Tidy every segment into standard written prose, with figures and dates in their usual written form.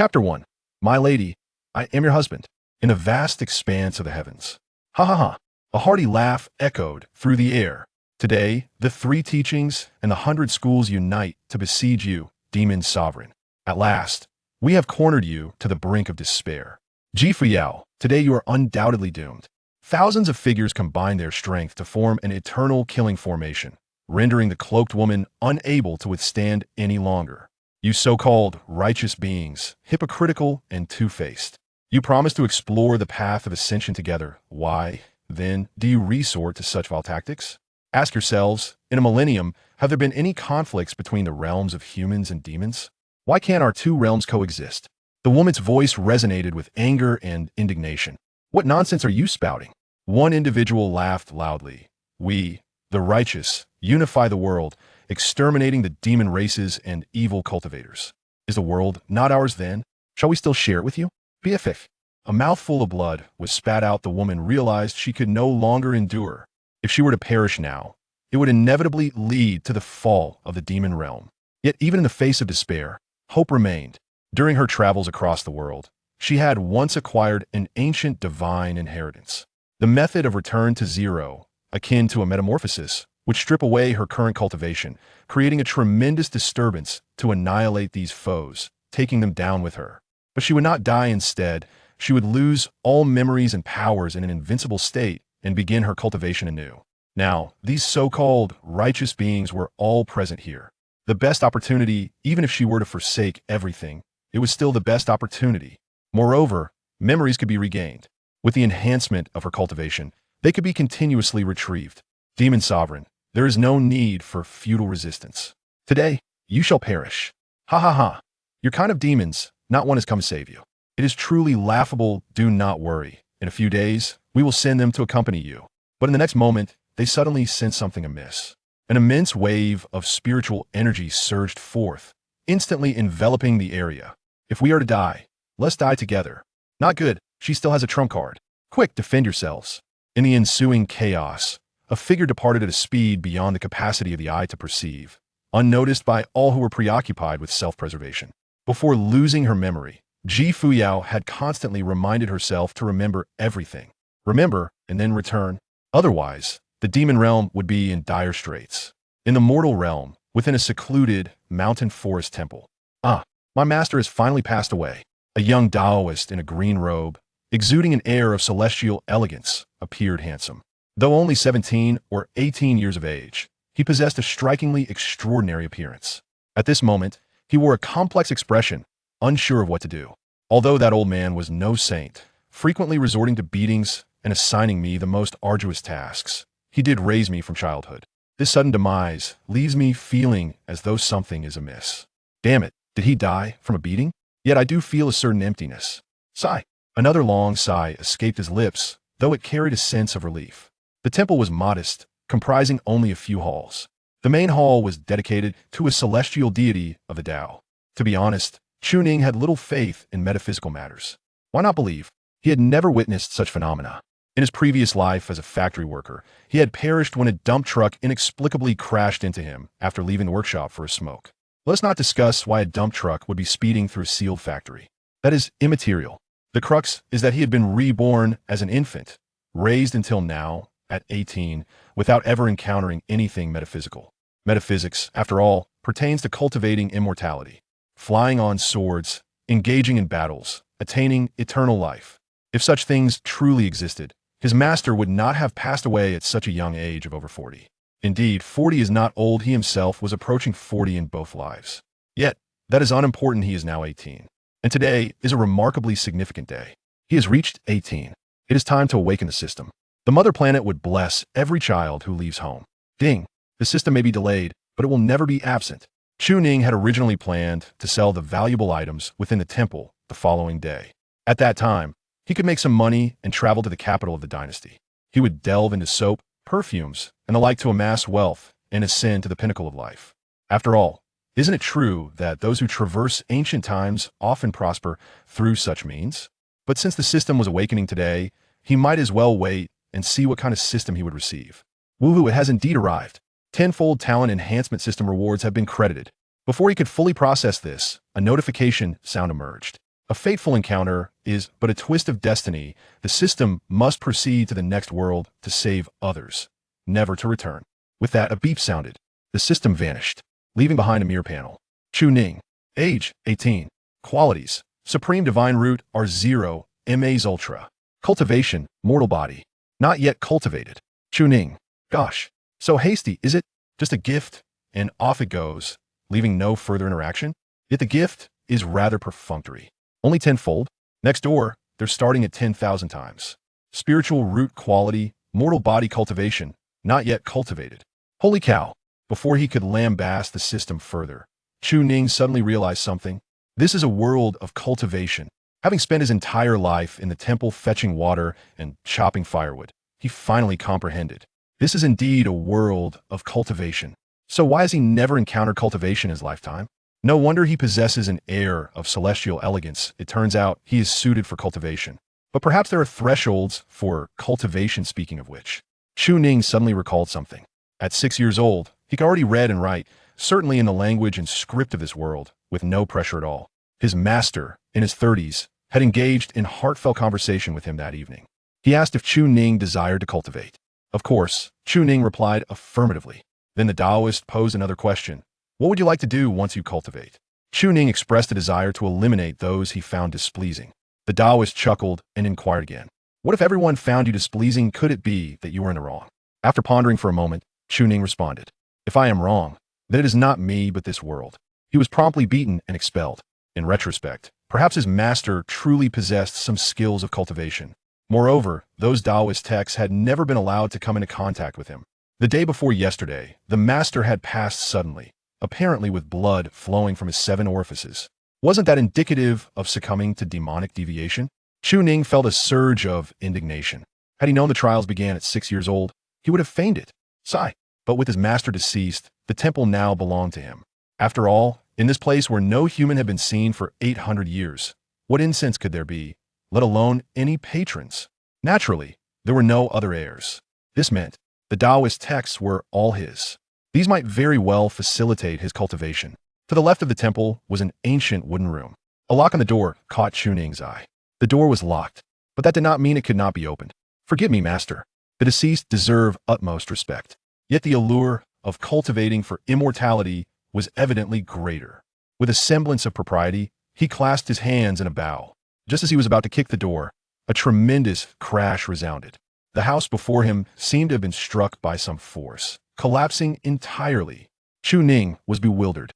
Chapter 1. My lady, I am your husband. In the vast expanse of the heavens. Ha ha ha. A hearty laugh echoed through the air. Today, the 3 teachings and the 100 schools unite to besiege you, demon sovereign. At last, we have cornered you to the brink of despair. Fuyao, today you are undoubtedly doomed. Thousands of figures combine their strength to form an eternal killing formation, rendering the cloaked woman unable to withstand any longer. You so-called righteous beings, hypocritical and two-faced. You promise to explore the path of ascension together. Why, then, do you resort to such vile tactics? Ask yourselves, in a millennium, have there been any conflicts between the realms of humans and demons? Why can't our 2 realms coexist? The woman's voice resonated with anger and indignation. What nonsense are you spouting? One individual laughed loudly. We, the righteous, unify the world, exterminating the demon races and evil cultivators. Is the world not ours then? Shall we still share it with you? BFF. A mouthful of blood was spat out. The woman realized she could no longer endure. If she were to perish now, it would inevitably lead to the fall of the demon realm. Yet even in the face of despair, hope remained. During her travels across the world, she had once acquired an ancient divine inheritance. The method of return to zero, akin to a metamorphosis, would strip away her current cultivation, creating a tremendous disturbance to annihilate these foes, taking them down with her. But she would not die instead. She would lose all memories and powers in an invincible state and begin her cultivation anew. Now, these so-called righteous beings were all present here. The best opportunity, even if she were to forsake everything, it was still the best opportunity. Moreover, memories could be regained. With the enhancement of her cultivation, they could be continuously retrieved. Demon Sovereign, there is no need for futile resistance. Today, you shall perish. Ha ha ha. Your kind of demons, not one has come to save you. It is truly laughable. Do not worry. In a few days, we will send them to accompany you. But in the next moment, they suddenly sense something amiss. An immense wave of spiritual energy surged forth, instantly enveloping the area. If we are to die, let's die together. Not good. She still has a trump card. Quick, defend yourselves. In the ensuing chaos, a figure departed at a speed beyond the capacity of the eye to perceive, unnoticed by all who were preoccupied with self-preservation. Before losing her memory, Fuyao had constantly reminded herself to remember everything. Remember, and then return. Otherwise, the demon realm would be in dire straits. In the mortal realm, within a secluded mountain forest temple. My master has finally passed away. A young Taoist in a green robe, exuding an air of celestial elegance, appeared handsome. Though only 17 or 18 years of age, he possessed a strikingly extraordinary appearance. At this moment, he wore a complex expression, unsure of what to do. Although that old man was no saint, frequently resorting to beatings and assigning me the most arduous tasks, he did raise me from childhood. This sudden demise leaves me feeling as though something is amiss. Damn it, did he die from a beating? Yet I do feel a certain emptiness. Sigh. Another long sigh escaped his lips, though it carried a sense of relief. The temple was modest, comprising only a few halls. The main hall was dedicated to a celestial deity of the Tao. To be honest, Chuning had little faith in metaphysical matters. Why not believe? He had never witnessed such phenomena. In his previous life as a factory worker, he had perished when a dump truck inexplicably crashed into him after leaving the workshop for a smoke. Let's not discuss why a dump truck would be speeding through a sealed factory. That is immaterial. The crux is that he had been reborn as an infant, raised until now, at 18, without ever encountering anything metaphysical. Metaphysics, after all, pertains to cultivating immortality, flying on swords, engaging in battles, attaining eternal life. If such things truly existed, his master would not have passed away at such a young age of over 40. Indeed, 40 is not old. He himself was approaching 40 in both lives. Yet, that is unimportant. He is now 18. And today is a remarkably significant day. He has reached 18. It is time to awaken the system. The mother planet would bless every child who leaves home. Ding! The system may be delayed, but it will never be absent. Chuning had originally planned to sell the valuable items within the temple the following day. At that time, he could make some money and travel to the capital of the dynasty. He would delve into soap, perfumes, and the like to amass wealth and ascend to the pinnacle of life. After all, isn't it true that those who traverse ancient times often prosper through such means? But since the system was awakening today, he might as well wait and see what kind of system he would receive. Woohoo, it has indeed arrived. Tenfold talent enhancement system rewards have been credited. Before he could fully process this, a notification sound emerged. A fateful encounter is but a twist of destiny. The system must proceed to the next world to save others, never to return. With that, a beep sounded. The system vanished, leaving behind a mirror panel. Chu Ning. Age, 18. Qualities. Supreme Divine Root, R0, MAs Ultra. Cultivation, mortal body. Not yet cultivated. Chu Ning. Gosh, so hasty, is it? Just a gift, and off it goes, leaving no further interaction? Yet the gift is rather perfunctory. Only tenfold? Next door, they're starting at 10,000 times. Spiritual root quality, mortal body cultivation, not yet cultivated. Holy cow! Before he could lambaste the system further, Chu Ning suddenly realized something. This is a world of cultivation. Having spent his entire life in the temple fetching water and chopping firewood, he finally comprehended. This is indeed a world of cultivation. So why has he never encountered cultivation in his lifetime? No wonder he possesses an air of celestial elegance. It turns out he is suited for cultivation. But perhaps there are thresholds for cultivation, speaking of which. Chu Ning suddenly recalled something. At 6 years old, he could already read and write, certainly in the language and script of this world, with no pressure at all. His master, in his 30s, had engaged in heartfelt conversation with him that evening. He asked if Chu Ning desired to cultivate. Of course, Chu Ning replied affirmatively. Then the Taoist posed another question. What would you like to do once you cultivate? Chu Ning expressed a desire to eliminate those he found displeasing. The Taoist chuckled and inquired again. What if everyone found you displeasing? Could it be that you were in the wrong? After pondering for a moment, Chu Ning responded. If I am wrong, then it is not me but this world. He was promptly beaten and expelled. In retrospect, perhaps his master truly possessed some skills of cultivation. Moreover, those Taoist texts had never been allowed to come into contact with him. The day before yesterday, the master had passed suddenly, apparently with blood flowing from his 7 orifices. Wasn't that indicative of succumbing to demonic deviation? Chu Ning felt a surge of indignation. Had he known the trials began at 6 years old, he would have fainted. Sigh. But with his master deceased, the temple now belonged to him. After all, in this place where no human had been seen for 800 years, what incense could there be, let alone any patrons? Naturally, there were no other heirs. This meant the Taoist texts were all his. These might very well facilitate his cultivation. To the left of the temple was an ancient wooden room. A lock on the door caught Chu Ning's eye. The door was locked, but that did not mean it could not be opened. Forgive me, master. The deceased deserve utmost respect. Yet the allure of cultivating for immortality was evidently greater. With a semblance of propriety, he clasped his hands in a bow. Just as he was about to kick the door, a tremendous crash resounded. The house before him seemed to have been struck by some force, collapsing entirely. Chu Ning was bewildered.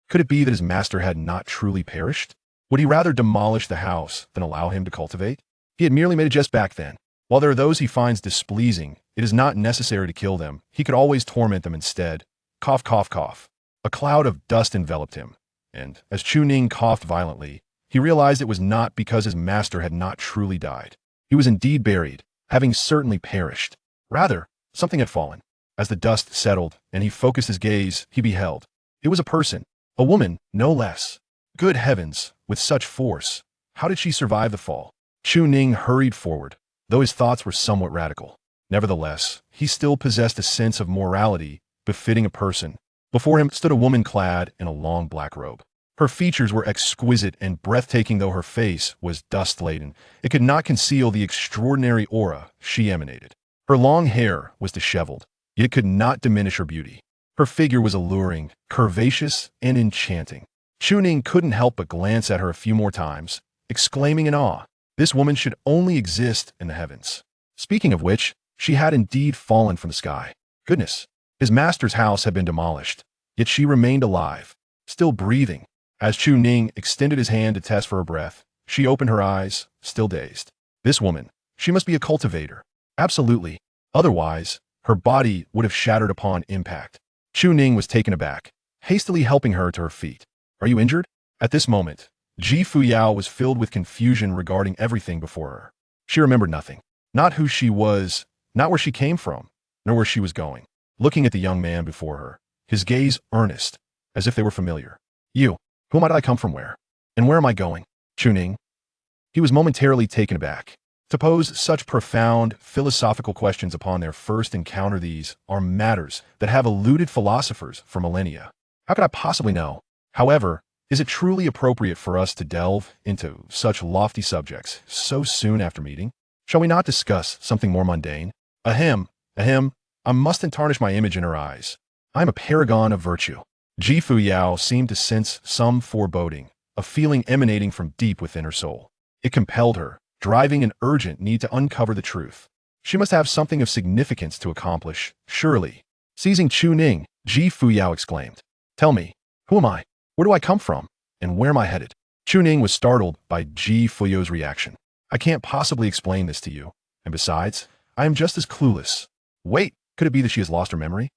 Could it be that his master had not truly perished? Would he rather demolish the house than allow him to cultivate? He had merely made a jest back then. While there are those he finds displeasing, it is not necessary to kill them. He could always torment them instead. Cough, cough, cough. A cloud of dust enveloped him, and as Chu Ning coughed violently, he realized it was not because his master had not truly died. He was indeed buried, having certainly perished. Rather, something had fallen. As the dust settled and he focused his gaze, he beheld. It was a person, a woman, no less. Good heavens, with such force, how did she survive the fall? Chu Ning hurried forward, though his thoughts were somewhat radical. Nevertheless, he still possessed a sense of morality befitting a person. Before him stood a woman clad in a long black robe. Her features were exquisite and breathtaking, though her face was dust-laden. It could not conceal the extraordinary aura she emanated. Her long hair was disheveled, yet it could not diminish her beauty. Her figure was alluring, curvaceous, and enchanting. Chu Ning couldn't help but glance at her a few more times, exclaiming in awe, this woman should only exist in the heavens. Speaking of which, she had indeed fallen from the sky. Goodness, his master's house had been demolished, yet she remained alive, still breathing. As Chu Ning extended his hand to test for her breath, she opened her eyes, still dazed. This woman, she must be a cultivator. Absolutely. Otherwise, her body would have shattered upon impact. Chu Ning was taken aback, hastily helping her to her feet. Are you injured? At this moment, Fuyao was filled with confusion regarding everything before her. She remembered nothing. Not who she was, not where she came from, nor where she was going. Looking at the young man before her, his gaze earnest, as if they were familiar. You, who might I come from where? And where am I going? Chu Ning. He was momentarily taken aback. To pose such profound, philosophical questions upon their first encounter, these are matters that have eluded philosophers for millennia. How could I possibly know? However, Is it truly appropriate for us to delve into such lofty subjects so soon after meeting? Shall we not discuss something more mundane? Ahem, I mustn't tarnish my image in her eyes. I am a paragon of virtue. Ji Fuyao seemed to sense some foreboding, a feeling emanating from deep within her soul. It compelled her, driving an urgent need to uncover the truth. She must have something of significance to accomplish, surely. Seizing Chu Ning, Ji Fuyao exclaimed, "Tell me, who am I? Where do I come from? And where am I headed?" Chu Ning was startled by Ji Fuyao's reaction. "I can't possibly explain this to you. And besides, I am just as clueless." Wait, could it be that she has lost her memory?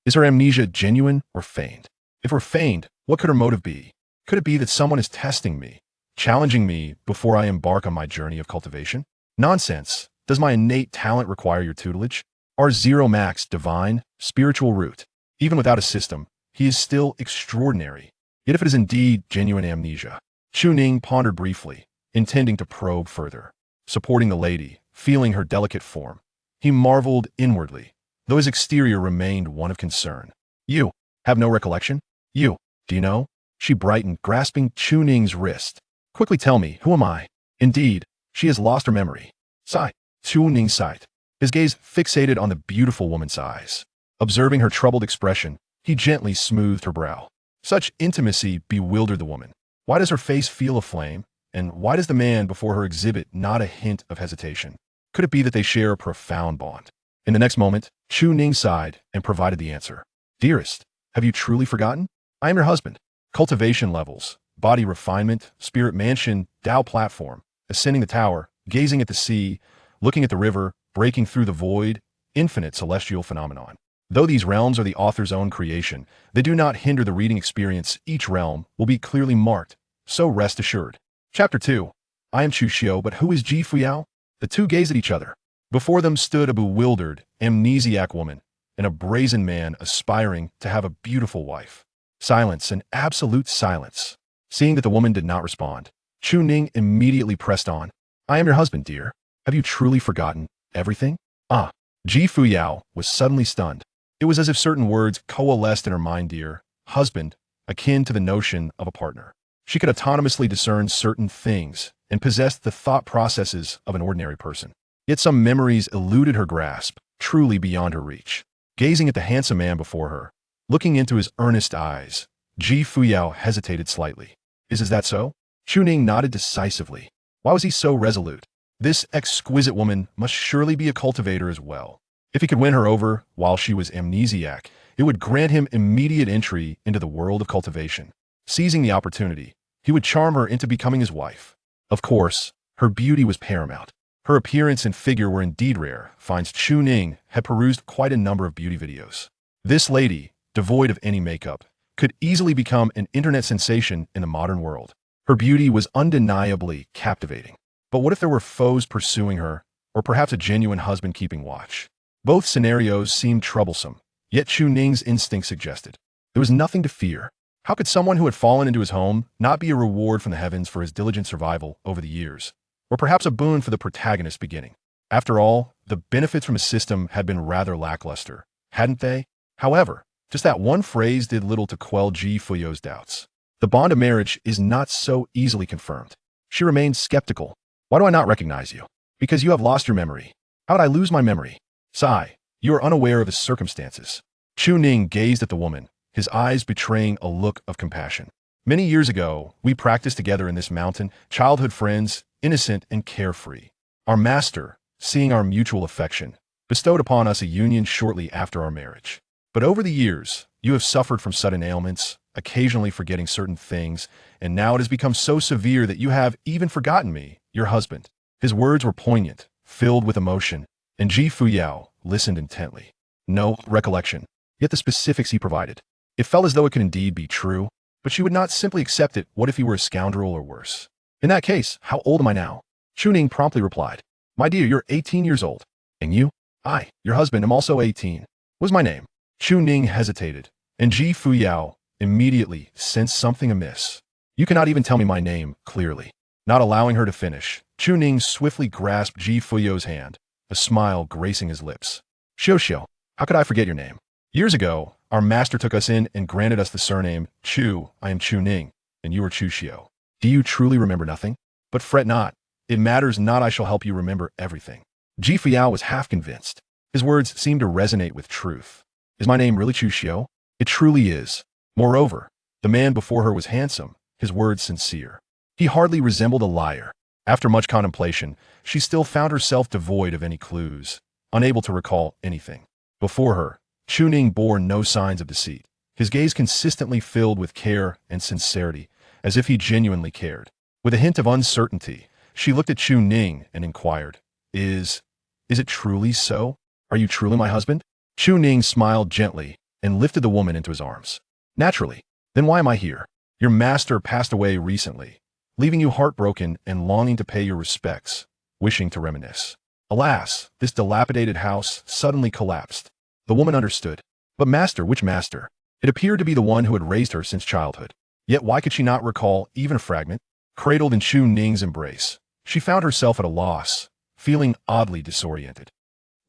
Is her amnesia genuine or feigned? If it were feigned, what could her motive be? Could it be that someone is testing me, challenging me before I embark on my journey of cultivation? Nonsense. Does my innate talent require your tutelage? Our Zero Max divine, spiritual root. Even without a system, he is still extraordinary. Yet if it is indeed genuine amnesia, Chu Ning pondered briefly, intending to probe further. Supporting the lady, feeling her delicate form, he marveled inwardly, though his exterior remained one of concern. "You have no recollection? You, do you know?" She brightened, grasping Chu Ning's wrist. "Quickly tell me, who am I?" Indeed, she has lost her memory. Sigh. Chu Ning sighed, his gaze fixated on the beautiful woman's eyes. Observing her troubled expression, he gently smoothed her brow. Such intimacy bewildered the woman. Why does her face feel aflame? And why does the man before her exhibit not a hint of hesitation? Could it be that they share a profound bond? In the next moment, Chu Ning sighed and provided the answer. "Dearest, have you truly forgotten? I am your husband. Cultivation levels, body refinement, spirit mansion, Tao platform, ascending the tower, gazing at the sea, looking at the river, breaking through the void, infinite celestial phenomenon. Though these realms are the author's own creation, they do not hinder the reading experience. Each realm will be clearly marked, so rest assured." Chapter 2. I am Chu Xiu, but who is Ji Fuyao? The two gazed at each other. Before them stood a bewildered, amnesiac woman, and a brazen man aspiring to have a beautiful wife. Silence, and absolute silence. Seeing that the woman did not respond, Chu Ning immediately pressed on. "I am your husband, dear. Have you truly forgotten everything?" Ah, Ji Fuyao was suddenly stunned. It was as if certain words coalesced in her mind. Dear husband, akin to the notion of a partner. She could autonomously discern certain things and possessed the thought processes of an ordinary person. Yet some memories eluded her grasp, truly beyond her reach. Gazing at the handsome man before her, looking into his earnest eyes, Ji Fuyao hesitated slightly. Is that so? Chu Ning nodded decisively. Why was he so resolute? This exquisite woman must surely be a cultivator as well. If he could win her over while she was amnesiac, it would grant him immediate entry into the world of cultivation. Seizing the opportunity, he would charm her into becoming his wife. Of course, her beauty was paramount. Her appearance and figure were indeed rare. Finds Chu Ning had perused quite a number of beauty videos. This lady, devoid of any makeup, could easily become an internet sensation in the modern world. Her beauty was undeniably captivating. But what if there were foes pursuing her, or perhaps a genuine husband keeping watch? Both scenarios seemed troublesome, yet Chu Ning's instinct suggested there was nothing to fear. How could someone who had fallen into his home not be a reward from the heavens for his diligent survival over the years, or perhaps a boon for the protagonist's beginning? After all, the benefits from a system had been rather lackluster, hadn't they? However, just that one phrase did little to quell Ji Fuyao's doubts. The bond of marriage is not so easily confirmed. She remained skeptical. Why do I not recognize you? Because you have lost your memory. How would I lose my memory? Sigh, you are unaware of his circumstances. Chu Ning gazed at the woman, his eyes betraying a look of compassion. Many years ago, we practiced together in this mountain, childhood friends, innocent and carefree. Our master, seeing our mutual affection, bestowed upon us a union shortly after our marriage. But over the years, you have suffered from sudden ailments, occasionally forgetting certain things, and now it has become so severe that you have even forgotten me, your husband. His words were poignant, filled with emotion, and Ji Fuyao listened intently. No recollection, yet the specifics he provided. It felt as though it could indeed be true, but she would not simply accept it. What if he were a scoundrel or worse? In that case, how old am I now? Chu Ning promptly replied, "My dear, you're 18 years old. And you?" "I, your husband, am also 18. What's my name?" Chu Ning hesitated, and Ji Fuyao immediately sensed something amiss. "You cannot even tell me my name clearly." Not allowing her to finish, Chu Ning swiftly grasped Ji Fuyao's hand, a smile gracing his lips. "Xiu, how could I forget your name? Years ago, our master took us in and granted us the surname Chu. I am Chu Ning. and you are Chu Xiao. Do you truly remember nothing? But fret not. It matters not, I shall help you remember everything. Ji Fuyao was half convinced. His words seemed to resonate with truth. Is my name really Chu Xiao? It truly is. Moreover, the man before her was handsome, his words sincere. He hardly resembled a liar. After much contemplation, she still found herself devoid of any clues, unable to recall anything. Before her, Chu Ning bore no signs of deceit. His gaze consistently filled with care and sincerity, as if he genuinely cared. With a hint of uncertainty, she looked at Chu Ning and inquired, Is it truly so? Are you truly my husband? Chu Ning smiled gently and lifted the woman into his arms. Naturally. Then why am I here? Your master passed away recently, leaving you heartbroken and longing to pay your respects, wishing to reminisce. Alas, this dilapidated house suddenly collapsed. The woman understood. But master, which master? It appeared to be the one who had raised her since childhood. Yet why could she not recall even a fragment? Cradled in Chu Ning's embrace, she found herself at a loss, feeling oddly disoriented.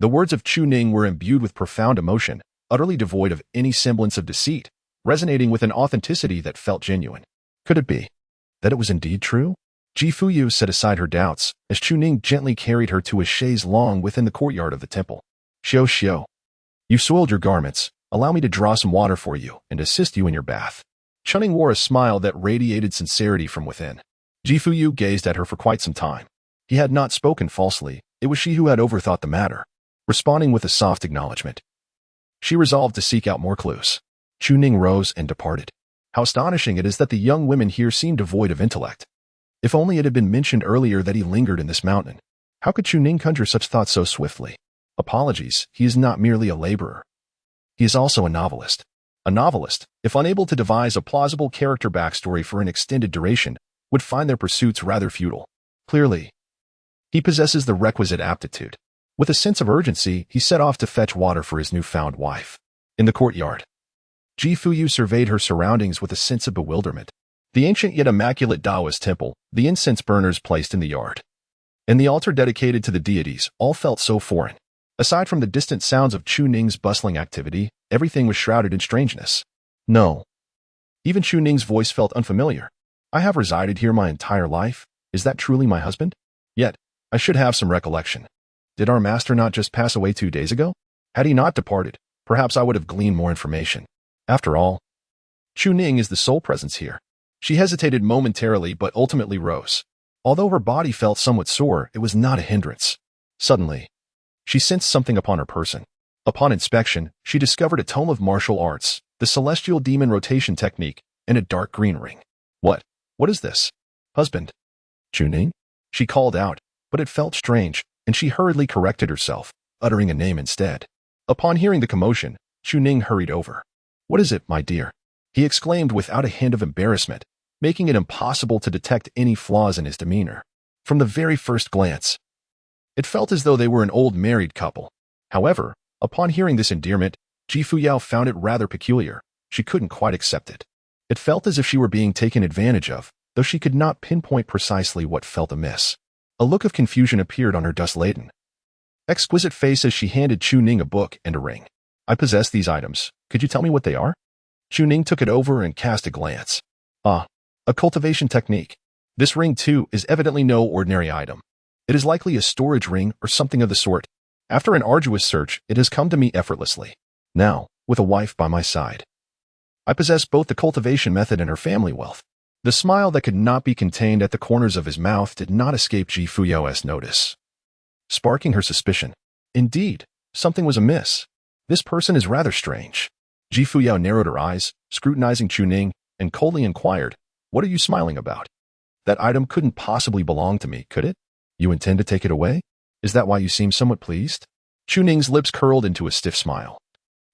The words of Chu Ning were imbued with profound emotion, utterly devoid of any semblance of deceit, resonating with an authenticity that felt genuine. Could it be that it was indeed true? Ji Fuyao set aside her doubts as Chu Ning gently carried her to a chaise longue within the courtyard of the temple. Xiao Xiao, you soiled your garments. Allow me to draw some water for you and assist you in your bath. Chu Ning wore a smile that radiated sincerity from within. Ji Fuyao gazed at her for quite some time. He had not spoken falsely. It was she who had overthought the matter. Responding with a soft acknowledgement, she resolved to seek out more clues. Chu Ning rose and departed. How astonishing it is that the young women here seemed devoid of intellect. If only it had been mentioned earlier that he lingered in this mountain. How could Chu Ning conjure such thoughts so swiftly? Apologies, he is not merely a laborer. He is also a novelist. A novelist, if unable to devise a plausible character backstory for an extended duration, would find their pursuits rather futile. Clearly, he possesses the requisite aptitude. With a sense of urgency, he set off to fetch water for his newfound wife. In the courtyard, Ji Fuyao surveyed her surroundings with a sense of bewilderment. The ancient yet immaculate Taoist temple, the incense burners placed in the yard, and the altar dedicated to the deities all felt so foreign. Aside from the distant sounds of Chu Ning's bustling activity, everything was shrouded in strangeness. No. Even Chu Ning's voice felt unfamiliar. I have resided here my entire life. Is that truly my husband? Yet, I should have some recollection. Did our master not just pass away 2 days ago? Had he not departed, perhaps I would have gleaned more information. After all, Chu Ning is the sole presence here. She hesitated momentarily but ultimately rose. Although her body felt somewhat sore, it was not a hindrance. Suddenly, she sensed something upon her person. Upon inspection, she discovered a tome of martial arts, the celestial demon rotation technique, and a dark green ring. What is this? Husband? Chu Ning? She called out, but it felt strange, and she hurriedly corrected herself, uttering a name instead. Upon hearing the commotion, Chu Ning hurried over. What is it, my dear? He exclaimed without a hint of embarrassment, making it impossible to detect any flaws in his demeanor. From the very first glance, it felt as though they were an old married couple. However, upon hearing this endearment, Ji Fuyao found it rather peculiar. She couldn't quite accept it. It felt as if she were being taken advantage of, though she could not pinpoint precisely what felt amiss. A look of confusion appeared on her dust-laden, exquisite face as she handed Chu Ning a book and a ring. I possess these items. Could you tell me what they are? Chu Ning took it over and cast a glance. Ah, a cultivation technique. This ring, too, is evidently no ordinary item. It is likely a storage ring or something of the sort. After an arduous search, it has come to me effortlessly. Now, with a wife by my side, I possess both the cultivation method and her family wealth. The smile that could not be contained at the corners of his mouth did not escape Ji Fuyao's notice, sparking her suspicion. Indeed, something was amiss. This person is rather strange. Ji Fuyao narrowed her eyes, scrutinizing Chu Ning, and coldly inquired, What are you smiling about? That item couldn't possibly belong to me, could it? You intend to take it away? Is that why you seem somewhat pleased? Chu Ning's lips curled into a stiff smile.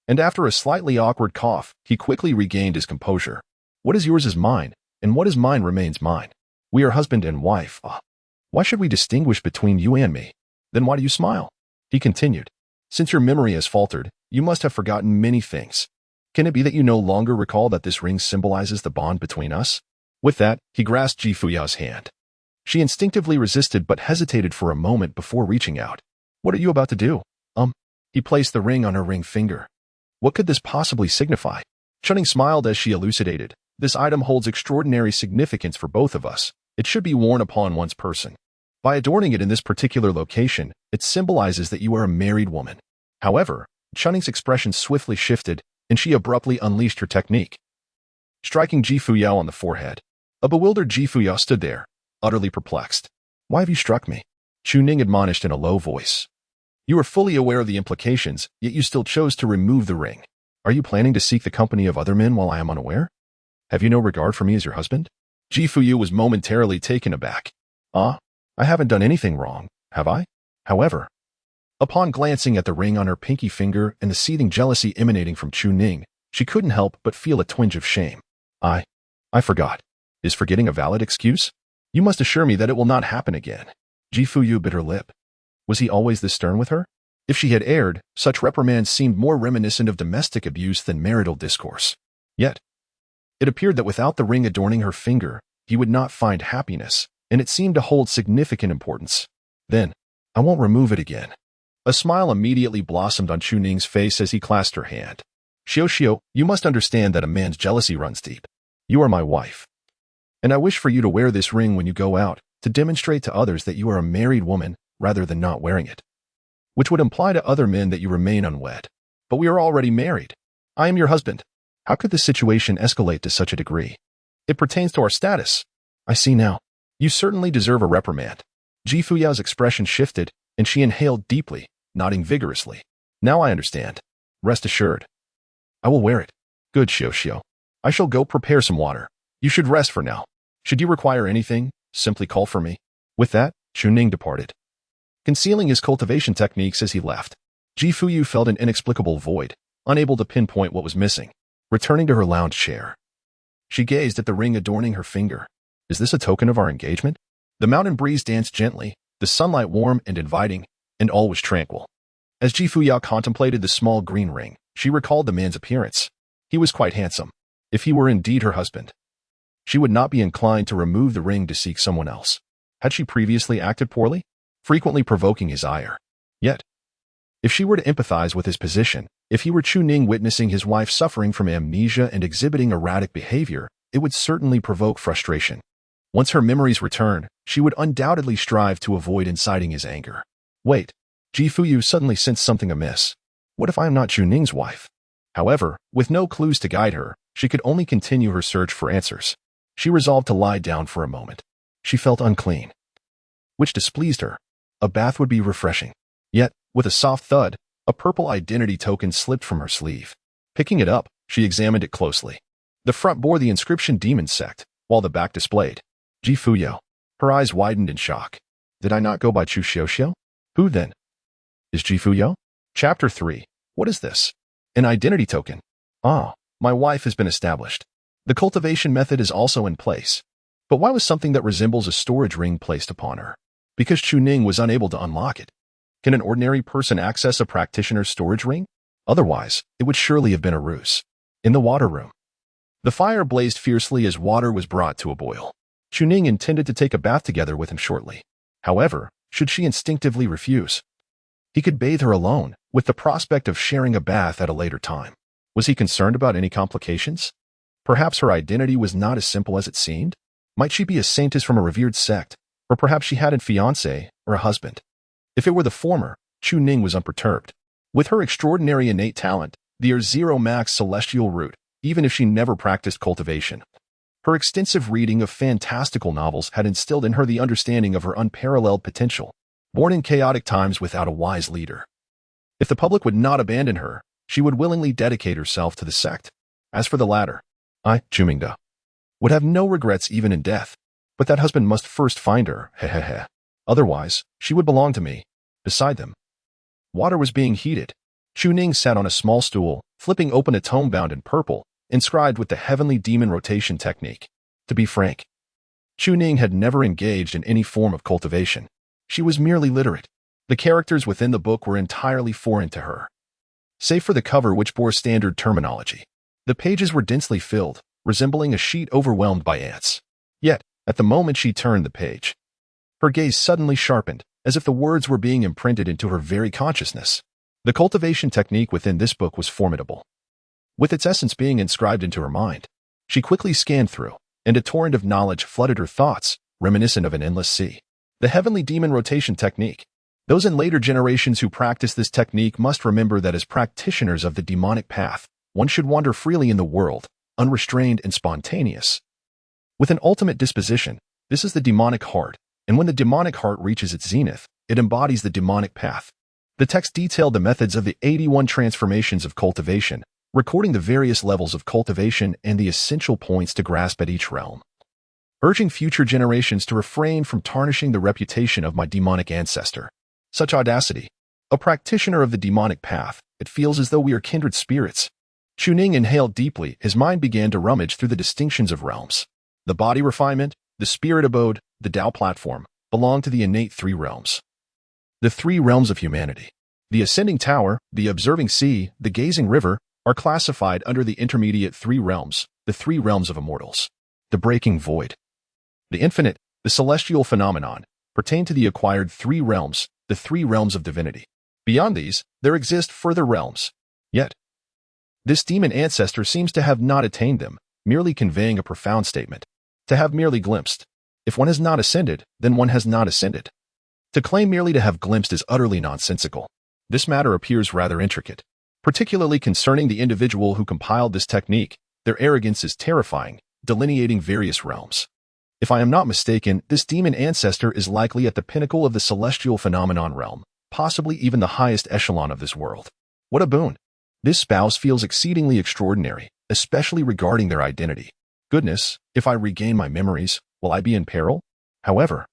And after a slightly awkward cough, he quickly regained his composure. What is yours is mine, and what is mine remains mine. We are husband and wife. Why should we distinguish between you and me? Then why do you smile? He continued. Since your memory has faltered, you must have forgotten many things. Can it be that you no longer recall that this ring symbolizes the bond between us? With that, he grasped Ji Fuyao's hand. She instinctively resisted but hesitated for a moment before reaching out. What are you about to do? He placed the ring on her ring finger. What could this possibly signify? Chu Ning smiled as she elucidated. This item holds extraordinary significance for both of us. It should be worn upon one's person. By adorning it in this particular location, it symbolizes that you are a married woman. However, Chunning's expression swiftly shifted, and she abruptly unleashed her technique, striking Ji Fuyao on the forehead. A bewildered Ji Fuyao stood there, utterly perplexed. "Why have you struck me?" Chu Ning admonished in a low voice. "You are fully aware of the implications, yet you still chose to remove the ring. Are you planning to seek the company of other men while I am unaware? Have you no regard for me as your husband?" Ji Fuyao was momentarily taken aback. I haven't done anything wrong, have I? However, upon glancing at the ring on her pinky finger and the seething jealousy emanating from Chu Ning, she couldn't help but feel a twinge of shame. I forgot. Is forgetting a valid excuse? You must assure me that it will not happen again." Ji Fuyao bit her lip. Was he always this stern with her? If she had erred, such reprimands seemed more reminiscent of domestic abuse than marital discourse. Yet, it appeared that without the ring adorning her finger, he would not find happiness, and it seemed to hold significant importance. "Then, I won't remove it again." A smile immediately blossomed on Chu Ning's face as he clasped her hand. "Xiao, you must understand that a man's jealousy runs deep. You are my wife, and I wish for you to wear this ring when you go out, to demonstrate to others that you are a married woman rather than not wearing it, which would imply to other men that you remain unwed. But we are already married. I am your husband. How could this situation escalate to such a degree? It pertains to our status. I see now. You certainly deserve a reprimand." Ji Fuyao's expression shifted, and she inhaled deeply, nodding vigorously. "Now I understand. Rest assured. I will wear it." "Good, Xiao. I shall go prepare some water. You should rest for now. Should you require anything, simply call for me." With that, Chu Ning departed, concealing his cultivation techniques as he left. Ji Fuyao felt an inexplicable void, unable to pinpoint what was missing. Returning to her lounge chair, she gazed at the ring adorning her finger. Is this a token of our engagement? The mountain breeze danced gently, the sunlight warm and inviting, and all was tranquil. As Ji Fuyao contemplated the small green ring, she recalled the man's appearance. He was quite handsome. If he were indeed her husband, she would not be inclined to remove the ring to seek someone else. Had she previously acted poorly, frequently provoking his ire? Yet, if she were to empathize with his position, if he were Chu Ning witnessing his wife suffering from amnesia and exhibiting erratic behavior, it would certainly provoke frustration. Once her memories returned, she would undoubtedly strive to avoid inciting his anger. Wait, Ji Fuyao suddenly sensed something amiss. What if I am not Chu Ning's wife? However, with no clues to guide her, she could only continue her search for answers. She resolved to lie down for a moment. She felt unclean, which displeased her. A bath would be refreshing. Yet, with a soft thud, a purple identity token slipped from her sleeve. Picking it up, she examined it closely. The front bore the inscription Demon Sect, while the back displayed Ji Fuyao. Her eyes widened in shock. Did I not go by Chu Xiao? Who then is Ji Fuyao? Chapter 3. What is this? An identity token. My wife has been established. The cultivation method is also in place. But why was something that resembles a storage ring placed upon her? Because Chu Ning was unable to unlock it. Can an ordinary person access a practitioner's storage ring? Otherwise, it would surely have been a ruse. In the water room, the fire blazed fiercely as water was brought to a boil. Chu Ning intended to take a bath together with him shortly. However, should she instinctively refuse, he could bathe her alone, with the prospect of sharing a bath at a later time. Was he concerned about any complications? Perhaps her identity was not as simple as it seemed? Might she be a saintess from a revered sect? Or perhaps she had a fiancé or a husband? If it were the former, Chu Ning was unperturbed. With her extraordinary innate talent, the Zero Max celestial root, even if she never practiced cultivation, her extensive reading of fantastical novels had instilled in her the understanding of her unparalleled potential. Born in chaotic times without a wise leader, if the public would not abandon her, she would willingly dedicate herself to the sect. As for the latter, I, Chu Mingda, would have no regrets even in death. But that husband must first find her, hehehe. Otherwise, she would belong to me. Beside them, water was being heated. Chu Ning sat on a small stool, flipping open a tome bound in purple, inscribed with the heavenly demon rotation technique. To be frank, Chu Ning had never engaged in any form of cultivation. She was merely literate. The characters within the book were entirely foreign to her, save for the cover which bore standard terminology. The pages were densely filled, resembling a sheet overwhelmed by ants. Yet, at the moment she turned the page, her gaze suddenly sharpened, as if the words were being imprinted into her very consciousness. The cultivation technique within this book was formidable, with its essence being inscribed into her mind. She quickly scanned through, and a torrent of knowledge flooded her thoughts, reminiscent of an endless sea. The heavenly demon rotation technique. Those in later generations who practice this technique must remember that as practitioners of the demonic path, one should wander freely in the world, unrestrained and spontaneous. With an ultimate disposition, this is the demonic heart, and when the demonic heart reaches its zenith, it embodies the demonic path. The text detailed the methods of the 81 transformations of cultivation, recording the various levels of cultivation and the essential points to grasp at each realm, urging future generations to refrain from tarnishing the reputation of my demonic ancestor. Such audacity. A practitioner of the demonic path, it feels as though we are kindred spirits. Chuning inhaled deeply, his mind began to rummage through the distinctions of realms. The body refinement, the spirit abode, the Tao platform, belong to the innate three realms. The three realms of humanity. The ascending tower, the observing sea, the gazing river, are classified under the intermediate three realms, the three realms of immortals. The breaking void. The infinite, the celestial phenomenon, pertain to the acquired three realms, the three realms of divinity. Beyond these, there exist further realms. Yet, this demon ancestor seems to have not attained them, merely conveying a profound statement. To have merely glimpsed. If one has not ascended, then one has not ascended. To claim merely to have glimpsed is utterly nonsensical. This matter appears rather intricate. Particularly concerning the individual who compiled this technique, their arrogance is terrifying, delineating various realms. If I am not mistaken, this demon ancestor is likely at the pinnacle of the celestial phenomenon realm, possibly even the highest echelon of this world. What a boon! This spouse feels exceedingly extraordinary, especially regarding their identity. Goodness, if I regain my memories, will I be in peril? However,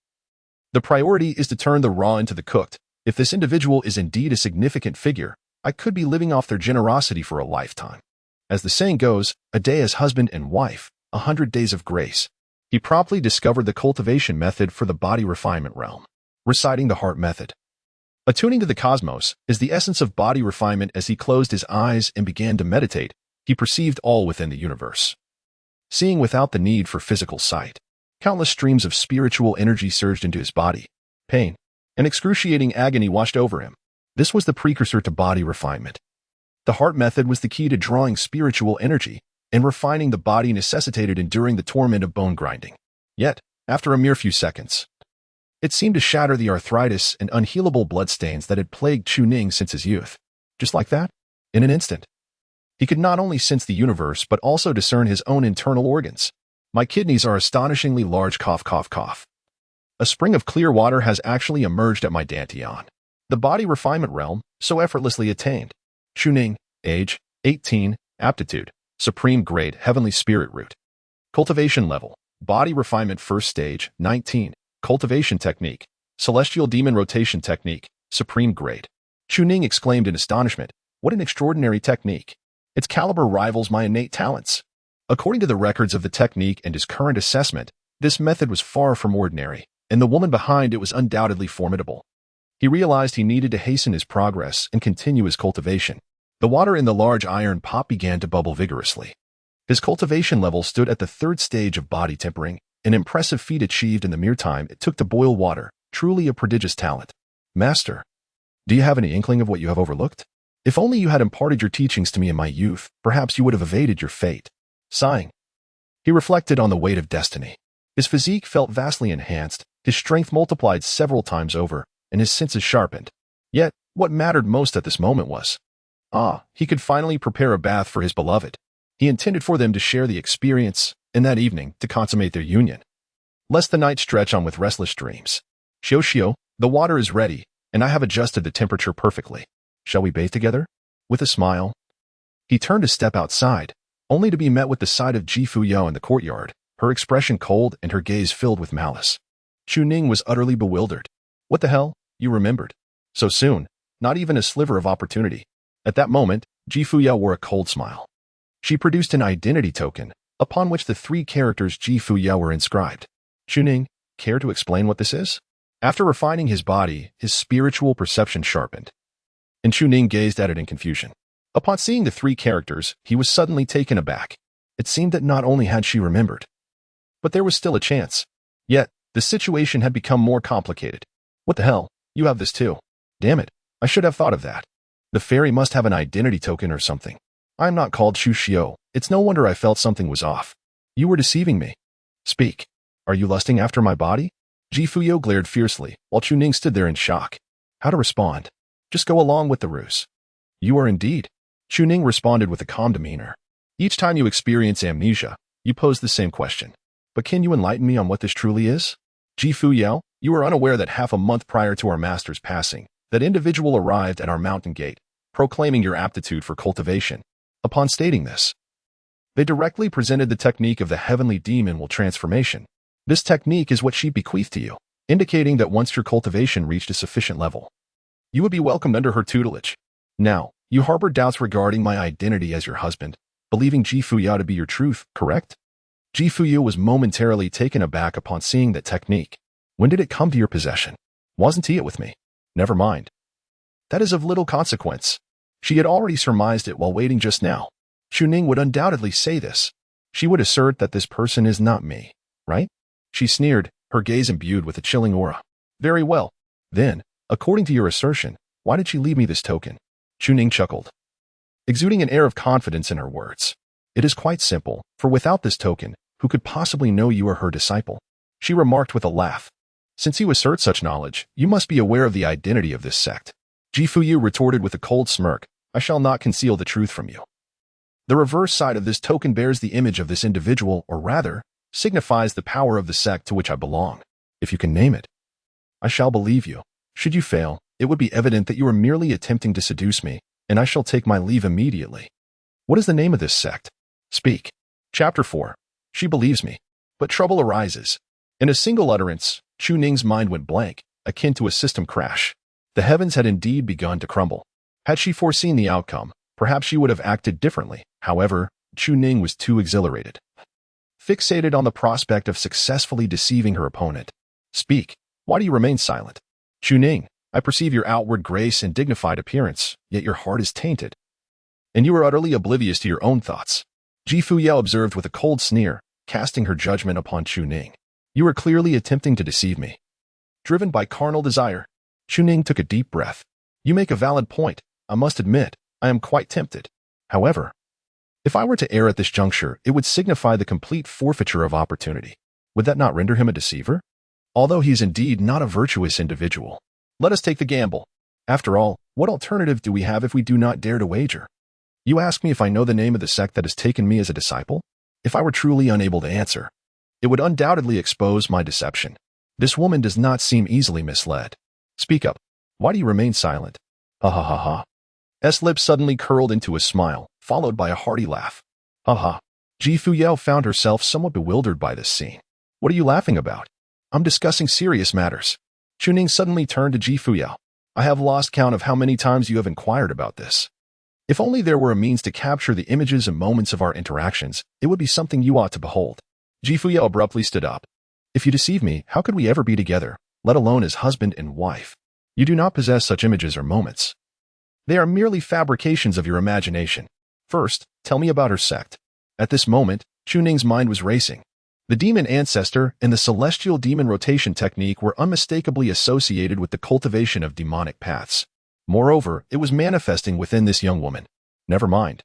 the priority is to turn the raw into the cooked. If this individual is indeed a significant figure, I could be living off their generosity for a lifetime. As the saying goes, a day as husband and wife, 100 days of grace. He promptly discovered the cultivation method for the body refinement realm, reciting the heart method. Attuning to the cosmos is the essence of body refinement. As he closed his eyes and began to meditate, he perceived all within the universe. Seeing without the need for physical sight, countless streams of spiritual energy surged into his body. Pain and excruciating agony washed over him. This was the precursor to body refinement. The heart method was the key to drawing spiritual energy, and refining the body necessitated enduring the torment of bone grinding. Yet, after a mere few seconds, it seemed to shatter the arthritis and unhealable bloodstains that had plagued Chuning since his youth. Just like that, in an instant, he could not only sense the universe but also discern his own internal organs. My kidneys are astonishingly large, cough, cough, cough. A spring of clear water has actually emerged at my dantian. The body refinement realm, so effortlessly attained. Chuning, age, 18, aptitude, supreme grade, heavenly spirit root. Cultivation level, body refinement first stage, 19, cultivation technique, celestial demon rotation technique, supreme grade. Chuning exclaimed in astonishment, what an extraordinary technique. Its caliber rivals my innate talents. According to the records of the technique and his current assessment, this method was far from ordinary, and the woman behind it was undoubtedly formidable. He realized he needed to hasten his progress and continue his cultivation. The water in the large iron pot began to bubble vigorously. His cultivation level stood at the third stage of body tempering, an impressive feat achieved in the mere time it took to boil water, truly a prodigious talent. Master, do you have any inkling of what you have overlooked? If only you had imparted your teachings to me in my youth, perhaps you would have evaded your fate. Sighing, he reflected on the weight of destiny. His physique felt vastly enhanced, his strength multiplied several times over, and his senses sharpened. Yet, what mattered most at this moment was, he could finally prepare a bath for his beloved. He intended for them to share the experience, and that evening to consummate their union. Lest the night stretch on with restless dreams. Xiao, the water is ready, and I have adjusted the temperature perfectly. Shall we bathe together? With a smile, he turned to step outside, only to be met with the sight of Fuyao in the courtyard, her expression cold and her gaze filled with malice. Chuning was utterly bewildered. What the hell? You remembered? So soon? Not even a sliver of opportunity. At that moment, Fuyao wore a cold smile. She produced an identity token, upon which the three characters Fuyao were inscribed. Chuning, care to explain what this is? After refining his body, his spiritual perception sharpened, and Chuning gazed at it in confusion. Upon seeing the three characters, he was suddenly taken aback. It seemed that not only had she remembered, but there was still a chance. Yet, the situation had become more complicated. What the hell? You have this too. Damn it, I should have thought of that. The fairy must have an identity token or something. I am not called Xiao. It's no wonder I felt something was off. You were deceiving me. Speak. Are you lusting after my body? Fuyao glared fiercely, while Chuning stood there in shock. How to respond? Just go along with the ruse. You are indeed. Chuning responded with a calm demeanor. Each time you experience amnesia, you pose the same question. But can you enlighten me on what this truly is? Fuyao, you are unaware that half a month prior to our master's passing, that individual arrived at our mountain gate, proclaiming your aptitude for cultivation. Upon stating this, they directly presented the technique of the heavenly demon will transformation. This technique is what she bequeathed to you, indicating that once your cultivation reached a sufficient level, you would be welcomed under her tutelage. Now, you harbor doubts regarding my identity as your husband, believing Fuyao to be your truth, correct? Fuyao was momentarily taken aback upon seeing that technique. When did it come to your possession? Wasn't he it with me? Never mind. That is of little consequence. She had already surmised it while waiting just now. Chuning would undoubtedly say this. She would assert that this person is not me, right? She sneered, her gaze imbued with a chilling aura. Very well. Then, according to your assertion, why did she leave me this token? Chuning chuckled, exuding an air of confidence in her words. It is quite simple, for without this token, who could possibly know you are her disciple? She remarked with a laugh. Since you assert such knowledge, you must be aware of the identity of this sect. Fuyao retorted with a cold smirk. I shall not conceal the truth from you. The reverse side of this token bears the image of this individual, or rather, signifies the power of the sect to which I belong. If you can name it, I shall believe you. Should you fail, it would be evident that you are merely attempting to seduce me, and I shall take my leave immediately. What is the name of this sect? Speak. Chapter 4. She believes me. But trouble arises. In a single utterance, Chuning's mind went blank, akin to a system crash. The heavens had indeed begun to crumble. Had she foreseen the outcome, perhaps she would have acted differently. However, Chuning was too exhilarated, fixated on the prospect of successfully deceiving her opponent. Speak. Why do you remain silent? Chuning, I perceive your outward grace and dignified appearance, yet your heart is tainted, and you are utterly oblivious to your own thoughts. Fuyao observed with a cold sneer, casting her judgment upon Chuning. You are clearly attempting to deceive me. Driven by carnal desire. Chuning took a deep breath. You make a valid point. I must admit, I am quite tempted. However, if I were to err at this juncture, it would signify the complete forfeiture of opportunity. Would that not render him a deceiver? Although he is indeed not a virtuous individual. Let us take the gamble. After all, what alternative do we have if we do not dare to wager? You ask me if I know the name of the sect that has taken me as a disciple? If I were truly unable to answer, it would undoubtedly expose my deception. This woman does not seem easily misled. Speak up. Why do you remain silent? Ha ha ha ha. S lips suddenly curled into a smile, followed by a hearty laugh. Ha ha. Fuyao found herself somewhat bewildered by this scene. What are you laughing about? I'm discussing serious matters. Chuning suddenly turned to Fuyao. I have lost count of how many times you have inquired about this. If only there were a means to capture the images and moments of our interactions, it would be something you ought to behold. Fuyao abruptly stood up. If you deceive me, how could we ever be together, let alone as husband and wife? You do not possess such images or moments. They are merely fabrications of your imagination. First, tell me about her sect. At this moment, Chuning's mind was racing. The demon ancestor and the celestial demon rotation technique were unmistakably associated with the cultivation of demonic paths. Moreover, it was manifesting within this young woman. Never mind.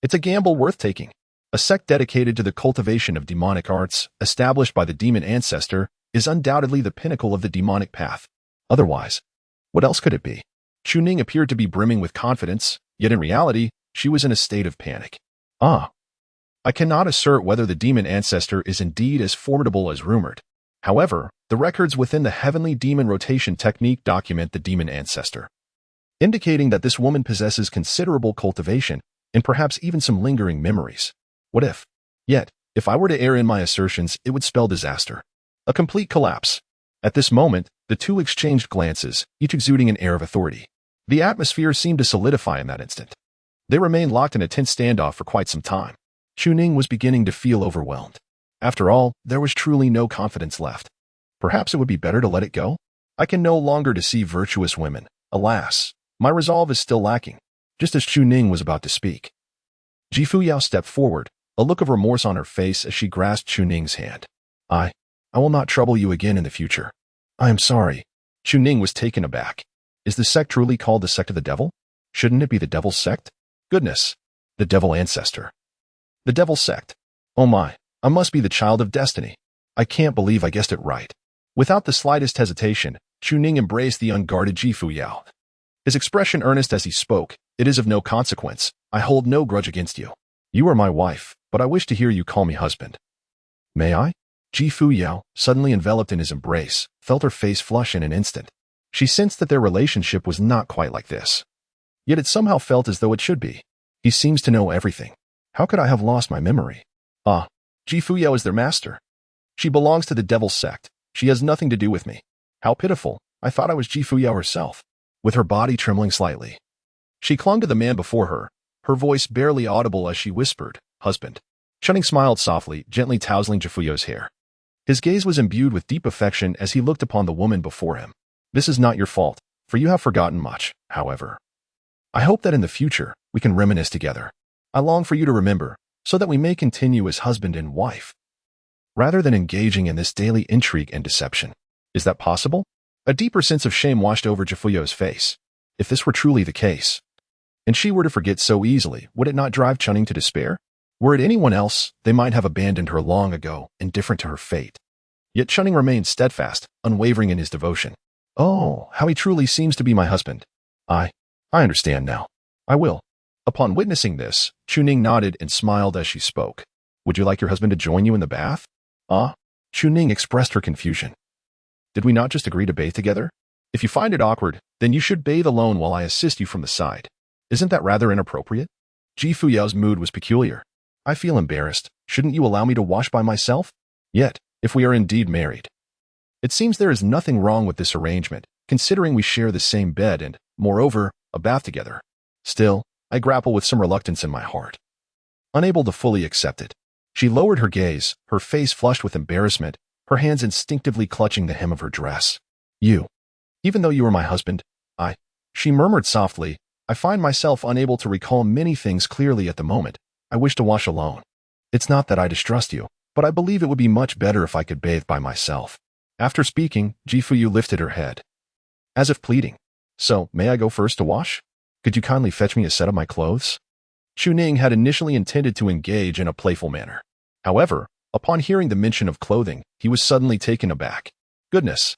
It's a gamble worth taking. A sect dedicated to the cultivation of demonic arts, established by the demon ancestor, is undoubtedly the pinnacle of the demonic path. Otherwise, what else could it be? Chuning appeared to be brimming with confidence, yet in reality, she was in a state of panic. I cannot assert whether the demon ancestor is indeed as formidable as rumored. However, the records within the heavenly demon rotation technique document the demon ancestor, indicating that this woman possesses considerable cultivation and perhaps even some lingering memories. What if? Yet, if I were to err in my assertions, it would spell disaster. A complete collapse. At this moment, the two exchanged glances, each exuding an air of authority. The atmosphere seemed to solidify in that instant. They remained locked in a tense standoff for quite some time. Chuning was beginning to feel overwhelmed. After all, there was truly no confidence left. Perhaps it would be better to let it go? I can no longer deceive virtuous women. Alas, my resolve is still lacking. Just as Chuning was about to speak, Fuyao stepped forward, a look of remorse on her face as she grasped Chuning's hand. I will not trouble you again in the future. I am sorry. Chuning was taken aback. Is the sect truly called the sect of the devil? Shouldn't it be the devil's sect? Goodness. The devil ancestor. The devil sect. Oh my, I must be the child of destiny. I can't believe I guessed it right. Without the slightest hesitation, Chuning embraced the unguarded Fuyao. His expression earnest as he spoke, "It is of no consequence. I hold no grudge against you. You are my wife, but I wish to hear you call me husband." "May I?" Fuyao, suddenly enveloped in his embrace, felt her face flush in an instant. She sensed that their relationship was not quite like this. Yet it somehow felt as though it should be. He seems to know everything. How could I have lost my memory? Ah, Fuyao is their master. She belongs to the devil's sect. She has nothing to do with me. How pitiful. I thought I was Fuyao herself. With her body trembling slightly, she clung to the man before her voice barely audible as she whispered, "Husband." Chuning smiled softly, gently tousling Fuyao's hair. His gaze was imbued with deep affection as he looked upon the woman before him. "This is not your fault, for you have forgotten much, however. I hope that in the future, we can reminisce together. I long for you to remember, so that we may continue as husband and wife, rather than engaging in this daily intrigue and deception. Is that possible?" A deeper sense of shame washed over Fuyao's face. If this were truly the case, and she were to forget so easily, would it not drive Chuning to despair? Were it anyone else, they might have abandoned her long ago, indifferent to her fate. Yet Chuning remained steadfast, unwavering in his devotion. "Oh, how he truly seems to be my husband. I understand now. I will." Upon witnessing this, Chuning nodded and smiled as she spoke. "Would you like your husband to join you in the bath?" "Ah?" Chuning expressed her confusion. "Did we not just agree to bathe together? If you find it awkward, then you should bathe alone while I assist you from the side. Isn't that rather inappropriate?" Fuyao's mood was peculiar. "I feel embarrassed. Shouldn't you allow me to wash by myself? Yet, if we are indeed married, it seems there is nothing wrong with this arrangement, considering we share the same bed and, moreover, a bath together. Still, I grapple with some reluctance in my heart." Unable to fully accept it, she lowered her gaze, her face flushed with embarrassment, her hands instinctively clutching the hem of her dress. Even though you are my husband, she murmured softly, "I find myself unable to recall many things clearly at the moment. I wish to wash alone. It's not that I distrust you, but I believe it would be much better if I could bathe by myself." After speaking, Fuyu lifted her head, as if pleading. "So, may I go first to wash? Could you kindly fetch me a set of my clothes?" Chuning had initially intended to engage in a playful manner. However, upon hearing the mention of clothing, he was suddenly taken aback. "Goodness!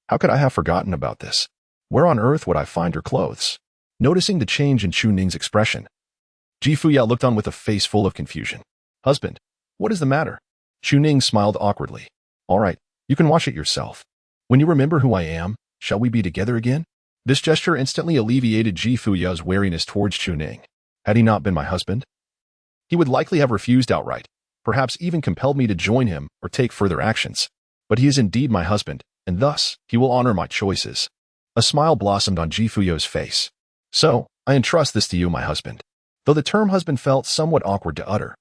How could I have forgotten about this? Where on earth would I find her clothes?" Noticing the change in Chuning's expression, Fuyao looked on with a face full of confusion. "Husband, what is the matter?" Chuning smiled awkwardly. "All right, you can wash it yourself. When you remember who I am, shall we be together again?" This gesture instantly alleviated Fuyao's wariness towards Chuning. Had he not been my husband, he would likely have refused outright, perhaps even compelled me to join him or take further actions. But he is indeed my husband, and thus he will honor my choices. A smile blossomed on Fuyao's face. "So, I entrust this to you, my husband." Though the term husband felt somewhat awkward to utter,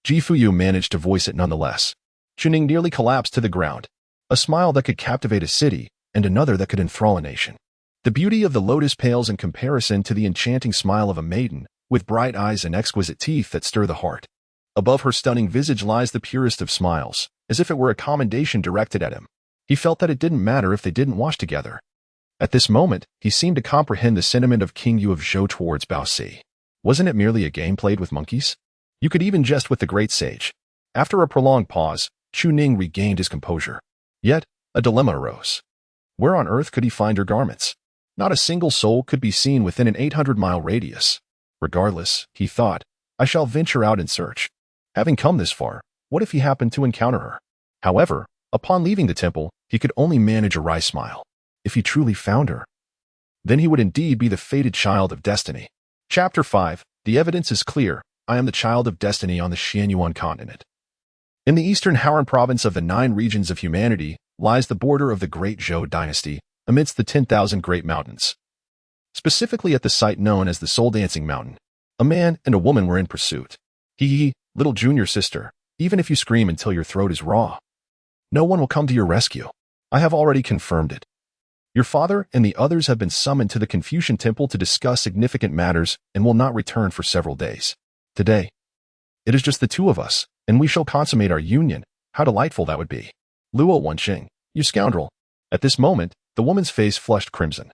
Fuyu managed to voice it nonetheless. Chuning nearly collapsed to the ground. A smile that could captivate a city, and another that could enthrall a nation. The beauty of the lotus pales in comparison to the enchanting smile of a maiden, with bright eyes and exquisite teeth that stir the heart. Above her stunning visage lies the purest of smiles, as if it were a commendation directed at him. He felt that it didn't matter if they didn't wash together. At this moment, he seemed to comprehend the sentiment of King Yu of Zhou towards Bao Si. Wasn't it merely a game played with monkeys? You could even jest with the great sage. After a prolonged pause, Chuning regained his composure. Yet, a dilemma arose. Where on earth could he find her garments? Not a single soul could be seen within an 800-mile radius. Regardless, he thought, I shall venture out in search. Having come this far, what if he happened to encounter her? However, upon leaving the temple, he could only manage a wry smile. If he truly found her, then he would indeed be the fated child of destiny. Chapter 5. The evidence is clear. I am the child of destiny on the Xianyuan continent. In the eastern Haoran province of the 9 regions of humanity lies the border of the Great Zhou dynasty amidst the 10,000 Great Mountains. Specifically at the site known as the Soul Dancing Mountain, a man and a woman were in pursuit. Hee, little junior sister, even if you scream until your throat is raw, no one will come to your rescue. I have already confirmed it. Your father and the others have been summoned to the Confucian Temple to discuss significant matters and will not return for several days. Today, it is just the 2 of us, and we shall consummate our union. How delightful that would be. Luo Wenqing, you scoundrel. At this moment, the woman's face flushed crimson.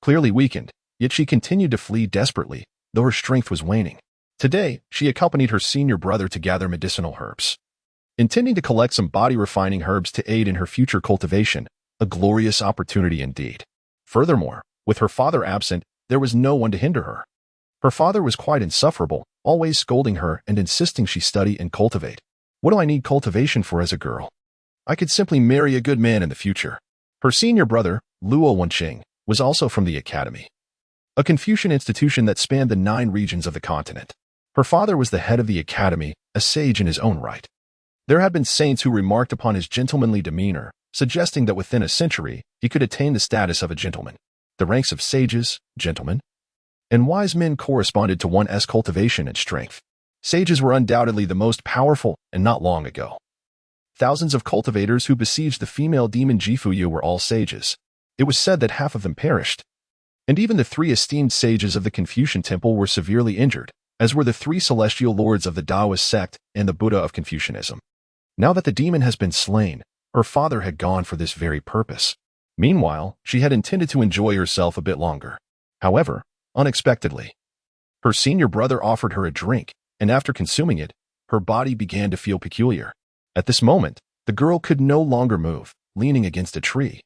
Clearly weakened, yet she continued to flee desperately, though her strength was waning. Today, she accompanied her senior brother to gather medicinal herbs. intending to collect some body-refining herbs to aid in her future cultivation, a glorious opportunity indeed. Furthermore, with her father absent, there was no one to hinder her. Her father was quite insufferable, always scolding her and insisting she study and cultivate. What do I need cultivation for as a girl? I could simply marry a good man in the future. Her senior brother, Luo Wenqing, was also from the academy, a Confucian institution that spanned the 9 regions of the continent. Her father was the head of the academy, a sage in his own right. There had been saints who remarked upon his gentlemanly demeanor, suggesting that within a century he could attain the status of a gentleman. The ranks of sages, gentlemen, and wise men corresponded to one's cultivation and strength. Sages were undoubtedly the most powerful, and not long ago. Thousands of cultivators who besieged the female demon Fuyao were all sages. It was said that half of them perished. And even the 3 esteemed sages of the Confucian temple were severely injured, as were the 3 celestial lords of the Taoist sect and the Buddha of Confucianism. Now that the demon has been slain, her father had gone for this very purpose. Meanwhile, she had intended to enjoy herself a bit longer. However, unexpectedly, her senior brother offered her a drink, and after consuming it, her body began to feel peculiar. At this moment, the girl could no longer move, leaning against a tree.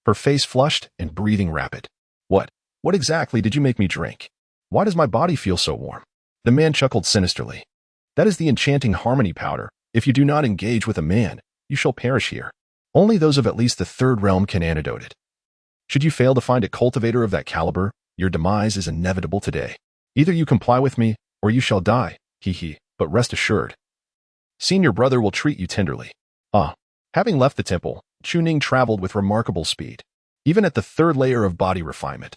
Her face flushed and breathing rapid. What exactly did you make me drink? Why does my body feel so warm? The man chuckled sinisterly. That is the enchanting harmony powder. If you do not engage with a man, you shall perish here. Only those of at least the 3rd realm can antidote it. Should you fail to find a cultivator of that caliber, your demise is inevitable today. Either you comply with me, or you shall die, but rest assured, senior brother will treat you tenderly. Having left the temple, Chuning traveled with remarkable speed, even at the 3rd layer of body refinement.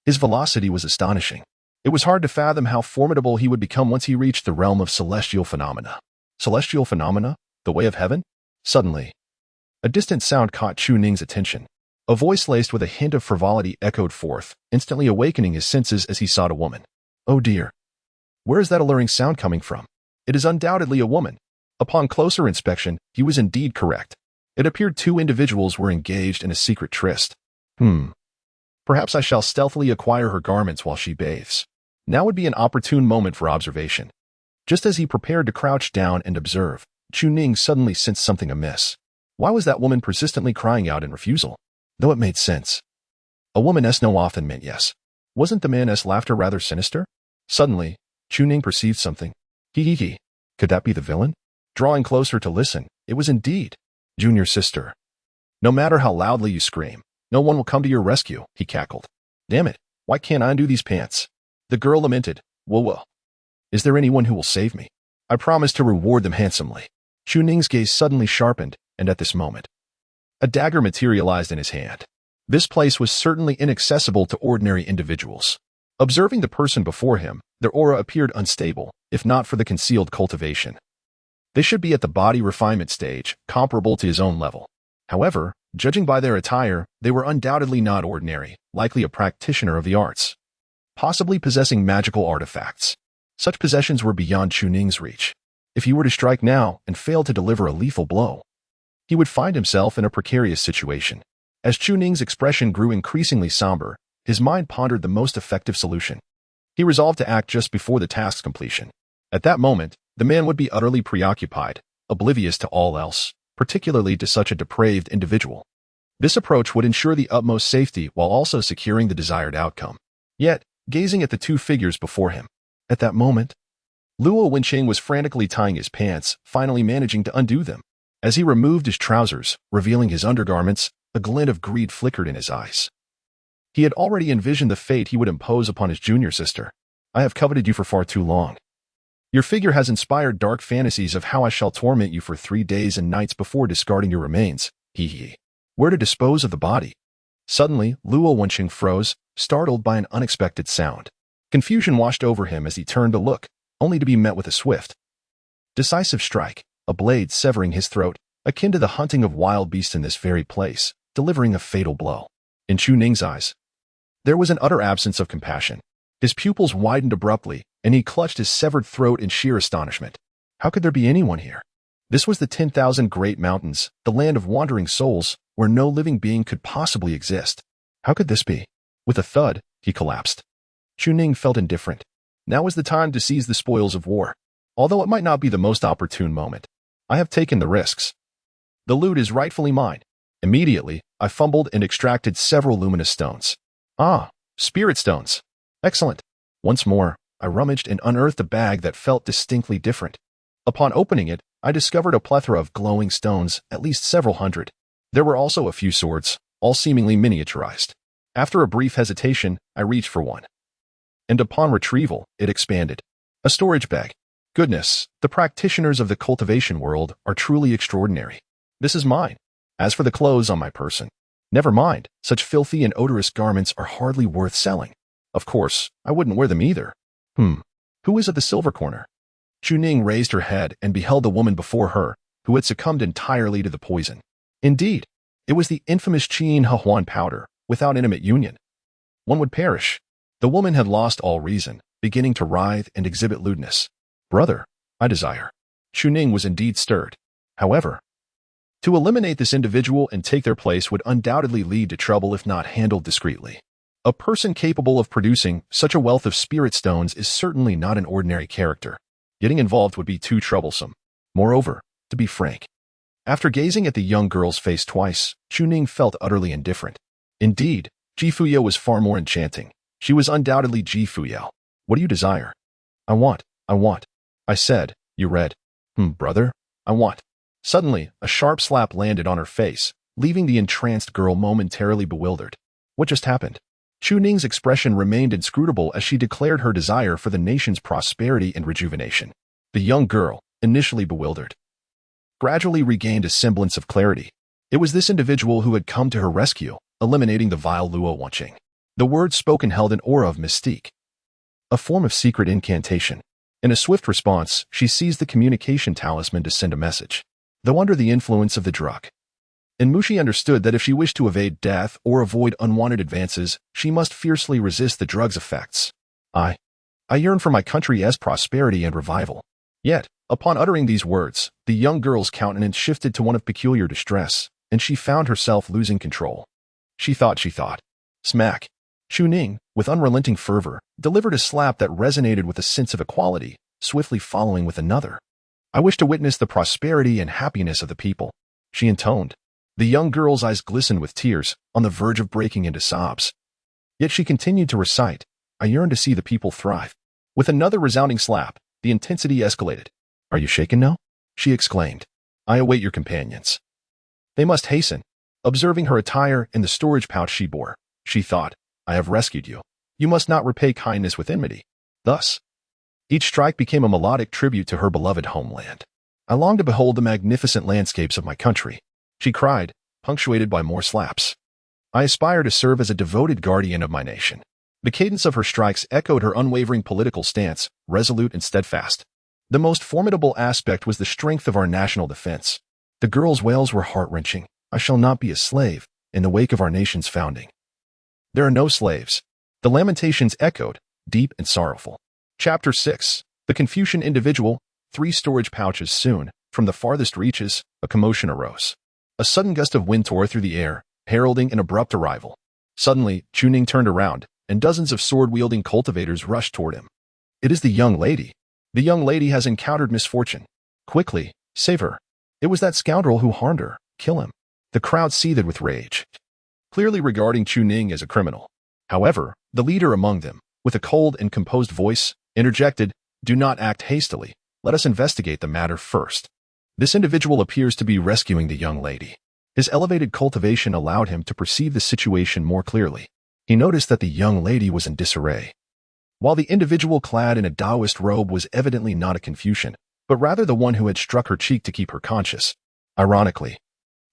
His velocity was astonishing. It was hard to fathom how formidable he would become once he reached the realm of celestial phenomena. Celestial phenomena? The way of heaven? Suddenly, a distant sound caught Chuning's attention. A voice laced with a hint of frivolity echoed forth, instantly awakening his senses as he sought a woman. Oh dear! Where is that alluring sound coming from? It is undoubtedly a woman. Upon closer inspection, he was indeed correct. It appeared 2 individuals were engaged in a secret tryst. Perhaps I shall stealthily acquire her garments while she bathes. Now would be an opportune moment for observation. Just as he prepared to crouch down and observe, Chuning suddenly sensed something amiss. Why was that woman persistently crying out in refusal? Though it made sense. A woman's no often meant yes. Wasn't the man's laughter rather sinister? Suddenly, Chuning perceived something. Could that be the villain? Drawing closer to listen, it was indeed Junior sister. No matter how loudly you scream, no one will come to your rescue, he cackled. Damn it, why can't I undo these pants? The girl lamented. Whoa. Is there anyone who will save me? I promise to reward them handsomely. Chuning's gaze suddenly sharpened, and at this moment, a dagger materialized in his hand. This place was certainly inaccessible to ordinary individuals. Observing the person before him, their aura appeared unstable, if not for the concealed cultivation. They should be at the body refinement stage, comparable to his own level. However, judging by their attire, they were undoubtedly not ordinary, likely a practitioner of the arts, possibly possessing magical artifacts. Such possessions were beyond Chuning's reach. If he were to strike now and fail to deliver a lethal blow, he would find himself in a precarious situation. As Chuning's expression grew increasingly somber, his mind pondered the most effective solution. He resolved to act just before the task's completion. At that moment, the man would be utterly preoccupied, oblivious to all else, particularly to such a depraved individual. This approach would ensure the utmost safety while also securing the desired outcome. Yet, gazing at the 2 figures before him, at that moment, Luo Wenqing was frantically tying his pants, finally managing to undo them. As he removed his trousers, revealing his undergarments, a glint of greed flickered in his eyes. He had already envisioned the fate he would impose upon his junior sister. I have coveted you for far too long. Your figure has inspired dark fantasies of how I shall torment you for 3 days and nights before discarding your remains. Where to dispose of the body? Suddenly, Luo Wenqing froze, startled by an unexpected sound. Confusion washed over him as he turned to look, only to be met with a swift, decisive strike, a blade severing his throat, akin to the hunting of wild beasts in this very place, delivering a fatal blow. In Chuning's eyes, there was an utter absence of compassion. His pupils widened abruptly, and he clutched his severed throat in sheer astonishment. How could there be anyone here? This was the 10,000 Great Mountains, the land of wandering souls, where no living being could possibly exist. How could this be? With a thud, he collapsed. Chuning felt indifferent. Now was the time to seize the spoils of war. Although it might not be the most opportune moment, I have taken the risks. The loot is rightfully mine. Immediately, I fumbled and extracted several luminous stones. Ah, spirit stones. Excellent. Once more, I rummaged and unearthed a bag that felt distinctly different. Upon opening it, I discovered a plethora of glowing stones, at least several hundred. There were also a few swords, all seemingly miniaturized. After a brief hesitation, I reached for one. And upon retrieval, it expanded. A storage bag. Goodness, the practitioners of the cultivation world are truly extraordinary. This is mine. As for the clothes on my person, never mind, such filthy and odorous garments are hardly worth selling. Of course, I wouldn't wear them either. Who is at the silver corner? Chuning raised her head and beheld the woman before her, who had succumbed entirely to the poison. Indeed, it was the infamous Qin Huan powder, without intimate union. One would perish. The woman had lost all reason, beginning to writhe and exhibit lewdness. Brother, I desire. Chuning was indeed stirred. However, to eliminate this individual and take their place would undoubtedly lead to trouble if not handled discreetly. A person capable of producing such a wealth of spirit stones is certainly not an ordinary character. Getting involved would be too troublesome. Moreover, to be frank, after gazing at the young girl's face twice, Chuning felt utterly indifferent. Indeed, Fuyao was far more enchanting. She was undoubtedly Fuyao. What do you desire? I want. I said, you read. Brother, I want. Suddenly, a sharp slap landed on her face, leaving the entranced girl momentarily bewildered. What just happened? Chuning's expression remained inscrutable as she declared her desire for the nation's prosperity and rejuvenation. The young girl, initially bewildered, gradually regained a semblance of clarity. It was this individual who had come to her rescue, eliminating the vile Luo Wanqing. The words spoken held an aura of mystique, a form of secret incantation. In a swift response, she seized the communication talisman to send a message. Though under the influence of the drug, Mushi understood that if she wished to evade death or avoid unwanted advances, she must fiercely resist the drug's effects. I yearn for my country's prosperity and revival. Yet, upon uttering these words, the young girl's countenance shifted to one of peculiar distress, and she found herself losing control. She thought. Smack. Chuning, with unrelenting fervor, delivered a slap that resonated with a sense of equality, swiftly following with another. I wish to witness the prosperity and happiness of the people, she intoned. The young girl's eyes glistened with tears, on the verge of breaking into sobs. Yet she continued to recite, I yearn to see the people thrive. With another resounding slap, the intensity escalated. Are you shaken now? She exclaimed. I await your companions. They must hasten. Observing her attire and the storage pouch she bore, she thought, I have rescued you. You must not repay kindness with enmity. Thus, each strike became a melodic tribute to her beloved homeland. I long to behold the magnificent landscapes of my country, she cried, punctuated by more slaps. I aspire to serve as a devoted guardian of my nation. The cadence of her strikes echoed her unwavering political stance, resolute and steadfast. The most formidable aspect was the strength of our national defense. The girl's wails were heart-wrenching. I shall not be a slave in the wake of our nation's founding. There are no slaves. The lamentations echoed, deep and sorrowful. Chapter 6. The Confucian Individual. 3 storage pouches soon, from the farthest reaches, a commotion arose. A sudden gust of wind tore through the air, heralding an abrupt arrival. Suddenly, Chuning turned around, and dozens of sword-wielding cultivators rushed toward him. It is the young lady. The young lady has encountered misfortune. Quickly, save her. It was that scoundrel who harmed her. Kill him. The crowd seethed with rage, clearly regarding Chuning as a criminal. However, the leader among them, with a cold and composed voice, interjected, Do not act hastily. Let us investigate the matter first. This individual appears to be rescuing the young lady. His elevated cultivation allowed him to perceive the situation more clearly. He noticed that the young lady was in disarray. While the individual clad in a Taoist robe was evidently not a Confucian, but rather the one who had struck her cheek to keep her conscious. Ironically,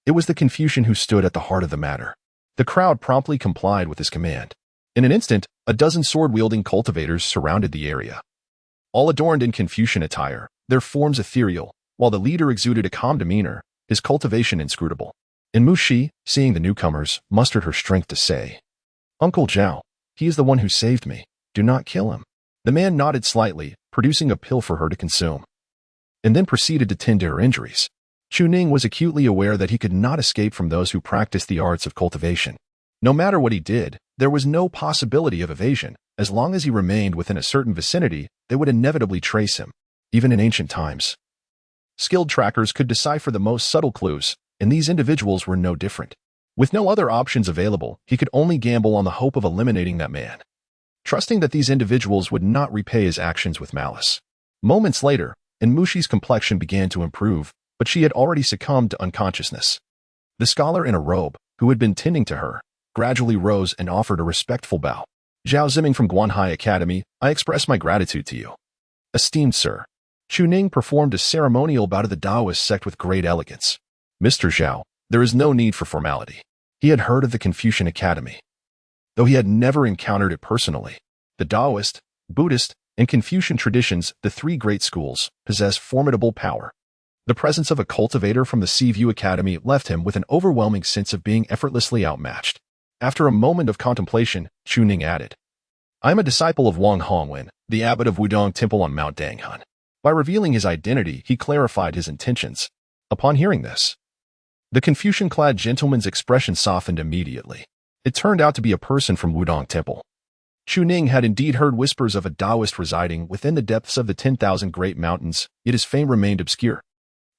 it was the Confucian who stood at the heart of the matter. The crowd promptly complied with his command. In an instant, a dozen sword-wielding cultivators surrounded the area. All adorned in Confucian attire, their forms ethereal, while the leader exuded a calm demeanor, his cultivation inscrutable. Mushi, seeing the newcomers, mustered her strength to say, Uncle Zhao, he is the one who saved me. Do not kill him. The man nodded slightly, producing a pill for her to consume, and then proceeded to tend to her injuries. Chuning was acutely aware that he could not escape from those who practiced the arts of cultivation. No matter what he did, there was no possibility of evasion. As long as he remained within a certain vicinity, they would inevitably trace him. Even in ancient times, Skilled trackers could decipher the most subtle clues, and these individuals were no different. With no other options available, he could only gamble on the hope of eliminating that man, trusting that these individuals would not repay his actions with malice. Moments later, Mushi's complexion began to improve, but she had already succumbed to unconsciousness. The scholar in a robe, who had been tending to her, gradually rose and offered a respectful bow. Zhao Ziming from Guanhai Academy, I express my gratitude to you. Esteemed sir. Chu Ning performed a ceremonial bow to the Taoist sect with great elegance. Mr. Zhao, there is no need for formality. He had heard of the Confucian Academy. Though he had never encountered it personally, the Taoist, Buddhist, and Confucian traditions, the three great schools, possess formidable power. The presence of a cultivator from the Seaview Academy left him with an overwhelming sense of being effortlessly outmatched. After a moment of contemplation, Chu Ning added, I am a disciple of Wang Hongwen, the abbot of Wudong Temple on Mount Danghan. By revealing his identity, he clarified his intentions. Upon hearing this, the Confucian-clad gentleman's expression softened immediately. It turned out to be a person from Wudong Temple. Chu Ning had indeed heard whispers of a Taoist residing within the depths of the 10,000 Great Mountains, yet his fame remained obscure.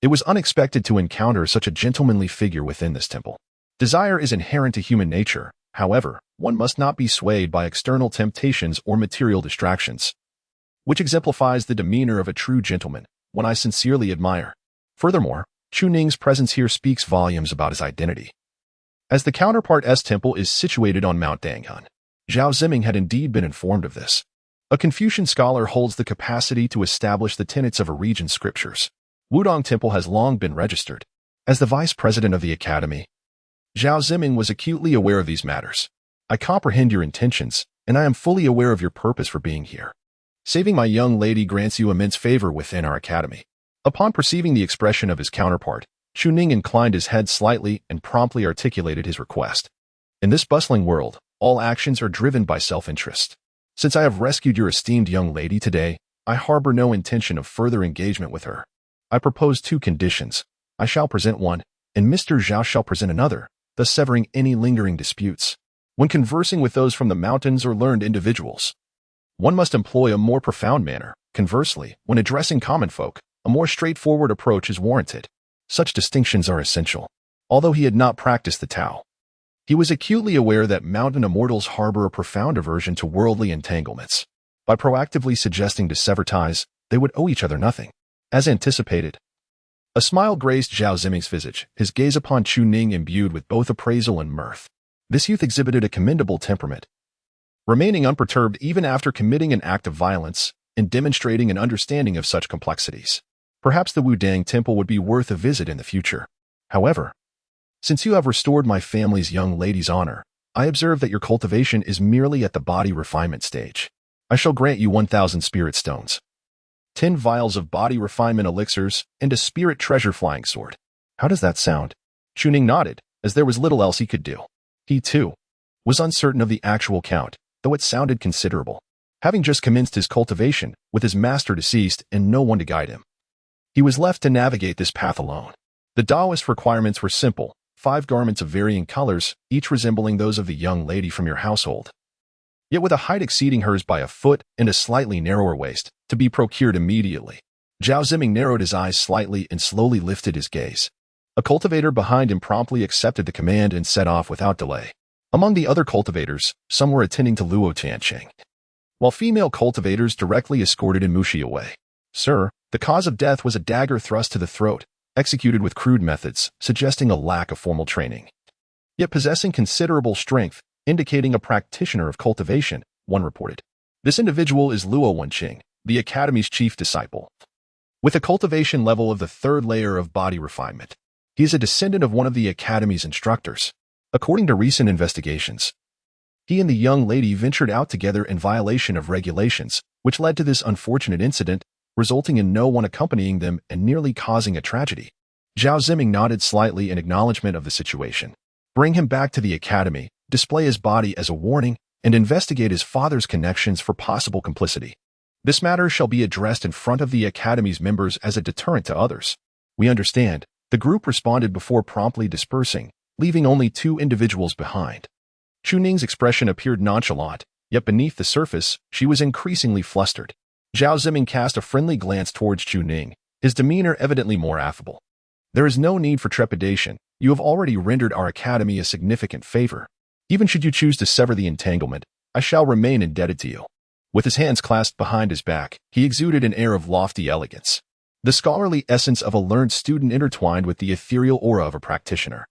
It was unexpected to encounter such a gentlemanly figure within this temple. Desire is inherent to human nature, however, one must not be swayed by external temptations or material distractions, which exemplifies the demeanor of a true gentleman, one I sincerely admire. Furthermore, Chu Ning's presence here speaks volumes about his identity. As the counterpart's temple is situated on Mount Danghan, Zhao Ziming had indeed been informed of this. A Confucian scholar holds the capacity to establish the tenets of a region's scriptures. Wudong Temple has long been registered. As the vice president of the academy, Zhao Ziming was acutely aware of these matters. I comprehend your intentions, and I am fully aware of your purpose for being here. Saving my young lady grants you immense favor within our academy. Upon perceiving the expression of his counterpart, Chu Ning inclined his head slightly and promptly articulated his request. In this bustling world, all actions are driven by self-interest. Since I have rescued your esteemed young lady today, I harbor no intention of further engagement with her. I propose two conditions. I shall present one, and Mr. Zhao shall present another, thus severing any lingering disputes. When conversing with those from the mountains or learned individuals, one must employ a more profound manner. Conversely, when addressing common folk, a more straightforward approach is warranted. Such distinctions are essential. Although he had not practiced the Tao, he was acutely aware that mountain immortals harbor a profound aversion to worldly entanglements. By proactively suggesting to sever ties, they would owe each other nothing. As anticipated, a smile graced Zhao Ziming's visage, his gaze upon Chu Ning imbued with both appraisal and mirth. This youth exhibited a commendable temperament, remaining unperturbed even after committing an act of violence and demonstrating an understanding of such complexities. Perhaps the Wudang Temple would be worth a visit in the future. However, since you have restored my family's young lady's honor, I observe that your cultivation is merely at the body refinement stage. I shall grant you 1,000 spirit stones, 10 vials of body refinement elixirs, and a spirit treasure flying sword. How does that sound? Chu Ning nodded, as there was little else he could do. He, too, was uncertain of the actual count, though it sounded considerable. Having just commenced his cultivation, with his master deceased and no one to guide him, he was left to navigate this path alone. The Taoist requirements were simple: 5 garments of varying colors, each resembling those of the young lady from your household, yet with a height exceeding hers by a foot and a slightly narrower waist, to be procured immediately. Zhao Ziming narrowed his eyes slightly and slowly lifted his gaze. A cultivator behind him promptly accepted the command and set off without delay. Among the other cultivators, some were attending to Luo Tianqing, while female cultivators directly escorted Mushi away. Sir, the cause of death was a dagger thrust to the throat, executed with crude methods, suggesting a lack of formal training, yet possessing considerable strength, indicating a practitioner of cultivation, one reported. This individual is Luo Wenqing, the Academy's chief disciple, with a cultivation level of the 3rd layer of body refinement. He is a descendant of one of the Academy's instructors. According to recent investigations, he and the young lady ventured out together in violation of regulations, which led to this unfortunate incident, resulting in no one accompanying them and nearly causing a tragedy. Zhao Ziming nodded slightly in acknowledgement of the situation. Bring him back to the academy, display his body as a warning, and investigate his father's connections for possible complicity. This matter shall be addressed in front of the academy's members as a deterrent to others. We understand. The group responded before promptly dispersing, leaving only 2 individuals behind. Chu Ning's expression appeared nonchalant, yet beneath the surface, she was increasingly flustered. Zhao Ziming cast a friendly glance towards Chu Ning, his demeanor evidently more affable. "There is no need for trepidation. You have already rendered our academy a significant favor. Even should you choose to sever the entanglement, I shall remain indebted to you." With his hands clasped behind his back, he exuded an air of lofty elegance, the scholarly essence of a learned student intertwined with the ethereal aura of a practitioner.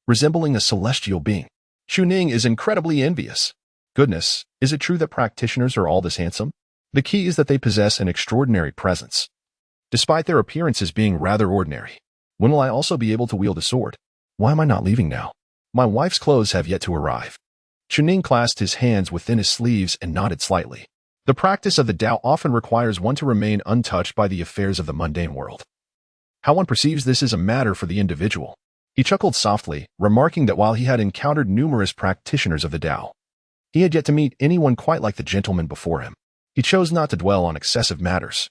Resembling a celestial being, Chuning is incredibly envious. Goodness, is it true that practitioners are all this handsome? The key is that they possess an extraordinary presence, despite their appearances being rather ordinary. When will I also be able to wield a sword? Why am I not leaving now? My wife's clothes have yet to arrive. Chuning clasped his hands within his sleeves and nodded slightly. The practice of the Tao often requires one to remain untouched by the affairs of the mundane world. How one perceives this is a matter for the individual. He chuckled softly, remarking that while he had encountered numerous practitioners of the Tao, he had yet to meet anyone quite like the gentleman before him. He chose not to dwell on excessive matters,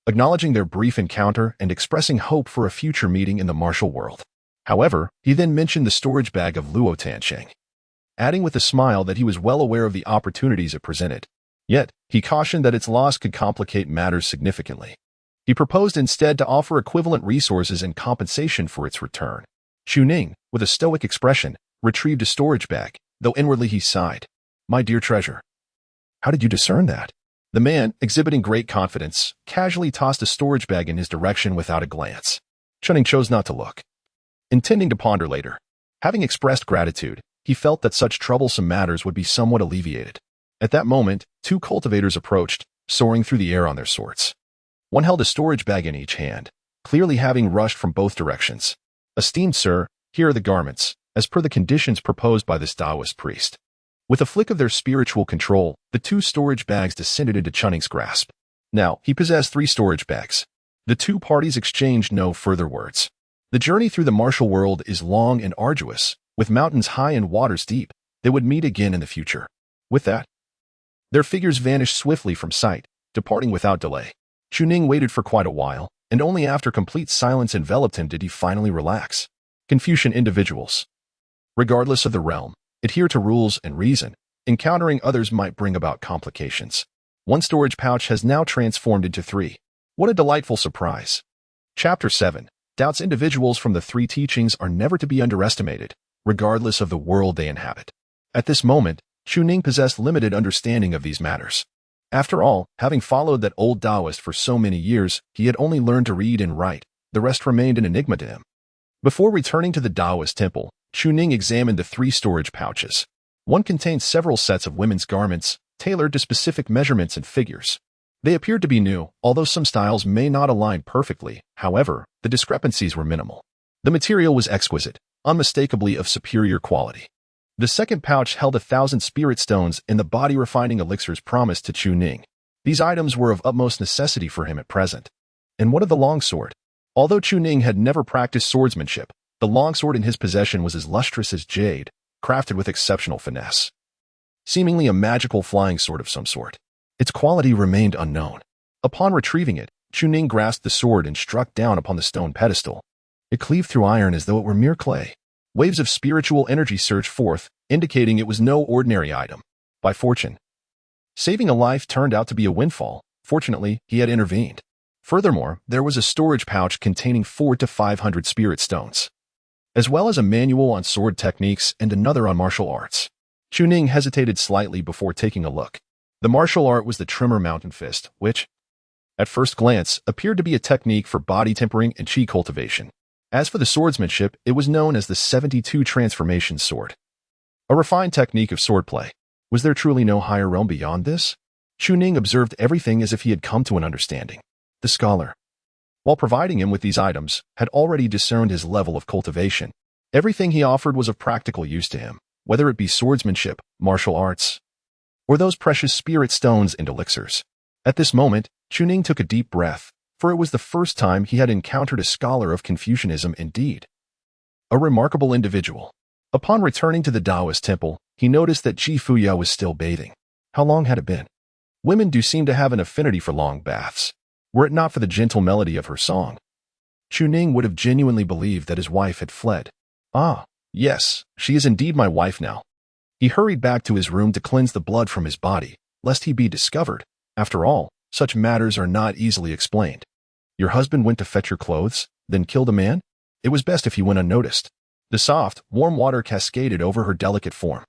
acknowledging their brief encounter and expressing hope for a future meeting in the martial world. However, he then mentioned the storage bag of Luo Tansheng, adding with a smile that he was well aware of the opportunities it presented. Yet, he cautioned that its loss could complicate matters significantly. He proposed instead to offer equivalent resources in compensation for its return. Chuning, with a stoic expression, retrieved a storage bag, though inwardly he sighed. "My dear treasure, how did you discern that?" The man, exhibiting great confidence, casually tossed a storage bag in his direction without a glance. Chuning chose not to look, intending to ponder later. Having expressed gratitude, he felt that such troublesome matters would be somewhat alleviated. At that moment, two cultivators approached, soaring through the air on their swords. One held a storage bag in each hand, clearly having rushed from both directions. "Esteemed sir, here are the garments, as per the conditions proposed by this Taoist priest." With a flick of their spiritual control, the two storage bags descended into Chuning's grasp. Now, he possessed 3 storage bags. The two parties exchanged no further words. The journey through the martial world is long and arduous, with mountains high and waters deep. They would meet again in the future. With that, their figures vanished swiftly from sight, departing without delay. Chuning waited for quite a while, and only after complete silence enveloped him did he finally relax. Confucian individuals, regardless of the realm, adhere to rules and reason. Encountering others might bring about complications. One storage pouch has now transformed into 3. What a delightful surprise. Chapter 7. Doubts. Individuals from the 3 teachings are never to be underestimated, regardless of the world they inhabit. At this moment, Chuning possessed limited understanding of these matters. After all, having followed that old Taoist for so many years, he had only learned to read and write. The rest remained an enigma to him. Before returning to the Taoist temple, Chuning examined the 3 storage pouches. One contained several sets of women's garments, tailored to specific measurements and figures. They appeared to be new, although some styles may not align perfectly. However, the discrepancies were minimal. The material was exquisite, unmistakably of superior quality. The second pouch held 1,000 spirit stones and the body-refining elixirs promised to Chuning. These items were of utmost necessity for him at present. And what of the longsword? Although Chuning had never practiced swordsmanship, the longsword in his possession was as lustrous as jade, crafted with exceptional finesse. Seemingly a magical flying sword of some sort. Its quality remained unknown. Upon retrieving it, Chuning grasped the sword and struck down upon the stone pedestal. It cleaved through iron as though it were mere clay. Waves of spiritual energy surged forth, indicating it was no ordinary item. By fortune, saving a life turned out to be a windfall. Fortunately, he had intervened. Furthermore, there was a storage pouch containing 400 to 500 spirit stones, as well as a manual on sword techniques and another on martial arts. Chuning hesitated slightly before taking a look. The martial art was the Tremor Mountain Fist, which, at first glance, appeared to be a technique for body tempering and chi cultivation. As for the swordsmanship, it was known as the 72 Transformation Sword, a refined technique of swordplay. Was there truly no higher realm beyond this? Chuning observed everything as if he had come to an understanding. The scholar, while providing him with these items, had already discerned his level of cultivation. Everything he offered was of practical use to him, whether it be swordsmanship, martial arts, or those precious spirit stones and elixirs. At this moment, Chuning took a deep breath, for it was the first time he had encountered a scholar of Confucianism indeed. A remarkable individual. Upon returning to the Taoist temple, he noticed that Fuyao was still bathing. How long had it been? Women do seem to have an affinity for long baths. Were it not for the gentle melody of her song, Chuning would have genuinely believed that his wife had fled. Ah, yes, she is indeed my wife now. He hurried back to his room to cleanse the blood from his body, lest he be discovered. After all, such matters are not easily explained. Your husband went to fetch your clothes, then killed a man? It was best if he went unnoticed. The soft, warm water cascaded over her delicate form,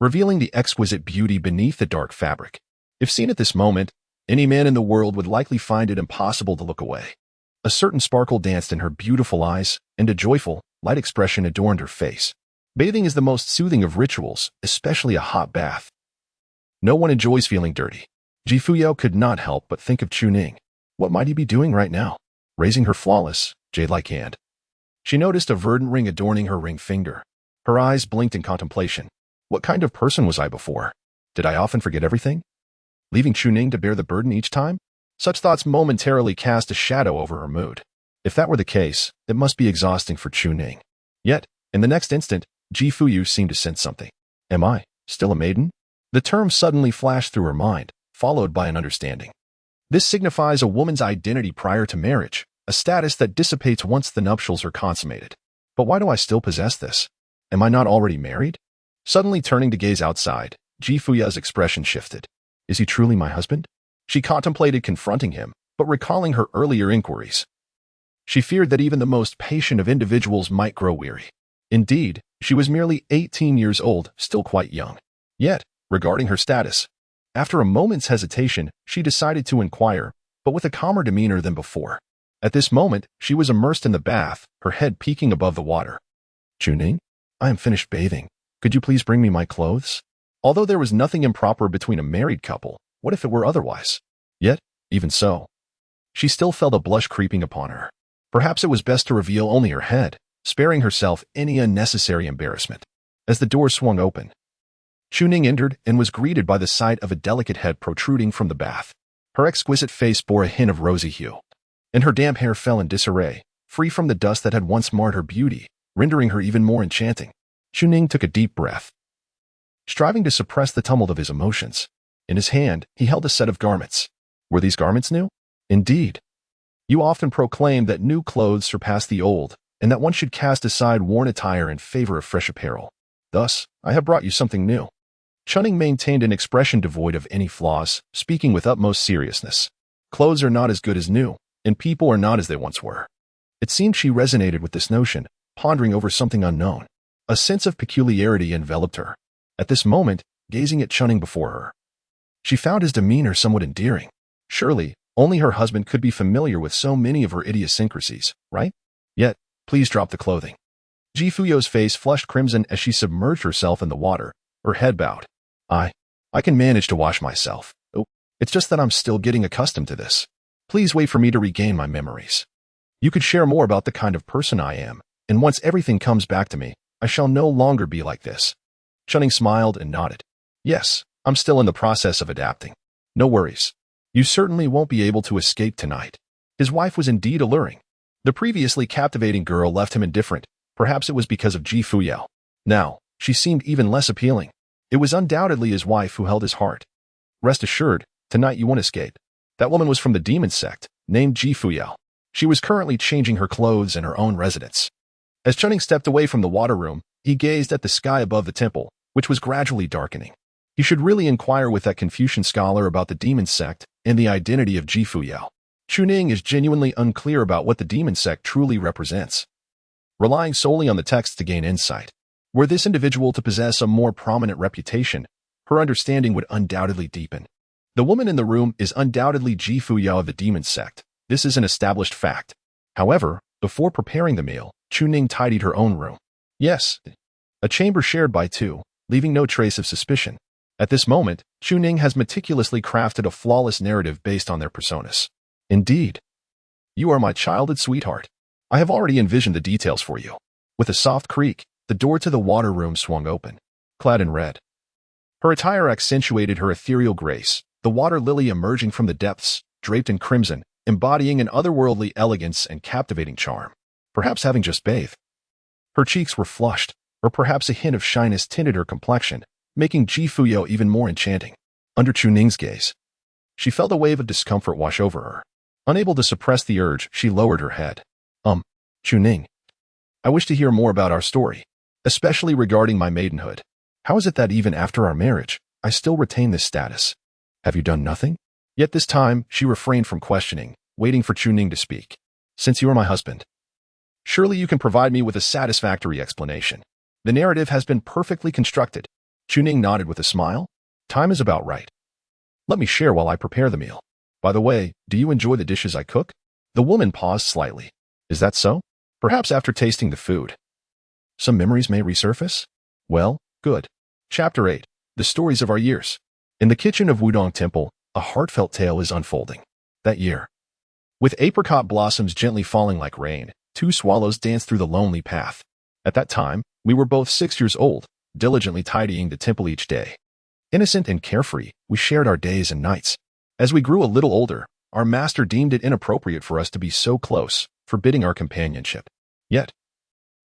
revealing the exquisite beauty beneath the dark fabric. If seen at this moment, any man in the world would likely find it impossible to look away. A certain sparkle danced in her beautiful eyes, and a joyful, light expression adorned her face. Bathing is the most soothing of rituals, especially a hot bath. No one enjoys feeling dirty. Fuyao could not help but think of Chuning. What might he be doing right now? Raising her flawless, jade-like hand. She noticed a verdant ring adorning her ring finger. Her eyes blinked in contemplation. What kind of person was I before? Did I often forget everything? Leaving Chuning to bear the burden each time? Such thoughts momentarily cast a shadow over her mood. If that were the case, it must be exhausting for Chuning. Yet, in the next instant, Fuyao seemed to sense something. Am I still a maiden? The term suddenly flashed through her mind, followed by an understanding. This signifies a woman's identity prior to marriage, a status that dissipates once the nuptials are consummated. But why do I still possess this? Am I not already married? Suddenly turning to gaze outside, Fuyao's expression shifted. Is he truly my husband? She contemplated confronting him, but recalling her earlier inquiries, she feared that even the most patient of individuals might grow weary. Indeed, she was merely 18 years old, still quite young. Yet, regarding her status, after a moment's hesitation, she decided to inquire, but with a calmer demeanor than before. At this moment, she was immersed in the bath, her head peeking above the water. Chuning, I am finished bathing. Could you please bring me my clothes? Although there was nothing improper between a married couple, what if it were otherwise? Yet, even so, she still felt a blush creeping upon her. Perhaps it was best to reveal only her head, sparing herself any unnecessary embarrassment. As the door swung open, Chuning entered and was greeted by the sight of a delicate head protruding from the bath. Her exquisite face bore a hint of rosy hue, and her damp hair fell in disarray, free from the dust that had once marred her beauty, rendering her even more enchanting. Chuning took a deep breath, striving to suppress the tumult of his emotions. In his hand, he held a set of garments. Were these garments new? Indeed. You often proclaim that new clothes surpass the old, and that one should cast aside worn attire in favor of fresh apparel. Thus, I have brought you something new. Chuning maintained an expression devoid of any flaws, speaking with utmost seriousness. Clothes are not as good as new, and people are not as they once were. It seemed she resonated with this notion, pondering over something unknown. A sense of peculiarity enveloped her. At this moment, gazing at Chuning before her, she found his demeanor somewhat endearing. Surely, only her husband could be familiar with so many of her idiosyncrasies, right? Yet, please drop the clothing. Fuyao's face flushed crimson as she submerged herself in the water, her head bowed. I can manage to wash myself. Oh, it's just that I'm still getting accustomed to this. Please wait for me to regain my memories. You could share more about the kind of person I am, and once everything comes back to me, I shall no longer be like this. Chuning smiled and nodded. Yes, I'm still in the process of adapting. No worries. You certainly won't be able to escape tonight. His wife was indeed alluring. The previously captivating girl left him indifferent. Perhaps it was because of Fuyao. Now, she seemed even less appealing. It was undoubtedly his wife who held his heart. Rest assured, tonight you won't escape. That woman was from the demon sect, named Fuyao. She was currently changing her clothes in her own residence. As Chuning stepped away from the water room, he gazed at the sky above the temple, which was gradually darkening. He should really inquire with that Confucian scholar about the demon sect and the identity of Fuyao. Chuning is genuinely unclear about what the demon sect truly represents, relying solely on the text to gain insight. Were this individual to possess a more prominent reputation, her understanding would undoubtedly deepen. The woman in the room is undoubtedly Fuyao of the demon sect. This is an established fact. However, before preparing the meal, Chuning tidied her own room. Yes, a chamber shared by two, leaving no trace of suspicion. At this moment, Chuning has meticulously crafted a flawless narrative based on their personas. Indeed. You are my childhood sweetheart. I have already envisioned the details for you. With a soft creak, the door to the water room swung open. Clad in red, her attire accentuated her ethereal grace, the water lily emerging from the depths, draped in crimson, embodying an otherworldly elegance and captivating charm. Perhaps having just bathed. Her cheeks were flushed, or perhaps a hint of shyness tinted her complexion, making Fuyao even more enchanting. Under Chuning's gaze, she felt a wave of discomfort wash over her. Unable to suppress the urge, she lowered her head. Chuning, I wish to hear more about our story, especially regarding my maidenhood. How is it that even after our marriage, I still retain this status? Have you done nothing? Yet this time, she refrained from questioning, waiting for Chuning to speak. Since you are my husband, surely you can provide me with a satisfactory explanation. The narrative has been perfectly constructed. Chuning nodded with a smile. Time is about right. Let me share while I prepare the meal. By the way, do you enjoy the dishes I cook? The woman paused slightly. Is that so? Perhaps after tasting the food, some memories may resurface? Well, good. Chapter 8. The Stories of Our Years. In the kitchen of Wudong Temple, a heartfelt tale is unfolding. That year, with apricot blossoms gently falling like rain, 2 swallows danced through the lonely path. At that time, we were both 6 years old, diligently tidying the temple each day. Innocent and carefree, we shared our days and nights. As we grew a little older, our master deemed it inappropriate for us to be so close, forbidding our companionship. Yet,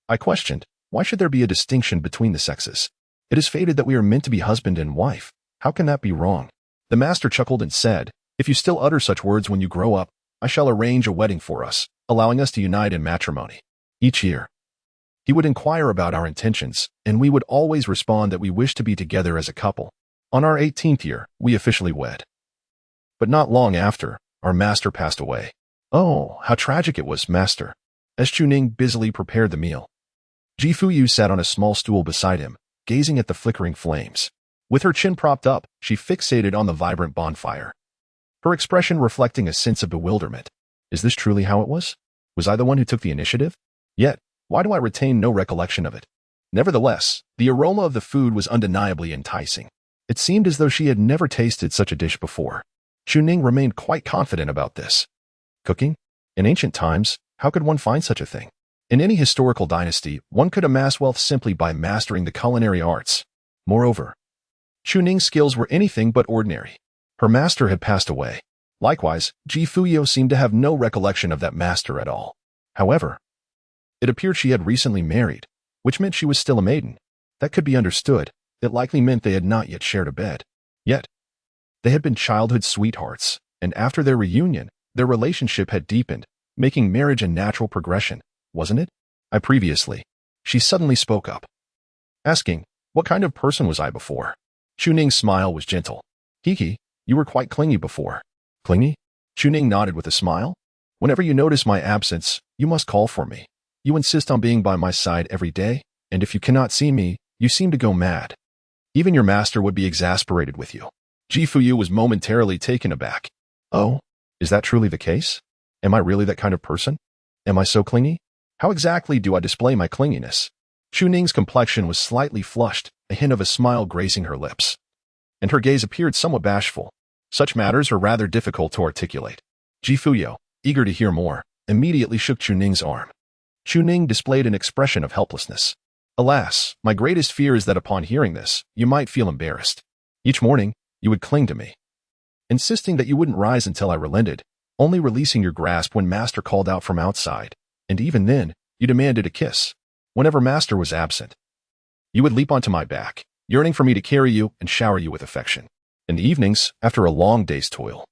I questioned, why should there be a distinction between the sexes? It is fated that we are meant to be husband and wife. How can that be wrong? The master chuckled and said, if you still utter such words when you grow up, I shall arrange a wedding for us, allowing us to unite in matrimony. Each year, he would inquire about our intentions, and we would always respond that we wish to be together as a couple. On our 18th year, we officially wed. But not long after, our master passed away. Oh, how tragic it was, master. As Chuning busily prepared the meal, Fuyao sat on a small stool beside him, gazing at the flickering flames. With her chin propped up, she fixated on the vibrant bonfire, her expression reflecting a sense of bewilderment. Is this truly how it was? Was I the one who took the initiative? Yet, why do I retain no recollection of it? Nevertheless, the aroma of the food was undeniably enticing. It seemed as though she had never tasted such a dish before. Chuning remained quite confident about this. Cooking? In ancient times, how could one find such a thing? In any historical dynasty, one could amass wealth simply by mastering the culinary arts. Moreover, Chuning's skills were anything but ordinary. Her master had passed away. Likewise, Fuyao seemed to have no recollection of that master at all. However, it appeared she had recently married, which meant she was still a maiden. That could be understood. It likely meant they had not yet shared a bed. Yet, they had been childhood sweethearts, and after their reunion, their relationship had deepened, making marriage a natural progression, wasn't it? She suddenly spoke up, asking, what kind of person was I before? Chuning's smile was gentle. Hiki, you were quite clingy before. Clingy? Chuning nodded with a smile. Whenever you notice my absence, you must call for me. You insist on being by my side every day, and if you cannot see me, you seem to go mad. Even your master would be exasperated with you. Fuyao was momentarily taken aback. Oh, is that truly the case? Am I really that kind of person? Am I so clingy? How exactly do I display my clinginess? Chuning's complexion was slightly flushed, a hint of a smile gracing her lips, and her gaze appeared somewhat bashful. Such matters are rather difficult to articulate. Fuyao, eager to hear more, immediately shook Chuning's arm. Chuning displayed an expression of helplessness. Alas, my greatest fear is that upon hearing this, you might feel embarrassed. Each morning, you would cling to me, insisting that you wouldn't rise until I relented, only releasing your grasp when master called out from outside, and even then, you demanded a kiss. Whenever master was absent, you would leap onto my back, yearning for me to carry you and shower you with affection. In the evenings, after a long day's toil,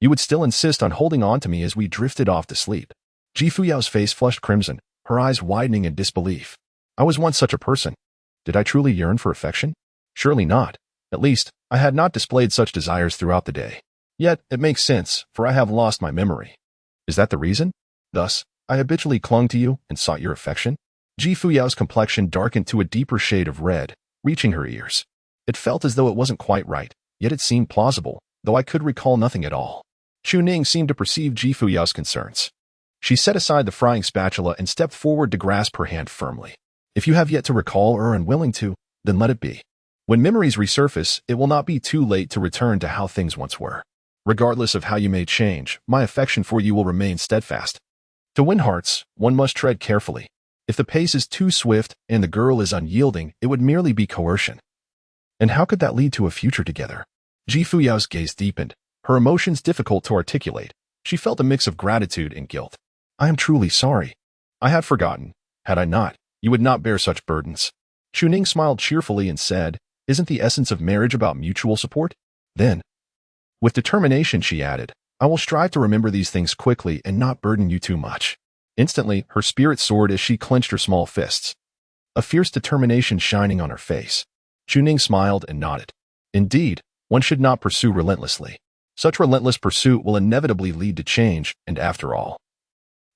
you would still insist on holding on to me as we drifted off to sleep. Fuyao's face flushed crimson, her eyes widening in disbelief. I was once such a person. Did I truly yearn for affection? Surely not. At least, I had not displayed such desires throughout the day. Yet, it makes sense, for I have lost my memory. Is that the reason? Thus, I habitually clung to you and sought your affection? Fuyao's complexion darkened to a deeper shade of red, reaching her ears. It felt as though it wasn't quite right, yet it seemed plausible, though I could recall nothing at all. Chuning seemed to perceive Fuyao's concerns. She set aside the frying spatula and stepped forward to grasp her hand firmly. If you have yet to recall or are unwilling to, then let it be. When memories resurface, it will not be too late to return to how things once were. Regardless of how you may change, my affection for you will remain steadfast. To win hearts, one must tread carefully. If the pace is too swift and the girl is unyielding, it would merely be coercion. And how could that lead to a future together? Fuyao's gaze deepened, her emotions difficult to articulate. She felt a mix of gratitude and guilt. I am truly sorry. I had forgotten. Had I not, you would not bear such burdens. Chuning smiled cheerfully and said, isn't the essence of marriage about mutual support? Then, with determination, she added, I will strive to remember these things quickly and not burden you too much. Instantly, her spirit soared as she clenched her small fists, a fierce determination shining on her face. Chuning smiled and nodded. Indeed, one should not pursue relentlessly. Such relentless pursuit will inevitably lead to change, and after all,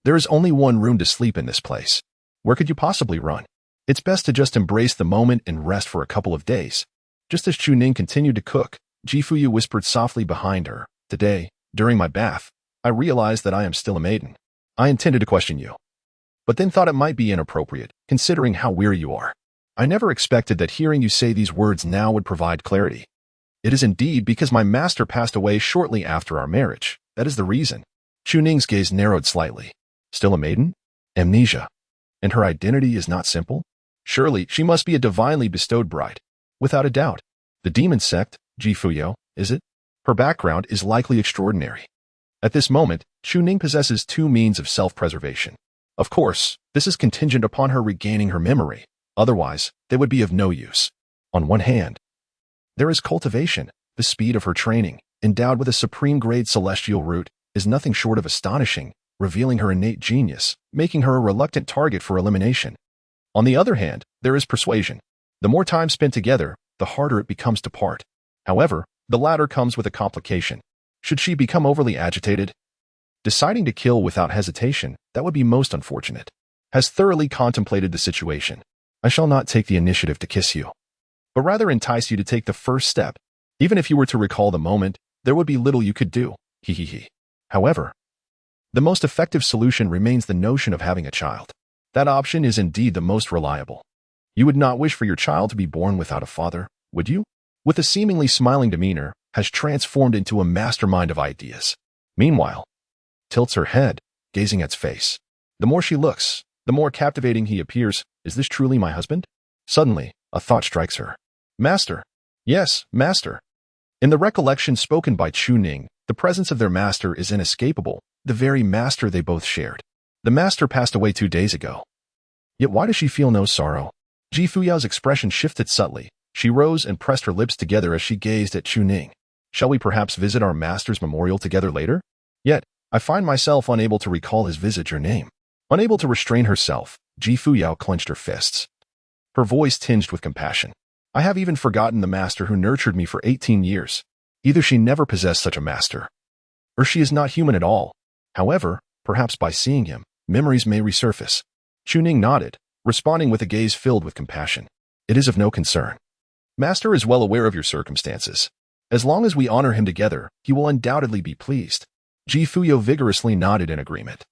there is only one room to sleep in this place. Where could you possibly run? It's best to just embrace the moment and rest for a couple of days. Just as Chuning continued to cook, Jifuyu whispered softly behind her, "Today, during my bath, I realized that I am still a maiden. I intended to question you, but then thought it might be inappropriate, considering how weary you are. I never expected that hearing you say these words now would provide clarity. It is indeed because my master passed away shortly after our marriage. That is the reason." Chuning's gaze narrowed slightly. Still a maiden? Amnesia. And her identity is not simple? Surely she must be a divinely bestowed bride. Without a doubt. The demon sect, Fuyao, is it? Her background is likely extraordinary. At this moment, Chuning possesses two means of self-preservation. Of course, this is contingent upon her regaining her memory. Otherwise, they would be of no use. On one hand, there is cultivation. The speed of her training, endowed with a supreme-grade celestial root, is nothing short of astonishing, revealing her innate genius, making her a reluctant target for elimination. On the other hand, there is persuasion. The more time spent together, the harder it becomes to part. However, the latter comes with a complication. Should she become overly agitated? Deciding to kill without hesitation, that would be most unfortunate. Has thoroughly contemplated the situation. I shall not take the initiative to kiss you, but rather entice you to take the first step. Even if you were to recall the moment, there would be little you could do. He. However, the most effective solution remains the notion of having a child. That option is indeed the most reliable. You would not wish for your child to be born without a father, would you? With a seemingly smiling demeanor, has transformed into a mastermind of ideas. Meanwhile, tilts her head, gazing at his face. The more she looks, the more captivating he appears. Is this truly my husband? Suddenly, a thought strikes her. Master. Yes, master. In the recollection spoken by Chuning, the presence of their master is inescapable, the very master they both shared. The master passed away 2 days ago. Yet why does she feel no sorrow? Jifuyao's expression shifted subtly. She rose and pressed her lips together as she gazed at Chuning. Shall we perhaps visit our master's memorial together later? Yet, I find myself unable to recall his visage or name. Unable to restrain herself, Fuyao clenched her fists. Her voice tinged with compassion. I have even forgotten the master who nurtured me for 18 years. Either she never possessed such a master, or she is not human at all. However, perhaps by seeing him, memories may resurface. Chuning nodded, responding with a gaze filled with compassion. It is of no concern. Master is well aware of your circumstances. As long as we honor him together, he will undoubtedly be pleased. Fuyao vigorously nodded in agreement.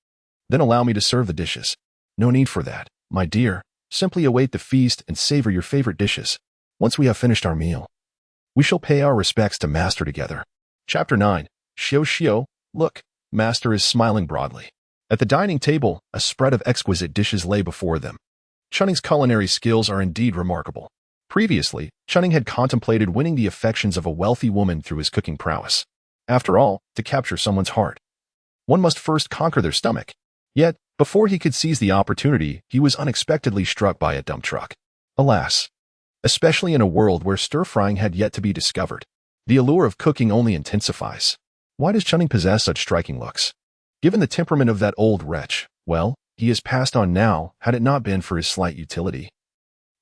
Then allow me to serve the dishes. No need for that, my dear. Simply await the feast and savor your favorite dishes. Once we have finished our meal, we shall pay our respects to Master together. Chapter 9. Shio. Look, Master is smiling broadly. At the dining table, a spread of exquisite dishes lay before them. Chuning's culinary skills are indeed remarkable. Previously, Chuning had contemplated winning the affections of a wealthy woman through his cooking prowess. After all, to capture someone's heart, one must first conquer their stomach. Yet, before he could seize the opportunity, he was unexpectedly struck by a dump truck. Alas! Especially in a world where stir-frying had yet to be discovered, the allure of cooking only intensifies. Why does Chuning possess such striking looks? Given the temperament of that old wretch, well, he is passed on now, had it not been for his slight utility.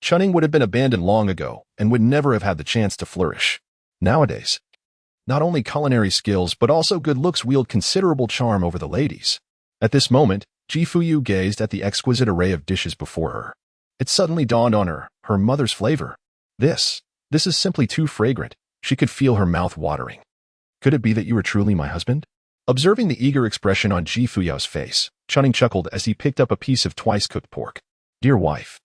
Chuning would have been abandoned long ago, and would never have had the chance to flourish. Nowadays, not only culinary skills but also good looks wield considerable charm over the ladies. At this moment, Jifuyu gazed at the exquisite array of dishes before her. It suddenly dawned on her, her mother's flavor. This is simply too fragrant. She could feel her mouth watering. Could it be that you are truly my husband? Observing the eager expression on Jifuyao's face, Chuning chuckled as he picked up a piece of twice-cooked pork. Dear wife,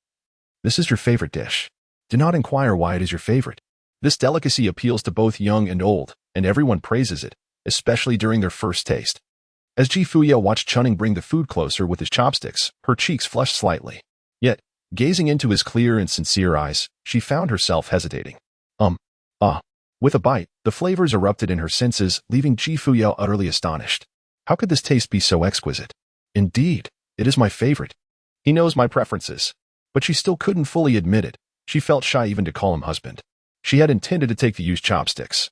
this is your favorite dish. Do not inquire why it is your favorite. This delicacy appeals to both young and old, and everyone praises it, especially during their first taste. As Fuyao watched Chuning bring the food closer with his chopsticks, her cheeks flushed slightly. Yet, gazing into his clear and sincere eyes, she found herself hesitating. With a bite, the flavors erupted in her senses, leaving Fuyao utterly astonished. How could this taste be so exquisite? Indeed, it is my favorite. He knows my preferences. But she still couldn't fully admit it. She felt shy even to call him husband. She had intended to take the used chopsticks.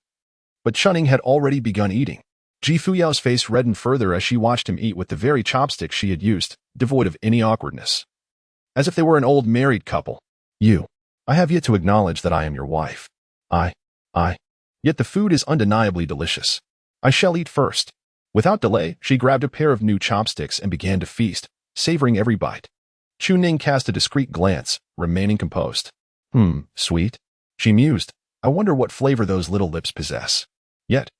But Chuning had already begun eating. Fuyao's face reddened further as she watched him eat with the very chopsticks she had used, devoid of any awkwardness. As if they were an old married couple. I have yet to acknowledge that I am your wife. Yet the food is undeniably delicious. I shall eat first. Without delay, she grabbed a pair of new chopsticks and began to feast, savoring every bite. Chu Ning cast a discreet glance, remaining composed. Sweet. She mused. I wonder what flavor those little lips possess. Yet,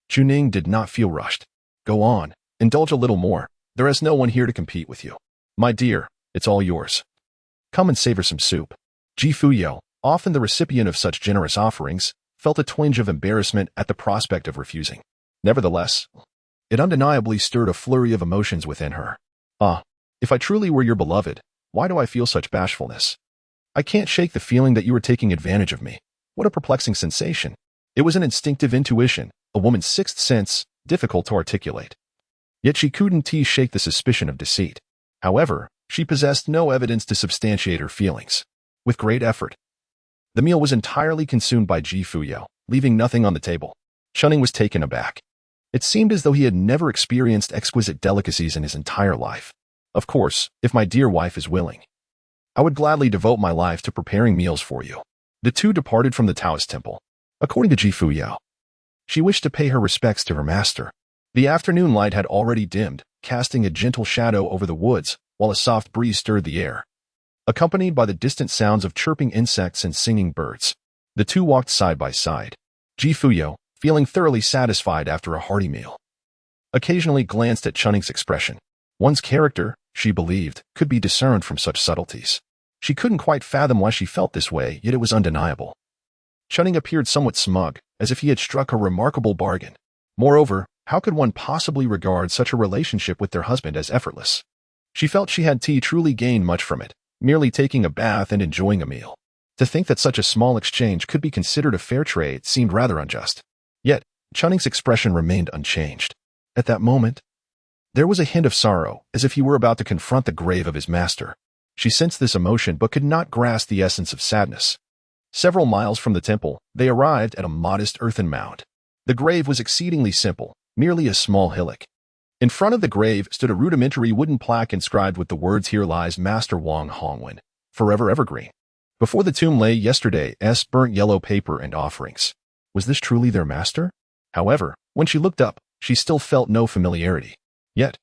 Chu Ning did not feel rushed. Go on, indulge a little more. There is no one here to compete with you. My dear, it's all yours. Come and savor some soup. Fuyao, often the recipient of such generous offerings, felt a twinge of embarrassment at the prospect of refusing. Nevertheless, it undeniably stirred a flurry of emotions within her. If I truly were your beloved, why do I feel such bashfulness? I can't shake the feeling that you were taking advantage of me. What a perplexing sensation. It was an instinctive intuition, a woman's sixth sense, difficult to articulate. Yet she couldn't shake the suspicion of deceit. However, she possessed no evidence to substantiate her feelings. With great effort, the meal was entirely consumed by Fuyao, leaving nothing on the table. Chunning was taken aback. It seemed as though he had never experienced exquisite delicacies in his entire life. Of course, if my dear wife is willing, I would gladly devote my life to preparing meals for you. The two departed from the Taoist temple. According to Fuyao, she wished to pay her respects to her master. The afternoon light had already dimmed, casting a gentle shadow over the woods, while a soft breeze stirred the air. Accompanied by the distant sounds of chirping insects and singing birds, the two walked side by side. Fuyao, feeling thoroughly satisfied after a hearty meal, occasionally glanced at Chunning's expression. One's character, she believed, could be discerned from such subtleties. She couldn't quite fathom why she felt this way, yet it was undeniable. Chunning appeared somewhat smug, as if he had struck a remarkable bargain. Moreover, how could one possibly regard such a relationship with their husband as effortless? She felt she had truly gained much from it, merely taking a bath and enjoying a meal. To think that such a small exchange could be considered a fair trade seemed rather unjust. Yet, Chunning's expression remained unchanged. At that moment, there was a hint of sorrow, as if he were about to confront the grave of his master. She sensed this emotion but could not grasp the essence of sadness. Several miles from the temple, they arrived at a modest earthen mound. The grave was exceedingly simple, merely a small hillock. In front of the grave stood a rudimentary wooden plaque inscribed with the words, "Here lies Master Wang Hongwen, forever evergreen." Before the tomb lay yesterday's burnt yellow paper and offerings. Was this truly their master? However, when she looked up, she still felt no familiarity. Yet,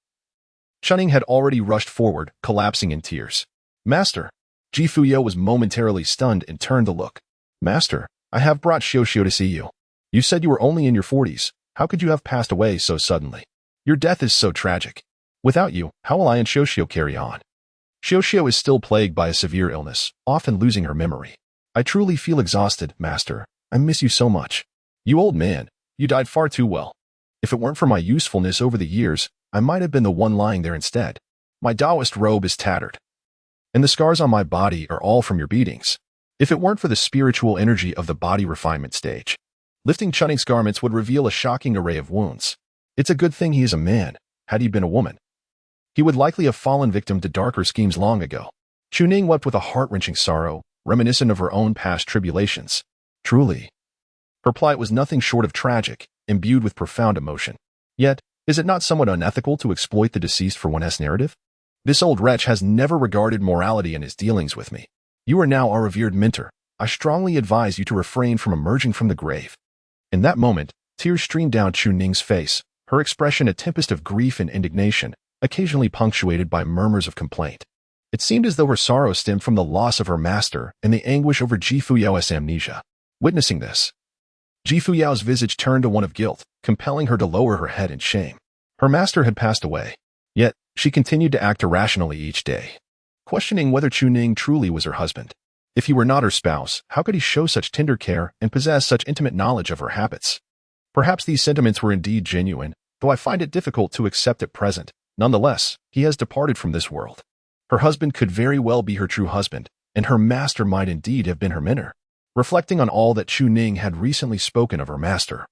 Chunning had already rushed forward, collapsing in tears. Master! Fuyao was momentarily stunned and turned to look. Master, I have brought Xiao to see you. You said you were only in your 40s. How could you have passed away so suddenly? Your death is so tragic. Without you, how will I and Xiao carry on? Xiao is still plagued by a severe illness, often losing her memory. I truly feel exhausted, Master. I miss you so much. You old man, you died far too well. If it weren't for my usefulness over the years, I might have been the one lying there instead. My Taoist robe is tattered, and the scars on my body are all from your beatings. If it weren't for the spiritual energy of the body refinement stage, lifting Chunning's garments would reveal a shocking array of wounds. It's a good thing he is a man. Had he been a woman, he would likely have fallen victim to darker schemes long ago. Chu Ning wept with a heart-wrenching sorrow, reminiscent of her own past tribulations. Truly, her plight was nothing short of tragic, imbued with profound emotion. Yet, is it not somewhat unethical to exploit the deceased for one's narrative? This old wretch has never regarded morality in his dealings with me. You are now our revered mentor. I strongly advise you to refrain from emerging from the grave. In that moment, tears streamed down Chu Ning's face, her expression a tempest of grief and indignation, occasionally punctuated by murmurs of complaint. It seemed as though her sorrow stemmed from the loss of her master and the anguish over Fuyao's amnesia. Witnessing this, Fuyao's visage turned to one of guilt, compelling her to lower her head in shame. Her master had passed away. Yet, she continued to act irrationally each day, questioning whether Chu Ning truly was her husband. If he were not her spouse, how could he show such tender care and possess such intimate knowledge of her habits? Perhaps these sentiments were indeed genuine, though I find it difficult to accept at present. Nonetheless, he has departed from this world. Her husband could very well be her true husband, and her master might indeed have been her mentor. Reflecting on all that Chu Ning had recently spoken of her master,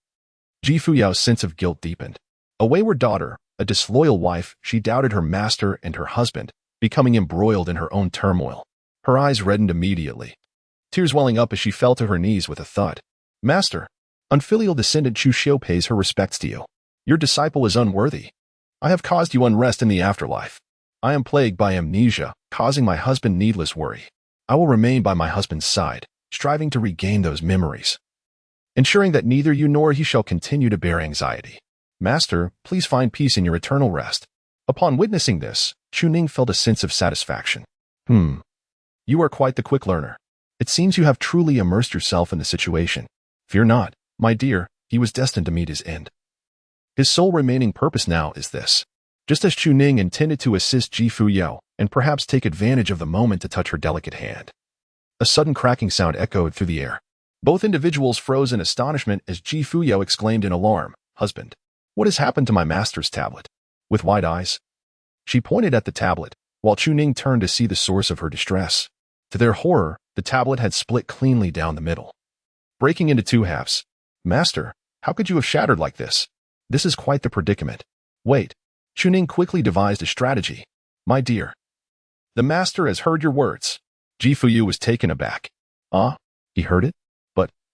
Fuyao's sense of guilt deepened. A wayward daughter, a disloyal wife, she doubted her master and her husband, becoming embroiled in her own turmoil. Her eyes reddened immediately, tears welling up as she fell to her knees with a thud. Master, unfilial descendant Chu Xiao pays her respects to you. Your disciple is unworthy. I have caused you unrest in the afterlife. I am plagued by amnesia, causing my husband needless worry. I will remain by my husband's side, striving to regain those memories. ensuring that neither you nor he shall continue to bear anxiety. Master, please find peace in your eternal rest. Upon witnessing this, Chuning felt a sense of satisfaction. You are quite the quick learner. It seems you have truly immersed yourself in the situation. Fear not, my dear, he was destined to meet his end. His sole remaining purpose now is this. Just as Chuning intended to assist Fuyao and perhaps take advantage of the moment to touch her delicate hand. A sudden cracking sound echoed through the air. Both individuals froze in astonishment as Fuyao exclaimed in alarm, "Husband, what has happened to my master's tablet?" With wide eyes, she pointed at the tablet, while Chuning turned to see the source of her distress. To their horror, the tablet had split cleanly down the middle, breaking into two halves. "Master, how could you have shattered like this? This is quite the predicament." "Wait." Chuning quickly devised a strategy. "My dear, the master has heard your words." Fuyao was taken aback. He heard it?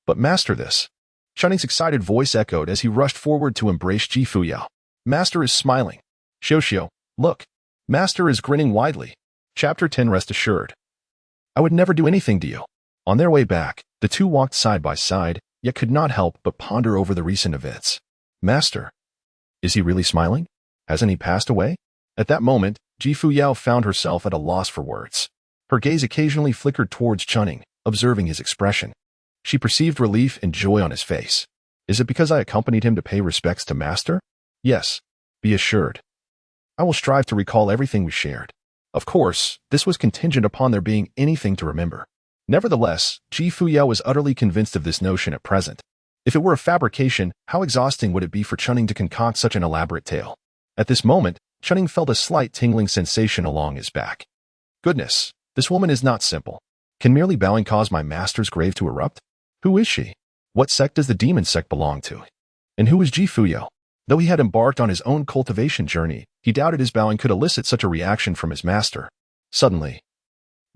But master, this. Chuning's excited voice echoed as he rushed forward to embrace Fuyao. "Master is smiling. Xiao, look. Master is grinning widely." Chapter 10. Rest assured. "I would never do anything to you." On their way back, the two walked side by side, yet could not help but ponder over the recent events. "Master, is he really smiling? Hasn't he passed away?" At that moment, Fuyao found herself at a loss for words. Her gaze occasionally flickered towards Chuning, observing his expression. She perceived relief and joy on his face. "Is it because I accompanied him to pay respects to Master?" "Yes, be assured. I will strive to recall everything we shared." Of course, this was contingent upon there being anything to remember. Nevertheless, Fuyao was utterly convinced of this notion at present. If it were a fabrication, how exhausting would it be for Chuning to concoct such an elaborate tale? At this moment, Chuning felt a slight tingling sensation along his back. Goodness, this woman is not simple. Can merely bowing cause my master's grave to erupt? Who is she? What sect does the demon sect belong to? And who is Fuyao? Though he had embarked on his own cultivation journey, he doubted his bowing could elicit such a reaction from his master. Suddenly,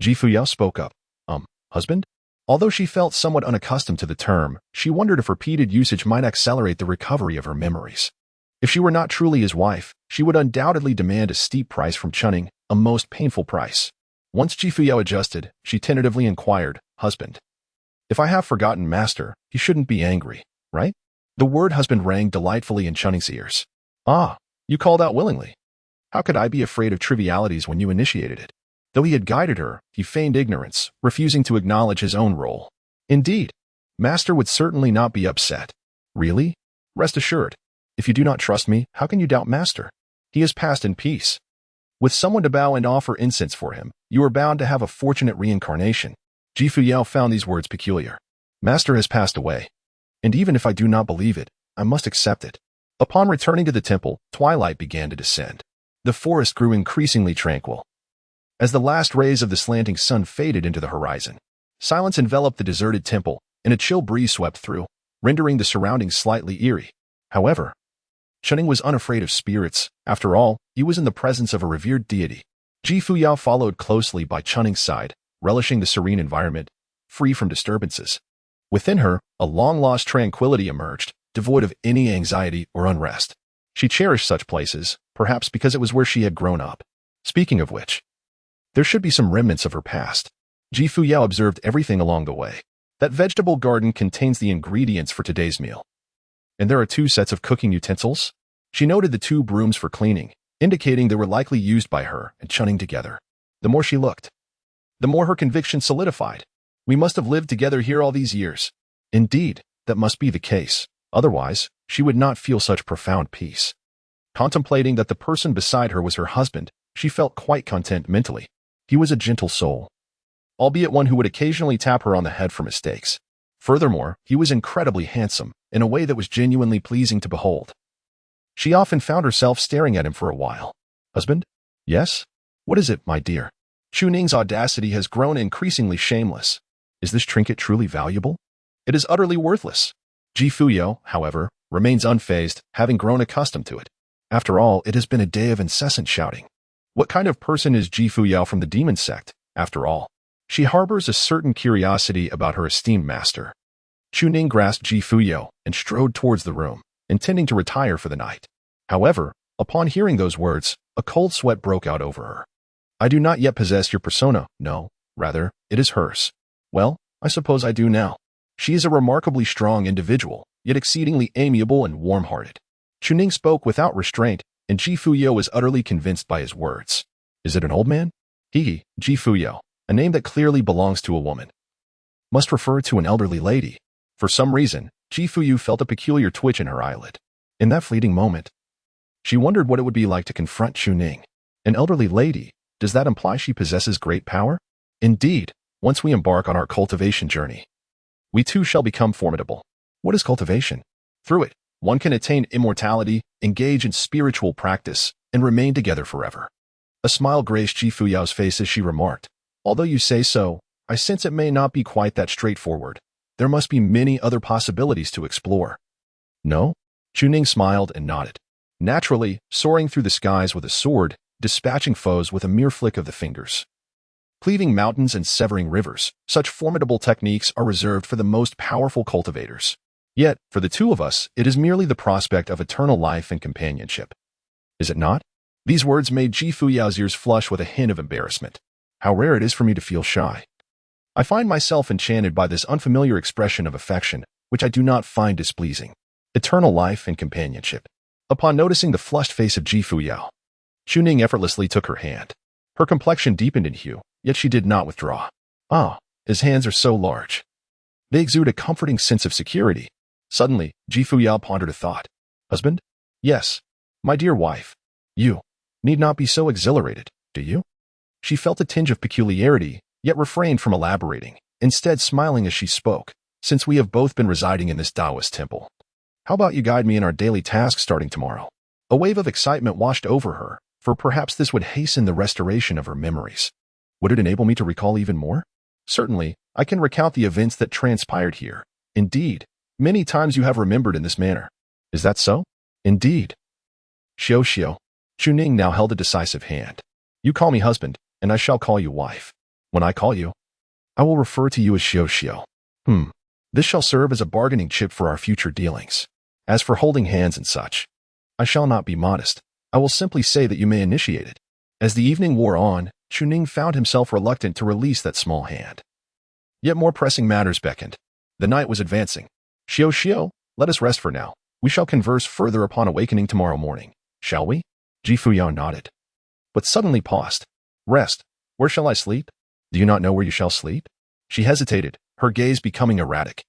Fuyao spoke up. Husband? Although she felt somewhat unaccustomed to the term, she wondered if repeated usage might accelerate the recovery of her memories. If she were not truly his wife, she would undoubtedly demand a steep price from Chuning, a most painful price. Once Fuyao adjusted, she tentatively inquired, "Husband, if I have forgotten Master, he shouldn't be angry, right?" The word husband rang delightfully in Chuning's ears. You called out willingly. How could I be afraid of trivialities when you initiated it?" Though he had guided her, he feigned ignorance, refusing to acknowledge his own role. "Indeed, Master would certainly not be upset." "Really? Rest assured. If you do not trust me, how can you doubt Master? He has passed in peace. With someone to bow and offer incense for him, you are bound to have a fortunate reincarnation." Fuyao found these words peculiar. "Master has passed away. And even if I do not believe it, I must accept it." Upon returning to the temple, twilight began to descend. The forest grew increasingly tranquil. As the last rays of the slanting sun faded into the horizon, silence enveloped the deserted temple, and a chill breeze swept through, rendering the surroundings slightly eerie. However, Chuning was unafraid of spirits. After all, he was in the presence of a revered deity. Fuyao followed closely by Chuning's side, relishing the serene environment, free from disturbances. Within her, a long-lost tranquility emerged, devoid of any anxiety or unrest. She cherished such places, perhaps because it was where she had grown up. Speaking of which, there should be some remnants of her past. Fuyao observed everything along the way. That vegetable garden contains the ingredients for today's meal. And there are 2 sets of cooking utensils. She noted the 2 brooms for cleaning, indicating they were likely used by her and Chuning together. The more she looked, the more her conviction solidified. We must have lived together here all these years. Indeed, that must be the case. Otherwise, she would not feel such profound peace. Contemplating that the person beside her was her husband, she felt quite content mentally. He was a gentle soul, albeit one who would occasionally tap her on the head for mistakes. Furthermore, he was incredibly handsome, in a way that was genuinely pleasing to behold. She often found herself staring at him for a while. "Husband? Yes? What is it, my dear?" Chuning's audacity has grown increasingly shameless. "Is this trinket truly valuable?" "It is utterly worthless." Fuyao, however, remains unfazed, having grown accustomed to it. After all, it has been a day of incessant shouting. What kind of person is Fuyao from the demon sect, after all? She harbors a certain curiosity about her esteemed master. Chuning grasped Fuyao and strode towards the room, intending to retire for the night. However, upon hearing those words, a cold sweat broke out over her. "I do not yet possess your persona. No, rather, it is hers." "Well, I suppose I do now." She is a remarkably strong individual, yet exceedingly amiable and warm-hearted. Chuning spoke without restraint, and Ji Fuyao was utterly convinced by his words. Is it an old man? Ji Fuyao, a name that clearly belongs to a woman, must refer to an elderly lady. For some reason, Ji Fuyao felt a peculiar twitch in her eyelid. In that fleeting moment, she wondered what it would be like to confront Chuning. An elderly lady, does that imply she possesses great power? Indeed, once we embark on our cultivation journey, we too shall become formidable. What is cultivation? Through it, one can attain immortality, engage in spiritual practice, and remain together forever. A smile graced Ji Fuyao's face as she remarked, although you say so, I sense it may not be quite that straightforward. There must be many other possibilities to explore. No? Chuning smiled and nodded. Naturally, soaring through the skies with a sword, dispatching foes with a mere flick of the fingers, cleaving mountains and severing rivers, such formidable techniques are reserved for the most powerful cultivators. Yet, for the two of us, it is merely the prospect of eternal life and companionship. Is it not? These words made Ji Fuyao's ears flush with a hint of embarrassment. How rare it is for me to feel shy. I find myself enchanted by this unfamiliar expression of affection, which I do not find displeasing. Eternal life and companionship. Upon noticing the flushed face of Ji Fuyao, Chuning effortlessly took her hand. Her complexion deepened in hue, yet she did not withdraw. Ah, his hands are so large. They exude a comforting sense of security. Suddenly, Ji Fuyao pondered a thought. Husband? Yes. My dear wife. You need not be so exhilarated, do you? She felt a tinge of peculiarity, yet refrained from elaborating, instead smiling as she spoke, since we have both been residing in this Taoist temple. How about you guide me in our daily tasks starting tomorrow? A wave of excitement washed over her, for perhaps this would hasten the restoration of her memories. Would it enable me to recall even more? Certainly, I can recount the events that transpired here. Indeed, many times you have remembered in this manner. Is that so? Indeed. Xiao. Chuning now held a decisive hand. You call me husband, and I shall call you wife. When I call you, I will refer to you as Xiao. This shall serve as a bargaining chip for our future dealings. As for holding hands and such, I shall not be modest. I will simply say that you may initiate it. As the evening wore on, Chuning found himself reluctant to release that small hand. Yet more pressing matters beckoned. The night was advancing. Xiao, let us rest for now. We shall converse further upon awakening tomorrow morning, shall we? Ji Fuyao nodded, but suddenly paused. Rest? Where shall I sleep? Do you not know where you shall sleep? She hesitated, her gaze becoming erratic.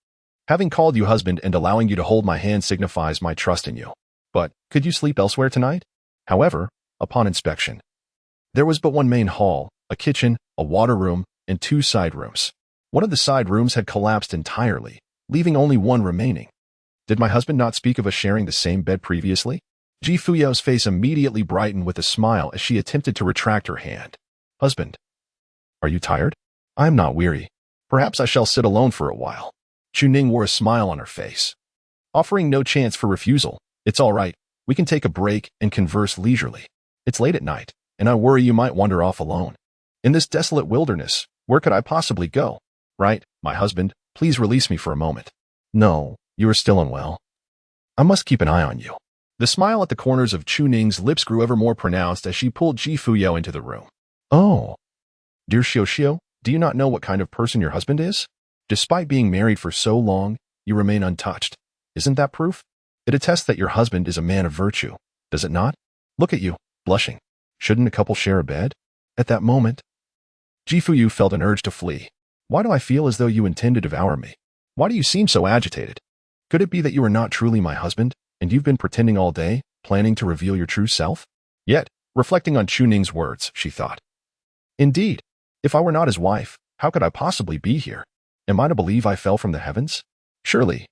Having called you husband and allowing you to hold my hand signifies my trust in you. But could you sleep elsewhere tonight? However, upon inspection, there was but one main hall, a kitchen, a water room, and 2 side rooms. One of the side rooms had collapsed entirely, leaving only one remaining. Did my husband not speak of us sharing the same bed previously? Ji Fuyao's face immediately brightened with a smile as she attempted to retract her hand. Husband, are you tired? I am not weary. Perhaps I shall sit alone for a while. Chuning wore a smile on her face, offering no chance for refusal. It's all right. We can take a break and converse leisurely. It's late at night, and I worry you might wander off alone. In this desolate wilderness, where could I possibly go? Right, my husband, please release me for a moment. No, you are still unwell. I must keep an eye on you. The smile at the corners of Chuning's lips grew ever more pronounced as she pulled Ji Fuyao into the room. Oh, dear Xiao, do you not know what kind of person your husband is? Despite being married for so long, you remain untouched. Isn't that proof? It attests that your husband is a man of virtue, does it not? Look at you, blushing. Shouldn't a couple share a bed? At that moment, Ji Fuyao felt an urge to flee. Why do I feel as though you intend to devour me? Why do you seem so agitated? Could it be that you are not truly my husband, and you've been pretending all day, planning to reveal your true self? Yet, reflecting on Chuning's words, she thought, indeed, if I were not his wife, how could I possibly be here? Am I to believe I fell from the heavens? Surely,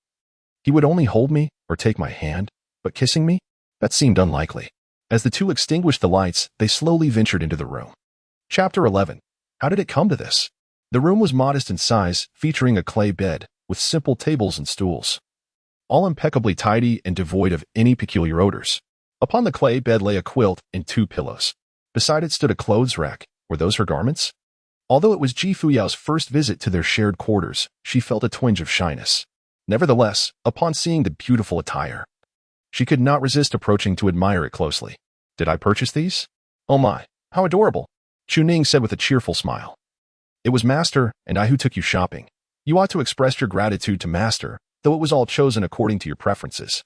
he would only hold me or take my hand, but kissing me? That seemed unlikely. As the two extinguished the lights, they slowly ventured into the room. Chapter 11. How did it come to this? The room was modest in size, featuring a clay bed, with simple tables and stools, all impeccably tidy and devoid of any peculiar odors. Upon the clay bed lay a quilt and 2 pillows. Beside it stood a clothes rack. Were those her garments? Although it was Ji Fuyao's first visit to their shared quarters, she felt a twinge of shyness. Nevertheless, upon seeing the beautiful attire, she could not resist approaching to admire it closely. Did I purchase these? Oh my, how adorable! Chuning said with a cheerful smile. It was master and I who took you shopping. You ought to express your gratitude to Master, though it was all chosen according to your preferences.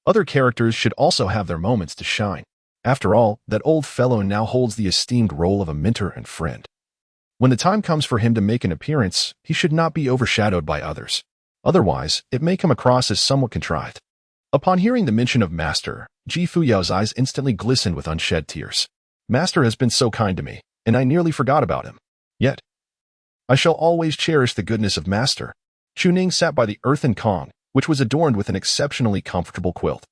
Other characters should also have their moments to shine. After all, that old fellow now holds the esteemed role of a mentor and friend. When the time comes for him to make an appearance, he should not be overshadowed by others. Otherwise, it may come across as somewhat contrived. Upon hearing the mention of Master, Fuyao's eyes instantly glistened with unshed tears. Master has been so kind to me, and I nearly forgot about him. Yet, I shall always cherish the goodness of Master. Chuning sat by the earthen Kong, which was adorned with an exceptionally comfortable quilt.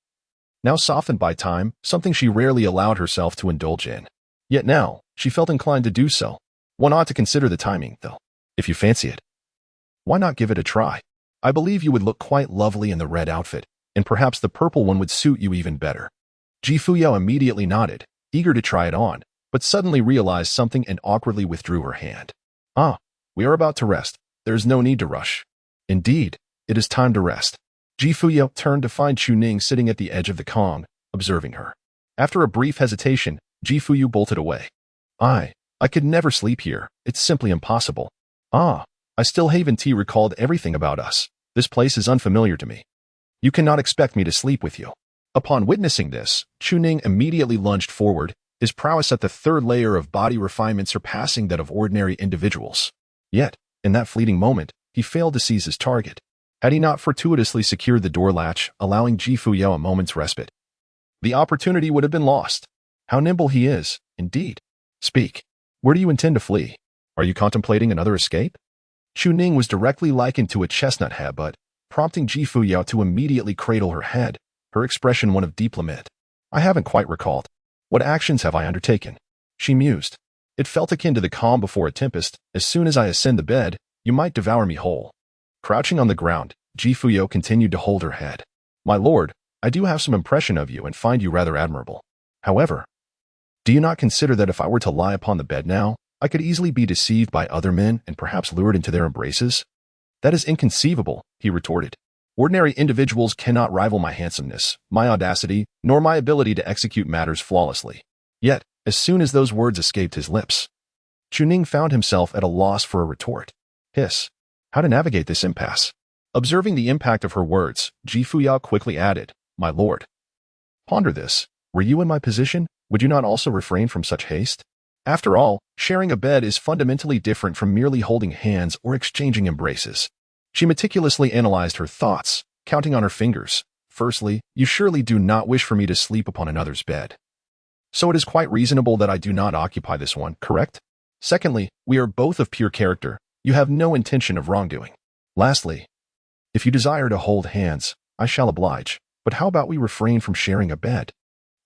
Now softened by time, something she rarely allowed herself to indulge in. Yet now, she felt inclined to do so. One ought to consider the timing, though. If you fancy it, why not give it a try? I believe you would look quite lovely in the red outfit, and perhaps the purple one would suit you even better. Fuyao immediately nodded, eager to try it on, but suddenly realized something and awkwardly withdrew her hand. Ah, we are about to rest. There is no need to rush. Indeed, it is time to rest. Fuyao turned to find Chuning sitting at the edge of the Kong, observing her. After a brief hesitation, Fuyao bolted away. I could never sleep here. It's simply impossible. I still haven't recalled everything about us. This place is unfamiliar to me. You cannot expect me to sleep with you. Upon witnessing this, Chuning immediately lunged forward, his prowess at the third layer of body refinement surpassing that of ordinary individuals. Yet, in that fleeting moment, he failed to seize his target. Had he not fortuitously secured the door latch, allowing Fuyao a moment's respite, the opportunity would have been lost. How nimble he is, indeed. Speak. Where do you intend to flee? Are you contemplating another escape? Chuning was directly likened to a chestnut headbutt, prompting Fuyao to immediately cradle her head, her expression one of deep lament. I haven't quite recalled. What actions have I undertaken? She mused. It felt akin to the calm before a tempest. As soon as I ascend the bed, you might devour me whole. Crouching on the ground, Fuyao continued to hold her head. My lord, I do have some impression of you and find you rather admirable. However, do you not consider that if I were to lie upon the bed now, I could easily be deceived by other men and perhaps lured into their embraces? That is inconceivable, he retorted. Ordinary individuals cannot rival my handsomeness, my audacity, nor my ability to execute matters flawlessly. Yet, as soon as those words escaped his lips, Chuning found himself at a loss for a retort. How to navigate this impasse? Observing the impact of her words, Fuyao quickly added, My lord. Ponder this. Were you in my position, would you not also refrain from such haste? After all, sharing a bed is fundamentally different from merely holding hands or exchanging embraces. She meticulously analyzed her thoughts, counting on her fingers. Firstly, you surely do not wish for me to sleep upon another's bed. So it is quite reasonable that I do not occupy this one, correct? Secondly, we are both of pure character. You have no intention of wrongdoing. Lastly, if you desire to hold hands, I shall oblige. But how about we refrain from sharing a bed?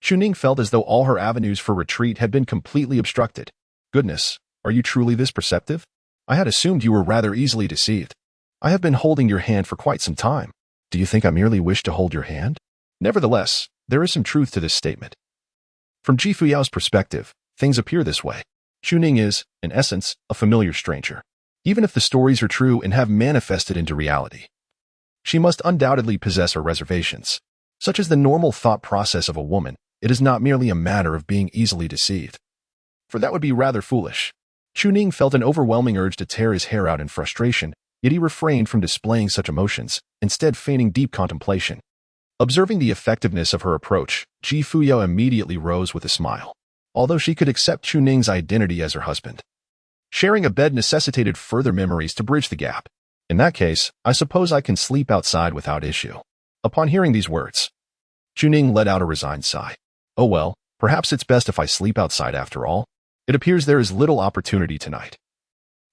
Chuning felt as though all her avenues for retreat had been completely obstructed. Goodness, are you truly this perceptive? I had assumed you were rather easily deceived. I have been holding your hand for quite some time. Do you think I merely wish to hold your hand? Nevertheless, there is some truth to this statement. From Fuyao's perspective, things appear this way. Chuning is, in essence, a familiar stranger. Even if the stories are true and have manifested into reality, she must undoubtedly possess her reservations. Such as the normal thought process of a woman, it is not merely a matter of being easily deceived. For that would be rather foolish. Chuning felt an overwhelming urge to tear his hair out in frustration, yet he refrained from displaying such emotions, instead feigning deep contemplation. Observing the effectiveness of her approach, Fuyao immediately rose with a smile. Although she could accept Chuning's identity as her husband, sharing a bed necessitated further memories to bridge the gap. In that case, I suppose I can sleep outside without issue. Upon hearing these words, Chuning let out a resigned sigh. Oh well, perhaps it's best if I sleep outside after all. It appears there is little opportunity tonight.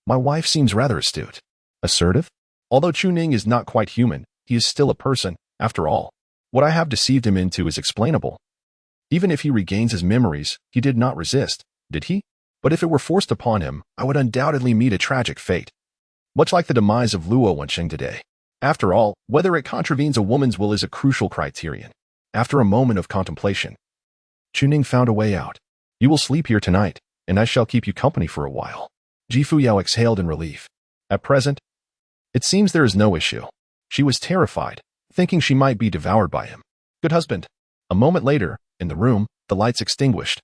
My wife seems rather astute. Assertive? Although Chuning is not quite human, he is still a person, after all. What I have deceived him into is explainable. Even if he regains his memories, he did not resist, did he? But if it were forced upon him, I would undoubtedly meet a tragic fate. Much like the demise of Luo Wensheng today. After all, whether it contravenes a woman's will is a crucial criterion. After a moment of contemplation, Chuning found a way out. You will sleep here tonight, and I shall keep you company for a while. Fuyao exhaled in relief. At present, it seems there is no issue. She was terrified, thinking she might be devoured by him. Good husband. A moment later, in the room, the lights extinguished,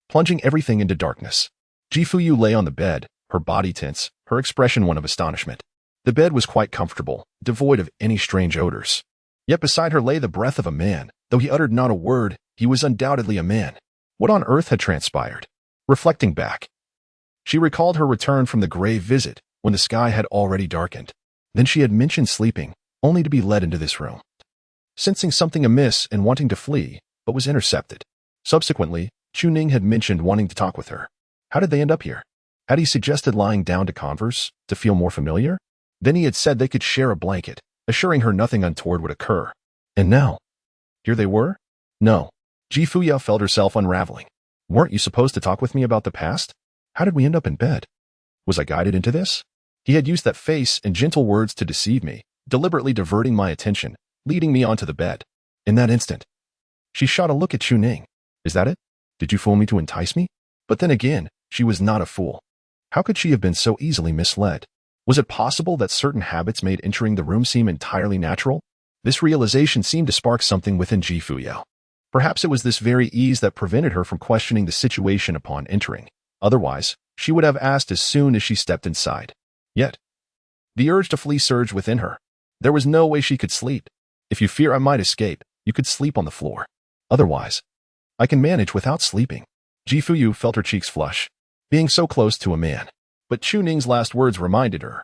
plunging everything into darkness. Fuyao lay on the bed, her body tense, her expression one of astonishment. The bed was quite comfortable, devoid of any strange odors. Yet beside her lay the breath of a man. Though he uttered not a word, he was undoubtedly a man. What on earth had transpired? Reflecting back, she recalled her return from the grave visit, when the sky had already darkened. Then she had mentioned sleeping, only to be led into this room. Sensing something amiss and wanting to flee, but was intercepted. Subsequently, Chuning had mentioned wanting to talk with her. How did they end up here? Had he suggested lying down to converse, to feel more familiar? Then he had said they could share a blanket, assuring her nothing untoward would occur. And now, here they were? No. Fuyao felt herself unraveling. Weren't you supposed to talk with me about the past? How did we end up in bed? Was I guided into this? He had used that face and gentle words to deceive me, deliberately diverting my attention, leading me onto the bed. In that instant, she shot a look at Chuning. Is that it? Did you fool me to entice me? But then again, she was not a fool. How could she have been so easily misled? Was it possible that certain habits made entering the room seem entirely natural? This realization seemed to spark something within Fuyao. Perhaps it was this very ease that prevented her from questioning the situation upon entering. Otherwise, she would have asked as soon as she stepped inside. Yet, the urge to flee surged within her. There was no way she could sleep. If you fear I might escape, you could sleep on the floor. Otherwise, I can manage without sleeping. Fuyao felt her cheeks flush, being so close to a man. But Chuning's last words reminded her.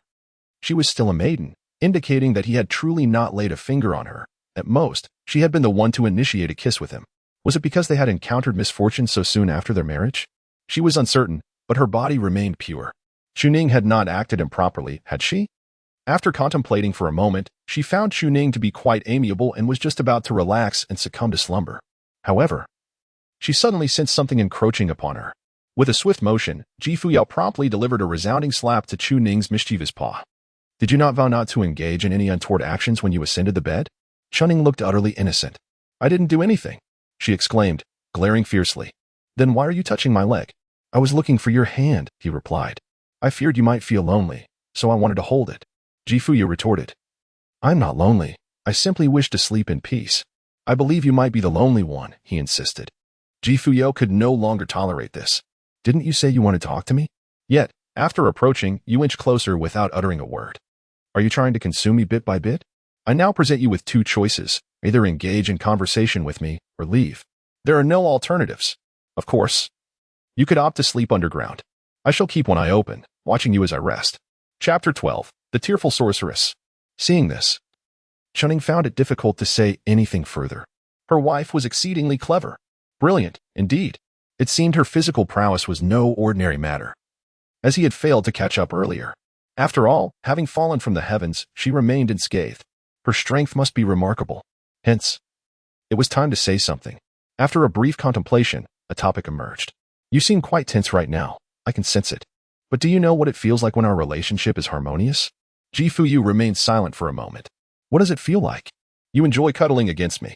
She was still a maiden, indicating that he had truly not laid a finger on her. At most, she had been the one to initiate a kiss with him. Was it because they had encountered misfortune so soon after their marriage? She was uncertain, but her body remained pure. Chuning had not acted improperly, had she? After contemplating for a moment, she found Chuning to be quite amiable and was just about to relax and succumb to slumber. However, she suddenly sensed something encroaching upon her. With a swift motion, Fuyao promptly delivered a resounding slap to Chuning's mischievous paw. Did you not vow not to engage in any untoward actions when you ascended the bed? Chuning looked utterly innocent. I didn't do anything, she exclaimed, glaring fiercely. Then why are you touching my leg? I was looking for your hand, he replied. I feared you might feel lonely, so I wanted to hold it. Fuyao retorted. I'm not lonely. I simply wish to sleep in peace. I believe you might be the lonely one, he insisted. Fuyao could no longer tolerate this. Didn't you say you wanted to talk to me? Yet, after approaching, you inched closer without uttering a word. Are you trying to consume me bit by bit? I now present you with two choices. Either engage in conversation with me, or leave. There are no alternatives. Of course, you could opt to sleep underground. I shall keep one eye open, watching you as I rest. Chapter 12. The Tearful Sorceress. Seeing this, Chuning found it difficult to say anything further. Her wife was exceedingly clever. Brilliant, indeed. It seemed her physical prowess was no ordinary matter, as he had failed to catch up earlier. After all, having fallen from the heavens, she remained unscathed. Her strength must be remarkable. Hence, it was time to say something. After a brief contemplation, a topic emerged. You seem quite tense right now. I can sense it. But do you know what it feels like when our relationship is harmonious? Fuyao remained silent for a moment. What does it feel like? You enjoy cuddling against me.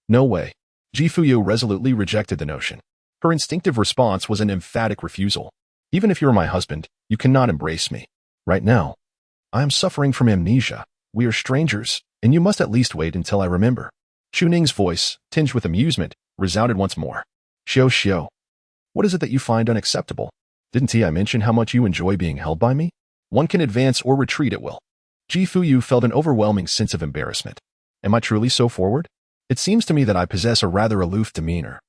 No way. Fuyao resolutely rejected the notion. Her instinctive response was an emphatic refusal. Even if you're my husband, you cannot embrace me. Right now, I am suffering from amnesia. We are strangers, and you must at least wait until I remember. Chuning's voice, tinged with amusement, resounded once more. Xiao, what is it that you find unacceptable? Didn't I mention how much you enjoy being held by me? One can advance or retreat at will. Fuyao felt an overwhelming sense of embarrassment. Am I truly so forward? It seems to me that I possess a rather aloof demeanor,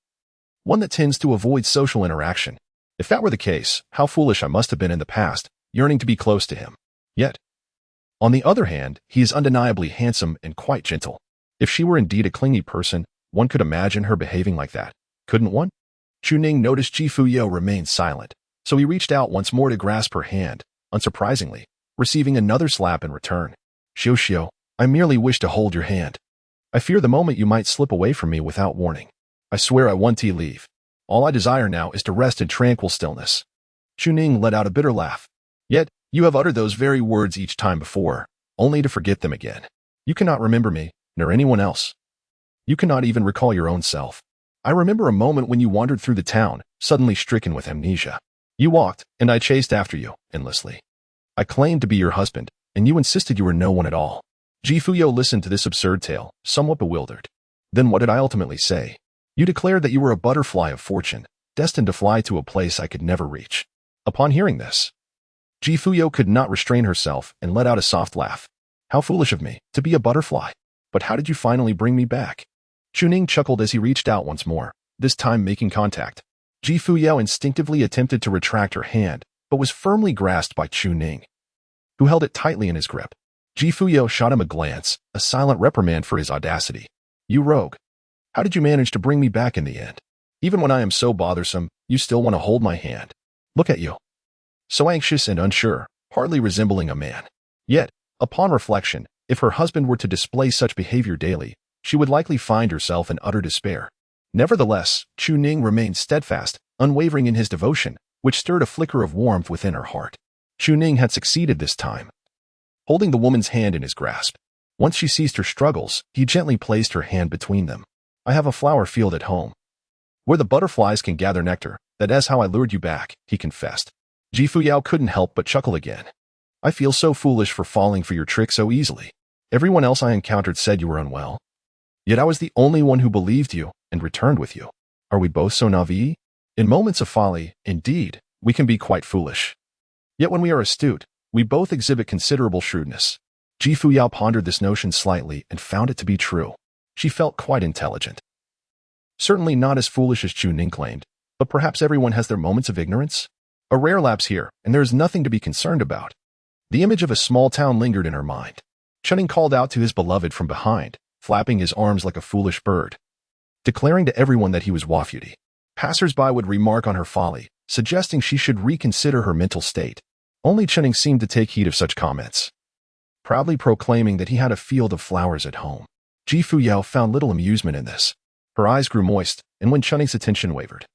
one that tends to avoid social interaction. If that were the case, how foolish I must have been in the past, yearning to be close to him. Yet, on the other hand, he is undeniably handsome and quite gentle. If she were indeed a clingy person, one could imagine her behaving like that, couldn't one? Chuning noticed Fuyao remained silent, so he reached out once more to grasp her hand, unsurprisingly, receiving another slap in return. Xiao, I merely wish to hold your hand. I fear the moment you might slip away from me without warning. I swear I want to leave. All I desire now is to rest in tranquil stillness. Chuning let out a bitter laugh. Yet, you have uttered those very words each time before, only to forget them again. You cannot remember me, nor anyone else. You cannot even recall your own self. I remember a moment when you wandered through the town, suddenly stricken with amnesia. You walked, and I chased after you, endlessly. I claimed to be your husband, and you insisted you were no one at all. Fuyao listened to this absurd tale, somewhat bewildered. Then what did I ultimately say? You declared that you were a butterfly of fortune, destined to fly to a place I could never reach. Upon hearing this, Fuyao could not restrain herself and let out a soft laugh. How foolish of me, to be a butterfly. But how did you finally bring me back? Chuning chuckled as he reached out once more, this time making contact. Fuyao instinctively attempted to retract her hand, but was firmly grasped by Chuning, who held it tightly in his grip. Fuyao shot him a glance, a silent reprimand for his audacity. You rogue. How did you manage to bring me back in the end? Even when I am so bothersome, you still want to hold my hand. Look at you. So anxious and unsure, hardly resembling a man. Yet, upon reflection, if her husband were to display such behavior daily, she would likely find herself in utter despair. Nevertheless, Chuning remained steadfast, unwavering in his devotion, which stirred a flicker of warmth within her heart. Chuning had succeeded this time. Holding the woman's hand in his grasp, once she ceased her struggles, he gently placed her hand between them. I have a flower field at home, where the butterflies can gather nectar. That is how I lured you back, he confessed. Fuyao couldn't help but chuckle again. I feel so foolish for falling for your trick so easily. Everyone else I encountered said you were unwell. Yet I was the only one who believed you and returned with you. Are we both so naive? In moments of folly, indeed, we can be quite foolish. Yet when we are astute, we both exhibit considerable shrewdness. Fuyao pondered this notion slightly and found it to be true. She felt quite intelligent. Certainly not as foolish as Chuning claimed, but perhaps everyone has their moments of ignorance. A rare lapse here, and there is nothing to be concerned about. The image of a small town lingered in her mind. Chuning called out to his beloved from behind, flapping his arms like a foolish bird, declaring to everyone that he was Wafuti. Passers-by would remark on her folly, suggesting she should reconsider her mental state. Only Chuning seemed to take heed of such comments, proudly proclaiming that he had a field of flowers at home. Fuyao found little amusement in this. Her eyes grew moist, and when Chuning's attention wavered,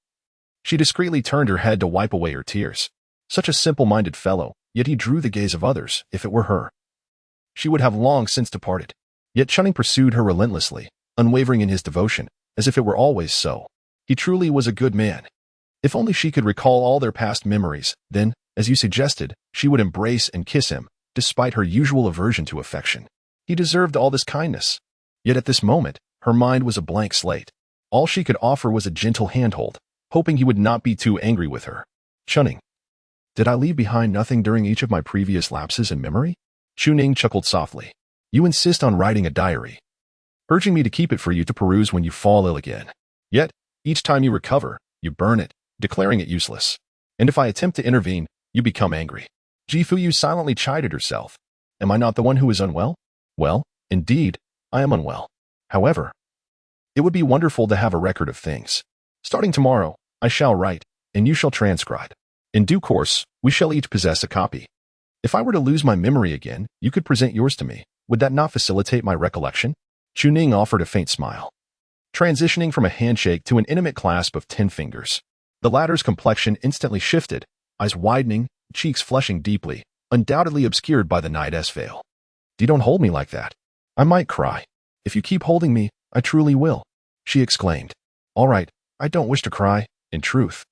she discreetly turned her head to wipe away her tears. Such a simple-minded fellow, yet he drew the gaze of others. If it were her, she would have long since departed. Yet Chuning pursued her relentlessly, unwavering in his devotion, as if it were always so. He truly was a good man. If only she could recall all their past memories, then, as you suggested, she would embrace and kiss him, despite her usual aversion to affection. He deserved all this kindness. Yet at this moment, her mind was a blank slate. All she could offer was a gentle handhold, hoping he would not be too angry with her. Chuning. Did I leave behind nothing during each of my previous lapses in memory? Chuning chuckled softly. You insist on writing a diary, urging me to keep it for you to peruse when you fall ill again. Yet, each time you recover, you burn it, declaring it useless. And if I attempt to intervene, you become angry. Fuyao silently chided herself. Am I not the one who is unwell? Well, indeed, I am unwell. However, it would be wonderful to have a record of things. Starting tomorrow, I shall write, and you shall transcribe. In due course, we shall each possess a copy. If I were to lose my memory again, you could present yours to me. Would that not facilitate my recollection? Chuning offered a faint smile, transitioning from a handshake to an intimate clasp of 10 fingers. The latter's complexion instantly shifted, eyes widening, cheeks flushing deeply, undoubtedly obscured by the night's veil. You don't hold me like that. I might cry. If you keep holding me, I truly will, she exclaimed. All right, I don't wish to cry, in truth.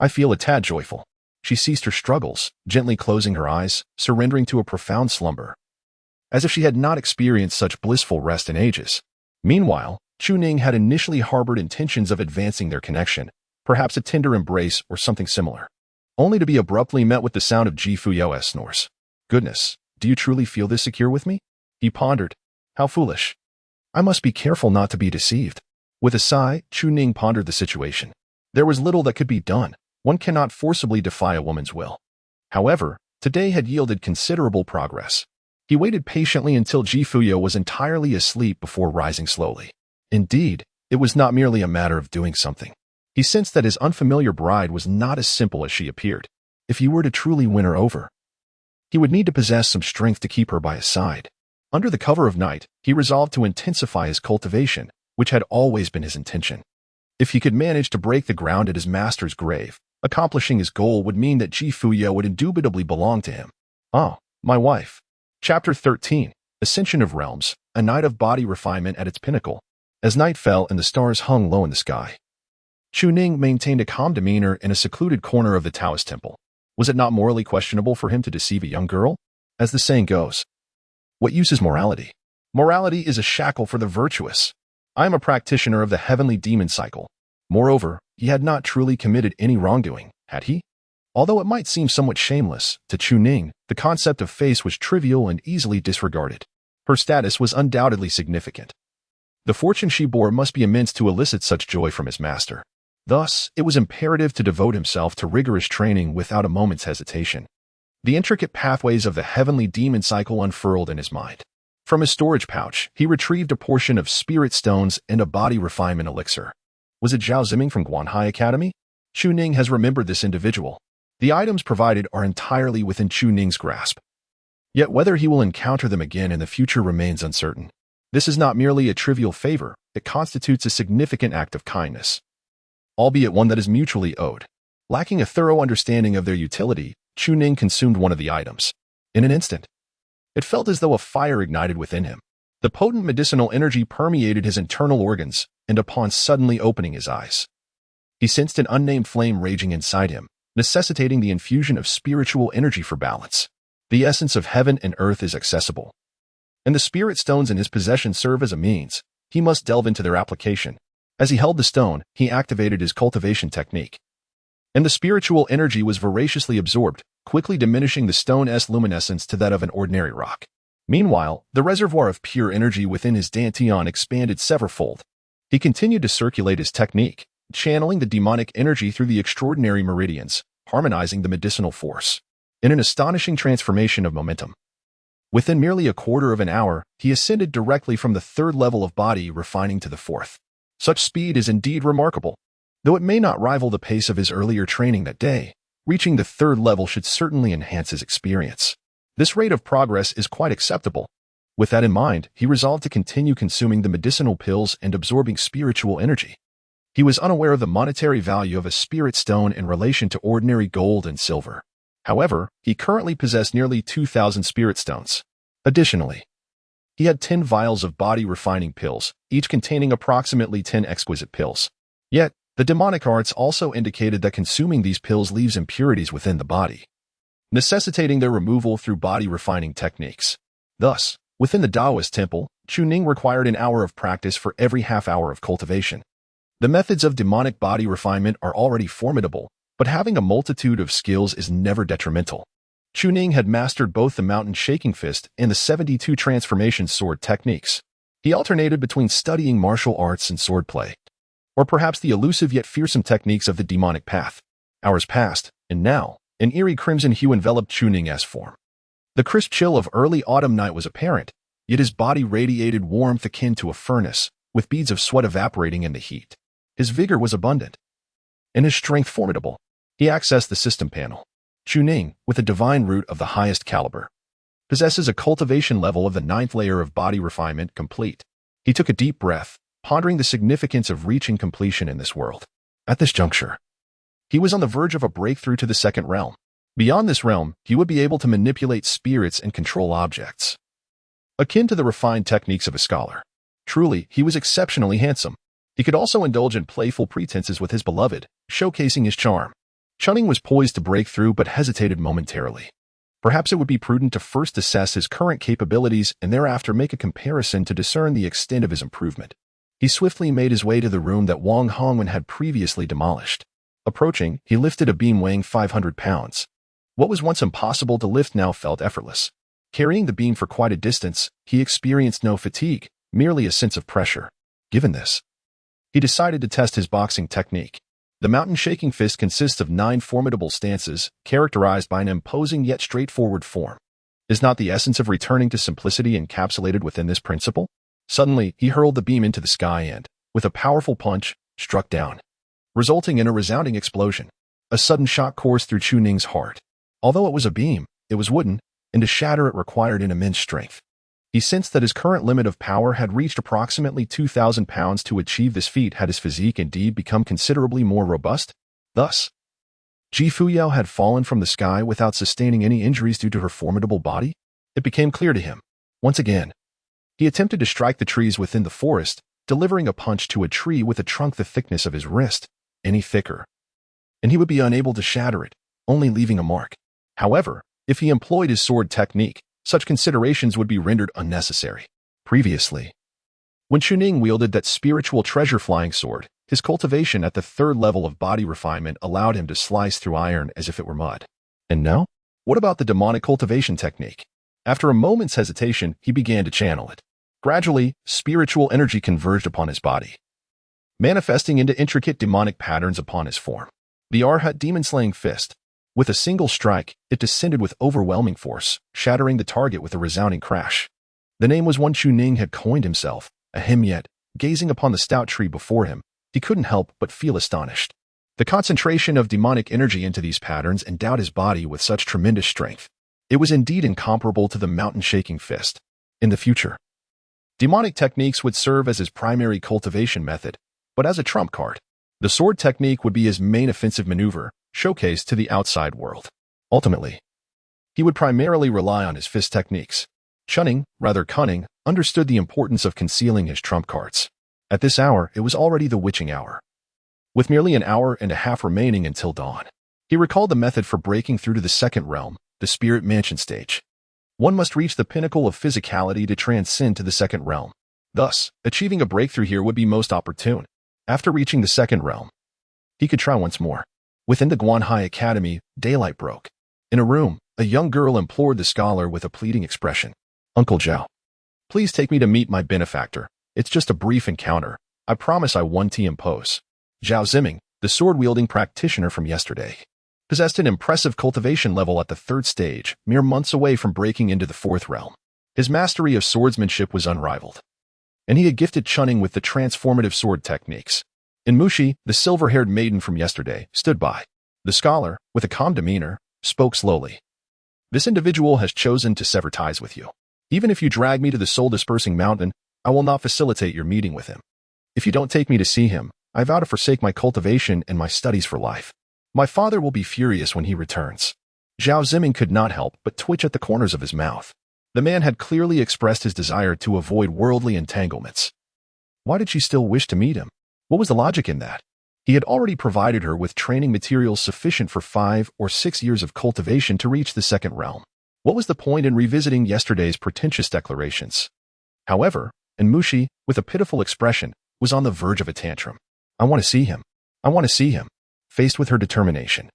I feel a tad joyful. She ceased her struggles, gently closing her eyes, surrendering to a profound slumber, as if she had not experienced such blissful rest in ages. Meanwhile, Chuning had initially harbored intentions of advancing their connection, perhaps a tender embrace or something similar, only to be abruptly met with the sound of Fuyao's snores. Goodness, do you truly feel this secure with me? He pondered. How foolish. I must be careful not to be deceived. With a sigh, Chuning pondered the situation. There was little that could be done. One cannot forcibly defy a woman's will. However, today had yielded considerable progress. He waited patiently until Fuyao was entirely asleep before rising slowly. Indeed, it was not merely a matter of doing something. He sensed that his unfamiliar bride was not as simple as she appeared. If he were to truly win her over, he would need to possess some strength to keep her by his side. Under the cover of night, he resolved to intensify his cultivation, which had always been his intention. If he could manage to break the ground at his master's grave, accomplishing his goal would mean that Fuyao would indubitably belong to him. Ah, my wife. Chapter 13, Ascension of Realms, a night of body refinement at its pinnacle. As night fell and the stars hung low in the sky, Chuning maintained a calm demeanor in a secluded corner of the Taoist temple. Was it not morally questionable for him to deceive a young girl? As the saying goes, what use is morality? Morality is a shackle for the virtuous. I am a practitioner of the heavenly demon cycle. Moreover, he had not truly committed any wrongdoing, had he? Although it might seem somewhat shameless, to Chuning, the concept of face was trivial and easily disregarded. Her status was undoubtedly significant. The fortune she bore must be immense to elicit such joy from his master. Thus, it was imperative to devote himself to rigorous training without a moment's hesitation. The intricate pathways of the heavenly demon cycle unfurled in his mind. From his storage pouch, he retrieved a portion of spirit stones and a body refinement elixir. Was it Zhao Ziming from Guanhai Academy? Chuning has remembered this individual. The items provided are entirely within Chuning's grasp. Yet whether he will encounter them again in the future remains uncertain. This is not merely a trivial favor, it constitutes a significant act of kindness, albeit one that is mutually owed. Lacking a thorough understanding of their utility, Chuning consumed one of the items. In an instant, it felt as though a fire ignited within him. The potent medicinal energy permeated his internal organs, and upon suddenly opening his eyes, he sensed an unnamed flame raging inside him, necessitating the infusion of spiritual energy for balance. The essence of heaven and earth is accessible, and the spirit stones in his possession serve as a means. He must delve into their application. As he held the stone, he activated his cultivation technique, and the spiritual energy was voraciously absorbed, quickly diminishing the stone's luminescence to that of an ordinary rock. Meanwhile, the reservoir of pure energy within his dantian expanded severalfold. He continued to circulate his technique, channeling the demonic energy through the extraordinary meridians, harmonizing the medicinal force. In an astonishing transformation of momentum, within merely a quarter of an hour, he ascended directly from the third level of body refining to the fourth. Such speed is indeed remarkable. Though it may not rival the pace of his earlier training that day, reaching the third level should certainly enhance his experience. This rate of progress is quite acceptable. With that in mind, he resolved to continue consuming the medicinal pills and absorbing spiritual energy. He was unaware of the monetary value of a spirit stone in relation to ordinary gold and silver. However, he currently possessed nearly 2,000 spirit stones. Additionally, he had 10 vials of body refining pills, each containing approximately 10 exquisite pills. Yet, the demonic arts also indicated that consuming these pills leaves impurities within the body, necessitating their removal through body refining techniques. Thus, within the Taoist temple, Chuning required an hour of practice for every half hour of cultivation. The methods of demonic body refinement are already formidable, but having a multitude of skills is never detrimental. Chuning had mastered both the mountain shaking fist and the 72 transformation sword techniques. He alternated between studying martial arts and swordplay, or perhaps the elusive yet fearsome techniques of the demonic path. Hours passed, and now, an eerie crimson hue enveloped Chuning's form. The crisp chill of early autumn night was apparent, yet his body radiated warmth akin to a furnace, with beads of sweat evaporating in the heat. His vigor was abundant, and his strength formidable. He accessed the system panel. Chuning, with a divine root of the highest caliber, possesses a cultivation level of the 9th layer of body refinement complete. He took a deep breath, pondering the significance of reaching completion in this world. At this juncture, he was on the verge of a breakthrough to the second realm. Beyond this realm, he would be able to manipulate spirits and control objects, akin to the refined techniques of a scholar. Truly, he was exceptionally handsome. He could also indulge in playful pretenses with his beloved, showcasing his charm. Chuning was poised to break through but hesitated momentarily. Perhaps it would be prudent to first assess his current capabilities and thereafter make a comparison to discern the extent of his improvement. He swiftly made his way to the room that Wang Hongwen had previously demolished. Approaching, he lifted a beam weighing 500 pounds. What was once impossible to lift now felt effortless. Carrying the beam for quite a distance, he experienced no fatigue, merely a sense of pressure. Given this, he decided to test his boxing technique. The mountain shaking fist consists of 9 formidable stances, characterized by an imposing yet straightforward form. Is not the essence of returning to simplicity encapsulated within this principle? Suddenly, he hurled the beam into the sky and, with a powerful punch, struck down, resulting in a resounding explosion. A sudden shock coursed through Chuning's heart. Although it was a beam, it was wooden, and to shatter it required an immense strength. He sensed that his current limit of power had reached approximately 2,000 pounds. To achieve this feat had his physique indeed become considerably more robust. Thus, Fuyao had fallen from the sky without sustaining any injuries due to her formidable body. It became clear to him. Once again, he attempted to strike the trees within the forest, delivering a punch to a tree with a trunk the thickness of his wrist, any thicker, and he would be unable to shatter it, only leaving a mark. However, if he employed his sword technique, such considerations would be rendered unnecessary. Previously, when Chuning wielded that spiritual treasure flying sword, His cultivation at the third level of body refinement allowed him to slice through iron as if it were mud. And now? What about the demonic cultivation technique? After a moment's hesitation, he began to channel it. Gradually, spiritual energy converged upon his body, manifesting into intricate demonic patterns upon his form. The Arhat demon-slaying fist. With a single strike, it descended with overwhelming force, shattering the target with a resounding crash. The name was one Chuning had coined himself, a him yet, gazing upon the stout tree before him, he couldn't help but feel astonished. The concentration of demonic energy into these patterns endowed his body with such tremendous strength. It was indeed incomparable to the mountain-shaking fist. In the future, demonic techniques would serve as his primary cultivation method, but as a trump card, the sword technique would be his main offensive maneuver, showcased to the outside world. Ultimately, he would primarily rely on his fist techniques. Chuning, rather cunning, understood the importance of concealing his trump cards. At this hour, it was already the witching hour, with merely an hour and a half remaining until dawn. He recalled the method for breaking through to the second realm, the spirit mansion stage. One must reach the pinnacle of physicality to transcend to the second realm. Thus, achieving a breakthrough here would be most opportune. After reaching the second realm, he could try once more. Within the Guanhai Academy, daylight broke. In a room, a young girl implored the scholar with a pleading expression. "Uncle Zhao, please take me to meet my benefactor. It's just a brief encounter. I promise I won't impose." Zhao Ziming, the sword-wielding practitioner from yesterday, possessed an impressive cultivation level at the third stage, mere months away from breaking into the fourth realm. His mastery of swordsmanship was unrivaled, and he had gifted Chuning with the transformative sword techniques. In Mushi, the silver-haired maiden from yesterday, stood by. The scholar, with a calm demeanor, spoke slowly. "This individual has chosen to sever ties with you. Even if you drag me to the soul-dispersing mountain, I will not facilitate your meeting with him. If you don't take me to see him, I vow to forsake my cultivation and my studies for life. My father will be furious when he returns." Zhao Ziming could not help but twitch at the corners of his mouth. The man had clearly expressed his desire to avoid worldly entanglements. Why did she still wish to meet him? What was the logic in that? He had already provided her with training materials sufficient for 5 or 6 years of cultivation to reach the second realm. What was the point in revisiting yesterday's pretentious declarations? However, Mushi, with a pitiful expression, was on the verge of a tantrum. "I want to see him. I want to see him." Faced with her determination,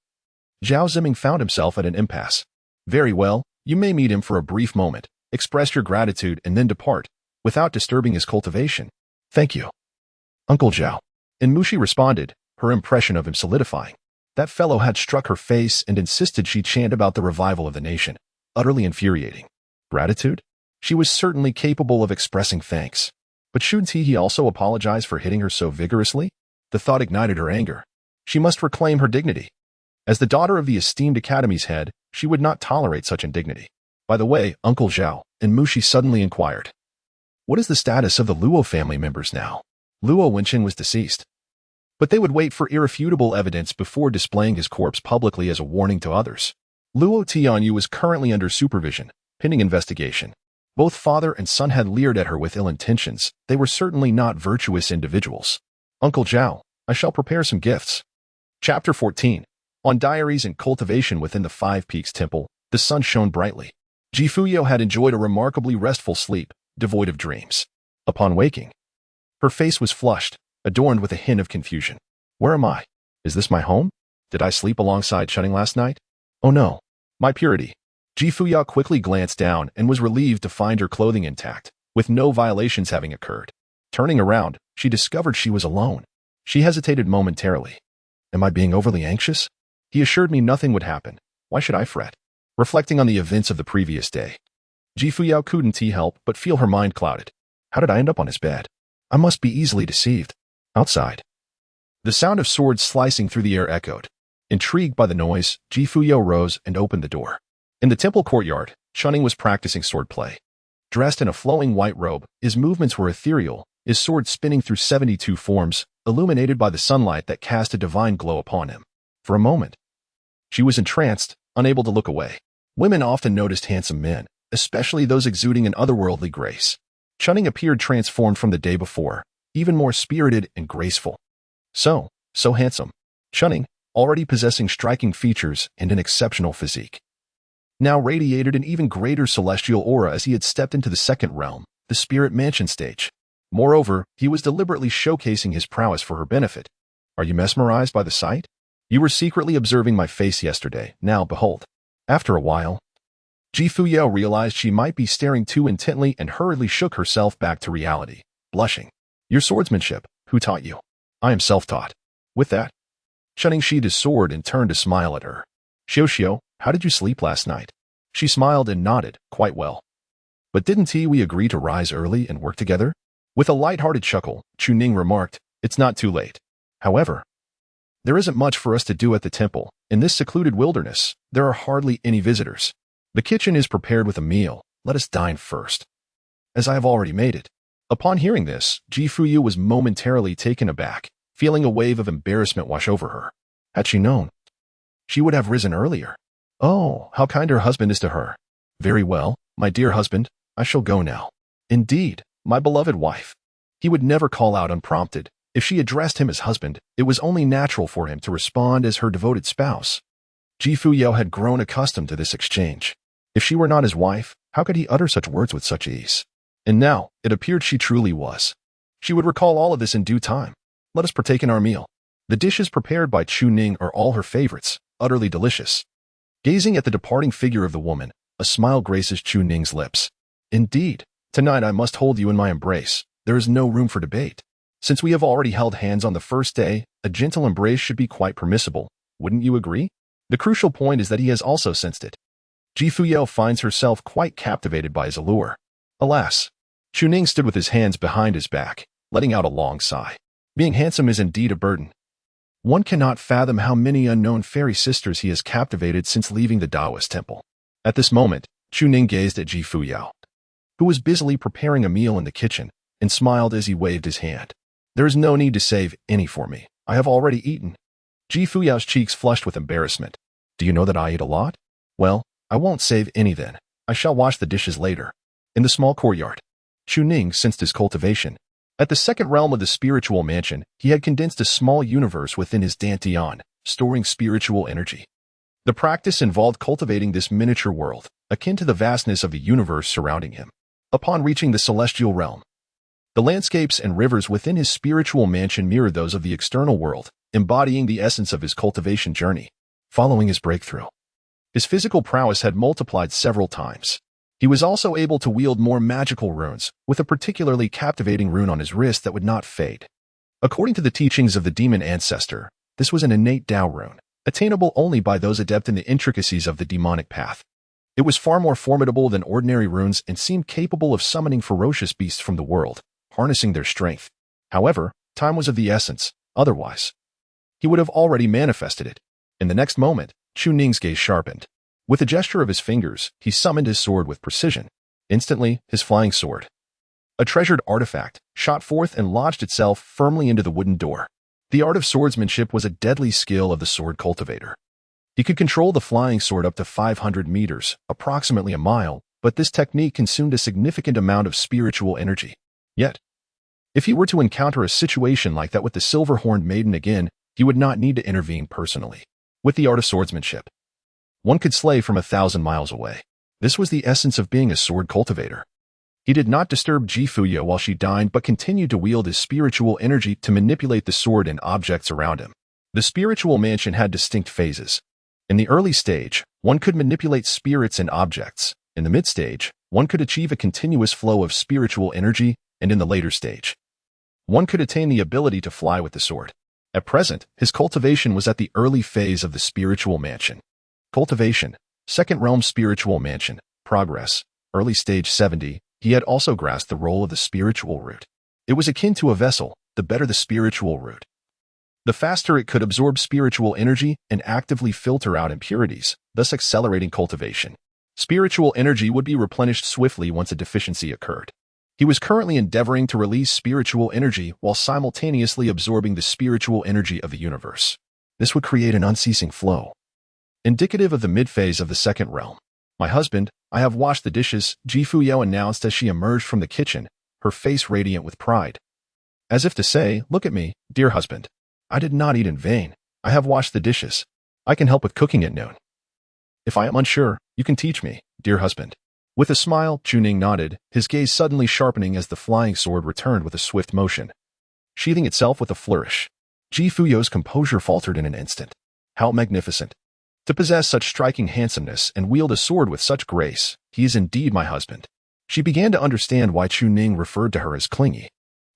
Zhao Ziming found himself at an impasse. "Very well, you may meet him for a brief moment, express your gratitude and then depart, without disturbing his cultivation." "Thank you, Uncle Zhao." Mushi responded, her impression of him solidifying. That fellow had struck her face and insisted she chant about the revival of the nation. Utterly infuriating. Gratitude? She was certainly capable of expressing thanks. But shouldn't he also apologize for hitting her so vigorously? The thought ignited her anger. She must reclaim her dignity. As the daughter of the esteemed academy's head, she would not tolerate such indignity. "By the way, Uncle Zhao," Mushi suddenly inquired, "what is the status of the Luo family members now?" Luo Wenqing was deceased, but they would wait for irrefutable evidence before displaying his corpse publicly as a warning to others. Luo Tianyu was currently under supervision, pending investigation. Both father and son had leered at her with ill intentions. They were certainly not virtuous individuals. "Uncle Zhao, I shall prepare some gifts." Chapter 14. On diaries and cultivation within the Five Peaks Temple, the sun shone brightly. Fuyao had enjoyed a remarkably restful sleep, devoid of dreams. Upon waking, her face was flushed, adorned with a hint of confusion. "Where am I? Is this my home? Did I sleep alongside Chuning last night? Oh no, my purity." Fuyao quickly glanced down and was relieved to find her clothing intact, with no violations having occurred. Turning around, she discovered she was alone. She hesitated momentarily. "Am I being overly anxious? He assured me nothing would happen. Why should I fret?" Reflecting on the events of the previous day, Fuyao couldn't help but feel her mind clouded. How did I end up on his bed? I must be easily deceived. Outside, the sound of swords slicing through the air echoed. Intrigued by the noise, Fuyao rose and opened the door. In the temple courtyard, Chuning was practicing swordplay. Dressed in a flowing white robe, his movements were ethereal, his sword spinning through 72 forms, illuminated by the sunlight that cast a divine glow upon him. For a moment, she was entranced, unable to look away. Women often noticed handsome men, especially those exuding an otherworldly grace. Chuning appeared transformed from the day before, even more spirited and graceful. So handsome. Chuning, already possessing striking features and an exceptional physique, now radiated an even greater celestial aura as he had stepped into the second realm, the spirit mansion stage. Moreover, he was deliberately showcasing his prowess for her benefit. Are you mesmerized by the sight? You were secretly observing my face yesterday. Now behold. After a while, Fuyao realized she might be staring too intently and hurriedly shook herself back to reality, blushing. Your swordsmanship, who taught you? I am self-taught. With that, Shunning sheathed his sword and turned to smile at her. Xiao, how did you sleep last night? She smiled and nodded, quite well. But didn't we agree to rise early and work together? With a light-hearted chuckle, Chuning remarked, it's not too late. However, there isn't much for us to do at the temple. In this secluded wilderness, there are hardly any visitors. The kitchen is prepared with a meal. Let us dine first, as I have already made it. Upon hearing this, Fuyao was momentarily taken aback, feeling a wave of embarrassment wash over her. Had she known, she would have risen earlier. Oh, how kind her husband is to her. Very well, my dear husband, I shall go now. Indeed, my beloved wife. He would never call out unprompted. If she addressed him as husband, it was only natural for him to respond as her devoted spouse. Fuyao had grown accustomed to this exchange. If she were not his wife, how could he utter such words with such ease? And now, it appeared she truly was. She would recall all of this in due time. Let us partake in our meal. The dishes prepared by Chuning are all her favorites, utterly delicious. Gazing at the departing figure of the woman, a smile graces Chuning's lips. Indeed, tonight I must hold you in my embrace. There is no room for debate. Since we have already held hands on the first day, a gentle embrace should be quite permissible. Wouldn't you agree? The crucial point is that he has also sensed it. Fuyao finds herself quite captivated by his allure. Alas, Chuning stood with his hands behind his back, letting out a long sigh. Being handsome is indeed a burden. One cannot fathom how many unknown fairy sisters he has captivated since leaving the Taoist temple. At this moment, Chuning gazed at Fuyao, who was busily preparing a meal in the kitchen, and smiled as he waved his hand. There is no need to save any for me. I have already eaten. Fuyao's cheeks flushed with embarrassment. Do you know that I eat a lot? Well, I won't save any then. I shall wash the dishes later. In the small courtyard, Chuning sensed his cultivation. At the second realm of the spiritual mansion, he had condensed a small universe within his dantian, storing spiritual energy. The practice involved cultivating this miniature world, akin to the vastness of the universe surrounding him. Upon reaching the celestial realm, the landscapes and rivers within his spiritual mansion mirrored those of the external world, embodying the essence of his cultivation journey. Following his breakthrough, his physical prowess had multiplied several times. He was also able to wield more magical runes, with a particularly captivating rune on his wrist that would not fade. According to the teachings of the demon ancestor, this was an innate Tao rune, attainable only by those adept in the intricacies of the demonic path. It was far more formidable than ordinary runes and seemed capable of summoning ferocious beasts from the world, harnessing their strength. However, time was of the essence, otherwise he would have already manifested it. In the next moment, Chuning's gaze sharpened. With a gesture of his fingers, he summoned his sword with precision. Instantly, his flying sword, a treasured artifact, shot forth and lodged itself firmly into the wooden door. The art of swordsmanship was a deadly skill of the sword cultivator. He could control the flying sword up to 500 meters, approximately a mile, but this technique consumed a significant amount of spiritual energy. Yet, if he were to encounter a situation like that with the silver-horned maiden again, he would not need to intervene personally. With the art of swordsmanship, one could slay from 1,000 miles away. This was the essence of being a sword cultivator. He did not disturb Fuyao while she dined, but continued to wield his spiritual energy to manipulate the sword and objects around him. The spiritual mansion had distinct phases. In the early stage, one could manipulate spirits and objects. In the mid-stage, one could achieve a continuous flow of spiritual energy, and in the later stage, one could attain the ability to fly with the sword. At present, his cultivation was at the early phase of the spiritual mansion. Cultivation, second realm spiritual mansion, progress, early stage 70, he had also grasped the role of the spiritual root. It was akin to a vessel. The better the spiritual root, the faster it could absorb spiritual energy and actively filter out impurities, thus accelerating cultivation. Spiritual energy would be replenished swiftly once a deficiency occurred. He was currently endeavoring to release spiritual energy while simultaneously absorbing the spiritual energy of the universe. This would create an unceasing flow, indicative of the mid-phase of the second realm. My husband, I have washed the dishes, Fuyao announced as she emerged from the kitchen, her face radiant with pride. As if to say, look at me, dear husband. I did not eat in vain. I have washed the dishes. I can help with cooking at noon. If I am unsure, you can teach me, dear husband. With a smile, Chuning nodded, his gaze suddenly sharpening as the flying sword returned with a swift motion, sheathing itself with a flourish. Ji Fuyo's composure faltered in an instant. How magnificent! To possess such striking handsomeness and wield a sword with such grace, he is indeed my husband. She began to understand why Chuning referred to her as clingy.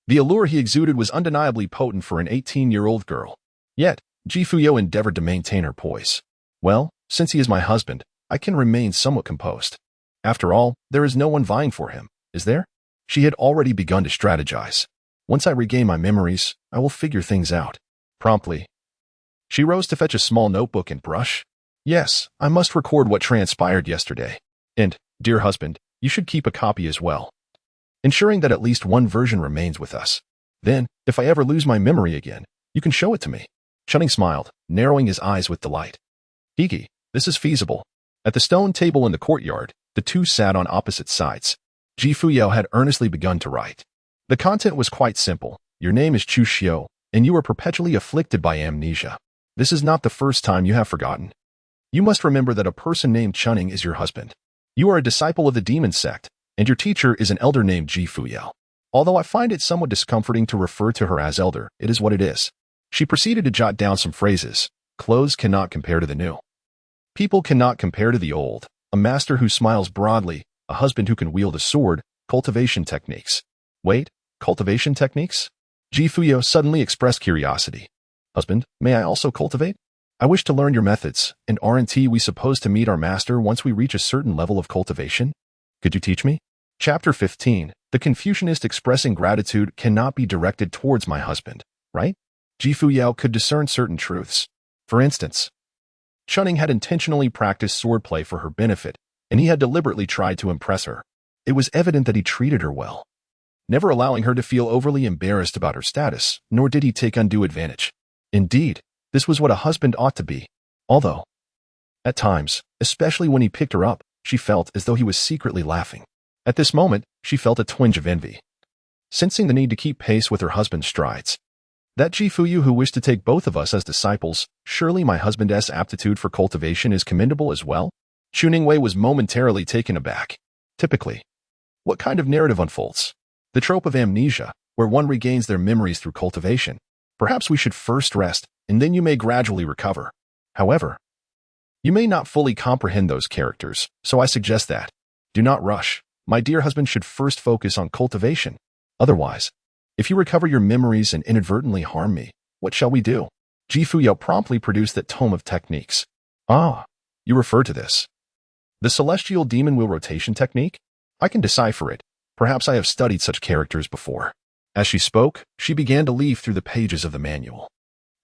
The allure he exuded was undeniably potent for an 18-year-old girl. Yet, Ji Fuyo endeavored to maintain her poise. Well, since he is my husband, I can remain somewhat composed. After all, there is no one vying for him, is there? She had already begun to strategize. Once I regain my memories, I will figure things out. Promptly, she rose to fetch a small notebook and brush. Yes, I must record what transpired yesterday. And, dear husband, you should keep a copy as well, ensuring that at least one version remains with us. Then, if I ever lose my memory again, you can show it to me. Chuning smiled, narrowing his eyes with delight. Hiki, this is feasible. At the stone table in the courtyard, the two sat on opposite sides. Ji Fuyao had earnestly begun to write. The content was quite simple. Your name is Chu Xiao, and you are perpetually afflicted by amnesia. This is not the first time you have forgotten. You must remember that a person named Chuning is your husband. You are a disciple of the demon sect, and your teacher is an elder named Ji Fuyao. Although I find it somewhat discomforting to refer to her as elder, it is what it is. She proceeded to jot down some phrases. Clothes cannot compare to the new. People cannot compare to the old. A master who smiles broadly, a husband who can wield a sword, cultivation techniques. Wait, cultivation techniques? Ji Fuyao suddenly expressed curiosity. Husband, may I also cultivate? I wish to learn your methods, and aren't we supposed to meet our master once we reach a certain level of cultivation? Could you teach me? Chapter 15. The Confucianist expressing gratitude cannot be directed towards my husband, right? Ji Fuyao could discern certain truths. For instance, Chuning had intentionally practiced swordplay for her benefit, and he had deliberately tried to impress her. It was evident that he treated her well, never allowing her to feel overly embarrassed about her status, nor did he take undue advantage. Indeed, this was what a husband ought to be. Although, at times, especially when he picked her up, she felt as though he was secretly laughing. At this moment, she felt a twinge of envy, sensing the need to keep pace with her husband's strides. That Ji Fuyu who wished to take both of us as disciples, surely my husband's aptitude for cultivation is commendable as well? Chuning Wei was momentarily taken aback. Typically, what kind of narrative unfolds? The trope of amnesia, where one regains their memories through cultivation. Perhaps we should first rest, and then you may gradually recover. However, you may not fully comprehend those characters, so I suggest that. Do not rush. My dear husband should first focus on cultivation. Otherwise, if you recover your memories and inadvertently harm me, what shall we do? Ji Fuyao promptly produced that tome of techniques. Ah, you refer to this. The celestial demon wheel rotation technique? I can decipher it. Perhaps I have studied such characters before. As she spoke, she began to leaf through the pages of the manual.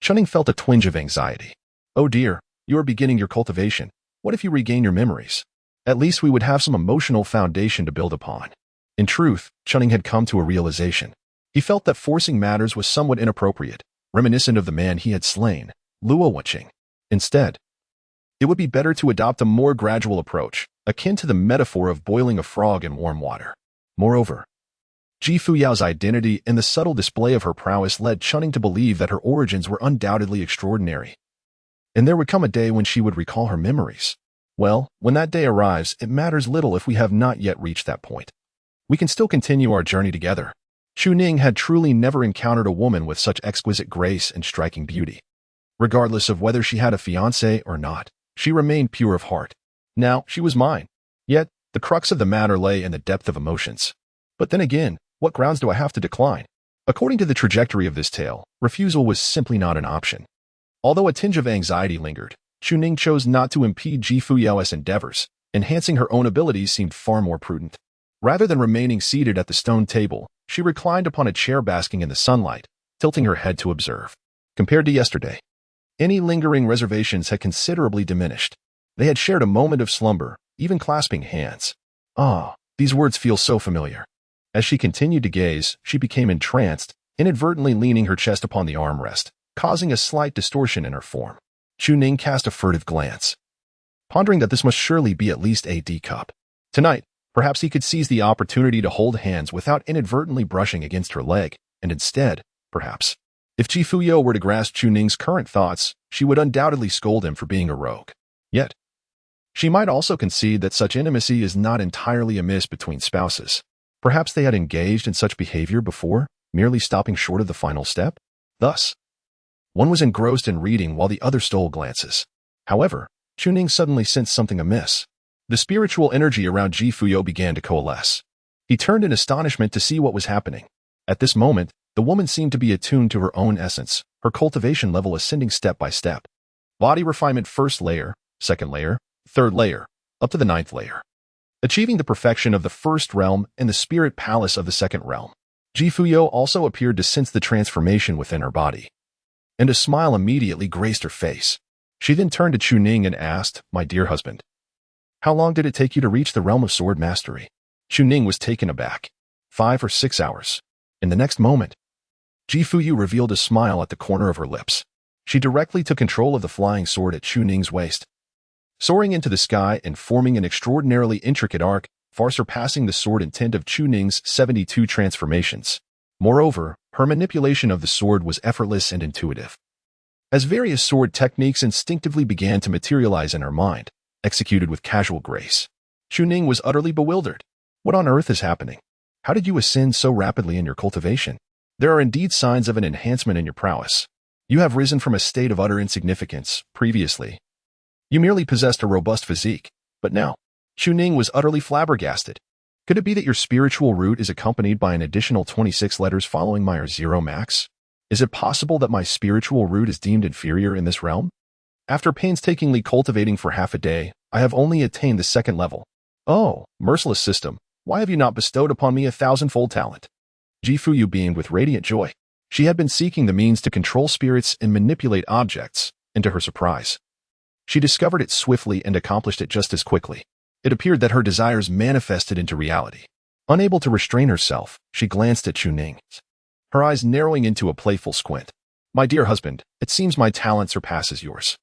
Chuning felt a twinge of anxiety. Oh dear, you are beginning your cultivation. What if you regain your memories? At least we would have some emotional foundation to build upon. In truth, Chuning had come to a realization. He felt that forcing matters was somewhat inappropriate, reminiscent of the man he had slain, Luo Wenqing. Instead, it would be better to adopt a more gradual approach, akin to the metaphor of boiling a frog in warm water. Moreover, Ji Fuyao's identity and the subtle display of her prowess led Chuning to believe that her origins were undoubtedly extraordinary. And there would come a day when she would recall her memories. Well, when that day arrives, it matters little if we have not yet reached that point. We can still continue our journey together. Chuning had truly never encountered a woman with such exquisite grace and striking beauty. Regardless of whether she had a fiancé or not, she remained pure of heart. Now, she was mine. Yet, the crux of the matter lay in the depth of emotions. But then again, what grounds do I have to decline? According to the trajectory of this tale, refusal was simply not an option. Although a tinge of anxiety lingered, Chuning chose not to impede Ji Fuyao's endeavors. Enhancing her own abilities seemed far more prudent. Rather than remaining seated at the stone table, she reclined upon a chair basking in the sunlight, tilting her head to observe. Compared to yesterday, any lingering reservations had considerably diminished. They had shared a moment of slumber, even clasping hands. Ah, these words feel so familiar. As she continued to gaze, she became entranced, inadvertently leaning her chest upon the armrest, causing a slight distortion in her form. Chuning cast a furtive glance, pondering that this must surely be at least a D-cup. Tonight, perhaps he could seize the opportunity to hold hands without inadvertently brushing against her leg, and instead, perhaps, if Ji Fuyao were to grasp Chuning's current thoughts, she would undoubtedly scold him for being a rogue. Yet, She might also concede that such intimacy is not entirely amiss between spouses. Perhaps they had engaged in such behavior before, merely stopping short of the final step. Thus, one was engrossed in reading while the other stole glances. However, Chuning suddenly sensed something amiss. The spiritual energy around Ji Fuyao began to coalesce. He turned in astonishment to see what was happening. At this moment, the woman seemed to be attuned to her own essence, her cultivation level ascending step by step. Body refinement first layer, second layer, third layer, up to the ninth layer. Achieving the perfection of the first realm and the spirit palace of the second realm. Ji Fuyao also appeared to sense the transformation within her body. And a smile immediately graced her face. She then turned to Chuning and asked, "My dear husband, how long did it take you to reach the realm of sword mastery?" Chuning was taken aback. 5 or 6 hours. In the next moment, Ji Fuyao revealed a smile at the corner of her lips. She directly took control of the flying sword at Chuning's waist, soaring into the sky and forming an extraordinarily intricate arc, far surpassing the sword intent of Chuning's 72 transformations. Moreover, her manipulation of the sword was effortless and intuitive. As various sword techniques instinctively began to materialize in her mind, executed with casual grace, Chuning was utterly bewildered. What on earth is happening? How did you ascend so rapidly in your cultivation? There are indeed signs of an enhancement in your prowess. You have risen from a state of utter insignificance. Previously, you merely possessed a robust physique, but now, Chuning was utterly flabbergasted. Could it be that your spiritual root is accompanied by an additional 26 letters following my zero max? Is it possible that my spiritual root is deemed inferior in this realm? After painstakingly cultivating for half a day, I have only attained the second level. Oh, merciless system, why have you not bestowed upon me 1,000-fold talent? Ji Fuyao beamed with radiant joy. She had been seeking the means to control spirits and manipulate objects, and to her surprise, she discovered it swiftly and accomplished it just as quickly. It appeared that her desires manifested into reality. Unable to restrain herself, she glanced at Chuning, her eyes narrowing into a playful squint. "My dear husband, it seems my talent surpasses yours.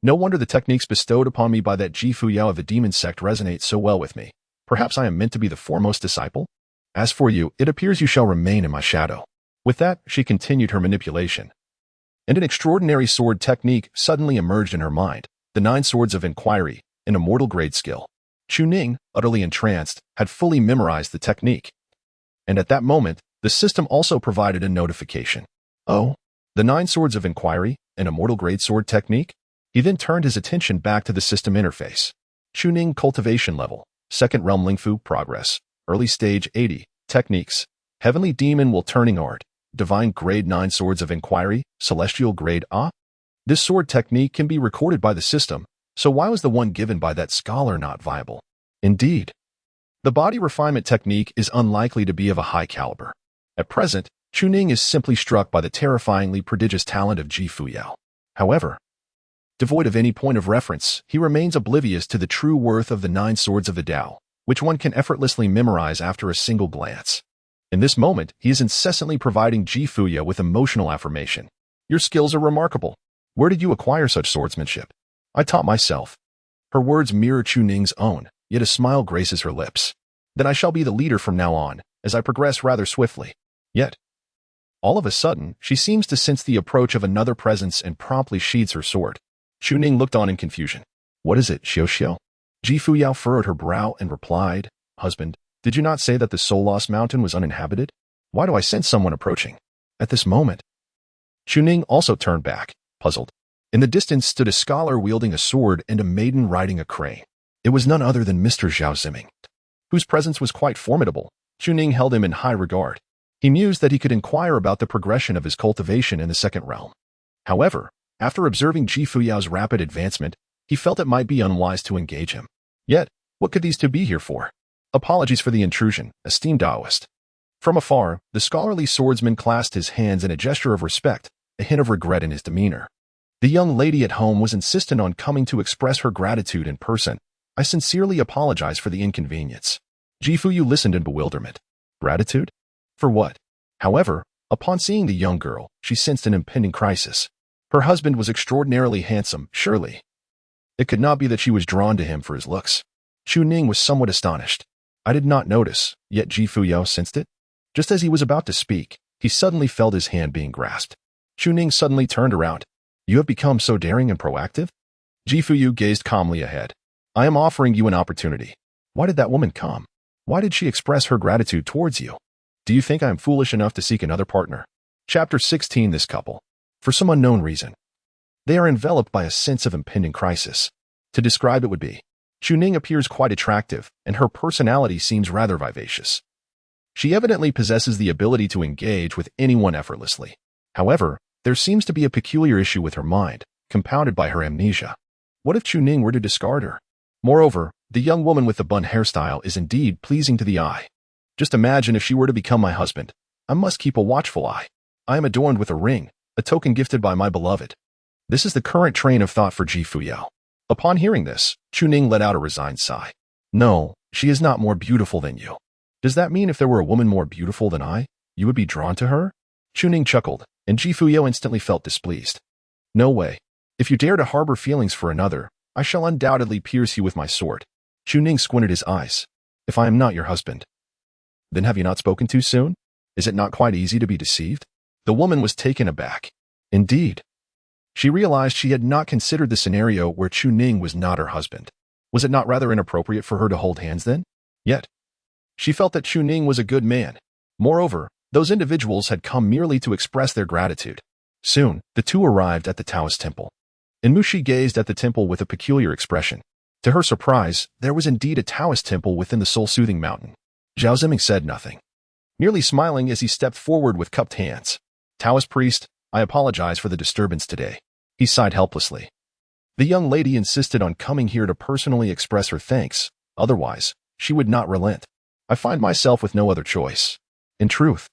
No wonder the techniques bestowed upon me by that Ji Fuyao of the demon sect resonate so well with me. Perhaps I am meant to be the foremost disciple? As for you, it appears you shall remain in my shadow." With that, she continued her manipulation. And an extraordinary sword technique suddenly emerged in her mind, the 9 swords of inquiry, an immortal grade skill. Chuning, utterly entranced, had fully memorized the technique. And at that moment, the system also provided a notification. Oh, the 9 swords of inquiry, an immortal grade sword technique? He then turned his attention back to the system interface. Chuning cultivation level, second realm Lingfu progress, early stage 80, techniques, heavenly demon will turning art, divine grade 9 swords of inquiry, celestial grade A. This sword technique can be recorded by the system, so why was the one given by that scholar not viable? Indeed, the body refinement technique is unlikely to be of a high caliber. At present, Chuning is simply struck by the terrifyingly prodigious talent of Ji Fuyao. However, devoid of any point of reference, he remains oblivious to the true worth of the 9 swords of the Tao, which one can effortlessly memorize after a single glance. In this moment, he is incessantly providing Ji Fuyao with emotional affirmation. "Your skills are remarkable. Where did you acquire such swordsmanship?" "I taught myself." Her words mirror Chuning's own, yet a smile graces her lips. "Then I shall be the leader from now on, as I progress rather swiftly." Yet, all of a sudden, she seems to sense the approach of another presence and promptly sheathes her sword. Chuning looked on in confusion. "What is it, Xiao Xiao?" Ji Fuyao furrowed her brow and replied, "Husband, did you not say that the Soul-Lost Mountain was uninhabited? Why do I sense someone approaching?" At this moment, Chuning also turned back, puzzled. In the distance stood a scholar wielding a sword and a maiden riding a crane. It was none other than Mr. Zhao Ziming, whose presence was quite formidable. Chuning held him in high regard. He mused that he could inquire about the progression of his cultivation in the second realm. However, after observing Ji Fuyao's rapid advancement, he felt it might be unwise to engage him. Yet, what could these two be here for? Apologies for the intrusion, esteemed Taoist. From afar, the scholarly swordsman clasped his hands in a gesture of respect, a hint of regret in his demeanor. The young lady at home was insistent on coming to express her gratitude in person. "I sincerely apologize for the inconvenience." Ji Fuyao listened in bewilderment. Gratitude? For what? However, upon seeing the young girl, she sensed an impending crisis. Her husband was extraordinarily handsome, surely. It could not be that she was drawn to him for his looks. Chuning was somewhat astonished. "I did not notice," yet Ji Fuyao sensed it. Just as he was about to speak, he suddenly felt his hand being grasped. Chuning suddenly turned around. "You have become so daring and proactive?" Ji Fuyao gazed calmly ahead. I am offering you an opportunity. Why did that woman come? Why did she express her gratitude towards you? Do you think I am foolish enough to seek another partner? Chapter 16. This couple. For some unknown reason, they are enveloped by a sense of impending crisis. To describe it would be, Chuning appears quite attractive, and her personality seems rather vivacious. She evidently possesses the ability to engage with anyone effortlessly. However, there seems to be a peculiar issue with her mind, compounded by her amnesia. What if Chuning were to discard her? Moreover, the young woman with the bun hairstyle is indeed pleasing to the eye. Just imagine if she were to become my husband. I must keep a watchful eye. I am adorned with a ring, a token gifted by my beloved. This is the current train of thought for Fuyao. Upon hearing this, Chuning let out a resigned sigh. No, she is not more beautiful than you. Does that mean if there were a woman more beautiful than I, you would be drawn to her? Chuning chuckled, and Fuyao instantly felt displeased. No way. If you dare to harbor feelings for another, I shall undoubtedly pierce you with my sword. Chuning squinted his eyes. If I am not your husband, then have you not spoken too soon? Is it not quite easy to be deceived? The woman was taken aback. Indeed. She realized she had not considered the scenario where Chuning was not her husband. Was it not rather inappropriate for her to hold hands then? Yet, she felt that Chuning was a good man. Moreover, those individuals had come merely to express their gratitude. Soon, the two arrived at the Taoist temple. Mushi gazed at the temple with a peculiar expression. To her surprise, there was indeed a Taoist temple within the soul-soothing mountain. Zhao Ziming said nothing, merely smiling as he stepped forward with cupped hands. Taoist priest, I apologize for the disturbance today. He sighed helplessly. The young lady insisted on coming here to personally express her thanks. Otherwise, she would not relent. I find myself with no other choice. In truth,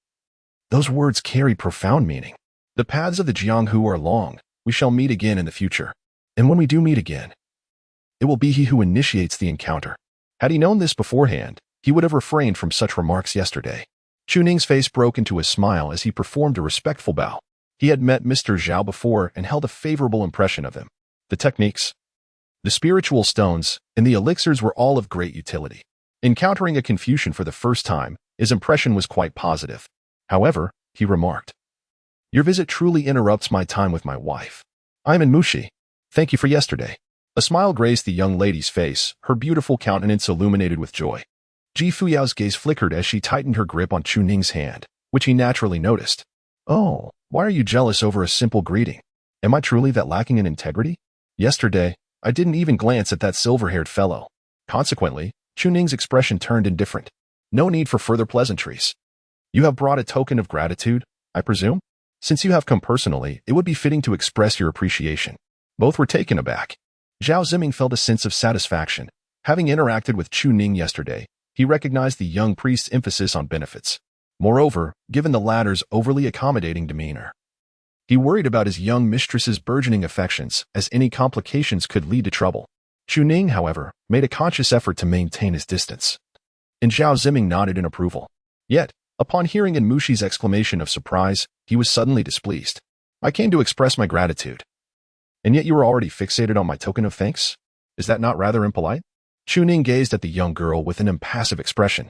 those words carry profound meaning. The paths of the Jianghu are long. We shall meet again in the future. And when we do meet again, it will be he who initiates the encounter. Had he known this beforehand, he would have refrained from such remarks yesterday. Chuning's face broke into a smile as he performed a respectful bow. He had met Mr. Zhao before and held a favorable impression of him. The techniques, the spiritual stones, and the elixirs were all of great utility. Encountering a Confucian for the first time, his impression was quite positive. However, he remarked, your visit truly interrupts my time with my wife. I'm in Mushi. Thank you for yesterday. A smile graced the young lady's face, her beautiful countenance illuminated with joy. Fuyao's gaze flickered as she tightened her grip on Chuning's hand, which he naturally noticed. Oh, why are you jealous over a simple greeting? Am I truly that lacking in integrity? Yesterday, I didn't even glance at that silver-haired fellow. Consequently, Chuning's expression turned indifferent. No need for further pleasantries. You have brought a token of gratitude, I presume? Since you have come personally, it would be fitting to express your appreciation. Both were taken aback. Zhao Ziming felt a sense of satisfaction. Having interacted with Chuning yesterday, he recognized the young priest's emphasis on benefits. Moreover, given the latter's overly accommodating demeanor, he worried about his young mistress's burgeoning affections, as any complications could lead to trouble. Chuning, however, made a conscious effort to maintain his distance. And Zhao Ziming nodded in approval. Yet, upon hearing Mushi's exclamation of surprise, he was suddenly displeased. I came to express my gratitude. And yet you were already fixated on my token of thanks? Is that not rather impolite? Chuning gazed at the young girl with an impassive expression.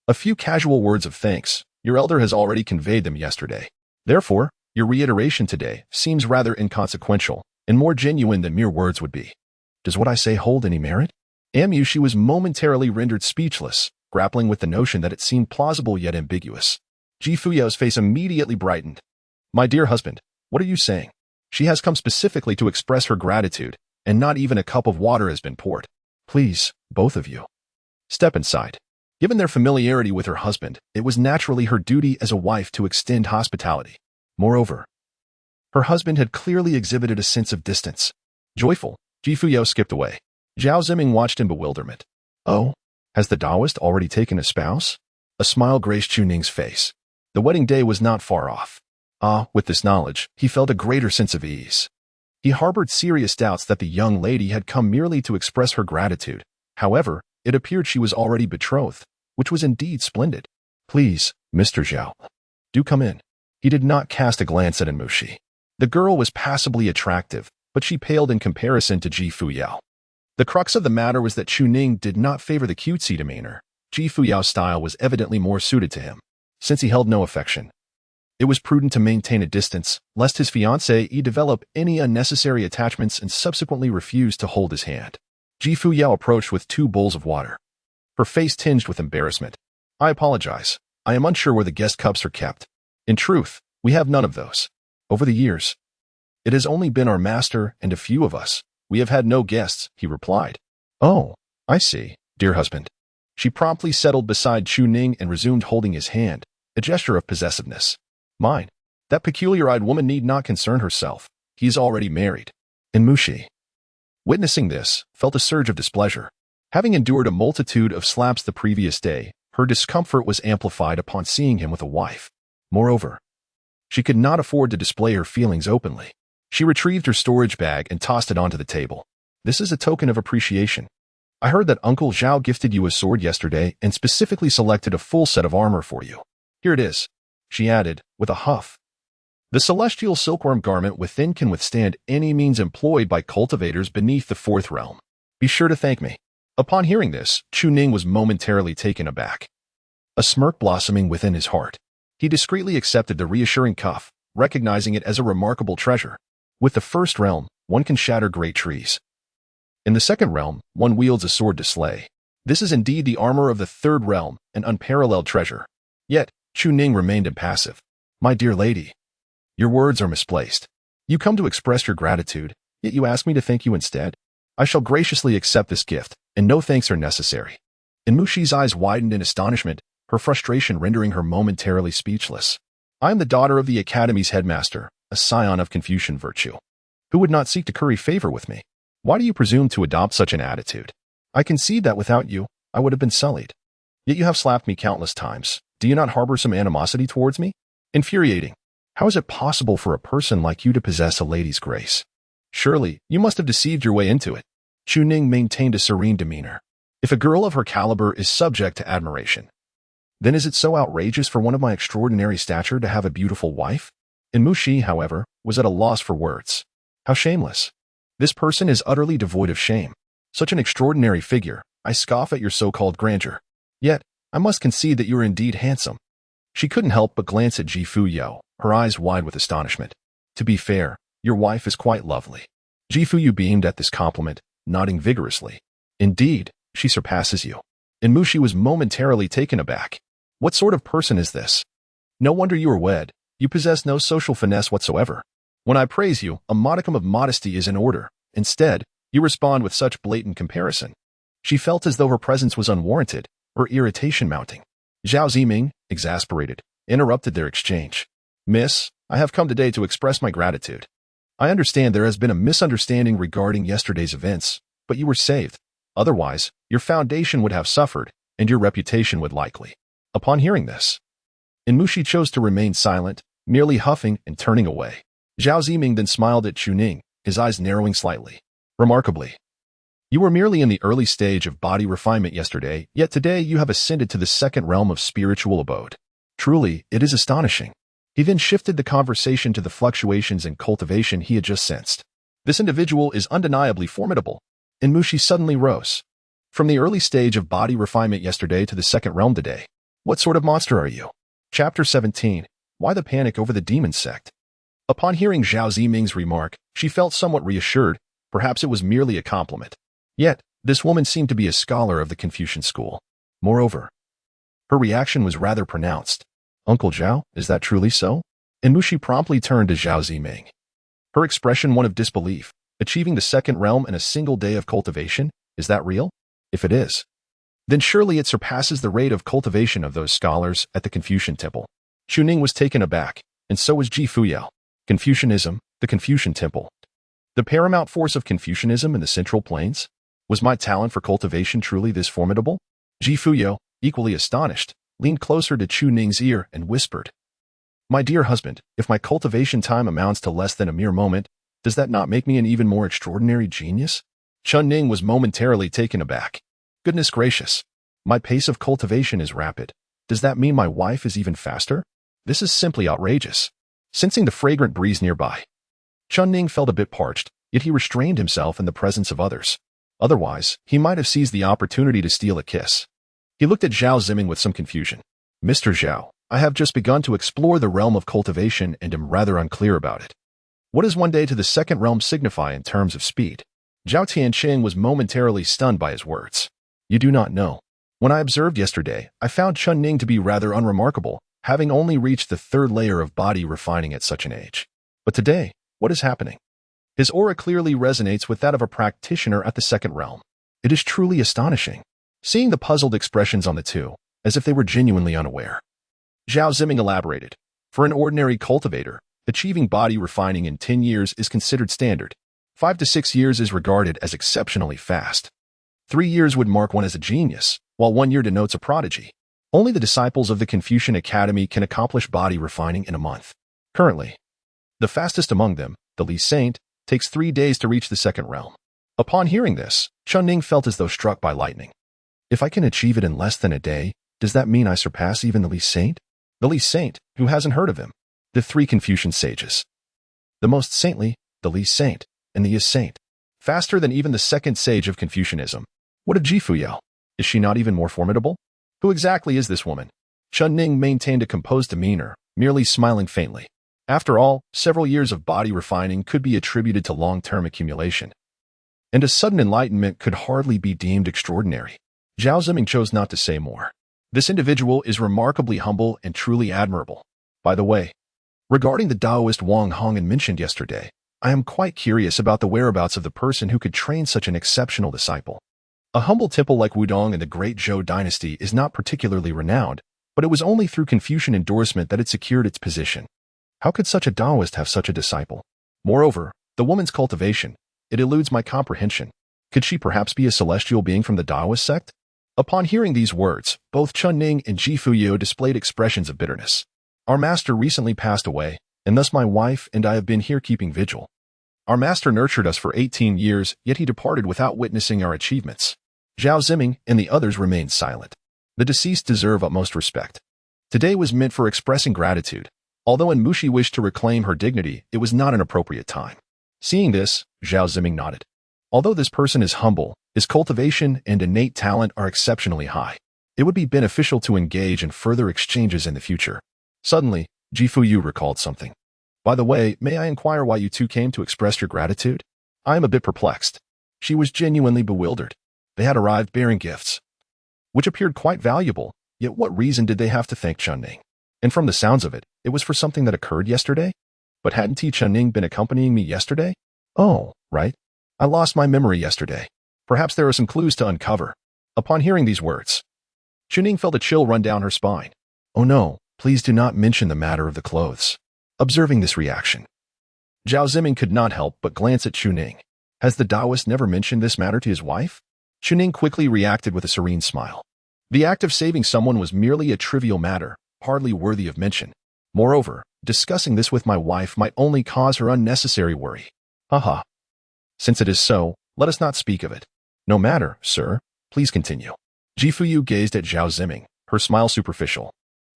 A few casual words of thanks. Your elder has already conveyed them yesterday. Therefore, your reiteration today seems rather inconsequential and more genuine than mere words would be. Does what I say hold any merit? Mushi was momentarily rendered speechless, grappling with the notion that it seemed plausible yet ambiguous. Fuyao's face immediately brightened. My dear husband, what are you saying? She has come specifically to express her gratitude, and not even a cup of water has been poured. Please, both of you, step inside. Given their familiarity with her husband, it was naturally her duty as a wife to extend hospitality. Moreover, her husband had clearly exhibited a sense of distance. Joyful, Fuyao skipped away. Zhao Ziming watched in bewilderment. Oh, has the Taoist already taken a spouse? A smile graced Chuning's face. The wedding day was not far off. With this knowledge, he felt a greater sense of ease. He harbored serious doubts that the young lady had come merely to express her gratitude. However, it appeared she was already betrothed, which was indeed splendid. Please, Mr. Zhao, do come in. He did not cast a glance at Mushi. The girl was passably attractive, but she paled in comparison to Fuyao. The crux of the matter was that Chuning did not favor the cutesy demeanor. Fuyao's style was evidently more suited to him. Since he held no affection, it was prudent to maintain a distance, lest his fiancée develop any unnecessary attachments and subsequently refuse to hold his hand. Fuyao approached with 2 bowls of water, her face tinged with embarrassment. I apologize. I am unsure where the guest cups are kept. In truth, we have none of those. Over the years, it has only been our master and a few of us. We have had no guests, he replied. Oh, I see, dear husband. She promptly settled beside Chu Ning and resumed holding his hand, a gesture of possessiveness. Mine. That peculiar-eyed woman need not concern herself. He is already married. And Mushi, witnessing this, felt a surge of displeasure. Having endured a multitude of slaps the previous day, her discomfort was amplified upon seeing him with a wife. Moreover, she could not afford to display her feelings openly. She retrieved her storage bag and tossed it onto the table. This is a token of appreciation. I heard that Uncle Zhao gifted you a sword yesterday and specifically selected a full set of armor for you. Here it is, she added, with a huff. The celestial silkworm garment within can withstand any means employed by cultivators beneath the 4th realm. Be sure to thank me. Upon hearing this, Chu Ning was momentarily taken aback, a smirk blossoming within his heart. He discreetly accepted the reassuring cuff, recognizing it as a remarkable treasure. With the 1st realm, one can shatter great trees. In the 2nd realm, one wields a sword to slay. This is indeed the armor of the 3rd realm, an unparalleled treasure. Yet, Chu Ning remained impassive. My dear lady, your words are misplaced. You come to express your gratitude, yet you ask me to thank you instead? I shall graciously accept this gift, and no thanks are necessary. And Mushi's eyes widened in astonishment, her frustration rendering her momentarily speechless. I am the daughter of the Academy's headmaster, a scion of Confucian virtue. Who would not seek to curry favor with me? Why do you presume to adopt such an attitude? I concede that without you, I would have been sullied. Yet you have slapped me countless times. Do you not harbor some animosity towards me? Infuriating. How is it possible for a person like you to possess a lady's grace? Surely, you must have deceived your way into it. Chu Ning maintained a serene demeanor. If a girl of her caliber is subject to admiration, then is it so outrageous for one of my extraordinary stature to have a beautiful wife? And Mushi, however, was at a loss for words. How shameless. This person is utterly devoid of shame. Such an extraordinary figure, I scoff at your so-called grandeur. Yet, I must concede that you are indeed handsome. She couldn't help but glance at Fuyao, her eyes wide with astonishment. To be fair, your wife is quite lovely. Fuyao beamed at this compliment, nodding vigorously. Indeed, she surpasses you. And Mushi was momentarily taken aback. What sort of person is this? No wonder you are wed. You possess no social finesse whatsoever. When I praise you, a modicum of modesty is in order. Instead, you respond with such blatant comparison. She felt as though her presence was unwarranted, her irritation mounting. Zhao Ziming, exasperated, interrupted their exchange. Miss, I have come today to express my gratitude. I understand there has been a misunderstanding regarding yesterday's events, but you were saved. Otherwise, your foundation would have suffered, and your reputation would likely. Upon hearing this, Mushi chose to remain silent, merely huffing and turning away. Zhao Ziming then smiled at Chu Ning, his eyes narrowing slightly. Remarkably, you were merely in the early stage of body refinement yesterday, yet today you have ascended to the 2nd realm of spiritual abode. Truly, it is astonishing. He then shifted the conversation to the fluctuations in cultivation he had just sensed. This individual is undeniably formidable. And Mushi suddenly rose. From the early stage of body refinement yesterday to the 2nd realm today. What sort of monster are you? Chapter 17. Why the panic over the demon sect? Upon hearing Zhao Ziming's remark, she felt somewhat reassured. Perhaps it was merely a compliment. Yet, this woman seemed to be a scholar of the Confucian school. Moreover, her reaction was rather pronounced. Uncle Zhao, is that truly so? And Mushi promptly turned to Zhao Ziming. Her expression one of disbelief. Achieving the 2nd realm in a single day of cultivation? Is that real? If it is, then surely it surpasses the rate of cultivation of those scholars at the Confucian temple. Chu Ning was taken aback, and so was Fuyao. Confucianism, the Confucian temple. The paramount force of Confucianism in the Central Plains? Was my talent for cultivation truly this formidable? Fuyao, equally astonished, leaned closer to Chu Ning's ear and whispered, My dear husband, if my cultivation time amounts to less than a mere moment, does that not make me an even more extraordinary genius? Chun Ning was momentarily taken aback. Goodness gracious. My pace of cultivation is rapid. Does that mean my wife is even faster? This is simply outrageous. Sensing the fragrant breeze nearby, Chun Ning felt a bit parched, yet he restrained himself in the presence of others. Otherwise, he might have seized the opportunity to steal a kiss. He looked at Zhao Ziming with some confusion. Mr. Zhao, I have just begun to explore the realm of cultivation and am rather unclear about it. What does one day to the 2nd realm signify in terms of speed? Zhao Tianqing was momentarily stunned by his words. You do not know. When I observed yesterday, I found Chun Ning to be rather unremarkable, having only reached the third layer of body refining at such an age. But today, what is happening? His aura clearly resonates with that of a practitioner at the second realm. It is truly astonishing. Seeing the puzzled expressions on the two, as if they were genuinely unaware. Zhao Ziming elaborated. For an ordinary cultivator, achieving body refining in 10 years is considered standard. 5 to 6 years is regarded as exceptionally fast. 3 years would mark one as a genius, while 1 year denotes a prodigy. Only the disciples of the Confucian Academy can accomplish body refining in a month. Currently, the fastest among them, the Li Saint, takes 3 days to reach the second realm. Upon hearing this, Chun Ning felt as though struck by lightning. If I can achieve it in less than a day, does that mean I surpass even the Li Saint? The Li Saint, who hasn't heard of him? The 3 Confucian sages. The most saintly, the Li Saint, and the Is Saint. Faster than even the second sage of Confucianism. What of Fuyao? Is she not even more formidable? Who exactly is this woman? Chun Ning maintained a composed demeanor, merely smiling faintly. After all, several years of body refining could be attributed to long-term accumulation. And a sudden enlightenment could hardly be deemed extraordinary. Zhao Ziming chose not to say more. This individual is remarkably humble and truly admirable. By the way, regarding the Taoist Wang Hong'an mentioned yesterday, I am quite curious about the whereabouts of the person who could train such an exceptional disciple. A humble temple like Wudong in the Great Zhou dynasty is not particularly renowned, but it was only through Confucian endorsement that it secured its position. How could such a Taoist have such a disciple? Moreover, the woman's cultivation, it eludes my comprehension. Could she perhaps be a celestial being from the Taoist sect? Upon hearing these words, both Chun Ning and Fuyao displayed expressions of bitterness. Our master recently passed away, and thus my wife and I have been here keeping vigil. Our master nurtured us for 18 years, yet he departed without witnessing our achievements. Zhao Ziming and the others remained silent. The deceased deserve utmost respect. Today was meant for expressing gratitude. Although Mushi wished to reclaim her dignity, it was not an appropriate time. Seeing this, Zhao Ziming nodded. Although this person is humble, his cultivation and innate talent are exceptionally high. It would be beneficial to engage in further exchanges in the future. Suddenly, Fuyao recalled something. By the way, may I inquire why you two came to express your gratitude? I am a bit perplexed. She was genuinely bewildered. They had arrived bearing gifts, which appeared quite valuable, yet what reason did they have to thank Chun Ning? And from the sounds of it, it was for something that occurred yesterday? But hadn't Chun Ning been accompanying me yesterday? Oh, right. I lost my memory yesterday. Perhaps there are some clues to uncover. Upon hearing these words, Chun Ning felt a chill run down her spine. Oh no, please do not mention the matter of the clothes. Observing this reaction, Zhao Ziming could not help but glance at Chun Ning. Has the Taoist never mentioned this matter to his wife? Chun Ning quickly reacted with a serene smile. The act of saving someone was merely a trivial matter, hardly worthy of mention. Moreover, discussing this with my wife might only cause her unnecessary worry. Haha. Since it is so, let us not speak of it. No matter, sir. Please continue. Fuyao gazed at Zhao Ziming, her smile superficial.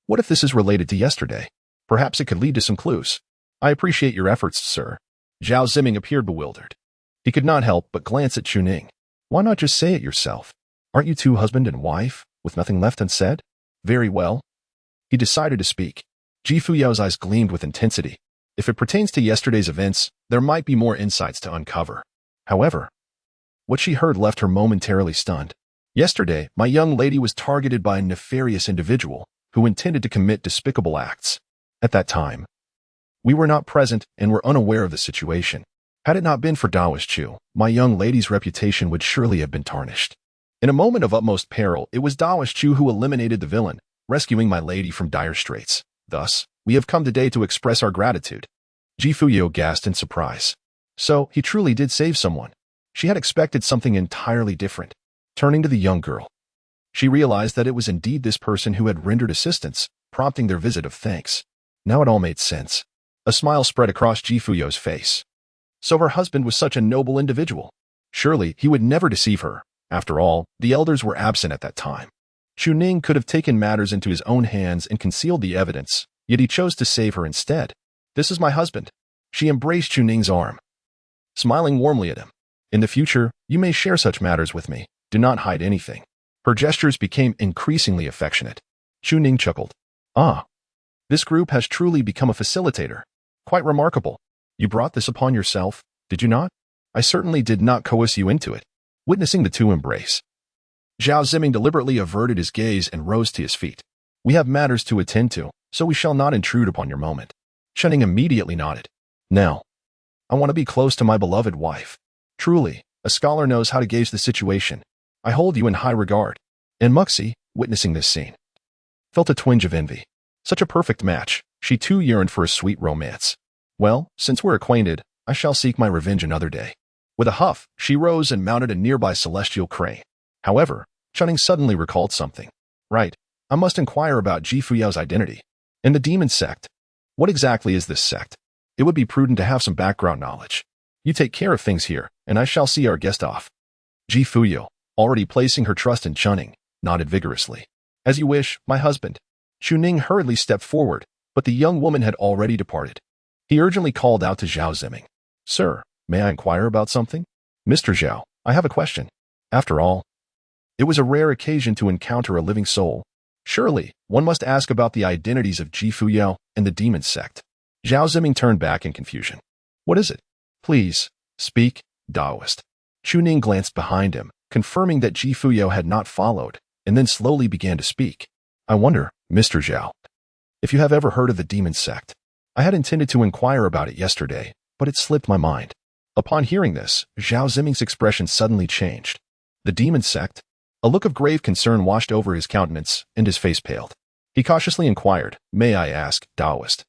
What if this is related to yesterday? Perhaps it could lead to some clues. I appreciate your efforts, sir. Zhao Ziming appeared bewildered. He could not help but glance at Chun Ning. Why not just say it yourself? Aren't you two husband and wife, with nothing left unsaid? Very well. He decided to speak. Fuyao's eyes gleamed with intensity. If it pertains to yesterday's events, there might be more insights to uncover. However, what she heard left her momentarily stunned. Yesterday, my young lady was targeted by a nefarious individual who intended to commit despicable acts. At that time, we were not present and were unaware of the situation. Had it not been for Taoist Chu, my young lady's reputation would surely have been tarnished. In a moment of utmost peril, it was Taoist Chu who eliminated the villain, rescuing my lady from dire straits. Thus, we have come today to express our gratitude. Fuyao gasped in surprise. So, he truly did save someone. She had expected something entirely different. Turning to the young girl, she realized that it was indeed this person who had rendered assistance, prompting their visit of thanks. Now it all made sense. A smile spread across Fuyao's face. So her husband was such a noble individual. Surely he would never deceive her. After all, the elders were absent at that time. Chun Ning could have taken matters into his own hands and concealed the evidence, yet he chose to save her instead. This is my husband. She embraced Chun Ning's arm, smiling warmly at him. In the future, you may share such matters with me. Do not hide anything. Her gestures became increasingly affectionate. Chun Ning chuckled. Ah, this group has truly become a facilitator. Quite remarkable. You brought this upon yourself, did you not? I certainly did not coerce you into it. Witnessing the two embrace, Zhao Ziming deliberately averted his gaze and rose to his feet. We have matters to attend to, so we shall not intrude upon your moment. Chuning immediately nodded. Now, I want to be close to my beloved wife. Truly, a scholar knows how to gauge the situation. I hold you in high regard. And Muxi, witnessing this scene, felt a twinge of envy. Such a perfect match. She too yearned for a sweet romance. Well, since we're acquainted, I shall seek my revenge another day. With a huff, she rose and mounted a nearby celestial crane. However, Chuning suddenly recalled something. Right, I must inquire about Fuyao's identity. And the demon sect. What exactly is this sect? It would be prudent to have some background knowledge. You take care of things here, and I shall see our guest off. Fuyao, already placing her trust in Chuning, nodded vigorously. As you wish, my husband. Chuning hurriedly stepped forward, but the young woman had already departed. He urgently called out to Zhao Ziming. Sir, may I inquire about something? Mr. Zhao, I have a question. After all, it was a rare occasion to encounter a living soul. Surely, one must ask about the identities of Fuyao and the demon sect. Zhao Ziming turned back in confusion. What is it? Please, speak, Taoist. Chuning glanced behind him, confirming that Fuyao had not followed, and then slowly began to speak. I wonder, Mr. Zhao, if you have ever heard of the demon sect. I had intended to inquire about it yesterday, but it slipped my mind. Upon hearing this, Zhao Ziming's expression suddenly changed. The demon sect? A look of grave concern washed over his countenance, and his face paled. He cautiously inquired, May I ask, Taoist,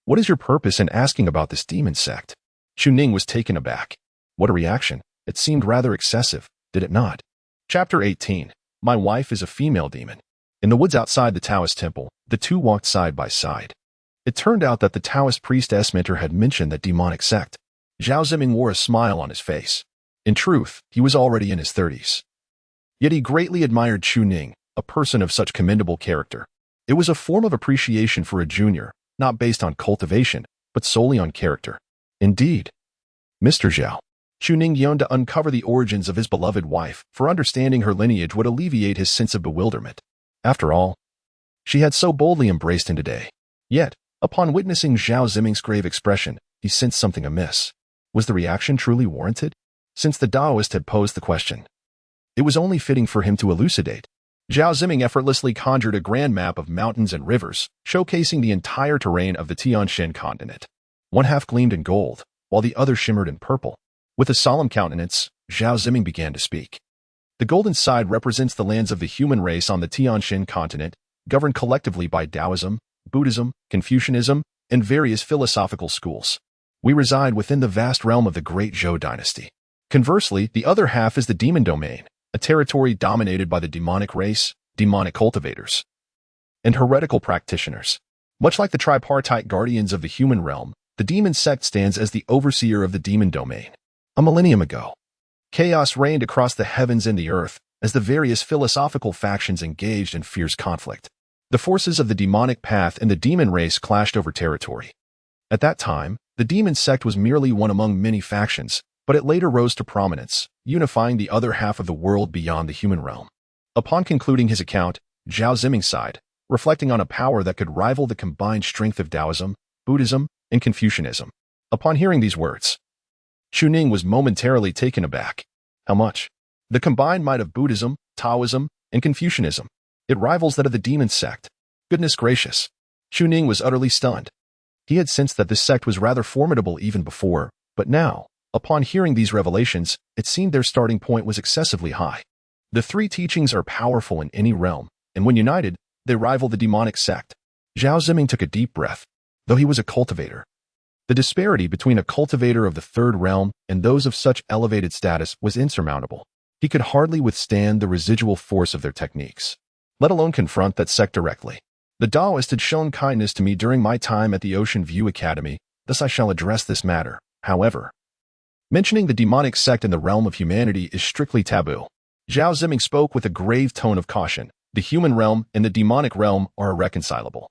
what is your purpose in asking about this demon sect? Chuning was taken aback. What a reaction. It seemed rather excessive, did it not? Chapter 18. My wife is a female demon. In the woods outside the Taoist temple, the two walked side by side. It turned out that the Taoist priestess mentor had mentioned that demonic sect. Zhao Ziming wore a smile on his face. In truth, he was already in his 30s. Yet he greatly admired Chuning, a person of such commendable character. It was a form of appreciation for a junior, not based on cultivation, but solely on character. Indeed, Mr. Zhao, Chuning yearned to uncover the origins of his beloved wife, for understanding her lineage would alleviate his sense of bewilderment. After all, she had so boldly embraced him today. Yet, upon witnessing Zhao Ziming's grave expression, he sensed something amiss. Was the reaction truly warranted? Since the Taoist had posed the question, it was only fitting for him to elucidate. Zhao Ziming effortlessly conjured a grand map of mountains and rivers, showcasing the entire terrain of the Tianshan continent. One half gleamed in gold, while the other shimmered in purple. With a solemn countenance, Zhao Ziming began to speak. The golden side represents the lands of the human race on the Tianshan continent, governed collectively by Taoism, Buddhism, Confucianism, and various philosophical schools. We reside within the vast realm of the Great Zhou dynasty. Conversely, the other half is the demon domain, a territory dominated by the demonic race, demonic cultivators, and heretical practitioners. Much like the tripartite guardians of the human realm, the demon sect stands as the overseer of the demon domain. A millennium ago, chaos reigned across the heavens and the earth as the various philosophical factions engaged in fierce conflict. The forces of the demonic path and the demon race clashed over territory. At that time, the demon sect was merely one among many factions, but it later rose to prominence, unifying the other half of the world beyond the human realm. Upon concluding his account, Zhao Ziming sighed, reflecting on a power that could rival the combined strength of Taoism, Buddhism, and Confucianism. Upon hearing these words, Chuning was momentarily taken aback. How much? The combined might of Buddhism, Taoism, and Confucianism. It rivals that of the demon sect. Goodness gracious. Chuning was utterly stunned. He had sensed that this sect was rather formidable even before, but now, upon hearing these revelations, it seemed their starting point was excessively high. The three teachings are powerful in any realm, and when united, they rival the demonic sect. Zhao Ziming took a deep breath. Though he was a cultivator, the disparity between a cultivator of the third realm and those of such elevated status was insurmountable. He could hardly withstand the residual force of their techniques, let alone confront that sect directly. The Taoist had shown kindness to me during my time at the Ocean View Academy, thus I shall address this matter. However, mentioning the demonic sect in the realm of humanity is strictly taboo. Zhao Ziming spoke with a grave tone of caution. The human realm and the demonic realm are irreconcilable.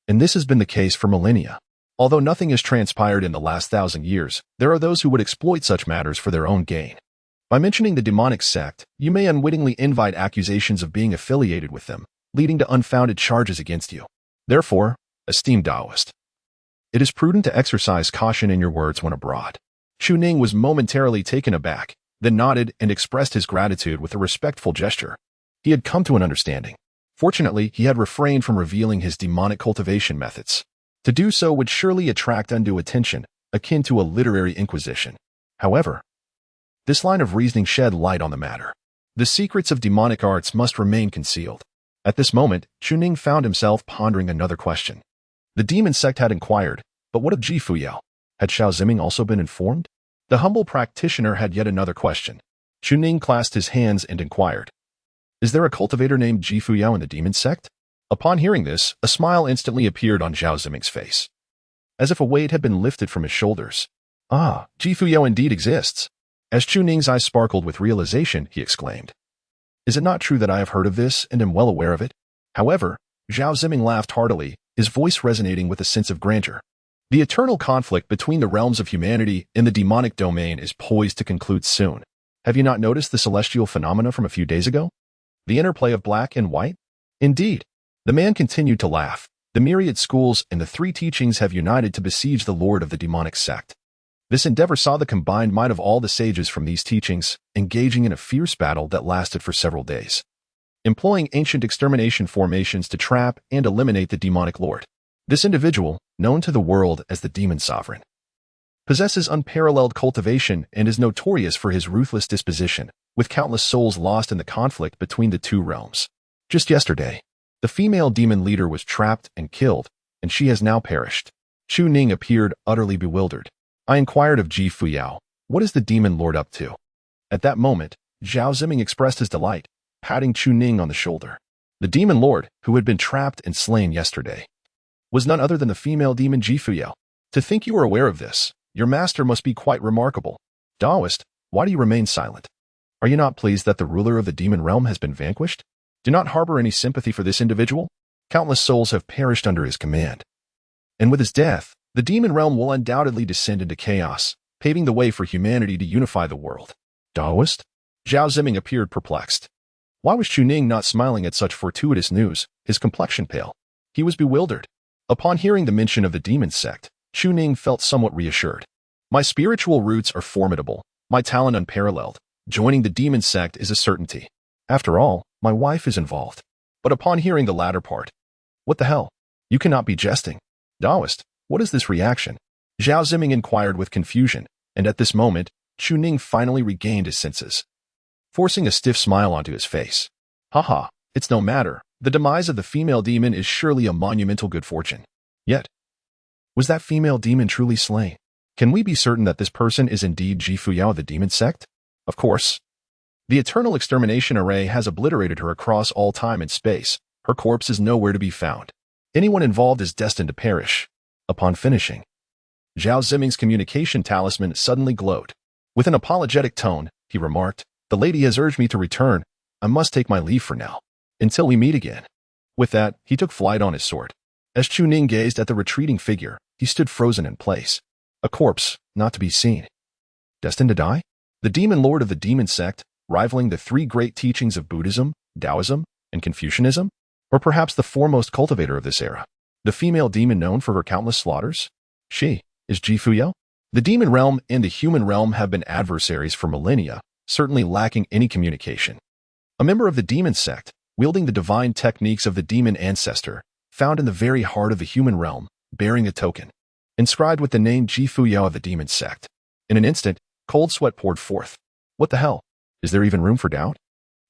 And this has been the case for millennia. Although nothing has transpired in the last 1,000 years, there are those who would exploit such matters for their own gain. By mentioning the demonic sect, you may unwittingly invite accusations of being affiliated with them, leading to unfounded charges against you. Therefore, esteemed Taoist, it is prudent to exercise caution in your words when abroad. Chu Ning was momentarily taken aback, then nodded and expressed his gratitude with a respectful gesture. He had come to an understanding. Fortunately, he had refrained from revealing his demonic cultivation methods. To do so would surely attract undue attention, akin to a literary inquisition. However, this line of reasoning shed light on the matter. The secrets of demonic arts must remain concealed. At this moment, Chu Ning found himself pondering another question. The demon sect had inquired, but what of Fuyao? Had Xiao Ziming also been informed? The humble practitioner had yet another question. Chu Ning clasped his hands and inquired, "Is there a cultivator named Fuyao in the demon sect?" Upon hearing this, a smile instantly appeared on Xiao Ziming's face, as if a weight had been lifted from his shoulders. "Ah, Fuyao indeed exists." As Chu Ning's eyes sparkled with realization, he exclaimed, "Is it not true that I have heard of this and am well aware of it?" However, Xiao Ziming laughed heartily, his voice resonating with a sense of grandeur. The eternal conflict between the realms of humanity and the demonic domain is poised to conclude soon. Have you not noticed the celestial phenomena from a few days ago? The interplay of black and white? Indeed. The man continued to laugh. The myriad schools and the three teachings have united to besiege the lord of the demonic sect. This endeavor saw the combined might of all the sages from these teachings, engaging in a fierce battle that lasted for several days, employing ancient extermination formations to trap and eliminate the demonic lord. This individual, known to the world as the Demon Sovereign, possesses unparalleled cultivation and is notorious for his ruthless disposition, with countless souls lost in the conflict between the two realms. Just yesterday, the female demon leader was trapped and killed, and she has now perished. Chu Ning appeared utterly bewildered. I inquired of Fuyao, "What is the demon lord up to?" At that moment, Xiao Ziming expressed his delight, patting Chu Ning on the shoulder. The demon lord, who had been trapped and slain yesterday, was none other than the female demon Fuyao. To think you are aware of this, your master must be quite remarkable. Taoist, why do you remain silent? Are you not pleased that the ruler of the demon realm has been vanquished? Do not harbor any sympathy for this individual. Countless souls have perished under his command. And with his death, the demon realm will undoubtedly descend into chaos, paving the way for humanity to unify the world. Taoist? Xiao Ziming appeared perplexed. Why was Chu Ning not smiling at such fortuitous news, his complexion pale? He was bewildered. Upon hearing the mention of the demon sect, Chu Ning felt somewhat reassured. My spiritual roots are formidable, my talent unparalleled. Joining the demon sect is a certainty. After all, my wife is involved. But upon hearing the latter part, what the hell? You cannot be jesting. Taoist, what is this reaction? Xiao Ziming inquired with confusion, and at this moment, Chu Ning finally regained his senses, forcing a stiff smile onto his face. Haha, it's no matter. The demise of the female demon is surely a monumental good fortune. Yet, was that female demon truly slain? Can we be certain that this person is indeed Fuyao of the demon sect? Of course. The eternal extermination array has obliterated her across all time and space. Her corpse is nowhere to be found. Anyone involved is destined to perish. Upon finishing, Xiao Ziming's communication talisman suddenly glowed. With an apologetic tone, he remarked, "The lady has urged me to return. I must take my leave for now. Until we meet again." With that, he took flight on his sword. As Chu Ning gazed at the retreating figure, he stood frozen in place. A corpse, not to be seen. Destined to die? The demon lord of the demon sect, rivaling the three great teachings of Buddhism, Taoism, and Confucianism? Or perhaps the foremost cultivator of this era? The female demon known for her countless slaughters? She is Fuyao? The demon realm and the human realm have been adversaries for millennia, certainly lacking any communication. A member of the demon sect, wielding the divine techniques of the demon ancestor, found in the very heart of the human realm, bearing a token, inscribed with the name Fuyao of the demon sect. In an instant, cold sweat poured forth. What the hell? Is there even room for doubt?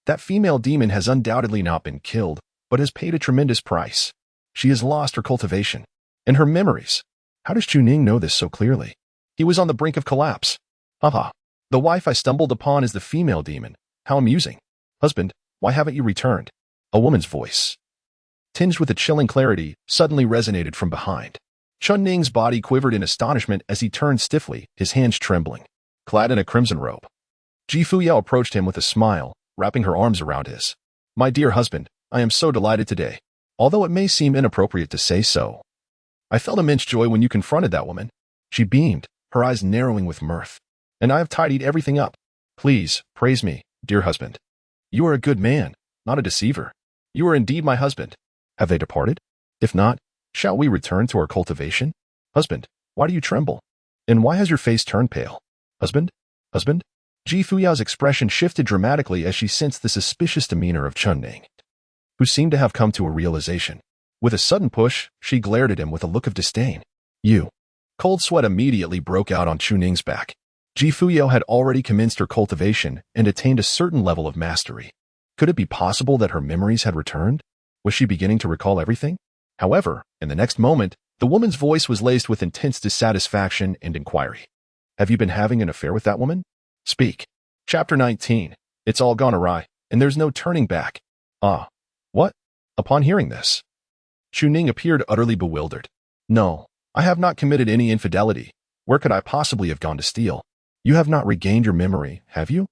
That female demon has undoubtedly not been killed, but has paid a tremendous price. She has lost her cultivation and her memories. How does Chu Ning know this so clearly? He was on the brink of collapse. Haha. The wife I stumbled upon is the female demon. How amusing. Husband, why haven't you returned? A woman's voice, tinged with a chilling clarity, suddenly resonated from behind. Chu Ning's body quivered in astonishment as he turned stiffly, his hands trembling. Clad in a crimson robe, Fuyao approached him with a smile, wrapping her arms around his. My dear husband, I am so delighted today. Although it may seem inappropriate to say so, I felt immense joy when you confronted that woman. She beamed, her eyes narrowing with mirth. And I have tidied everything up. Please, praise me, dear husband. You are a good man, not a deceiver. You are indeed my husband. Have they departed? If not, shall we return to our cultivation? Husband, why do you tremble? And why has your face turned pale? Husband? Husband? Ji Fuyao's expression shifted dramatically as she sensed the suspicious demeanor of Chunning, who seemed to have come to a realization. With a sudden push, she glared at him with a look of disdain. You. Cold sweat immediately broke out on Chuning's back. Ji Fuyao had already commenced her cultivation and attained a certain level of mastery. Could it be possible that her memories had returned? Was she beginning to recall everything? However, in the next moment, the woman's voice was laced with intense dissatisfaction and inquiry. Have you been having an affair with that woman? Speak. Chapter 19. It's all gone awry, and there's no turning back. Ah. What? Upon hearing this, Chuning appeared utterly bewildered. No, I have not committed any infidelity. Where could I possibly have gone to steal? You have not regained your memory, have you?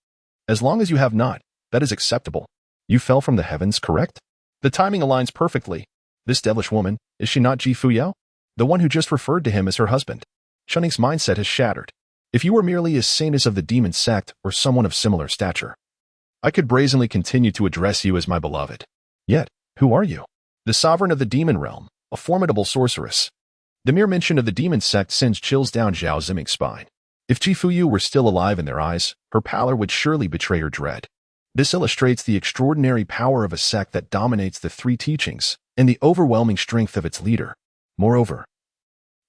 As long as you have not, that is acceptable. You fell from the heavens, correct? The timing aligns perfectly. This devilish woman, is she not Ji Fuyao? The one who just referred to him as her husband. Chuning's mindset has shattered. If you were merely a saintess of the demon sect or someone of similar stature, I could brazenly continue to address you as my beloved. Yet, who are you? The sovereign of the demon realm, a formidable sorceress. The mere mention of the demon sect sends chills down Zhao Ziming's spine. If Ji Fuyu were still alive in their eyes, her pallor would surely betray her dread. This illustrates the extraordinary power of a sect that dominates the three teachings and the overwhelming strength of its leader. Moreover,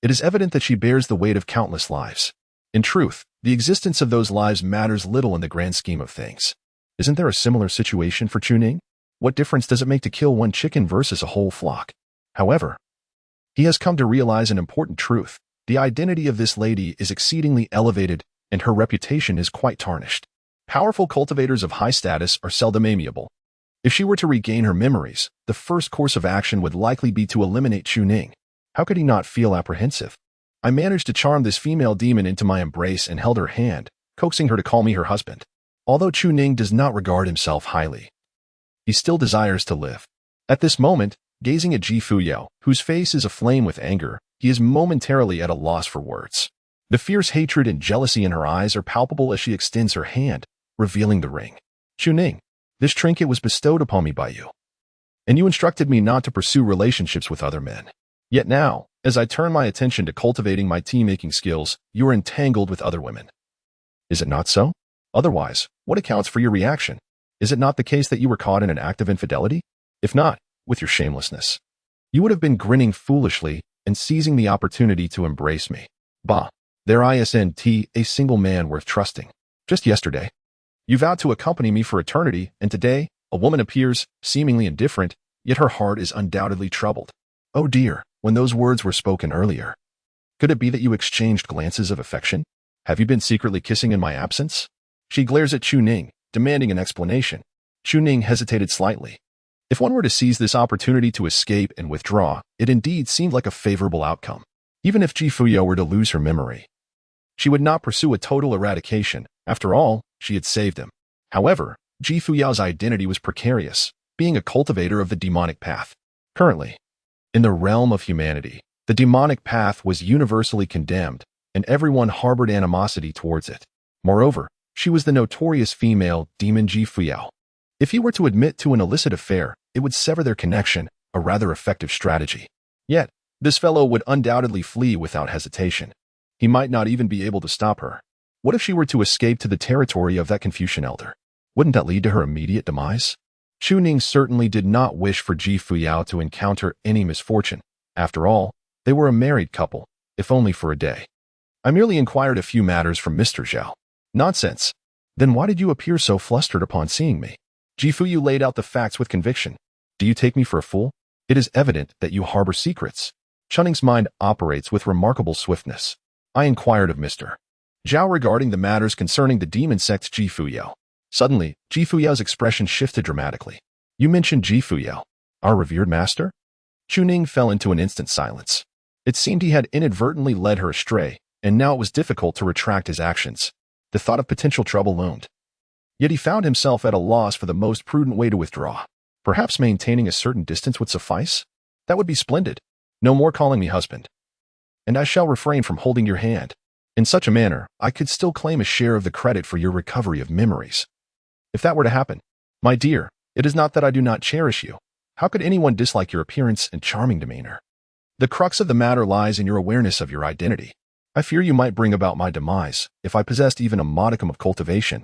it is evident that she bears the weight of countless lives. In truth, the existence of those lives matters little in the grand scheme of things. Isn't there a similar situation for Chuning? What difference does it make to kill one chicken versus a whole flock? However, he has come to realize an important truth. The identity of this lady is exceedingly elevated, and her reputation is quite tarnished. Powerful cultivators of high status are seldom amiable. If she were to regain her memories, the first course of action would likely be to eliminate Chuning. How could he not feel apprehensive? I managed to charm this female demon into my embrace and held her hand, coaxing her to call me her husband. Although Chuning does not regard himself highly, he still desires to live. At this moment, gazing at Ji Fuyao, whose face is aflame with anger, he is momentarily at a loss for words. The fierce hatred and jealousy in her eyes are palpable as she extends her hand, revealing the ring. Chuning, this trinket was bestowed upon me by you, and you instructed me not to pursue relationships with other men. Yet now, as I turn my attention to cultivating my tea-making skills, you are entangled with other women. Is it not so? Otherwise, what accounts for your reaction? Is it not the case that you were caught in an act of infidelity? If not, with your shamelessness, you would have been grinning foolishly and seizing the opportunity to embrace me. Bah, there isn't a single man worth trusting. Just yesterday, you vowed to accompany me for eternity, and today, a woman appears, seemingly indifferent, yet her heart is undoubtedly troubled. Oh dear, when those words were spoken earlier, could it be that you exchanged glances of affection? Have you been secretly kissing in my absence? She glares at Chuning, demanding an explanation. Chuning hesitated slightly. If one were to seize this opportunity to escape and withdraw, it indeed seemed like a favorable outcome. Even if Ji Fuyao were to lose her memory, she would not pursue a total eradication. After all, she had saved him. However, Ji Fuyao's identity was precarious, being a cultivator of the demonic path. Currently, in the realm of humanity, the demonic path was universally condemned, and everyone harbored animosity towards it. Moreover, she was the notorious female demon Ji Fuyao. If he were to admit to an illicit affair, it would sever their connection, a rather effective strategy. Yet, this fellow would undoubtedly flee without hesitation. He might not even be able to stop her. What if she were to escape to the territory of that Confucian elder? Wouldn't that lead to her immediate demise? Chuning certainly did not wish for Ji Fuyao to encounter any misfortune. After all, they were a married couple, if only for a day. I merely inquired a few matters from Mr. Zhao. Nonsense. Then why did you appear so flustered upon seeing me? Ji Fuyu laid out the facts with conviction. Do you take me for a fool? It is evident that you harbor secrets. Chuning's mind operates with remarkable swiftness. I inquired of Mr. Zhao regarding the matters concerning the demon sect's Ji Fuyao. Suddenly, Ji Fuyao's expression shifted dramatically. You mentioned Ji Fuyao, our revered master? Chuning fell into an instant silence. It seemed he had inadvertently led her astray, and now it was difficult to retract his actions. The thought of potential trouble loomed. Yet he found himself at a loss for the most prudent way to withdraw. Perhaps maintaining a certain distance would suffice? That would be splendid. No more calling me husband. And I shall refrain from holding your hand. In such a manner, I could still claim a share of the credit for your recovery of memories. If that were to happen, my dear, it is not that I do not cherish you. How could anyone dislike your appearance and charming demeanor? The crux of the matter lies in your awareness of your identity. I fear you might bring about my demise. If I possessed even a modicum of cultivation,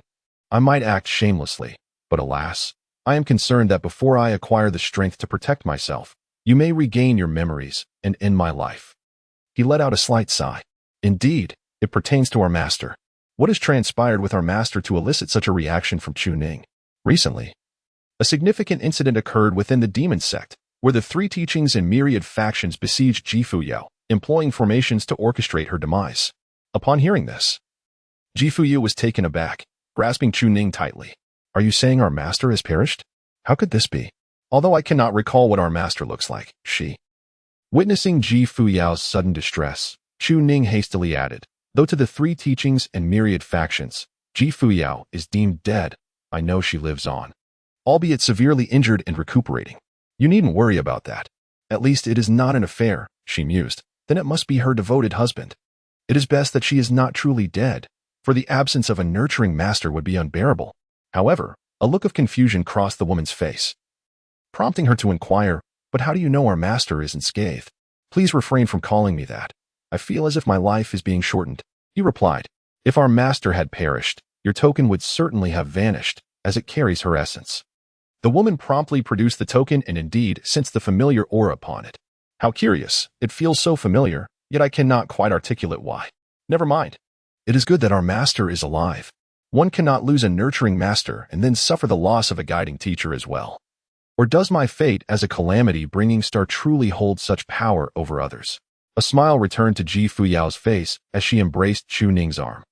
I might act shamelessly. But alas, I am concerned that before I acquire the strength to protect myself, you may regain your memories and end my life." He let out a slight sigh. "Indeed, it pertains to our master. What has transpired with our master to elicit such a reaction from Chu Ning?" Recently, a significant incident occurred within the demon sect, where the three teachings and myriad factions besieged Fuyao, employing formations to orchestrate her demise. Upon hearing this, Fuyao was taken aback, grasping Chu Ning tightly. "Are you saying our master has perished? How could this be? Although I cannot recall what our master looks like," she. Witnessing Fuyao's sudden distress, Chu Ning hastily added, "Though to the three teachings and myriad factions, Fuyao is deemed dead, I know she lives on, albeit severely injured and recuperating. You needn't worry about that. At least it is not an affair," she mused. "Then it must be her devoted husband. It is best that she is not truly dead, for the absence of a nurturing master would be unbearable." However, a look of confusion crossed the woman's face, prompting her to inquire, "But how do you know our master isn't scathed? Please refrain from calling me that. I feel as if my life is being shortened." He replied, "If our master had perished, your token would certainly have vanished, as it carries her essence." The woman promptly produced the token and indeed sensed the familiar aura upon it. "How curious, it feels so familiar, yet I cannot quite articulate why. Never mind. It is good that our master is alive. One cannot lose a nurturing master and then suffer the loss of a guiding teacher as well. Or does my fate as a calamity-bringing star truly hold such power over others?" A smile returned to Fuyao's face as she embraced Chu Ning's arm.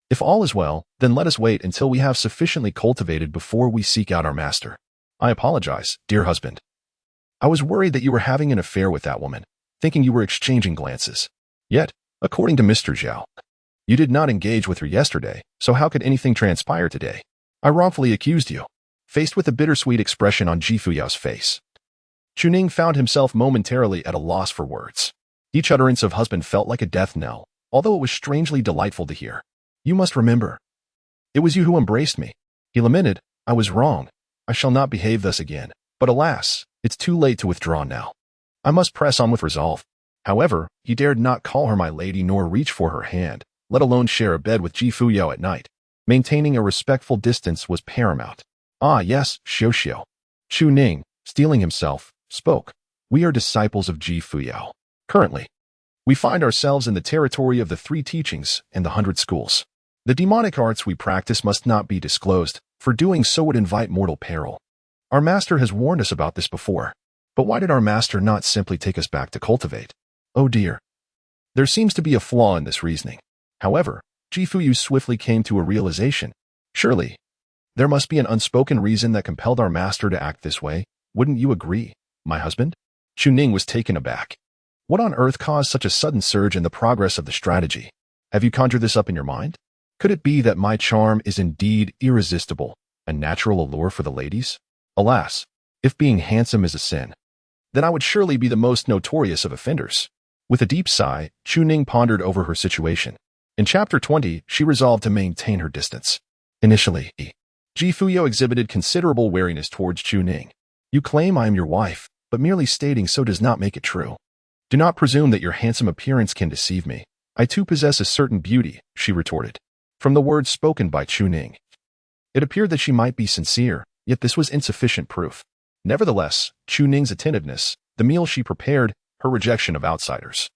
"If all is well, then let us wait until we have sufficiently cultivated before we seek out our master. I apologize, dear husband. I was worried that you were having an affair with that woman, thinking you were exchanging glances. Yet, according to Mr. Zhao, you did not engage with her yesterday, so how could anything transpire today? I wrongfully accused you." Faced with a bittersweet expression on Fuyao's face, Chu Ning found himself momentarily at a loss for words. Each utterance of husband felt like a death knell, although it was strangely delightful to hear. "You must remember. It was you who embraced me." He lamented, "I was wrong. I shall not behave thus again. But alas, it's too late to withdraw now. I must press on with resolve." However, he dared not call her my lady nor reach for her hand, let alone share a bed with Fuyao at night. Maintaining a respectful distance was paramount. "Ah yes, Xiao." Chu Ning, steeling himself, spoke. "We are disciples of Fuyao. Currently, we find ourselves in the territory of the three teachings and the 100 schools. The demonic arts we practice must not be disclosed, for doing so would invite mortal peril. Our master has warned us about this before. But why did our master not simply take us back to cultivate? Oh dear. There seems to be a flaw in this reasoning." However, Fuyu swiftly came to a realization. "Surely, there must be an unspoken reason that compelled our master to act this way. Wouldn't you agree, my husband?" Chu Ning was taken aback. What on earth caused such a sudden surge in the progress of the strategy? Have you conjured this up in your mind? Could it be that my charm is indeed irresistible, a natural allure for the ladies? Alas, if being handsome is a sin, then I would surely be the most notorious of offenders. With a deep sigh, Chu Ning pondered over her situation. In Chapter 20, she resolved to maintain her distance. Initially, Fuyao exhibited considerable wariness towards Chu Ning. "You claim I am your wife, but merely stating so does not make it true. Do not presume that your handsome appearance can deceive me. I too possess a certain beauty," she retorted. From the words spoken by Chu Ning, it appeared that she might be sincere, yet this was insufficient proof. Nevertheless, Chu Ning's attentiveness, the meal she prepared, her rejection of outsiders,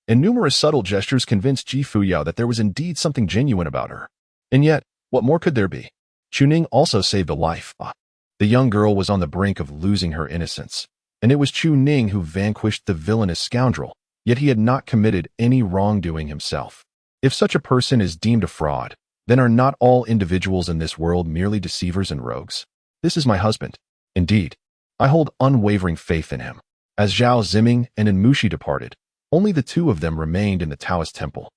and numerous subtle gestures convinced Fuyao that there was indeed something genuine about her. And yet, what more could there be? Chu Ning also saved a life. The young girl was on the brink of losing her innocence, and it was Chu Ning who vanquished the villainous scoundrel, yet he had not committed any wrongdoing himself. If such a person is deemed a fraud, then are not all individuals in this world merely deceivers and rogues? This is my husband. Indeed, I hold unwavering faith in him. As Zhao Ziming and Enmushi departed, only the two of them remained in the Taoist temple.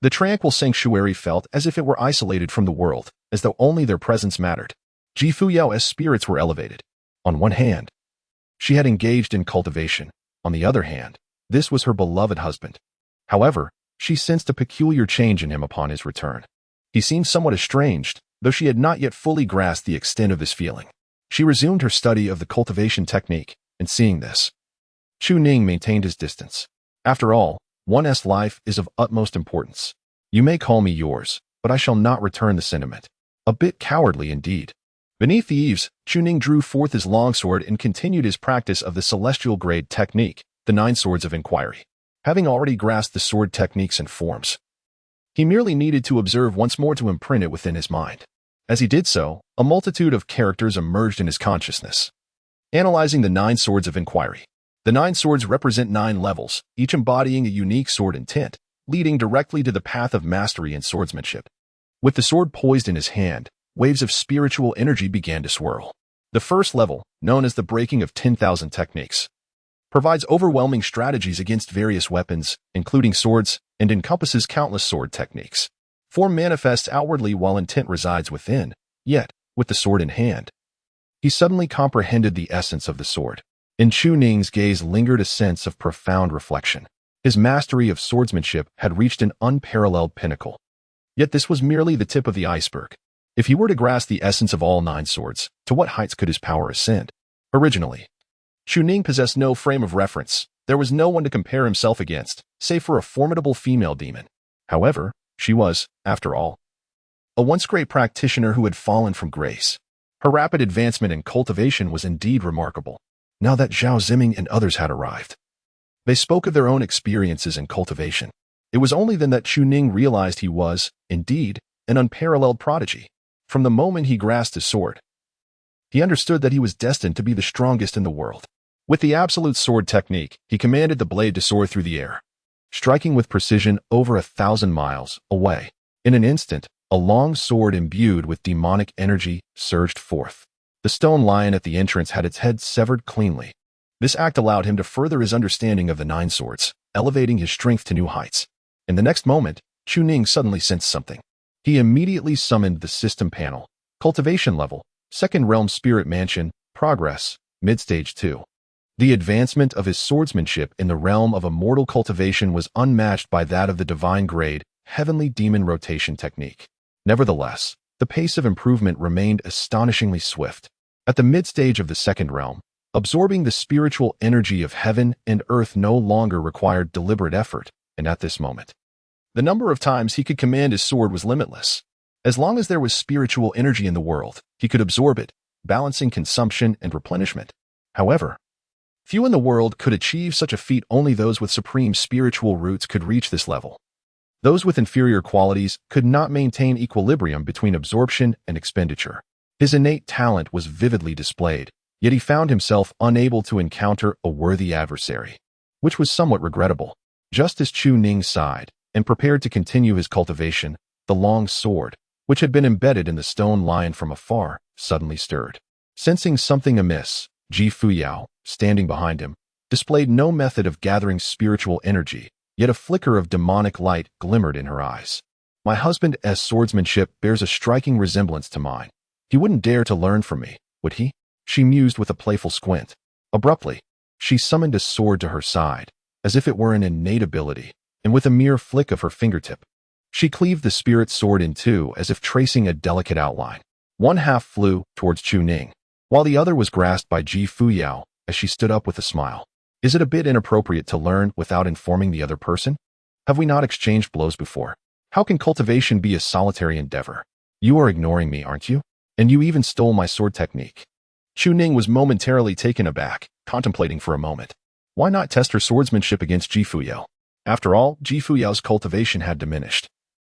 The tranquil sanctuary felt as if it were isolated from the world, as though only their presence mattered. Fuyao's spirits were elevated. On one hand, she had engaged in cultivation. On the other hand, this was her beloved husband. However, she sensed a peculiar change in him upon his return. He seemed somewhat estranged, though she had not yet fully grasped the extent of this feeling. She resumed her study of the cultivation technique, and seeing this, Chu Ning maintained his distance. After all, One's life is of utmost importance. You may call me yours, but I shall not return the sentiment. A bit cowardly indeed. Beneath the eaves, Chuning drew forth his longsword and continued his practice of the celestial grade technique, the 9 swords of inquiry. Having already grasped the sword techniques and forms, he merely needed to observe once more to imprint it within his mind. As he did so, a multitude of characters emerged in his consciousness. Analyzing the 9 swords of inquiry. The 9 swords represent 9 levels, each embodying a unique sword intent, leading directly to the path of mastery in swordsmanship. With the sword poised in his hand, waves of spiritual energy began to swirl. The first level, known as the breaking of 10,000 techniques, provides overwhelming strategies against various weapons, including swords, and encompasses countless sword techniques. Form manifests outwardly while intent resides within, yet, with the sword in hand, he suddenly comprehended the essence of the sword. In Chuning's gaze lingered a sense of profound reflection. His mastery of swordsmanship had reached an unparalleled pinnacle. Yet this was merely the tip of the iceberg. If he were to grasp the essence of all 9 swords, to what heights could his power ascend? Originally, Chuning possessed no frame of reference. There was no one to compare himself against, save for a formidable female demon. However, she was, after all, a once great practitioner who had fallen from grace. Her rapid advancement in cultivation was indeed remarkable. Now that Zhao Ziming and others had arrived, they spoke of their own experiences in cultivation. It was only then that Chuning realized he was, indeed, an unparalleled prodigy. From the moment he grasped his sword, he understood that he was destined to be the strongest in the world. With the absolute sword technique, he commanded the blade to soar through the air, striking with precision over 1,000 miles away. In an instant, a long sword imbued with demonic energy surged forth. The stone lion at the entrance had its head severed cleanly. This act allowed him to further his understanding of the 9 swords, elevating his strength to new heights. In the next moment, Chuning suddenly sensed something. He immediately summoned the system panel, cultivation level, second realm spirit mansion, progress, mid-stage 2. The advancement of his swordsmanship in the realm of immortal cultivation was unmatched by that of the divine grade, heavenly demon rotation technique. Nevertheless, the pace of improvement remained astonishingly swift. At the mid-stage of the second realm, absorbing the spiritual energy of heaven and earth no longer required deliberate effort, and at this moment, the number of times he could command his sword was limitless. As long as there was spiritual energy in the world, he could absorb it, balancing consumption and replenishment. However, few in the world could achieve such a feat. Only those with supreme spiritual roots could reach this level. Those with inferior qualities could not maintain equilibrium between absorption and expenditure. His innate talent was vividly displayed, yet he found himself unable to encounter a worthy adversary, which was somewhat regrettable. Just as Chuning sighed and prepared to continue his cultivation, the long sword, which had been embedded in the stone lion from afar, suddenly stirred. Sensing something amiss, Fuyao, standing behind him, displayed no method of gathering spiritual energy, yet a flicker of demonic light glimmered in her eyes. My husband's swordsmanship bears a striking resemblance to mine. He wouldn't dare to learn from me, would he? She mused with a playful squint. Abruptly, she summoned a sword to her side, as if it were an innate ability, and with a mere flick of her fingertip, she cleaved the spirit sword in two as if tracing a delicate outline. One half flew towards Chuning, while the other was grasped by Fuyao as she stood up with a smile. Is it a bit inappropriate to learn without informing the other person? Have we not exchanged blows before? How can cultivation be a solitary endeavor? You are ignoring me, aren't you? And you even stole my sword technique. Chuning was momentarily taken aback, contemplating for a moment. Why not test her swordsmanship against Fuyao? After all, Fuyao's cultivation had diminished,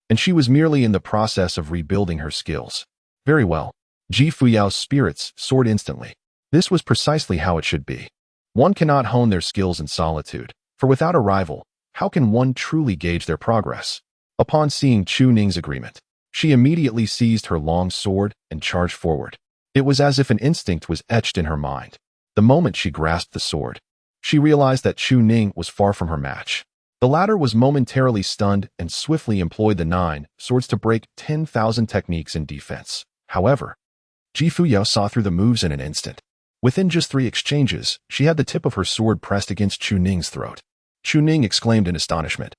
and she was merely in the process of rebuilding her skills. Very well. Fuyao's spirits soared instantly. This was precisely how it should be. One cannot hone their skills in solitude, for without a rival, how can one truly gauge their progress? Upon seeing Chuning's agreement, she immediately seized her long sword and charged forward. It was as if an instinct was etched in her mind. The moment she grasped the sword, she realized that Chuning was far from her match. The latter was momentarily stunned and swiftly employed the 9 swords to break 10,000 techniques in defense. However, Fuyao saw through the moves in an instant. Within just 3 exchanges, she had the tip of her sword pressed against Chuning's throat. Chuning exclaimed in astonishment.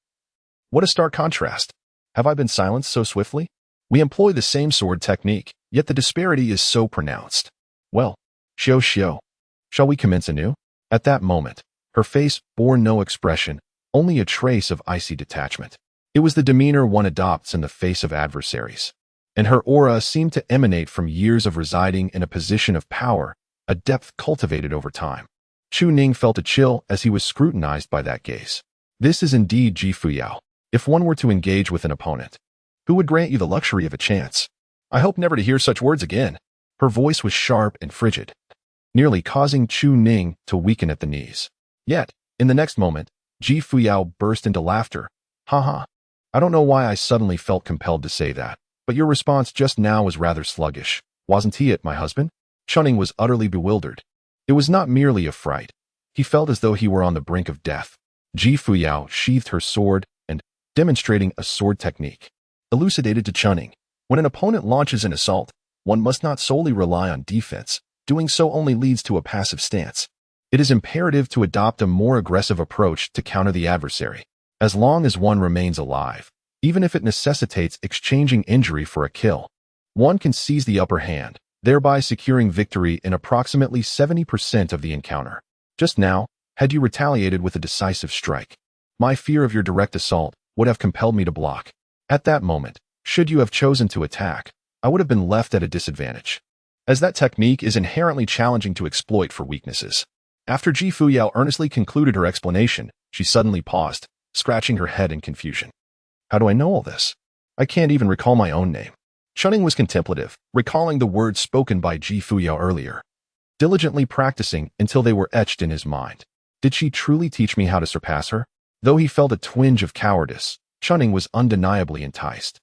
What a stark contrast! Have I been silenced so swiftly? We employ the same sword technique, yet the disparity is so pronounced. Well, Xiao, shall we commence anew? At that moment, her face bore no expression, only a trace of icy detachment. It was the demeanor one adopts in the face of adversaries. And her aura seemed to emanate from years of residing in a position of power, a depth cultivated over time. Chu Ning felt a chill as he was scrutinized by that gaze. This is indeed Ji Fuyao. If one were to engage with an opponent, who would grant you the luxury of a chance? I hope never to hear such words again. Her voice was sharp and frigid, nearly causing Chu Ning to weaken at the knees. Yet, in the next moment, Ji Fuyao burst into laughter. Ha. I don't know why I suddenly felt compelled to say that, but your response just now was rather sluggish. Wasn't he it, my husband? Chunning was utterly bewildered. It was not merely a fright. He felt as though he were on the brink of death. Ji Fuyao sheathed her sword and, demonstrating a sword technique, elucidated to Chunning. When an opponent launches an assault, one must not solely rely on defense. Doing so only leads to a passive stance. It is imperative to adopt a more aggressive approach to counter the adversary, as long as one remains alive. Even if it necessitates exchanging injury for a kill, one can seize the upper hand, thereby securing victory in approximately 70% of the encounter. Just now, had you retaliated with a decisive strike, my fear of your direct assault would have compelled me to block. At that moment, should you have chosen to attack, I would have been left at a disadvantage, as that technique is inherently challenging to exploit for weaknesses. After Ji Fuyao earnestly concluded her explanation, she suddenly paused, scratching her head in confusion. How do I know all this? I can't even recall my own name. Chunning was contemplative, recalling the words spoken by Ji Fuyao earlier, diligently practicing until they were etched in his mind. Did she truly teach me how to surpass her? Though he felt a twinge of cowardice, Chunning was undeniably enticed.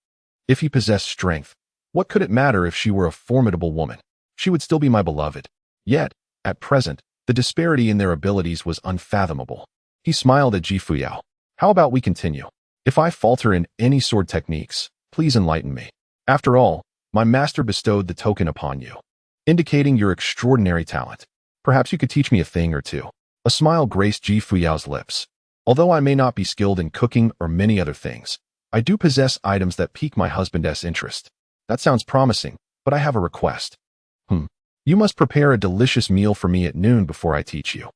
If he possessed strength, what could it matter if she were a formidable woman? She would still be my beloved. Yet, at present, the disparity in their abilities was unfathomable. He smiled at Ji Fuyao. How about we continue? If I falter in any sword techniques, please enlighten me. After all, my master bestowed the token upon you, indicating your extraordinary talent. Perhaps you could teach me a thing or two. A smile graced Ji Fuyao's lips. Although I may not be skilled in cooking or many other things, I do possess items that pique my husband's interest. That sounds promising, but I have a request. You must prepare a delicious meal for me at noon before I teach you.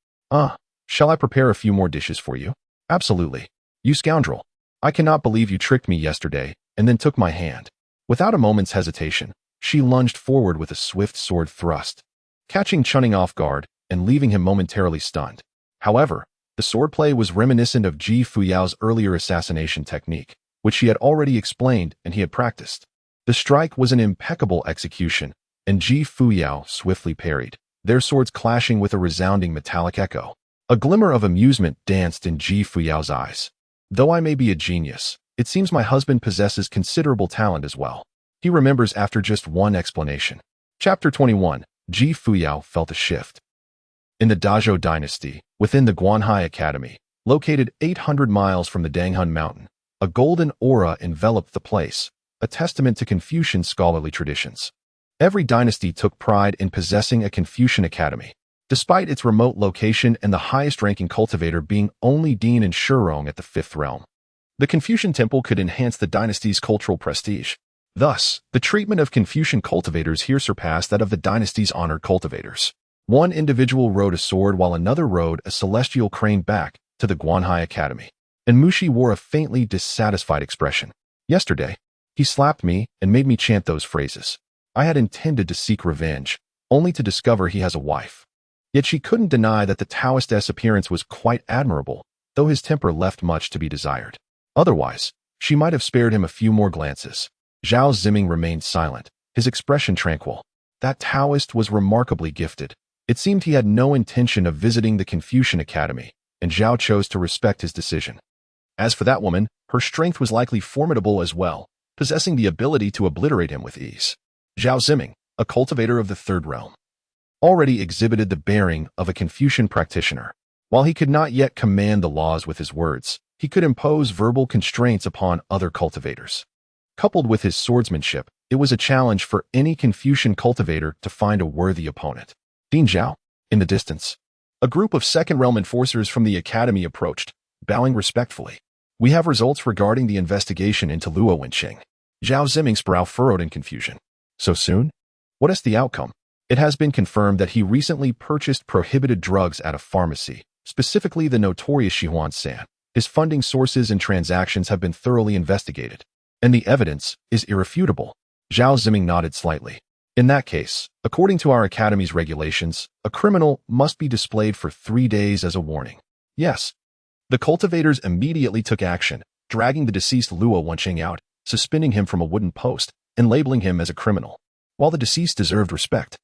Shall I prepare a few more dishes for you? Absolutely. You scoundrel. I cannot believe you tricked me yesterday and then took my hand. Without a moment's hesitation, she lunged forward with a swift sword thrust, catching Chunning off guard and leaving him momentarily stunned. However, the swordplay was reminiscent of Ji Fuyao's earlier assassination technique, which she had already explained and he had practiced. The strike was an impeccable execution, and Ji Fuyao swiftly parried, their swords clashing with a resounding metallic echo. A glimmer of amusement danced in Ji Fuyao's eyes. Though I may be a genius, it seems my husband possesses considerable talent as well. He remembers after just one explanation. Chapter 21. Ji Fuyao felt a shift. In the Dazhou dynasty, within the Guanhai Academy, located 800 miles from the Danghun Mountain, a golden aura enveloped the place, a testament to Confucian scholarly traditions. Every dynasty took pride in possessing a Confucian academy, despite its remote location and the highest-ranking cultivator being only Dean in Shurong at the Fifth Realm. The Confucian temple could enhance the dynasty's cultural prestige. Thus, the treatment of Confucian cultivators here surpassed that of the dynasty's honored cultivators. One individual rode a sword while another rode a celestial crane back to the Guanhai Academy, and Mushi wore a faintly dissatisfied expression. Yesterday, he slapped me and made me chant those phrases. I had intended to seek revenge, only to discover he has a wife. Yet she couldn't deny that the Taoist's appearance was quite admirable, though his temper left much to be desired. Otherwise, she might have spared him a few more glances. Zhao Ziming remained silent, his expression tranquil. That Taoist was remarkably gifted. It seemed he had no intention of visiting the Confucian Academy, and Zhao chose to respect his decision. As for that woman, her strength was likely formidable as well, possessing the ability to obliterate him with ease. Zhao Ziming, a cultivator of the Third Realm, already exhibited the bearing of a Confucian practitioner. While he could not yet command the laws with his words, he could impose verbal constraints upon other cultivators. Coupled with his swordsmanship, it was a challenge for any Confucian cultivator to find a worthy opponent. Dean Zhao, in the distance, a group of Second Realm enforcers from the academy approached, bowing respectfully. We have results regarding the investigation into Luo Wenqing. Zhao Ziming's brow furrowed in confusion. So soon? What is the outcome? It has been confirmed that he recently purchased prohibited drugs at a pharmacy, specifically the notorious Shihuan San. His funding sources and transactions have been thoroughly investigated, and the evidence is irrefutable. Zhao Ziming nodded slightly. In that case, according to our academy's regulations, a criminal must be displayed for 3 days as a warning. Yes. The cultivators immediately took action, dragging the deceased Luo Wenqing out, suspending him from a wooden post, and labeling him as a criminal. While the deceased deserved respect,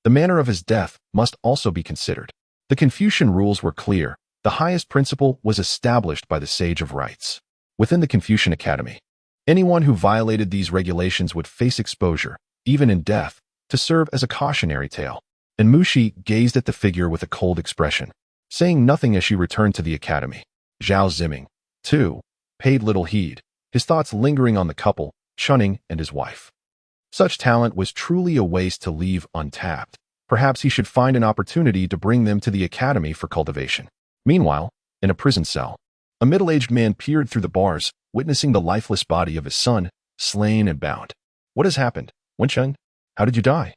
the manner of his death must also be considered. The Confucian rules were clear. The highest principle was established by the Sage of Rites. Within the Confucian Academy, anyone who violated these regulations would face exposure, even in death, to serve as a cautionary tale. And Mushi gazed at the figure with a cold expression, saying nothing as she returned to the academy. Zhao Ziming, too, paid little heed, his thoughts lingering on the couple, Chunning and his wife. Such talent was truly a waste to leave untapped. Perhaps he should find an opportunity to bring them to the academy for cultivation. Meanwhile, in a prison cell, a middle-aged man peered through the bars, witnessing the lifeless body of his son, slain and bound. What has happened, Wenqing? How did you die?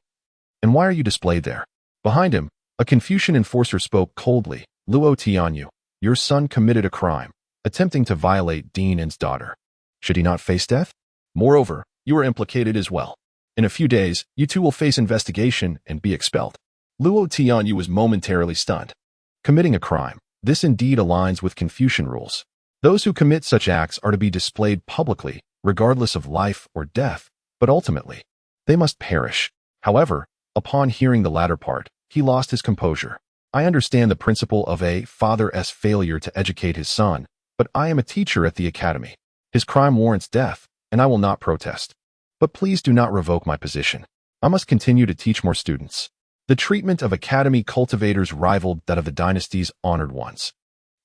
And why are you displayed there? Behind him, a Confucian enforcer spoke coldly. Luo Tianyu, your son committed a crime, attempting to violate Dean N's daughter. Should he not face death? Moreover, you are implicated as well. In a few days, you two will face investigation and be expelled. Luo Tianyu was momentarily stunned. Committing a crime. This indeed aligns with Confucian rules. Those who commit such acts are to be displayed publicly, regardless of life or death, but ultimately, they must perish. However, upon hearing the latter part, he lost his composure. I understand the principle of a father's failure to educate his son, but I am a teacher at the academy. His crime warrants death, and I will not protest. But please do not revoke my position. I must continue to teach more students. The treatment of academy cultivators rivaled that of the dynasty's honored ones,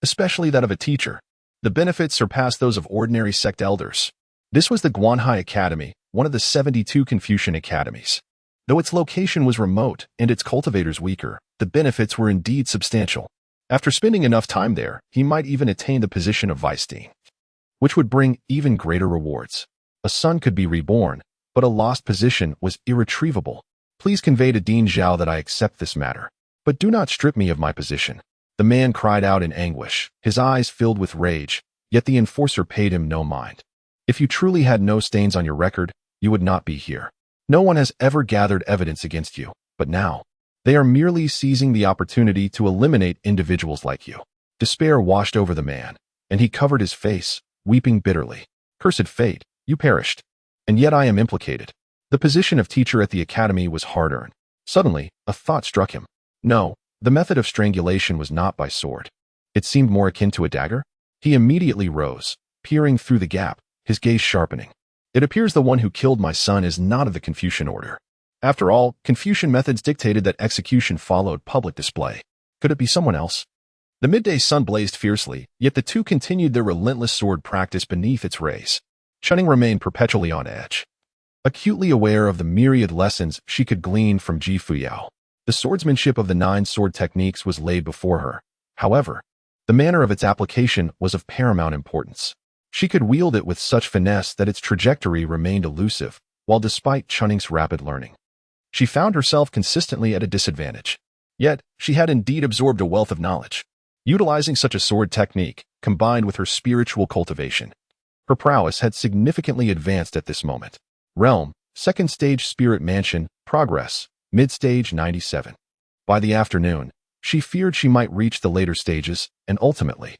especially that of a teacher. The benefits surpassed those of ordinary sect elders. This was the Guanhai Academy, one of the 72 Confucian academies. Though its location was remote and its cultivators weaker, the benefits were indeed substantial. After spending enough time there, he might even attain the position of vice dean, which would bring even greater rewards. A son could be reborn, but a lost position was irretrievable. Please convey to Dean Zhao that I accept this matter, but do not strip me of my position. The man cried out in anguish, his eyes filled with rage, yet the enforcer paid him no mind. If you truly had no stains on your record, you would not be here. No one has ever gathered evidence against you, but now, they are merely seizing the opportunity to eliminate individuals like you. Despair washed over the man, and he covered his face, weeping bitterly. Cursed fate, you perished. And yet I am implicated. The position of teacher at the academy was hard-earned. Suddenly, a thought struck him. No, the method of strangulation was not by sword. It seemed more akin to a dagger. He immediately rose, peering through the gap, his gaze sharpening. It appears the one who killed my son is not of the Confucian order. After all, Confucian methods dictated that execution followed public display. Could it be someone else? The midday sun blazed fiercely, yet the two continued their relentless sword practice beneath its rays. Chunning remained perpetually on edge, acutely aware of the myriad lessons she could glean from Fuyao. The swordsmanship of the 9 sword techniques was laid before her. However, the manner of its application was of paramount importance. She could wield it with such finesse that its trajectory remained elusive, while despite Chunning's rapid learning, she found herself consistently at a disadvantage. Yet, she had indeed absorbed a wealth of knowledge. Utilizing such a sword technique, combined with her spiritual cultivation, her prowess had significantly advanced at this moment. Realm, 2nd stage Spirit Mansion, progress, mid-stage 97. By the afternoon, she feared she might reach the later stages, and ultimately,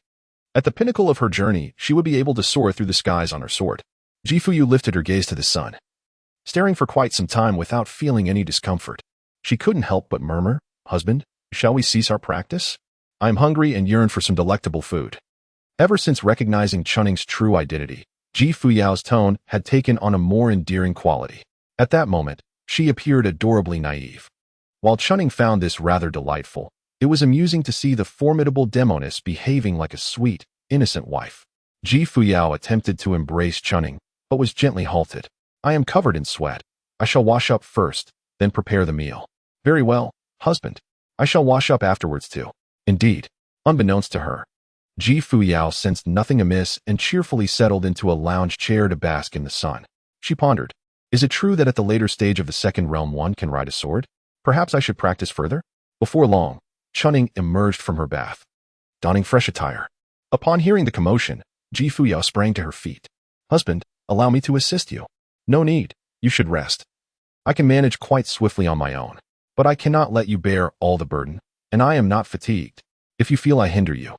at the pinnacle of her journey, she would be able to soar through the skies on her sword. Jifuyu lifted her gaze to the sun, staring for quite some time without feeling any discomfort. She couldn't help but murmur, "Husband, shall we cease our practice? I am hungry and yearn for some delectable food." Ever since recognizing Chunning's true identity, Fuyao's tone had taken on a more endearing quality. At that moment, she appeared adorably naive. While Chunning found this rather delightful, it was amusing to see the formidable demoness behaving like a sweet, innocent wife. Fuyao attempted to embrace Chunning, but was gently halted. "I am covered in sweat. I shall wash up first, then prepare the meal." "Very well, husband. I shall wash up afterwards too." Indeed, unbeknownst to her, Fuyao sensed nothing amiss and cheerfully settled into a lounge chair to bask in the sun. She pondered, "Is it true that at the later stage of the 2nd realm one can ride a sword? Perhaps I should practice further?" Before long, Chunning emerged from her bath, donning fresh attire. Upon hearing the commotion, Ji Fuyao sprang to her feet. Husband, allow me to assist you. No need, you should rest. I can manage quite swiftly on my own, but I cannot let you bear all the burden, and I am not fatigued. If you feel I hinder you,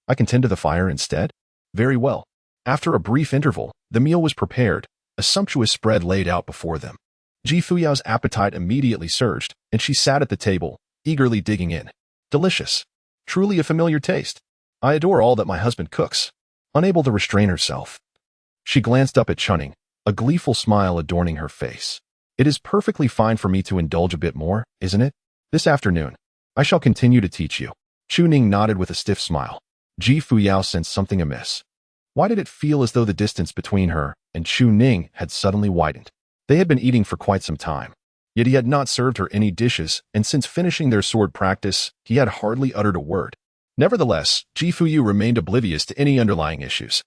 I can tend to the fire instead? Very well. After a brief interval, the meal was prepared, a sumptuous spread laid out before them. Ji Fuyao's appetite immediately surged, and she sat at the table, eagerly digging in. Delicious. Truly a familiar taste. I adore all that my husband cooks. Unable to restrain herself, she glanced up at Chunning, a gleeful smile adorning her face. It is perfectly fine for me to indulge a bit more, isn't it? This afternoon, I shall continue to teach you. Chu Ning nodded with a stiff smile. Ji Fuyao sensed something amiss. Why did it feel as though the distance between her and Chu Ning had suddenly widened? They had been eating for quite some time, yet he had not served her any dishes, and since finishing their sword practice, he had hardly uttered a word. Nevertheless, Ji Fuyu remained oblivious to any underlying issues.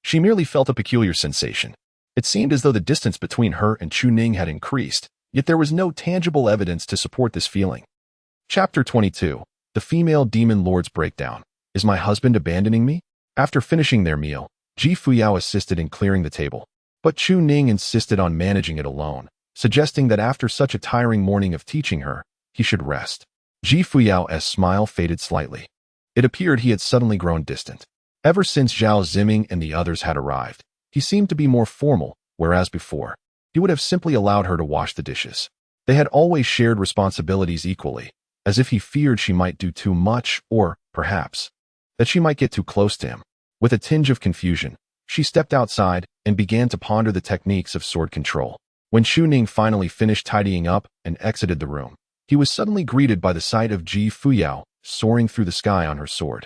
She merely felt a peculiar sensation. It seemed as though the distance between her and Chu Ning had increased, yet there was no tangible evidence to support this feeling. Chapter 22. The Female Demon Lord's Breakdown. Is my husband abandoning me? After finishing their meal, Ji Fuyao assisted in clearing the table, but Chu Ning insisted on managing it alone, suggesting that after such a tiring morning of teaching her, he should rest. Ji Fuyao's smile faded slightly. It appeared he had suddenly grown distant. Ever since Zhao Ziming and the others had arrived, he seemed to be more formal, whereas before, he would have simply allowed her to wash the dishes. They had always shared responsibilities equally, as if he feared she might do too much or, perhaps, that she might get too close to him. With a tinge of confusion, she stepped outside and began to ponder the techniques of sword control. When Chu Ning finally finished tidying up and exited the room, he was suddenly greeted by the sight of Ji Fuyao soaring through the sky on her sword.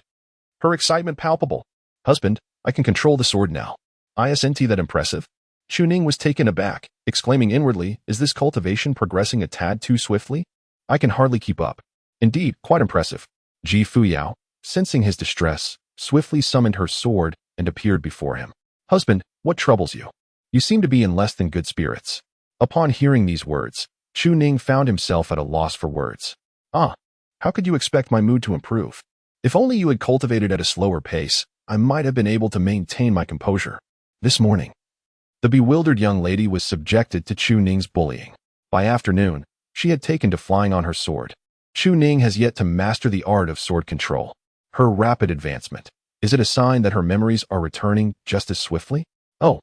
Her excitement palpable. Husband, I can control the sword now. Isn't that impressive? Chu Ning was taken aback, exclaiming inwardly, is this cultivation progressing a tad too swiftly? I can hardly keep up. Indeed, quite impressive. Ji Fuyao, sensing his distress, swiftly summoned her sword and appeared before him. Husband, what troubles you? You seem to be in less than good spirits. Upon hearing these words, Chu Ning found himself at a loss for words. How could you expect my mood to improve? If only you had cultivated at a slower pace, I might have been able to maintain my composure. This morning, the bewildered young lady was subjected to Chu Ning's bullying. By afternoon, she had taken to flying on her sword. Chu Ning has yet to master the art of sword control. Her rapid advancement, is it a sign that her memories are returning just as swiftly? Oh,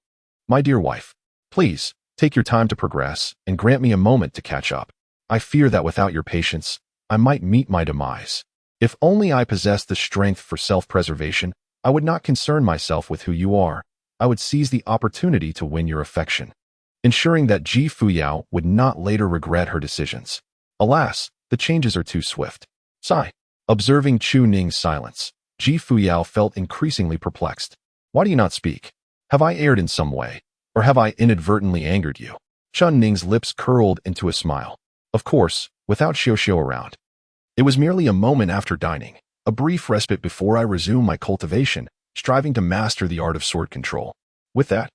my dear wife, please, take your time to progress and grant me a moment to catch up. I fear that without your patience, I might meet my demise. If only I possessed the strength for self-preservation, I would not concern myself with who you are. I would seize the opportunity to win your affection, ensuring that Ji Fuyao would not later regret her decisions. Alas, the changes are too swift. Sigh. Observing Chu Ning's silence, Ji Fuyao felt increasingly perplexed. Why do you not speak? Have I erred in some way, or have I inadvertently angered you? Chun Ning's lips curled into a smile. Of course, without Xiao around. It was merely a moment after dining, a brief respite before I resume my cultivation, striving to master the art of sword control. With that,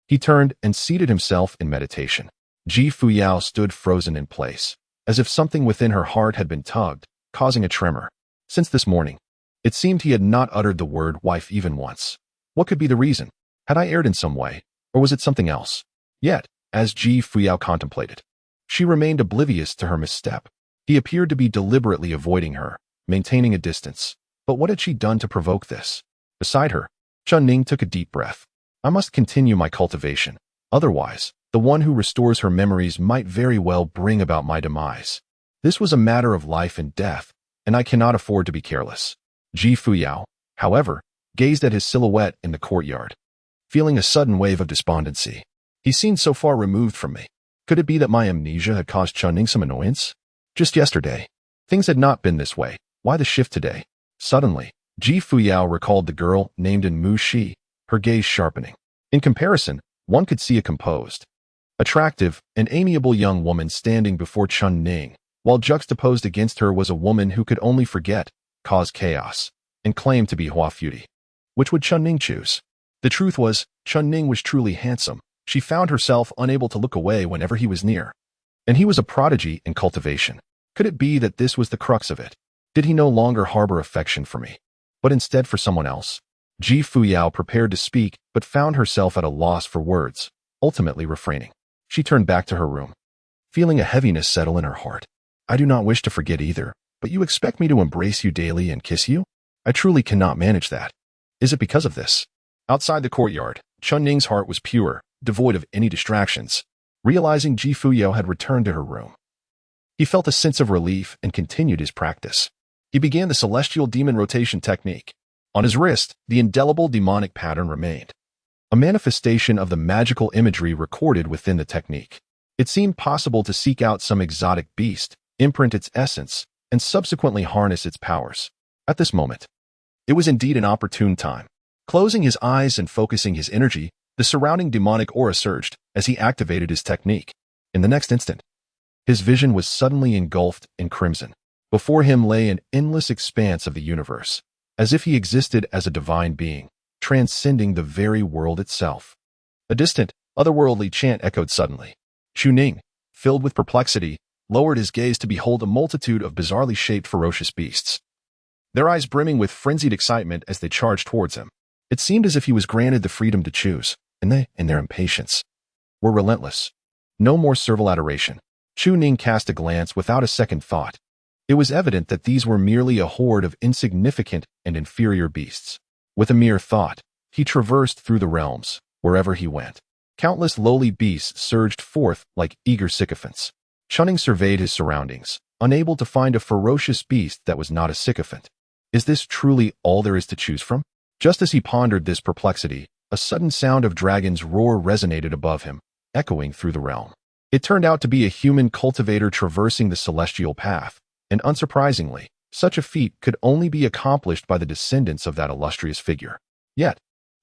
he turned and seated himself in meditation. Ji Fuyao stood frozen in place, as if something within her heart had been tugged, causing a tremor. Since this morning, it seemed he had not uttered the word wife even once. What could be the reason? Had I erred in some way, or was it something else? Yet, as Ji Fuyao contemplated, she remained oblivious to her misstep. He appeared to be deliberately avoiding her, maintaining a distance. But what had she done to provoke this? Beside her, Chun Ning took a deep breath. I must continue my cultivation. Otherwise, the one who restores her memories might very well bring about my demise. This was a matter of life and death, and I cannot afford to be careless. Ji Fuyao, however, gazed at his silhouette in the courtyard, feeling a sudden wave of despondency. He seemed so far removed from me. Could it be that my amnesia had caused Chun Ning some annoyance? Just yesterday, things had not been this way. Why the shift today? Suddenly, Ji Fuyao recalled the girl named Mu Shi, her gaze sharpening. In comparison, one could see a composed, attractive, and amiable young woman standing before Chun Ning, while juxtaposed against her was a woman who could only forget, cause chaos, and claim to be Hua Futi. Which would Chun Ning choose? The truth was, Chun Ning was truly handsome. She found herself unable to look away whenever he was near. And he was a prodigy in cultivation. Could it be that this was the crux of it? Did he no longer harbor affection for me, but instead for someone else? Ji Fuyao prepared to speak, but found herself at a loss for words, ultimately refraining. She turned back to her room, feeling a heaviness settle in her heart. I do not wish to forget either, but you expect me to embrace you daily and kiss you? I truly cannot manage that. Is it because of this? Outside the courtyard, Chun Ning's heart was pure, devoid of any distractions. Realizing Ji Fuyao had returned to her room, he felt a sense of relief and continued his practice. He began the celestial demon rotation technique. On his wrist, the indelible demonic pattern remained, a manifestation of the magical imagery recorded within the technique. It seemed possible to seek out some exotic beast, imprint its essence, and subsequently harness its powers. At this moment, it was indeed an opportune time. Closing his eyes and focusing his energy, the surrounding demonic aura surged as he activated his technique. In the next instant, his vision was suddenly engulfed in crimson. Before him lay an endless expanse of the universe, as if he existed as a divine being, transcending the very world itself. A distant, otherworldly chant echoed suddenly. Chu Ning, filled with perplexity, lowered his gaze to behold a multitude of bizarrely shaped ferocious beasts, their eyes brimming with frenzied excitement as they charged towards him. It seemed as if he was granted the freedom to choose, and they, in their impatience, were relentless. No more servile adoration. Chu Ning cast a glance without a second thought. It was evident that these were merely a horde of insignificant and inferior beasts. With a mere thought, he traversed through the realms, wherever he went. Countless lowly beasts surged forth like eager sycophants. Chunning surveyed his surroundings, unable to find a ferocious beast that was not a sycophant. Is this truly all there is to choose from? Just as he pondered this perplexity, a sudden sound of dragon's roar resonated above him, echoing through the realm. It turned out to be a human cultivator traversing the celestial path, and unsurprisingly, such a feat could only be accomplished by the descendants of that illustrious figure. Yet,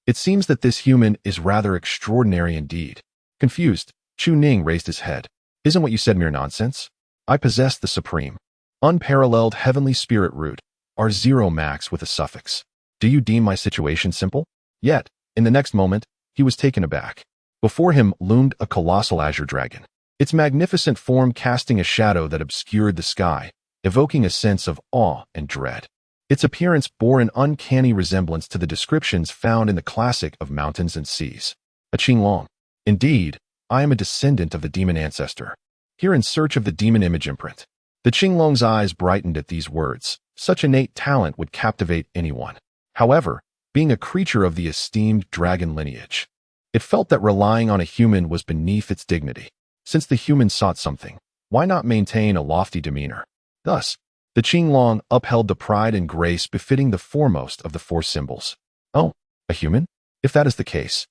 it seems that this human is rather extraordinary indeed. Confused, Chu Ning raised his head. Isn't what you said mere nonsense? I possess the supreme, unparalleled heavenly spirit root, R0 max with a suffix. Do you deem my situation simple? Yet, in the next moment, he was taken aback. Before him loomed a colossal azure dragon, its magnificent form casting a shadow that obscured the sky, evoking a sense of awe and dread. Its appearance bore an uncanny resemblance to the descriptions found in the classic of mountains and seas. A Qinglong. Indeed, I am a descendant of the demon ancestor, here in search of the demon image imprint. The Qinglong's eyes brightened at these words. Such innate talent would captivate anyone. However, being a creature of the esteemed dragon lineage, it felt that relying on a human was beneath its dignity. Since the human sought something, why not maintain a lofty demeanor? Thus, the Qinglong upheld the pride and grace befitting the foremost of the four symbols. Oh, a human? If that is the case,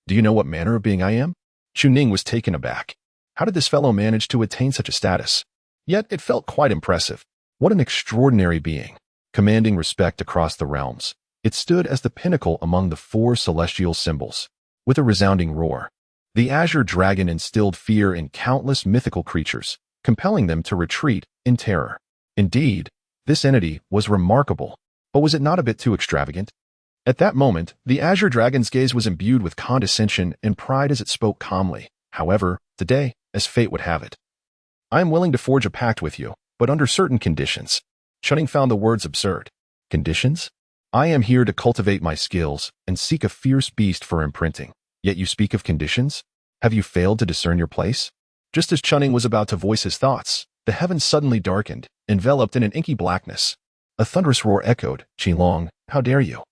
do you know what manner of being I am? Chu Ning was taken aback. How did this fellow manage to attain such a status? Yet it felt quite impressive. What an extraordinary being, commanding respect across the realms. It stood as the pinnacle among the four celestial symbols. With a resounding roar, the azure dragon instilled fear in countless mythical creatures, compelling them to retreat in terror. Indeed, this entity was remarkable, but was it not a bit too extravagant? At that moment, the azure dragon's gaze was imbued with condescension and pride as it spoke calmly. However, today, as fate would have it, I am willing to forge a pact with you, but under certain conditions. Chunning found the words absurd. Conditions? I am here to cultivate my skills and seek a fierce beast for imprinting. Yet you speak of conditions? Have you failed to discern your place? Just as Chunning was about to voice his thoughts, the heavens suddenly darkened, enveloped in an inky blackness. A thunderous roar echoed. Qinglong, how dare you?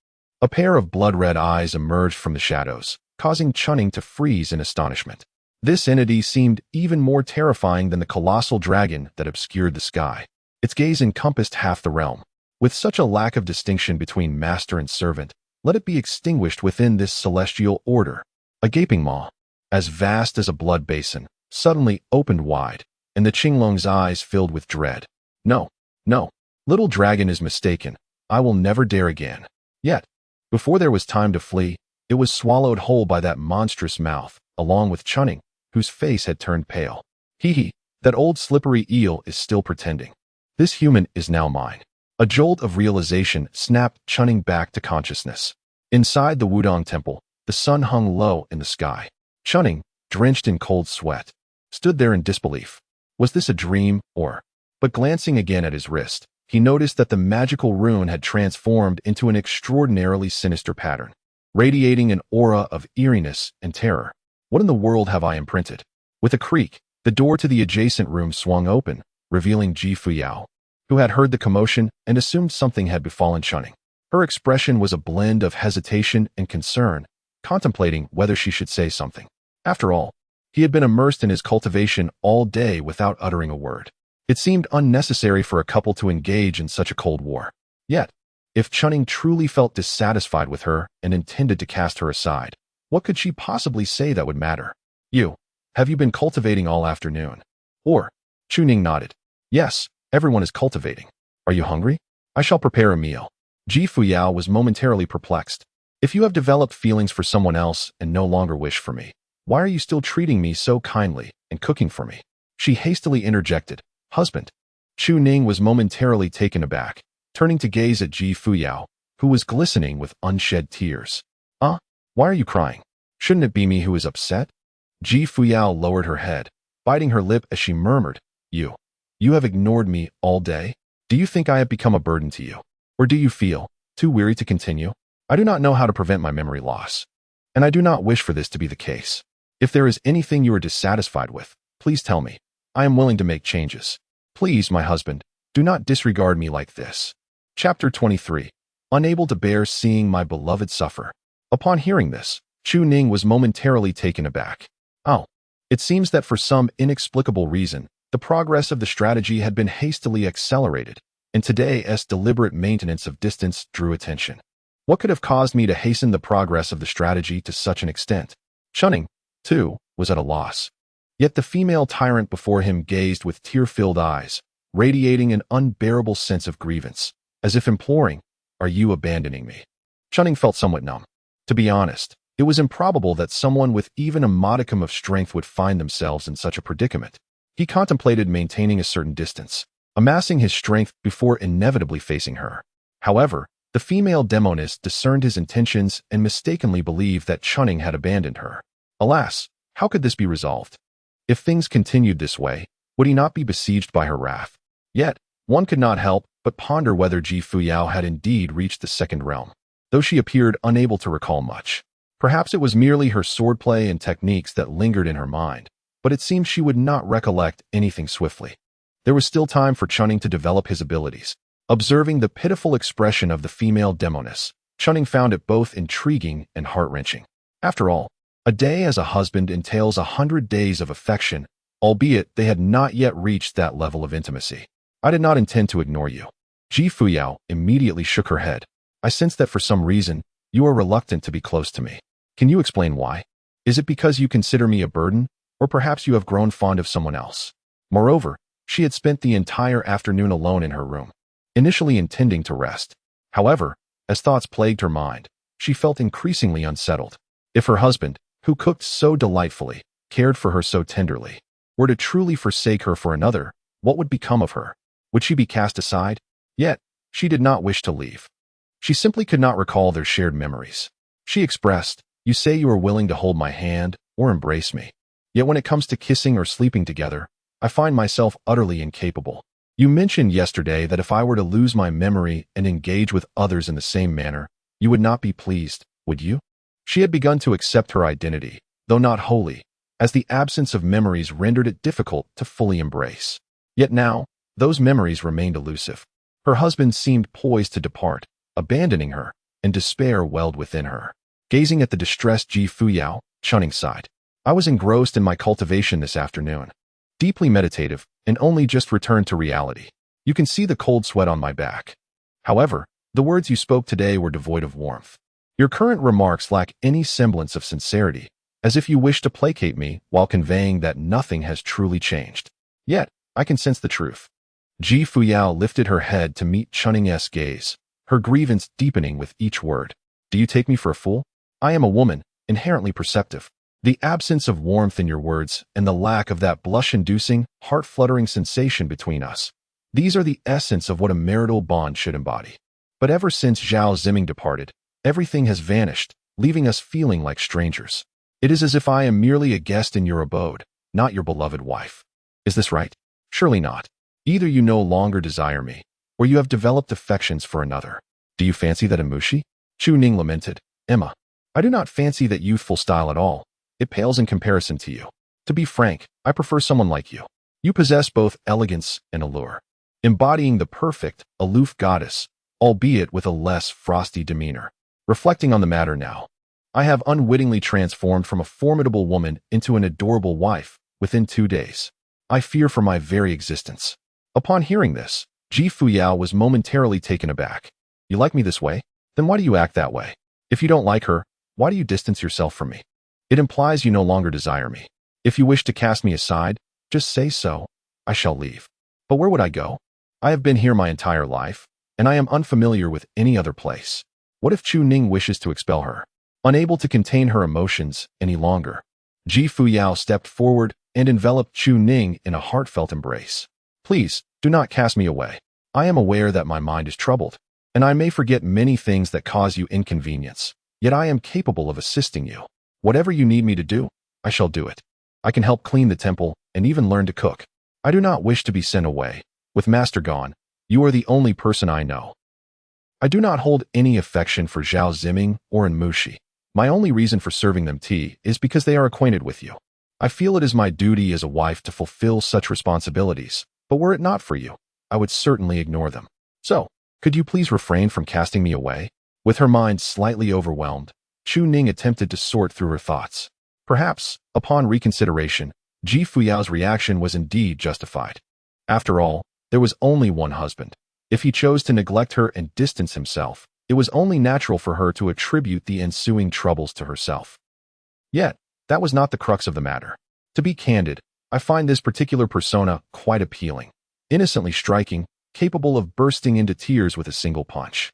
A pair of blood-red eyes emerged from the shadows, causing Chunning to freeze in astonishment. This entity seemed even more terrifying than the colossal dragon that obscured the sky. Its gaze encompassed half the realm. With such a lack of distinction between master and servant, let it be extinguished within this celestial order. A gaping maw, as vast as a blood basin, suddenly opened wide, and the Qinglong's eyes filled with dread. No, no, little dragon is mistaken. I will never dare again. Yet, before there was time to flee, it was swallowed whole by that monstrous mouth, along with Chunning, whose face had turned pale. Hee, that old slippery eel is still pretending. This human is now mine. A jolt of realization snapped Chunning back to consciousness. Inside the Wudong temple, the sun hung low in the sky. Chunning, drenched in cold sweat, stood there in disbelief. Was this a dream or? But glancing again at his wrist, he noticed that the magical rune had transformed into an extraordinarily sinister pattern, radiating an aura of eeriness and terror. What in the world have I imprinted? With a creak, the door to the adjacent room swung open, revealing Fuyao, who had heard the commotion and assumed something had befallen Chunning. Her expression was a blend of hesitation and concern, contemplating whether she should say something. After all, he had been immersed in his cultivation all day without uttering a word. It seemed unnecessary for a couple to engage in such a cold war. Yet, if Chunning truly felt dissatisfied with her and intended to cast her aside, what could she possibly say that would matter? Have you been cultivating all afternoon? Or, Chuning nodded. Yes, everyone is cultivating. Are you hungry? I shall prepare a meal. Fuyao was momentarily perplexed. If you have developed feelings for someone else and no longer wish for me, why are you still treating me so kindly and cooking for me? She hastily interjected. Husband. Chu Ning was momentarily taken aback, turning to gaze at Fuyao, who was glistening with unshed tears. Why are you crying? Shouldn't it be me who is upset? Fuyao lowered her head, biting her lip as she murmured, You have ignored me all day? Do you think I have become a burden to you? Or do you feel too weary to continue? I do not know how to prevent my memory loss, and I do not wish for this to be the case. If there is anything you are dissatisfied with, please tell me. I am willing to make changes. Please, my husband, do not disregard me like this. Chapter 23. Unable to bear seeing my beloved suffer. Upon hearing this, Chu Ning was momentarily taken aback. It seems that for some inexplicable reason, the progress of the strategy had been hastily accelerated, and today's deliberate maintenance of distance drew attention. What could have caused me to hasten the progress of the strategy to such an extent? Chunning, too, was at a loss. Yet the female tyrant before him gazed with tear-filled eyes, radiating an unbearable sense of grievance, as if imploring, Are you abandoning me? Chunning felt somewhat numb. To be honest, it was improbable that someone with even a modicum of strength would find themselves in such a predicament. He contemplated maintaining a certain distance, amassing his strength before inevitably facing her. However, the female demoness discerned his intentions and mistakenly believed that Chunning had abandoned her. Alas, how could this be resolved? If things continued this way, would he not be besieged by her wrath? Yet, one could not help but ponder whether Fuyao had indeed reached the second realm, though she appeared unable to recall much. Perhaps it was merely her swordplay and techniques that lingered in her mind, but it seemed she would not recollect anything swiftly. There was still time for Chunning to develop his abilities. Observing the pitiful expression of the female demoness, Chunning found it both intriguing and heart-wrenching. After all, a day as a husband entails 100 days of affection, albeit they had not yet reached that level of intimacy. I did not intend to ignore you. Fuyao immediately shook her head. I sense that for some reason, you are reluctant to be close to me. Can you explain why? Is it because you consider me a burden, or perhaps you have grown fond of someone else? Moreover, she had spent the entire afternoon alone in her room, initially intending to rest. However, as thoughts plagued her mind, she felt increasingly unsettled. If her husband, who cooked so delightfully, cared for her so tenderly, were to truly forsake her for another, what would become of her? Would she be cast aside? Yet, she did not wish to leave. She simply could not recall their shared memories. She expressed, You say you are willing to hold my hand or embrace me. Yet when it comes to kissing or sleeping together, I find myself utterly incapable. You mentioned yesterday that if I were to lose my memory and engage with others in the same manner, you would not be pleased, would you? She had begun to accept her identity, though not wholly, as the absence of memories rendered it difficult to fully embrace. Yet now, those memories remained elusive. Her husband seemed poised to depart, abandoning her, and despair welled within her. Gazing at the distressed Fuyao, Chunning sighed. I was engrossed in my cultivation this afternoon, deeply meditative, and only just returned to reality. You can see the cold sweat on my back. However, the words you spoke today were devoid of warmth. Your current remarks lack any semblance of sincerity, as if you wish to placate me while conveying that nothing has truly changed. Yet, I can sense the truth. Fuyao lifted her head to meet Chunning's gaze, her grievance deepening with each word. Do you take me for a fool? I am a woman, inherently perceptive. The absence of warmth in your words and the lack of that blush-inducing, heart-fluttering sensation between us. These are the essence of what a marital bond should embody. But ever since Zhao Ziming departed, everything has vanished, leaving us feeling like strangers. It is as if I am merely a guest in your abode, not your beloved wife. Is this right? Surely not. Either you no longer desire me, or you have developed affections for another. Do you fancy that Imushi? Chu Ning lamented. Emma, I do not fancy that youthful style at all. It pales in comparison to you. To be frank, I prefer someone like you. You possess both elegance and allure, embodying the perfect, aloof goddess, albeit with a less frosty demeanor. Reflecting on the matter now, I have unwittingly transformed from a formidable woman into an adorable wife within 2 days. I fear for my very existence. Upon hearing this, Ji Fuyao was momentarily taken aback. You like me this way? Then why do you act that way? If you don't like her, why do you distance yourself from me? It implies you no longer desire me. If you wish to cast me aside, just say so. I shall leave. But where would I go? I have been here my entire life, and I am unfamiliar with any other place. What if Chu Ning wishes to expel her? Unable to contain her emotions any longer, Ji Fuyao stepped forward and enveloped Chu Ning in a heartfelt embrace. Please, do not cast me away. I am aware that my mind is troubled, and I may forget many things that cause you inconvenience, yet I am capable of assisting you. Whatever you need me to do, I shall do it. I can help clean the temple and even learn to cook. I do not wish to be sent away. With Master gone, you are the only person I know. I do not hold any affection for Zhao Ziming or Enmushi. My only reason for serving them tea is because they are acquainted with you. I feel it is my duty as a wife to fulfill such responsibilities, but were it not for you, I would certainly ignore them. So, could you please refrain from casting me away? With her mind slightly overwhelmed, Chu Ning attempted to sort through her thoughts. Perhaps, upon reconsideration, Ji Fuyao's reaction was indeed justified. After all, there was only one husband. If he chose to neglect her and distance himself, it was only natural for her to attribute the ensuing troubles to herself. Yet, that was not the crux of the matter. To be candid, I find this particular persona quite appealing, innocently striking, capable of bursting into tears with a single punch.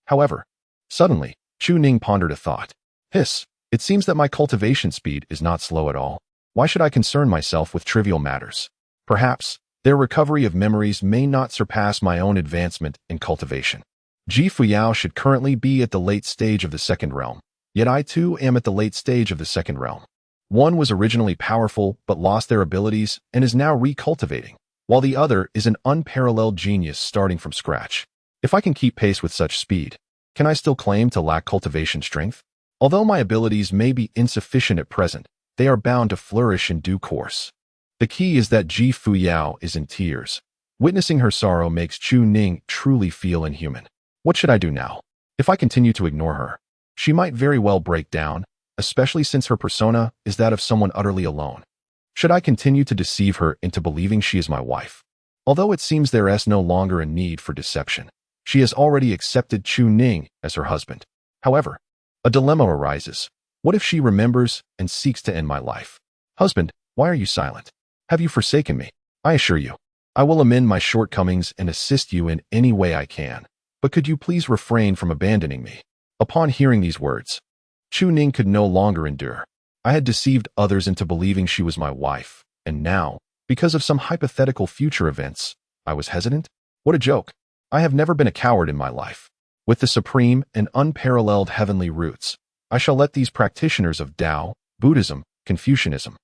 However, suddenly, Chu Ning pondered a thought. Hiss, it seems that my cultivation speed is not slow at all. Why should I concern myself with trivial matters? Perhaps, their recovery of memories may not surpass my own advancement in cultivation. Ji Fuyao should currently be at the late stage of the second realm, yet I too am at the late stage of the second realm. One was originally powerful but lost their abilities and is now recultivating, while the other is an unparalleled genius starting from scratch. If I can keep pace with such speed, can I still claim to lack cultivation strength? Although my abilities may be insufficient at present, they are bound to flourish in due course. The key is that Ji Fuyao is in tears. Witnessing her sorrow makes Chu Ning truly feel inhuman. What should I do now? If I continue to ignore her, she might very well break down, especially since her persona is that of someone utterly alone. Should I continue to deceive her into believing she is my wife? Although it seems there is no longer a need for deception, she has already accepted Chu Ning as her husband. However, a dilemma arises. What if she remembers and seeks to end my life? Husband, why are you silent? Have you forsaken me? I assure you, I will amend my shortcomings and assist you in any way I can. But could you please refrain from abandoning me? Upon hearing these words, Chu Ning could no longer endure. I had deceived others into believing she was my wife, and now, because of some hypothetical future events, I was hesitant? What a joke. I have never been a coward in my life. With the supreme and unparalleled heavenly roots, I shall let these practitioners of Tao, Buddhism, Confucianism,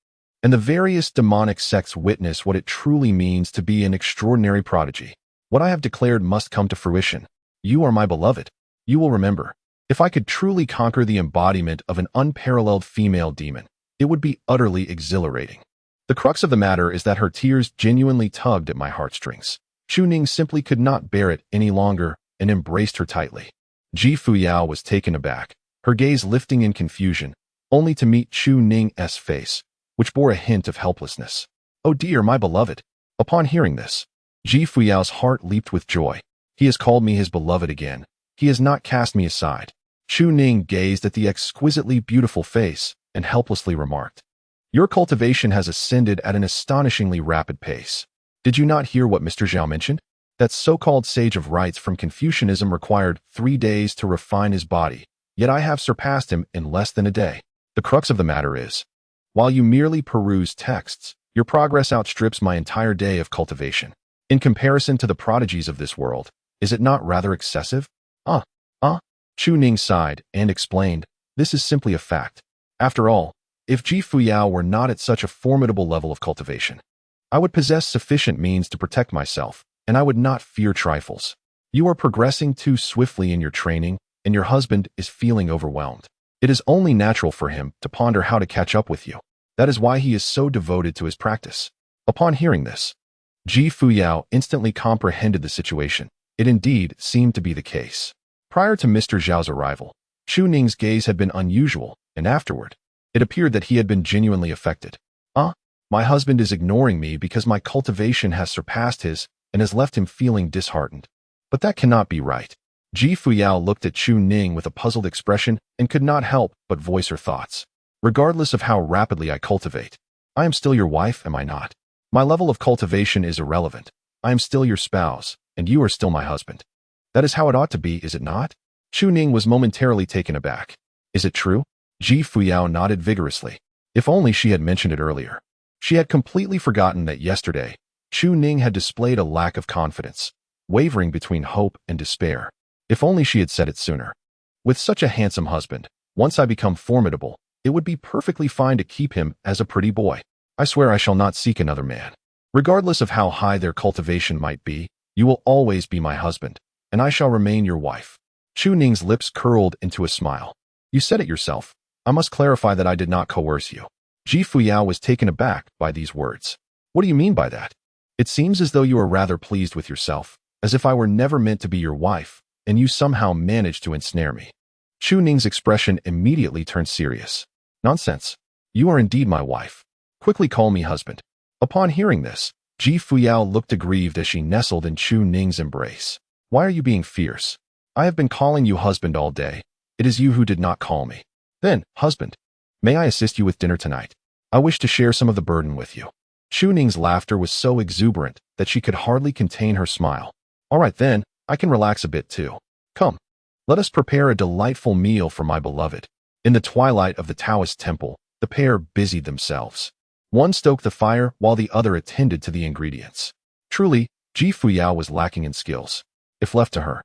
and the various demonic sects witness what it truly means to be an extraordinary prodigy. What I have declared must come to fruition. You are my beloved. You will remember. If I could truly conquer the embodiment of an unparalleled female demon, it would be utterly exhilarating. The crux of the matter is that her tears genuinely tugged at my heartstrings. Chu Ning simply could not bear it any longer and embraced her tightly. Ji Fuyao was taken aback, her gaze lifting in confusion, only to meet Chu Ning's face, which bore a hint of helplessness. Oh dear, my beloved. Upon hearing this, Ji Fuyao's heart leaped with joy. He has called me his beloved again. He has not cast me aside. Chu Ning gazed at the exquisitely beautiful face and helplessly remarked, Your cultivation has ascended at an astonishingly rapid pace. Did you not hear what Mr. Zhao mentioned? That so-called sage of rites from Confucianism required 3 days to refine his body, yet I have surpassed him in less than a day. The crux of the matter is, while you merely peruse texts, your progress outstrips my entire day of cultivation. In comparison to the prodigies of this world, is it not rather excessive? Chu Ning sighed and explained, this is simply a fact. After all, if Ji Fuyao were not at such a formidable level of cultivation, I would possess sufficient means to protect myself, and I would not fear trifles. You are progressing too swiftly in your training, and your husband is feeling overwhelmed. It is only natural for him to ponder how to catch up with you. That is why he is so devoted to his practice. Upon hearing this, Fuyao instantly comprehended the situation. It indeed seemed to be the case. Prior to Mr. Zhao's arrival, Chu Ning's gaze had been unusual, and afterward, it appeared that he had been genuinely affected. My husband is ignoring me because my cultivation has surpassed his and has left him feeling disheartened. But that cannot be right. Fuyao looked at Chu Ning with a puzzled expression and could not help but voice her thoughts. Regardless of how rapidly I cultivate, I am still your wife, am I not? My level of cultivation is irrelevant. I am still your spouse, and you are still my husband. That is how it ought to be, is it not? Chu Ning was momentarily taken aback. Is it true? Fuyao nodded vigorously. If only she had mentioned it earlier. She had completely forgotten that yesterday, Chu Ning had displayed a lack of confidence, wavering between hope and despair. If only she had said it sooner. With such a handsome husband, once I become formidable, it would be perfectly fine to keep him as a pretty boy. I swear I shall not seek another man. Regardless of how high their cultivation might be, you will always be my husband, and I shall remain your wife. Chu Ning's lips curled into a smile. You said it yourself. I must clarify that I did not coerce you. Fuyao was taken aback by these words. What do you mean by that? It seems as though you are rather pleased with yourself, as if I were never meant to be your wife, and you somehow managed to ensnare me. Chu Ning's expression immediately turned serious. Nonsense. You are indeed my wife. Quickly call me husband. Upon hearing this, Fuyao looked aggrieved as she nestled in Chu Ning's embrace. Why are you being fierce? I have been calling you husband all day. It is you who did not call me. Then, husband, may I assist you with dinner tonight? I wish to share some of the burden with you. Chu Ning's laughter was so exuberant that she could hardly contain her smile. All right then, I can relax a bit too. Come, let us prepare a delightful meal for my beloved. In the twilight of the Taoist temple, the pair busied themselves. One stoked the fire while the other attended to the ingredients. Truly, Fuyao was lacking in skills. If left to her,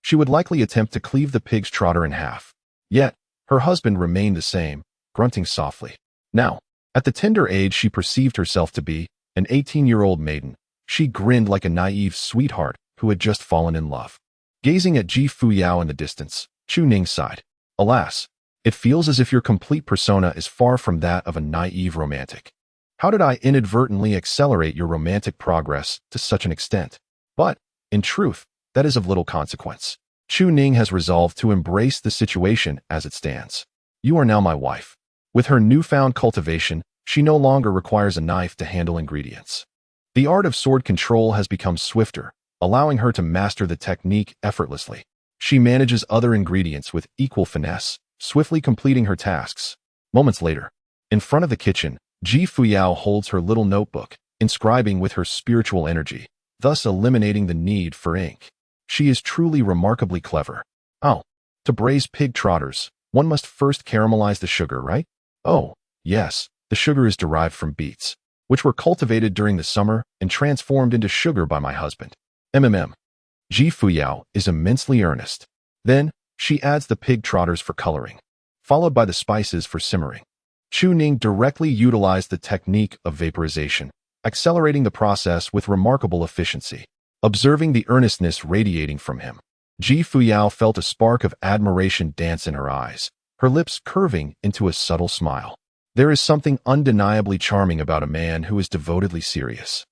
she would likely attempt to cleave the pig's trotter in half. Yet, her husband remained the same, grunting softly. Now, at the tender age she perceived herself to be, an 18-year-old maiden, she grinned like a naive sweetheart who had just fallen in love. Gazing at Fuyao in the distance, Chu Ning sighed. Alas, it feels as if your complete persona is far from that of a naive romantic. How did I inadvertently accelerate your romantic progress to such an extent? But, in truth, that is of little consequence. Chu Ning has resolved to embrace the situation as it stands. You are now my wife. With her newfound cultivation, she no longer requires a knife to handle ingredients. The art of sword control has become swifter, allowing her to master the technique effortlessly. She manages other ingredients with equal finesse, swiftly completing her tasks. Moments later, in front of the kitchen, Fuyao holds her little notebook, inscribing with her spiritual energy, thus eliminating the need for ink. She is truly remarkably clever. Oh, to braise pig trotters, one must first caramelize the sugar, right? Oh, yes, the sugar is derived from beets, which were cultivated during the summer and transformed into sugar by my husband. Fuyao is immensely earnest. Then, she adds the pig trotters for coloring, followed by the spices for simmering. Chu Ning directly utilized the technique of vaporization, accelerating the process with remarkable efficiency. Observing the earnestness radiating from him, Fuyao felt a spark of admiration dance in her eyes, her lips curving into a subtle smile. There is something undeniably charming about a man who is devotedly serious.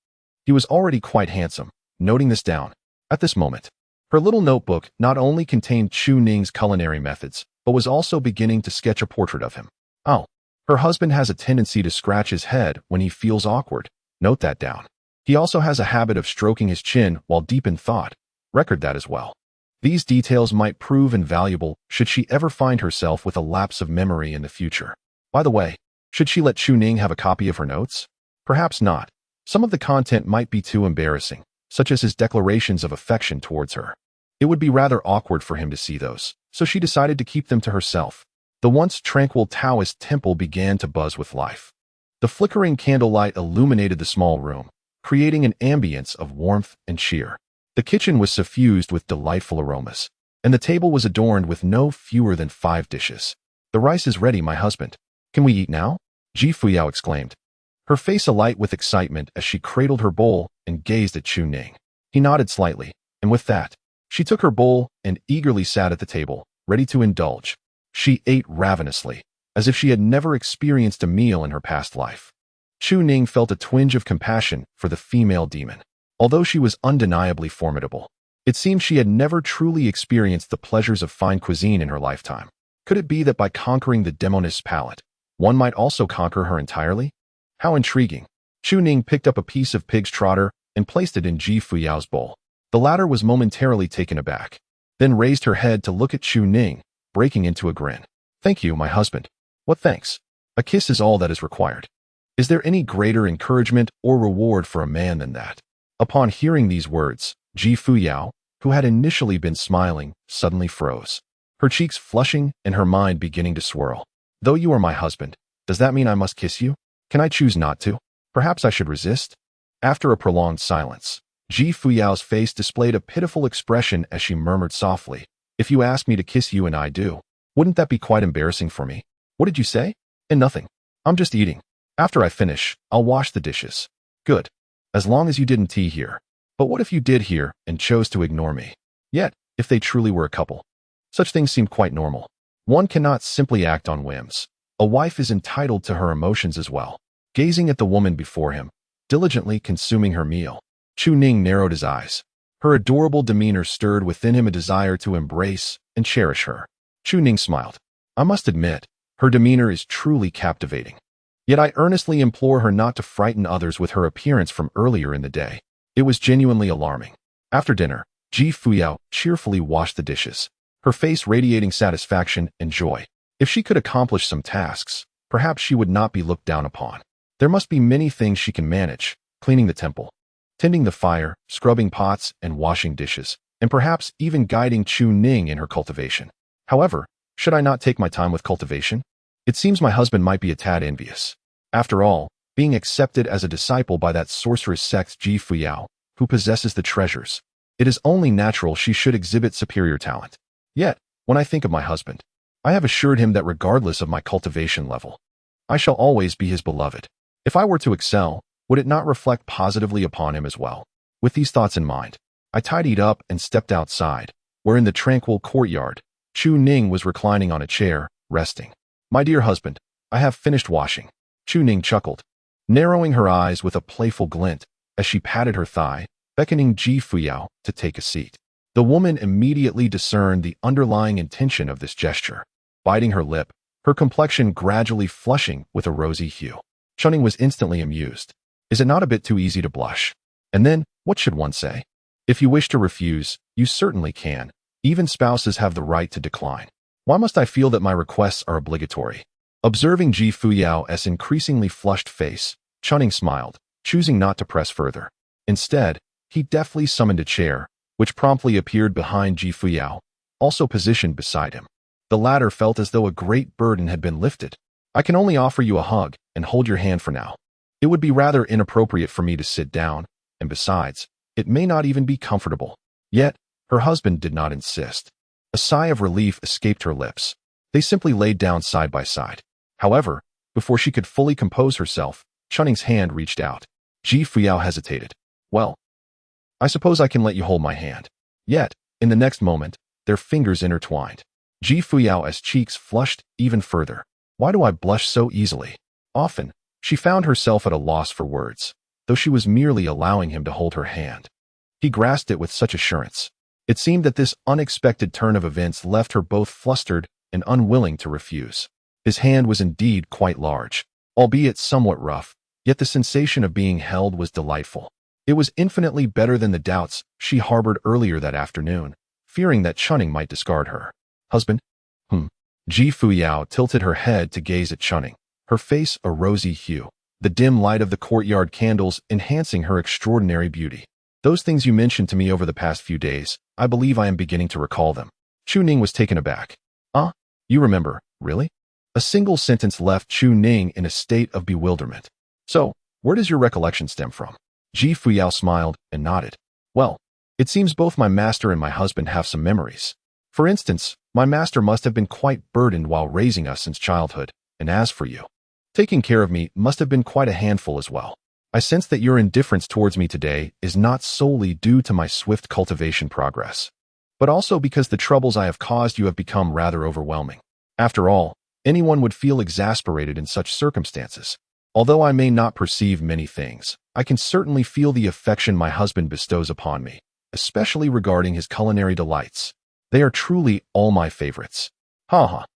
He was already quite handsome, noting this down. At this moment, her little notebook not only contained Chu Ning's culinary methods, but was also beginning to sketch a portrait of him. Oh, her husband has a tendency to scratch his head when he feels awkward. Note that down. He also has a habit of stroking his chin while deep in thought. Record that as well. These details might prove invaluable should she ever find herself with a lapse of memory in the future. By the way, should she let Chu Ning have a copy of her notes? Perhaps not. Some of the content might be too embarrassing, such as his declarations of affection towards her. It would be rather awkward for him to see those, so she decided to keep them to herself. The once tranquil Taoist temple began to buzz with life. The flickering candlelight illuminated the small room, creating an ambience of warmth and cheer. The kitchen was suffused with delightful aromas, and the table was adorned with no fewer than 5 dishes. The rice is ready, my husband. Can we eat now? Fuyao exclaimed, her face alight with excitement as she cradled her bowl and gazed at Chu Ning. He nodded slightly, and with that, She took her bowl and eagerly sat at the table, ready to indulge. She ate ravenously, as if she had never experienced a meal in her past life. Chu Ning felt a twinge of compassion for the female demon. Although she was undeniably formidable, it seemed she had never truly experienced the pleasures of fine cuisine in her lifetime. Could it be that by conquering the demonist's palate, one might also conquer her entirely? How intriguing. Chu Ning picked up a piece of pig's trotter and placed it in Ji Fuyao's bowl. The latter was momentarily taken aback, then raised her head to look at Chu Ning, breaking into a grin. Thank you, my husband. What thanks? A kiss is all that is required. Is there any greater encouragement or reward for a man than that? Upon hearing these words, Ji Fuyao, who had initially been smiling, suddenly froze, her cheeks flushing and her mind beginning to swirl. Though you are my husband, does that mean I must kiss you? Can I choose not to? Perhaps I should resist? After a prolonged silence, Ji Fuyao's face displayed a pitiful expression as she murmured softly, if you ask me to kiss you and I do, wouldn't that be quite embarrassing for me? What did you say? And nothing. I'm just eating. After I finish, I'll wash the dishes. Good. As long as you didn't tea here. But what if you did here and chose to ignore me? Yet, if they truly were a couple, such things seem quite normal. One cannot simply act on whims. A wife is entitled to her emotions as well. Gazing at the woman before him, diligently consuming her meal, Chu Ning narrowed his eyes. Her adorable demeanor stirred within him a desire to embrace and cherish her. Chu Ning smiled. I must admit, her demeanor is truly captivating. Yet I earnestly implore her not to frighten others with her appearance from earlier in the day. It was genuinely alarming. After dinner, Ji Fuyao cheerfully washed the dishes, her face radiating satisfaction and joy. If she could accomplish some tasks, perhaps she would not be looked down upon. There must be many things she can manage: cleaning the temple, tending the fire, scrubbing pots and washing dishes, and perhaps even guiding Chu Ning in her cultivation. However, should I not take my time with cultivation? It seems my husband might be a tad envious. After all, being accepted as a disciple by that sorceress sect Ji Fuyao, who possesses the treasures, it is only natural she should exhibit superior talent. Yet, when I think of my husband, I have assured him that regardless of my cultivation level, I shall always be his beloved. If I were to excel, would it not reflect positively upon him as well? With these thoughts in mind, I tidied up and stepped outside, where in the tranquil courtyard, Chu Ning was reclining on a chair, resting. My dear husband, I have finished washing. Chu Ning chuckled, narrowing her eyes with a playful glint as she patted her thigh, beckoning Ji Fuyao to take a seat. The woman immediately discerned the underlying intention of this gesture. Biting her lip, her complexion gradually flushing with a rosy hue, Chuning was instantly amused. Is it not a bit too easy to blush? And then, what should one say? If you wish to refuse, you certainly can. Even spouses have the right to decline. Why must I feel that my requests are obligatory? Observing Ji Fuyao's increasingly flushed face, Chuning smiled, choosing not to press further. Instead, he deftly summoned a chair, which promptly appeared behind Ji Fuyao, also positioned beside him. The latter felt as though a great burden had been lifted. I can only offer you a hug and hold your hand for now. It would be rather inappropriate for me to sit down, and besides, it may not even be comfortable. Yet, her husband did not insist. A sigh of relief escaped her lips. They simply laid down side by side. However, before she could fully compose herself, Chuning's hand reached out. Ji Fuyao hesitated. Well, I suppose I can let you hold my hand. Yet, in the next moment, their fingers intertwined. Ji Fuyao's cheeks flushed even further. Why do I blush so easily? Often, she found herself at a loss for words, though she was merely allowing him to hold her hand. He grasped it with such assurance. It seemed that this unexpected turn of events left her both flustered and unwilling to refuse. His hand was indeed quite large, albeit somewhat rough, yet the sensation of being held was delightful. It was infinitely better than the doubts she harbored earlier that afternoon, fearing that Chuning might discard her. Husband? Ji Fuyao tilted her head to gaze at Chuning, her face a rosy hue, the dim light of the courtyard candles enhancing her extraordinary beauty. Those things you mentioned to me over the past few days, I believe I am beginning to recall them. Chu Ning was taken aback. You remember, really? A single sentence left Chu Ning in a state of bewilderment. So, where does your recollection stem from? Ji Fuyao smiled and nodded. Well, it seems both my master and my husband have some memories. For instance, my master must have been quite burdened while raising us since childhood, and as for you, taking care of me must have been quite a handful as well. I sense that your indifference towards me today is not solely due to my swift cultivation progress. but also because the troubles I have caused you have become rather overwhelming. After all, anyone would feel exasperated in such circumstances. Although I may not perceive many things, I can certainly feel the affection my husband bestows upon me, especially regarding his culinary delights. They are truly all my favorites. Ha ha.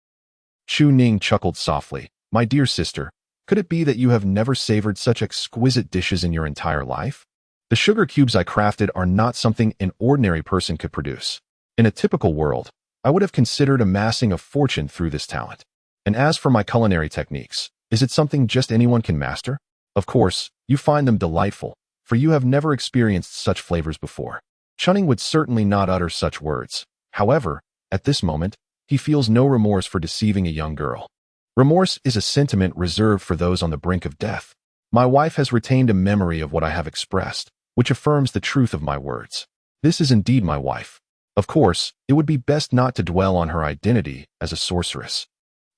Chu Ning chuckled softly. My dear sister, could it be that you have never savored such exquisite dishes in your entire life? The sugar cubes I crafted are not something an ordinary person could produce. In a typical world, I would have considered amassing a fortune through this talent. And as for my culinary techniques, is it something just anyone can master? Of course, you find them delightful, for you have never experienced such flavors before. Chunning would certainly not utter such words. However, at this moment, he feels no remorse for deceiving a young girl. Remorse is a sentiment reserved for those on the brink of death. My wife has retained a memory of what I have expressed, which affirms the truth of my words. This is indeed my wife. Of course, it would be best not to dwell on her identity as a sorceress.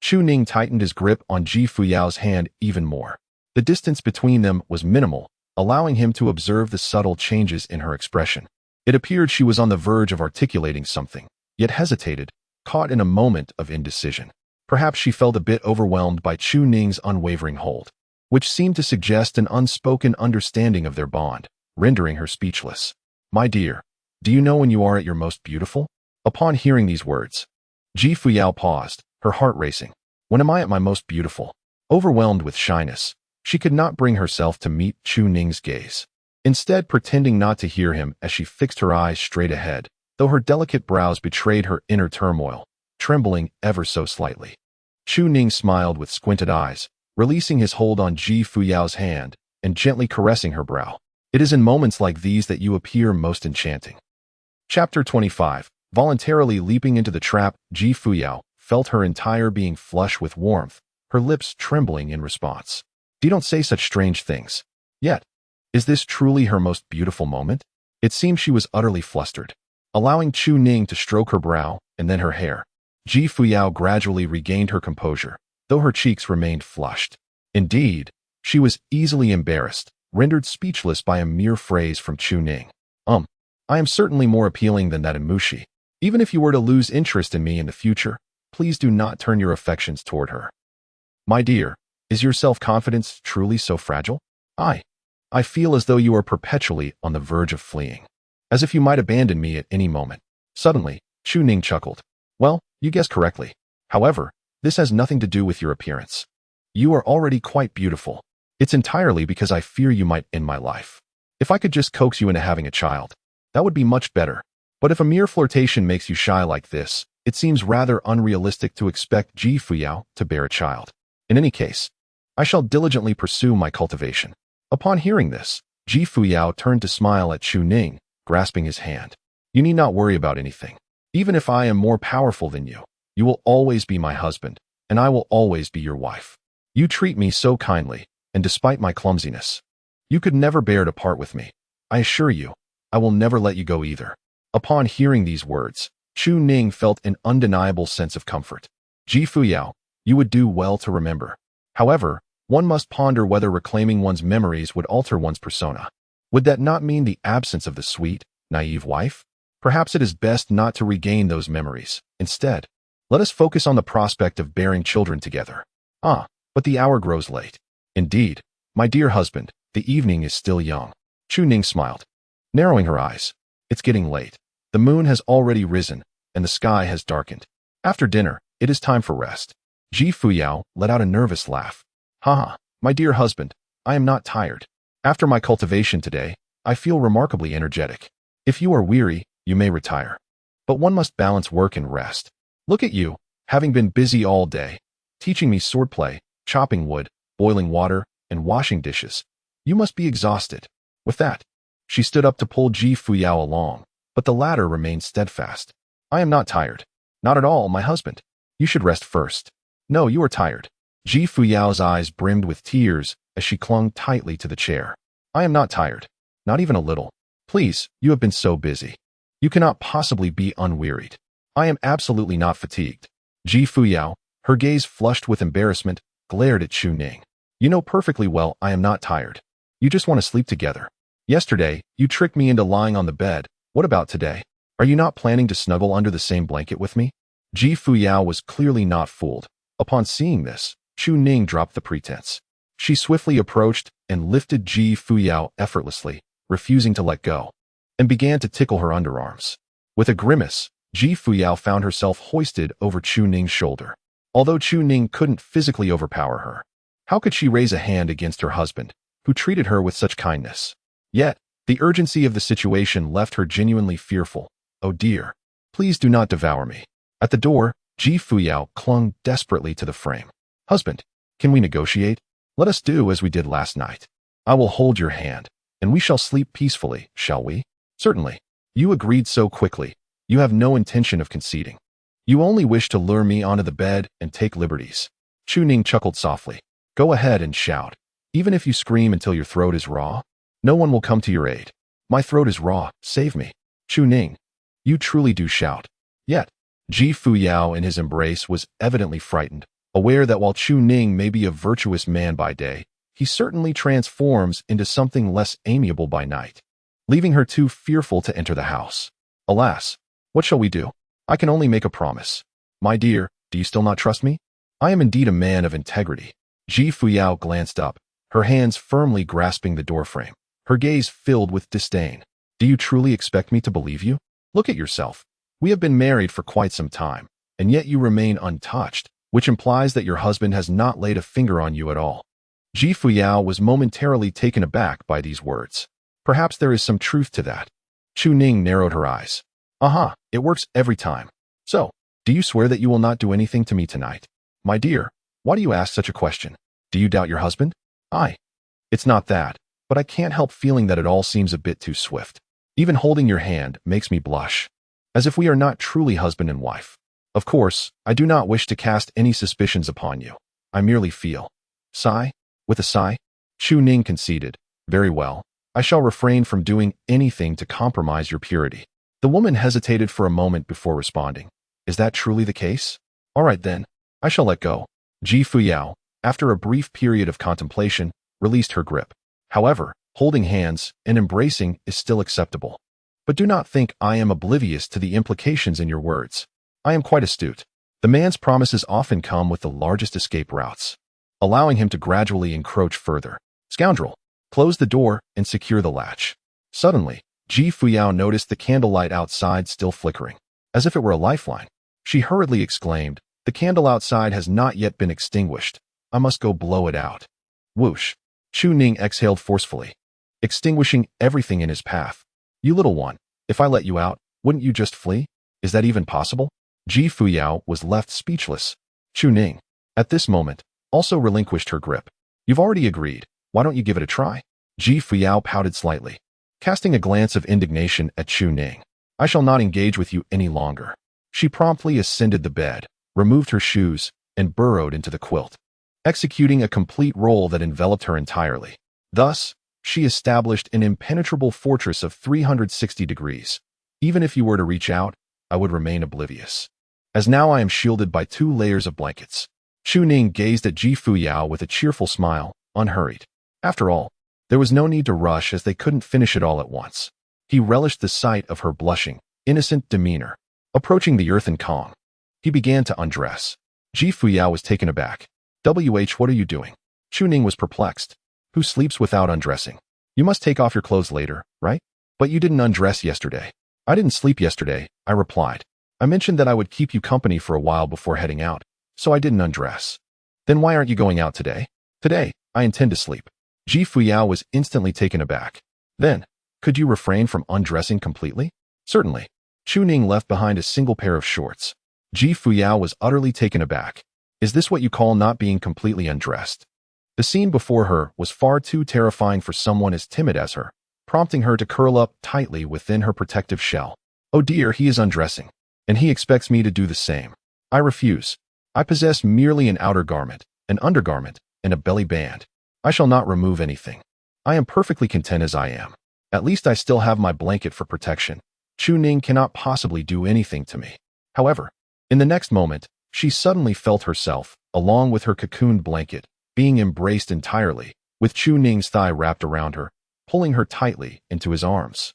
Chu Ning tightened his grip on Ji Fuyao's hand even more. The distance between them was minimal, allowing him to observe the subtle changes in her expression. It appeared she was on the verge of articulating something, yet hesitated, caught in a moment of indecision. Perhaps she felt a bit overwhelmed by Chu Ning's unwavering hold, which seemed to suggest an unspoken understanding of their bond, rendering her speechless. My dear, do you know when you are at your most beautiful? Upon hearing these words, Ji Fuyao paused, her heart racing. When am I at my most beautiful? Overwhelmed with shyness, she could not bring herself to meet Chu Ning's gaze. Instead, pretending not to hear him as she fixed her eyes straight ahead, though her delicate brows betrayed her inner turmoil, trembling ever so slightly. Chu Ning smiled with squinted eyes, releasing his hold on Ji Fuyao's hand and gently caressing her brow. It is in moments like these that you appear most enchanting. Chapter 25. Voluntarily leaping into the trap, Ji Fuyao felt her entire being flush with warmth, her lips trembling in response. You don't say such strange things. Yet, is this truly her most beautiful moment? It seemed she was utterly flustered. Allowing Chu Ning to stroke her brow and then her hair, Ji Fuyao gradually regained her composure, though her cheeks remained flushed. Indeed, she was easily embarrassed, rendered speechless by a mere phrase from Chu Ning. I am certainly more appealing than that Imushi. Even if you were to lose interest in me in the future, please do not turn your affections toward her. My dear, is your self-confidence truly so fragile? I feel as though you are perpetually on the verge of fleeing, as if you might abandon me at any moment. Suddenly, Chu Ning chuckled. Well, you guessed correctly. However, this has nothing to do with your appearance. You are already quite beautiful. It's entirely because I fear you might end my life. If I could just coax you into having a child, that would be much better. But if a mere flirtation makes you shy like this, it seems rather unrealistic to expect Ji Fuyao to bear a child. In any case, I shall diligently pursue my cultivation. Upon hearing this, Ji Fuyao turned to smile at Chu Ning, grasping his hand. You need not worry about anything. Even if I am more powerful than you, you will always be my husband, and I will always be your wife. You treat me so kindly, and despite my clumsiness, you could never bear to part with me. I assure you, I will never let you go either. Upon hearing these words, Chu Ning felt an undeniable sense of comfort. Ji Fuyao, you would do well to remember. However, one must ponder whether reclaiming one's memories would alter one's persona. Would that not mean the absence of the sweet, naive wife? Perhaps it is best not to regain those memories. Instead, let us focus on the prospect of bearing children together. But the hour grows late. Indeed, my dear husband, the evening is still young. Chu Ning smiled, narrowing her eyes. It's getting late. The moon has already risen, and the sky has darkened. After dinner, it is time for rest. Ji Fuyao let out a nervous laugh. My dear husband, I am not tired. After my cultivation today, I feel remarkably energetic. If you are weary, you may retire. But one must balance work and rest. Look at you, having been busy all day, teaching me swordplay, chopping wood, boiling water, and washing dishes. You must be exhausted. With that, she stood up to pull Ji Fuyao along, but the latter remained steadfast. I am not tired. Not at all, my husband. You should rest first. No, you are tired. Ji Fuyao's eyes brimmed with tears as she clung tightly to the chair. I am not tired. Not even a little. Please, you have been so busy. You cannot possibly be unwearied. I am absolutely not fatigued. Ji Fuyao, her gaze flushed with embarrassment, glared at Chu Ning. You know perfectly well I am not tired. You just want to sleep together. Yesterday, you tricked me into lying on the bed. What about today? Are you not planning to snuggle under the same blanket with me? Ji Fuyao was clearly not fooled. Upon seeing this, Chu Ning dropped the pretense. She swiftly approached and lifted Ji Fuyao effortlessly, refusing to let go, and began to tickle her underarms. With a grimace, Ji Fuyao found herself hoisted over Chu Ning's shoulder. Although Chu Ning couldn't physically overpower her, how could she raise a hand against her husband, who treated her with such kindness? Yet, the urgency of the situation left her genuinely fearful. Oh dear, please do not devour me. At the door, Ji Fuyao clung desperately to the frame. Husband, can we negotiate? Let us do as we did last night. I will hold your hand, and we shall sleep peacefully, shall we? Certainly. You agreed so quickly. You have no intention of conceding. You only wish to lure me onto the bed and take liberties. Chu Ning chuckled softly. Go ahead and shout. Even if you scream until your throat is raw, no one will come to your aid. My throat is raw, save me. Chu Ning, you truly do shout. Yet, Ji Fuyao in his embrace was evidently frightened, aware that while Chu Ning may be a virtuous man by day, he certainly transforms into something less amiable by night, leaving her too fearful to enter the house. Alas, what shall we do? I can only make a promise. My dear, do you still not trust me? I am indeed a man of integrity. Ji Fuyao glanced up, her hands firmly grasping the doorframe, her gaze filled with disdain. Do you truly expect me to believe you? Look at yourself. We have been married for quite some time, and yet you remain untouched, which implies that your husband has not laid a finger on you at all. Ji Fuyao was momentarily taken aback by these words. Perhaps there is some truth to that. Chu Ning narrowed her eyes. Aha, it works every time. So, do you swear that you will not do anything to me tonight? My dear, why do you ask such a question? Do you doubt your husband? It's not that, but I can't help feeling that it all seems a bit too swift. Even holding your hand makes me blush, as if we are not truly husband and wife. Of course, I do not wish to cast any suspicions upon you. I merely feel. Sigh? With a sigh, Chu Ning conceded. Very well, I shall refrain from doing anything to compromise your purity. The woman hesitated for a moment before responding. Is that truly the case? All right then, I shall let go. Ji Fuyao, after a brief period of contemplation, released her grip. However, holding hands and embracing is still acceptable. But do not think I am oblivious to the implications in your words. I am quite astute. The man's promises often come with the largest escape routes, allowing him to gradually encroach further. Scoundrel, close the door and secure the latch. Suddenly, Ji Fuyao noticed the candlelight outside still flickering, as if it were a lifeline. She hurriedly exclaimed, the candle outside has not yet been extinguished. I must go blow it out. Whoosh. Chu Ning exhaled forcefully, extinguishing everything in his path. You little one, if I let you out, wouldn't you just flee? Is that even possible? Ji Fuyao was left speechless. Chu Ning, at this moment, also relinquished her grip. You've already agreed. Why don't you give it a try? Ji Fuyao pouted slightly, casting a glance of indignation at Chu Ning. I shall not engage with you any longer. She promptly ascended the bed, removed her shoes, and burrowed into the quilt, executing a complete role that enveloped her entirely. Thus, she established an impenetrable fortress of 360 degrees. Even if you were to reach out, I would remain oblivious, as now I am shielded by 2 layers of blankets. Chu Ning gazed at Ji Fuyao with a cheerful smile, unhurried. After all, there was no need to rush as they couldn't finish it all at once. He relished the sight of her blushing, innocent demeanor. Approaching the earthen Kong, he began to undress. Ji Fuyao was taken aback. What are you doing? Chu Ning was perplexed. Who sleeps without undressing? You must take off your clothes later, right? But you didn't undress yesterday. I didn't sleep yesterday, I replied. I mentioned that I would keep you company for a while before heading out, so I didn't undress. Then why aren't you going out today? Today, I intend to sleep. Ji Fuyao was instantly taken aback. Then, could you refrain from undressing completely? Certainly. Chu Ning left behind a single pair of shorts. Ji Fuyao was utterly taken aback. Is this what you call not being completely undressed? The scene before her was far too terrifying for someone as timid as her, prompting her to curl up tightly within her protective shell. Oh dear, he is undressing, and he expects me to do the same. I refuse. I possess merely an outer garment, an undergarment, and a belly band. I shall not remove anything. I am perfectly content as I am. At least I still have my blanket for protection. Chu Ning cannot possibly do anything to me. However, in the next moment, she suddenly felt herself, along with her cocooned blanket, being embraced entirely, with Chu Ning's thigh wrapped around her, pulling her tightly into his arms.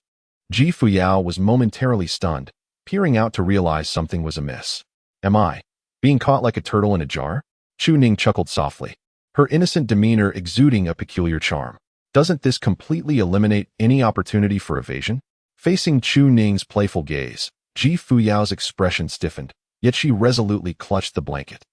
Ji Fuyao was momentarily stunned, peering out to realize something was amiss. Am I being caught like a turtle in a jar? Chu Ning chuckled softly, her innocent demeanor exuding a peculiar charm. Doesn't this completely eliminate any opportunity for evasion? Facing Chu Ning's playful gaze, Ji Fuyao's expression stiffened, yet she resolutely clutched the blanket.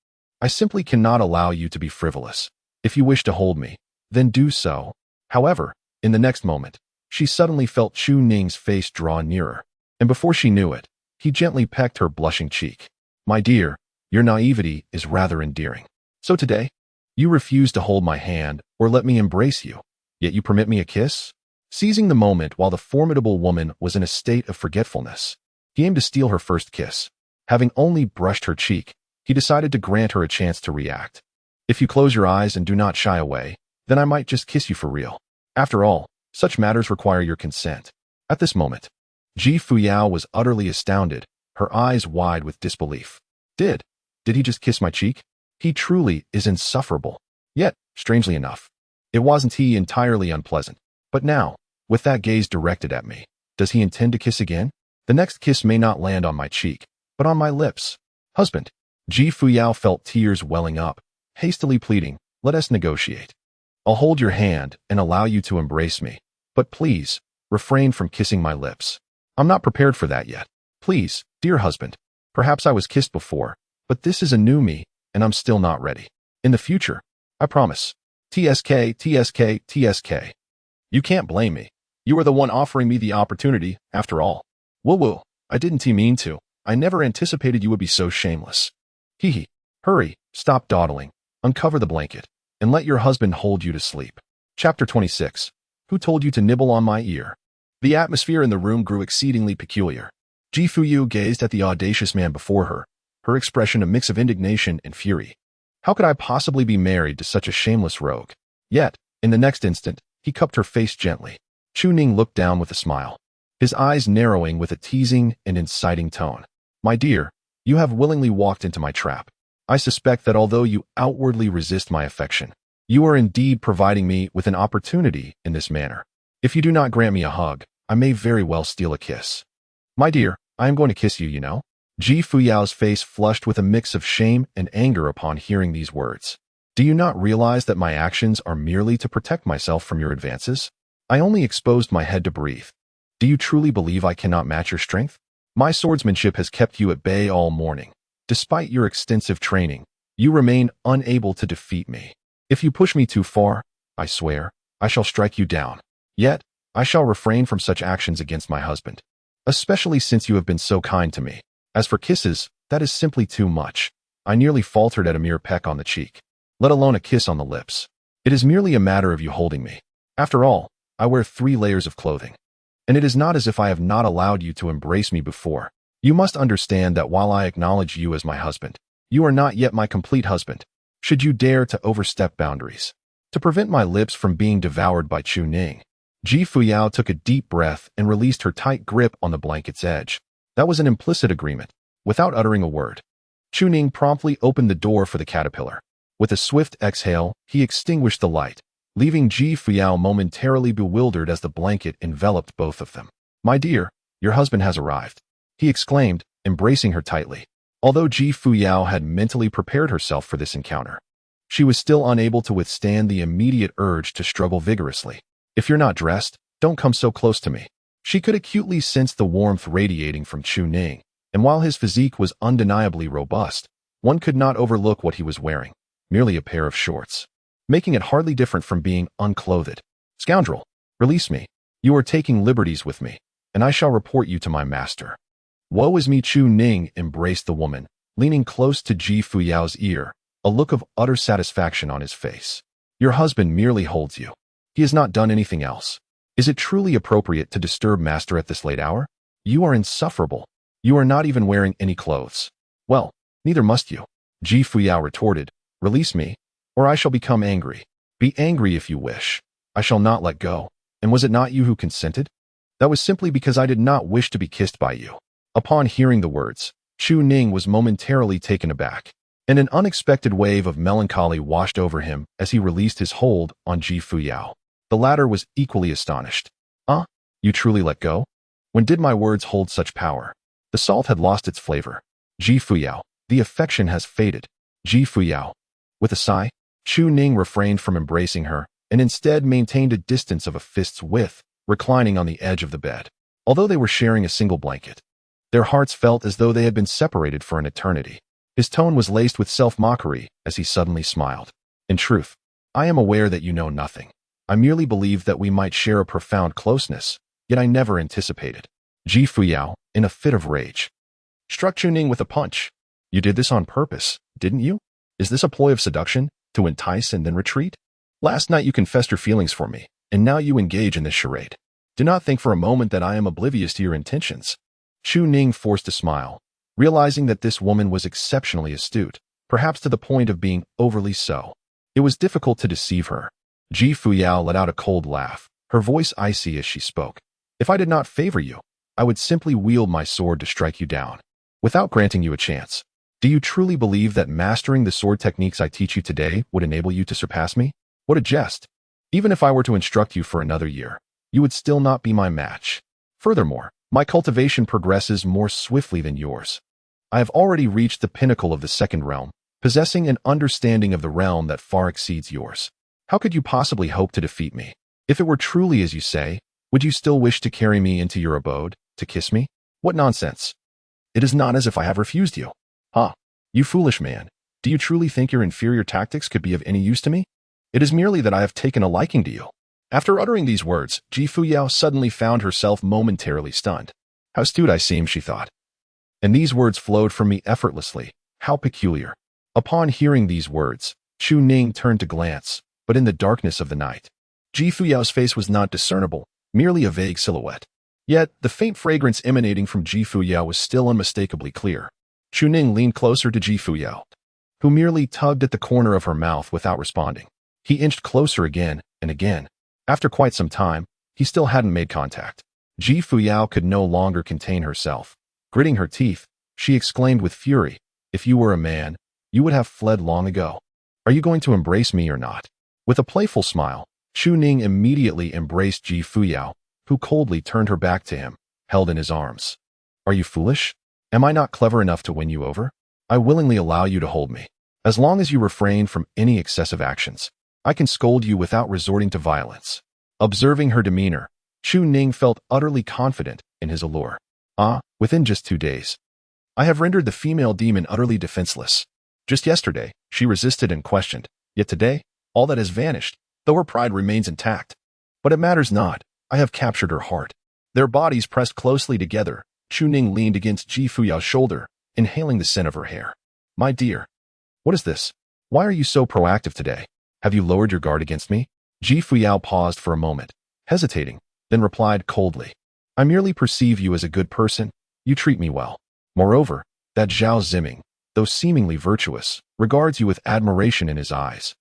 I simply cannot allow you to be frivolous. If you wish to hold me, then do so. However, in the next moment, she suddenly felt Chu Ning's face draw nearer, and before she knew it, he gently pecked her blushing cheek. My dear, your naivety is rather endearing. So today, you refuse to hold my hand or let me embrace you, yet you permit me a kiss? Seizing the moment while the formidable woman was in a state of forgetfulness, he aimed to steal her first kiss. Having only brushed her cheek, he decided to grant her a chance to react. If you close your eyes and do not shy away, then I might just kiss you for real. After all, such matters require your consent. At this moment, Ji Fuyao was utterly astounded, her eyes wide with disbelief. Did he just kiss my cheek? He truly is insufferable. Yet, strangely enough, it wasn't he entirely unpleasant. But now, with that gaze directed at me, does he intend to kiss again? The next kiss may not land on my cheek, but on my lips. Husband. Ji Fuyao felt tears welling up, hastily pleading, let us negotiate. I'll hold your hand and allow you to embrace me, but please, refrain from kissing my lips. I'm not prepared for that yet. Please, dear husband. Perhaps I was kissed before, but this is a new me, and I'm still not ready. In the future, I promise. TSK, TSK, TSK. You can't blame me. You are the one offering me the opportunity, after all. Woo-woo, I didn't mean to. I never anticipated you would be so shameless. Hee. Hurry, stop dawdling, uncover the blanket, and let your husband hold you to sleep. Chapter 26. Who told you to nibble on my ear? The atmosphere in the room grew exceedingly peculiar. Ji Fuyu gazed at the audacious man before her, her expression a mix of indignation and fury. How could I possibly be married to such a shameless rogue? Yet, in the next instant, he cupped her face gently. Chu Ning looked down with a smile, his eyes narrowing with a teasing and inciting tone. My dear, you have willingly walked into my trap. I suspect that although you outwardly resist my affection, you are indeed providing me with an opportunity in this manner. If you do not grant me a hug, I may very well steal a kiss. My dear, I am going to kiss you, you know. Ji Fuyao's face flushed with a mix of shame and anger upon hearing these words. Do you not realize that my actions are merely to protect myself from your advances? I only exposed my head to breathe. Do you truly believe I cannot match your strength? My swordsmanship has kept you at bay all morning. Despite your extensive training, you remain unable to defeat me. If you push me too far, I swear, I shall strike you down. Yet, I shall refrain from such actions against my husband, especially since you have been so kind to me. As for kisses, that is simply too much. I nearly faltered at a mere peck on the cheek, let alone a kiss on the lips. It is merely a matter of you holding me. After all, I wear 3 layers of clothing. And it is not as if I have not allowed you to embrace me before. You must understand that while I acknowledge you as my husband, you are not yet my complete husband. Should you dare to overstep boundaries, to prevent my lips from being devoured by Chu Ning. Ji Fuyao took a deep breath and released her tight grip on the blanket's edge. That was an implicit agreement. Without uttering a word, Chu Ning promptly opened the door for the caterpillar. With a swift exhale, he extinguished the light, leaving Ji Fuyao momentarily bewildered as the blanket enveloped both of them. My dear, your husband has arrived, he exclaimed, embracing her tightly. Although Ji Fuyao had mentally prepared herself for this encounter, she was still unable to withstand the immediate urge to struggle vigorously. If you're not dressed, don't come so close to me. She could acutely sense the warmth radiating from Chu Ning, and while his physique was undeniably robust, one could not overlook what he was wearing, merely a pair of shorts, making it hardly different from being unclothed. Scoundrel, release me. You are taking liberties with me, and I shall report you to my master. Woe is me. Chu Ning embraced the woman, leaning close to Ji Fuyao's ear, a look of utter satisfaction on his face. Your husband merely holds you. He has not done anything else. Is it truly appropriate to disturb master at this late hour? You are insufferable. You are not even wearing any clothes. Well, neither must you. Ji Fuyao retorted, release me, or I shall become angry. Be angry if you wish. I shall not let go. And was it not you who consented? That was simply because I did not wish to be kissed by you. Upon hearing the words, Chu Ning was momentarily taken aback, and an unexpected wave of melancholy washed over him as he released his hold on Ji Fuyao. The latter was equally astonished. You truly let go? When did my words hold such power? The salt had lost its flavor. Ji Fuyao, the affection has faded. Ji Fuyao. With a sigh, Chu Ning refrained from embracing her and instead maintained a distance of a fist's width, reclining on the edge of the bed. Although they were sharing a single blanket, their hearts felt as though they had been separated for an eternity. His tone was laced with self-mockery as he suddenly smiled. In truth, I am aware that you know nothing. I merely believed that we might share a profound closeness, yet I never anticipated. Ji Fuyao, in a fit of rage, struck Chu Ning with a punch. You did this on purpose, didn't you? Is this a ploy of seduction, to entice and then retreat? Last night you confessed your feelings for me, and now you engage in this charade. Do not think for a moment that I am oblivious to your intentions. Chu Ning forced a smile, realizing that this woman was exceptionally astute, perhaps to the point of being overly so. It was difficult to deceive her. Ji Fuyao let out a cold laugh, her voice icy as she spoke. If I did not favor you, I would simply wield my sword to strike you down, without granting you a chance. Do you truly believe that mastering the sword techniques I teach you today would enable you to surpass me? What a jest! Even if I were to instruct you for another year, you would still not be my match. Furthermore, my cultivation progresses more swiftly than yours. I have already reached the pinnacle of the second realm, possessing an understanding of the realm that far exceeds yours. How could you possibly hope to defeat me? If it were truly as you say, would you still wish to carry me into your abode, to kiss me? What nonsense! It is not as if I have refused you. Ah, you foolish man, do you truly think your inferior tactics could be of any use to me? It is merely that I have taken a liking to you. After uttering these words, Ji Fuyao suddenly found herself momentarily stunned. How astute I seem, she thought. And these words flowed from me effortlessly. How peculiar. Upon hearing these words, Chu Ning turned to glance, but in the darkness of the night, Ji Fuyao's face was not discernible, merely a vague silhouette. Yet, the faint fragrance emanating from Ji Fuyao was still unmistakably clear. Chu Ning leaned closer to Ji Fuyao, who merely tugged at the corner of her mouth without responding. He inched closer again and again. After quite some time, he still hadn't made contact. Ji Fuyao could no longer contain herself. Gritting her teeth, she exclaimed with fury, "If you were a man, you would have fled long ago. Are you going to embrace me or not?" With a playful smile, Chu Ning immediately embraced Ji Fuyao, who coldly turned her back to him, held in his arms. "Are you foolish? Am I not clever enough to win you over? I willingly allow you to hold me. As long as you refrain from any excessive actions, I can scold you without resorting to violence." Observing her demeanor, Chu Ning felt utterly confident in his allure. Within just 2 days, I have rendered the female demon utterly defenseless. Just yesterday, she resisted and questioned, yet today, all that has vanished, though her pride remains intact. But it matters not, I have captured her heart. Their bodies pressed closely together. Chu Ning leaned against Ji Fuyao's shoulder, inhaling the scent of her hair. "My dear, what is this? Why are you so proactive today? Have you lowered your guard against me?" Ji Fuyao paused for a moment, hesitating, then replied coldly, "I merely perceive you as a good person. You treat me well. Moreover, that Zhao Ziming, though seemingly virtuous, regards you with admiration in his eyes,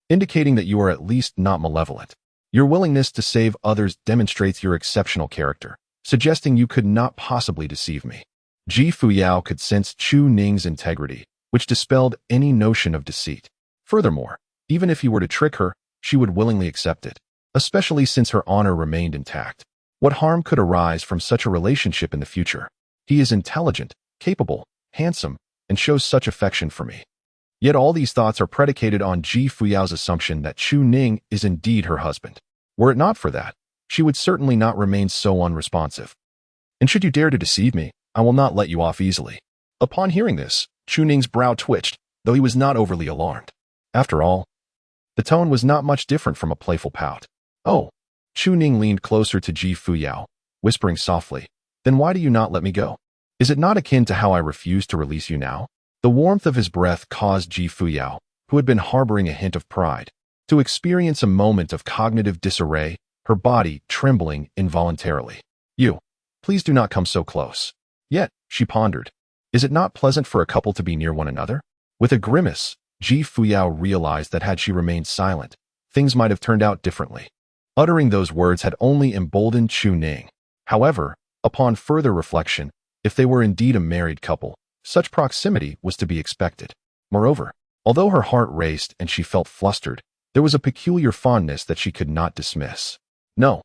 indicating that you are at least not malevolent. Your willingness to save others demonstrates your exceptional character, suggesting you could not possibly deceive me." Ji Fuyao could sense Chu Ning's integrity, which dispelled any notion of deceit. Furthermore, even if he were to trick her, she would willingly accept it, especially since her honor remained intact. What harm could arise from such a relationship in the future? He is intelligent, capable, handsome, and shows such affection for me. Yet all these thoughts are predicated on Ji Fuyao's assumption that Chu Ning is indeed her husband. Were it not for that, she would certainly not remain so unresponsive. And should you dare to deceive me, I will not let you off easily. Upon hearing this, Chu Ning's brow twitched, though he was not overly alarmed. After all, the tone was not much different from a playful pout. "Oh." Chu Ning leaned closer to Ji Fuyao, whispering softly, "Then why do you not let me go? Is it not akin to how I refuse to release you now?" The warmth of his breath caused Ji Fuyao, who had been harboring a hint of pride, to experience a moment of cognitive disarray, her body trembling involuntarily. Please do not come so close." Yet, she pondered, is it not pleasant for a couple to be near one another? With a grimace, Ji Fuyao realized that had she remained silent, things might have turned out differently. Uttering those words had only emboldened Chu Ning. However, upon further reflection, if they were indeed a married couple, such proximity was to be expected. Moreover, although her heart raced and she felt flustered, there was a peculiar fondness that she could not dismiss. "No,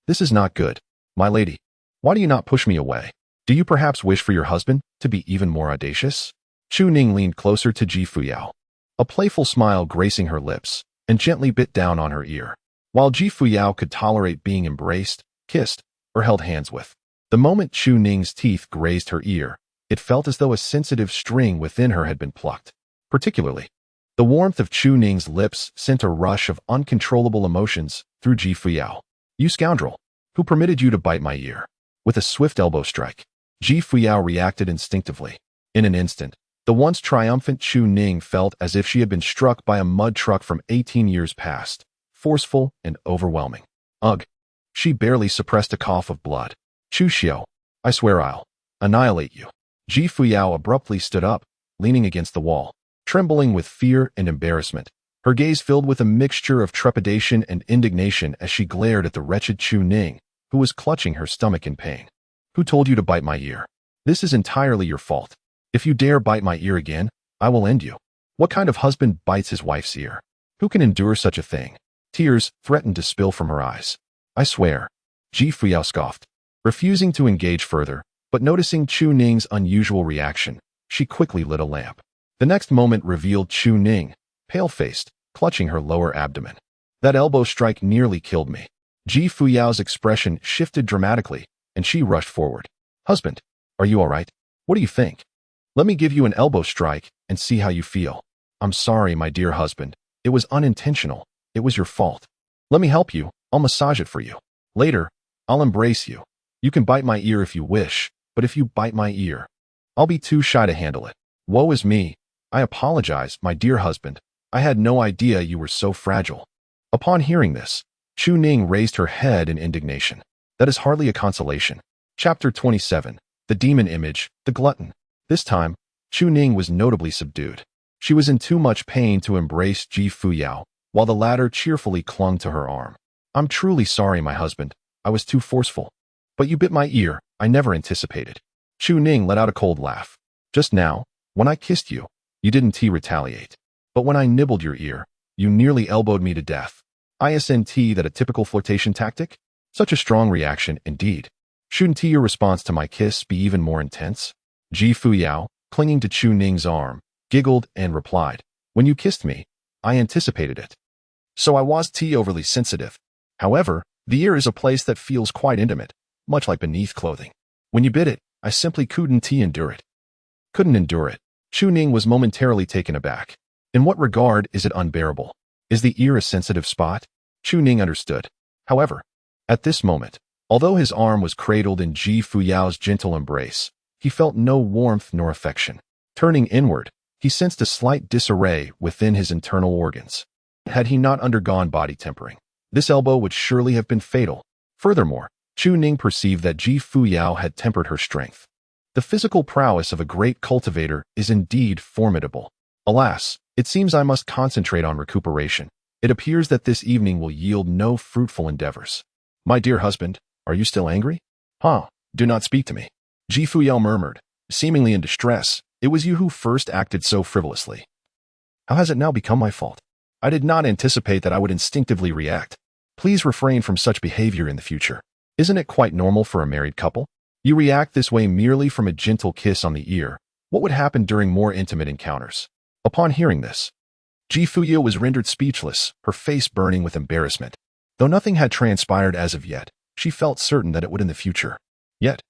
this is not good. My lady, why do you not push me away? Do you perhaps wish for your husband to be even more audacious? Chu Ning leaned closer to Ji Fuyao, a playful smile gracing her lips, and gently bit down on her ear. While Ji Fuyao could tolerate being embraced, kissed, or held hands with, the moment Chu Ning's teeth grazed her ear, it felt as though a sensitive string within her had been plucked. Particularly, the warmth of Chu Ning's lips sent a rush of uncontrollable emotions through Ji Fuyao. You scoundrel! Who permitted you to bite my ear? With a swift elbow strike, Ji Fuyao reacted instinctively. In an instant, the once triumphant Chu Ning felt as if she had been struck by a mud truck from 18 years past, forceful and overwhelming. Ugh! She barely suppressed a cough of blood. Chu Xiao, I swear I'll annihilate you. Ji Fuyao abruptly stood up, leaning against the wall, trembling with fear and embarrassment, her gaze filled with a mixture of trepidation and indignation as she glared at the wretched Chu Ning, who was clutching her stomach in pain. Who told you to bite my ear? This is entirely your fault. If you dare bite my ear again, I will end you. What kind of husband bites his wife's ear? Who can endure such a thing? Tears threatened to spill from her eyes. I swear. Ji Fuyao scoffed, refusing to engage further, but noticing Chu Ning's unusual reaction, she quickly lit a lamp. The next moment revealed Chu Ning, pale-faced, clutching her lower abdomen. That elbow strike nearly killed me. Ji Fuyao's expression shifted dramatically, and she rushed forward. Husband, are you all right? What do you think? Let me give you an elbow strike and see how you feel. I'm sorry, my dear husband. It was unintentional. It was your fault. Let me help you. I'll massage it for you. Later, I'll embrace you. You can bite my ear if you wish, but if you bite my ear, I'll be too shy to handle it. Woe is me. I apologize, my dear husband. I had no idea you were so fragile. Upon hearing this, Chu Ning raised her head in indignation. That is hardly a consolation. Chapter 27. The Demon Image, the Glutton. This time, Chu Ning was notably subdued. She was in too much pain to embrace Ji Fuyao, while the latter cheerfully clung to her arm. I'm truly sorry, my husband. I was too forceful. But you bit my ear. I never anticipated. Chu Ning let out a cold laugh. Just now, when I kissed you, you didn't retaliate. But when I nibbled your ear, you nearly elbowed me to death. Isn't that a typical flirtation tactic? Such a strong reaction, indeed. Shouldn't your response to my kiss be even more intense? Ji Fuyao, clinging to Chu Ning's arm, giggled and replied, When you kissed me, I anticipated it. So I was overly sensitive. However, the ear is a place that feels quite intimate, much like beneath clothing. When you bit it, I simply couldn't endure it. Couldn't endure it. Chu Ning was momentarily taken aback. In what regard is it unbearable? Is the ear a sensitive spot? Chu Ning understood. However, at this moment, although his arm was cradled in Ji Fuyao's gentle embrace, he felt no warmth nor affection. Turning inward, he sensed a slight disarray within his internal organs. Had he not undergone body tempering, this elbow would surely have been fatal. Furthermore, Chu Ning perceived that Ji Fuyao had tempered her strength. The physical prowess of a great cultivator is indeed formidable. Alas, it seems I must concentrate on recuperation. It appears that this evening will yield no fruitful endeavors. My dear husband, are you still angry? Do not speak to me. Ji Fuyao murmured, seemingly in distress. It was you who first acted so frivolously. How has it now become my fault? I did not anticipate that I would instinctively react. Please refrain from such behavior in the future. Isn't it quite normal for a married couple? You react this way merely from a gentle kiss on the ear. What would happen during more intimate encounters? Upon hearing this, Ji Fuyao was rendered speechless, her face burning with embarrassment. Though nothing had transpired as of yet, she felt certain that it would in the future. Yet,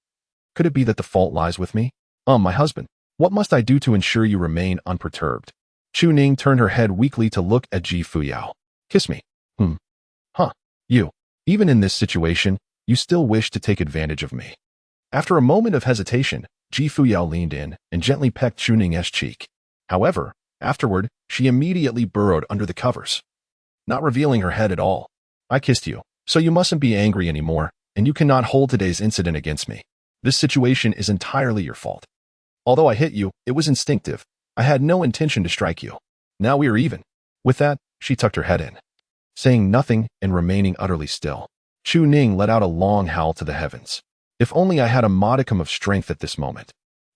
could it be that the fault lies with me? My husband, what must I do to ensure you remain unperturbed? Chu Ning turned her head weakly to look at Ji Fuyao. Kiss me. You. Even in this situation, you still wish to take advantage of me. After a moment of hesitation, Ji Fuyao leaned in and gently pecked Chu Ning's cheek. However, afterward, she immediately burrowed under the covers, not revealing her head at all. I kissed you, so you mustn't be angry anymore, and you cannot hold today's incident against me. This situation is entirely your fault. Although I hit you, it was instinctive. I had no intention to strike you. Now we are even. With that, she tucked her head in. Saying nothing and remaining utterly still, Chu Ning let out a long howl to the heavens. If only I had a modicum of strength at this moment,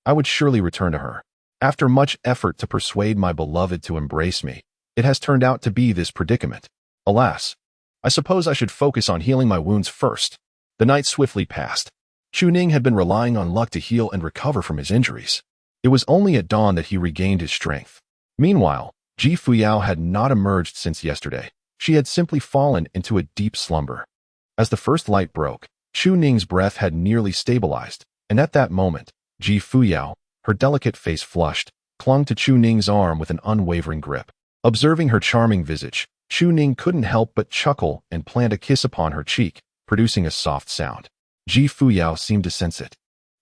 I would surely return to her. After much effort to persuade my beloved to embrace me, it has turned out to be this predicament. Alas, I suppose I should focus on healing my wounds first. The night swiftly passed. Chu Ning had been relying on luck to heal and recover from his injuries. It was only at dawn that he regained his strength. Meanwhile, Fuyao had not emerged since yesterday. She had simply fallen into a deep slumber. As the first light broke, Chu Ning's breath had nearly stabilized, and at that moment, Fuyao, her delicate face flushed, clung to Chu Ning's arm with an unwavering grip. Observing her charming visage, Chu Ning couldn't help but chuckle and plant a kiss upon her cheek, producing a soft sound. Fuyao seemed to sense it.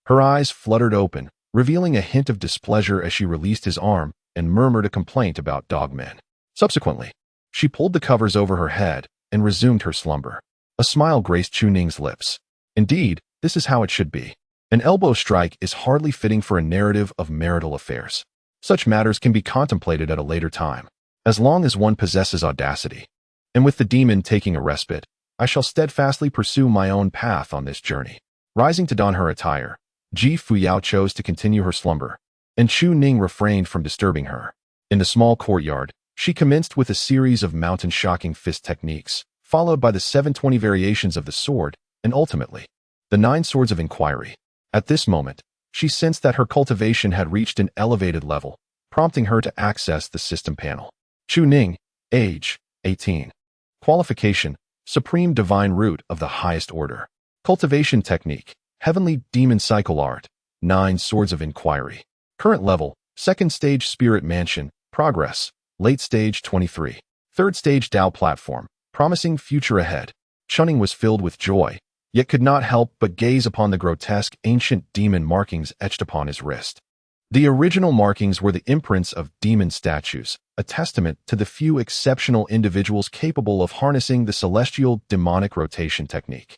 Her eyes fluttered open, revealing a hint of displeasure as she released his arm and murmured a complaint about dogmen. Subsequently, she pulled the covers over her head and resumed her slumber. A smile graced Chu Ning's lips. Indeed, this is how it should be. An elbow strike is hardly fitting for a narrative of marital affairs. Such matters can be contemplated at a later time, as long as one possesses audacity. And with the demon taking a respite, I shall steadfastly pursue my own path on this journey. Rising to don her attire, Fuyao chose to continue her slumber, and Chu Ning refrained from disturbing her. In the small courtyard, she commenced with a series of mountain-shocking fist techniques, followed by the 720 variations of the sword, and ultimately, the 9 swords of inquiry. At this moment, she sensed that her cultivation had reached an elevated level, prompting her to access the system panel. Chu Ning, age, 18. Qualification, Supreme Divine Root of the highest order. Cultivation technique, Heavenly Demon Cycle Art, 9 Swords of Inquiry. Current level, 2nd Stage Spirit Mansion, Progress, Late Stage 23. 3rd Stage Tao Platform, Promising Future Ahead. Chunning was filled with joy, yet could not help but gaze upon the grotesque ancient demon markings etched upon his wrist. The original markings were the imprints of demon statues, a testament to the few exceptional individuals capable of harnessing the celestial demonic rotation technique.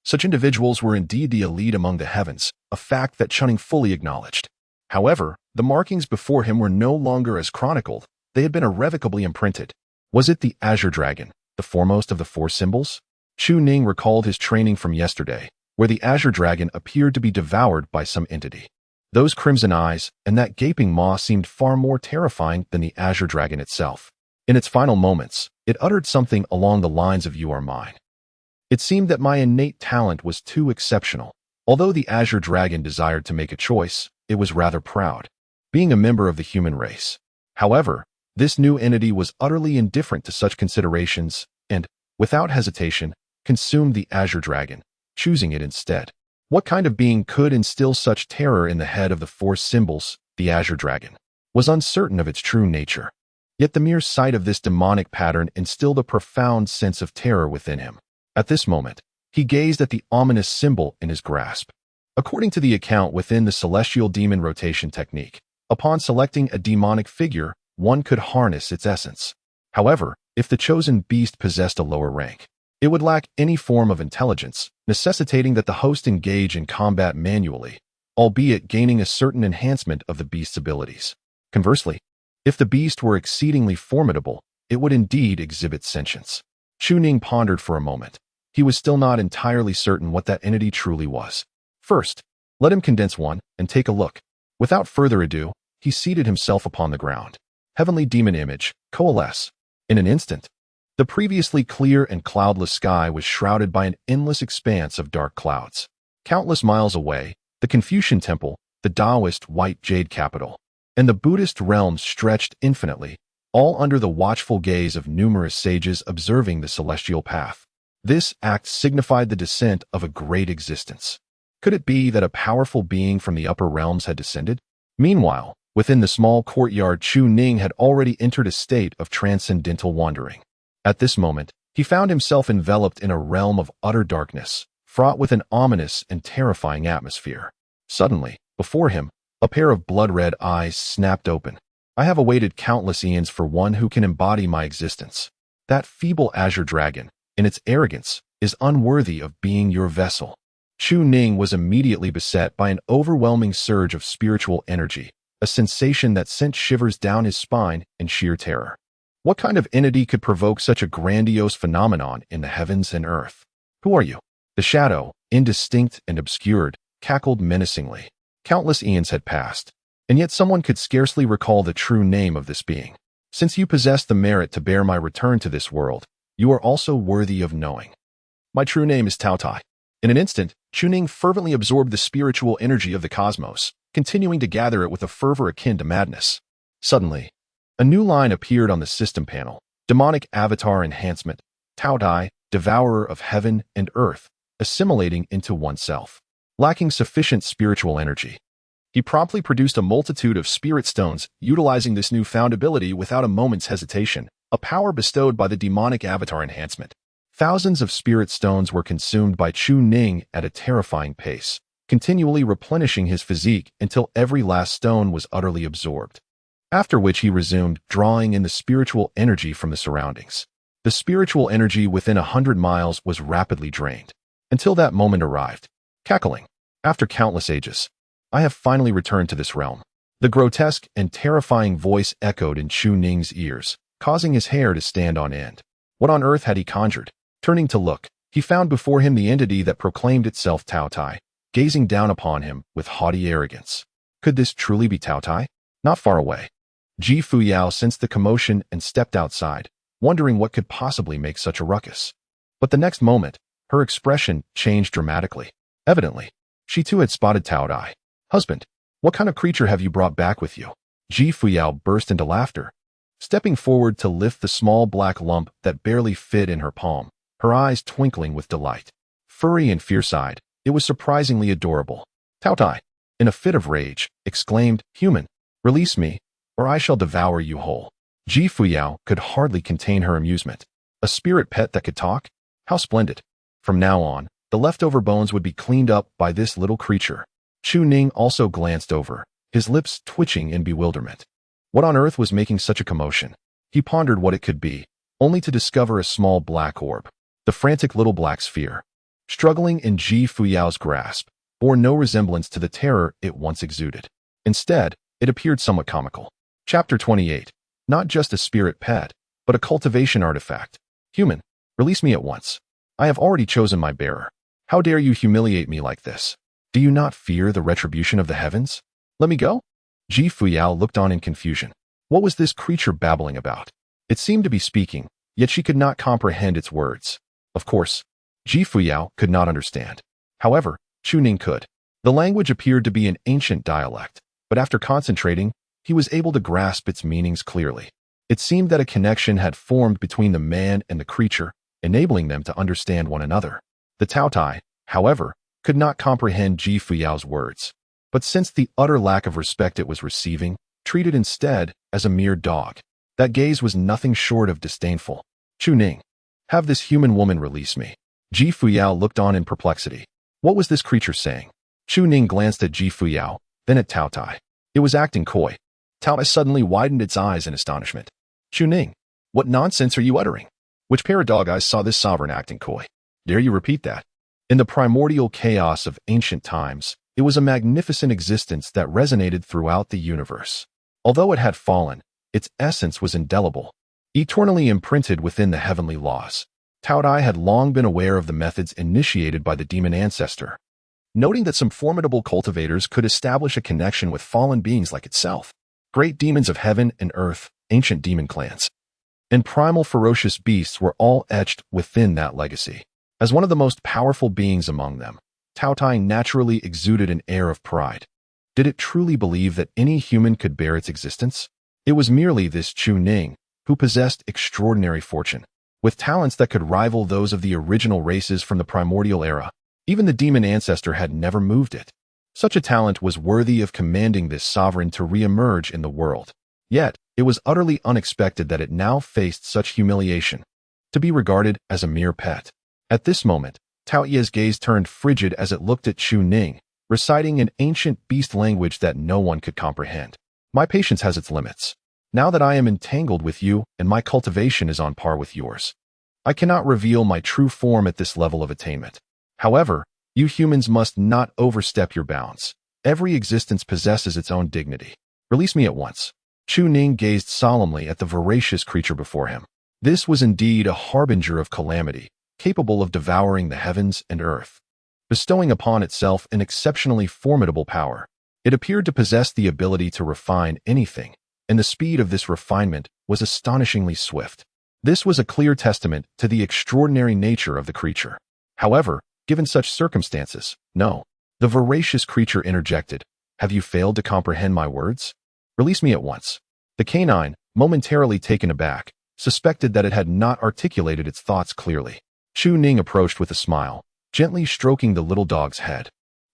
Such individuals were indeed the elite among the heavens, a fact that Chunning fully acknowledged. However, the markings before him were no longer as chronicled, they had been irrevocably imprinted. Was it the Azure Dragon, the foremost of the 4 symbols? Chu Ning recalled his training from yesterday, where the Azure Dragon appeared to be devoured by some entity. Those crimson eyes and that gaping maw seemed far more terrifying than the Azure Dragon itself. In its final moments, it uttered something along the lines of "You are mine." It seemed that my innate talent was too exceptional. Although the Azure Dragon desired to make a choice, it was rather proud, being a member of the human race. However, this new entity was utterly indifferent to such considerations and, without hesitation, consumed the Azure Dragon, choosing it instead. What kind of being could instill such terror in the head of the 4 symbols? The Azure Dragon was uncertain of its true nature. Yet the mere sight of this demonic pattern instilled a profound sense of terror within him. At this moment, he gazed at the ominous symbol in his grasp. According to the account within the celestial demon rotation technique, upon selecting a demonic figure, one could harness its essence. However, if the chosen beast possessed a lower rank, it would lack any form of intelligence, necessitating that the host engage in combat manually, albeit gaining a certain enhancement of the beast's abilities. Conversely, if the beast were exceedingly formidable, it would indeed exhibit sentience. Chu Ning pondered for a moment. He was still not entirely certain what that entity truly was. First, let him condense one and take a look. Without further ado, he seated himself upon the ground. Heavenly demon image, coalesce. In an instant, the previously clear and cloudless sky was shrouded by an endless expanse of dark clouds. Countless miles away, the Confucian Temple, the Taoist white jade capital, and the Buddhist realms stretched infinitely, all under the watchful gaze of numerous sages observing the celestial path. This act signified the descent of a great existence. Could it be that a powerful being from the upper realms had descended? Meanwhile, within the small courtyard, Chu Ning had already entered a state of transcendental wandering. At this moment, he found himself enveloped in a realm of utter darkness, fraught with an ominous and terrifying atmosphere. Suddenly, before him, a pair of blood-red eyes snapped open. I have awaited countless eons for one who can embody my existence. That feeble Azure Dragon, in its arrogance, is unworthy of being your vessel. Chu Ning was immediately beset by an overwhelming surge of spiritual energy, a sensation that sent shivers down his spine in sheer terror. What kind of entity could provoke such a grandiose phenomenon in the heavens and earth? Who are you? The shadow, indistinct and obscured, cackled menacingly. Countless eons had passed, and yet someone could scarcely recall the true name of this being. Since you possess the merit to bear my return to this world, you are also worthy of knowing. My true name is Tao Tai. In an instant, Chuning fervently absorbed the spiritual energy of the cosmos, continuing to gather it with a fervor akin to madness. Suddenly, a new line appeared on the system panel: demonic avatar enhancement, Tao Dai, devourer of heaven and earth, assimilating into oneself. Lacking sufficient spiritual energy, he promptly produced a multitude of spirit stones, utilizing this newfound ability without a moment's hesitation, a power bestowed by the demonic avatar enhancement. Thousands of spirit stones were consumed by Chu Ning at a terrifying pace, continually replenishing his physique until every last stone was utterly absorbed. After which he resumed drawing in the spiritual energy from the surroundings. The spiritual energy within 100 miles was rapidly drained, until that moment arrived. Cackling, after countless ages, I have finally returned to this realm. The grotesque and terrifying voice echoed in Chu Ning's ears, causing his hair to stand on end. What on earth had he conjured? Turning to look, he found before him the entity that proclaimed itself Tao Tai, gazing down upon him with haughty arrogance. Could this truly be Tao Tai? Not far away, Fuyao sensed the commotion and stepped outside, wondering what could possibly make such a ruckus. But the next moment, her expression changed dramatically. Evidently, she too had spotted Tao Tai. Husband, what kind of creature have you brought back with you? Fuyao burst into laughter, stepping forward to lift the small black lump that barely fit in her palm, her eyes twinkling with delight. Furry and fierce-eyed, it was surprisingly adorable. Tao Tai, in a fit of rage, exclaimed, "Human, release me, or I shall devour you whole." Fuyao could hardly contain her amusement. A spirit pet that could talk? How splendid. From now on, the leftover bones would be cleaned up by this little creature. Chu Ning also glanced over, his lips twitching in bewilderment. What on earth was making such a commotion? He pondered what it could be, only to discover a small black orb. The frantic little black sphere, struggling in Fuyao's grasp, bore no resemblance to the terror it once exuded. Instead, it appeared somewhat comical. Chapter 28. Not just a spirit pet, but a cultivation artifact. Human, release me at once. I have already chosen my bearer. How dare you humiliate me like this? Do you not fear the retribution of the heavens? Let me go? Fuyao looked on in confusion. What was this creature babbling about? It seemed to be speaking, yet she could not comprehend its words. Of course, Fuyao could not understand. However, Chu Ning could. The language appeared to be an ancient dialect, but after concentrating, he was able to grasp its meanings clearly. It seemed that a connection had formed between the man and the creature, enabling them to understand one another. The Tao Tai, however, could not comprehend Fuyao's words, but since the utter lack of respect it was receiving, treated instead as a mere dog. That gaze was nothing short of disdainful. Chu Ning, have this human woman release me. Fuyao looked on in perplexity. What was this creature saying? Chu Ning glanced at Fuyao, then at Tao Tai. It was acting coy. Tao Tai suddenly widened its eyes in astonishment. Chu Ning, what nonsense are you uttering? Which pair of dog eyes saw this sovereign acting coy? Dare you repeat that? In the primordial chaos of ancient times, it was a magnificent existence that resonated throughout the universe. Although it had fallen, its essence was indelible, eternally imprinted within the heavenly laws. Tao Tai had long been aware of the methods initiated by the demon ancestor, noting that some formidable cultivators could establish a connection with fallen beings like itself. Great demons of heaven and earth, ancient demon clans, and primal ferocious beasts were all etched within that legacy. As one of the most powerful beings among them, Tao Tai naturally exuded an air of pride. Did it truly believe that any human could bear its existence? It was merely this Chu Ning, who possessed extraordinary fortune, with talents that could rival those of the original races from the primordial era. Even the demon ancestor had never moved it. Such a talent was worthy of commanding this sovereign to re-emerge in the world. Yet, it was utterly unexpected that it now faced such humiliation, to be regarded as a mere pet. At this moment, Tao Ye's gaze turned frigid as it looked at Chu Ning, reciting an ancient beast language that no one could comprehend. My patience has its limits. Now that I am entangled with you and my cultivation is on par with yours, I cannot reveal my true form at this level of attainment. However, you humans must not overstep your bounds. Every existence possesses its own dignity. Release me at once. Chu Ning gazed solemnly at the voracious creature before him. This was indeed a harbinger of calamity, capable of devouring the heavens and earth, bestowing upon itself an exceptionally formidable power. It appeared to possess the ability to refine anything, and the speed of this refinement was astonishingly swift. This was a clear testament to the extraordinary nature of the creature. However, given such circumstances. No. The voracious creature interjected. Have you failed to comprehend my words? Release me at once. The canine, momentarily taken aback, suspected that it had not articulated its thoughts clearly. Chu Ning approached with a smile, gently stroking the little dog's head.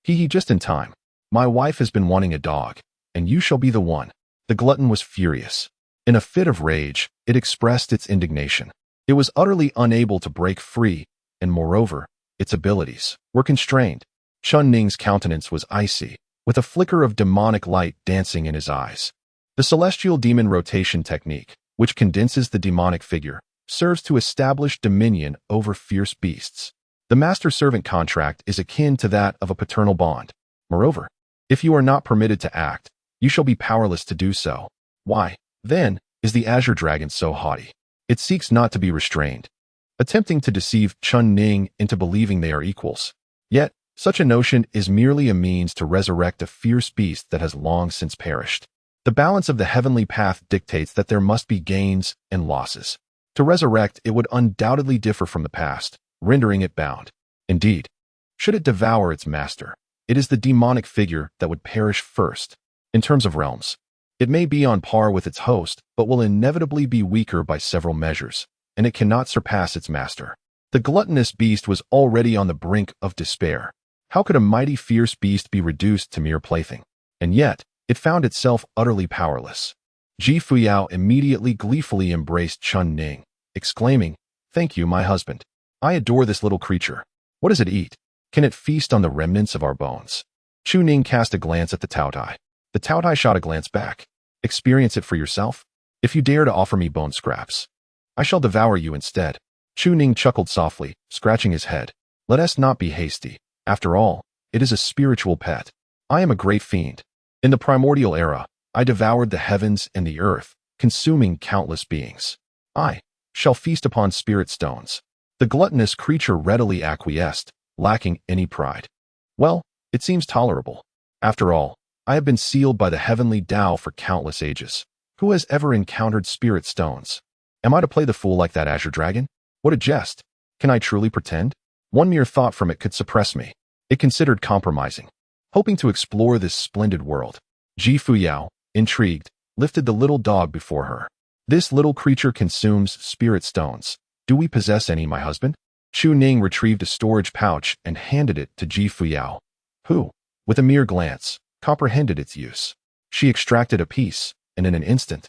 Hee, just in time. My wife has been wanting a dog, and you shall be the one. The glutton was furious. In a fit of rage, it expressed its indignation. It was utterly unable to break free, and moreover, its abilities were constrained. Chun Ning's countenance was icy, with a flicker of demonic light dancing in his eyes. The celestial demon rotation technique, which condenses the demonic figure, serves to establish dominion over fierce beasts. The master-servant contract is akin to that of a paternal bond. Moreover, if you are not permitted to act, you shall be powerless to do so. Why, then, is the azure dragon so haughty? It seeks not to be restrained, attempting to deceive Chun Ning into believing they are equals. Yet, such a notion is merely a means to resurrect a fierce beast that has long since perished. The balance of the heavenly path dictates that there must be gains and losses. To resurrect, it would undoubtedly differ from the past, rendering it bound. Indeed, should it devour its master, it is the demonic figure that would perish first. In terms of realms, it may be on par with its host, but will inevitably be weaker by several measures, and it cannot surpass its master. The gluttonous beast was already on the brink of despair. How could a mighty fierce beast be reduced to mere plaything? And yet, it found itself utterly powerless. Fuyao immediately gleefully embraced Chun Ning, exclaiming, "Thank you, my husband. I adore this little creature. What does it eat? Can it feast on the remnants of our bones?" Chu Ning cast a glance at the Taotai. The Taotai shot a glance back. "Experience it for yourself. If you dare to offer me bone scraps, I shall devour you instead." Chu Ning chuckled softly, scratching his head. "Let us not be hasty. After all, it is a spiritual pet. I am a great fiend. In the primordial era, I devoured the heavens and the earth, consuming countless beings. I shall feast upon spirit stones." The gluttonous creature readily acquiesced, lacking any pride. "Well, it seems tolerable. After all, I have been sealed by the heavenly Tao for countless ages. Who has ever encountered spirit stones? Am I to play the fool like that azure dragon? What a jest! Can I truly pretend? One mere thought from it could suppress me." It considered compromising, hoping to explore this splendid world. Fuyao, intrigued, lifted the little dog before her. "This little creature consumes spirit stones. Do we possess any, my husband?" Chu Ning retrieved a storage pouch and handed it to Fuyao, who, with a mere glance, comprehended its use. She extracted a piece, and in an instant,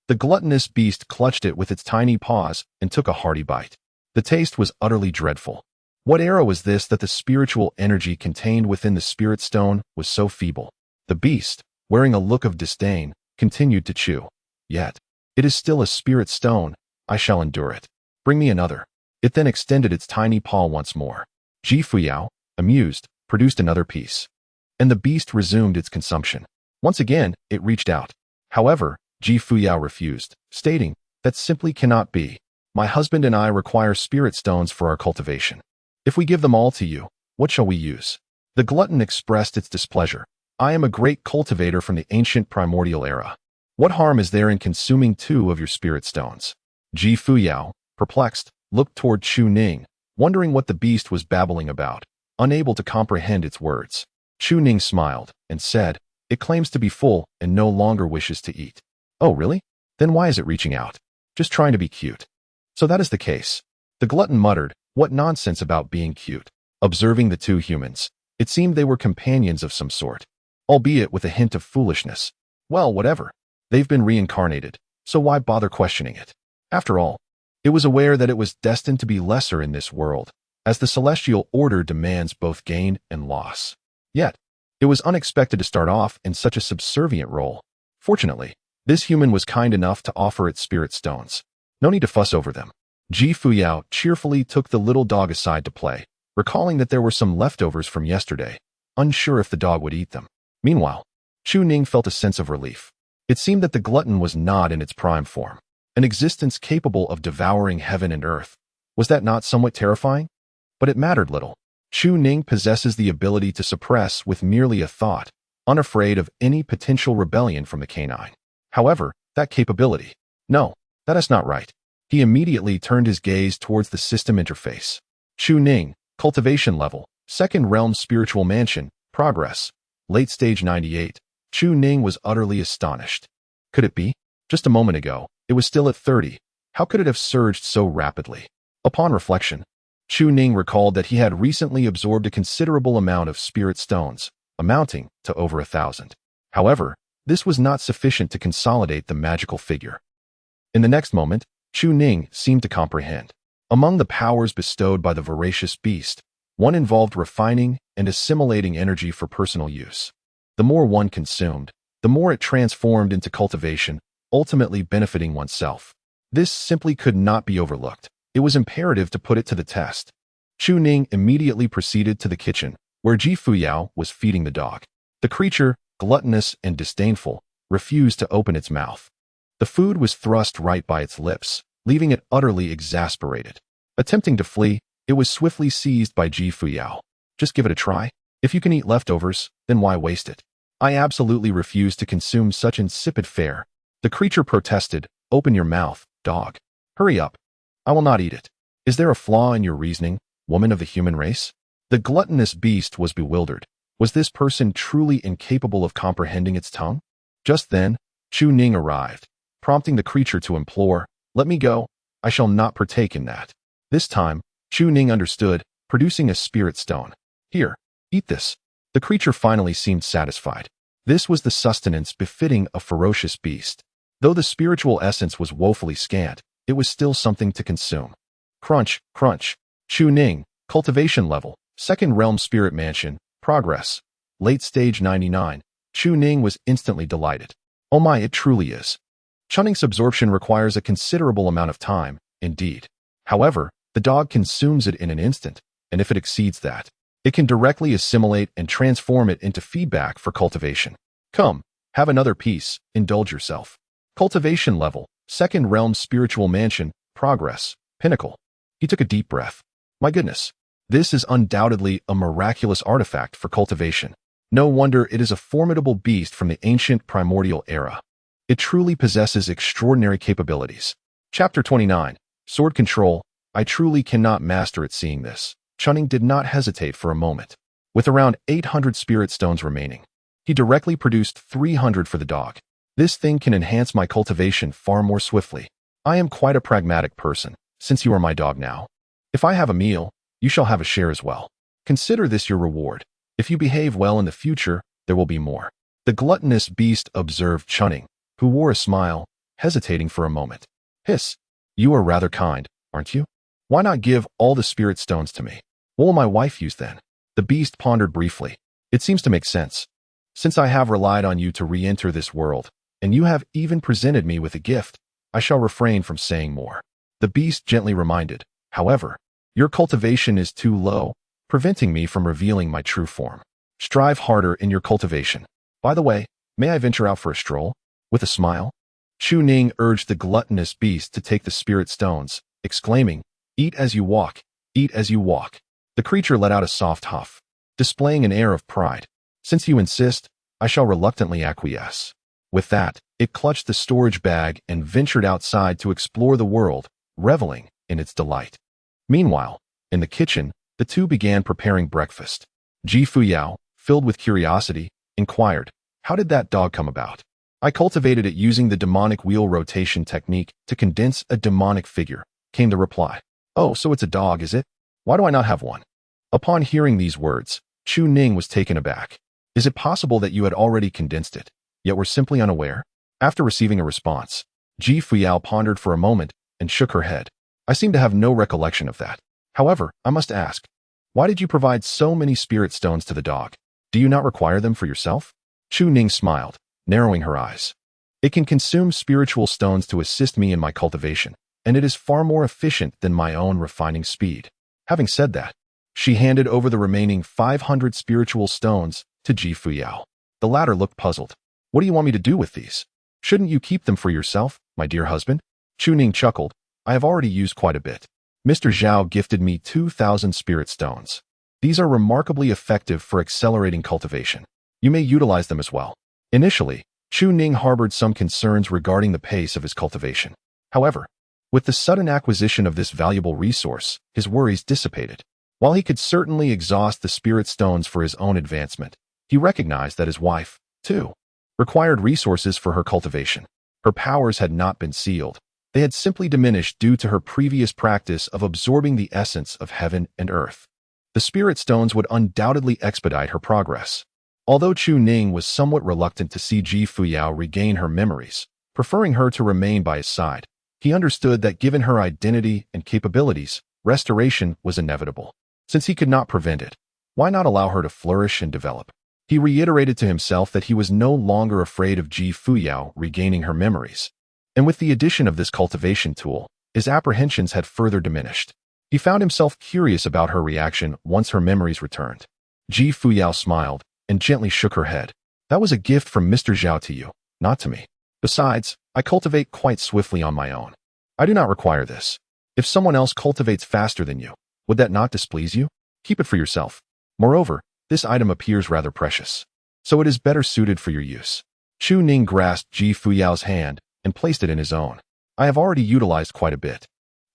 the gluttonous beast clutched it with its tiny paws and took a hearty bite. The taste was utterly dreadful. What era was this that the spiritual energy contained within the spirit stone was so feeble? The beast, wearing a look of disdain, continued to chew. "Yet, it is still a spirit stone. I shall endure it. Bring me another." It then extended its tiny paw once more. Fuyao, amused, produced another piece. And the beast resumed its consumption. Once again, it reached out. However, Fuyao refused, stating, "That simply cannot be. My husband and I require spirit stones for our cultivation. If we give them all to you, what shall we use?" The glutton expressed its displeasure. "I am a great cultivator from the ancient primordial era. What harm is there in consuming 2 of your spirit stones?" Fuyao, perplexed, looked toward Chu Ning, wondering what the beast was babbling about, unable to comprehend its words. Chu Ning smiled and said, "It claims to be full and no longer wishes to eat." "Oh, really? Then why is it reaching out? Just trying to be cute." "So that is the case." The glutton muttered, "What nonsense about being cute." Observing the 2 humans, it seemed they were companions of some sort, albeit with a hint of foolishness. Well, whatever. They've been reincarnated, so why bother questioning it? After all, it was aware that it was destined to be lesser in this world, as the celestial order demands both gain and loss. Yet, it was unexpected to start off in such a subservient role. Fortunately, this human was kind enough to offer its spirit stones. No need to fuss over them. Fuyao cheerfully took the little dog aside to play, recalling that there were some leftovers from yesterday, unsure if the dog would eat them. Meanwhile, Chu Ning felt a sense of relief. It seemed that the glutton was not in its prime form, an existence capable of devouring heaven and earth. Was that not somewhat terrifying? But it mattered little. Chu Ning possesses the ability to suppress with merely a thought, unafraid of any potential rebellion from the canine. However, that capability— no, that is not right. He immediately turned his gaze towards the system interface. Chu Ning, Cultivation level, second realm spiritual mansion, progress, late stage 98. Chu Ning was utterly astonished. Could it be? Just a moment ago, it was still at 30. How could it have surged so rapidly? Upon reflection, Chu Ning recalled that he had recently absorbed a considerable amount of spirit stones, amounting to over 1,000. However, this was not sufficient to consolidate the magical figure. In the next moment, Chu Ning seemed to comprehend. Among the powers bestowed by the voracious beast, one involved refining and assimilating energy for personal use. The more one consumed, the more it transformed into cultivation, ultimately benefiting oneself. This simply could not be overlooked. It was imperative to put it to the test. Chu Ning immediately proceeded to the kitchen, where Fuyao was feeding the dog. The creature, gluttonous and disdainful, refused to open its mouth. The food was thrust right by its lips, leaving it utterly exasperated. Attempting to flee, it was swiftly seized by Fuyao. Just give it a try. If you can eat leftovers, then why waste it? I absolutely refuse to consume such insipid fare. The creature protested. Open your mouth, dog. Hurry up. I will not eat it. Is there a flaw in your reasoning, woman of the human race? The gluttonous beast was bewildered. Was this person truly incapable of comprehending its tongue? Just then, Chu Ning arrived, prompting the creature to implore, "Let me go. I shall not partake in that." This time, Chu Ning understood, producing a spirit stone. "Here, eat this." The creature finally seemed satisfied. This was the sustenance befitting a ferocious beast. Though the spiritual essence was woefully scant, it was still something to consume. Crunch, crunch. Chu Ning, cultivation level, second realm spirit mansion, progress, late stage 99. Chu Ning was instantly delighted. Oh my, it truly is. Chunning's absorption requires a considerable amount of time, indeed. However, the dog consumes it in an instant, and if it exceeds that, it can directly assimilate and transform it into feedback for cultivation. Come, have another piece, indulge yourself. Cultivation level, second realm spiritual mansion, progress, pinnacle. He took a deep breath. My goodness, this is undoubtedly a miraculous artifact for cultivation. No wonder it is a formidable beast from the ancient primordial era. It truly possesses extraordinary capabilities. Chapter 29, Sword Control. I truly cannot master it. Seeing this, Chunning did not hesitate for a moment. With around 800 spirit stones remaining, he directly produced 300 for the dog. This thing can enhance my cultivation far more swiftly. I am quite a pragmatic person, since you are my dog now. If I have a meal, you shall have a share as well. Consider this your reward. If you behave well in the future, there will be more. The gluttonous beast observed Chunning, who wore a smile, hesitating for a moment. Hiss, you are rather kind, aren't you? Why not give all the spirit stones to me? What will my wife use then? The beast pondered briefly. It seems to make sense. Since I have relied on you to re-enter this world, and you have even presented me with a gift, I shall refrain from saying more. The beast gently reminded. However, your cultivation is too low, preventing me from revealing my true form. Strive harder in your cultivation. By the way, may I venture out for a stroll? With a smile, Chu Ning urged the gluttonous beast to take the spirit stones, exclaiming, Eat as you walk, eat as you walk. The creature let out a soft huff, displaying an air of pride. Since you insist, I shall reluctantly acquiesce. With that, it clutched the storage bag and ventured outside to explore the world, reveling in its delight. Meanwhile, in the kitchen, the two began preparing breakfast. Fuyao, filled with curiosity, inquired, How did that dog come about? I cultivated it using the demonic wheel rotation technique to condense a demonic figure, came the reply. Oh, so it's a dog, is it? Why do I not have one? Upon hearing these words, Chu Ning was taken aback. Is it possible that you had already condensed it, yet were simply unaware? After receiving a response, Fuyao pondered for a moment and shook her head. I seem to have no recollection of that. However, I must ask, why did you provide so many spirit stones to the dog? Do you not require them for yourself? Chu Ning smiled, narrowing her eyes. It can consume spiritual stones to assist me in my cultivation, and it is far more efficient than my own refining speed. Having said that, she handed over the remaining 500 spiritual stones to Fuyao. The latter looked puzzled. What do you want me to do with these? Shouldn't you keep them for yourself, my dear husband? Chu Ning chuckled. I have already used quite a bit. Mr. Zhao gifted me 2,000 spirit stones. These are remarkably effective for accelerating cultivation. You may utilize them as well. Initially, Chu Ning harbored some concerns regarding the pace of his cultivation. However, with the sudden acquisition of this valuable resource, his worries dissipated. While he could certainly exhaust the spirit stones for his own advancement, he recognized that his wife, too, required resources for her cultivation. Her powers had not been sealed. They had simply diminished due to her previous practice of absorbing the essence of heaven and earth. The spirit stones would undoubtedly expedite her progress. Although Chu Ning was somewhat reluctant to see Ji Fuyao regain her memories, preferring her to remain by his side, he understood that given her identity and capabilities, restoration was inevitable. Since he could not prevent it, why not allow her to flourish and develop? He reiterated to himself that he was no longer afraid of Ji Fuyao regaining her memories. And with the addition of this cultivation tool, his apprehensions had further diminished. He found himself curious about her reaction once her memories returned. Ji Fuyao smiled and gently shook her head. That was a gift from Mr. Zhao to you, not to me. Besides, I cultivate quite swiftly on my own. I do not require this. If someone else cultivates faster than you, would that not displease you? Keep it for yourself. Moreover, this item appears rather precious, so it is better suited for your use. Chu Ning grasped Ji Fuyao's hand and placed it in his own. I have already utilized quite a bit,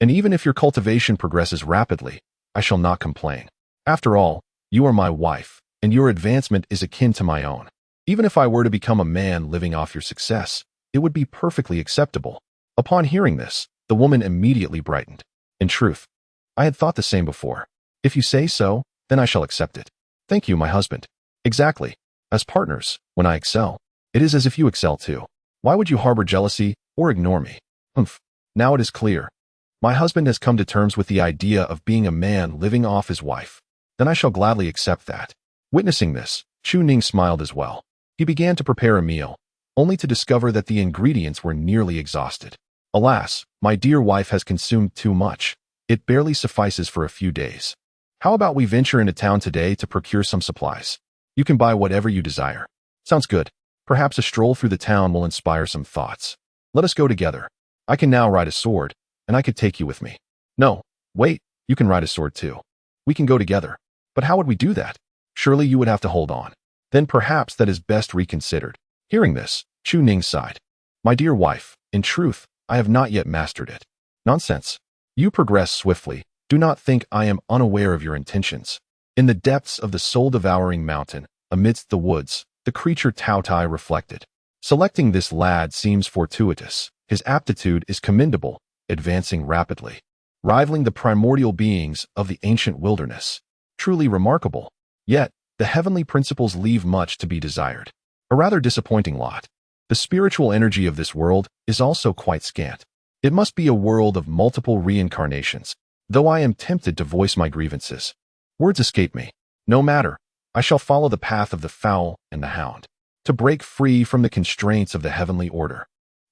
and even if your cultivation progresses rapidly, I shall not complain. After all, you are my wife, and your advancement is akin to my own. Even if I were to become a man living off your success, it would be perfectly acceptable. Upon hearing this, the woman immediately brightened. In truth, I had thought the same before. If you say so, then I shall accept it. Thank you, my husband. Exactly. As partners, when I excel, it is as if you excel too. Why would you harbor jealousy or ignore me? Now it is clear. My husband has come to terms with the idea of being a man living off his wife. Then I shall gladly accept that. Witnessing this, Chu Ning smiled as well. He began to prepare a meal, only to discover that the ingredients were nearly exhausted. Alas, my dear wife has consumed too much. It barely suffices for a few days. How about we venture into town today to procure some supplies? You can buy whatever you desire. Sounds good. Perhaps a stroll through the town will inspire some thoughts. Let us go together. I can now ride a sword, and I could take you with me. No, wait, you can ride a sword too. We can go together. But how would we do that? Surely you would have to hold on. Then perhaps that is best reconsidered. Hearing this, Chu Ning sighed. My dear wife, in truth, I have not yet mastered it. Nonsense. You progress swiftly. Do not think I am unaware of your intentions. In the depths of the soul-devouring mountain, amidst the woods, the creature Tao Tai reflected. Selecting this lad seems fortuitous. His aptitude is commendable, advancing rapidly, rivaling the primordial beings of the ancient wilderness. Truly remarkable. Yet, the heavenly principles leave much to be desired. A rather disappointing lot. The spiritual energy of this world is also quite scant. It must be a world of multiple reincarnations, though I am tempted to voice my grievances. Words escape me. No matter. I shall follow the path of the fowl and the hound, to break free from the constraints of the heavenly order.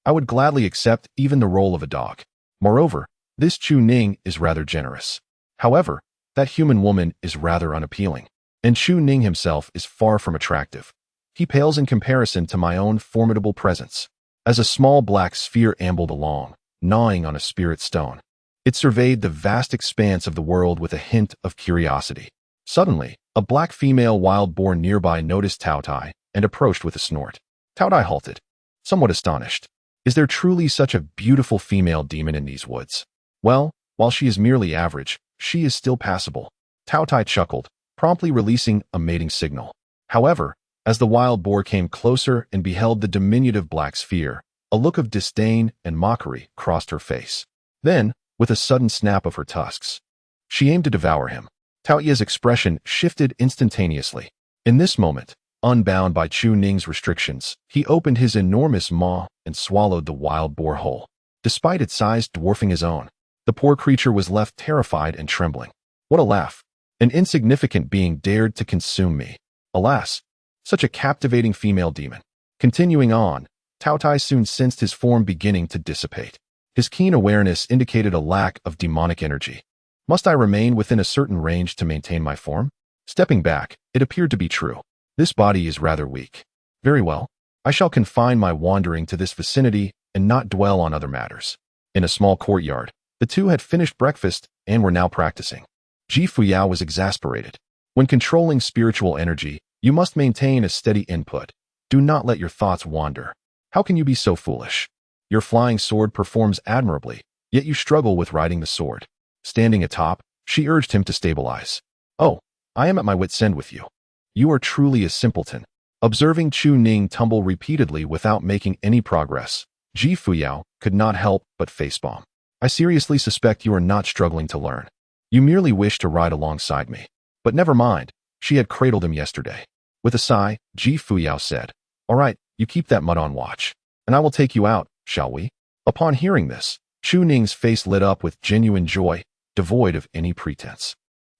I would gladly accept even the role of a dog. Moreover, this Chu Ning is rather generous. However, that human woman is rather unappealing, and Chu Ning himself is far from attractive. He pales in comparison to my own formidable presence. As a small black sphere ambled along, gnawing on a spirit stone, it surveyed the vast expanse of the world with a hint of curiosity. Suddenly, a black female wild boar nearby noticed Tao Tai and approached with a snort. Tao Tai halted, somewhat astonished. Is there truly such a beautiful female demon in these woods? Well, while she is merely average, she is still passable. Tao Tai chuckled, promptly releasing a mating signal. However, as the wild boar came closer and beheld the diminutive black sphere, a look of disdain and mockery crossed her face. Then, with a sudden snap of her tusks, she aimed to devour him. Tao Ye's expression shifted instantaneously. In this moment, unbound by Chu Ning's restrictions, he opened his enormous maw and swallowed the wild boar whole. Despite its size dwarfing his own, the poor creature was left terrified and trembling. What a laugh! An insignificant being dared to consume me. Alas, such a captivating female demon. Continuing on, Tao Tai soon sensed his form beginning to dissipate. His keen awareness indicated a lack of demonic energy. Must I remain within a certain range to maintain my form? Stepping back, it appeared to be true. This body is rather weak. Very well. I shall confine my wandering to this vicinity and not dwell on other matters. In a small courtyard, the two had finished breakfast and were now practicing. Ji Fuyao was exasperated. When controlling spiritual energy, you must maintain a steady input. Do not let your thoughts wander. How can you be so foolish? Your flying sword performs admirably, yet you struggle with riding the sword. Standing atop, She urged him to stabilize. Oh, I am at my wit's end with you. You are truly a simpleton. Observing Chu Ning tumble repeatedly without making any progress, Ji Fuyao could not help but facepalm. I seriously suspect you are not struggling to learn. You merely wish to ride alongside me. But never mind, she had cradled him yesterday. With a sigh, Ji Fuyao said, All right, you keep that mud on watch, and I will take you out, shall we? Upon hearing this, Chu Ning's face lit up with genuine joy, devoid of any pretense.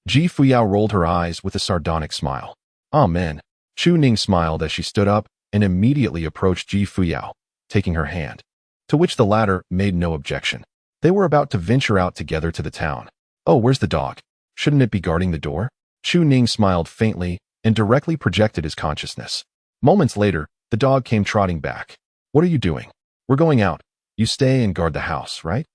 Ji Fuyao rolled her eyes with a sardonic smile. Amen. Chu Ning smiled as she stood up and immediately approached Ji Fuyao, taking her hand, to which the latter made no objection. They were about to venture out together to the town. Oh, where's the dog? Shouldn't it be guarding the door? Chu Ning smiled faintly and directly projected his consciousness. Moments later, the dog came trotting back. What are you doing? We're going out. You stay and guard the house, right?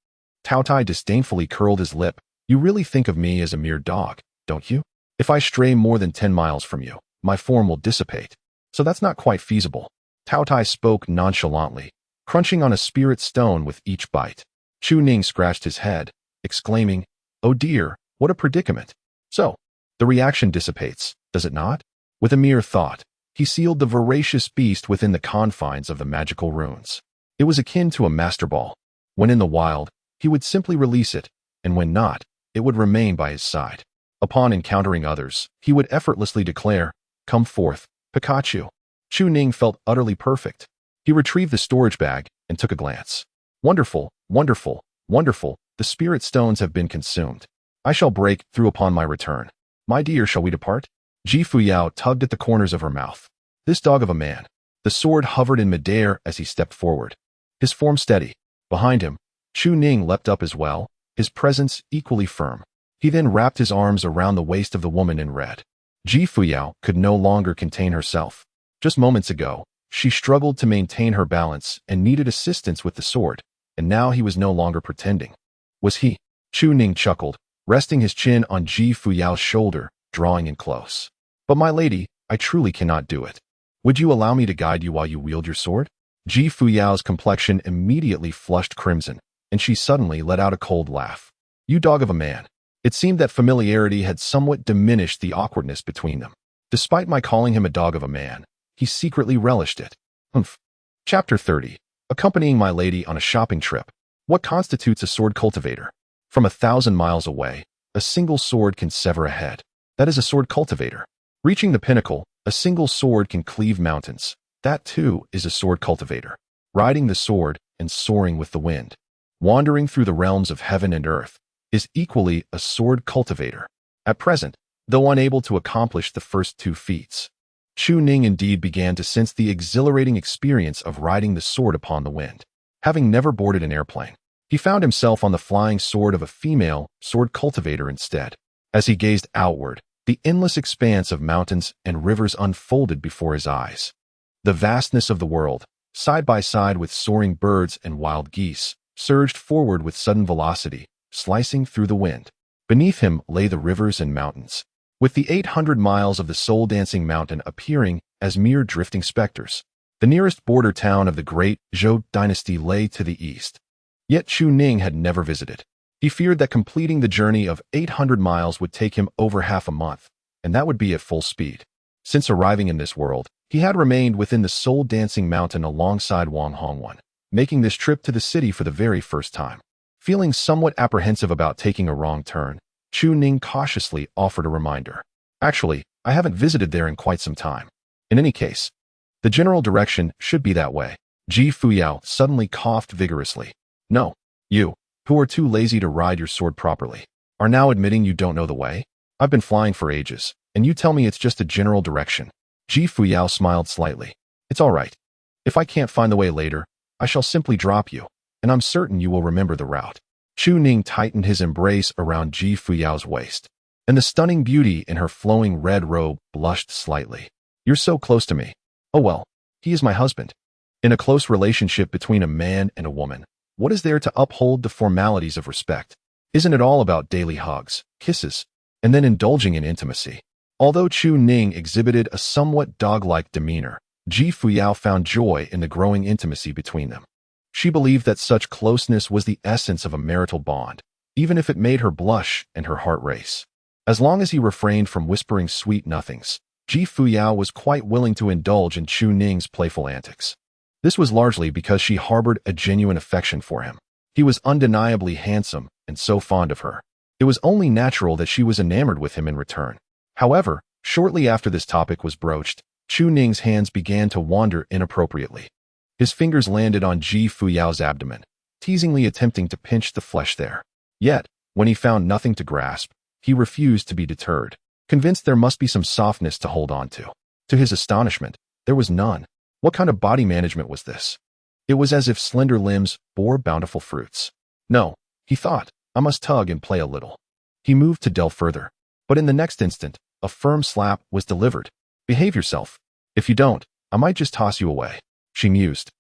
Tao Tai disdainfully curled his lip. You really think of me as a mere dog, don't you? If I stray more than 10 miles from you, my form will dissipate. So that's not quite feasible. Tao Tai spoke nonchalantly, crunching on a spirit stone with each bite. Chu Ning scratched his head, exclaiming, Oh dear, what a predicament. So, the reaction dissipates, does it not? With a mere thought, he sealed the voracious beast within the confines of the magical runes. It was akin to a master ball. When in the wild, he would simply release it, and when not, it would remain by his side. Upon encountering others, he would effortlessly declare, Come forth, Pikachu. Chu Ning felt utterly perfect. He retrieved the storage bag and took a glance. Wonderful, wonderful, wonderful, the spirit stones have been consumed. I shall break through upon my return. My dear, shall we depart? Ji Fuyao tugged at the corners of her mouth. This dog of a man. The sword hovered in midair as he stepped forward. His form steady. Behind him, Chu Ning leapt up as well, his presence equally firm. He then wrapped his arms around the waist of the woman in red. Ji Fuyao could no longer contain herself. Just moments ago, she struggled to maintain her balance and needed assistance with the sword, and now he was no longer pretending. Was he? Chu Ning chuckled, resting his chin on Ji Fuyao's shoulder, drawing in close. But my lady, I truly cannot do it. Would you allow me to guide you while you wield your sword? Ji Fuyao's complexion immediately flushed crimson, and she suddenly let out a cold laugh. You dog of a man. It seemed that familiarity had somewhat diminished the awkwardness between them. Despite my calling him a dog of a man, he secretly relished it. Humph. Chapter 30. Accompanying my lady on a shopping trip. What constitutes a sword cultivator? From 1,000 miles away, a single sword can sever a head. That is a sword cultivator. Reaching the pinnacle, a single sword can cleave mountains. That too is a sword cultivator. Riding the sword and soaring with the wind. Wandering through the realms of heaven and earth is equally a sword cultivator. At present, though unable to accomplish the first two feats, Chu Ning indeed began to sense the exhilarating experience of riding the sword upon the wind. Having never boarded an airplane, he found himself on the flying sword of a female sword cultivator instead. As he gazed outward, the endless expanse of mountains and rivers unfolded before his eyes. The vastness of the world, side by side with soaring birds and wild geese, surged forward with sudden velocity, slicing through the wind. Beneath him lay the rivers and mountains, with the 800 miles of the soul-dancing mountain appearing as mere drifting specters. The nearest border town of the great Zhou dynasty lay to the east. Yet Chu Ning had never visited. He feared that completing the journey of 800 miles would take him over half a month, and that would be at full speed. Since arriving in this world, he had remained within the soul-dancing mountain alongside Wang Hongwan, making this trip to the city for the very first time. Feeling somewhat apprehensive about taking a wrong turn, Chu Ning cautiously offered a reminder. Actually, I haven't visited there in quite some time. In any case, the general direction should be that way. Ji Fuyao suddenly coughed vigorously. No, you, who are too lazy to ride your sword properly, are now admitting you don't know the way? I've been flying for ages, and you tell me it's just a general direction. Ji Fuyao smiled slightly. It's all right. If I can't find the way later, I shall simply drop you, and I'm certain you will remember the route. Chu Ning tightened his embrace around Ji Fuyao's waist, and the stunning beauty in her flowing red robe blushed slightly. You're so close to me. Oh well, he is my husband. In a close relationship between a man and a woman, what is there to uphold the formalities of respect? Isn't it all about daily hugs, kisses, and then indulging in intimacy? Although Chu Ning exhibited a somewhat dog-like demeanor, Ji Fuyao found joy in the growing intimacy between them. She believed that such closeness was the essence of a marital bond, even if it made her blush and her heart race. As long as he refrained from whispering sweet nothings, Fuyao was quite willing to indulge in Chu Ning's playful antics. This was largely because she harbored a genuine affection for him. He was undeniably handsome and so fond of her. It was only natural that she was enamored with him in return. However, shortly after this topic was broached, Chu Ning's hands began to wander inappropriately. His fingers landed on Fuyao's abdomen, teasingly attempting to pinch the flesh there. Yet, when he found nothing to grasp, he refused to be deterred, convinced there must be some softness to hold on to. To his astonishment, there was none. What kind of body management was this? It was as if slender limbs bore bountiful fruits. No, he thought, I must tug and play a little. He moved to delve further, but in the next instant, a firm slap was delivered. Behave yourself. If you don't, I might just toss you away. She mused.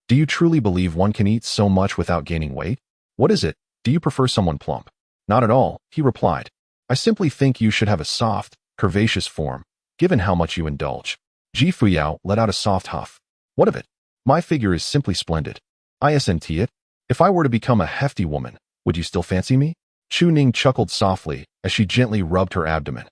Do you truly believe one can eat so much without gaining weight? What is it? Do you prefer someone plump? Not at all, he replied. I simply think you should have a soft, curvaceous form, given how much you indulge. Fuyao let out a soft huff. What of it? My figure is simply splendid. Isn't it? If I were to become a hefty woman, would you still fancy me? Chu Ning chuckled softly as she gently rubbed her abdomen.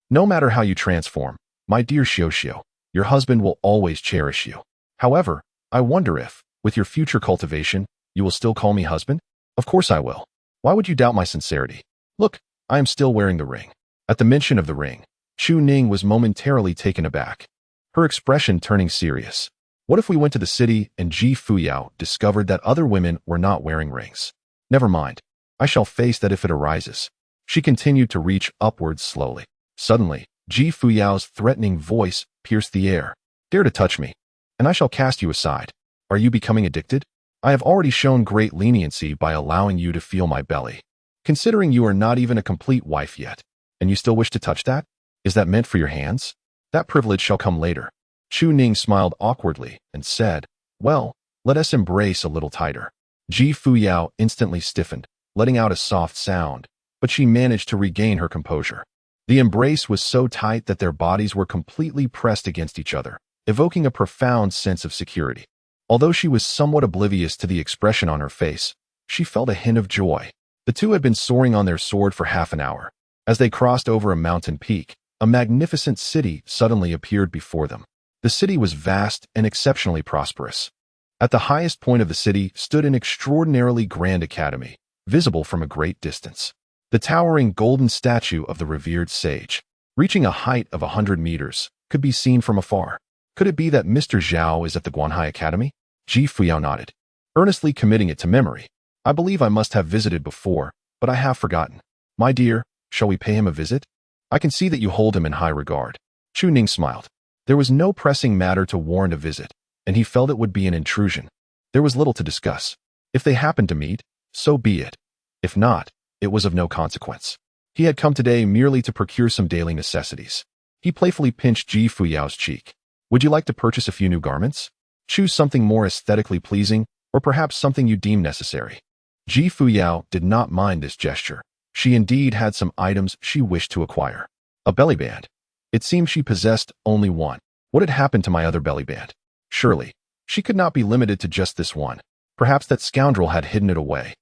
No matter how you transform, my dear Xiao, your husband will always cherish you. However, I wonder if, with your future cultivation, you will still call me husband? Of course I will. Why would you doubt my sincerity? Look, I am still wearing the ring. At the mention of the ring, Chu Ning was momentarily taken aback, her expression turning serious. What if we went to the city and Fuyao discovered that other women were not wearing rings? Never mind. I shall face that if it arises. She continued to reach upwards slowly. Suddenly, Fuyao's threatening voice pierced the air. Dare to touch me, and I shall cast you aside. Are you becoming addicted? I have already shown great leniency by allowing you to feel my belly. Considering you are not even a complete wife yet, and you still wish to touch that? Is that meant for your hands? That privilege shall come later. Chu Ning smiled awkwardly and said, well, let us embrace a little tighter. Fuyao instantly stiffened, letting out a soft sound, but she managed to regain her composure. The embrace was so tight that their bodies were completely pressed against each other, evoking a profound sense of security. Although she was somewhat oblivious to the expression on her face, she felt a hint of joy. The two had been soaring on their sword for half an hour. As they crossed over a mountain peak, a magnificent city suddenly appeared before them. The city was vast and exceptionally prosperous. At the highest point of the city stood an extraordinarily grand academy, visible from a great distance. The towering golden statue of the revered sage, reaching a height of 100 meters, could be seen from afar. Could it be that Mr. Zhao is at the Guanhai Academy? Fuyao nodded, earnestly committing it to memory. I believe I must have visited before, but I have forgotten. My dear, shall we pay him a visit? I can see that you hold him in high regard. Chu Ning smiled. There was no pressing matter to warrant a visit, and he felt it would be an intrusion. There was little to discuss. If they happened to meet, so be it. If not, it was of no consequence. He had come today merely to procure some daily necessities. He playfully pinched Fuyao's cheek. Would you like to purchase a few new garments? Choose something more aesthetically pleasing, or perhaps something you deem necessary. Fuyao did not mind this gesture. She indeed had some items she wished to acquire. A belly band. It seemed she possessed only one. What had happened to my other belly band? Surely, she could not be limited to just this one. Perhaps that scoundrel had hidden it away,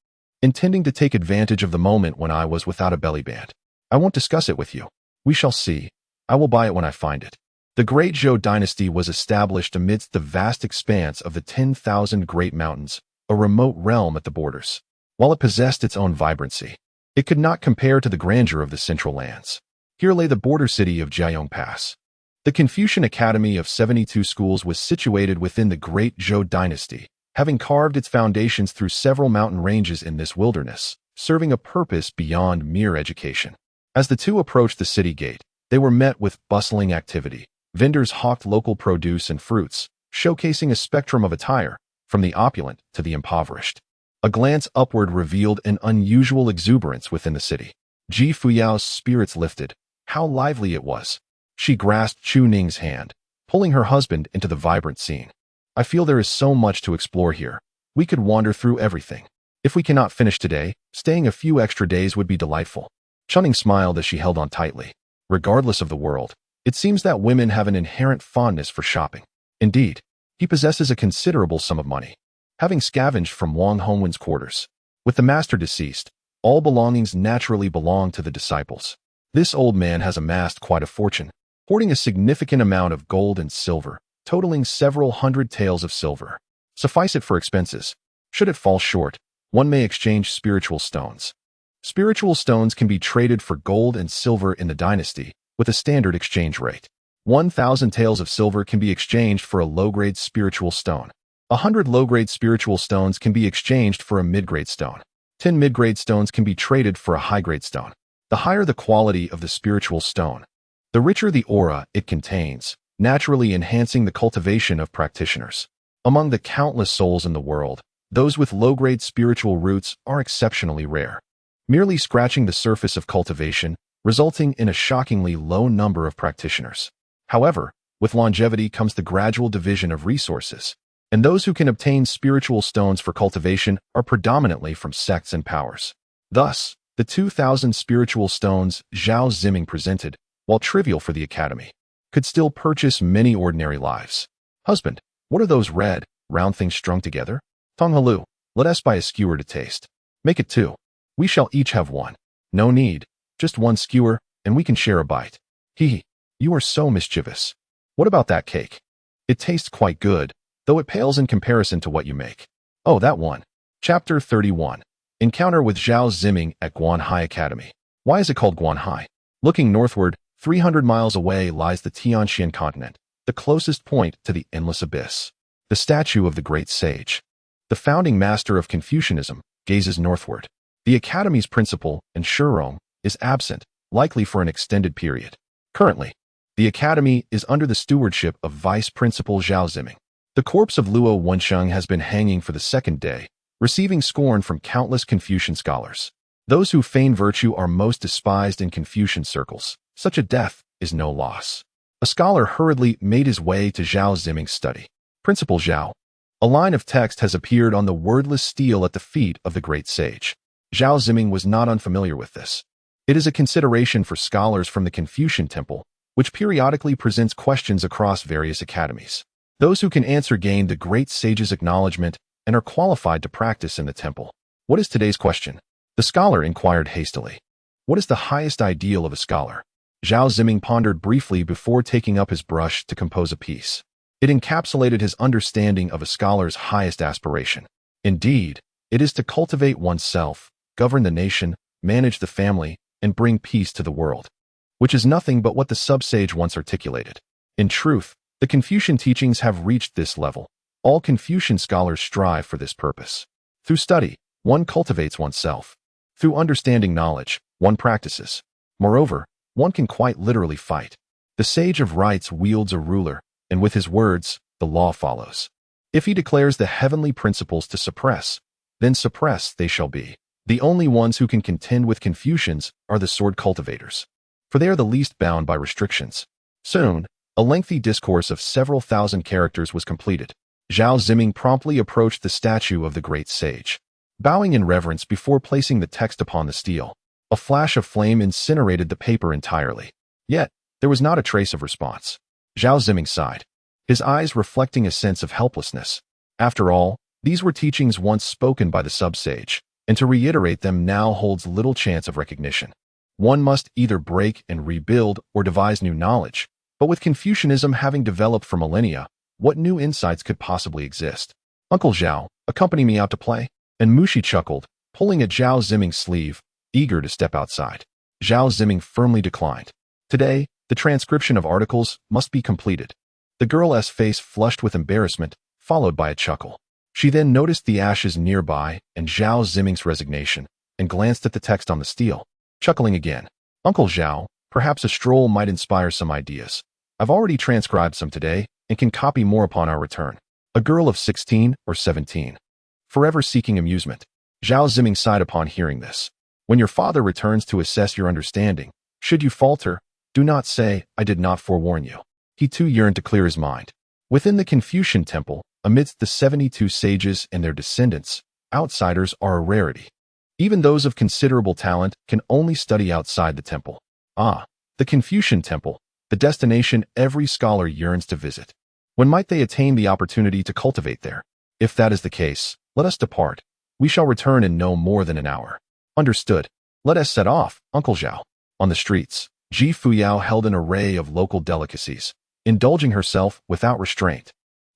intending to take advantage of the moment when I was without a belly band. I won't discuss it with you. We shall see. I will buy it when I find it. The great Zhou dynasty was established amidst the vast expanse of the 10,000 Great Mountains, a remote realm at the borders. While it possessed its own vibrancy, it could not compare to the grandeur of the central lands. Here lay the border city of Jiayong Pass. The Confucian Academy of 72 schools was situated within the great Zhou dynasty, having carved its foundations through several mountain ranges in this wilderness, serving a purpose beyond mere education. As the two approached the city gate, they were met with bustling activity. Vendors hawked local produce and fruits, showcasing a spectrum of attire, from the opulent to the impoverished. A glance upward revealed an unusual exuberance within the city. Fuyao's spirits lifted. How lively it was. She grasped Chu Ning's hand, pulling her husband into the vibrant scene. I feel there is so much to explore here. We could wander through everything. If we cannot finish today, staying a few extra days would be delightful. Chunning smiled as she held on tightly. Regardless of the world, it seems that women have an inherent fondness for shopping. Indeed, he possesses a considerable sum of money, having scavenged from Wang Hongwen's quarters. With the master deceased, All belongings naturally belong to the disciples. This old man has amassed quite a fortune, hoarding a significant amount of gold and silver, totaling several hundred taels of silver. Suffice it for expenses. Should it fall short, one may exchange spiritual stones. Spiritual stones can be traded for gold and silver in the dynasty, with a standard exchange rate. 1,000 taels of silver can be exchanged for a low-grade spiritual stone. 100 low-grade spiritual stones can be exchanged for a mid-grade stone. 10 mid-grade stones can be traded for a high-grade stone. The higher the quality of the spiritual stone, the richer the aura it contains, naturally enhancing the cultivation of practitioners. Among the countless souls in the world, those with low-grade spiritual roots are exceptionally rare, merely scratching the surface of cultivation, resulting in a shockingly low number of practitioners. However, with longevity comes the gradual division of resources, and those who can obtain spiritual stones for cultivation are predominantly from sects and powers. Thus, the 2,000 spiritual stones Zhao Ziming presented, while trivial for the academy, could still purchase many ordinary lives. Husband, what are those red, round things strung together? Tonghalu, let us buy a skewer to taste. Make it 2. We shall each have 1. No need, just 1 skewer, and we can share a bite. Hee. You are so mischievous. What about that cake? It tastes quite good, though it pales in comparison to what you make. Oh, that one. Chapter 31. Encounter with Zhao Ziming at Guanhai Academy. Why is it called Guanhai? Looking northward, 300 miles away lies the Tianxian continent, the closest point to the endless abyss. The statue of the great sage, the founding master of Confucianism, gazes northward. The academy's principal, and Shurong, is absent, likely for an extended period. Currently, the academy is under the stewardship of Vice Principal Zhao Ziming. The corpse of Luo Wensheng has been hanging for the 2nd day, receiving scorn from countless Confucian scholars. Those who feign virtue are most despised in Confucian circles. Such a death is no loss. A scholar hurriedly made his way to Zhao Ziming's study. Principal Zhao. A line of text has appeared on the wordless stele at the feet of the great sage. Zhao Ziming was not unfamiliar with this. It is a consideration for scholars from the Confucian temple, which periodically presents questions across various academies. Those who can answer gain the great sage's acknowledgement and are qualified to practice in the temple. What is today's question? The scholar inquired hastily. What is the highest ideal of a scholar? Zhao Ziming pondered briefly before taking up his brush to compose a piece. It encapsulated his understanding of a scholar's highest aspiration. Indeed, it is to cultivate oneself, govern the nation, manage the family, and bring peace to the world, which is nothing but what the sub-sage once articulated. In truth, the Confucian teachings have reached this level. All Confucian scholars strive for this purpose. Through study, one cultivates oneself. Through understanding knowledge, one practices. Moreover, one can quite literally fight. The sage of rights wields a ruler, and with his words, the law follows. If he declares the heavenly principles to suppress, then suppress they shall be. The only ones who can contend with Confucians are the sword cultivators, for they are the least bound by restrictions. Soon, a lengthy discourse of several thousand characters was completed. Zhao Ziming promptly approached the statue of the great sage. Bowing in reverence before placing the text upon the stele, a flash of flame incinerated the paper entirely. Yet, there was not a trace of response. Zhao Ziming sighed, his eyes reflecting a sense of helplessness. After all, these were teachings once spoken by the sub-sage, and to reiterate them now holds little chance of recognition. One must either break and rebuild or devise new knowledge, but with Confucianism having developed for millennia, what new insights could possibly exist? Uncle Zhao, accompany me out to play? And Mushi chuckled, pulling at Zhao Ziming's sleeve, eager to step outside. Zhao Ziming firmly declined. Today, the transcription of articles must be completed. The girl's face flushed with embarrassment, followed by a chuckle. She then noticed the ashes nearby and Zhao Ziming's resignation, and glanced at the text on the stele, chuckling again. Uncle Zhao, perhaps a stroll might inspire some ideas. I've already transcribed some today, and can copy more upon our return. A girl of 16 or 17. Forever seeking amusement. Zhao Ziming sighed upon hearing this. When your father returns to assess your understanding, should you falter, do not say, I did not forewarn you. He too yearned to clear his mind. Within the Confucian temple, amidst the 72 sages and their descendants, outsiders are a rarity. Even those of considerable talent can only study outside the temple. Ah, the Confucian temple, the destination every scholar yearns to visit. When might they attain the opportunity to cultivate there? If that is the case, let us depart. We shall return in no more than an hour. Understood. Let us set off, Uncle Zhao. On the streets, Ji Fuyao held an array of local delicacies, indulging herself without restraint.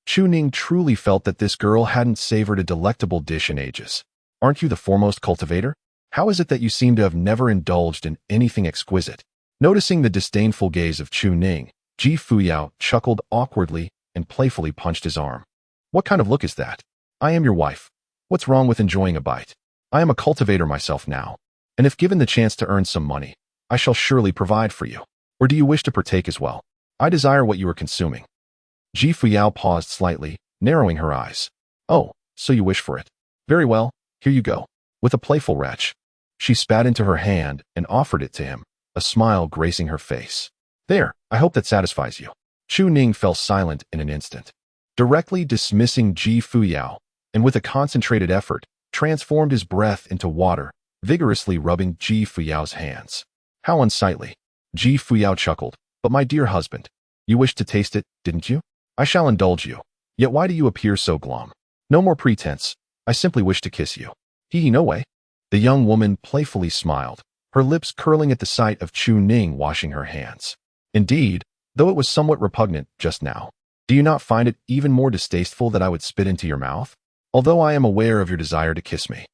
Chu Ning truly felt that this girl hadn't savored a delectable dish in ages. Aren't you the foremost cultivator? How is it that you seem to have never indulged in anything exquisite? Noticing the disdainful gaze of Chu Ning, Ji Fuyao chuckled awkwardly and playfully punched his arm. What kind of look is that? I am your wife. What's wrong with enjoying a bite? I am a cultivator myself now, and if given the chance to earn some money, I shall surely provide for you. Or do you wish to partake as well? I desire what you are consuming. Ji Fuyao paused slightly, narrowing her eyes. Oh, so you wish for it. Very well, here you go. With a playful retch, she spat into her hand and offered it to him, a smile gracing her face. There, I hope that satisfies you. Chu Ning fell silent in an instant, directly dismissing Ji Fuyao, and with a concentrated effort, transformed his breath into water, vigorously rubbing Ji Fuyao's hands. How unsightly. Ji Fuyao chuckled. But my dear husband, you wished to taste it, didn't you? I shall indulge you. Yet why do you appear so glum? No more pretense. I simply wish to kiss you. Hee, no way. The young woman playfully smiled, her lips curling at the sight of Chu Ning washing her hands. Indeed, though it was somewhat repugnant just now, do you not find it even more distasteful that I would spit into your mouth? Although I am aware of your desire to kiss me,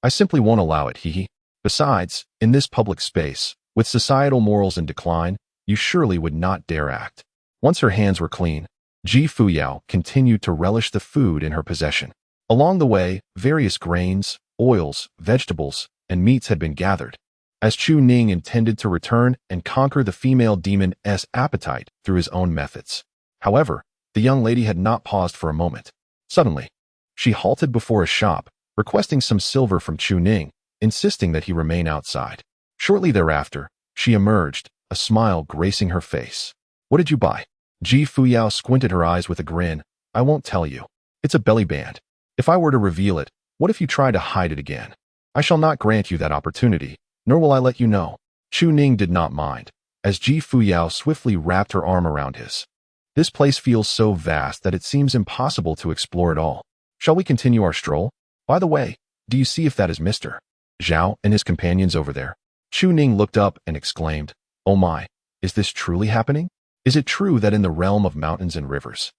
I simply won't allow it, hee. Besides, in this public space, with societal morals in decline, you surely would not dare act. Once her hands were clean, Ji Fuyao continued to relish the food in her possession. Along the way, various grains, oils, vegetables, and meats had been gathered, as Chu Ning intended to return and conquer the female demon's appetite through his own methods. However, the young lady had not paused for a moment. Suddenly, she halted before a shop, requesting some silver from Chu Ning, insisting that he remain outside. Shortly thereafter, she emerged, a smile gracing her face. What did you buy? Ji Fuyao squinted her eyes with a grin. I won't tell you. It's a belly band. If I were to reveal it, what if you try to hide it again? I shall not grant you that opportunity, nor will I let you know. Chu Ning did not mind, as Ji Fuyao swiftly wrapped her arm around his. This place feels so vast that it seems impossible to explore it all. Shall we continue our stroll? By the way, do you see if that is Mr. Zhao and his companions over there? Chu Ning looked up and exclaimed, Oh my, is this truly happening? Is it true that in the realm of mountains and rivers,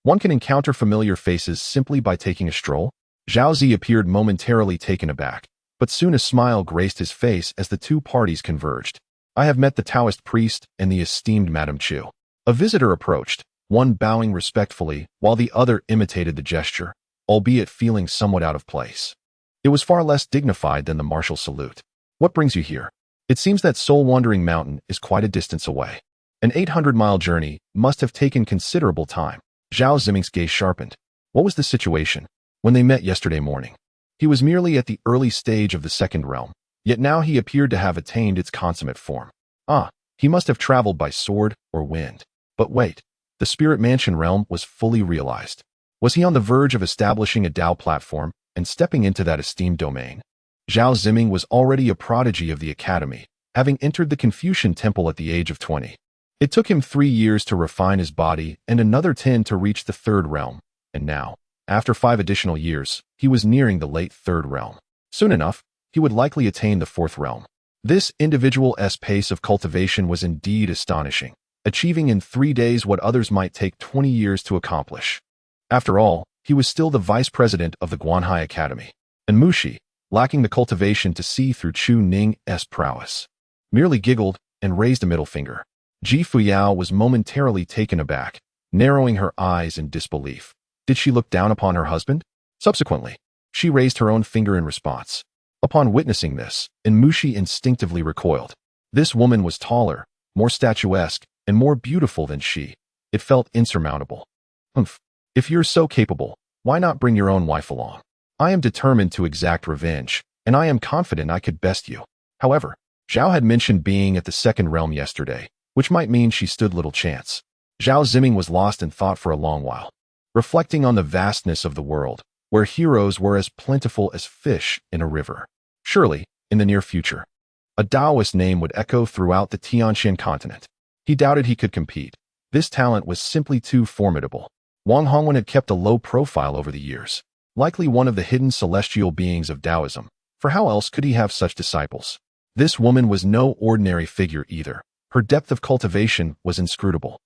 one can encounter familiar faces simply by taking a stroll? Zhao Zi appeared momentarily taken aback, but soon a smile graced his face as the two parties converged. I have met the Taoist priest and the esteemed Madame Chu. A visitor approached, one bowing respectfully while the other imitated the gesture, albeit feeling somewhat out of place. It was far less dignified than the martial salute. What brings you here? It seems that soul-wandering mountain is quite a distance away. An 800-mile journey must have taken considerable time. Zhao Ziming's gaze sharpened. What was the situation when they met yesterday morning? He was merely at the early stage of the second realm, yet now he appeared to have attained its consummate form. Ah, he must have traveled by sword or wind. But wait, the spirit mansion realm was fully realized. Was he on the verge of establishing a Dao platform and stepping into that esteemed domain? Zhao Ziming was already a prodigy of the academy, having entered the Confucian temple at the age of 20. It took him 3 years to refine his body and another 10 to reach the third realm, and now, after 5 additional years, he was nearing the late third realm. Soon enough, he would likely attain the fourth realm. This individual's pace of cultivation was indeed astonishing, achieving in 3 days what others might take 20 years to accomplish. After all, he was still the vice president of the Guanhai Academy, and Mushi, lacking the cultivation to see through Chu Ning's prowess, merely giggled and raised a middle finger. Ji Fuyao was momentarily taken aback, narrowing her eyes in disbelief. Did she look down upon her husband? Subsequently, she raised her own finger in response. Upon witnessing this, Mushi instinctively recoiled. This woman was taller, more statuesque, and more beautiful than she. It felt insurmountable. Humph. If you're so capable, why not bring your own wife along? I am determined to exact revenge, and I am confident I could best you. However, Zhao had mentioned being at the second realm yesterday, which might mean she stood little chance. Zhao Ziming was lost in thought for a long while, reflecting on the vastness of the world, where heroes were as plentiful as fish in a river. Surely, in the near future, a Taoist name would echo throughout the Tianshan continent. He doubted he could compete. This talent was simply too formidable. Wang Hongwen had kept a low profile over the years, likely one of the hidden celestial beings of Taoism, for how else could he have such disciples? This woman was no ordinary figure either. Her depth of cultivation was inscrutable.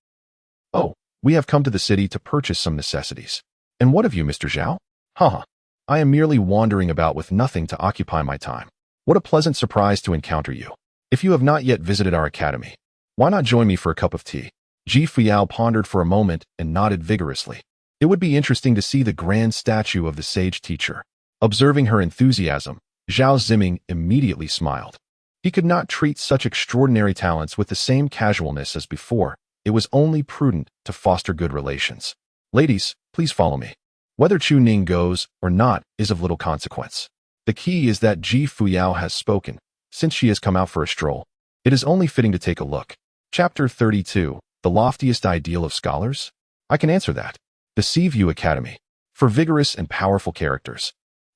Oh, we have come to the city to purchase some necessities. And what of you, Mr. Zhao? Haha. I am merely wandering about with nothing to occupy my time. What a pleasant surprise to encounter you. If you have not yet visited our academy, why not join me for a cup of tea? Fuyao pondered for a moment and nodded vigorously. It would be interesting to see the grand statue of the sage teacher. Observing her enthusiasm, Zhao Ziming immediately smiled. He could not treat such extraordinary talents with the same casualness as before. It was only prudent to foster good relations. Ladies, please follow me. Whether Chu Ning goes or not is of little consequence. The key is that Fuyao has spoken. Since she has come out for a stroll, it is only fitting to take a look. Chapter 32. The loftiest ideal of scholars? I can answer that. The Seaview Academy, for vigorous and powerful characters,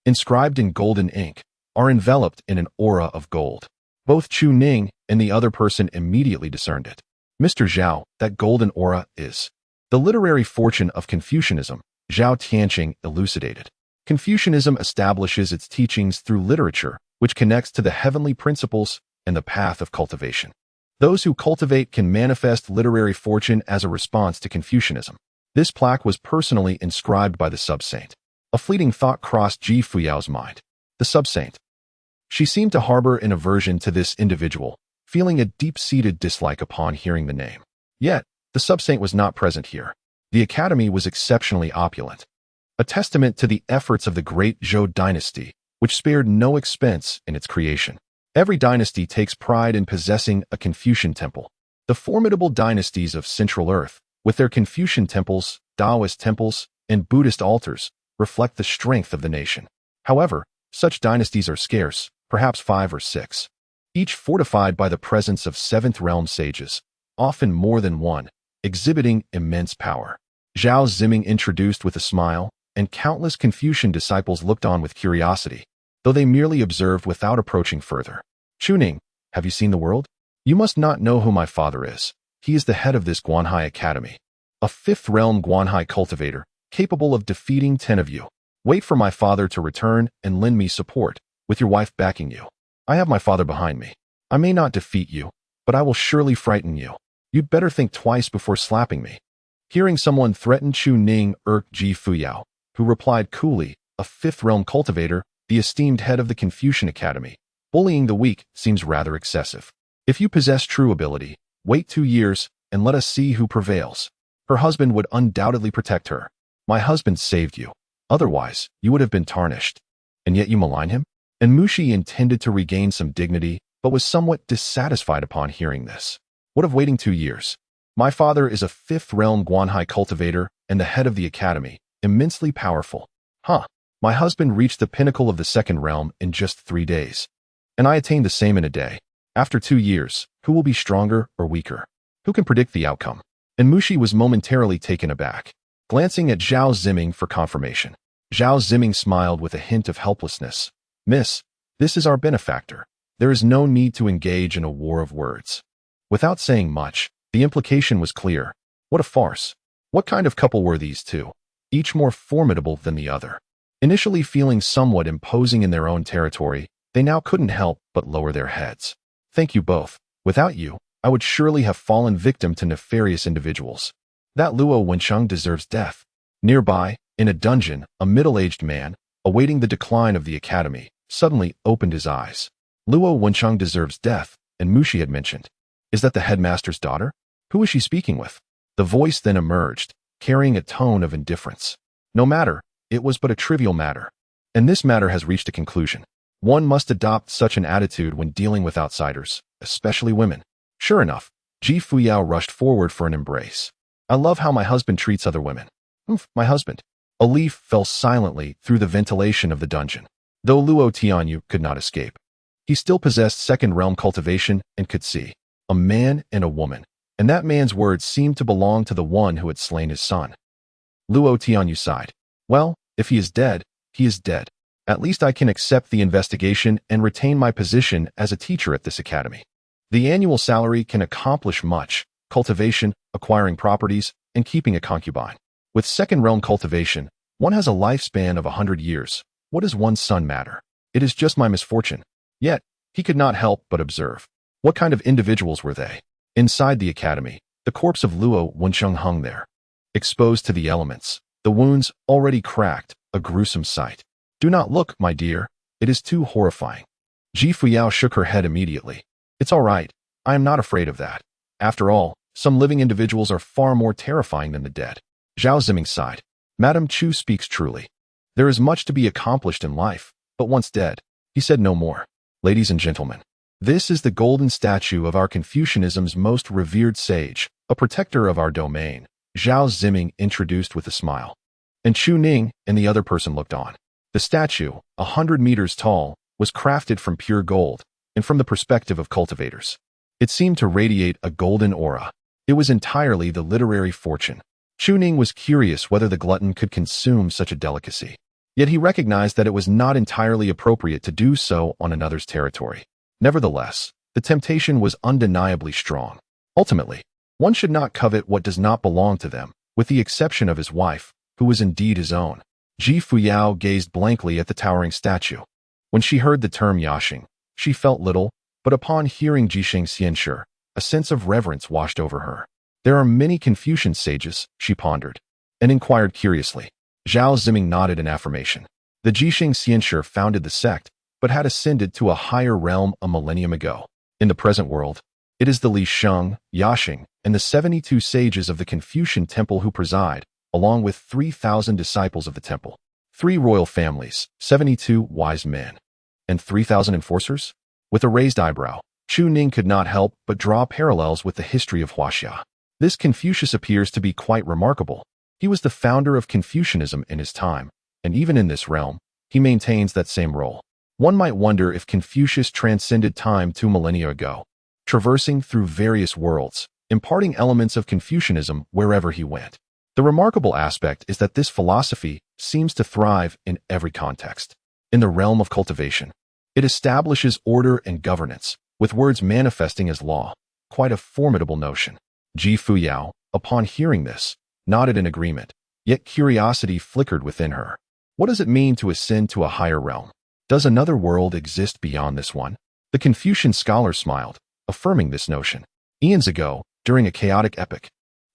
inscribed in golden ink, are enveloped in an aura of gold. Both Chu Ning and the other person immediately discerned it. Mr. Zhao, that golden aura is the literary fortune of Confucianism, Zhao Tianqing elucidated. Confucianism establishes its teachings through literature, which connects to the heavenly principles and the path of cultivation. Those who cultivate can manifest literary fortune as a response to Confucianism. This plaque was personally inscribed by the sub-saint. A fleeting thought crossed Fuyao's mind. The sub-saint. She seemed to harbor an aversion to this individual, feeling a deep-seated dislike upon hearing the name. Yet, the sub-saint was not present here. The academy was exceptionally opulent, a testament to the efforts of the great Zhou dynasty, which spared no expense in its creation. Every dynasty takes pride in possessing a Confucian temple. The formidable dynasties of Central Earth, with their Confucian temples, Taoist temples, and Buddhist altars, reflect the strength of the nation. However, such dynasties are scarce, perhaps 5 or 6, each fortified by the presence of seventh realm sages, often more than one, exhibiting immense power. Zhao Ziming introduced with a smile, and countless Confucian disciples looked on with curiosity, though they merely observed without approaching further. Chu Ning, have you seen the world? You must not know who my father is. He is the head of this Guanhai Academy, a fifth realm Guanhai cultivator, capable of defeating 10 of you. Wait for my father to return and lend me support, with your wife backing you. I have my father behind me. I may not defeat you, but I will surely frighten you. You'd better think twice before slapping me. Hearing someone threaten Chu Ning irked Fuyao, who replied coolly, a fifth realm cultivator, the esteemed head of the Confucian Academy. Bullying the weak seems rather excessive. If you possess true ability, wait 2 years and let us see who prevails. Her husband would undoubtedly protect her. My husband saved you. Otherwise, you would have been tarnished. And yet you malign him? And Mushi intended to regain some dignity, but was somewhat dissatisfied upon hearing this. What of waiting 2 years? My father is a fifth realm Guanhai cultivator and the head of the academy, immensely powerful. My husband reached the pinnacle of the second realm in just 3 days. And I attained the same in a day. After 2 years, who will be stronger or weaker? Who can predict the outcome? And Mushi was momentarily taken aback, glancing at Zhao Ziming for confirmation. Zhao Ziming smiled with a hint of helplessness. Miss, this is our benefactor. There is no need to engage in a war of words. Without saying much, the implication was clear. What a farce. What kind of couple were these two? Each more formidable than the other. Initially feeling somewhat imposing in their own territory, they now couldn't help but lower their heads. Thank you both. Without you, I would surely have fallen victim to nefarious individuals. That Luo Wencheng deserves death. Nearby, in a dungeon, a middle-aged man, awaiting the decline of the academy, suddenly opened his eyes. Luo Wencheng deserves death, and Mushi had mentioned. Is that the headmaster's daughter? Who is she speaking with? The voice then emerged, carrying a tone of indifference. No matter, it was but a trivial matter. And this matter has reached a conclusion. One must adopt such an attitude when dealing with outsiders, especially women. Sure enough, Fuyao rushed forward for an embrace. I love how my husband treats other women. My husband. A leaf fell silently through the ventilation of the dungeon. Though Luo Tianyu could not escape, he still possessed second realm cultivation and could see a man and a woman, and that man's words seemed to belong to the one who had slain his son. Luo Tianyu sighed. Well, if he is dead, he is dead. At least I can accept the investigation and retain my position as a teacher at this academy. The annual salary can accomplish much: cultivation, acquiring properties, and keeping a concubine. With second realm cultivation, one has a lifespan of 100 years. What does one's son matter? It is just my misfortune. Yet, he could not help but observe. What kind of individuals were they? Inside the academy, the corpse of Luo Wensheng hung there, exposed to the elements, the wounds already cracked, a gruesome sight. Do not look, my dear. It is too horrifying. Ji Fuyao shook her head immediately. It's all right. I am not afraid of that. After all, some living individuals are far more terrifying than the dead. Zhao Ziming sighed. Madame Chu speaks truly. There is much to be accomplished in life, but once dead, he said no more. Ladies and gentlemen, this is the golden statue of our Confucianism's most revered sage, a protector of our domain, Zhao Ziming introduced with a smile. And Chu Ning and the other person looked on. The statue, 100 meters tall, was crafted from pure gold, and from the perspective of cultivators, it seemed to radiate a golden aura. It was entirely the literary fortune. Chu Ning was curious whether the glutton could consume such a delicacy. Yet he recognized that it was not entirely appropriate to do so on another's territory. Nevertheless, the temptation was undeniably strong. Ultimately, one should not covet what does not belong to them, with the exception of his wife, who was indeed his own. Ji Fuyao gazed blankly at the towering statue. When she heard the term Yaxing, she felt little, but upon hearing Jisheng Xianshi, a sense of reverence washed over her. There are many Confucian sages, she pondered, and inquired curiously. Zhao Ziming nodded in affirmation. The Jisheng Xianshi founded the sect, but had ascended to a higher realm a millennium ago. In the present world, it is the Li Sheng, Yaxing, and the 72 sages of the Confucian temple who preside, along with 3,000 disciples of the temple, 3 royal families, 72 wise men, and 3,000 enforcers? With a raised eyebrow, Chu Ning could not help but draw parallels with the history of Huaxia. This Confucius appears to be quite remarkable. He was the founder of Confucianism in his time, and even in this realm, he maintains that same role. One might wonder if Confucius transcended time 2 millennia ago, traversing through various worlds, imparting elements of Confucianism wherever he went. The remarkable aspect is that this philosophy seems to thrive in every context. In the realm of cultivation, it establishes order and governance, with words manifesting as law, quite a formidable notion. Ji Fuyao, upon hearing this, nodded in agreement, yet curiosity flickered within her. What does it mean to ascend to a higher realm? Does another world exist beyond this one? The Confucian scholar smiled, affirming this notion. Eons ago, during a chaotic epoch,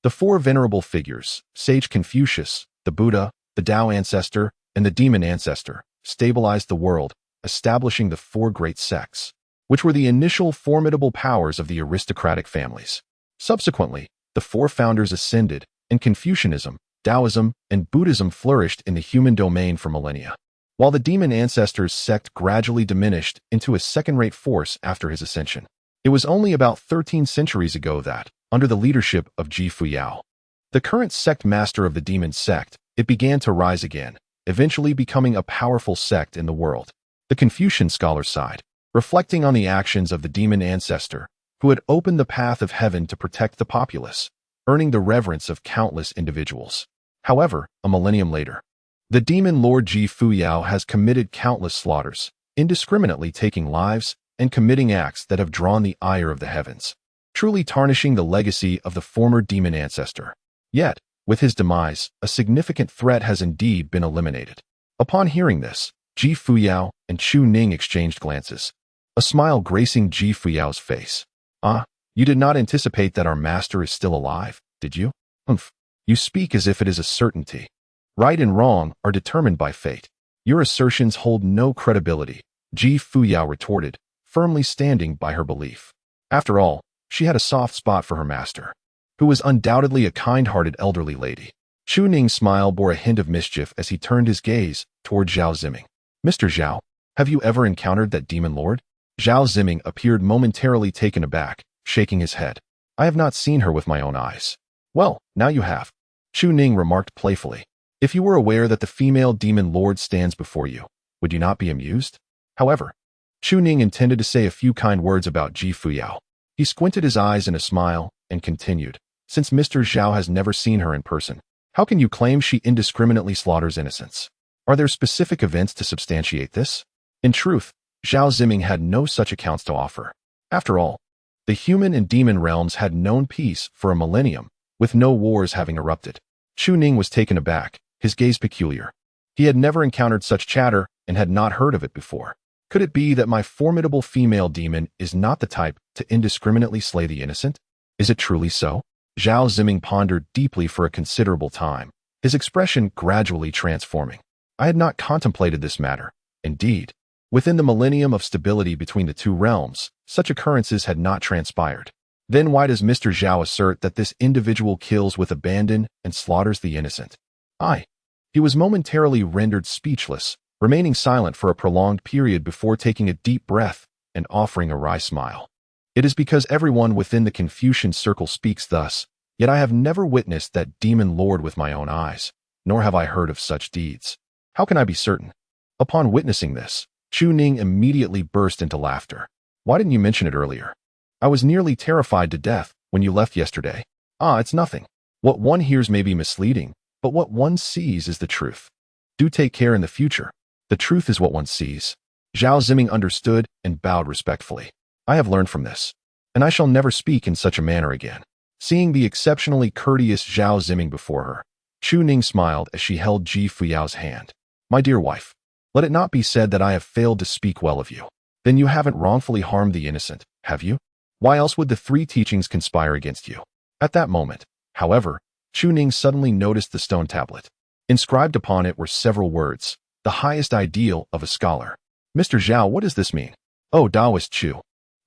the 4 venerable figures, Sage Confucius, the Buddha, the Tao ancestor, and the demon ancestor, stabilized the world, establishing the 4 great sects, which were the initial formidable powers of the aristocratic families. Subsequently, the 4 founders ascended, and Confucianism, Taoism, and Buddhism flourished in the human domain for millennia, while the demon ancestors' sect gradually diminished into a second-rate force after his ascension. It was only about 13 centuries ago that, under the leadership of Ji Fuyao, the current sect master of the demon sect, it began to rise again, eventually becoming a powerful sect in the world. The Confucian scholar sighed, reflecting on the actions of the demon ancestor, who had opened the path of heaven to protect the populace, earning the reverence of countless individuals. However, a millennium later, the demon lord Ji Fuyao has committed countless slaughters, indiscriminately taking lives and committing acts that have drawn the ire of the heavens, truly tarnishing the legacy of the former demon ancestor. Yet, with his demise, a significant threat has indeed been eliminated. Upon hearing this, Ji Fuyao and Chu Ning exchanged glances, a smile gracing Ji Fuyao's face. Ah, you did not anticipate that our master is still alive, did you? Humph. You speak as if it is a certainty. Right and wrong are determined by fate. Your assertions hold no credibility, Ji Fuyao retorted, firmly standing by her belief. After all, she had a soft spot for her master, who was undoubtedly a kind-hearted elderly lady. Chu Ning's smile bore a hint of mischief as he turned his gaze toward Zhao Ziming. Mr. Zhao, have you ever encountered that demon lord? Zhao Ziming appeared momentarily taken aback, shaking his head. I have not seen her with my own eyes. Well, now you have, Chu Ning remarked playfully. If you were aware that the female demon lord stands before you, would you not be amused? However, Chu Ning intended to say a few kind words about Ji Fuyao. He squinted his eyes in a smile and continued, since Mr. Zhao has never seen her in person, how can you claim she indiscriminately slaughters innocents? Are there specific events to substantiate this? In truth, Zhao Ziming had no such accounts to offer. After all, the human and demon realms had known peace for a millennium, with no wars having erupted. Chu Ning was taken aback, his gaze peculiar. He had never encountered such chatter and had not heard of it before. Could it be that my formidable female demon is not the type to indiscriminately slay the innocent? Is it truly so? Zhao Ziming pondered deeply for a considerable time, his expression gradually transforming. I had not contemplated this matter. Indeed, within the millennium of stability between the two realms, such occurrences had not transpired. Then why does Mr. Zhao assert that this individual kills with abandon and slaughters the innocent? He was momentarily rendered speechless, remaining silent for a prolonged period before taking a deep breath and offering a wry smile. It is because everyone within the Confucian circle speaks thus, yet I have never witnessed that demon lord with my own eyes, nor have I heard of such deeds. How can I be certain? Upon witnessing this, Chu Ning immediately burst into laughter. Why didn't you mention it earlier? I was nearly terrified to death when you left yesterday. It's nothing. What one hears may be misleading, but what one sees is the truth. Do take care in the future. The truth is what one sees. Zhao Ziming understood and bowed respectfully. I have learned from this, and I shall never speak in such a manner again. Seeing the exceptionally courteous Zhao Ziming before her, Chu Ning smiled as she held Ji Fuyao's hand. My dear wife, let it not be said that I have failed to speak well of you. Then you haven't wrongfully harmed the innocent, have you? Why else would the three teachings conspire against you? At that moment, however, Chu Ning suddenly noticed the stone tablet. Inscribed upon it were several words, the highest ideal of a scholar. Mr. Zhao, what does this mean? Oh, Taoist Chu.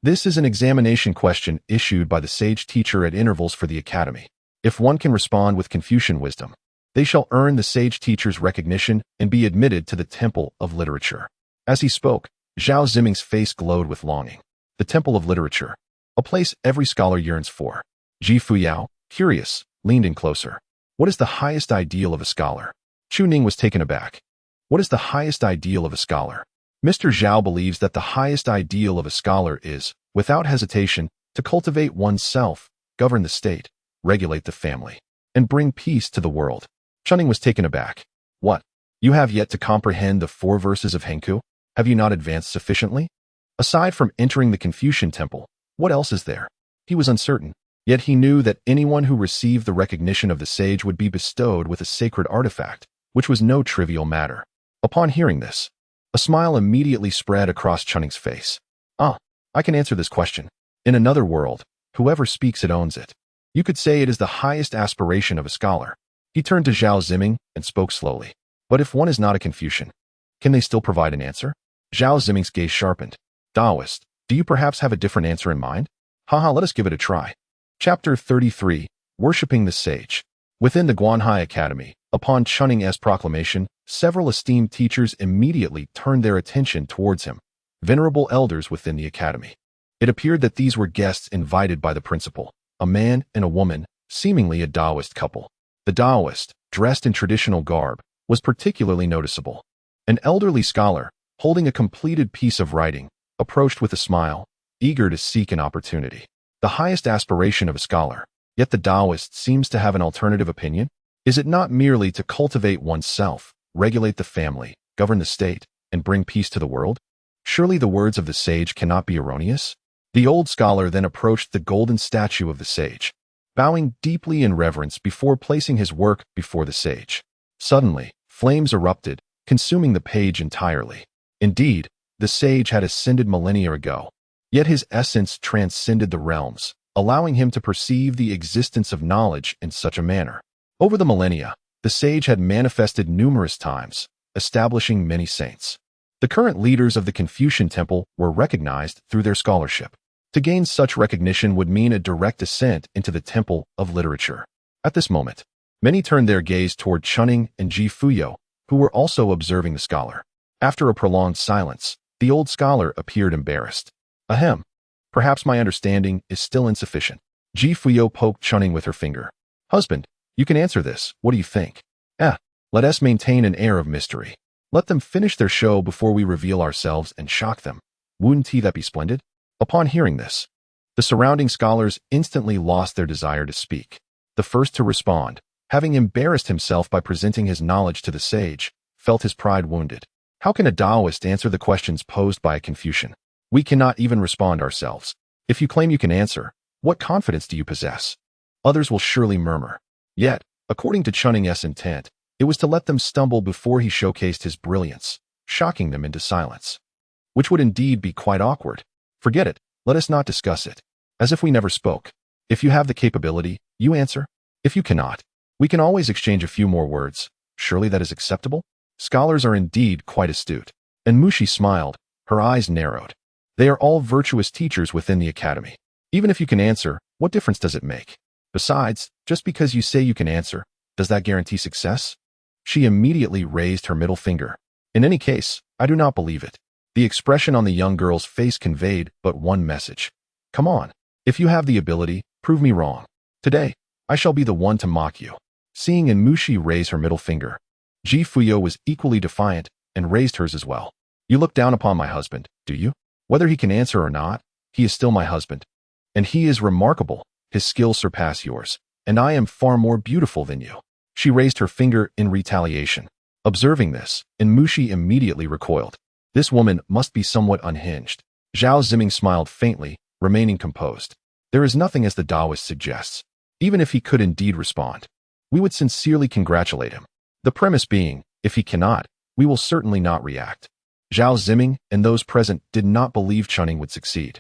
This is an examination question issued by the sage teacher at intervals for the academy. If one can respond with Confucian wisdom, they shall earn the sage teacher's recognition and be admitted to the Temple of Literature. As he spoke, Zhao Ziming's face glowed with longing. The Temple of Literature, a place every scholar yearns for. Ji Fuyao, curious, leaned in closer. What is the highest ideal of a scholar? Chu Ning was taken aback. What is the highest ideal of a scholar? Mr. Zhao believes that the highest ideal of a scholar is, without hesitation, to cultivate oneself, govern the state, regulate the family, and bring peace to the world. Chuning was taken aback. What? You have yet to comprehend the 4 verses of Henku? Have you not advanced sufficiently? Aside from entering the Confucian temple, what else is there? He was uncertain, yet he knew that anyone who received the recognition of the sage would be bestowed with a sacred artifact, which was no trivial matter. Upon hearing this, a smile immediately spread across Chuning's face. I can answer this question. In another world, whoever speaks it owns it. You could say it is the highest aspiration of a scholar. He turned to Zhao Ziming and spoke slowly. But if one is not a Confucian, can they still provide an answer? Zhao Ziming's gaze sharpened. Taoist, do you perhaps have a different answer in mind? Let us give it a try. Chapter 33, Worshipping the Sage. Within the Guanhai Academy, upon Chuning's proclamation, several esteemed teachers immediately turned their attention towards him, venerable elders within the academy. It appeared that these were guests invited by the principal, a man and a woman, seemingly a Taoist couple. The Taoist, dressed in traditional garb, was particularly noticeable. An elderly scholar, holding a completed piece of writing, approached with a smile, eager to seek an opportunity. The highest aspiration of a scholar, yet the Taoist seems to have an alternative opinion? Is it not merely to cultivate oneself, regulate the family, govern the state, and bring peace to the world? Surely the words of the sage cannot be erroneous? The old scholar then approached the golden statue of the sage, bowing deeply in reverence before placing his work before the sage. Suddenly, flames erupted, consuming the page entirely. Indeed, the sage had ascended millennia ago, yet his essence transcended the realms, allowing him to perceive the existence of knowledge in such a manner. Over the millennia, the sage had manifested numerous times, establishing many saints. The current leaders of the Confucian temple were recognized through their scholarship. To gain such recognition would mean a direct ascent into the Temple of Literature. At this moment, many turned their gaze toward Chuning and Ji Fuyao, who were also observing the scholar. After a prolonged silence, the old scholar appeared embarrassed. Ahem. Perhaps my understanding is still insufficient. Ji Fuyao poked Chuning with her finger. Husband, you can answer this. What do you think? Let us maintain an air of mystery. Let them finish their show before we reveal ourselves and shock them. Wouldn't that be splendid? Upon hearing this, the surrounding scholars instantly lost their desire to speak. The first to respond, having embarrassed himself by presenting his knowledge to the sage, felt his pride wounded. How can a Taoist answer the questions posed by a Confucian? We cannot even respond ourselves. If you claim you can answer, what confidence do you possess? Others will surely murmur. Yet, according to Chuning's intent, it was to let them stumble before he showcased his brilliance, shocking them into silence. which would indeed be quite awkward. Forget it, let us not discuss it. As if we never spoke. If you have the capability, you answer. If you cannot, we can always exchange a few more words. Surely that is acceptable? Scholars are indeed quite astute. And Mushi smiled, her eyes narrowed. They are all virtuous teachers within the academy. Even if you can answer, what difference does it make? Besides, just because you say you can answer, does that guarantee success? She immediately raised her middle finger. In any case, I do not believe it. The expression on the young girl's face conveyed but one message. Come on. If you have the ability, prove me wrong. Today, I shall be the one to mock you. Seeing Mushi raise her middle finger, Fuyao was equally defiant and raised hers as well. You look down upon my husband, do you? Whether he can answer or not, he is still my husband. And he is remarkable, his skills surpass yours, and I am far more beautiful than you. She raised her finger in retaliation. Observing this, Mushi immediately recoiled. This woman must be somewhat unhinged. Zhao Ziming smiled faintly, remaining composed. There is nothing as the Taoist suggests. Even if he could indeed respond, we would sincerely congratulate him. The premise being, if he cannot, we will certainly not react. Zhao Ziming and those present did not believe Chunning would succeed.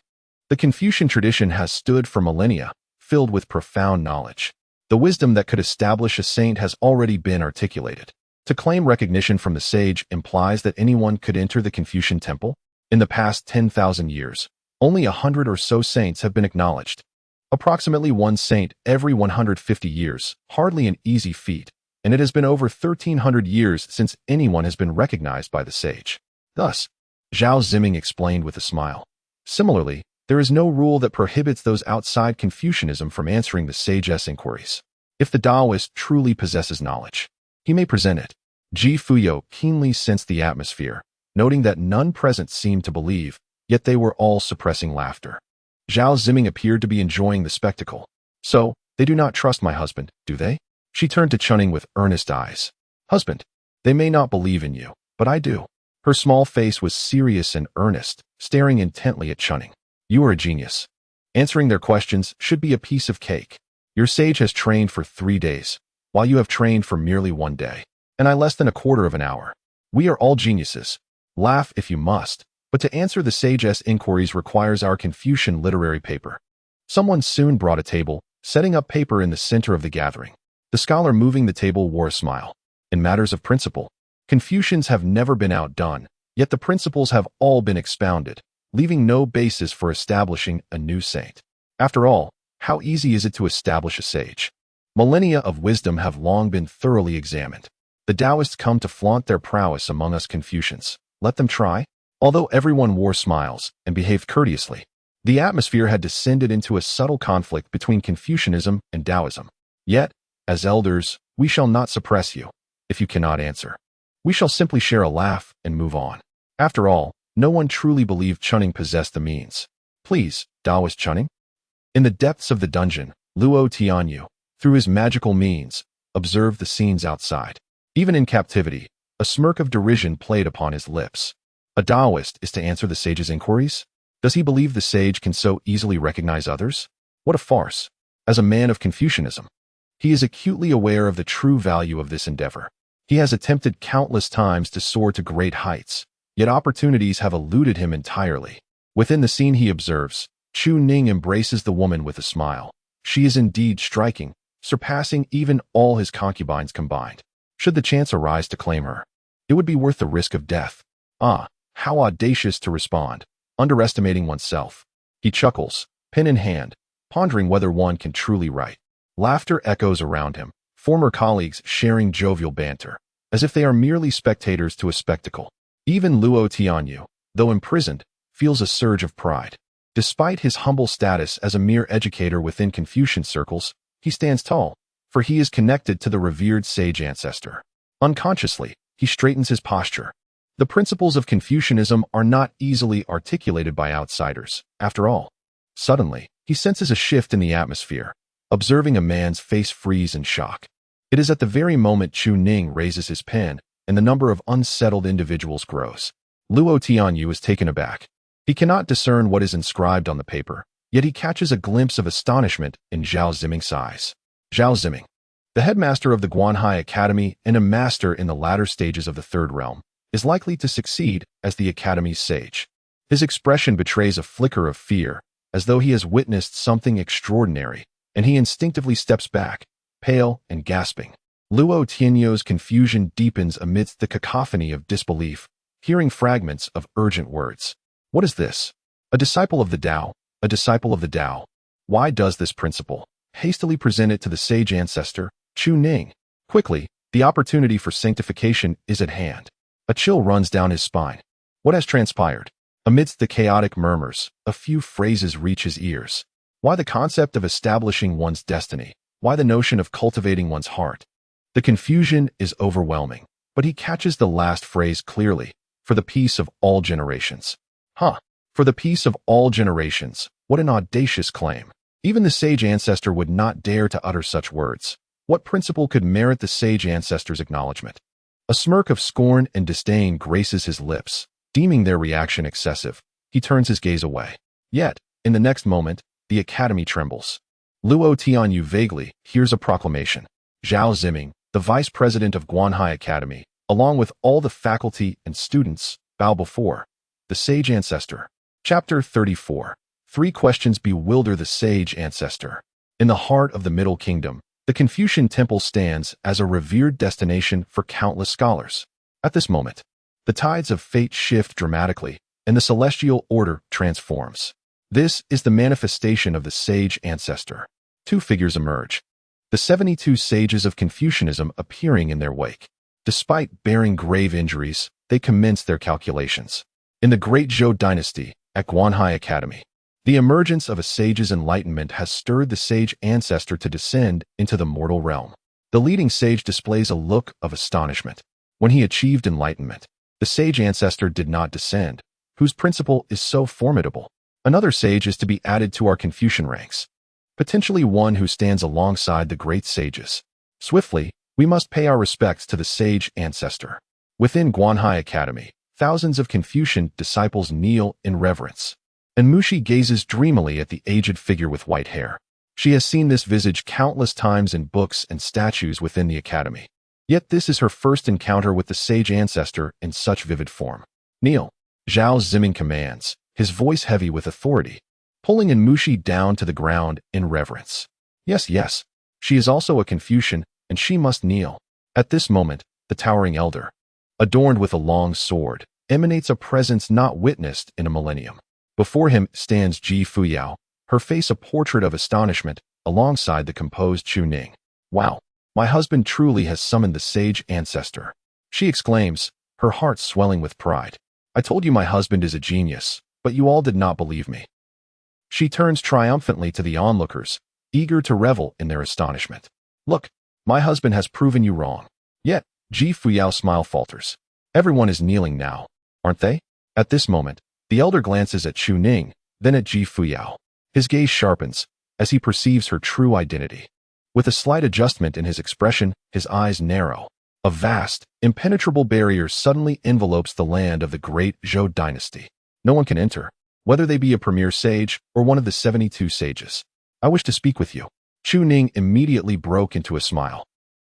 The Confucian tradition has stood for millennia, filled with profound knowledge. The wisdom that could establish a saint has already been articulated. To claim recognition from the sage implies that anyone could enter the Confucian temple. In the past 10,000 years, only 100 or so saints have been acknowledged. Approximately one saint every 150 years, hardly an easy feat, and it has been over 1,300 years since anyone has been recognized by the sage. Thus, Zhao Ziming explained with a smile. Similarly, there is no rule that prohibits those outside Confucianism from answering the sage's inquiries. If the Taoist truly possesses knowledge, he may present it. Fuyao keenly sensed the atmosphere, noting that none present seemed to believe, yet they were all suppressing laughter. Zhao Ziming appeared to be enjoying the spectacle. So, they do not trust my husband, do they? She turned to Chunning with earnest eyes. Husband, they may not believe in you, but I do. Her small face was serious and earnest, staring intently at Chunning. You are a genius. Answering their questions should be a piece of cake. Your sage has trained for 3 days, while you have trained for merely 1 day, and I less than a quarter of an hour. We are all geniuses. Laugh if you must, but to answer the sage's inquiries requires our Confucian literary paper. Someone soon brought a table, setting up paper in the center of the gathering. The scholar moving the table wore a smile. In matters of principle, Confucians have never been outdone, yet the principles have all been expounded, leaving no basis for establishing a new saint. After all, how easy is it to establish a sage? Millennia of wisdom have long been thoroughly examined. The Taoists come to flaunt their prowess among us Confucians. Let them try. Although everyone wore smiles and behaved courteously, the atmosphere had descended into a subtle conflict between Confucianism and Taoism. Yet, as elders, we shall not suppress you. If you cannot answer, we shall simply share a laugh and move on. After all, no one truly believed Chunning possessed the means. Please, Taoist Chunning? In the depths of the dungeon, Luo Tianyu, through his magical means, observed the scenes outside. Even in captivity, a smirk of derision played upon his lips. A Taoist is to answer the sage's inquiries? Does he believe the sage can so easily recognize others? What a farce. As a man of Confucianism, he is acutely aware of the true value of this endeavor. He has attempted countless times to soar to great heights, yet opportunities have eluded him entirely. Within the scene he observes, Chu Ning embraces the woman with a smile. She is indeed striking, surpassing even all his concubines combined. Should the chance arise to claim her, it would be worth the risk of death. Ah, how audacious to respond, underestimating oneself. He chuckles, pen in hand, pondering whether one can truly write. Laughter echoes around him, former colleagues sharing jovial banter, as if they are merely spectators to a spectacle. Even Luo Tianyu, though imprisoned, feels a surge of pride. Despite his humble status as a mere educator within Confucian circles, he stands tall, for he is connected to the revered sage ancestor. Unconsciously, he straightens his posture. The principles of Confucianism are not easily articulated by outsiders, after all. Suddenly, he senses a shift in the atmosphere, observing a man's face freeze in shock. It is at the very moment Chu Ning raises his pen, and the number of unsettled individuals grows. Luo Tianyu is taken aback. He cannot discern what is inscribed on the paper, yet he catches a glimpse of astonishment in Zhao Ziming's eyes. Zhao Ziming, the headmaster of the Guanhai Academy and a master in the latter stages of the Third Realm, is likely to succeed as the Academy's sage. His expression betrays a flicker of fear, as though he has witnessed something extraordinary, and he instinctively steps back, pale and gasping. Luo Tianyou's confusion deepens amidst the cacophony of disbelief, hearing fragments of urgent words. What is this? A disciple of the Tao, a disciple of the Tao. Why does this principle hastily present it to the sage ancestor, Chu Ning? Quickly, the opportunity for sanctification is at hand. A chill runs down his spine. What has transpired? Amidst the chaotic murmurs, a few phrases reach his ears. Why the concept of establishing one's destiny? Why the notion of cultivating one's heart? The confusion is overwhelming, but he catches the last phrase clearly, for the peace of all generations. For the peace of all generations, what an audacious claim. Even the sage ancestor would not dare to utter such words. What principle could merit the sage ancestor's acknowledgement? A smirk of scorn and disdain graces his lips. Deeming their reaction excessive, he turns his gaze away. Yet, in the next moment, the academy trembles. Luo Tianyou vaguely hears a proclamation. Zhao Ziming, the vice president of Guanhai Academy, along with all the faculty and students, bow before the sage ancestor. Chapter 34. 3 questions bewilder the sage ancestor. In the heart of the Middle Kingdom, the Confucian Temple stands as a revered destination for countless scholars. At this moment, the tides of fate shift dramatically, and the celestial order transforms. This is the manifestation of the sage ancestor. 2 figures emerge. The 72 sages of Confucianism appearing in their wake. Despite bearing grave injuries, they commence their calculations. In the Great Zhou Dynasty, at Guanhai Academy, the emergence of a sage's enlightenment has stirred the sage ancestor to descend into the mortal realm. The leading sage displays a look of astonishment. When he achieved enlightenment, the sage ancestor did not descend, whose principle is so formidable. Another sage is to be added to our Confucian ranks, potentially one who stands alongside the great sages. Swiftly, we must pay our respects to the sage ancestor. Within Guanhai Academy, thousands of Confucian disciples kneel in reverence. And Mushi gazes dreamily at the aged figure with white hair. She has seen this visage countless times in books and statues within the academy. Yet this is her first encounter with the sage ancestor in such vivid form. Kneel. Zhao Ziming commands, his voice heavy with authority, pulling Mushi down to the ground in reverence. Yes, she is also a Confucian, and she must kneel. At this moment, the towering elder, adorned with a long sword, emanates a presence not witnessed in a millennium. Before him stands Fuyao, her face a portrait of astonishment, alongside the composed Chu Ning. Wow, my husband truly has summoned the sage ancestor, she exclaims, her heart swelling with pride. I told you my husband is a genius, but you all did not believe me. She turns triumphantly to the onlookers, eager to revel in their astonishment. Look, my husband has proven you wrong. Yet, Fuyao's smile falters. Everyone is kneeling now, aren't they? At this moment, the elder glances at Chu Ning, then at Fuyao. His gaze sharpens, as he perceives her true identity. With a slight adjustment in his expression, his eyes narrow. A vast, impenetrable barrier suddenly envelopes the land of the Great Zhou Dynasty. No one can enter, whether they be a premier sage or one of the 72 sages. I wish to speak with you. Chu Ning immediately broke into a smile.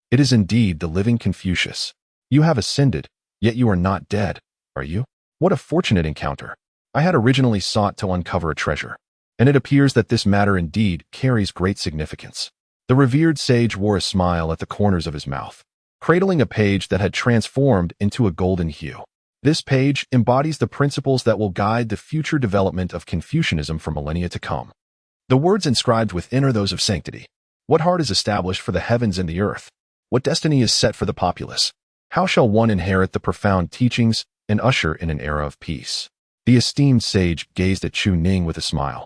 It is indeed the living Confucius. You have ascended, yet you are not dead, are you? What a fortunate encounter. I had originally sought to uncover a treasure, and it appears that this matter indeed carries great significance. The revered sage wore a smile at the corners of his mouth, cradling a page that had transformed into a golden hue. This page embodies the principles that will guide the future development of Confucianism for millennia to come. The words inscribed within are those of sanctity. What heart is established for the heavens and the earth? What destiny is set for the populace? How shall one inherit the profound teachings and usher in an era of peace? The esteemed sage gazed at Chu Ning with a smile,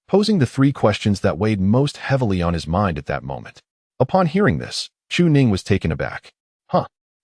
posing the 3 questions that weighed most heavily on his mind at that moment. Upon hearing this, Chu Ning was taken aback.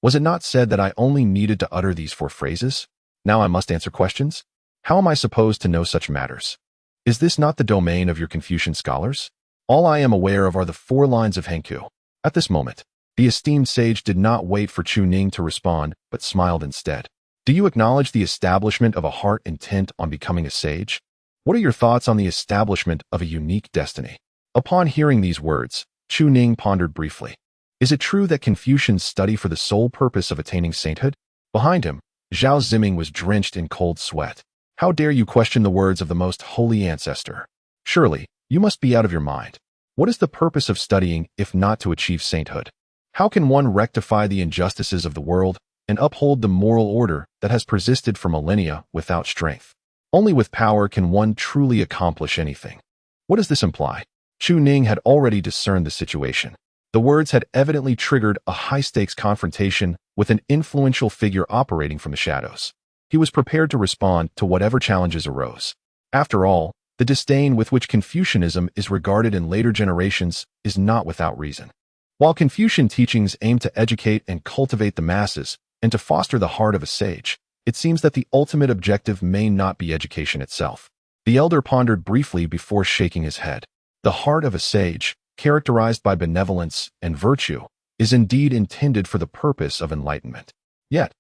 Was it not said that I only needed to utter these 4 phrases? Now I must answer questions? How am I supposed to know such matters? Is this not the domain of your Confucian scholars? All I am aware of are the 4 lines of Henku. At this moment, the esteemed sage did not wait for Chu Ning to respond, but smiled instead. Do you acknowledge the establishment of a heart intent on becoming a sage? What are your thoughts on the establishment of a unique destiny? Upon hearing these words, Chu Ning pondered briefly. Is it true that Confucians study for the sole purpose of attaining sainthood? Behind him, Zhao Ziming was drenched in cold sweat. How dare you question the words of the most holy ancestor? Surely, you must be out of your mind. What is the purpose of studying if not to achieve sainthood? How can one rectify the injustices of the world and uphold the moral order that has persisted for millennia without strength? Only with power can one truly accomplish anything. What does this imply? Chu Ning had already discerned the situation. The words had evidently triggered a high-stakes confrontation with an influential figure operating from the shadows. He was prepared to respond to whatever challenges arose. After all, the disdain with which Confucianism is regarded in later generations is not without reason. While Confucian teachings aim to educate and cultivate the masses and to foster the heart of a sage, it seems that the ultimate objective may not be education itself. The elder pondered briefly before shaking his head. The heart of a sage, characterized by benevolence and virtue, is indeed intended for the purpose of enlightenment. Yet,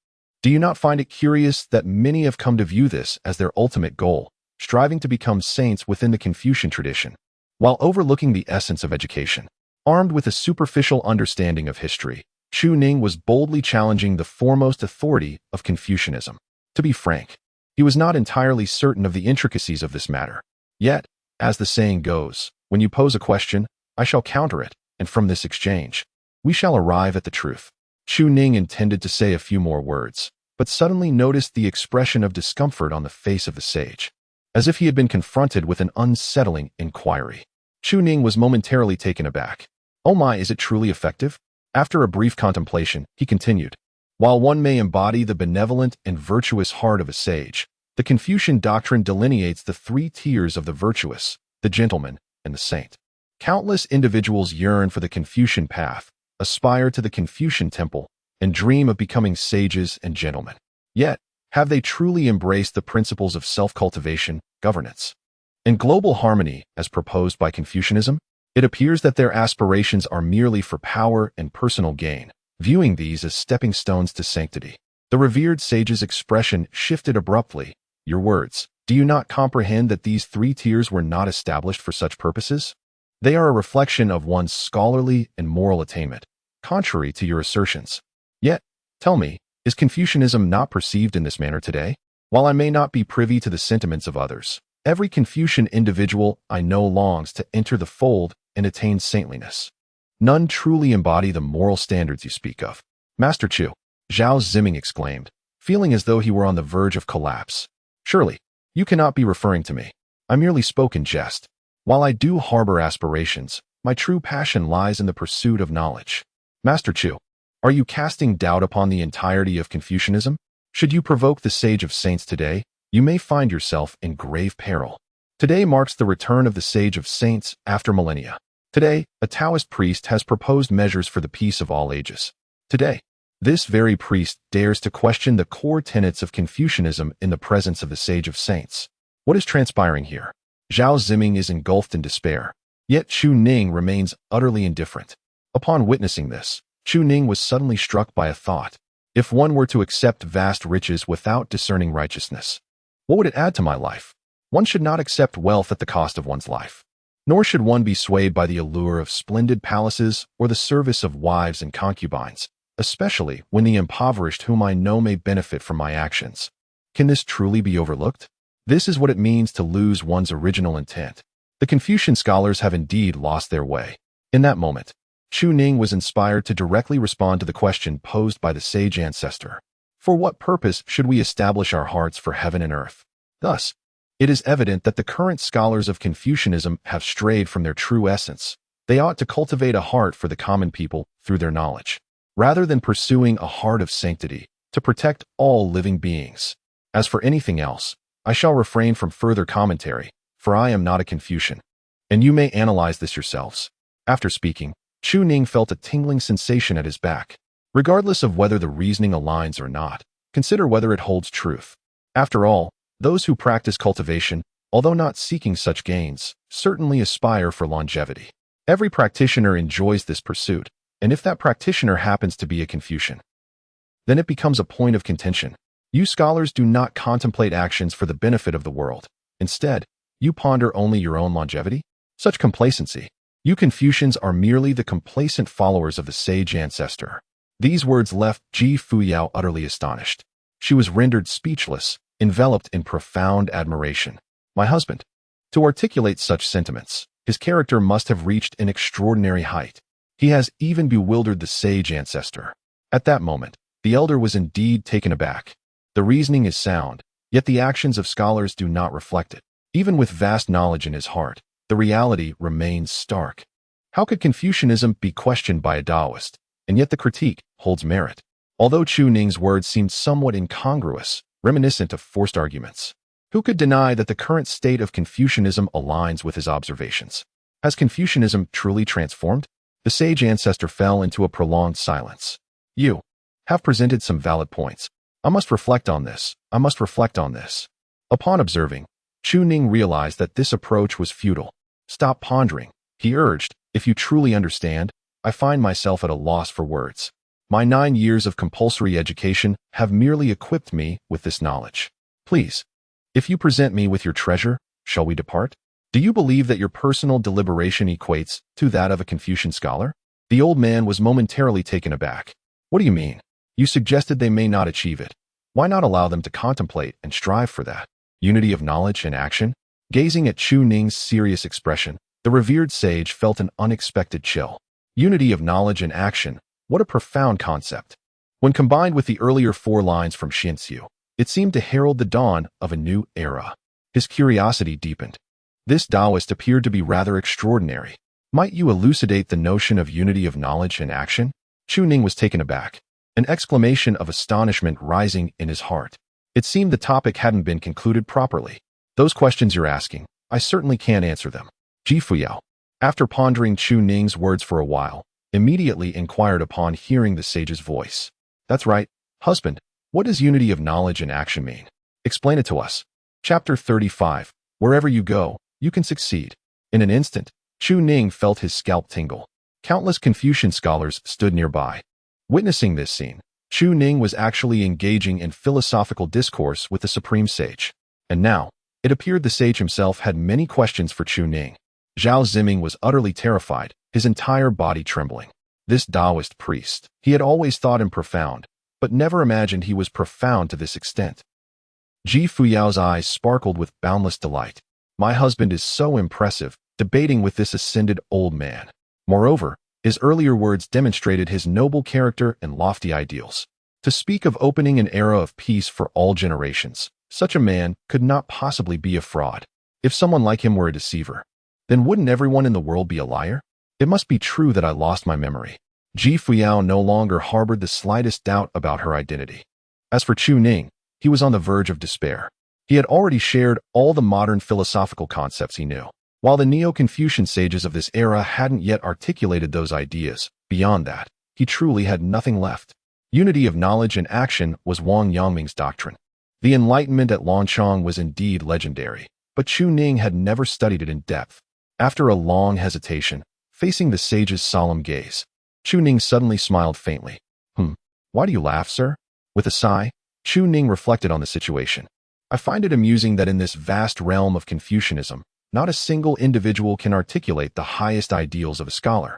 do you not find it curious that many have come to view this as their ultimate goal, striving to become saints within the Confucian tradition, while overlooking the essence of education? Armed with a superficial understanding of history, Chu Ning was boldly challenging the foremost authority of Confucianism. To be frank, he was not entirely certain of the intricacies of this matter. Yet, as the saying goes, when you pose a question, I shall counter it, and from this exchange, we shall arrive at the truth. Chu Ning intended to say a few more words, but suddenly noticed the expression of discomfort on the face of the sage, as if he had been confronted with an unsettling inquiry. Chu Ning was momentarily taken aback. Oh my, is it truly effective? After a brief contemplation, he continued. While one may embody the benevolent and virtuous heart of a sage, the Confucian doctrine delineates the three tiers of the virtuous, the gentleman, and the saint. Countless individuals yearn for the Confucian path, aspire to the Confucian temple, and dream of becoming sages and gentlemen. Yet, have they truly embraced the principles of self-cultivation, governance, and global harmony as proposed by Confucianism? It appears that their aspirations are merely for power and personal gain, viewing these as stepping stones to sanctity. The revered sage's expression shifted abruptly. Your words, do you not comprehend that these three tiers were not established for such purposes? They are a reflection of one's scholarly and moral attainment, contrary to your assertions. Yet, tell me, is Confucianism not perceived in this manner today? While I may not be privy to the sentiments of others, every Confucian individual I know longs to enter the fold and attain saintliness. None truly embody the moral standards you speak of. Master Chu, Zhao Ziming exclaimed, feeling as though he were on the verge of collapse. Surely, you cannot be referring to me. I merely spoke in jest. While I do harbor aspirations, my true passion lies in the pursuit of knowledge. Master Chu, are you casting doubt upon the entirety of Confucianism? Should you provoke the sage of saints today, you may find yourself in grave peril. Today marks the return of the sage of saints after millennia. Today, a Taoist priest has proposed measures for the peace of all ages. Today, this very priest dares to question the core tenets of Confucianism in the presence of the sage of saints. What is transpiring here? Zhao Ziming is engulfed in despair, yet Chu Ning remains utterly indifferent. Upon witnessing this, Chu Ning was suddenly struck by a thought. If one were to accept vast riches without discerning righteousness, what would it add to my life? One should not accept wealth at the cost of one's life. Nor should one be swayed by the allure of splendid palaces or the service of wives and concubines, especially when the impoverished whom I know may benefit from my actions. Can this truly be overlooked? This is what it means to lose one's original intent. The Confucian scholars have indeed lost their way. In that moment, Chu Ning was inspired to directly respond to the question posed by the sage ancestor. For what purpose should we establish our hearts for heaven and earth? Thus, it is evident that the current scholars of Confucianism have strayed from their true essence. They ought to cultivate a heart for the common people through their knowledge, rather than pursuing a heart of sanctity to protect all living beings. As for anything else, I shall refrain from further commentary, for I am not a Confucian, and you may analyze this yourselves. After speaking, Chu Ning felt a tingling sensation at his back. Regardless of whether the reasoning aligns or not, consider whether it holds truth. After all, those who practice cultivation, although not seeking such gains, certainly aspire for longevity. Every practitioner enjoys this pursuit, and if that practitioner happens to be a Confucian, then it becomes a point of contention. You scholars do not contemplate actions for the benefit of the world. Instead, you ponder only your own longevity? Such complacency. You Confucians are merely the complacent followers of the sage ancestor. These words left Fuyao utterly astonished. She was rendered speechless enveloped in profound admiration. My husband. To articulate such sentiments, his character must have reached an extraordinary height. He has even bewildered the sage ancestor. At that moment, the elder was indeed taken aback. The reasoning is sound, yet the actions of scholars do not reflect it. Even with vast knowledge in his heart, the reality remains stark. How could Confucianism be questioned by a Taoist, and yet the critique holds merit? Although Chu Ning's words seemed somewhat incongruous, reminiscent of forced arguments, who could deny that the current state of Confucianism aligns with his observations? Has Confucianism truly transformed? The sage ancestor fell into a prolonged silence. You have presented some valid points. I must reflect on this. I must reflect on this. Upon observing, Chu Ning realized that this approach was futile. Stop pondering, he urged. If you truly understand, I find myself at a loss for words. My 9 years of compulsory education have merely equipped me with this knowledge. Please, if you present me with your treasure, shall we depart? Do you believe that your personal deliberation equates to that of a Confucian scholar? The old man was momentarily taken aback. What do you mean? You suggested they may not achieve it. Why not allow them to contemplate and strive for that? Unity of knowledge and action? Gazing at Chu Ning's serious expression, the revered sage felt an unexpected chill. Unity of knowledge and action, what a profound concept. When combined with the earlier 4 lines from Xianxiu, it seemed to herald the dawn of a new era. His curiosity deepened. This Taoist appeared to be rather extraordinary. Might you elucidate the notion of unity of knowledge and action? Chu Ning was taken aback, an exclamation of astonishment rising in his heart. It seemed the topic hadn't been concluded properly. Those questions you're asking, I certainly can't answer them. Fuyao, after pondering Chu Ning's words for a while, immediately inquired upon hearing the sage's voice. That's right, husband. What does unity of knowledge and action mean? Explain it to us. Chapter 35. Wherever you go, you can succeed. In an instant, Chu Ning felt his scalp tingle. Countless Confucian scholars stood nearby. Witnessing this scene, Chu Ning was actually engaging in philosophical discourse with the supreme sage. And now, it appeared the sage himself had many questions for Chu Ning. Zhao Ziming was utterly terrified, his entire body trembling. This Taoist priest, he had always thought him profound, but never imagined he was profound to this extent. Fuyao's eyes sparkled with boundless delight. My husband is so impressive, debating with this ascended old man. Moreover, his earlier words demonstrated his noble character and lofty ideals. To speak of opening an era of peace for all generations, such a man could not possibly be a fraud. If someone like him were a deceiver, then wouldn't everyone in the world be a liar? It must be true that I lost my memory. Fuyao no longer harbored the slightest doubt about her identity. As for Chu Ning, he was on the verge of despair. He had already shared all the modern philosophical concepts he knew, while the Neo-Confucian sages of this era hadn't yet articulated those ideas. Beyond that, he truly had nothing left. Unity of knowledge and action was Wang Yangming's doctrine. The enlightenment at Longchong was indeed legendary, but Chu Ning had never studied it in depth. After a long hesitation, facing the sage's solemn gaze, Chu Ning suddenly smiled faintly. Why do you laugh, sir? With a sigh, Chu Ning reflected on the situation. I find it amusing that in this vast realm of Confucianism, not a single individual can articulate the highest ideals of a scholar,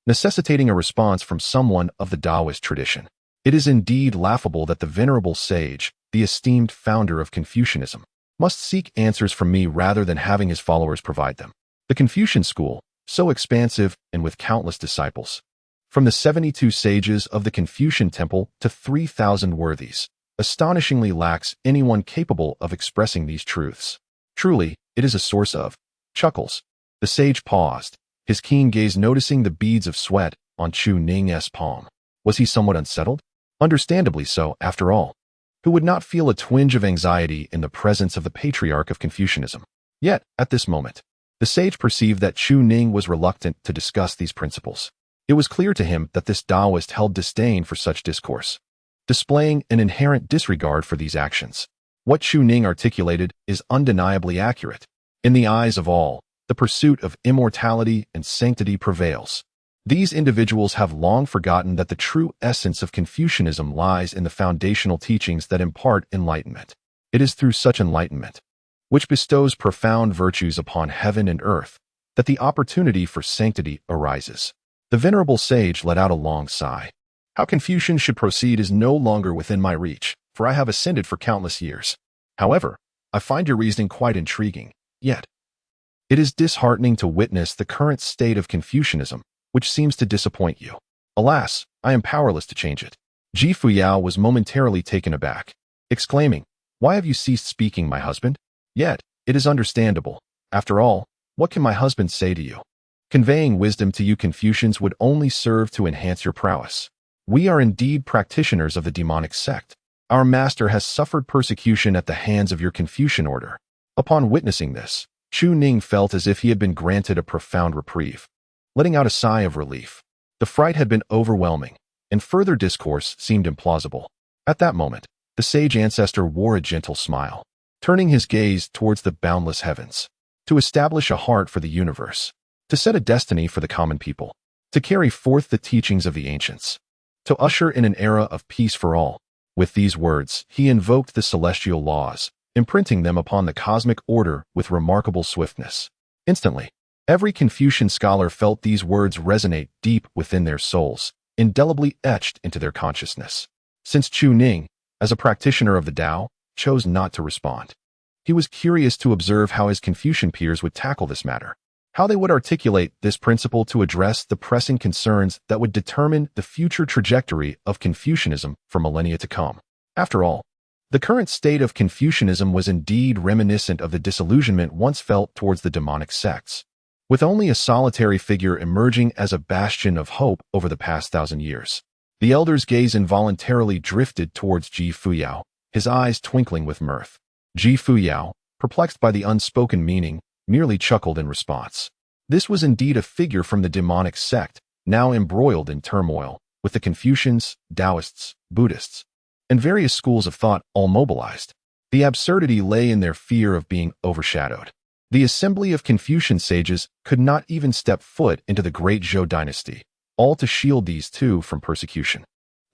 necessitating a response from someone of the Taoist tradition. It is indeed laughable that the venerable sage, the esteemed founder of Confucianism, must seek answers from me rather than having his followers provide them. The Confucian school, so expansive and with countless disciples, from the 72 sages of the Confucian temple to 3,000 worthies, astonishingly lacks anyone capable of expressing these truths. Truly, it is a source of chuckles. The sage paused, his keen gaze noticing the beads of sweat on Chu Ning's palm. Was he somewhat unsettled? Understandably so, after all. Who would not feel a twinge of anxiety in the presence of the patriarch of Confucianism? Yet, at this moment, the sage perceived that Chu Ning was reluctant to discuss these principles. It was clear to him that this Taoist held disdain for such discourse, displaying an inherent disregard for these actions. What Chu Ning articulated is undeniably accurate. In the eyes of all, the pursuit of immortality and sanctity prevails. These individuals have long forgotten that the true essence of Confucianism lies in the foundational teachings that impart enlightenment. It is through such enlightenment, which bestows profound virtues upon heaven and earth, that the opportunity for sanctity arises. The venerable sage let out a long sigh. How Confucian should proceed is no longer within my reach, for I have ascended for countless years. However, I find your reasoning quite intriguing, yet it is disheartening to witness the current state of Confucianism, which seems to disappoint you. Alas, I am powerless to change it. Fuyao was momentarily taken aback, exclaiming, "Why have you ceased speaking, my husband?" Yet, it is understandable. After all, what can my husband say to you? Conveying wisdom to you Confucians would only serve to enhance your prowess. We are indeed practitioners of the demonic sect. Our master has suffered persecution at the hands of your Confucian order. Upon witnessing this, Chu Ning felt as if he had been granted a profound reprieve. Letting out a sigh of relief, the fright had been overwhelming, and further discourse seemed implausible. At that moment, the sage ancestor wore a gentle smile, turning his gaze towards the boundless heavens. To establish a heart for the universe, to set a destiny for the common people, to carry forth the teachings of the ancients, to usher in an era of peace for all. With these words, he invoked the celestial laws, imprinting them upon the cosmic order with remarkable swiftness. Instantly, every Confucian scholar felt these words resonate deep within their souls, indelibly etched into their consciousness. Since Chu Ning, as a practitioner of the Tao, chose not to respond, he was curious to observe how his Confucian peers would tackle this matter, how they would articulate this principle to address the pressing concerns that would determine the future trajectory of Confucianism for millennia to come. After all, the current state of Confucianism was indeed reminiscent of the disillusionment once felt towards the demonic sects, with only a solitary figure emerging as a bastion of hope over the past 1,000 years. The elder's gaze involuntarily drifted towards Fuyao, his eyes twinkling with mirth. Fuyao, perplexed by the unspoken meaning, merely chuckled in response. This was indeed a figure from the demonic sect, now embroiled in turmoil, with the Confucians, Taoists, Buddhists, and various schools of thought all mobilized. The absurdity lay in their fear of being overshadowed. The assembly of Confucian sages could not even step foot into the great Zhou dynasty, all to shield these two from persecution.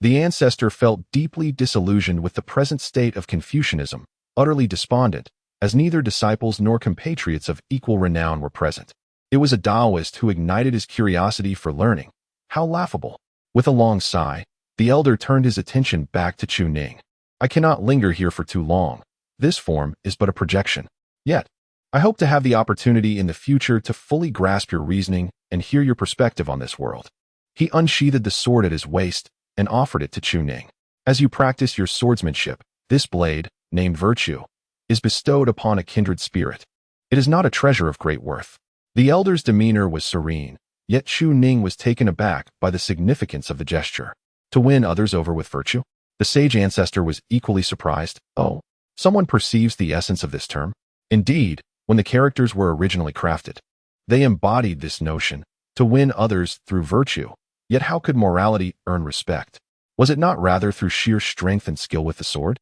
The ancestor felt deeply disillusioned with the present state of Confucianism, utterly despondent, as neither disciples nor compatriots of equal renown were present. It was a Taoist who ignited his curiosity for learning. How laughable! With a long sigh, the elder turned his attention back to Chu Ning. "I cannot linger here for too long. This form is but a projection. Yet, I hope to have the opportunity in the future to fully grasp your reasoning and hear your perspective on this world." He unsheathed the sword at his waist and offered it to Chu Ning. "As you practice your swordsmanship, this blade, named Virtue, is bestowed upon a kindred spirit. It is not a treasure of great worth." The elder's demeanor was serene, yet Chu Ning was taken aback by the significance of the gesture. To win others over with virtue? The sage ancestor was equally surprised. Oh, someone perceives the essence of this term. Indeed, when the characters were originally crafted, they embodied this notion, to win others through virtue. Yet how could morality earn respect? Was it not rather through sheer strength and skill with the sword?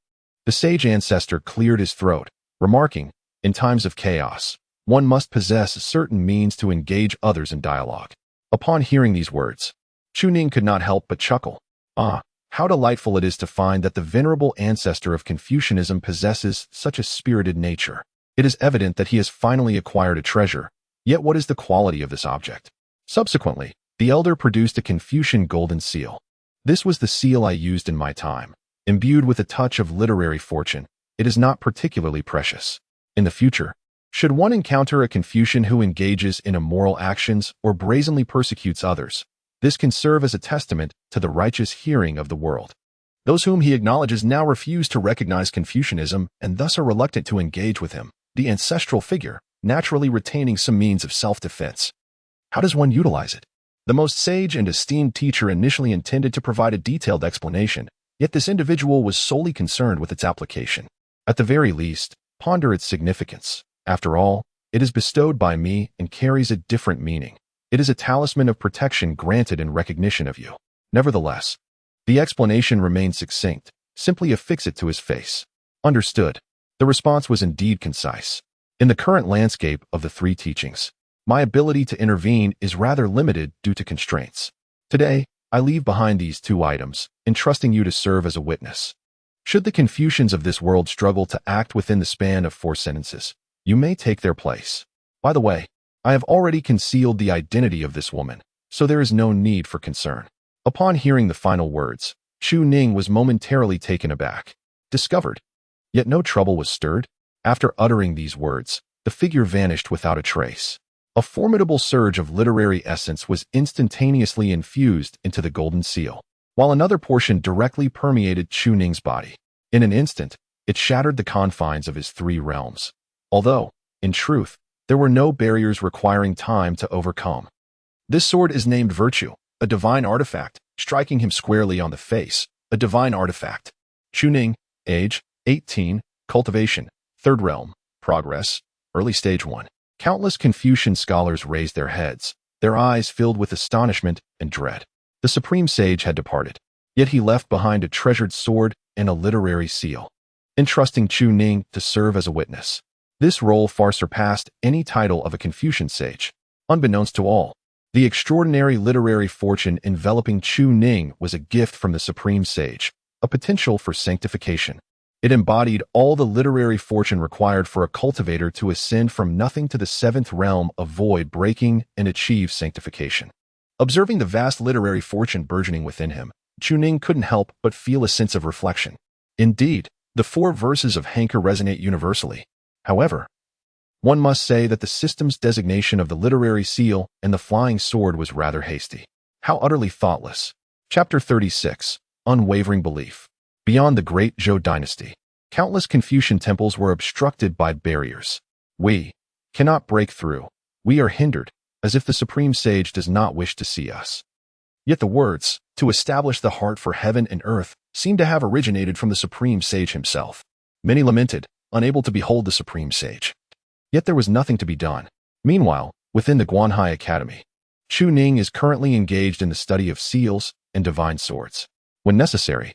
The sage ancestor cleared his throat, remarking, "In times of chaos, one must possess certain means to engage others in dialogue." Upon hearing these words, Chu Ning could not help but chuckle. Ah, how delightful it is to find that the venerable ancestor of Confucianism possesses such a spirited nature. It is evident that he has finally acquired a treasure, yet what is the quality of this object? Subsequently, the elder produced a Confucian golden seal. This was the seal I used in my time. Imbued with a touch of literary fortune, it is not particularly precious. In the future, should one encounter a Confucian who engages in immoral actions or brazenly persecutes others, this can serve as a testament to the righteous hearing of the world. Those whom he acknowledges now refuse to recognize Confucianism and thus are reluctant to engage with him, the ancestral figure, naturally retaining some means of self-defense. How does one utilize it? The most sage and esteemed teacher initially intended to provide a detailed explanation, yet this individual was solely concerned with its application. At the very least, ponder its significance. After all, it is bestowed by me and carries a different meaning. It is a talisman of protection granted in recognition of you. Nevertheless, the explanation remained succinct. Simply affix it to his face. Understood. The response was indeed concise. In the current landscape of the three teachings, my ability to intervene is rather limited due to constraints. Today, I leave behind these two items, entrusting you to serve as a witness. Should the Confucians of this world struggle to act within the span of 4 sentences, you may take their place. By the way, I have already concealed the identity of this woman, so there is no need for concern. Upon hearing the final words, Chu Ning was momentarily taken aback. Discovered. Yet no trouble was stirred. After uttering these words, the figure vanished without a trace. A formidable surge of literary essence was instantaneously infused into the golden seal, while another portion directly permeated Chu Ning's body. In an instant, it shattered the confines of his three realms. Although, in truth, there were no barriers requiring time to overcome. This sword is named Virtue, a divine artifact, striking him squarely on the face. A divine artifact. Chu Ning, age, 18, cultivation, third realm, progress, early stage 1. Countless Confucian scholars raised their heads, their eyes filled with astonishment and dread. The supreme sage had departed, yet he left behind a treasured sword and a literary seal, entrusting Chu Ning to serve as a witness. This role far surpassed any title of a Confucian sage. Unbeknownst to all, the extraordinary literary fortune enveloping Chu Ning was a gift from the supreme sage, a potential for sanctification. It embodied all the literary fortune required for a cultivator to ascend from nothing to the seventh realm of void breaking and achieve sanctification. Observing the vast literary fortune burgeoning within him, Chu Ning couldn't help but feel a sense of reflection. Indeed, the 4 verses of Hanker resonate universally. However, one must say that the system's designation of the literary seal and the flying sword was rather hasty. How utterly thoughtless. Chapter 36. Unwavering Belief. Beyond the great Zhou dynasty, countless Confucian temples were obstructed by barriers. We cannot break through. We are hindered, as if the supreme sage does not wish to see us. Yet the words, to establish the heart for heaven and earth, seem to have originated from the supreme sage himself. Many lamented, unable to behold the supreme sage. Yet there was nothing to be done. Meanwhile, within the Guanhai Academy, Chu Ning is currently engaged in the study of seals and divine swords. When necessary,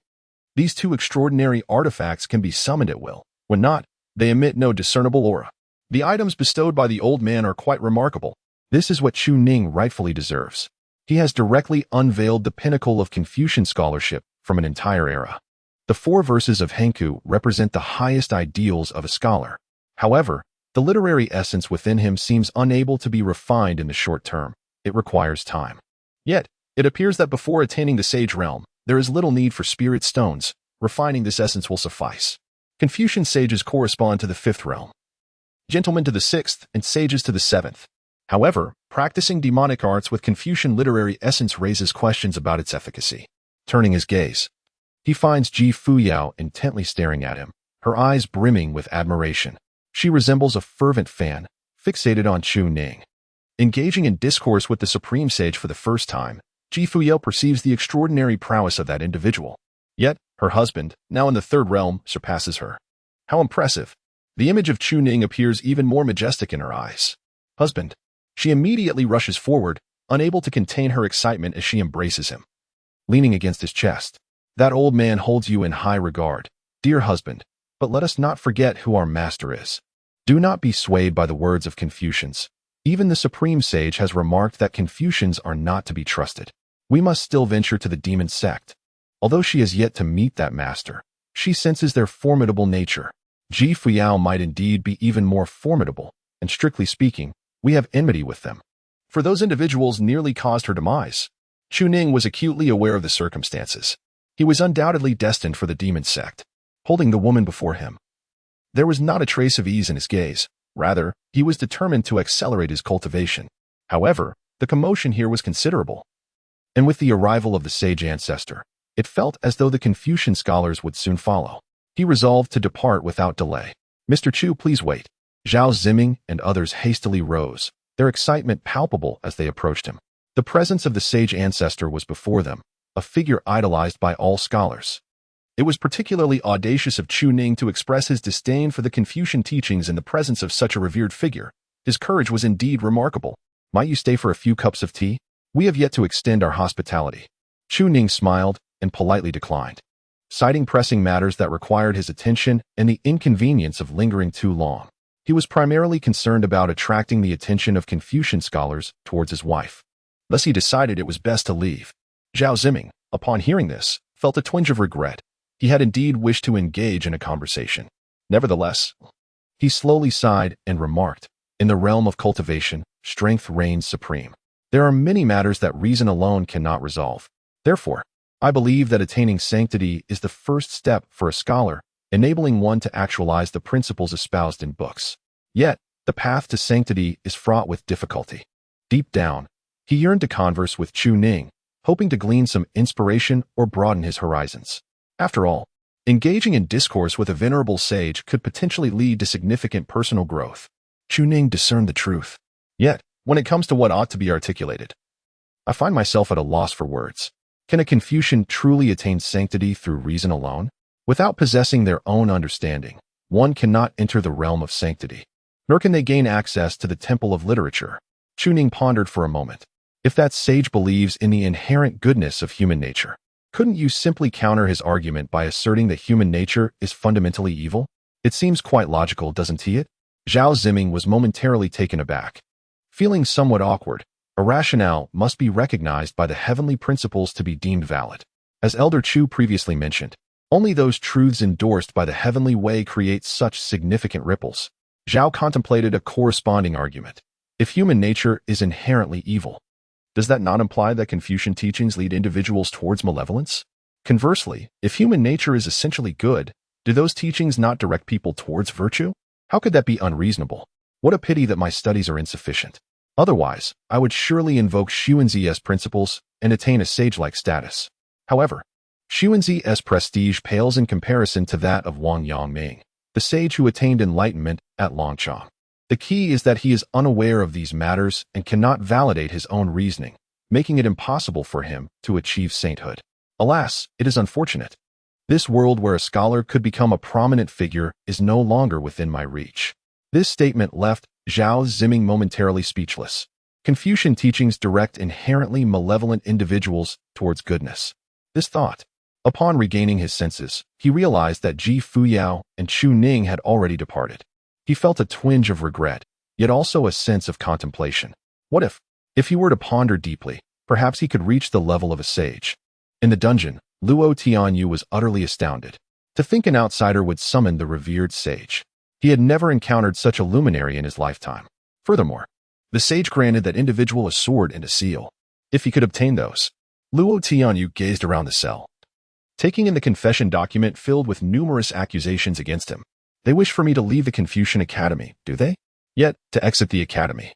these 2 extraordinary artifacts can be summoned at will. When not, they emit no discernible aura. The items bestowed by the old man are quite remarkable. This is what Chu Ning rightfully deserves. He has directly unveiled the pinnacle of Confucian scholarship from an entire era. The 4 verses of Hanku represent the highest ideals of a scholar. However, the literary essence within him seems unable to be refined in the short term. It requires time. Yet, it appears that before attaining the sage realm, there is little need for spirit stones. Refining this essence will suffice. Confucian sages correspond to the 5th realm, gentlemen to the 6th, and sages to the 7th. However, practicing demonic arts with Confucian literary essence raises questions about its efficacy. Turning his gaze, he finds Fuyao intently staring at him, her eyes brimming with admiration. She resembles a fervent fan, fixated on Chu Ning. Engaging in discourse with the supreme sage for the first time, Fuyao perceives the extraordinary prowess of that individual. Yet, her husband, now in the 3rd realm, surpasses her. How impressive! The image of Chu Ning appears even more majestic in her eyes. Husband. She immediately rushes forward, unable to contain her excitement as she embraces him. Leaning against his chest, that old man holds you in high regard, dear husband, but let us not forget who our master is. Do not be swayed by the words of Confucians. Even the supreme sage has remarked that Confucians are not to be trusted. We must still venture to the demon sect. Although she has yet to meet that master, she senses their formidable nature. Fuyao might indeed be even more formidable, and strictly speaking, we have enmity with them. For those individuals nearly caused her demise. Chu Ning was acutely aware of the circumstances. He was undoubtedly destined for the demon sect. Holding the woman before him, there was not a trace of ease in his gaze. Rather, he was determined to accelerate his cultivation. However, the commotion here was considerable. And with the arrival of the sage ancestor, it felt as though the Confucian scholars would soon follow. He resolved to depart without delay. Mr. Chu, please wait. Zhao Ziming and others hastily rose, their excitement palpable as they approached him. The presence of the sage ancestor was before them, a figure idolized by all scholars. It was particularly audacious of Chu Ning to express his disdain for the Confucian teachings in the presence of such a revered figure. His courage was indeed remarkable. Might you stay for a few cups of tea? We have yet to extend our hospitality. Chu Ning smiled and politely declined, citing pressing matters that required his attention and the inconvenience of lingering too long. He was primarily concerned about attracting the attention of Confucian scholars towards his wife. Thus he decided it was best to leave. Zhao Ziming, upon hearing this, felt a twinge of regret. He had indeed wished to engage in a conversation. Nevertheless, he slowly sighed and remarked, in the realm of cultivation, strength reigns supreme. There are many matters that reason alone cannot resolve. Therefore, I believe that attaining sanctity is the first step for a scholar enabling one to actualize the principles espoused in books. Yet, the path to sanctity is fraught with difficulty. Deep down, he yearned to converse with Chu Ning, hoping to glean some inspiration or broaden his horizons. After all, engaging in discourse with a venerable sage could potentially lead to significant personal growth. Chu Ning discerned the truth. Yet, when it comes to what ought to be articulated, I find myself at a loss for words. Can a Confucian truly attain sanctity through reason alone? Without possessing their own understanding, one cannot enter the realm of sanctity, nor can they gain access to the temple of literature. Chu Ning pondered for a moment. If that sage believes in the inherent goodness of human nature, couldn't you simply counter his argument by asserting that human nature is fundamentally evil? It seems quite logical, doesn't it? Zhao Ziming was momentarily taken aback. Feeling somewhat awkward, a rationale must be recognized by the heavenly principles to be deemed valid. As Elder Chu previously mentioned, only those truths endorsed by the heavenly way create such significant ripples. Zhao contemplated a corresponding argument. If human nature is inherently evil, does that not imply that Confucian teachings lead individuals towards malevolence? Conversely, if human nature is essentially good, do those teachings not direct people towards virtue? How could that be unreasonable? What a pity that my studies are insufficient. Otherwise, I would surely invoke Xuanzi's principles and attain a sage-like status. However, Xuanzi's prestige pales in comparison to that of Wang Yangming, the sage who attained enlightenment at Longchang. The key is that he is unaware of these matters and cannot validate his own reasoning, making it impossible for him to achieve sainthood. Alas, it is unfortunate. This world where a scholar could become a prominent figure is no longer within my reach. This statement left Zhao Ziming momentarily speechless. Confucian teachings direct inherently malevolent individuals towards goodness. This thought. Upon regaining his senses, he realized that Fuyao and Chu Ning had already departed. He felt a twinge of regret, yet also a sense of contemplation. What if he were to ponder deeply, perhaps he could reach the level of a sage? In the dungeon, Luo Tianyu was utterly astounded. To think an outsider would summon the revered sage. He had never encountered such a luminary in his lifetime. Furthermore, the sage granted that individual a sword and a seal. If he could obtain those, Luo Tianyu gazed around the cell, taking in the confession document filled with numerous accusations against him. They wish for me to leave the Confucian Academy, do they? Yet, to exit the academy,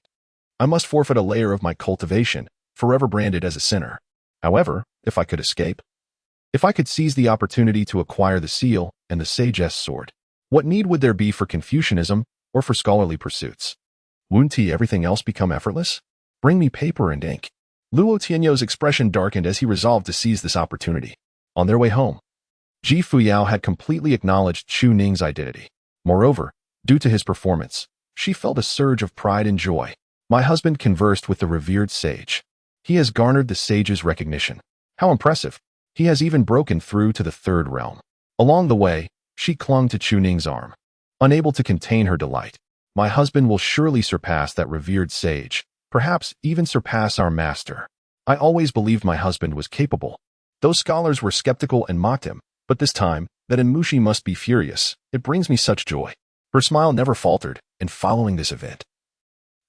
I must forfeit a layer of my cultivation, forever branded as a sinner. However, if I could escape, if I could seize the opportunity to acquire the seal and the sage's sword, what need would there be for Confucianism or for scholarly pursuits? Wouldn't everything else become effortless? Bring me paper and ink. Luo Tianyu's expression darkened as he resolved to seize this opportunity. On their way home, Fuyao had completely acknowledged Chu Ning's identity. Moreover, due to his performance, she felt a surge of pride and joy. My husband conversed with the revered sage. He has garnered the sage's recognition. How impressive. He has even broken through to the third realm. Along the way, she clung to Chu Ning's arm, unable to contain her delight. My husband will surely surpass that revered sage, perhaps even surpass our master. I always believed my husband was capable. Those scholars were skeptical and mocked him, but this time, that Enmushi must be furious. It brings me such joy. Her smile never faltered, and following this event,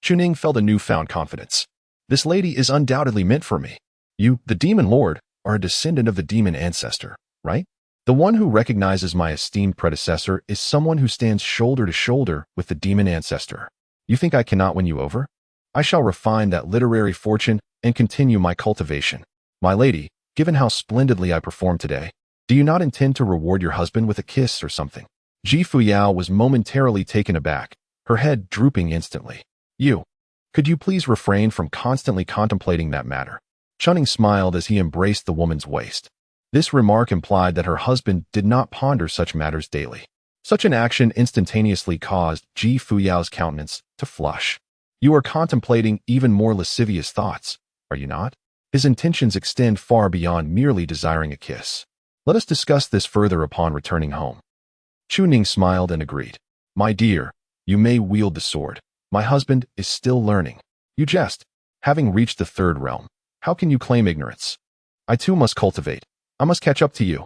Chu Ning felt a newfound confidence. This lady is undoubtedly meant for me. You, the demon lord, are a descendant of the demon ancestor, right? The one who recognizes my esteemed predecessor is someone who stands shoulder to shoulder with the demon ancestor. You think I cannot win you over? I shall refine that literary fortune and continue my cultivation. My lady, given how splendidly I performed today, do you not intend to reward your husband with a kiss or something? Fuyao was momentarily taken aback, her head drooping instantly. Could you please refrain from constantly contemplating that matter? Chunning smiled as he embraced the woman's waist. This remark implied that her husband did not ponder such matters daily. Such an action instantaneously caused Fuyao's countenance to flush. You are contemplating even more lascivious thoughts, are you not? His intentions extend far beyond merely desiring a kiss. Let us discuss this further upon returning home. Chu Ning smiled and agreed. My dear, you may wield the sword. My husband is still learning. You jest. Having reached the third realm, how can you claim ignorance? I too must cultivate. I must catch up to you.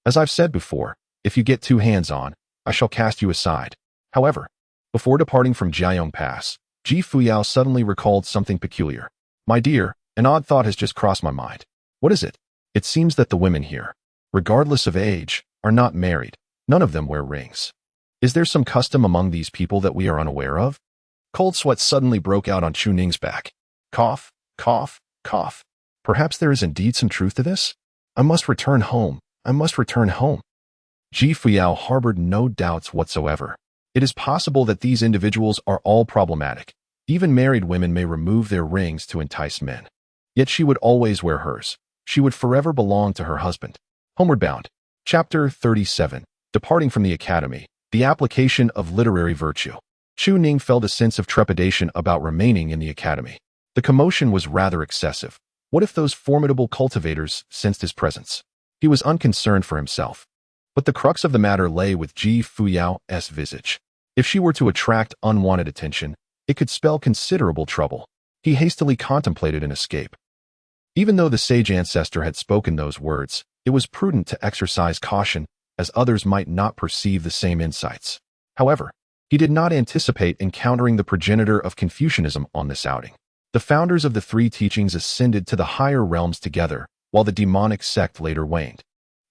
As I've said before, if you get too hands-on, I shall cast you aside. However, before departing from Jiayong Pass, Fuyao suddenly recalled something peculiar. My dear, an odd thought has just crossed my mind. What is it? It seems that the women here, regardless of age, are not married. None of them wear rings. Is there some custom among these people that we are unaware of? Cold sweat suddenly broke out on Chu Ning's back. Cough, cough, cough. Perhaps there is indeed some truth to this? I must return home. I must return home. Ji Fuyao harbored no doubts whatsoever. It is possible that these individuals are all problematic. Even married women may remove their rings to entice men. Yet she would always wear hers. She would forever belong to her husband. Homeward Bound. Chapter 37. Departing from the academy. The application of literary virtue. Chu Ning felt a sense of trepidation about remaining in the academy. The commotion was rather excessive. What if those formidable cultivators sensed his presence? He was unconcerned for himself. But the crux of the matter lay with Ji Fuyao's visage. If she were to attract unwanted attention, it could spell considerable trouble. He hastily contemplated an escape. Even though the sage ancestor had spoken those words, it was prudent to exercise caution, as others might not perceive the same insights. However, he did not anticipate encountering the progenitor of Confucianism on this outing. The founders of the three teachings ascended to the higher realms together, while the demonic sect later waned,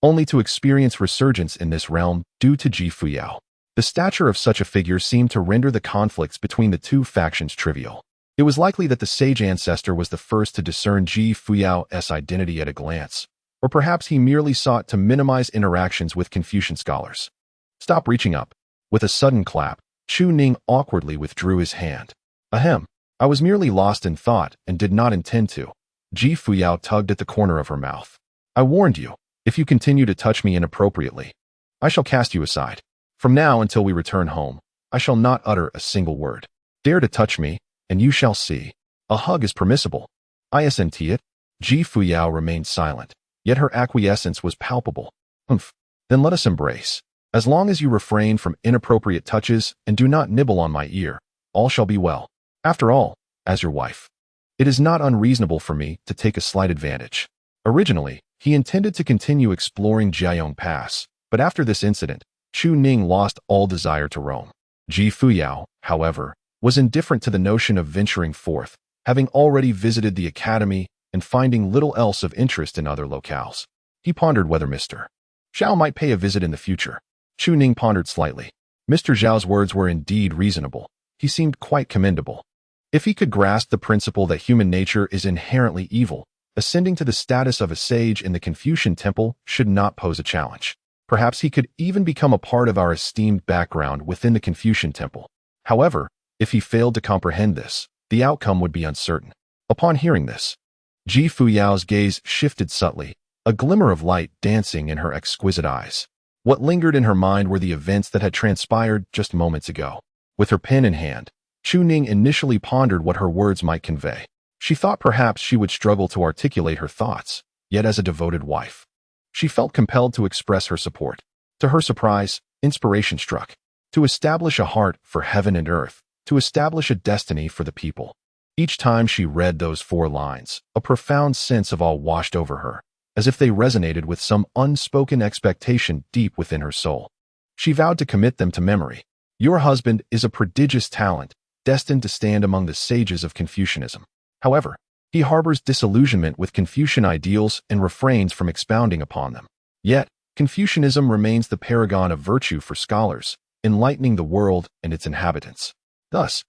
only to experience resurgence in this realm due to Ji Fuyao. The stature of such a figure seemed to render the conflicts between the two factions trivial. It was likely that the sage ancestor was the first to discern Ji Fuyao's identity at a glance, or perhaps he merely sought to minimize interactions with Confucian scholars. Stop reaching up. With a sudden clap, Chu Ning awkwardly withdrew his hand. Ahem. I was merely lost in thought and did not intend to. Ji Fuyao tugged at the corner of her mouth. I warned you. If you continue to touch me inappropriately, I shall cast you aside. From now until we return home, I shall not utter a single word. Dare to touch me, and you shall see. A hug is permissible. I assent it. Ji Fuyao remained silent, yet her acquiescence was palpable. Humph. Then let us embrace. As long as you refrain from inappropriate touches and do not nibble on my ear, all shall be well. After all, as your wife, it is not unreasonable for me to take a slight advantage. Originally, he intended to continue exploring Jiayong Pass, but after this incident, Chu Ning lost all desire to roam. Ji Fuyao, however, was indifferent to the notion of venturing forth, having already visited the academy and finding little else of interest in other locales. He pondered whether Mr. Zhao might pay a visit in the future. Chu Ning pondered slightly. Mr. Zhao's words were indeed reasonable. He seemed quite commendable. If he could grasp the principle that human nature is inherently evil, ascending to the status of a sage in the Confucian temple should not pose a challenge. Perhaps he could even become a part of our esteemed background within the Confucian temple. However, if he failed to comprehend this, the outcome would be uncertain. Upon hearing this, Ji Fuyao's gaze shifted subtly, a glimmer of light dancing in her exquisite eyes. What lingered in her mind were the events that had transpired just moments ago. With her pen in hand, Chu Ning initially pondered what her words might convey. She thought perhaps she would struggle to articulate her thoughts, yet as a devoted wife, she felt compelled to express her support. To her surprise, inspiration struck. To establish a heart for heaven and earth, to establish a destiny for the people. Each time she read those 4 lines, a profound sense of awe washed over her, as if they resonated with some unspoken expectation deep within her soul. She vowed to commit them to memory. Your husband is a prodigious talent, destined to stand among the sages of Confucianism. However, he harbors disillusionment with Confucian ideals and refrains from expounding upon them. Yet, Confucianism remains the paragon of virtue for scholars, enlightening the world and its inhabitants. Thus,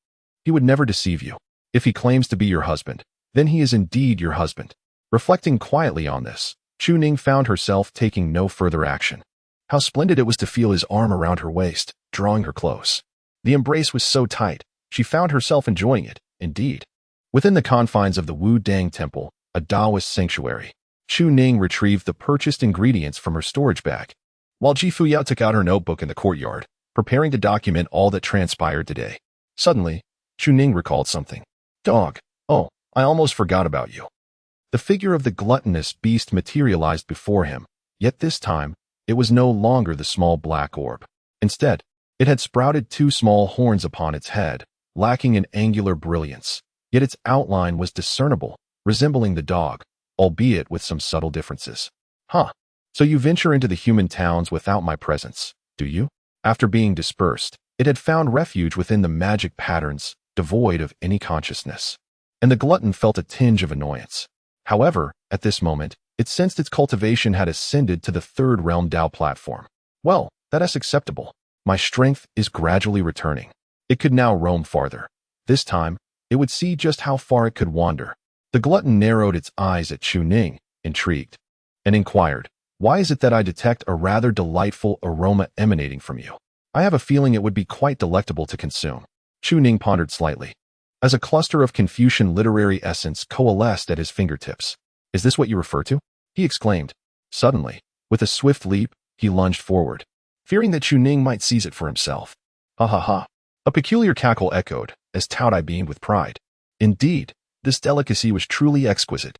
he would never deceive you. If he claims to be your husband, then he is indeed your husband. Reflecting quietly on this, Chu Ning found herself taking no further action. How splendid it was to feel his arm around her waist, drawing her close. The embrace was so tight, she found herself enjoying it, indeed. Within the confines of the Wu Dang Temple, a Taoist sanctuary, Chu Ning retrieved the purchased ingredients from her storage bag, while Ji Fuyao took out her notebook in the courtyard, preparing to document all that transpired today. Suddenly, Chu Ning recalled something. Dog. Oh, I almost forgot about you. The figure of the gluttonous beast materialized before him, yet this time, it was no longer the small black orb. Instead, it had sprouted 2 small horns upon its head, lacking in angular brilliance, yet its outline was discernible, resembling the dog, albeit with some subtle differences. Huh. So you venture into the human towns without my presence, do you? After being dispersed, it had found refuge within the magic patterns, devoid of any consciousness. And the glutton felt a tinge of annoyance. However, at this moment, it sensed its cultivation had ascended to the 3rd realm Tao platform. Well, That's acceptable. My strength is gradually returning. It could now roam farther. This time, it would see just how far it could wander. The glutton narrowed its eyes at Chu Ning, intrigued, and inquired, "Why is it that I detect a rather delightful aroma emanating from you? I have a feeling it would be quite delectable to consume." Chu Ning pondered slightly, as a cluster of Confucian literary essence coalesced at his fingertips. "Is this what you refer to?" he exclaimed. Suddenly, with a swift leap, he lunged forward, fearing that Chu Ning might seize it for himself. "Ha ha ha." A peculiar cackle echoed, as Taodai beamed with pride. Indeed, this delicacy was truly exquisite.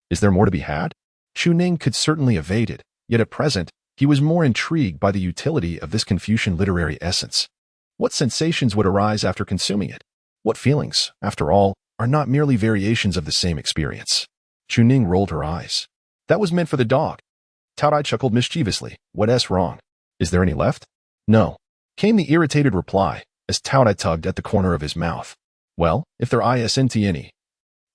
Is there more to be had? Chu Ning could certainly evade it, yet at present, he was more intrigued by the utility of this Confucian literary essence. What sensations would arise after consuming it? What feelings, after all, are not merely variations of the same experience? Chu Ning rolled her eyes. "That was meant for the dog." Taodai chuckled mischievously. "What's wrong? Is there any left?" "No," came the irritated reply, as Taodai tugged at the corner of his mouth. "Well, if there isn't any,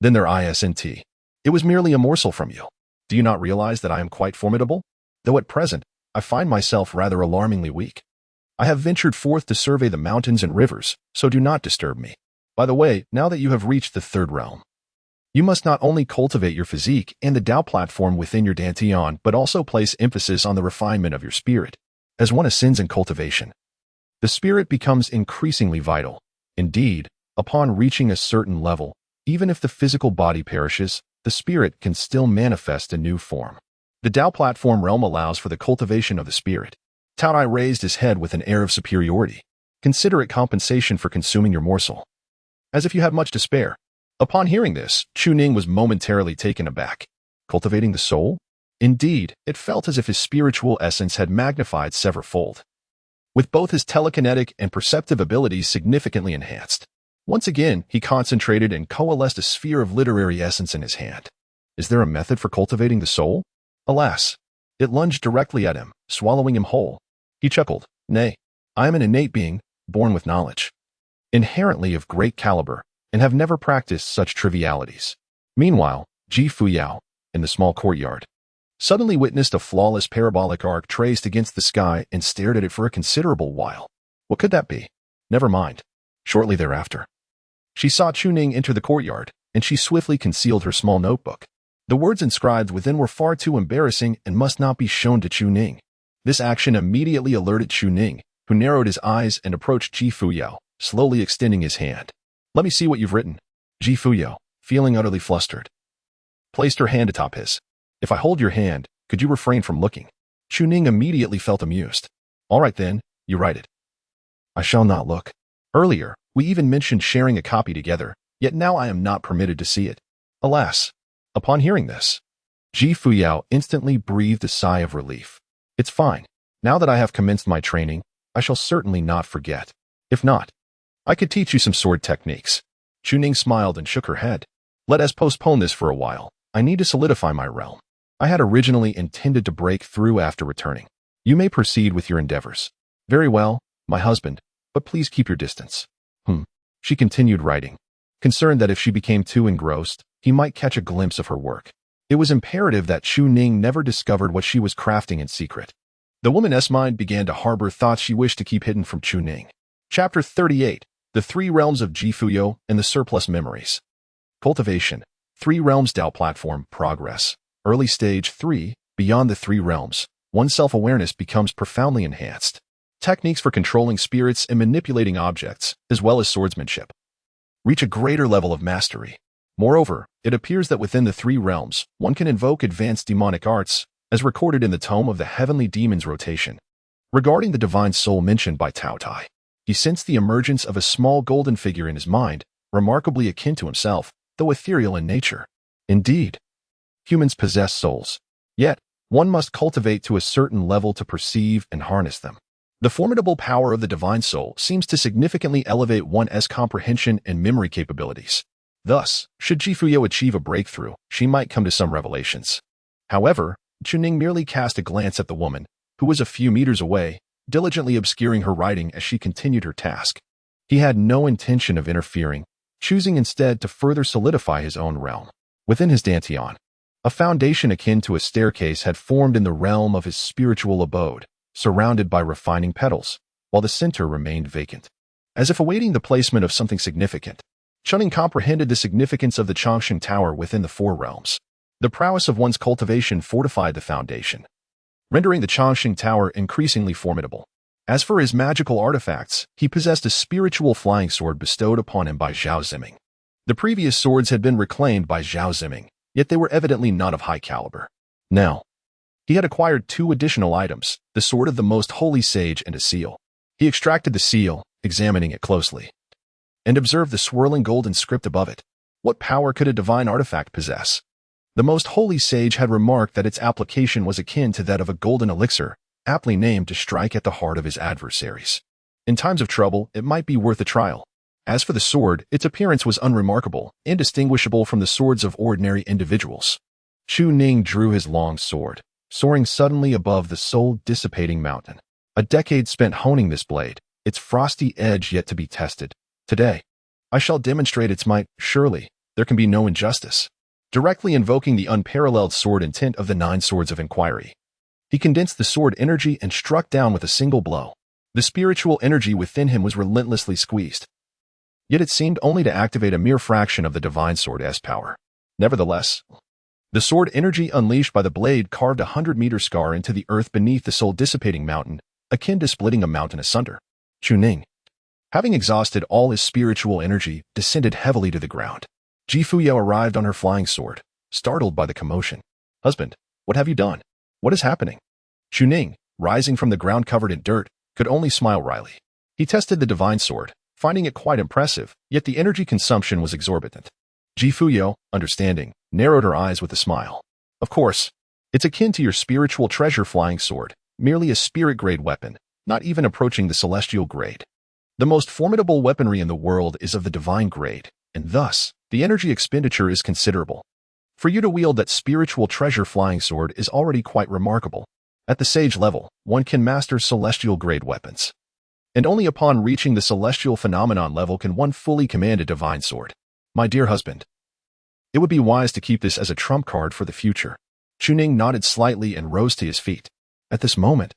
then there isn't. It was merely a morsel from you. Do you not realize that I am quite formidable? Though at present, I find myself rather alarmingly weak. I have ventured forth to survey the mountains and rivers, so do not disturb me. By the way, now that you have reached the third realm, you must not only cultivate your physique and the Tao platform within your dantian, but also place emphasis on the refinement of your spirit. As one ascends in cultivation, the spirit becomes increasingly vital. Indeed, upon reaching a certain level, even if the physical body perishes, the spirit can still manifest a new form. The Tao platform realm allows for the cultivation of the spirit." Taodai raised his head with an air of superiority. "Consider it compensation for consuming your morsel. As if you had much to spare." Upon hearing this, Chu Ning was momentarily taken aback. Cultivating the soul? Indeed, it felt as if his spiritual essence had magnified severfold, with both his telekinetic and perceptive abilities significantly enhanced. Once again, he concentrated and coalesced a sphere of literary essence in his hand. Is there a method for cultivating the soul? Alas, it lunged directly at him, swallowing him whole. He chuckled. "Nay, I am an innate being, born with knowledge, inherently of great caliber, and have never practiced such trivialities." Meanwhile, Fuyao, in the small courtyard, suddenly witnessed a flawless parabolic arc traced against the sky and stared at it for a considerable while. What could that be? Never mind. Shortly thereafter, she saw Chu Ning enter the courtyard, and she swiftly concealed her small notebook. The words inscribed within were far too embarrassing and must not be shown to Chu Ning. This action immediately alerted Chu Ning, who narrowed his eyes and approached Fuyao, slowly extending his hand. "Let me see what you've written." Fuyao, feeling utterly flustered, placed her hand atop his. "If I hold your hand, could you refrain from looking?" Chu Ning immediately felt amused. "All right then, you write it." "I shall not look. Earlier, we even mentioned sharing a copy together, yet now I am not permitted to see it." Alas! Upon hearing this, Fuyao instantly breathed a sigh of relief. "It's fine. Now that I have commenced my training, I shall certainly not forget. If not, I could teach you some sword techniques." Chu Ning smiled and shook her head. "Let us postpone this for a while. I need to solidify my realm. I had originally intended to break through after returning. You may proceed with your endeavors." "Very well, my husband, but please keep your distance." She continued writing, concerned that if she became too engrossed, he might catch a glimpse of her work. It was imperative that Chu Ning never discovered what she was crafting in secret. The woman's mind began to harbor thoughts she wished to keep hidden from Chu Ning. Chapter 38. The Three Realms of Fuyao and the Surplus Memories. Cultivation. Three Realms Tao Platform Progress. Early Stage 3. Beyond the Three Realms, one's self-awareness becomes profoundly enhanced. Techniques for controlling spirits and manipulating objects, as well as swordsmanship, reach a greater level of mastery. Moreover, it appears that within the three realms, one can invoke advanced demonic arts, as recorded in the Tome of the Heavenly Demons Rotation. Regarding the divine soul mentioned by Tao Tai, he sensed the emergence of a small golden figure in his mind, remarkably akin to himself, though ethereal in nature. Indeed, humans possess souls. Yet, one must cultivate to a certain level to perceive and harness them. The formidable power of the divine soul seems to significantly elevate one's comprehension and memory capabilities. Thus, should Fuyao achieve a breakthrough, she might come to some revelations. However, Chu Ning merely cast a glance at the woman, who was a few meters away, diligently obscuring her writing as she continued her task. He had no intention of interfering, choosing instead to further solidify his own realm. Within his dantian, a foundation akin to a staircase had formed in the realm of his spiritual abode. surrounded by refining petals, while the center remained vacant. As if awaiting the placement of something significant, Chuning comprehended the significance of the Changsheng Tower within the Four Realms. The prowess of one's cultivation fortified the foundation, rendering the Changsheng Tower increasingly formidable. As for his magical artifacts, he possessed a spiritual flying sword bestowed upon him by Zhao Ziming. The previous swords had been reclaimed by Zhao Ziming, yet they were evidently not of high caliber. Now, he had acquired 2 additional items, the Sword of the Most Holy Sage and a seal. He extracted the seal, examining it closely, and observed the swirling golden script above it. What power could a divine artifact possess? The Most Holy Sage had remarked that its application was akin to that of a golden elixir, aptly named to strike at the heart of his adversaries. In times of trouble, it might be worth a trial. As for the sword, its appearance was unremarkable, indistinguishable from the swords of ordinary individuals. Chu Ning drew his long sword, soaring suddenly above the soul-dissipating mountain. A decade spent honing this blade, its frosty edge yet to be tested. Today, I shall demonstrate its might. Surely, there can be no injustice. Directly invoking the unparalleled sword intent of the 9 swords of inquiry, he condensed the sword energy and struck down with a single blow. The spiritual energy within him was relentlessly squeezed, yet it seemed only to activate a mere fraction of the divine sword's power. Nevertheless, the sword energy unleashed by the blade carved a 100-meter scar into the earth beneath the soul-dissipating mountain, akin to splitting a mountain asunder. Chu Ning, having exhausted all his spiritual energy, descended heavily to the ground. Fuyao arrived on her flying sword, startled by the commotion. "Husband, what have you done? What is happening?" Chu Ning, rising from the ground covered in dirt, could only smile wryly. He tested the divine sword, finding it quite impressive, yet the energy consumption was exorbitant. Fuyao, understanding, narrowed her eyes with a smile. "Of course, it's akin to your spiritual treasure flying sword, merely a spirit-grade weapon, not even approaching the celestial grade. The most formidable weaponry in the world is of the divine grade, and thus, the energy expenditure is considerable. For you to wield that spiritual treasure flying sword is already quite remarkable. At the sage level, one can master celestial-grade weapons, and only upon reaching the celestial phenomenon level can one fully command a divine sword. My dear husband, it would be wise to keep this as a trump card for the future." Chu Ning nodded slightly and rose to his feet. At this moment,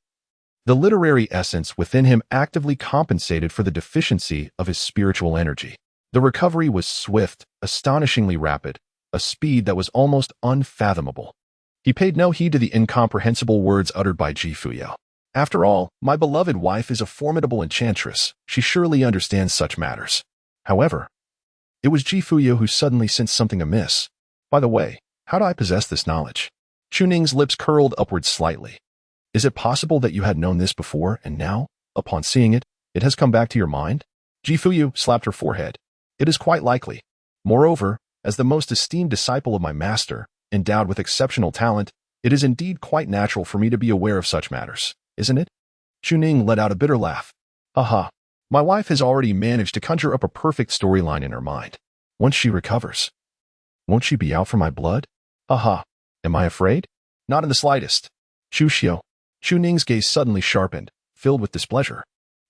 the literary essence within him actively compensated for the deficiency of his spiritual energy. The recovery was swift, astonishingly rapid, a speed that was almost unfathomable. He paid no heed to the incomprehensible words uttered by Fuyao. "After all, my beloved wife is a formidable enchantress. She surely understands such matters." However, it was Fuyao who suddenly sensed something amiss. "By the way, how do I possess this knowledge?" Chu Ning's lips curled upwards slightly. "Is it possible that you had known this before, and now, upon seeing it, it has come back to your mind?" Fuyao slapped her forehead. "It is quite likely. Moreover, as the most esteemed disciple of my master, endowed with exceptional talent, it is indeed quite natural for me to be aware of such matters, isn't it?" Chu Ning let out a bitter laugh. "Aha, my wife has already managed to conjure up a perfect storyline in her mind. Once she recovers, won't she be out for my blood? Aha, am I afraid? Not in the slightest." Chu Ning's gaze suddenly sharpened, filled with displeasure.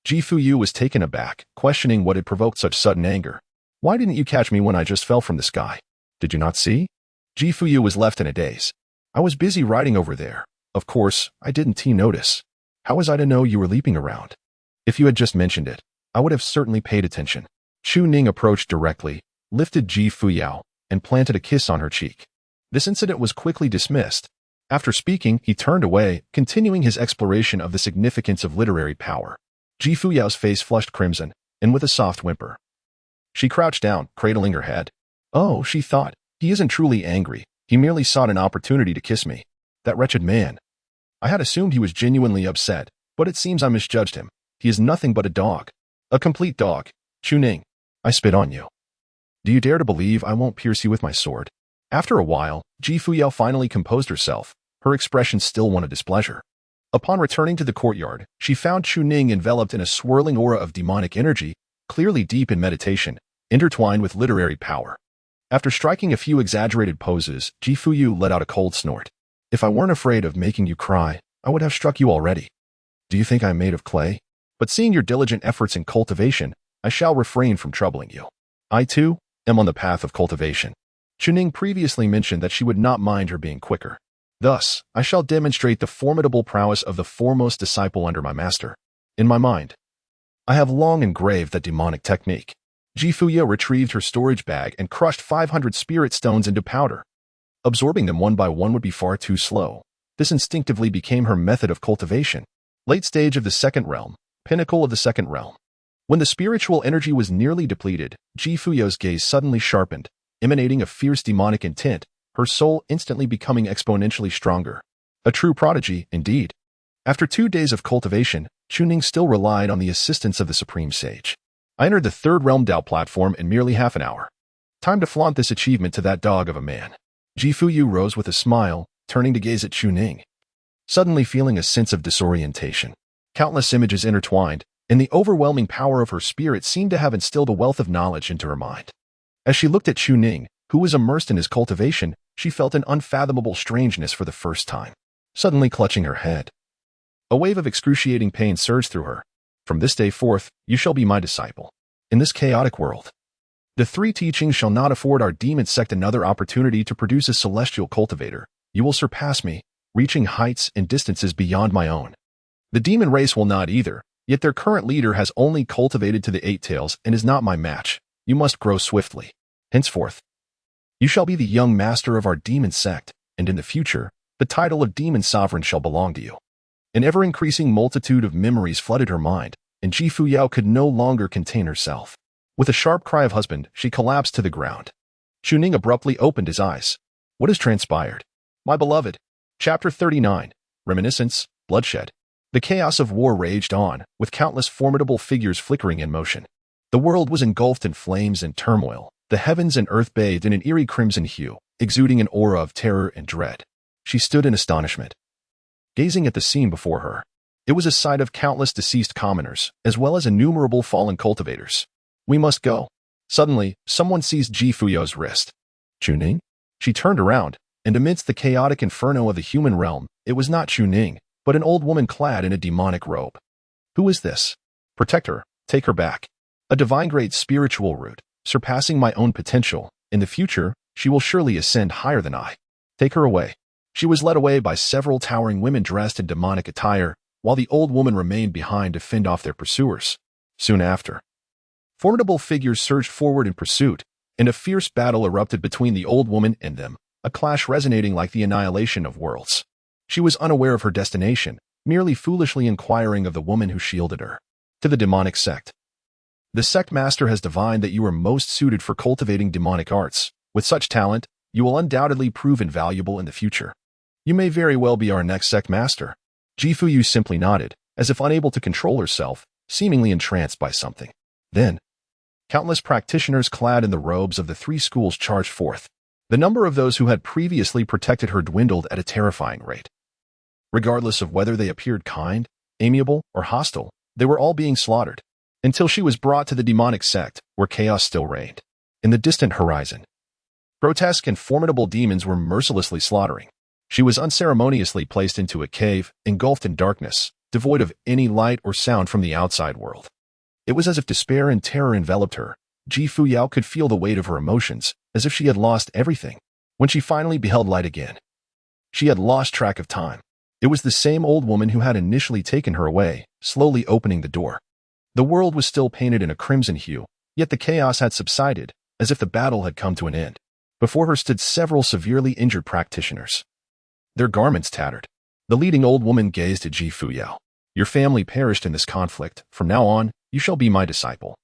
Fuyao was taken aback, questioning what had provoked such sudden anger. "Why didn't you catch me when I just fell from the sky? Did you not see?" Fuyao was left in a daze. "I was busy riding over there. Of course, I didn't notice. How was I to know you were leaping around? If you had just mentioned it, I would have certainly paid attention." Chu Ning approached directly, lifted Fuyao, and planted a kiss on her cheek. This incident was quickly dismissed. After speaking, he turned away, continuing his exploration of the significance of literary power. Fuyao's face flushed crimson, and with a soft whimper, she crouched down, cradling her head. "Oh," she thought, "he isn't truly angry. He merely sought an opportunity to kiss me. That wretched man. I had assumed he was genuinely upset, but it seems I misjudged him. He is nothing but a dog. A complete dog. Chu Ning, I spit on you. Do you dare to believe I won't pierce you with my sword?" After a while, Fuyao finally composed herself, her expression still one of displeasure. Upon returning to the courtyard, she found Chu Ning enveloped in a swirling aura of demonic energy, clearly deep in meditation, intertwined with literary power. After striking a few exaggerated poses, Fuyao let out a cold snort. "If I weren't afraid of making you cry, I would have struck you already. Do you think I am made of clay? But seeing your diligent efforts in cultivation, I shall refrain from troubling you. I, too, am on the path of cultivation." Chu Ning previously mentioned that she would not mind her being quicker. Thus, I shall demonstrate the formidable prowess of the foremost disciple under my master. In my mind, I have long engraved that demonic technique. Fuyao retrieved her storage bag and crushed 500 spirit stones into powder. Absorbing them one by one would be far too slow. This instinctively became her method of cultivation. Late stage of the second realm, pinnacle of the second realm. When the spiritual energy was nearly depleted, Fuyao's gaze suddenly sharpened, emanating a fierce demonic intent, her soul instantly becoming exponentially stronger. A true prodigy, indeed. After 2 days of cultivation, Chuning still relied on the assistance of the Supreme Sage. I entered the third realm Dao platform in merely half an hour. Time to flaunt this achievement to that dog of a man. Fuyao rose with a smile, turning to gaze at Chuning. Suddenly feeling a sense of disorientation. Countless images intertwined, and the overwhelming power of her spirit seemed to have instilled a wealth of knowledge into her mind. As she looked at Chuning, who was immersed in his cultivation, she felt an unfathomable strangeness for the first time. Suddenly clutching her head, a wave of excruciating pain surged through her. From this day forth, you shall be my disciple. In this chaotic world, the 3 teachings shall not afford our demon sect another opportunity to produce a celestial cultivator. You will surpass me, reaching heights and distances beyond my own. The demon race will not either, yet their current leader has only cultivated to the 8 tails and is not my match. You must grow swiftly. Henceforth, you shall be the young master of our demon sect, and in the future, the title of demon sovereign shall belong to you. An ever-increasing multitude of memories flooded her mind, and Fuyao could no longer contain herself. With a sharp cry of husband, she collapsed to the ground. Chuning abruptly opened his eyes. What has transpired? My beloved. Chapter 39. Reminiscence, Bloodshed. The chaos of war raged on, with countless formidable figures flickering in motion. The world was engulfed in flames and turmoil, the heavens and earth bathed in an eerie crimson hue, exuding an aura of terror and dread. She stood in astonishment, gazing at the scene before her. It was a sight of countless deceased commoners, as well as innumerable fallen cultivators. We must go. Suddenly, someone seized Fuyao's wrist. Chuning? She turned around, and amidst the chaotic inferno of the human realm, it was not Chuning, but an old woman clad in a demonic robe. Who is this? Protect her, take her back. A divine great spiritual root, surpassing my own potential. In the future, she will surely ascend higher than I. Take her away. She was led away by several towering women dressed in demonic attire, while the old woman remained behind to fend off their pursuers. Soon after, formidable figures surged forward in pursuit, and a fierce battle erupted between the old woman and them, a clash resonating like the annihilation of worlds. She was unaware of her destination, merely foolishly inquiring of the woman who shielded her. To the demonic sect. The sect master has divined that you are most suited for cultivating demonic arts. With such talent, you will undoubtedly prove invaluable in the future. You may very well be our next sect master. Fuyao simply nodded, as if unable to control herself, seemingly entranced by something. Then, countless practitioners clad in the robes of the 3 schools charged forth. The number of those who had previously protected her dwindled at a terrifying rate. Regardless of whether they appeared kind, amiable, or hostile, they were all being slaughtered, until she was brought to the demonic sect, where chaos still reigned. In the distant horizon, grotesque and formidable demons were mercilessly slaughtering. She was unceremoniously placed into a cave, engulfed in darkness, devoid of any light or sound from the outside world. It was as if despair and terror enveloped her. Fuyao could feel the weight of her emotions, as if she had lost everything. When she finally beheld light again, she had lost track of time. It was the same old woman who had initially taken her away, slowly opening the door. The world was still painted in a crimson hue, yet the chaos had subsided, as if the battle had come to an end. Before her stood several severely injured practitioners, their garments tattered. The leading old woman gazed at Fuyao. Your family perished in this conflict. From now on, you shall be my disciple.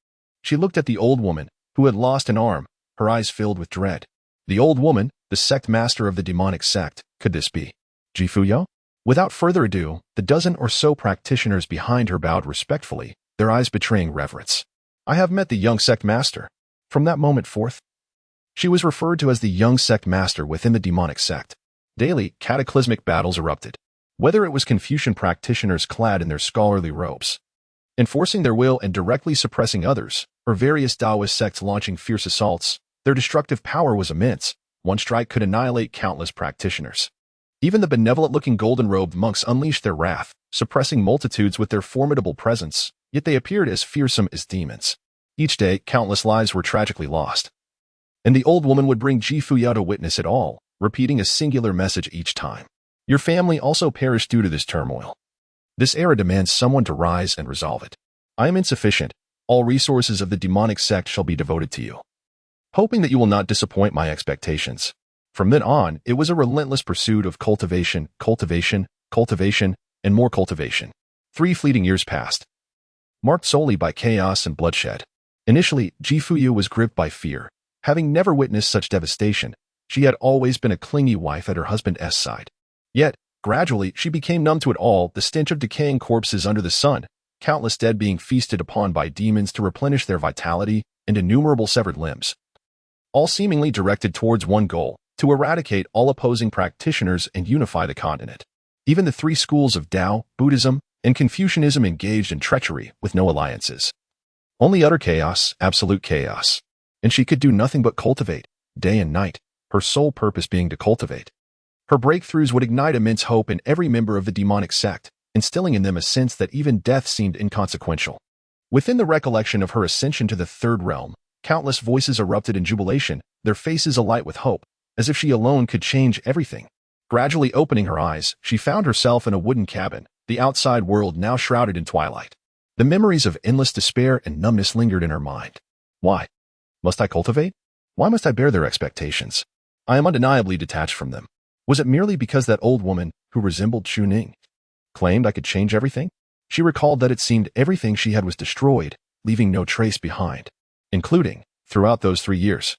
She looked at the old woman, who had lost an arm, her eyes filled with dread. The old woman, the sect master of the demonic sect, could this be Fuyao? Without further ado, the dozen or so practitioners behind her bowed respectfully, their eyes betraying reverence. I have met the young sect master. From that moment forth, she was referred to as the young sect master within the demonic sect. Daily, cataclysmic battles erupted. Whether it was Confucian practitioners clad in their scholarly robes, enforcing their will and directly suppressing others, or various Taoist sects launching fierce assaults, their destructive power was immense. One strike could annihilate countless practitioners. Even the benevolent-looking golden-robed monks unleashed their wrath, suppressing multitudes with their formidable presence, yet they appeared as fearsome as demons. Each day, countless lives were tragically lost. And the old woman would bring Fuyao to witness it all, repeating a singular message each time. Your family also perished due to this turmoil. This era demands someone to rise and resolve it. I am insufficient. All resources of the demonic sect shall be devoted to you. Hoping that you will not disappoint my expectations. From then on, it was a relentless pursuit of cultivation, and more cultivation. 3 fleeting years passed, marked solely by chaos and bloodshed. Initially, Fuyao was gripped by fear. Having never witnessed such devastation, she had always been a clingy wife at her husband's side. Yet, gradually, she became numb to it all, the stench of decaying corpses under the sun, countless dead being feasted upon by demons to replenish their vitality, and innumerable severed limbs. All seemingly directed towards one goal, to eradicate all opposing practitioners and unify the continent. Even the 3 schools of Tao, Buddhism, and Confucianism engaged in treachery with no alliances. Only utter chaos, absolute chaos. And she could do nothing but cultivate, day and night, her sole purpose being to cultivate. Her breakthroughs would ignite immense hope in every member of the demonic sect, instilling in them a sense that even death seemed inconsequential. Within the recollection of her ascension to the 3rd realm, countless voices erupted in jubilation, their faces alight with hope, as if she alone could change everything. Gradually opening her eyes, she found herself in a wooden cabin, the outside world now shrouded in twilight. The memories of endless despair and numbness lingered in her mind. Why? Must I cultivate? Why must I bear their expectations? I am undeniably detached from them. Was it merely because that old woman, who resembled Chuning, claimed I could change everything? She recalled that it seemed everything she had was destroyed, leaving no trace behind, including, throughout those 3 years.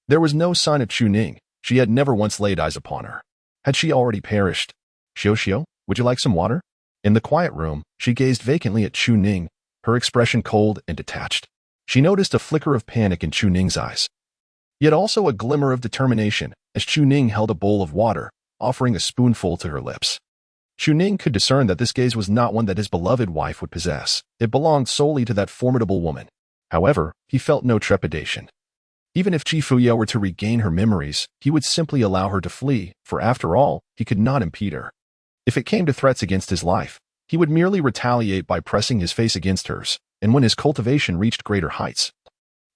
There was no sign of Chuning. She had never once laid eyes upon her. Had she already perished? Xiao, would you like some water? In the quiet room, she gazed vacantly at Chuning, her expression cold and detached. She noticed a flicker of panic in Chuning's eyes, yet also a glimmer of determination as Chuning held a bowl of water, offering a spoonful to her lips. Chuning could discern that this gaze was not one that his beloved wife would possess. It belonged solely to that formidable woman. However, he felt no trepidation. Even if Fuyao were to regain her memories, he would simply allow her to flee, for after all, he could not impede her. If it came to threats against his life, he would merely retaliate by pressing his face against hers, and when his cultivation reached greater heights,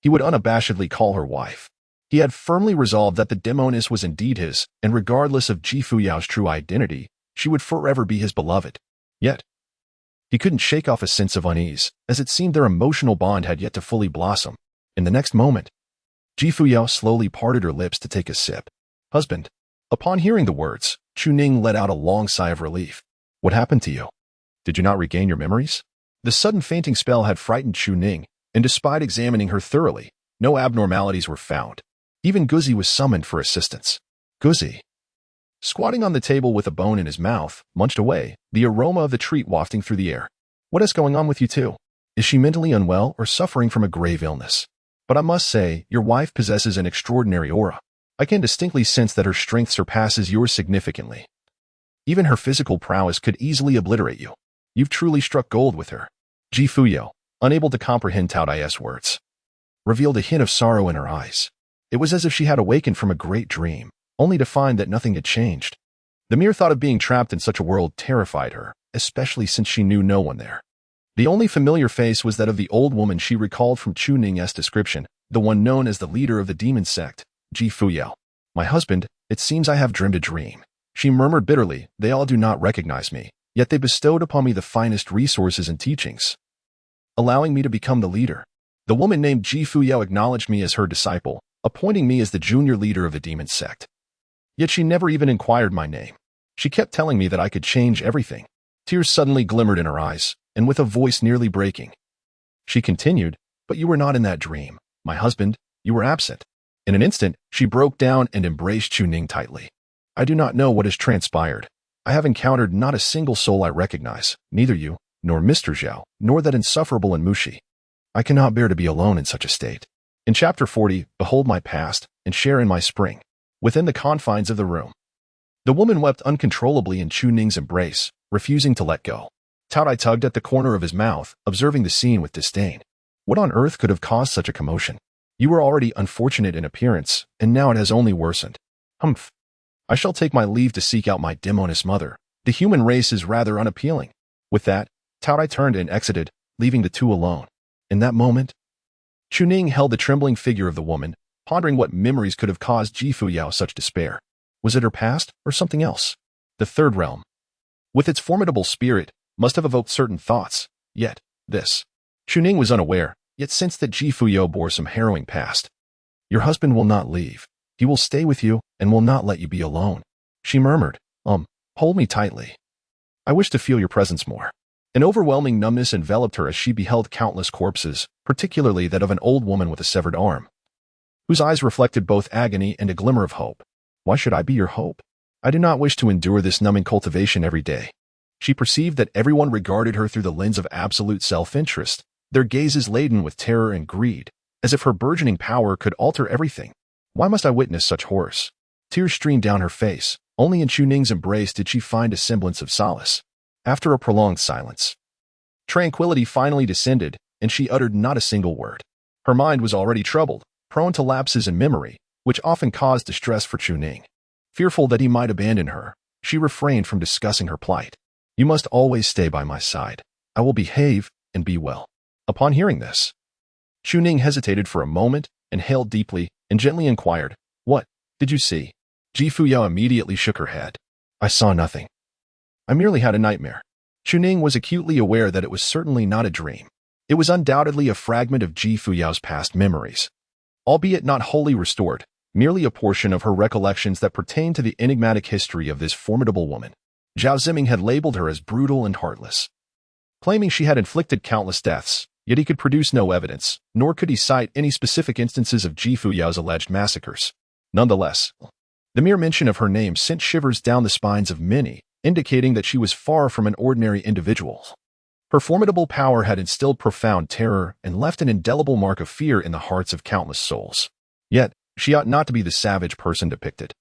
he would unabashedly call her wife. He had firmly resolved that the demoness was indeed his, and regardless of Fuyao's true identity, she would forever be his beloved. Yet, he couldn't shake off a sense of unease, as it seemed their emotional bond had yet to fully blossom. In the next moment, Fuyao slowly parted her lips to take a sip. Husband. Upon hearing the words, Chuning let out a long sigh of relief. What happened to you? Did you not regain your memories? The sudden fainting spell had frightened Chuning, and despite examining her thoroughly, no abnormalities were found. Even Guzi was summoned for assistance. Guzi, squatting on the table with a bone in his mouth, munched away, the aroma of the treat wafting through the air. What is going on with you two? Is she mentally unwell or suffering from a grave illness? But I must say, your wife possesses an extraordinary aura. I can distinctly sense that her strength surpasses yours significantly. Even her physical prowess could easily obliterate you. You've truly struck gold with her. Fuyao, unable to comprehend Tao Dai's words, revealed a hint of sorrow in her eyes. It was as if she had awakened from a great dream, only to find that nothing had changed. The mere thought of being trapped in such a world terrified her, especially since she knew no one there. The only familiar face was that of the old woman she recalled from Chuning's description, the one known as the leader of the demon sect, Fuyao. My husband, it seems I have dreamed a dream. She murmured bitterly, they all do not recognize me, yet they bestowed upon me the finest resources and teachings, allowing me to become the leader. The woman named Fuyao acknowledged me as her disciple, appointing me as the junior leader of the demon sect. Yet she never even inquired my name. She kept telling me that I could change everything. Tears suddenly glimmered in her eyes, and with a voice nearly breaking, she continued, but you were not in that dream. My husband, you were absent. In an instant, she broke down and embraced Chuning tightly. I do not know what has transpired. I have encountered not a single soul I recognize, neither you, nor Mr. Zhao, nor that insufferable in Mushi. I cannot bear to be alone in such a state. In Chapter 40, behold my past, and share in my spring. Within the confines of the room, the woman wept uncontrollably in Chuning's embrace, refusing to let go. Tao Dai tugged at the corner of his mouth, observing the scene with disdain. What on earth could have caused such a commotion? You were already unfortunate in appearance, and now it has only worsened. Humph. I shall take my leave to seek out my demoness mother. The human race is rather unappealing. With that, Tao Dai turned and exited, leaving the two alone. In that moment, Chuning held the trembling figure of the woman, pondering what memories could have caused Fuyao such despair. Was it her past, or something else? The third realm, with its formidable spirit, must have evoked certain thoughts, yet this. Chuning was unaware, yet sensed that Ji Fuyao bore some harrowing past. Your husband will not leave. He will stay with you and will not let you be alone. She murmured, hold me tightly. I wish to feel your presence more. An overwhelming numbness enveloped her as she beheld countless corpses, particularly that of an old woman with a severed arm, whose eyes reflected both agony and a glimmer of hope. Why should I be your hope? I do not wish to endure this numbing cultivation every day. She perceived that everyone regarded her through the lens of absolute self-interest, their gazes laden with terror and greed, as if her burgeoning power could alter everything. Why must I witness such horrors? Tears streamed down her face. Only in Chuning's embrace did she find a semblance of solace. After a prolonged silence, tranquility finally descended, and she uttered not a single word. Her mind was already troubled, prone to lapses in memory, which often caused distress for Chuning. Fearful that he might abandon her, she refrained from discussing her plight. You must always stay by my side. I will behave and be well. Upon hearing this, Chuning hesitated for a moment, inhaled deeply, and gently inquired, What did you see? Ji Fuyao immediately shook her head. I saw nothing. I merely had a nightmare. Chuning was acutely aware that it was certainly not a dream. It was undoubtedly a fragment of Ji Fuyao's past memories, albeit not wholly restored, merely a portion of her recollections that pertained to the enigmatic history of this formidable woman. Zhao Ziming had labeled her as brutal and heartless, claiming she had inflicted countless deaths, yet he could produce no evidence, nor could he cite any specific instances of Ji Fuyao's alleged massacres. Nonetheless, the mere mention of her name sent shivers down the spines of many, indicating that she was far from an ordinary individual. Her formidable power had instilled profound terror and left an indelible mark of fear in the hearts of countless souls. Yet, she ought not to be the savage person depicted.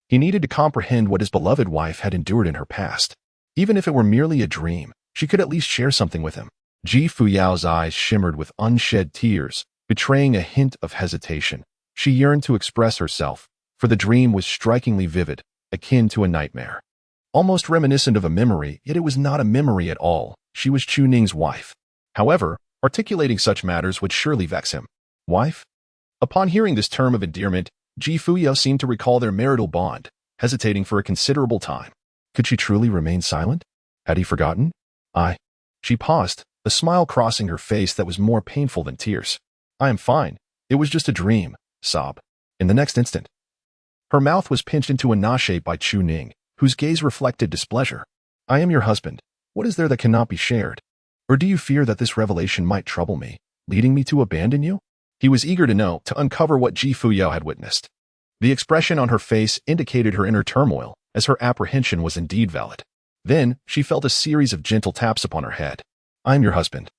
He needed to comprehend what his beloved wife had endured in her past. Even if it were merely a dream, she could at least share something with him. Ji Fuyao's eyes shimmered with unshed tears, betraying a hint of hesitation. She yearned to express herself, for the dream was strikingly vivid, akin to a nightmare. Almost reminiscent of a memory, yet it was not a memory at all. She was Chuning's wife. However, articulating such matters would surely vex him. Wife? Upon hearing this term of endearment, Ji Fuyao seemed to recall their marital bond, hesitating for a considerable time. Could she truly remain silent? Had he forgotten? She paused, a smile crossing her face that was more painful than tears. I am fine. It was just a dream. Sob. In the next instant, her mouth was pinched into a na shape by Chuning, whose gaze reflected displeasure. I am your husband. What is there that cannot be shared? Or do you fear that this revelation might trouble me, leading me to abandon you? He was eager to know, to uncover what Ji Fuyao had witnessed. The expression on her face indicated her inner turmoil, as her apprehension was indeed valid. Then, she felt a series of gentle taps upon her head. I am your husband.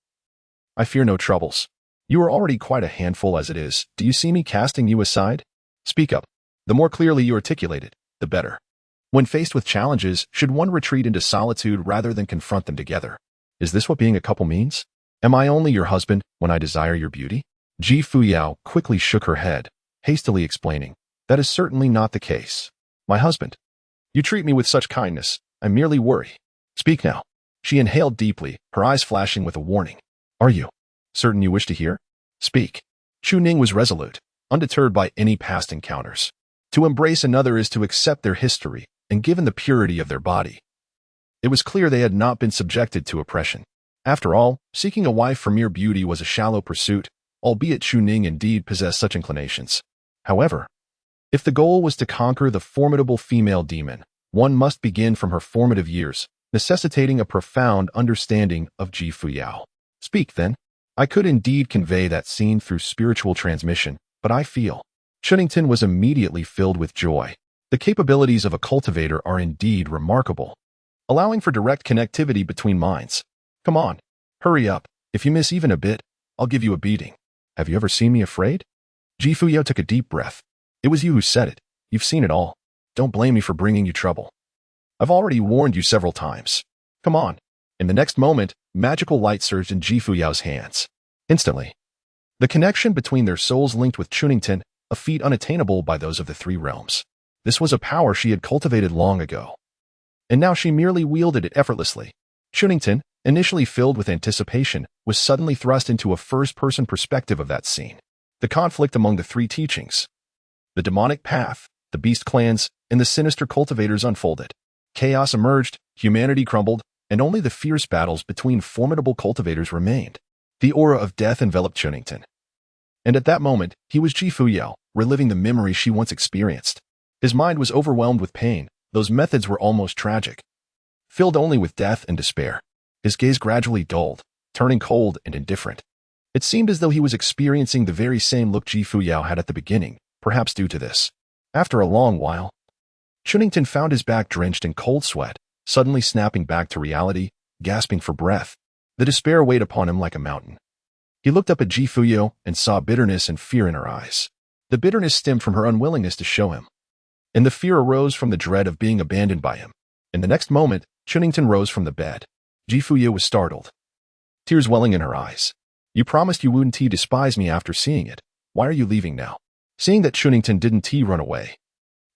I fear no troubles. You are already quite a handful as it is. Do you see me casting you aside? Speak up. The more clearly you articulate it, the better. When faced with challenges, should one retreat into solitude rather than confront them together? Is this what being a couple means? Am I only your husband when I desire your beauty? Ji Fuyao quickly shook her head, hastily explaining, That is certainly not the case. My husband. You treat me with such kindness. I merely worry. Speak now. She inhaled deeply, her eyes flashing with a warning. Are you certain you wish to hear? Speak. Chuning was resolute, undeterred by any past encounters. To embrace another is to accept their history, and given the purity of their body, it was clear they had not been subjected to oppression. After all, seeking a wife for mere beauty was a shallow pursuit, albeit Chuning indeed possessed such inclinations. However, if the goal was to conquer the formidable female demon, one must begin from her formative years, necessitating a profound understanding of Ji Fuyao. Speak, then. I could indeed convey that scene through spiritual transmission, but I feel. Chunington was immediately filled with joy. The capabilities of a cultivator are indeed remarkable, allowing for direct connectivity between minds. Come on, hurry up. If you miss even a bit, I'll give you a beating. Have you ever seen me afraid? Ji Fuyao took a deep breath. It was you who said it. You've seen it all. Don't blame me for bringing you trouble. I've already warned you several times. Come on. In the next moment, magical light surged in Ji Fuyao's hands. Instantly, the connection between their souls linked with Chunington, a feat unattainable by those of the three realms. This was a power she had cultivated long ago, and now she merely wielded it effortlessly. Chunington, initially filled with anticipation, was suddenly thrust into a first-person perspective of that scene. The conflict among the three teachings, the demonic path, the beast clans, and the sinister cultivators unfolded. Chaos emerged, humanity crumbled, and only the fierce battles between formidable cultivators remained. The aura of death enveloped Chunington. And at that moment, he was Fuyao, reliving the memories she once experienced. His mind was overwhelmed with pain. Those methods were almost tragic. Filled only with death and despair. His gaze gradually dulled, turning cold and indifferent. It seemed as though he was experiencing the very same look Fuyao had at the beginning, perhaps due to this. After a long while, Chunington found his back drenched in cold sweat, suddenly snapping back to reality, gasping for breath. The despair weighed upon him like a mountain. He looked up at Fuyao and saw bitterness and fear in her eyes. The bitterness stemmed from her unwillingness to show him, and the fear arose from the dread of being abandoned by him. In the next moment, Chunington rose from the bed. Fuyao was startled, tears welling in her eyes. You promised you wouldn't despise me after seeing it. Why are you leaving now? Seeing that Chunington didn't run away,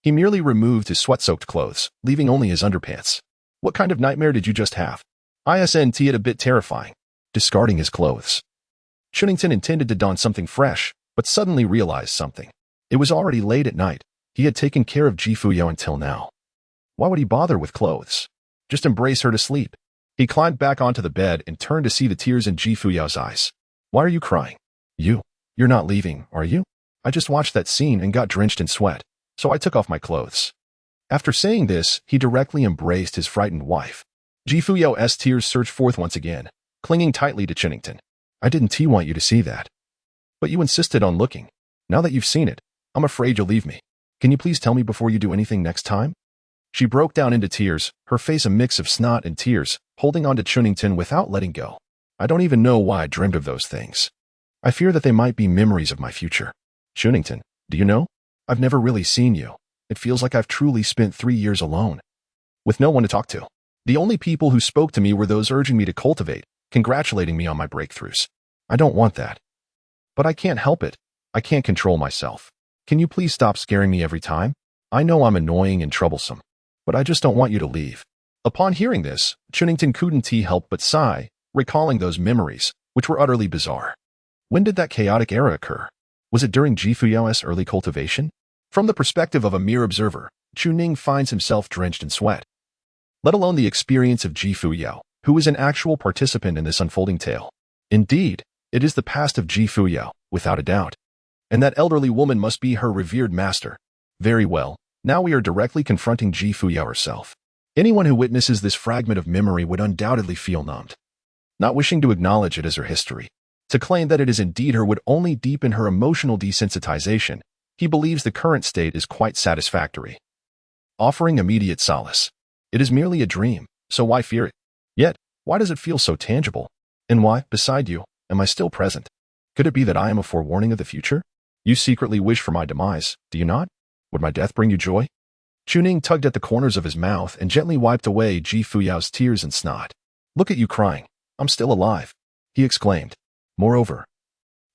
he merely removed his sweat-soaked clothes, leaving only his underpants. What kind of nightmare did you just have? Isn't it a bit terrifying? Discarding his clothes, Chunington intended to don something fresh, but suddenly realized something. It was already late at night. He had taken care of Fuyao until now. Why would he bother with clothes? Just embrace her to sleep. He climbed back onto the bed and turned to see the tears in Fuyao's eyes. Why are you crying? You're not leaving, are you? I just watched that scene and got drenched in sweat, so I took off my clothes. After saying this, he directly embraced his frightened wife. Fuyao's tears surged forth once again, clinging tightly to Chunington. I didn't want you to see that. But you insisted on looking. Now that you've seen it, I'm afraid you'll leave me. Can you please tell me before you do anything next time? She broke down into tears, her face a mix of snot and tears, holding on to Chunington without letting go. I don't even know why I dreamed of those things. I fear that they might be memories of my future. Chunington, do you know? I've never really seen you. It feels like I've truly spent 3 years alone, with no one to talk to. The only people who spoke to me were those urging me to cultivate, congratulating me on my breakthroughs. I don't want that. But I can't help it. I can't control myself. Can you please stop scaring me every time? I know I'm annoying and troublesome, but I just don't want you to leave. Upon hearing this, Chunington couldn't help but sigh, recalling those memories, which were utterly bizarre. When did that chaotic era occur? Was it during Fuyao's early cultivation? From the perspective of a mere observer, Chuning finds himself drenched in sweat. Let alone the experience of Fuyao, who is an actual participant in this unfolding tale. Indeed, it is the past of Fuyao, without a doubt. And that elderly woman must be her revered master. Very well, now we are directly confronting Fuyao herself. Anyone who witnesses this fragment of memory would undoubtedly feel numbed. Not wishing to acknowledge it as her history. To claim that it is indeed her would only deepen her emotional desensitization. He believes the current state is quite satisfactory, offering immediate solace. It is merely a dream, so why fear it? Yet, why does it feel so tangible? And why, beside you, am I still present? Could it be that I am a forewarning of the future? You secretly wish for my demise, do you not? Would my death bring you joy? Chuning tugged at the corners of his mouth and gently wiped away Fuyao's tears and snot. Look at you crying. I'm still alive, he exclaimed. Moreover,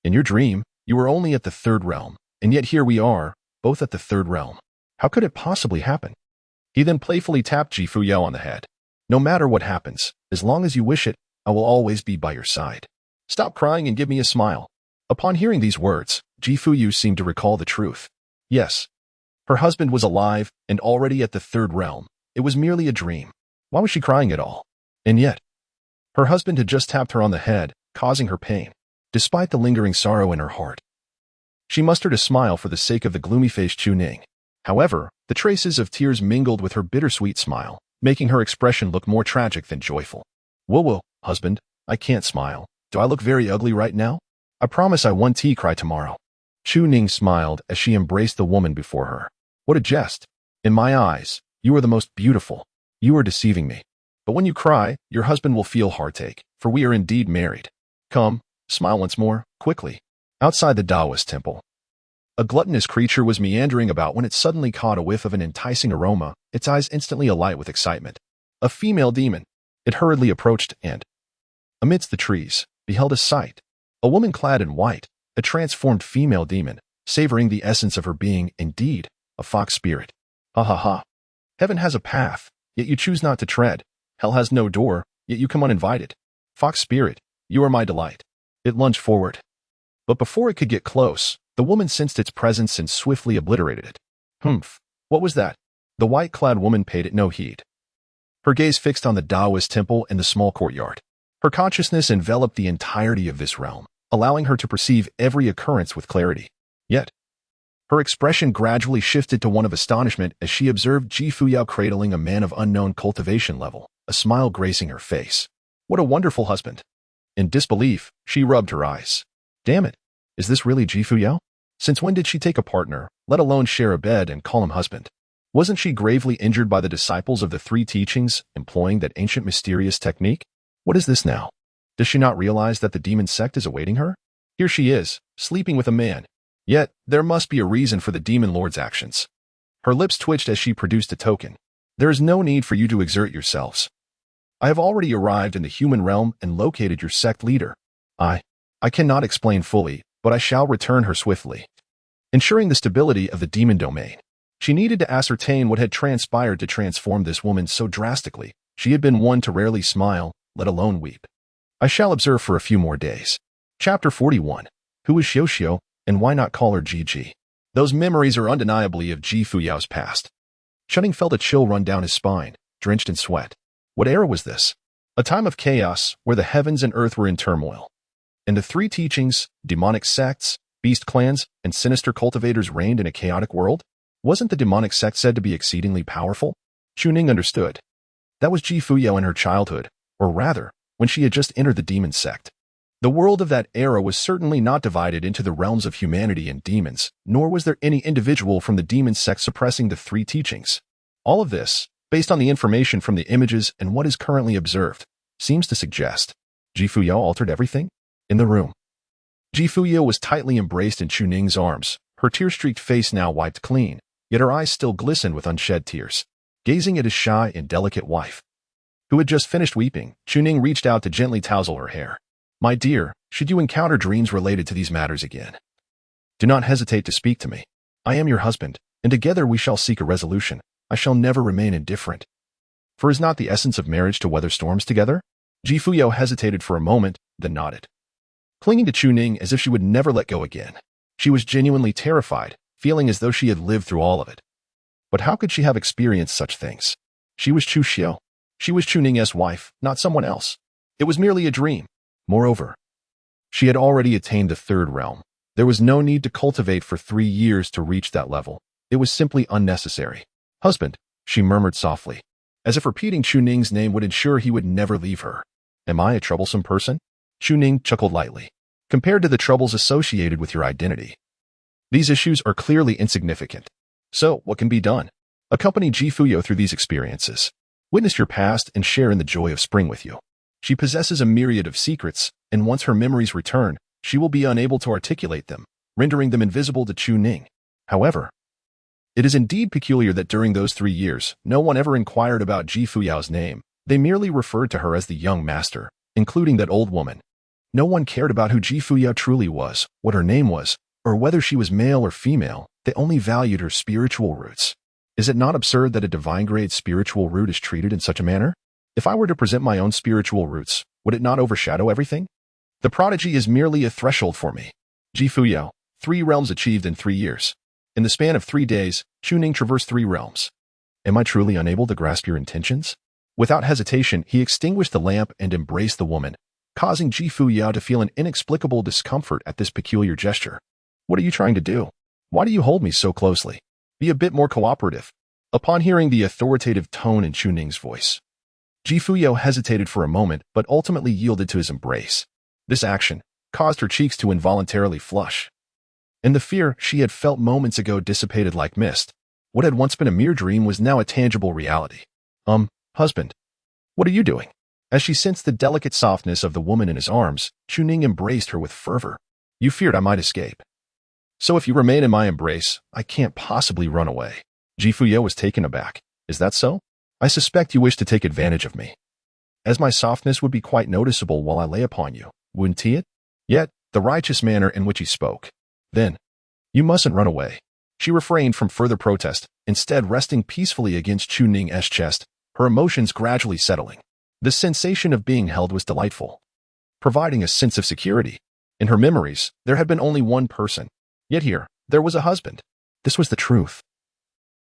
in your dream, you were only at the third realm, and yet here we are, both at the third realm. How could it possibly happen? He then playfully tapped Fuyao on the head. No matter what happens, as long as you wish it, I will always be by your side. Stop crying and give me a smile. Upon hearing these words, Fuyao seemed to recall the truth. Yes, her husband was alive and already at the third realm. It was merely a dream. Why was she crying at all? And yet, her husband had just tapped her on the head, causing her pain, despite the lingering sorrow in her heart. She mustered a smile for the sake of the gloomy-faced Chuning. However, the traces of tears mingled with her bittersweet smile, making her expression look more tragic than joyful. Whoa, husband, I can't smile. Do I look very ugly right now? I promise I won't cry tomorrow. Chuning smiled as she embraced the woman before her. What a jest. In my eyes, you are the most beautiful. You are deceiving me. But when you cry, your husband will feel heartache, for we are indeed married. Come, smile once more, quickly. Outside the Taoist temple, a gluttonous creature was meandering about when it suddenly caught a whiff of an enticing aroma, its eyes instantly alight with excitement. A female demon. It hurriedly approached and, amidst the trees, beheld a sight. A woman clad in white, a transformed female demon, savoring the essence of her being, indeed, a fox spirit. Ha ha ha. Heaven has a path, yet you choose not to tread. Hell has no door, yet you come uninvited. Fox spirit, you are my delight. It lunged forward. But before it could get close, the woman sensed its presence and swiftly obliterated it. Humph, what was that? The white-clad woman paid it no heed. her gaze fixed on the Taoist temple in the small courtyard. Her consciousness enveloped the entirety of this realm, allowing her to perceive every occurrence with clarity. Yet, her expression gradually shifted to one of astonishment as she observed Fuyao cradling a man of unknown cultivation level, a smile gracing her face. What a wonderful husband! In disbelief, she rubbed her eyes. Damn it! Is this really Fuyao? Since when did she take a partner, let alone share a bed and call him husband? Wasn't she gravely injured by the disciples of the three teachings, employing that ancient mysterious technique? What is this now? Does she not realize that the demon sect is awaiting her? Here she is, sleeping with a man. Yet, there must be a reason for the demon lord's actions. Her lips twitched as she produced a token. There is no need for you to exert yourselves. I have already arrived in the human realm and located your sect leader. I cannot explain fully, but I shall return her swiftly. Ensuring the stability of the demon domain, she needed to ascertain what had transpired to transform this woman so drastically. She had been one to rarely smile, let alone weep. I shall observe for a few more days. Chapter 41. Who is Xiao, and why not call her Gigi? Those memories are undeniably of Fuyao's past. Chunning felt a chill run down his spine, drenched in sweat. What era was this? A time of chaos where the heavens and earth were in turmoil. And the three teachings, demonic sects, beast clans, and sinister cultivators reigned in a chaotic world? Wasn't the demonic sect said to be exceedingly powerful? Chuning understood. That was Fuyao in her childhood, or rather, when she had just entered the demon sect. The world of that era was certainly not divided into the realms of humanity and demons, nor was there any individual from the demon sect suppressing the three teachings. All of this, based on the information from the images and what is currently observed, seems to suggest Fuyao altered everything? In the room, Fuyao was tightly embraced in Chuning's arms, her tear-streaked face now wiped clean, yet her eyes still glistened with unshed tears. Gazing at his shy and delicate wife, who had just finished weeping, Chuning reached out to gently tousle her hair. My dear, should you encounter dreams related to these matters again, do not hesitate to speak to me. I am your husband, and together we shall seek a resolution. I shall never remain indifferent. For is not the essence of marriage to weather storms together? Fuyao hesitated for a moment, then nodded, clinging to Chuning as if she would never let go again. She was genuinely terrified, feeling as though she had lived through all of it. But how could she have experienced such things? She was Chu Xiao. She was Chuning's wife, not someone else. It was merely a dream. Moreover, she had already attained the third realm. There was no need to cultivate for 3 years to reach that level. It was simply unnecessary. Husband, she murmured softly, as if repeating Chuning's name would ensure he would never leave her. Am I a troublesome person? Chuning chuckled lightly. Compared to the troubles associated with your identity, these issues are clearly insignificant. So, what can be done? Accompany Fuyao through these experiences. Witness your past and share in the joy of spring with you. She possesses a myriad of secrets, and once her memories return, she will be unable to articulate them, rendering them invisible to Chuning. However, it is indeed peculiar that during those 3 years, no one ever inquired about Fuyao's name. They merely referred to her as the young master, including that old woman. No one cared about who Fuyao truly was, what her name was, or whether she was male or female. They only valued her spiritual roots. Is it not absurd that a divine-grade spiritual root is treated in such a manner? If I were to present my own spiritual roots, would it not overshadow everything? The prodigy is merely a threshold for me. Fuyao, 3 realms achieved in 3 years. In the span of 3 days, Chuning traversed 3 realms. Am I truly unable to grasp your intentions? Without hesitation, he extinguished the lamp and embraced the woman, causing Fuyao to feel an inexplicable discomfort at this peculiar gesture. What are you trying to do? Why do you hold me so closely? Be a bit more cooperative. Upon hearing the authoritative tone in Chuning's voice, Fuyao hesitated for a moment but ultimately yielded to his embrace. This action caused her cheeks to involuntarily flush, and the fear she had felt moments ago dissipated like mist. What had once been a mere dream was now a tangible reality. Husband, what are you doing? As she sensed the delicate softness of the woman in his arms, Chuning embraced her with fervor. You feared I might escape. So if you remain in my embrace, I can't possibly run away. Fuyao was taken aback. Is that so? I suspect you wish to take advantage of me, as my softness would be quite noticeable while I lay upon you, wouldn't it? Yet, the righteous manner in which he spoke. Then, you mustn't run away. She refrained from further protest, instead resting peacefully against Chuning's chest, her emotions gradually settling. The sensation of being held was delightful, providing a sense of security. In her memories, there had been only one person. Yet here, there was a husband. This was the truth.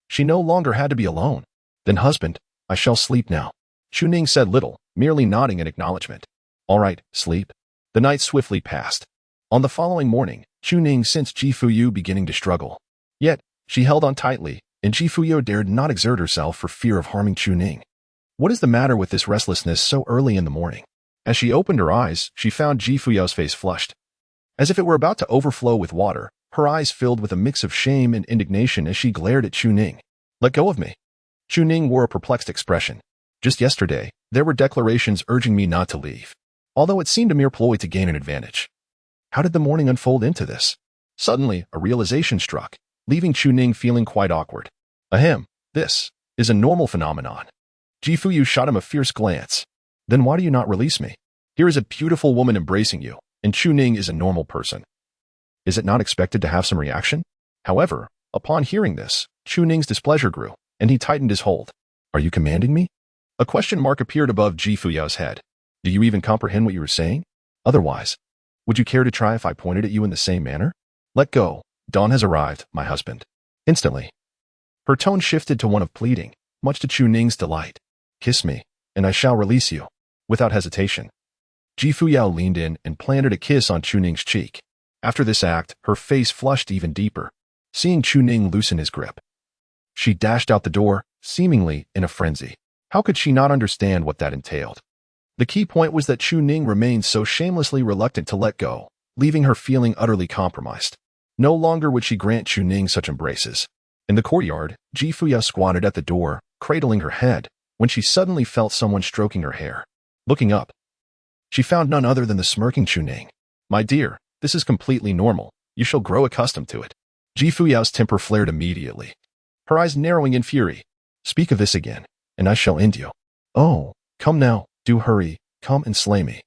She no longer had to be alone. Then husband, I shall sleep now. Chuning said little, merely nodding in acknowledgement. All right, sleep. The night swiftly passed. On the following morning, Chuning sensed Fuyao beginning to struggle. Yet, she held on tightly, and Fuyao dared not exert herself for fear of harming Chuning. What is the matter with this restlessness so early in the morning? As she opened her eyes, she found Fuyao's face flushed. As if it were about to overflow with water, her eyes filled with a mix of shame and indignation as she glared at Chuning. Let go of me. Chuning wore a perplexed expression. Just yesterday, there were declarations urging me not to leave, although it seemed a mere ploy to gain an advantage. How did the morning unfold into this? Suddenly, a realization struck, leaving Chuning feeling quite awkward. Ahem, this is a normal phenomenon. Fuyao shot him a fierce glance. Then why do you not release me? Here is a beautiful woman embracing you, and Chuning is a normal person. Is it not expected to have some reaction? However, upon hearing this, Chuning's displeasure grew, and he tightened his hold. Are you commanding me? A question mark appeared above Fuyao's head. Do you even comprehend what you were saying? Otherwise, would you care to try if I pointed at you in the same manner? Let go. Dawn has arrived, my husband. Instantly, her tone shifted to one of pleading, much to Chuning's delight. Kiss me, and I shall release you. Without hesitation, Fuyao leaned in and planted a kiss on Chuning's cheek. After this act, her face flushed even deeper, seeing Chuning loosen his grip. She dashed out the door, seemingly in a frenzy. How could she not understand what that entailed? The key point was that Chuning remained so shamelessly reluctant to let go, leaving her feeling utterly compromised. No longer would she grant Chuning such embraces. In the courtyard, Fuyao squatted at the door, cradling her head, when she suddenly felt someone stroking her hair. Looking up, she found none other than the smirking Chuning. My dear, this is completely normal. You shall grow accustomed to it. Fuyao's temper flared immediately, her eyes narrowing in fury. Speak of this again, and I shall end you. Oh, come now, do hurry, come and slay me.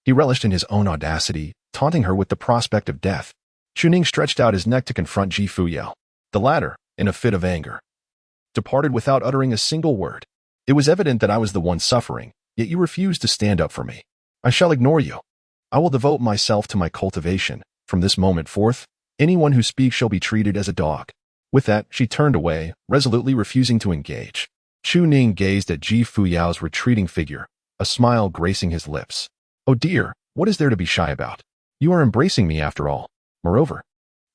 He relished in his own audacity, taunting her with the prospect of death. Chuning stretched out his neck to confront Fuyao. The latter, in a fit of anger, departed without uttering a single word. It was evident that I was the one suffering, yet you refused to stand up for me. I shall ignore you. I will devote myself to my cultivation. From this moment forth, anyone who speaks shall be treated as a dog. With that, she turned away, resolutely refusing to engage. Chuning gazed at Fuyao's retreating figure, a smile gracing his lips. Oh dear, what is there to be shy about? You are embracing me after all. Moreover,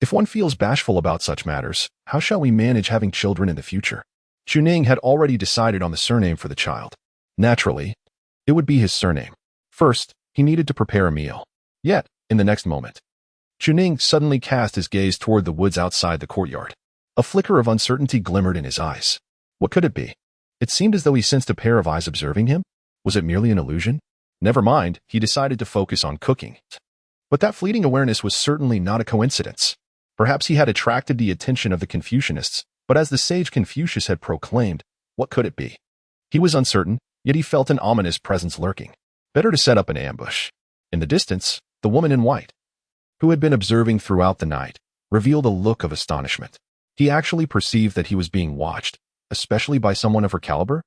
if one feels bashful about such matters, how shall we manage having children in the future? Chuning had already decided on the surname for the child. Naturally, it would be his surname. First, he needed to prepare a meal. Yet, in the next moment, Chuning suddenly cast his gaze toward the woods outside the courtyard. A flicker of uncertainty glimmered in his eyes. What could it be? It seemed as though he sensed a pair of eyes observing him. Was it merely an illusion? Never mind, he decided to focus on cooking. But that fleeting awareness was certainly not a coincidence. Perhaps he had attracted the attention of the Confucianists, but as the sage Confucius had proclaimed, what could it be? He was uncertain, yet he felt an ominous presence lurking. Better to set up an ambush. In the distance, the woman in white, who had been observing throughout the night, revealed a look of astonishment. He actually perceived that he was being watched, especially by someone of her caliber.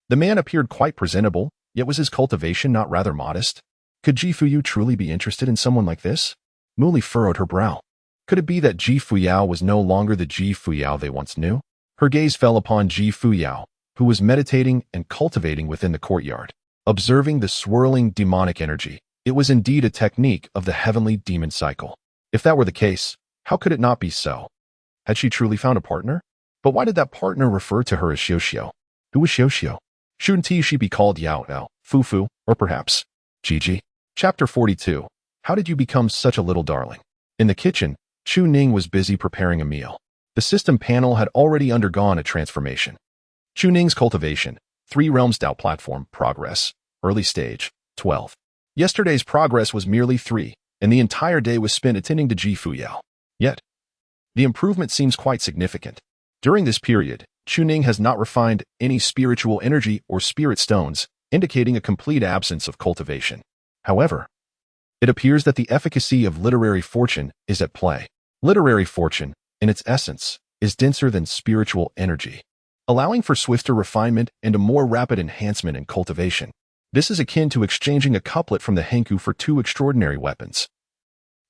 The man appeared quite presentable, yet was his cultivation not rather modest? Could Fuyao truly be interested in someone like this? Muli furrowed her brow. Could it be that Fuyao was no longer the Fuyao they once knew? Her gaze fell upon Fuyao, who was meditating and cultivating within the courtyard. Observing the swirling demonic energy, it was indeed a technique of the heavenly demon cycle. If that were the case, how could it not be so? Had she truly found a partner? But why did that partner refer to her as Xiao? Who was Xiao? Shouldn't she be called Yao, Fufu, or perhaps Gigi? Chapter 42. How did you become such a little darling? In the kitchen, Chuning was busy preparing a meal. The system panel had already undergone a transformation. Chuning's cultivation, 3 realms Dao platform, progress, early stage, 12. Yesterday's progress was merely 3, and the entire day was spent attending to Fuyao. Yet, the improvement seems quite significant. During this period, Chuning has not refined any spiritual energy or spirit stones, indicating a complete absence of cultivation. However, it appears that the efficacy of literary fortune is at play. Literary fortune, in its essence, is denser than spiritual energy, allowing for swifter refinement and a more rapid enhancement in cultivation. This is akin to exchanging a couplet from the Henku for 2 extraordinary weapons,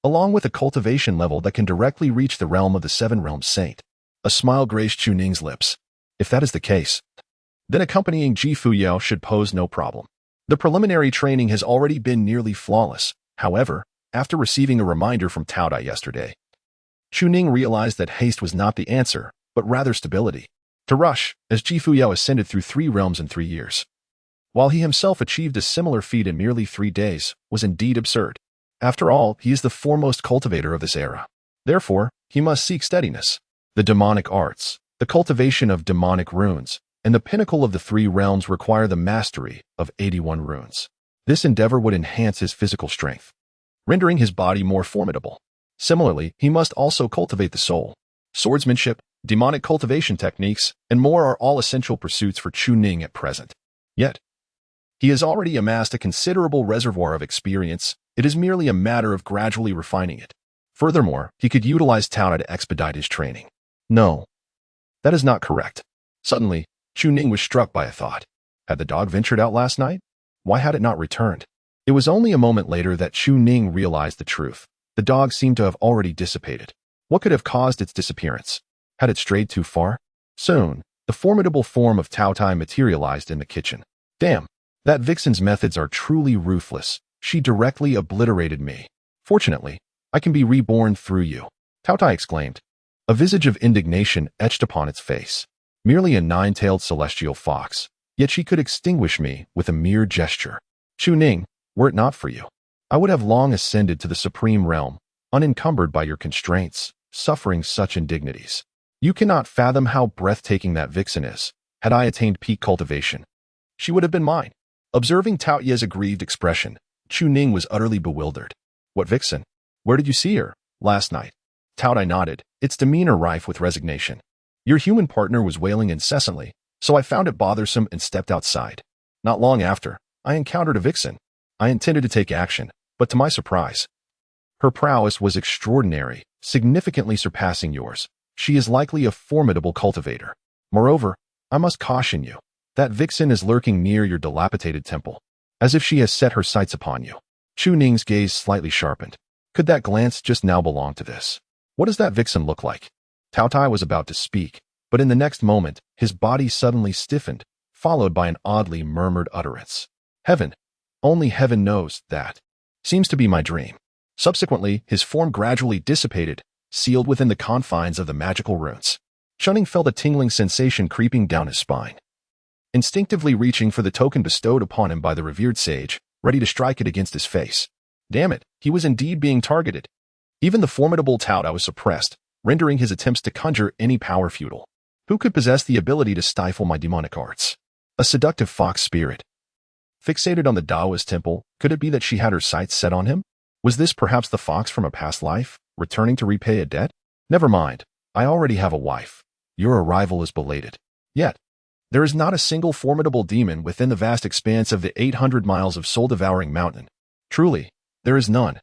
along with a cultivation level that can directly reach the realm of the 7 realms saint. A smile graced Chuning's lips. If that is the case, then accompanying Ji Fuyao should pose no problem. The preliminary training has already been nearly flawless. However, after receiving a reminder from Tao Dai yesterday, Chuning realized that haste was not the answer, but rather stability. To rush, as Ji Fuyao ascended through 3 realms in 3 years, while he himself achieved a similar feat in merely 3 days, was indeed absurd. After all, he is the foremost cultivator of this era. Therefore, he must seek steadiness. The demonic arts, the cultivation of demonic runes, and the pinnacle of the 3 realms require the mastery of 81 runes. This endeavor would enhance his physical strength, rendering his body more formidable. Similarly, he must also cultivate the soul. Swordsmanship, demonic cultivation techniques, and more are all essential pursuits for Chuning at present. Yet, he has already amassed a considerable reservoir of experience. It is merely a matter of gradually refining it. Furthermore, he could utilize Tao Dai to expedite his training. No, that is not correct. Suddenly, Chuning was struck by a thought. Had the dog ventured out last night? Why had it not returned? It was only a moment later that Chuning realized the truth. The dog seemed to have already dissipated. What could have caused its disappearance? Had it strayed too far? Soon, the formidable form of Tao Dai materialized in the kitchen. Damn, that vixen's methods are truly ruthless. She directly obliterated me. Fortunately, I can be reborn through you, Tao Dai exclaimed. A visage of indignation etched upon its face. Merely a 9-tailed celestial fox, yet she could extinguish me with a mere gesture. Chuning, were it not for you, I would have long ascended to the supreme realm, unencumbered by your constraints, suffering such indignities. You cannot fathom how breathtaking that vixen is. Had I attained peak cultivation, she would have been mine. Observing Tao Ye's aggrieved expression, Chuning was utterly bewildered. What vixen? Where did you see her? Last night. Tao Dai nodded, its demeanor rife with resignation. Your human partner was wailing incessantly, so I found it bothersome and stepped outside. Not long after, I encountered a vixen. I intended to take action, but to my surprise, her prowess was extraordinary, significantly surpassing yours. She is likely a formidable cultivator. Moreover, I must caution you. That vixen is lurking near your dilapidated temple, as if she has set her sights upon you. Chuning's gaze slightly sharpened. Could that glance just now belong to this? What does that vixen look like? Tao Dai was about to speak, but in the next moment, his body suddenly stiffened, followed by an oddly murmured utterance. Heaven. Only heaven knows that. Seems to be my dream. Subsequently, his form gradually dissipated, sealed within the confines of the magical runes. Chuning felt a tingling sensation creeping down his spine. Instinctively reaching for the token bestowed upon him by the revered sage, ready to strike it against his face. Damn it, he was indeed being targeted. Even the formidable Tao Dai was suppressed, rendering his attempts to conjure any power futile. Who could possess the ability to stifle my demonic arts? A seductive fox spirit. Fixated on the Taoist temple, could it be that she had her sights set on him? Was this perhaps the fox from a past life, returning to repay a debt? Never mind, I already have a wife. Your arrival is belated. Yet, there is not a single formidable demon within the vast expanse of the 800 miles of soul-devouring mountain. Truly, there is none.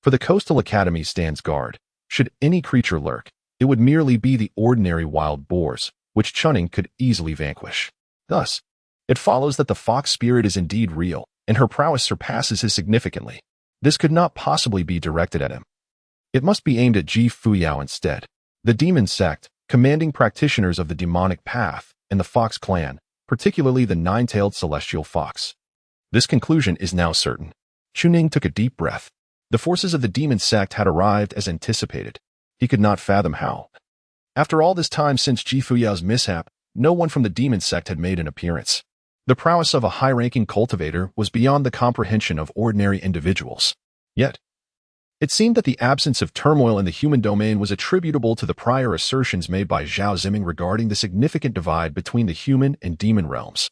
For the Coastal Academy stands guard. Should any creature lurk, it would merely be the ordinary wild boars, which Chuning could easily vanquish. Thus, it follows that the fox spirit is indeed real, and her prowess surpasses his significantly. This could not possibly be directed at him. It must be aimed at Ji Fuyao instead. The demon sect, commanding practitioners of the demonic path, and the fox clan, particularly the 9-tailed celestial fox. This conclusion is now certain. Chuning took a deep breath. The forces of the demon sect had arrived as anticipated. He could not fathom how. After all this time since Ji Fuyao's mishap, no one from the demon sect had made an appearance. The prowess of a high-ranking cultivator was beyond the comprehension of ordinary individuals. Yet, it seemed that the absence of turmoil in the human domain was attributable to the prior assertions made by Zhao Ziming regarding the significant divide between the human and demon realms.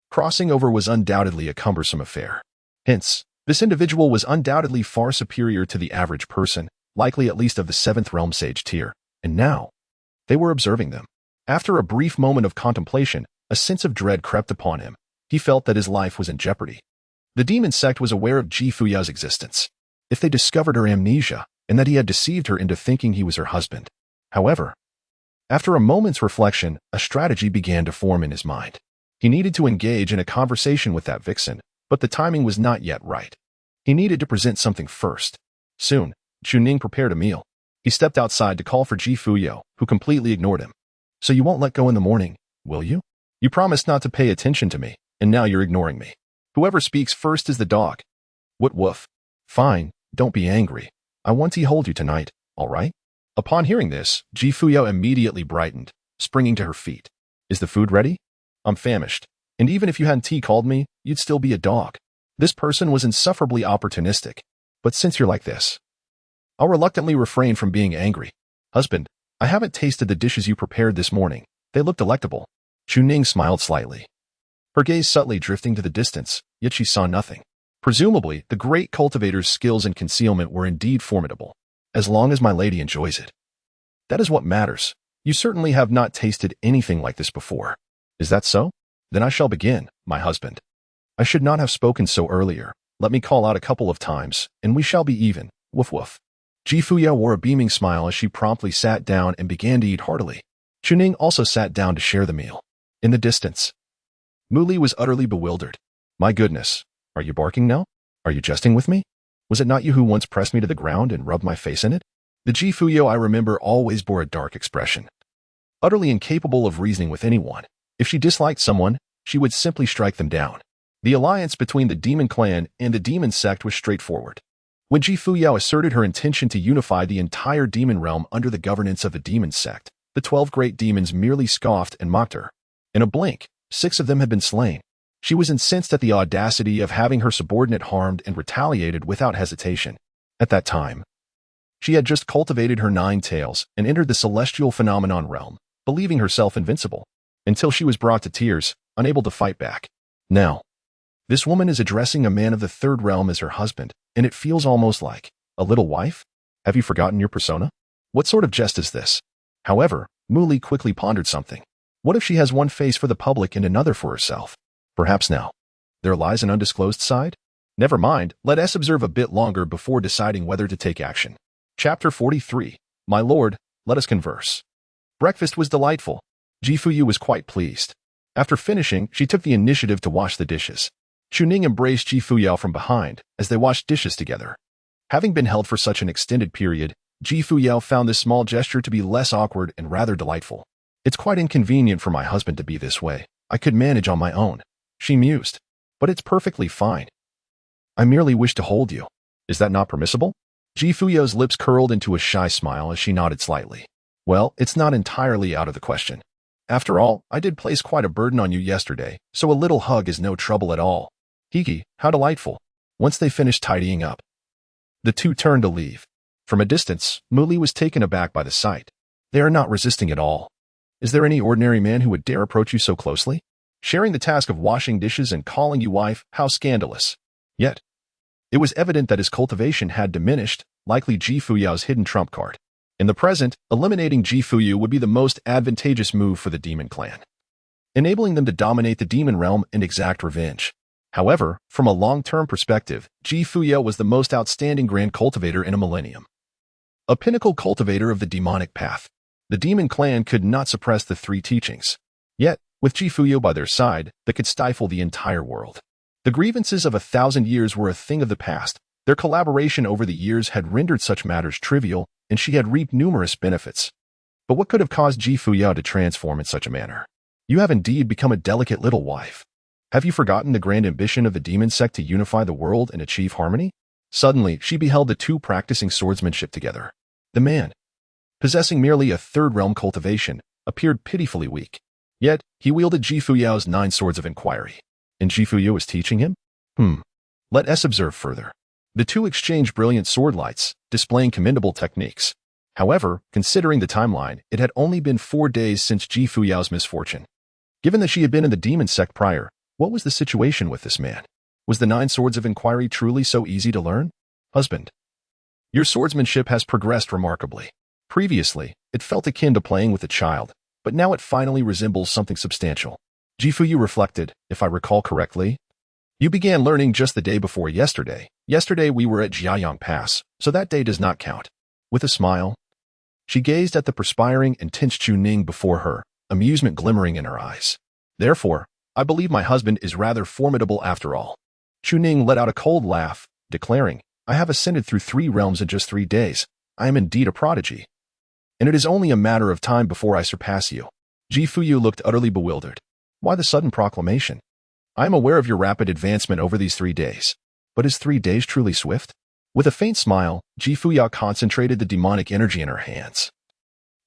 Crossing over was undoubtedly a cumbersome affair. Hence, this individual was undoubtedly far superior to the average person, likely at least of the 7th realm sage tier, and now, they were observing them. After a brief moment of contemplation, a sense of dread crept upon him. He felt that his life was in jeopardy. The demon sect was aware of Ji Fuyao's existence. If they discovered her amnesia, and that he had deceived her into thinking he was her husband. However, after a moment's reflection, a strategy began to form in his mind. He needed to engage in a conversation with that vixen, but the timing was not yet right. He needed to present something first. Soon, Chuning prepared a meal. He stepped outside to call for Ji Fuyao, who completely ignored him. So you won't let go in the morning, will you? You promised not to pay attention to me, and now you're ignoring me. Whoever speaks first is the dog. What woof? Fine, don't be angry. I want to hold you tonight, all right? Upon hearing this, Fuyao immediately brightened, springing to her feet. Is the food ready? I'm famished, and even if you hadn't called me, you'd still be a dog. This person was insufferably opportunistic, but since you're like this, I'll reluctantly refrain from being angry. Husband, I haven't tasted the dishes you prepared this morning. They look delectable. Chuning smiled slightly, her gaze subtly drifting to the distance, yet she saw nothing. Presumably, the great cultivator's skills in concealment were indeed formidable, as long as my lady enjoys it. That is what matters. You certainly have not tasted anything like this before. Is that so? Then I shall begin, my husband. I should not have spoken so earlier. Let me call out a couple of times, and we shall be even. Woof woof. Fuyao wore a beaming smile as she promptly sat down and began to eat heartily. Chuning also sat down to share the meal. In the distance, Muli was utterly bewildered. My goodness, are you barking now? Are you jesting with me? Was it not you who once pressed me to the ground and rubbed my face in it? The Fuyao I remember always bore a dark expression. Utterly incapable of reasoning with anyone, if she disliked someone, she would simply strike them down. The alliance between the demon clan and the demon sect was straightforward. When Fuyao asserted her intention to unify the entire demon realm under the governance of the demon sect, the 12 great demons merely scoffed and mocked her. In a blink, 6 of them had been slain. She was incensed at the audacity of having her subordinate harmed and retaliated without hesitation. At that time, she had just cultivated her 9 tails and entered the celestial phenomenon realm, believing herself invincible, until she was brought to tears, unable to fight back. Now, this woman is addressing a man of the 3rd realm as her husband, and it feels almost like a little wife? Have you forgotten your persona? What sort of jest is this? However, Muli quickly pondered something. What if she has one face for the public and another for herself? Perhaps now, there lies an undisclosed side? Never mind, let us observe a bit longer before deciding whether to take action. Chapter 43. My lord, let us converse. Breakfast was delightful. Fuyao was quite pleased. After finishing, she took the initiative to wash the dishes. Chuning embraced Fuyao from behind as they washed dishes together. Having been held for such an extended period, Fuyao found this small gesture to be less awkward and rather delightful. It's quite inconvenient for my husband to be this way. I could manage on my own, she mused. But it's perfectly fine. I merely wish to hold you. Is that not permissible? Fuyao's lips curled into a shy smile as she nodded slightly. Well, it's not entirely out of the question. After all, I did place quite a burden on you yesterday, so a little hug is no trouble at all. Hiki, how delightful. Once they finished tidying up, the two turned to leave. From a distance, Muli was taken aback by the sight. They are not resisting at all. Is there any ordinary man who would dare approach you so closely? Sharing the task of washing dishes and calling you wife, how scandalous. Yet, it was evident that his cultivation had diminished, likely Fuyao's hidden trump card. In the present, eliminating Fuyao would be the most advantageous move for the demon clan, enabling them to dominate the demon realm and exact revenge. However, from a long-term perspective, Fuyao was the most outstanding grand cultivator in a millennium. A pinnacle cultivator of the demonic path. The demon clan could not suppress the 3 teachings. Yet, with Fuyao by their side, they could stifle the entire world. The grievances of 1,000 years were a thing of the past. Their collaboration over the years had rendered such matters trivial, and she had reaped numerous benefits. But what could have caused Fuyao to transform in such a manner? You have indeed become a delicate little wife. Have you forgotten the grand ambition of the demon sect to unify the world and achieve harmony? Suddenly, she beheld the 2 practicing swordsmanship together. The man, possessing merely a 3rd realm cultivation, appeared pitifully weak. Yet, he wielded Fuyao's 9 swords of inquiry. And Fuyao was teaching him? Let us observe further. The 2 exchanged brilliant sword lights, displaying commendable techniques. However, considering the timeline, it had only been 4 days since Fuyao's misfortune. Given that she had been in the demon sect prior, what was the situation with this man? Was the 9 swords of inquiry truly so easy to learn? Husband, your swordsmanship has progressed remarkably. Previously, it felt akin to playing with a child, but now it finally resembles something substantial. Fuyao reflected, if I recall correctly. You began learning just the day before yesterday. Yesterday we were at Jiayang Pass, so that day does not count. With a smile, she gazed at the perspiring and tense Chuning before her, amusement glimmering in her eyes. Therefore, I believe my husband is rather formidable after all. Chuning let out a cold laugh, declaring, I have ascended through 3 realms in just 3 days. I am indeed a prodigy. And it is only a matter of time before I surpass you. Fuyao looked utterly bewildered. Why the sudden proclamation? I am aware of your rapid advancement over these 3 days. But is 3 days truly swift? With a faint smile, Fuyao concentrated the demonic energy in her hands,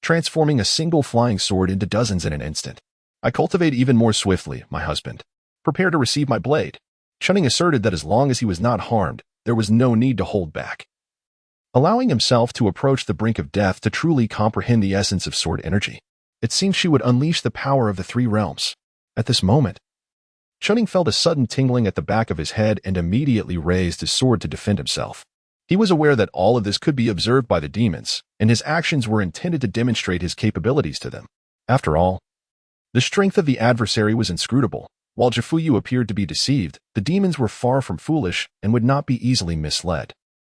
transforming a single flying sword into dozens in an instant. I cultivate even more swiftly, my husband. Prepare to receive my blade. Chunning asserted that as long as he was not harmed, there was no need to hold back. Allowing himself to approach the brink of death to truly comprehend the essence of sword energy, it seemed she would unleash the power of the 3 realms. At this moment, Chunning felt a sudden tingling at the back of his head and immediately raised his sword to defend himself. He was aware that all of this could be observed by the demons, and his actions were intended to demonstrate his capabilities to them. After all, the strength of the adversary was inscrutable. While Fuyao appeared to be deceived, the demons were far from foolish and would not be easily misled.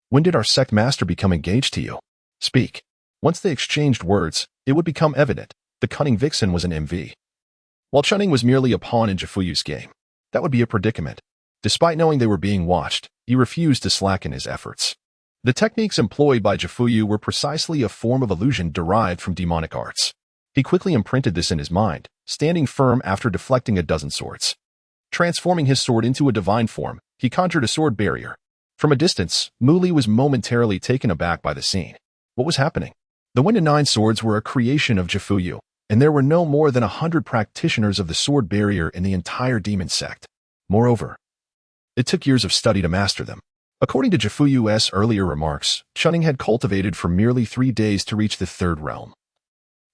When did our sect master become engaged to you? Speak. Once they exchanged words, it would become evident. The cunning vixen was an MV, while Chunning was merely a pawn in Fuyao's game. That would be a predicament. Despite knowing they were being watched, he refused to slacken his efforts. The techniques employed by Fuyao were precisely a form of illusion derived from demonic arts. He quickly imprinted this in his mind, standing firm after deflecting a dozen swords. Transforming his sword into a divine form, he conjured a sword barrier. From a distance, Muli was momentarily taken aback by the scene. What was happening? The Wind and Nine swords were a creation of Fuyao, and there were no more than 100 practitioners of the sword barrier in the entire demon sect. Moreover, it took years of study to master them. According to Fuyao's earlier remarks, Chunning had cultivated for merely 3 days to reach the 3rd realm.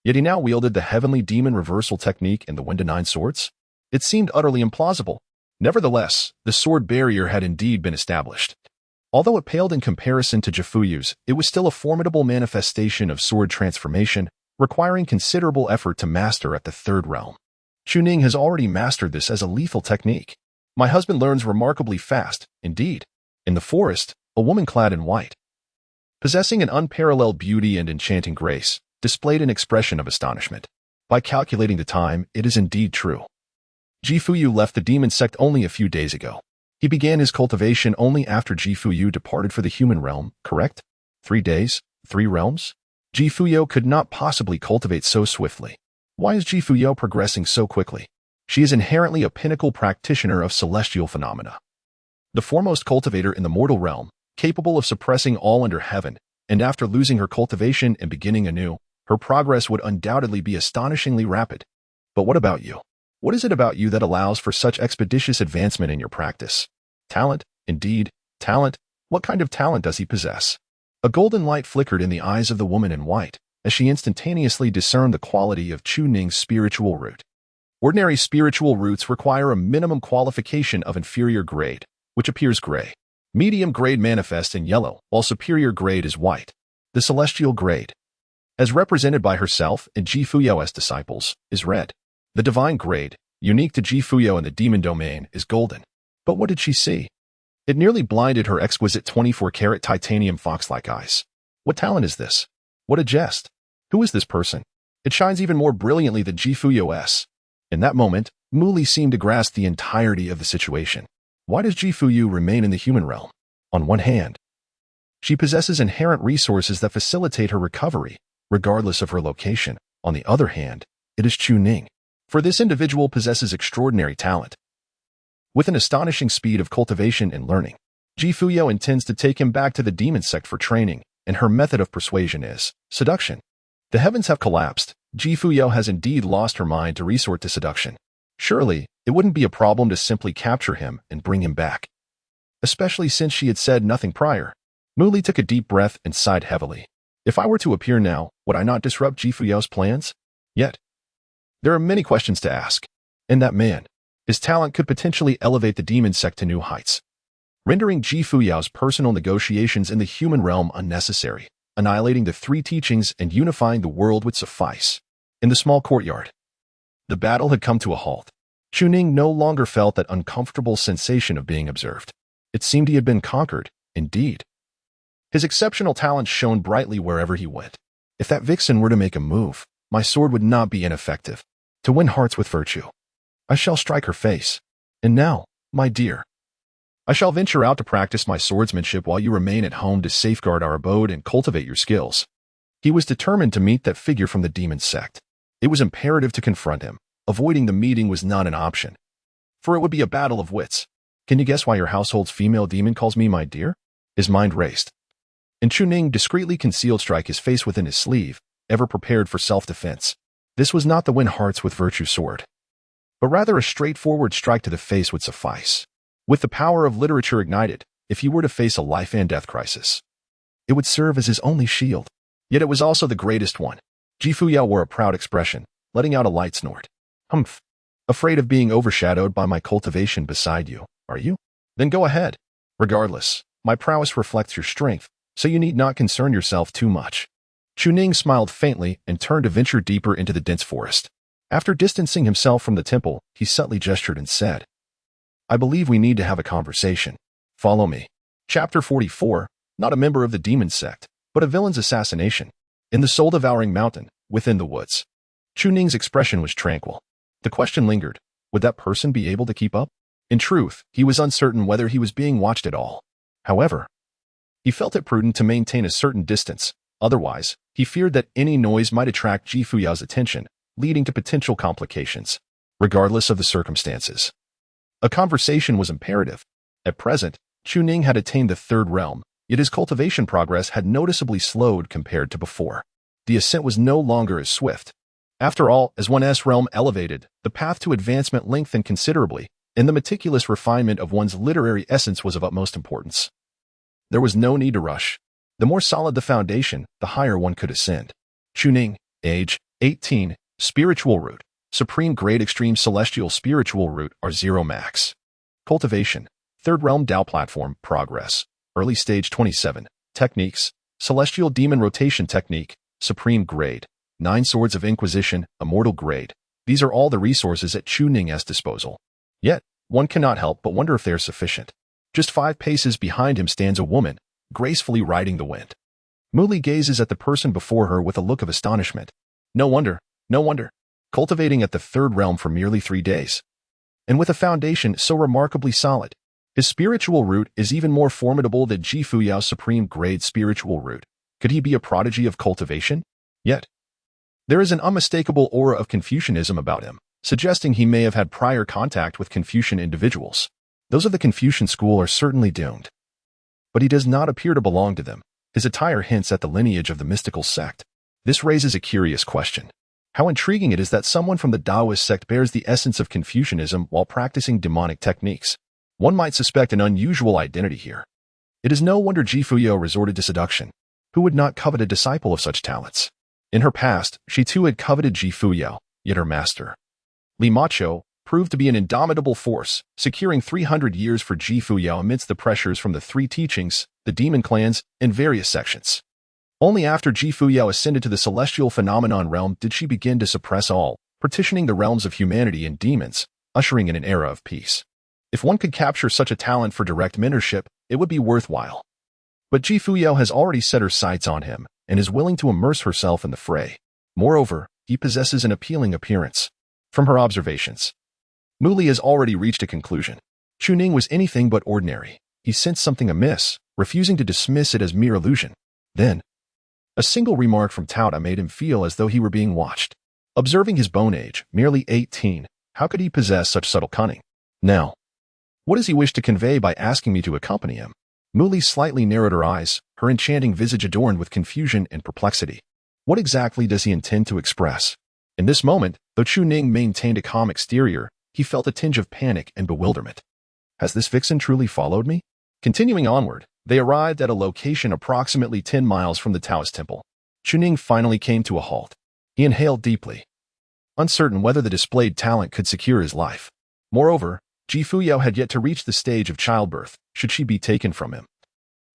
Yet he now wielded the heavenly demon reversal technique in the Wind and Nine swords? It seemed utterly implausible. Nevertheless, the sword barrier had indeed been established. Although it paled in comparison to Fuyao's, it was still a formidable manifestation of sword transformation, requiring considerable effort to master at the 3rd realm. Chuning has already mastered this as a lethal technique. My husband learns remarkably fast, indeed. In the forest, a woman clad in white, possessing an unparalleled beauty and enchanting grace, displayed an expression of astonishment. By calculating the time, it is indeed true. Fuyao left the demon sect only a few days ago. He began his cultivation only after Fuyao departed for the human realm, correct? 3 days, 3 realms? Fuyao could not possibly cultivate so swiftly. Why is Fuyao progressing so quickly? She is inherently a pinnacle practitioner of celestial phenomena, the foremost cultivator in the mortal realm, capable of suppressing all under heaven, and after losing her cultivation and beginning anew, her progress would undoubtedly be astonishingly rapid. But what about you? What is it about you that allows for such expeditious advancement in your practice? Talent, indeed, talent. What kind of talent does he possess? A golden light flickered in the eyes of the woman in white, as she instantaneously discerned the quality of Chu Ning's spiritual root. Ordinary spiritual roots require a minimum qualification of inferior grade, which appears gray. Medium grade manifests in yellow, while superior grade is white. The celestial grade, as represented by herself and Fuyao's disciples, is red. The divine grade, unique to Fuyao in the demon domain, is golden. But what did she see? It nearly blinded her exquisite 24-karat titanium fox-like eyes. What talent is this? What a jest! Who is this person? It shines even more brilliantly than Fuyao's. In that moment, Muli seemed to grasp the entirety of the situation. Why does Fuyao remain in the human realm? On one hand, she possesses inherent resources that facilitate her recovery, regardless of her location. On the other hand, it is Chu Ning. For this individual possesses extraordinary talent. With an astonishing speed of cultivation and learning, Fuyao intends to take him back to the demon sect for training, and her method of persuasion is seduction. The heavens have collapsed. Fuyao has indeed lost her mind to resort to seduction. Surely, it wouldn't be a problem to simply capture him and bring him back, especially since she had said nothing prior. Muli took a deep breath and sighed heavily. If I were to appear now, would I not disrupt Fuyao's plans? Yet, there are many questions to ask. And that man, his talent could potentially elevate the demon sect to new heights, rendering Fuyao's personal negotiations in the human realm unnecessary. Annihilating the 3 teachings and unifying the world would suffice. In the small courtyard, the battle had come to a halt. Chu Ning no longer felt that uncomfortable sensation of being observed. It seemed he had been conquered, indeed. His exceptional talent shone brightly wherever he went. If that vixen were to make a move, my sword would not be ineffective. To win hearts with virtue, I shall strike her face. And now, my dear, I shall venture out to practice my swordsmanship while you remain at home to safeguard our abode and cultivate your skills. He was determined to meet that figure from the demon sect. It was imperative to confront him, avoiding the meeting was not an option, for it would be a battle of wits. Can you guess why your household's female demon calls me my dear? His mind raced. And Chuning discreetly concealed strike his face within his sleeve, ever prepared for self-defense. This was not the win hearts with virtue sword, but rather a straightforward strike to the face would suffice. With the power of literature ignited, if he were to face a life and death crisis, it would serve as his only shield. Yet it was also the greatest one. Fuyao wore a proud expression, letting out a light snort. Humph. Afraid of being overshadowed by my cultivation beside you, are you? Then go ahead. Regardless, my prowess reflects your strength, so you need not concern yourself too much. Chuning smiled faintly and turned to venture deeper into the dense forest. After distancing himself from the temple, he subtly gestured and said, I believe we need to have a conversation. Follow me. Chapter 44, not a member of the demon sect, but a villain's assassination. In the soul-devouring mountain, within the woods. Chuning's expression was tranquil. The question lingered. Would that person be able to keep up? In truth, he was uncertain whether he was being watched at all. However, he felt it prudent to maintain a certain distance. Otherwise, he feared that any noise might attract Fuyao's attention, leading to potential complications, regardless of the circumstances. A conversation was imperative. At present, Chuning had attained the third realm, yet his cultivation progress had noticeably slowed compared to before. The ascent was no longer as swift. After all, as one's realm elevated, the path to advancement lengthened considerably, and the meticulous refinement of one's literary essence was of utmost importance. There was no need to rush. The more solid the foundation, the higher one could ascend. Chuning, age, 18, spiritual root, supreme grade extreme celestial spiritual root are 0 max. Cultivation, third realm Tao platform, progress, early stage 27, techniques, celestial demon rotation technique, supreme grade, 9 swords of inquisition, immortal grade. These are all the resources at Chuning's disposal. Yet, one cannot help but wonder if they are sufficient. Just 5 paces behind him stands a woman, gracefully riding the wind. Muli gazes at the person before her with a look of astonishment. No wonder. Cultivating at the third realm for merely 3 days. And with a foundation so remarkably solid, his spiritual root is even more formidable than Fuyao's supreme grade spiritual root. Could he be a prodigy of cultivation? Yet, there is an unmistakable aura of Confucianism about him, suggesting he may have had prior contact with Confucian individuals. Those of the Confucian school are certainly doomed. But he does not appear to belong to them. His attire hints at the lineage of the mystical sect. This raises a curious question. How intriguing it is that someone from the Taoist sect bears the essence of Confucianism while practicing demonic techniques. One might suspect an unusual identity here. It is no wonder Fuyao resorted to seduction. Who would not covet a disciple of such talents? In her past, she too had coveted Fuyao, yet her master, Li Macho, proved to be an indomitable force, securing 300 years for Fuyao amidst the pressures from the 3 teachings, the demon clans, and various sections. Only after Fuyao ascended to the celestial phenomenon realm did she begin to suppress all, partitioning the realms of humanity and demons, ushering in an era of peace. If one could capture such a talent for direct mentorship, it would be worthwhile. But Fuyao has already set her sights on him, and is willing to immerse herself in the fray. Moreover, he possesses an appealing appearance. From her observations, Muli has already reached a conclusion. Chuning was anything but ordinary. He sensed something amiss, refusing to dismiss it as mere illusion. Then, a single remark from Tauta made him feel as though he were being watched. Observing his bone age, merely 18, how could he possess such subtle cunning? Now, what does he wish to convey by asking me to accompany him? Muli slightly narrowed her eyes, her enchanting visage adorned with confusion and perplexity. What exactly does he intend to express? In this moment, though Chuning maintained a calm exterior, he felt a tinge of panic and bewilderment. Has this vixen truly followed me? Continuing onward, they arrived at a location approximately 10 miles from the Taoist temple. Chuning finally came to a halt. He inhaled deeply, uncertain whether the displayed talent could secure his life. Moreover, Fuyao had yet to reach the stage of childbirth, should she be taken from him.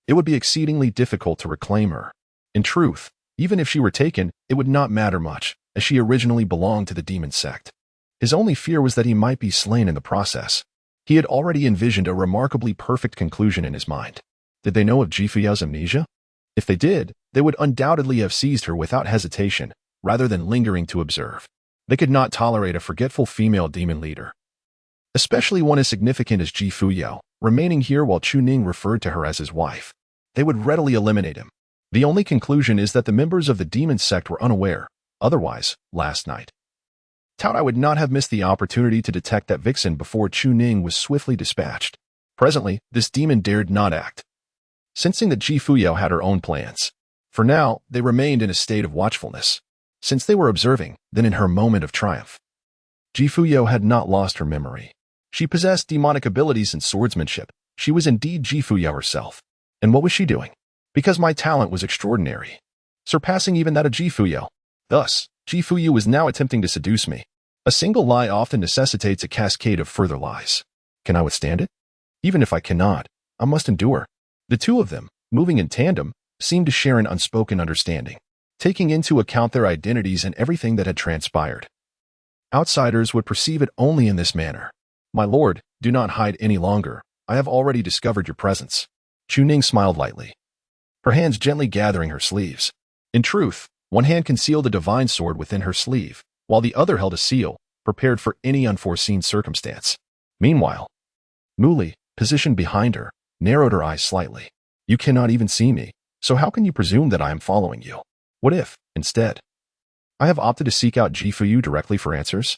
It would be exceedingly difficult to reclaim her. In truth, even if she were taken, it would not matter much, as she originally belonged to the demon sect. His only fear was that he might be slain in the process. He had already envisioned a remarkably perfect conclusion in his mind. Did they know of Fuyao's amnesia? If they did, they would undoubtedly have seized her without hesitation, rather than lingering to observe. They could not tolerate a forgetful female demon leader, especially one as significant as Fuyao, remaining here while Chuning referred to her as his wife. They would readily eliminate him. The only conclusion is that the members of the demon sect were unaware. Otherwise, last night, Tout I would not have missed the opportunity to detect that vixen before Chu Ning was swiftly dispatched. Presently, this demon dared not act, sensing that Ji Fuyao had her own plans. For now, they remained in a state of watchfulness, since they were observing, then in her moment of triumph. Ji Fuyao had not lost her memory. She possessed demonic abilities in swordsmanship. She was indeed Ji Fuyao herself. And what was she doing? Because my talent was extraordinary, surpassing even that of Ji Fuyao. Thus, Ji Fuyao was now attempting to seduce me. A single lie often necessitates a cascade of further lies. Can I withstand it? Even if I cannot, I must endure. The two of them, moving in tandem, seemed to share an unspoken understanding, taking into account their identities and everything that had transpired. Outsiders would perceive it only in this manner. My lord, do not hide any longer. I have already discovered your presence. Chu Ning smiled lightly, her hands gently gathering her sleeves. In truth, one hand concealed a divine sword within her sleeve, while the other held a seal, prepared for any unforeseen circumstance. Meanwhile, Muli, positioned behind her, narrowed her eyes slightly. You cannot even see me, so how can you presume that I am following you? What if, instead, I have opted to seek out Ji Fuyao directly for answers?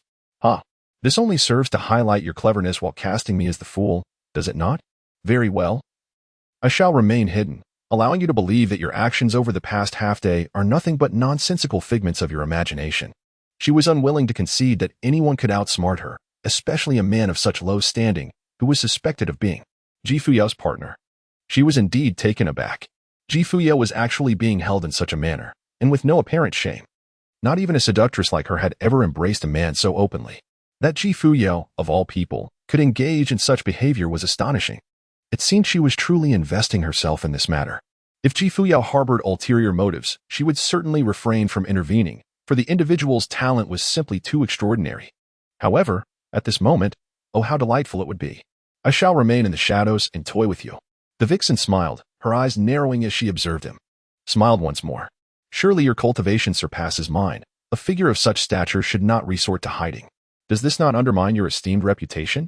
This only serves to highlight your cleverness while casting me as the fool, does it not? Very well. I shall remain hidden, allowing you to believe that your actions over the past half-day are nothing but nonsensical figments of your imagination. She was unwilling to concede that anyone could outsmart her, especially a man of such low standing, who was suspected of being Ji Fuyao's partner. She was indeed taken aback. Ji Fuyao was actually being held in such a manner, and with no apparent shame. Not even a seductress like her had ever embraced a man so openly. That Ji Fuyao, of all people, could engage in such behavior was astonishing. It seemed she was truly investing herself in this matter. If Ji Fuyao harbored ulterior motives, she would certainly refrain from intervening, for the individual's talent was simply too extraordinary. However, at this moment, oh how delightful it would be. I shall remain in the shadows and toy with you. The vixen smiled, her eyes narrowing as she observed him. Smiled once more. Surely your cultivation surpasses mine. A figure of such stature should not resort to hiding. Does this not undermine your esteemed reputation?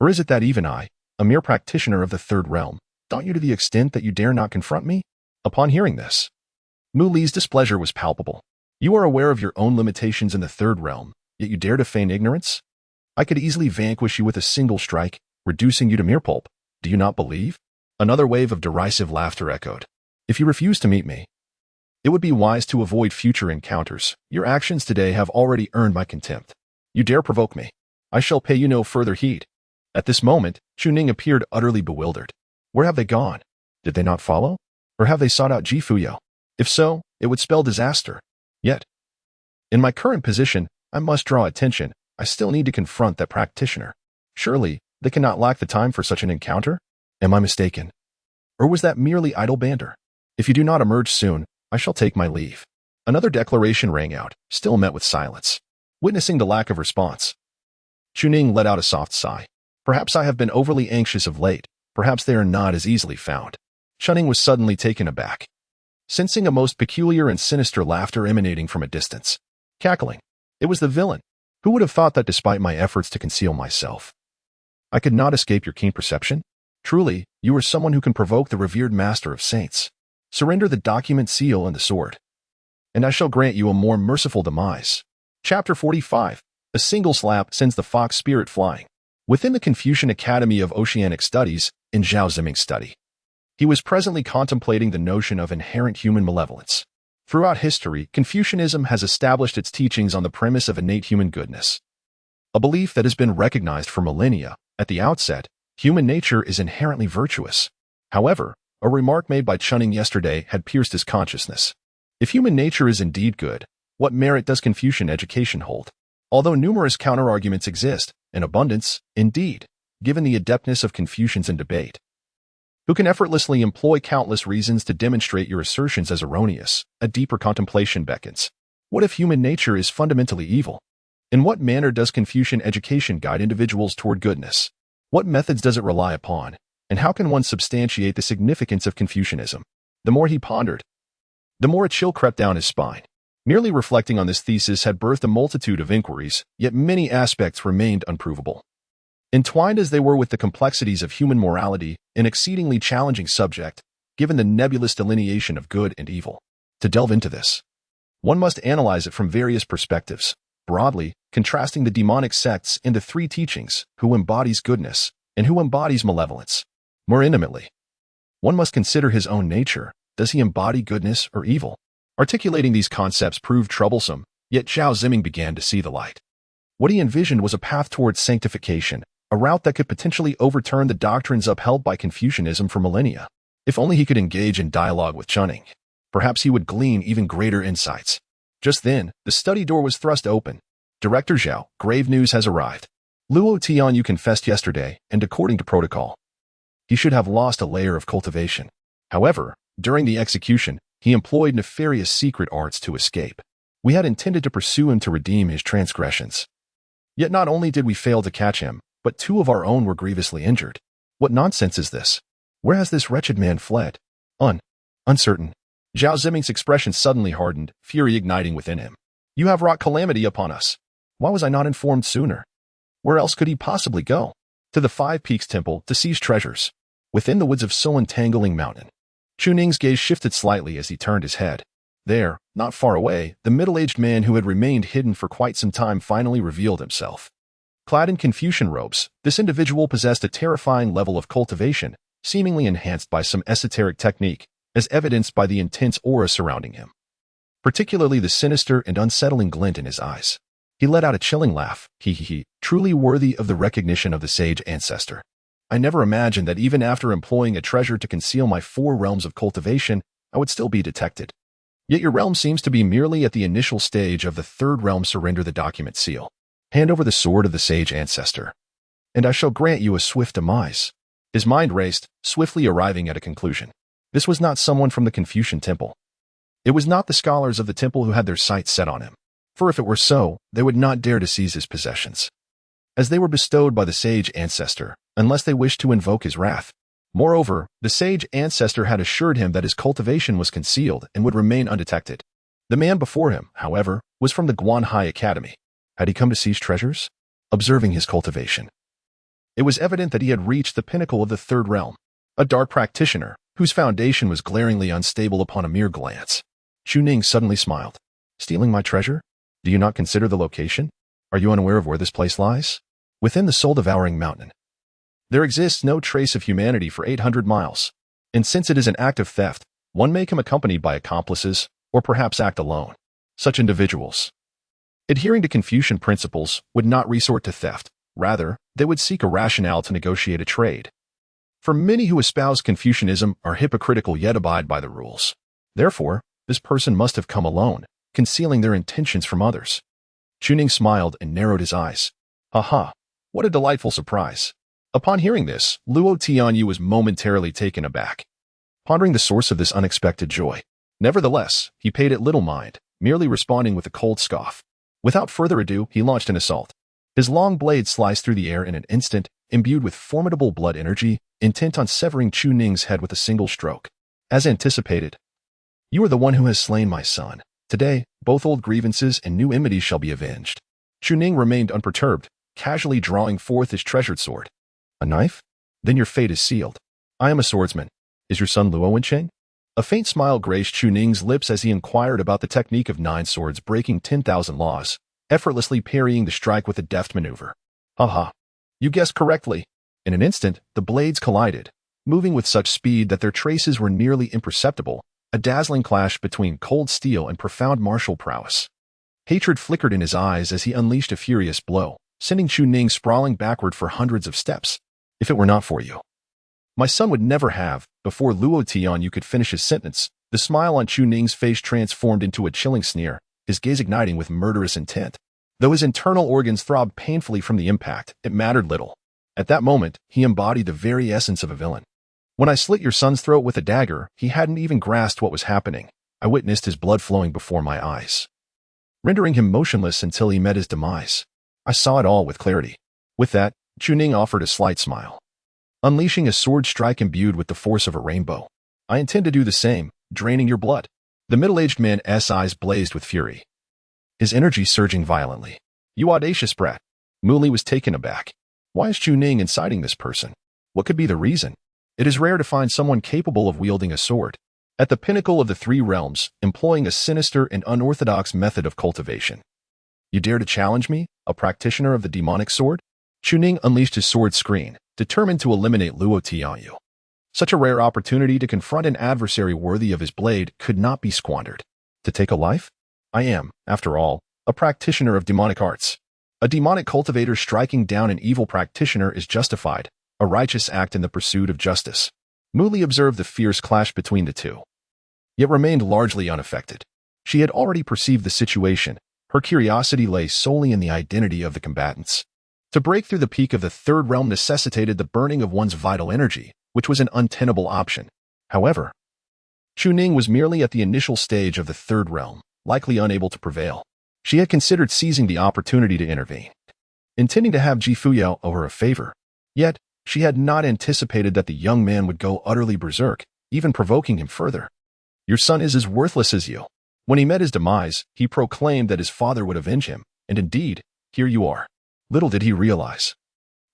Or is it that even I, a mere practitioner of the third realm, daunt you to the extent that you dare not confront me? Upon hearing this, Mu Li's displeasure was palpable. You are aware of your own limitations in the third realm, yet you dare to feign ignorance? I could easily vanquish you with a single strike, reducing you to mere pulp. Do you not believe? Another wave of derisive laughter echoed. If you refuse to meet me, it would be wise to avoid future encounters. Your actions today have already earned my contempt. You dare provoke me. I shall pay you no further heed. At this moment, Chu Ning appeared utterly bewildered. Where have they gone? Did they not follow? Or have they sought out Ji Fuyao? If so, it would spell disaster. Yet, in my current position, I must draw attention. I still need to confront that practitioner. Surely, they cannot lack the time for such an encounter? Am I mistaken? Or was that merely idle banter? If you do not emerge soon, I shall take my leave. Another declaration rang out, still met with silence. Witnessing the lack of response, Chu Ning let out a soft sigh. Perhaps I have been overly anxious of late. Perhaps they are not as easily found. Chu Ning was suddenly taken aback, sensing a most peculiar and sinister laughter emanating from a distance. Cackling. It was the villain. Who would have thought that despite my efforts to conceal myself, I could not escape your keen perception? Truly, you are someone who can provoke the revered master of saints. Surrender the document seal and the sword, and I shall grant you a more merciful demise. Chapter 45. A single slap sends the fox spirit flying. Within the Confucian Academy of Oceanic Studies, in Zhao Ziming's study, he was presently contemplating the notion of inherent human malevolence. Throughout history, Confucianism has established its teachings on the premise of innate human goodness, a belief that has been recognized for millennia. At the outset, human nature is inherently virtuous. However, a remark made by Chu Ning yesterday had pierced his consciousness. If human nature is indeed good, what merit does Confucian education hold? Although numerous counterarguments exist, in abundance, indeed, given the adeptness of Confucians in debate, who can effortlessly employ countless reasons to demonstrate your assertions as erroneous, a deeper contemplation beckons. What if human nature is fundamentally evil? In what manner does Confucian education guide individuals toward goodness? What methods does it rely upon? And how can one substantiate the significance of Confucianism? The more he pondered, the more a chill crept down his spine. Merely reflecting on this thesis had birthed a multitude of inquiries, yet many aspects remained unprovable. Entwined as they were with the complexities of human morality, an exceedingly challenging subject, given the nebulous delineation of good and evil. To delve into this, one must analyze it from various perspectives. Broadly, contrasting the demonic sects in the three teachings, who embodies goodness and who embodies malevolence. More intimately, one must consider his own nature. Does he embody goodness or evil? Articulating these concepts proved troublesome, yet Zhao Ziming began to see the light. What he envisioned was a path towards sanctification, a route that could potentially overturn the doctrines upheld by Confucianism for millennia. If only he could engage in dialogue with Chuning, perhaps he would glean even greater insights. Just then, the study door was thrust open. Director Zhao, grave news has arrived. Luo Tianyu confessed yesterday, and according to protocol, he should have lost a layer of cultivation. However, during the execution, he employed nefarious secret arts to escape. We had intended to pursue him to redeem his transgressions. Yet not only did we fail to catch him, but 2 of our own were grievously injured. What nonsense is this? Where has this wretched man fled? Uncertain. Zhao Ziming's expression suddenly hardened, fury igniting within him. You have wrought calamity upon us. Why was I not informed sooner? Where else could he possibly go? To the Five Peaks Temple to seize treasures. Within the woods of Soul Entangling Mountain. Chuning's gaze shifted slightly as he turned his head. There, not far away, the middle-aged man who had remained hidden for quite some time finally revealed himself. Clad in Confucian robes, this individual possessed a terrifying level of cultivation, seemingly enhanced by some esoteric technique, as evidenced by the intense aura surrounding him. Particularly the sinister and unsettling glint in his eyes. He let out a chilling laugh, truly worthy of the recognition of the sage ancestor. I never imagined that even after employing a treasure to conceal my 4 realms of cultivation, I would still be detected. Yet your realm seems to be merely at the initial stage of the 3rd realm. Surrender the document seal. Hand over the sword of the sage ancestor, and I shall grant you a swift demise. His mind raced, swiftly arriving at a conclusion. This was not someone from the Confucian temple. It was not the scholars of the temple who had their sights set on him, for if it were so, they would not dare to seize his possessions, as they were bestowed by the sage ancestor, unless they wished to invoke his wrath. Moreover, the sage ancestor had assured him that his cultivation was concealed and would remain undetected. The man before him, however, was from the Guanhai Academy. Had he come to seize treasures? Observing his cultivation, it was evident that he had reached the pinnacle of the 3rd realm, a dark practitioner whose foundation was glaringly unstable upon a mere glance. Chuning suddenly smiled. Stealing my treasure? Do you not consider the location? Are you unaware of where this place lies? Within the soul-devouring mountain. There exists no trace of humanity for 800 miles, and since it is an act of theft, one may come accompanied by accomplices, or perhaps act alone. Such individuals, adhering to Confucian principles, would not resort to theft. Rather, they would seek a rationale to negotiate a trade. For many who espouse Confucianism are hypocritical yet abide by the rules. Therefore, this person must have come alone, concealing their intentions from others. Chuning smiled and narrowed his eyes. Aha! What a delightful surprise. Upon hearing this, Luo Tianyu was momentarily taken aback, pondering the source of this unexpected joy. Nevertheless, he paid it little mind, merely responding with a cold scoff. Without further ado, he launched an assault. His long blade sliced through the air in an instant, imbued with formidable blood energy, intent on severing Chuning's head with a single stroke. As anticipated, you are the one who has slain my son. Today, both old grievances and new enmities shall be avenged. Chuning remained unperturbed, casually drawing forth his treasured sword. A knife? Then your fate is sealed. I am a swordsman. Is your son Luo Wencheng? A faint smile graced Chuning's lips as he inquired about the technique of 9 swords breaking 10,000 laws, effortlessly parrying the strike with a deft maneuver. Haha. You guessed correctly. In an instant, the blades collided, moving with such speed that their traces were nearly imperceptible, a dazzling clash between cold steel and profound martial prowess. Hatred flickered in his eyes as he unleashed a furious blow, sending Chuning sprawling backward for hundreds of steps. If it were not for you, my son would never have. Before Luo Tianyu could finish his sentence, the smile on Chuning's face transformed into a chilling sneer, his gaze igniting with murderous intent. Though his internal organs throbbed painfully from the impact, it mattered little. At that moment, he embodied the very essence of a villain. When I slit your son's throat with a dagger, he hadn't even grasped what was happening. I witnessed his blood flowing before my eyes, rendering him motionless until he met his demise. I saw it all with clarity. With that, Chuning offered a slight smile, unleashing a sword strike imbued with the force of a rainbow. I intend to do the same, draining your blood. The middle-aged man's eyes blazed with fury, his energy surging violently. You audacious brat. Muli was taken aback. Why is Chuning inciting this person? What could be the reason? It is rare to find someone capable of wielding a sword at the pinnacle of the 3 realms, employing a sinister and unorthodox method of cultivation. You dare to challenge me, a practitioner of the demonic sword? Chuning unleashed his sword screen, determined to eliminate Luo Tianyu. Such a rare opportunity to confront an adversary worthy of his blade could not be squandered. To take a life? I am, after all, a practitioner of demonic arts. A demonic cultivator striking down an evil practitioner is justified, a righteous act in the pursuit of justice. Muli observed the fierce clash between the two, yet remained largely unaffected. She had already perceived the situation. Her curiosity lay solely in the identity of the combatants. To break through the peak of the third realm necessitated the burning of one's vital energy, which was an untenable option. However, Chuning was merely at the initial stage of the third realm, likely unable to prevail. She had considered seizing the opportunity to intervene, intending to have Fuyao owe her a favor. Yet, she had not anticipated that the young man would go utterly berserk, even provoking him further. Your son is as worthless as you. When he met his demise, he proclaimed that his father would avenge him, and indeed, here you are. Little did he realize.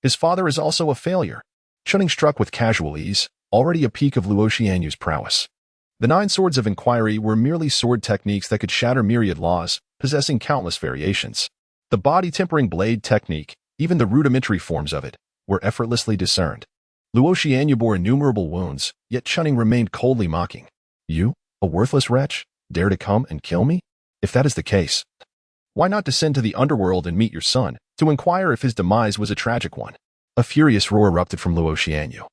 His father is also a failure. Chuning struck with casual ease, already a peak of Luo Xianyu's prowess. The 9 swords of inquiry were merely sword techniques that could shatter myriad laws, possessing countless variations. The body-tempering blade technique, even the rudimentary forms of it, were effortlessly discerned. Luo Xianyu bore innumerable wounds, yet Chuning remained coldly mocking. You, a worthless wretch, dare to come and kill me? If that is the case, why not descend to the underworld and meet your son, to inquire if his demise was a tragic one? A furious roar erupted from Luo Xianyu,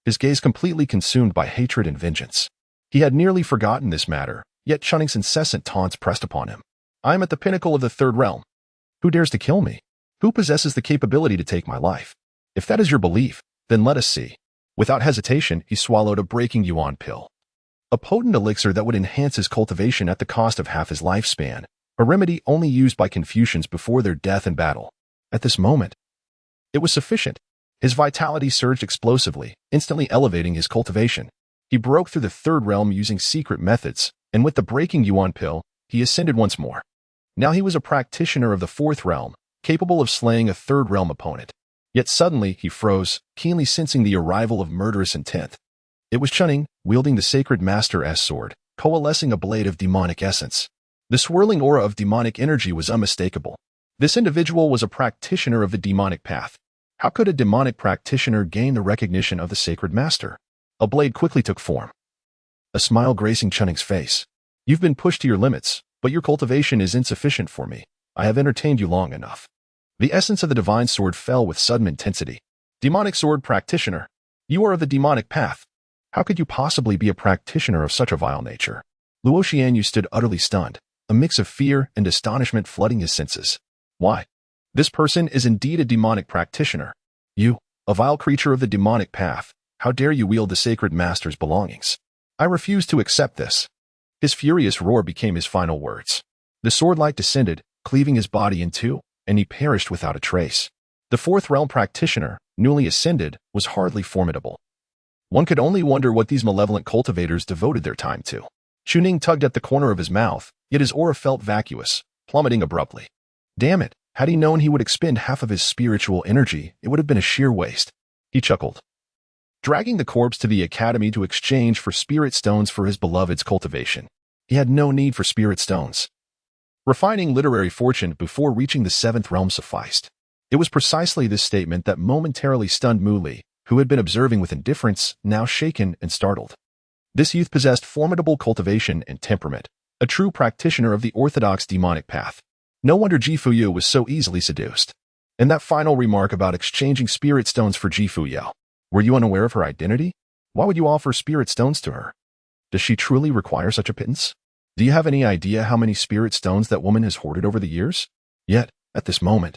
his gaze completely consumed by hatred and vengeance. He had nearly forgotten this matter, yet Chuning's incessant taunts pressed upon him. I am at the pinnacle of the third realm. Who dares to kill me? Who possesses the capability to take my life? If that is your belief, then let us see. Without hesitation, he swallowed a breaking yuan pill, a potent elixir that would enhance his cultivation at the cost of half his lifespan, a remedy only used by Confucians before their death in battle. At this moment, it was sufficient. His vitality surged explosively, instantly elevating his cultivation. He broke through the third realm using secret methods, and with the breaking yuan pill, he ascended once more. Now he was a practitioner of the fourth realm, capable of slaying a third realm opponent. Yet suddenly he froze, keenly sensing the arrival of murderous intent. It was Chuning, wielding the sacred Master S sword, coalescing a blade of demonic essence. The swirling aura of demonic energy was unmistakable. This individual was a practitioner of the demonic path. How could a demonic practitioner gain the recognition of the sacred master? A blade quickly took form, a smile gracing Chuning's face. You've been pushed to your limits, but your cultivation is insufficient for me. I have entertained you long enough. The essence of the divine sword fell with sudden intensity. Demonic sword practitioner, you are of the demonic path. How could you possibly be a practitioner of such a vile nature? Luo Xianyu stood utterly stunned, a mix of fear and astonishment flooding his senses. Why? This person is indeed a demonic practitioner. You, a vile creature of the demonic path, how dare you wield the sacred master's belongings? I refuse to accept this. His furious roar became his final words. The sword light descended, cleaving his body in two, and he perished without a trace. The fourth realm practitioner, newly ascended, was hardly formidable. One could only wonder what these malevolent cultivators devoted their time to. Chuning tugged at the corner of his mouth, yet his aura felt vacuous, plummeting abruptly. Damn it, had he known he would expend half of his spiritual energy, it would have been a sheer waste. He chuckled, dragging the corpse to the academy to exchange for spirit stones for his beloved's cultivation. He had no need for spirit stones. Refining literary fortune before reaching the seventh realm sufficed. It was precisely this statement that momentarily stunned Muli, who had been observing with indifference, now shaken and startled. This youth possessed formidable cultivation and temperament, a true practitioner of the orthodox demonic path. No wonder Fuyao was so easily seduced. And that final remark about exchanging spirit stones for Fuyao. Were you unaware of her identity? Why would you offer spirit stones to her? Does she truly require such a pittance? Do you have any idea how many spirit stones that woman has hoarded over the years? Yet, at this moment,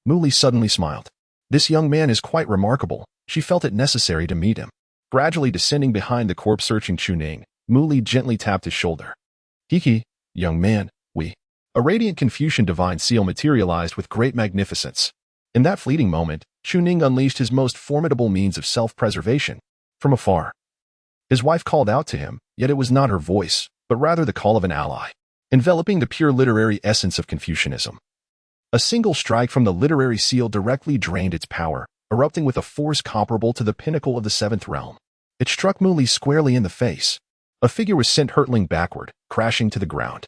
Muli suddenly smiled. This young man is quite remarkable. She felt it necessary to meet him. Gradually descending behind the corpse-searching Chuning, Muli gently tapped his shoulder. Hiki, young man, we. A radiant Confucian divine seal materialized with great magnificence. In that fleeting moment, Chuning unleashed his most formidable means of self-preservation. From afar, his wife called out to him, yet it was not her voice, but rather the call of an ally, enveloping the pure literary essence of Confucianism. A single strike from the literary seal directly drained its power, erupting with a force comparable to the pinnacle of the seventh realm. It struck Muli squarely in the face. A figure was sent hurtling backward, crashing to the ground.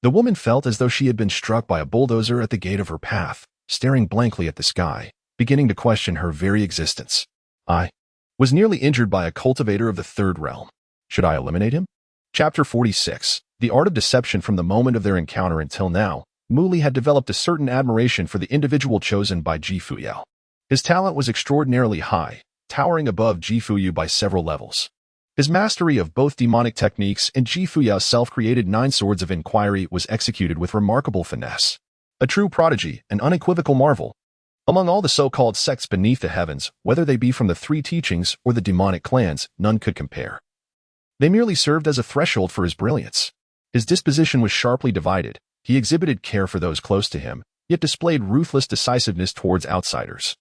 The woman felt as though she had been struck by a bulldozer at the gate of her path, staring blankly at the sky, beginning to question her very existence. I was nearly injured by a cultivator of the third realm. Should I eliminate him? Chapter 46. The art of deception. From the moment of their encounter until now, Muli had developed a certain admiration for the individual chosen by Fuyao. His talent was extraordinarily high, towering above Fuyao by several levels. His mastery of both demonic techniques and Fuyao's self-created 9 swords of inquiry was executed with remarkable finesse. A true prodigy, an unequivocal marvel. Among all the so-called sects beneath the heavens, whether they be from the 3 teachings or the demonic clans, none could compare. They merely served as a threshold for his brilliance. His disposition was sharply divided. He exhibited care for those close to him, yet displayed ruthless decisiveness towards outsiders.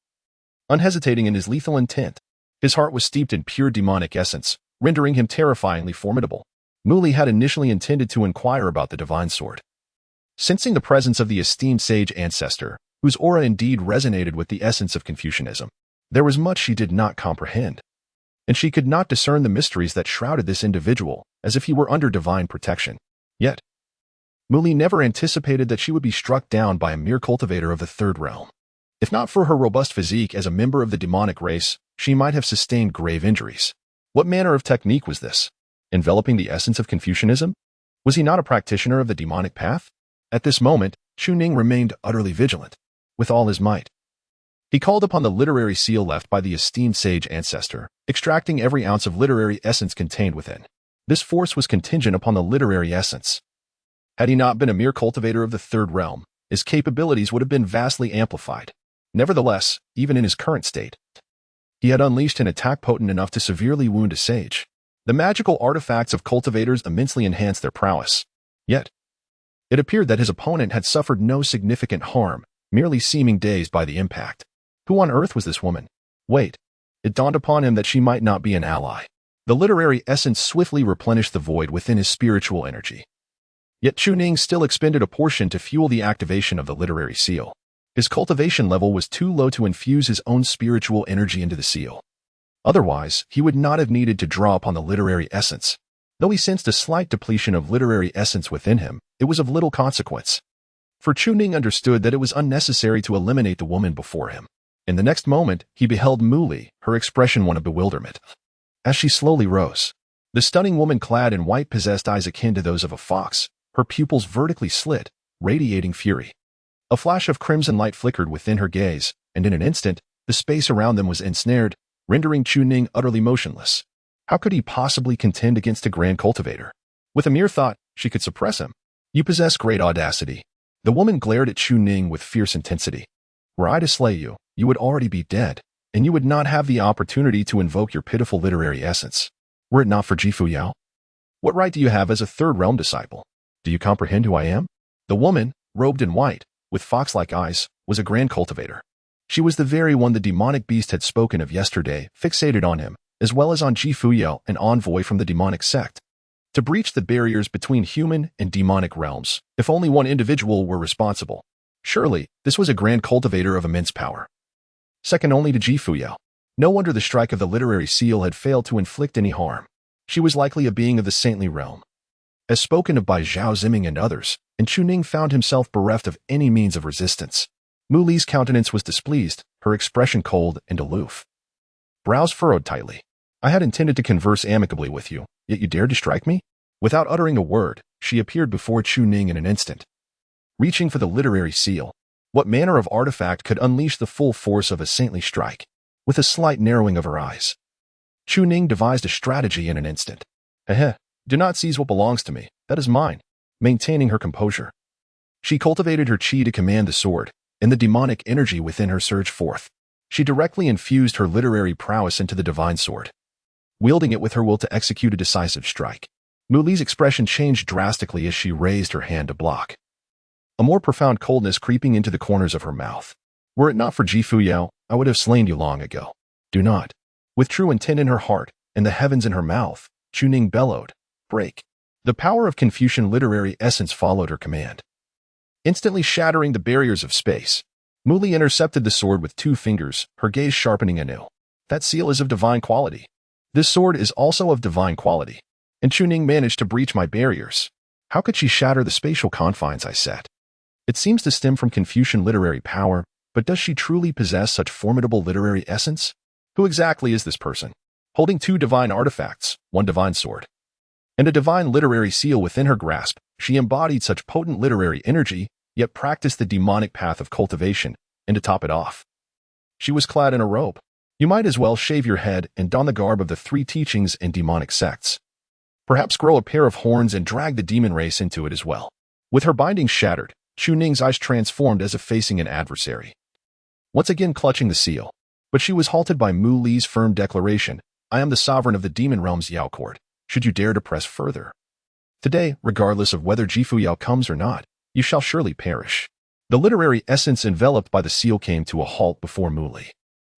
Unhesitating in his lethal intent, his heart was steeped in pure demonic essence, rendering him terrifyingly formidable. Muli had initially intended to inquire about the divine sword. Sensing the presence of the esteemed sage ancestor, whose aura indeed resonated with the essence of Confucianism, there was much she did not comprehend, and she could not discern the mysteries that shrouded this individual, as if he were under divine protection. Yet, Muli never anticipated that she would be struck down by a mere cultivator of the third realm. If not for her robust physique as a member of the demonic race, she might have sustained grave injuries. What manner of technique was this? Enveloping the essence of Confucianism? Was he not a practitioner of the demonic path? At this moment, Chuning remained utterly vigilant, with all his might. He called upon the literary seal left by the esteemed sage ancestor, extracting every ounce of literary essence contained within. This force was contingent upon the literary essence. Had he not been a mere cultivator of the third realm, his capabilities would have been vastly amplified. Nevertheless, even in his current state, he had unleashed an attack potent enough to severely wound a sage. The magical artifacts of cultivators immensely enhanced their prowess. Yet, it appeared that his opponent had suffered no significant harm, merely seeming dazed by the impact. Who on earth was this woman? Wait. It dawned upon him that she might not be an ally. The literary essence swiftly replenished the void within his spiritual energy. Yet Chuning still expended a portion to fuel the activation of the literary seal. His cultivation level was too low to infuse his own spiritual energy into the seal. Otherwise, he would not have needed to draw upon the literary essence. Though he sensed a slight depletion of literary essence within him, it was of little consequence. For Chuning understood that it was unnecessary to eliminate the woman before him. In the next moment, he beheld Muli, her expression one of bewilderment. As she slowly rose, the stunning woman clad in white possessed eyes akin to those of a fox, her pupils vertically slit, radiating fury. A flash of crimson light flickered within her gaze, and in an instant, the space around them was ensnared, rendering Chuning utterly motionless. How could he possibly contend against a grand cultivator? With a mere thought, she could suppress him. You possess great audacity. The woman glared at Chuning with fierce intensity. Were I to slay you, you would already be dead, and you would not have the opportunity to invoke your pitiful literary essence. Were it not for Fuyao? What right do you have as a third realm disciple? Do you comprehend who I am? The woman, robed in white, with fox-like eyes, was a grand cultivator. She was the very one the demonic beast had spoken of yesterday, fixated on him, as well as on Fuyao, an envoy from the demonic sect. To breach the barriers between human and demonic realms, if only one individual were responsible. Surely, this was a grand cultivator of immense power. Second only to Fuyao. No wonder the strike of the literary seal had failed to inflict any harm. She was likely a being of the saintly realm. As spoken of by Zhao Ziming and others, and Chuning found himself bereft of any means of resistance. Muli's countenance was displeased, her expression cold and aloof. Brows furrowed tightly. I had intended to converse amicably with you, yet you dared to strike me? Without uttering a word, she appeared before Chuning in an instant. Reaching for the literary seal, what manner of artifact could unleash the full force of a saintly strike? With a slight narrowing of her eyes, Chuning devised a strategy in an instant. Do not seize what belongs to me, that is mine. Maintaining her composure, she cultivated her chi to command the sword, and the demonic energy within her surged forth. She directly infused her literary prowess into the divine sword, wielding it with her will to execute a decisive strike. Muli's expression changed drastically as she raised her hand to block, a more profound coldness creeping into the corners of her mouth. Were it not for Fuyao, I would have slain you long ago. Do not. With true intent in her heart, and the heavens in her mouth, Chuning bellowed, break. The power of Confucian literary essence followed her command. Instantly shattering the barriers of space, Muli intercepted the sword with 2 fingers, her gaze sharpening anew. That seal is of divine quality. This sword is also of divine quality. And Chuning managed to breach my barriers. How could she shatter the spatial confines I set? It seems to stem from Confucian literary power, but does she truly possess such formidable literary essence? Who exactly is this person? Holding two divine artifacts, one divine sword, and a divine literary seal within her grasp, she embodied such potent literary energy, yet practiced the demonic path of cultivation, and to top it off, she was clad in a robe. You might as well shave your head and don the garb of the three teachings and demonic sects. Perhaps grow a pair of horns and drag the demon race into it as well. With her bindings shattered, Chu Ning's eyes transformed as if facing an adversary, once again clutching the seal. But she was halted by Mu Li's firm declaration, I am the sovereign of the demon realm's Yao court. Should you dare to press further? Today, regardless of whether Fuyao comes or not, you shall surely perish. The literary essence enveloped by the seal came to a halt before Mu Li.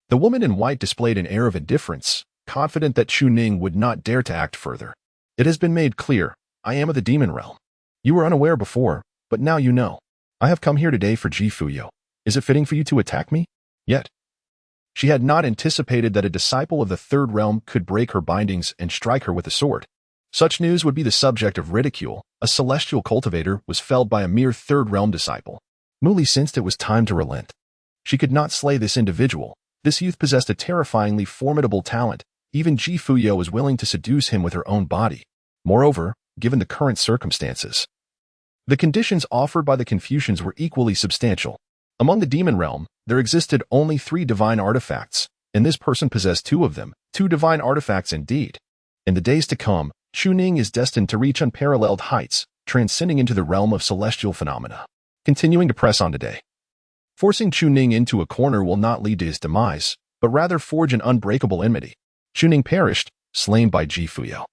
The woman in white displayed an air of indifference, confident that Chu Ning would not dare to act further. It has been made clear, I am of the demon realm. You were unaware before, but now you know. I have come here today for Fuyao. Is it fitting for you to attack me? Yet. She had not anticipated that a disciple of the third realm could break her bindings and strike her with a sword. Such news would be the subject of ridicule. A celestial cultivator was felled by a mere third realm disciple. Mu Li sensed it was time to relent. She could not slay this individual. This youth possessed a terrifyingly formidable talent. Even Fuyao was willing to seduce him with her own body. Moreover, given the current circumstances, the conditions offered by the Confucians were equally substantial. Among the demon realm, there existed only 3 divine artifacts, and this person possessed 2 of them, 2 divine artifacts indeed. In the days to come, Chu Ning is destined to reach unparalleled heights, transcending into the realm of celestial phenomena. Continuing to press on today. Forcing Chu Ning into a corner will not lead to his demise, but rather forge an unbreakable enmity. Chu Ning perished, slain by Fuyao.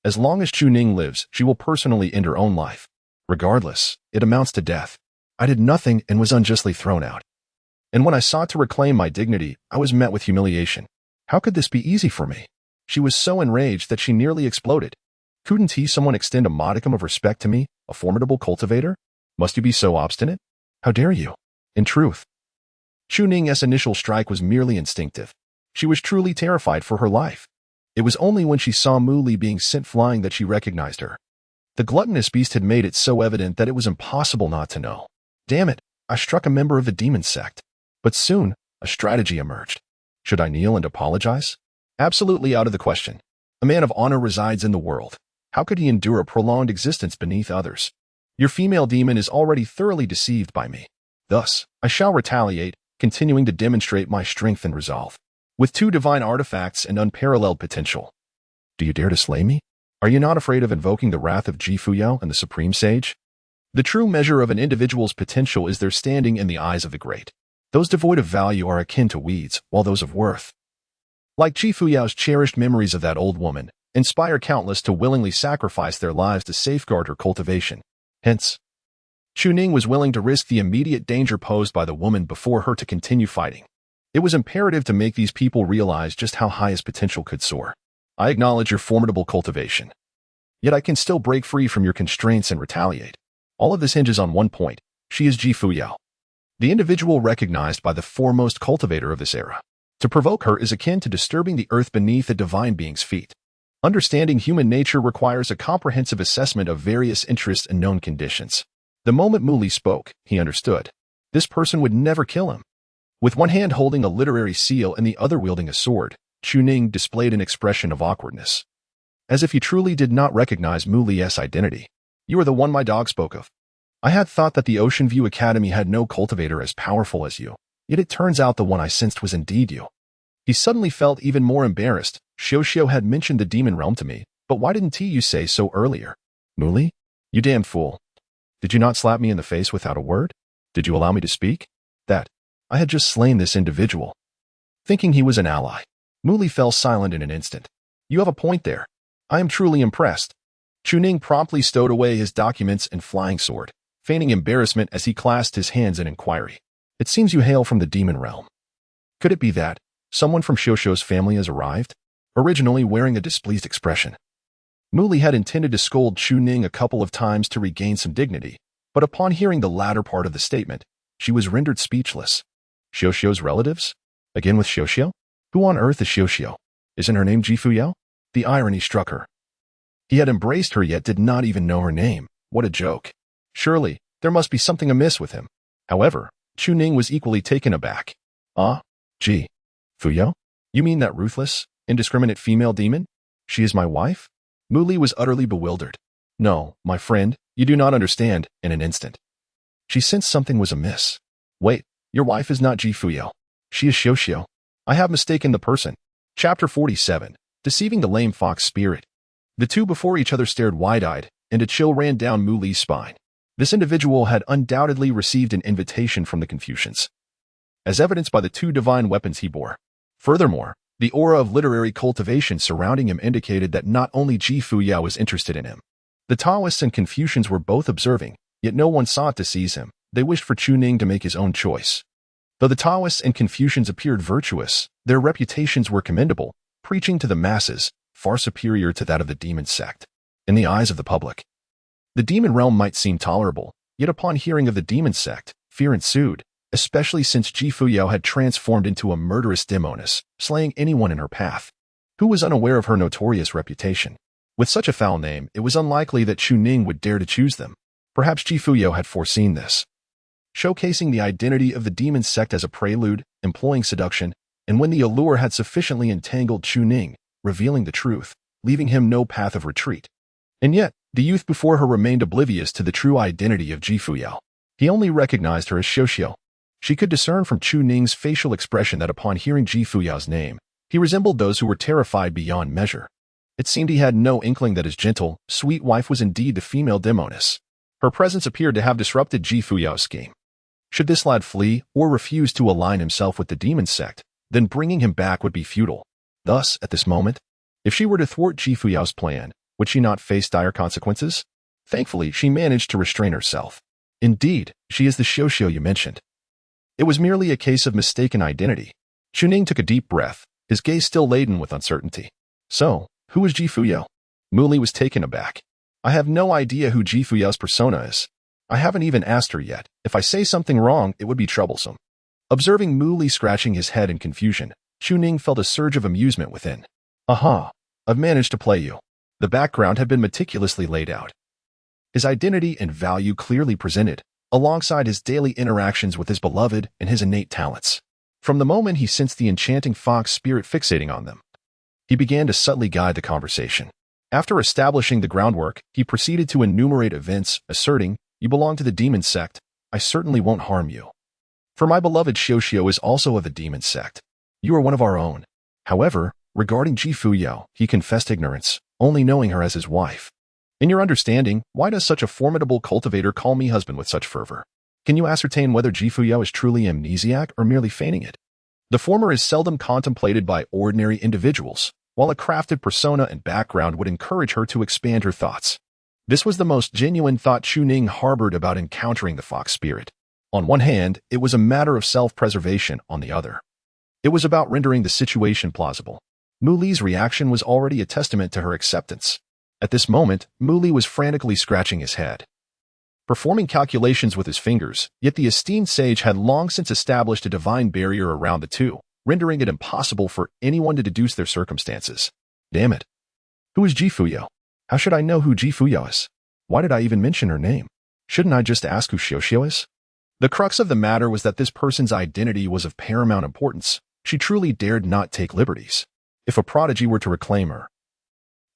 As long as Chu Ning lives, she will personally end her own life. Regardless, it amounts to death. I did nothing and was unjustly thrown out. And when I sought to reclaim my dignity, I was met with humiliation. How could this be easy for me? She was so enraged that she nearly exploded. Couldn't someone extend a modicum of respect to me, a formidable cultivator? Must you be so obstinate? How dare you? In truth, Chu Ning's initial strike was merely instinctive. She was truly terrified for her life. It was only when she saw Mu Li being sent flying that she recognized her. The gluttonous beast had made it so evident that it was impossible not to know. Damn it, I struck a member of the demon sect. But soon, a strategy emerged. Should I kneel and apologize? Absolutely out of the question. A man of honor resides in the world. How could he endure a prolonged existence beneath others? Your female demon is already thoroughly deceived by me. Thus, I shall retaliate, continuing to demonstrate my strength and resolve. With 2 divine artifacts and unparalleled potential. Do you dare to slay me? Are you not afraid of invoking the wrath of Fuyao and the Supreme Sage? The true measure of an individual's potential is their standing in the eyes of the great. Those devoid of value are akin to weeds, while those of worth, like Fuyao's cherished memories of that old woman, inspire countless to willingly sacrifice their lives to safeguard her cultivation. Hence, Chu Ning was willing to risk the immediate danger posed by the woman before her to continue fighting. It was imperative to make these people realize just how high his potential could soar. I acknowledge your formidable cultivation. Yet I can still break free from your constraints and retaliate. All of this hinges on one point. She is Fuyao, the individual recognized by the foremost cultivator of this era. To provoke her is akin to disturbing the earth beneath a divine being's feet. Understanding human nature requires a comprehensive assessment of various interests and known conditions. The moment Mu Li spoke, he understood. This person would never kill him. With one hand holding a literary seal and the other wielding a sword, Chu Ning displayed an expression of awkwardness, as if he truly did not recognize Mu Li's identity. You are the one my dog spoke of. I had thought that the Ocean View Academy had no cultivator as powerful as you, yet it turns out the one I sensed was indeed you. He suddenly felt even more embarrassed. Xiao had mentioned the demon realm to me, but why didn't you say so earlier? Mu Li? You damned fool. Did you not slap me in the face without a word? Did you allow me to speak? That I had just slain this individual. Thinking he was an ally, Mu Li fell silent in an instant. You have a point there. I am truly impressed. Chu Ning promptly stowed away his documents and flying sword, feigning embarrassment as he clasped his hands in inquiry. It seems you hail from the demon realm. Could it be that someone from Xiao's family has arrived, originally wearing a displeased expression? Mu Li had intended to scold Chu Ning a couple of times to regain some dignity, but upon hearing the latter part of the statement, she was rendered speechless. Xiao's relatives? Again with Xiao? Who on earth is Xiao? Isn't her name Fuyao? The irony struck her. He had embraced her yet did not even know her name. What a joke. Surely, there must be something amiss with him. However, Chu Ning was equally taken aback. Ah, gee. Fuyao? You mean that ruthless, indiscriminate female demon? She is my wife? Mu Li was utterly bewildered. No, my friend, you do not understand in an instant. She sensed something was amiss. Wait, your wife is not Ji Fuyao. She is Xiao. I have mistaken the person. Chapter 47, Deceiving the Lame Fox Spirit. The two before each other stared wide-eyed, and a chill ran down Mu Li's spine. This individual had undoubtedly received an invitation from the Confucians, as evidenced by the two divine weapons he bore. Furthermore, the aura of literary cultivation surrounding him indicated that not only Ji Fuyao was interested in him. The Taoists and Confucians were both observing, yet no one sought to seize him. They wished for Chu Ning to make his own choice. Though the Taoists and Confucians appeared virtuous, their reputations were commendable, preaching to the masses, far superior to that of the demon sect. In the eyes of the public, the demon realm might seem tolerable, yet upon hearing of the demon sect, fear ensued, especially since Ji Fuyao had transformed into a murderous demoness, slaying anyone in her path. Who was unaware of her notorious reputation? With such a foul name, it was unlikely that Chu Ning would dare to choose them. Perhaps Ji Fuyao had foreseen this. Showcasing the identity of the demon sect as a prelude, employing seduction, and when the allure had sufficiently entangled Chu Ning, revealing the truth, leaving him no path of retreat. And yet, the youth before her remained oblivious to the true identity of Ji Fuyao. He only recognized her as Xiao. She could discern from Chu Ning's facial expression that upon hearing Ji Fuyao's name, he resembled those who were terrified beyond measure. It seemed he had no inkling that his gentle, sweet wife was indeed the female demoness. Her presence appeared to have disrupted Ji Fuyao's scheme. Should this lad flee or refuse to align himself with the demon sect, then bringing him back would be futile. Thus, at this moment, if she were to thwart Ji Fuyao's plan, would she not face dire consequences? Thankfully, she managed to restrain herself. Indeed, she is the Xiao you mentioned. It was merely a case of mistaken identity. Chu Ning took a deep breath, his gaze still laden with uncertainty. So, who is Ji Fuyao? Mu Li was taken aback. I have no idea who Ji Fuyao's persona is. I haven't even asked her yet. If I say something wrong, it would be troublesome. Observing Mu Li scratching his head in confusion, Chu Ning felt a surge of amusement within. Aha! I've managed to play you. The background had been meticulously laid out. His identity and value clearly presented, alongside his daily interactions with his beloved and his innate talents. From the moment he sensed the enchanting fox spirit fixating on them, he began to subtly guide the conversation. After establishing the groundwork, he proceeded to enumerate events, asserting, "You belong to the demon sect. I certainly won't harm you. For my beloved Xiao is also of the demon sect. You are one of our own." However, regarding Ji Fuyao, he confessed ignorance, only knowing her as his wife. In your understanding, why does such a formidable cultivator call me husband with such fervor? Can you ascertain whether Ji Fuyao is truly amnesiac or merely feigning it? The former is seldom contemplated by ordinary individuals, while a crafted persona and background would encourage her to expand her thoughts. This was the most genuine thought Chu Ning harbored about encountering the fox spirit. On one hand, it was a matter of self-preservation. On the other, it was about rendering the situation plausible. Mu Li's reaction was already a testament to her acceptance. At this moment, Mu Li was frantically scratching his head, performing calculations with his fingers, yet the esteemed sage had long since established a divine barrier around the two, rendering it impossible for anyone to deduce their circumstances. Damn it. Who is Ji Fuyao? How should I know who Ji Fuyao is? Why did I even mention her name? Shouldn't I just ask who Xiao is? The crux of the matter was that this person's identity was of paramount importance. She truly dared not take liberties. If a prodigy were to reclaim her,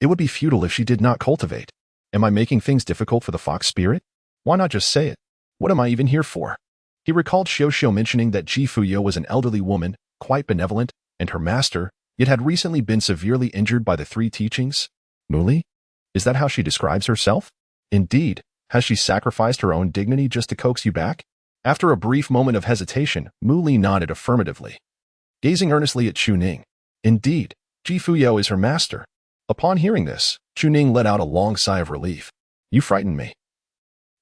it would be futile if she did not cultivate. Am I making things difficult for the fox spirit? Why not just say it? What am I even here for? He recalled Xiao mentioning that Ji Fuyao was an elderly woman, quite benevolent, and her master, yet had recently been severely injured by the three teachings. Mu Li? Is that how she describes herself? Indeed, has she sacrificed her own dignity just to coax you back? After a brief moment of hesitation, Mu Li nodded affirmatively, gazing earnestly at Chu Ning. Indeed, Ji Fuyao is her master. Upon hearing this, Chu Ning let out a long sigh of relief. You frightened me.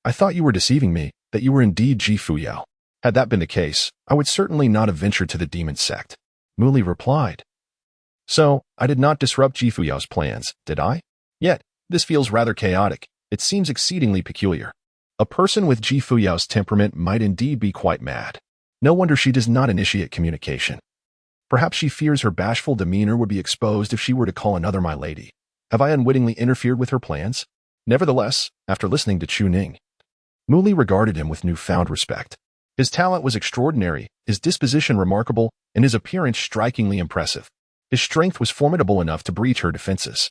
I thought you were deceiving me, that you were indeed Ji Fuyao. Had that been the case, I would certainly not have ventured to the demon sect. Mu Li replied. So, I did not disrupt Ji Fuyao's plans, did I? Yet, this feels rather chaotic. It seems exceedingly peculiar. A person with Ji Fuyao's temperament might indeed be quite mad. No wonder she does not initiate communication. Perhaps she fears her bashful demeanor would be exposed if she were to call another my lady. Have I unwittingly interfered with her plans? Nevertheless, after listening to Chu Ning, Muli regarded him with newfound respect. His talent was extraordinary, his disposition remarkable, and his appearance strikingly impressive. His strength was formidable enough to breach her defenses.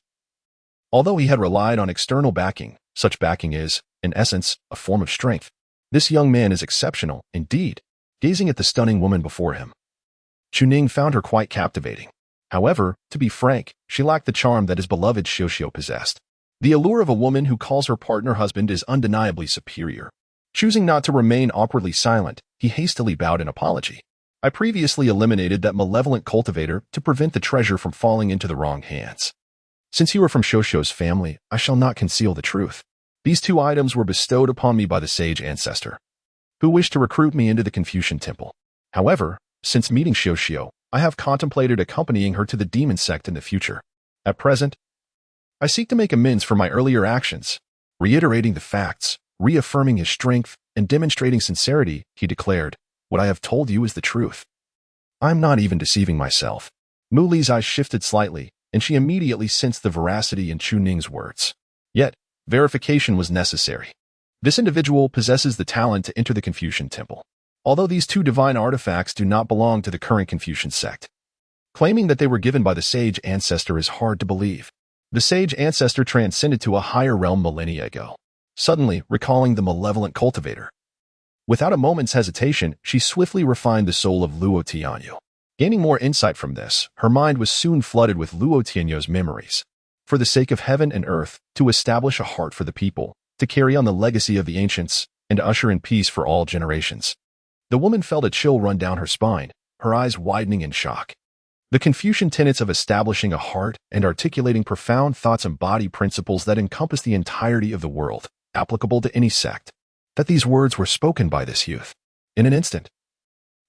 Although he had relied on external backing, such backing is, in essence, a form of strength. This young man is exceptional, indeed. Gazing at the stunning woman before him, Chu Ning found her quite captivating. However, to be frank, she lacked the charm that his beloved Xiuxiu possessed. The allure of a woman who calls her partner husband is undeniably superior. Choosing not to remain awkwardly silent, he hastily bowed in apology. I previously eliminated that malevolent cultivator to prevent the treasure from falling into the wrong hands. Since you are from Xiuxiu's family, I shall not conceal the truth. These 2 items were bestowed upon me by the sage ancestor, who wished to recruit me into the Confucian temple. However, since meeting Xiuxiu, I have contemplated accompanying her to the demon sect in the future. At present, I seek to make amends for my earlier actions. Reiterating the facts, reaffirming his strength, and demonstrating sincerity, he declared, "What I have told you is the truth. I'm not even deceiving myself." Muli's eyes shifted slightly, and she immediately sensed the veracity in Chu Ning's words. Yet, verification was necessary. This individual possesses the talent to enter the Confucian temple. Although these 2 divine artifacts do not belong to the current Confucian sect, claiming that they were given by the sage ancestor is hard to believe. The sage ancestor transcended to a higher realm millennia ago, suddenly recalling the malevolent cultivator. Without a moment's hesitation, she swiftly refined the soul of Luo Tianyu. Gaining more insight from this, her mind was soon flooded with Luo Tianyu's memories. For the sake of heaven and earth, to establish a heart for the people, to carry on the legacy of the ancients, and to usher in peace for all generations. The woman felt a chill run down her spine, her eyes widening in shock. The Confucian tenets of establishing a heart and articulating profound thoughts embody principles that encompass the entirety of the world, applicable to any sect. That these words were spoken by this youth. In an instant,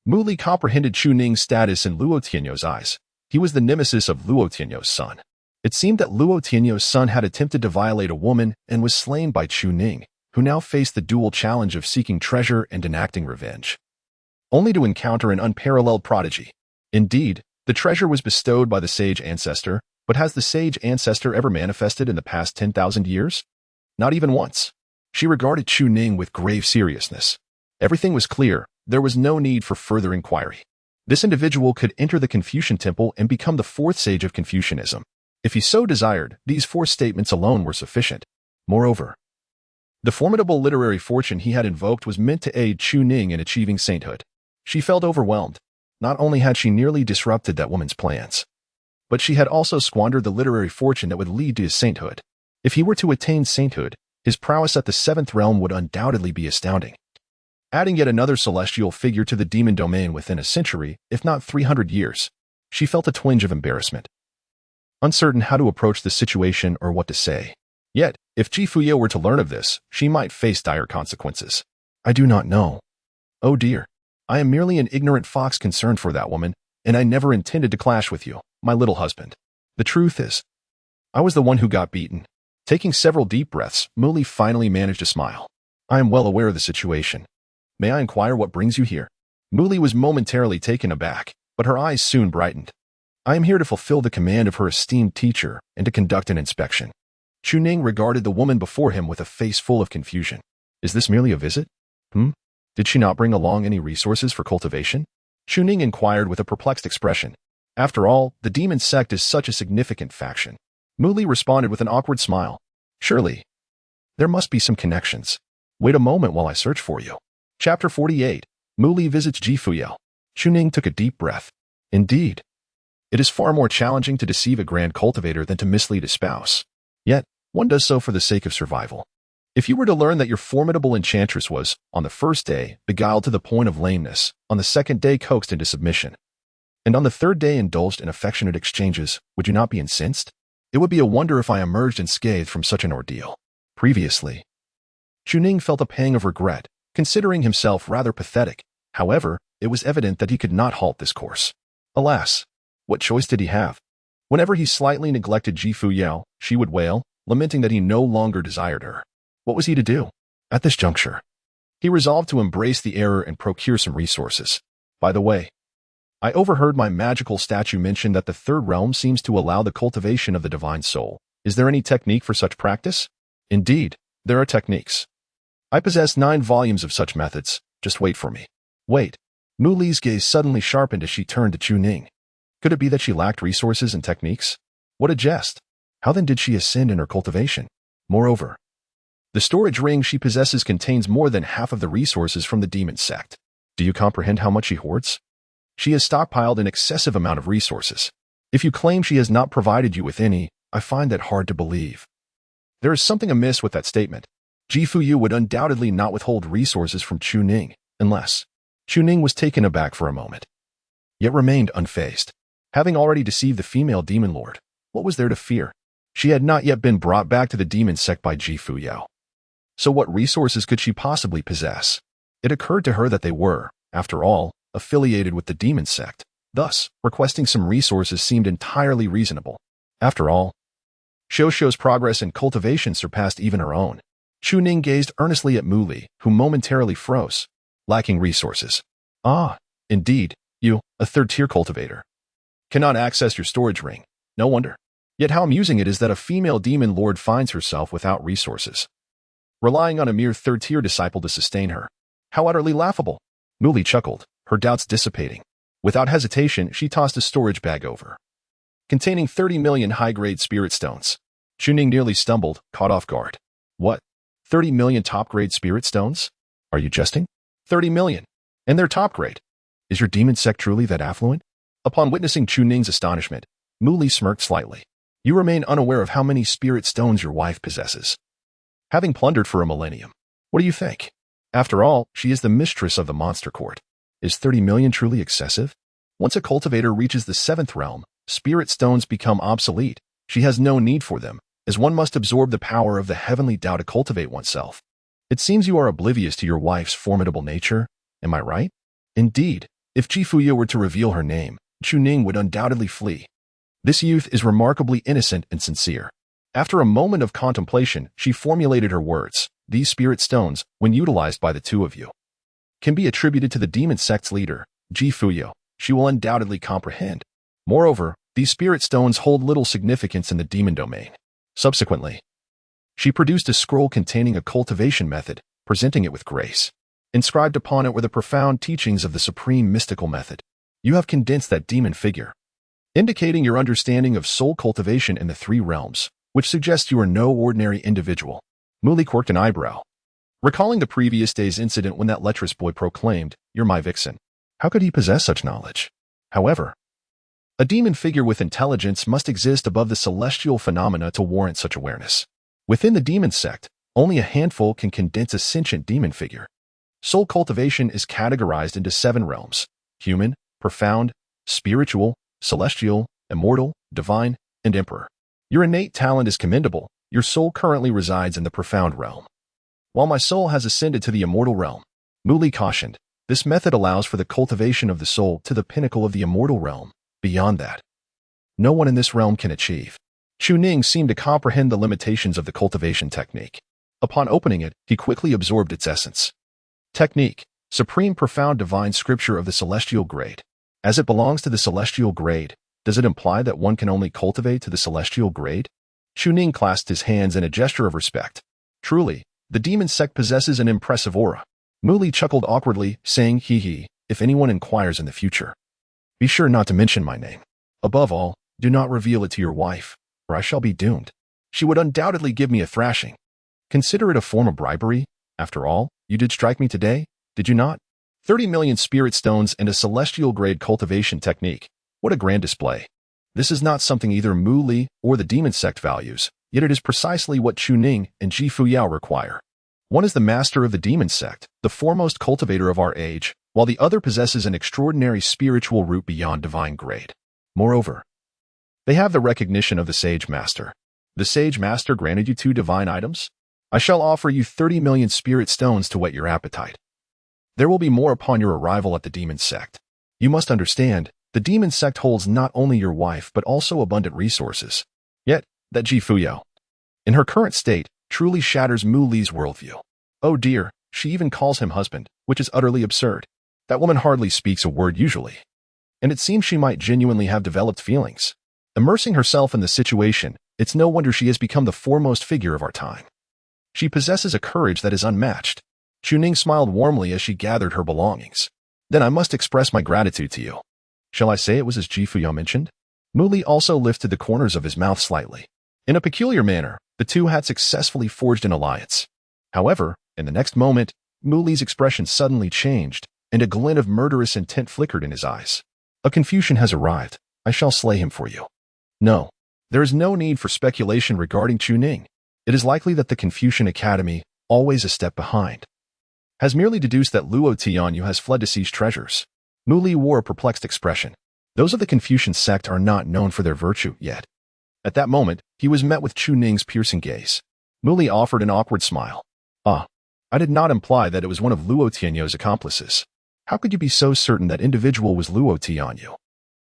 Muli comprehended Chu Ning's status in Luo Tianyu's eyes. He was the nemesis of Luo Tianyu's son. It seemed that Luo Tianyu's son had attempted to violate a woman and was slain by Chu Ning, who now faced the dual challenge of seeking treasure and enacting revenge, only to encounter an unparalleled prodigy. Indeed, the treasure was bestowed by the sage ancestor, but has the sage ancestor ever manifested in the past 10,000 years? Not even once. She regarded Chu Ning with grave seriousness. Everything was clear. There was no need for further inquiry. This individual could enter the Confucian temple and become the 4th sage of Confucianism. If he so desired, these 4 statements alone were sufficient. Moreover, the formidable literary fortune he had invoked was meant to aid Chu Ning in achieving sainthood. She felt overwhelmed. Not only had she nearly disrupted that woman's plans, but she had also squandered the literary fortune that would lead to his sainthood. If he were to attain sainthood, his prowess at the 7th realm would undoubtedly be astounding. Adding yet another celestial figure to the demon domain within a century, if not 300 years, she felt a twinge of embarrassment, uncertain how to approach the situation or what to say. Yet, if Fuyao were to learn of this, she might face dire consequences. I do not know. Oh dear. I am merely an ignorant fox concerned for that woman, and I never intended to clash with you, my little husband. The truth is, I was the one who got beaten. Taking several deep breaths, Muli finally managed a smile. I am well aware of the situation. May I inquire what brings you here? Muli was momentarily taken aback, but her eyes soon brightened. I am here to fulfill the command of her esteemed teacher and to conduct an inspection. Chu Ning regarded the woman before him with a face full of confusion. Is this merely a visit? Did she not bring along any resources for cultivation? Chu Ning inquired with a perplexed expression. After all, the demon sect is such a significant faction. Muli responded with an awkward smile. Surely, there must be some connections. Wait a moment while I search for you. Chapter 48. Muli visits Fuyao. Chu Ning took a deep breath. Indeed, it is far more challenging to deceive a grand cultivator than to mislead a spouse. Yet, one does so for the sake of survival. If you were to learn that your formidable enchantress was, on the 1st day, beguiled to the point of lameness, on the 2nd day coaxed into submission, and on the 3rd day indulged in affectionate exchanges, would you not be incensed? It would be a wonder if I emerged unscathed from such an ordeal. Previously, Chu Ning felt a pang of regret, considering himself rather pathetic. However, it was evident that he could not halt this course. Alas, what choice did he have? Whenever he slightly neglected Fuyao, she would wail, lamenting that he no longer desired her. What was he to do? At this juncture, he resolved to embrace the error and procure some resources. By the way, I overheard my magical statue mention that the 3rd realm seems to allow the cultivation of the divine soul. Is there any technique for such practice? Indeed, there are techniques. I possess 9 volumes of such methods. Just wait for me. Wait. Mu Li's gaze suddenly sharpened as she turned to Chu Ning. Could it be that she lacked resources and techniques? What a jest. How then did she ascend in her cultivation? Moreover, the storage ring she possesses contains more than half of the resources from the demon sect. Do you comprehend how much she hoards? She has stockpiled an excessive amount of resources. If you claim she has not provided you with any, I find that hard to believe. There is something amiss with that statement. Fuyao would undoubtedly not withhold resources from Chu Ning, unless Chu Ning was taken aback for a moment, yet remained unfazed. Having already deceived the female demon lord, what was there to fear? She had not yet been brought back to the demon sect by Fuyao. So what resources could she possibly possess? It occurred to her that they were, after all, affiliated with the demon sect. Thus, requesting some resources seemed entirely reasonable. After all, Shosho's progress in cultivation surpassed even her own. Chu Ning gazed earnestly at Mu Li, who momentarily froze. Lacking resources. Ah, indeed, you, a third-tier cultivator, cannot access your storage ring. No wonder. Yet how amusing it is that a female demon lord finds herself without resources, relying on a mere third-tier disciple to sustain her. How utterly laughable. Mu Li chuckled, her doubts dissipating. Without hesitation, she tossed a storage bag over, containing 30 million high-grade spirit stones. Chu Ning nearly stumbled, caught off guard. What? 30 million top-grade spirit stones? Are you jesting? 30 million. And they're top-grade. Is your demon sect truly that affluent? Upon witnessing Chu Ning's astonishment, Mu Li smirked slightly. You remain unaware of how many spirit stones your wife possesses, having plundered for a millennium. What do you think? After all, she is the mistress of the monster court. Is 30 million truly excessive? Once a cultivator reaches the 7th realm, spirit stones become obsolete. She has no need for them, as one must absorb the power of the heavenly Tao to cultivate oneself. It seems you are oblivious to your wife's formidable nature. Am I right? Indeed, if Fuyao were to reveal her name, Chu Ning would undoubtedly flee. This youth is remarkably innocent and sincere. After a moment of contemplation, she formulated her words. These spirit stones, when utilized by the two of you, can be attributed to the demon sect's leader, Fuyao. She will undoubtedly comprehend. Moreover, these spirit stones hold little significance in the demon domain. Subsequently, she produced a scroll containing a cultivation method, presenting it with grace. Inscribed upon it were the profound teachings of the supreme mystical method. You have condensed that demon figure, indicating your understanding of soul cultivation in the 3 realms, which suggests you are no ordinary individual. Mu Li quirked an eyebrow, recalling the previous day's incident when that lecherous boy proclaimed, "You're my vixen." How could he possess such knowledge? However, a demon figure with intelligence must exist above the celestial phenomena to warrant such awareness. Within the demon sect, only a handful can condense a sentient demon figure. Soul cultivation is categorized into 7 realms: human, profound, spiritual, celestial, immortal, divine, and emperor. Your innate talent is commendable. Your soul currently resides in the profound realm, while my soul has ascended to the immortal realm. Mu Li cautioned, this method allows for the cultivation of the soul to the pinnacle of the immortal realm. Beyond that, no one in this realm can achieve. Chu Ning seemed to comprehend the limitations of the cultivation technique. Upon opening it, he quickly absorbed its essence. Technique, supreme profound divine scripture of the celestial grade. As it belongs to the celestial grade, does it imply that one can only cultivate to the celestial grade? Chu Ning clasped his hands in a gesture of respect. Truly, the demon sect possesses an impressive aura. Mu Li chuckled awkwardly, saying, "Hee, if anyone inquires in the future, be sure not to mention my name. Above all, do not reveal it to your wife, or I shall be doomed. She would undoubtedly give me a thrashing. Consider it a form of bribery. After all, you did strike me today, did you not? 30 million spirit stones and a celestial grade cultivation technique. What a grand display. This is not something either Mu Li or the demon sect values, yet it is precisely what Chu Ning and Fuyao require. One is the master of the demon sect, the foremost cultivator of our age, while the other possesses an extraordinary spiritual root beyond divine grade. Moreover, they have the recognition of the Sage Master. The Sage Master granted you 2 divine items? I shall offer you 30 million spirit stones to whet your appetite. There will be more upon your arrival at the demon sect. You must understand, the demon sect holds not only your wife but also abundant resources. Yet, that Fuyao, in her current state, truly shatters Mu Li's worldview. Oh dear, she even calls him husband, which is utterly absurd. That woman hardly speaks a word usually, and it seems she might genuinely have developed feelings. Immersing herself in the situation, it's no wonder she has become the foremost figure of our time. She possesses a courage that is unmatched. Chuning smiled warmly as she gathered her belongings. Then I must express my gratitude to you. Shall I say it was as Fuyao mentioned? Muli also lifted the corners of his mouth slightly. In a peculiar manner, the two had successfully forged an alliance. However, in the next moment, Muli's expression suddenly changed, and a glint of murderous intent flickered in his eyes. A Confucian has arrived. I shall slay him for you. No. There is no need for speculation regarding Chuning. It is likely that the Confucian Academy, always a step behind, has merely deduced that Luo Tianyu has fled to seize treasures. Muli wore a perplexed expression. Those of the Confucian sect are not known for their virtue yet. At that moment, he was met with Chuning's piercing gaze. Muli offered an awkward smile. I did not imply that it was one of Luo Tianyu's accomplices. How could you be so certain that individual was Luo Tianyu?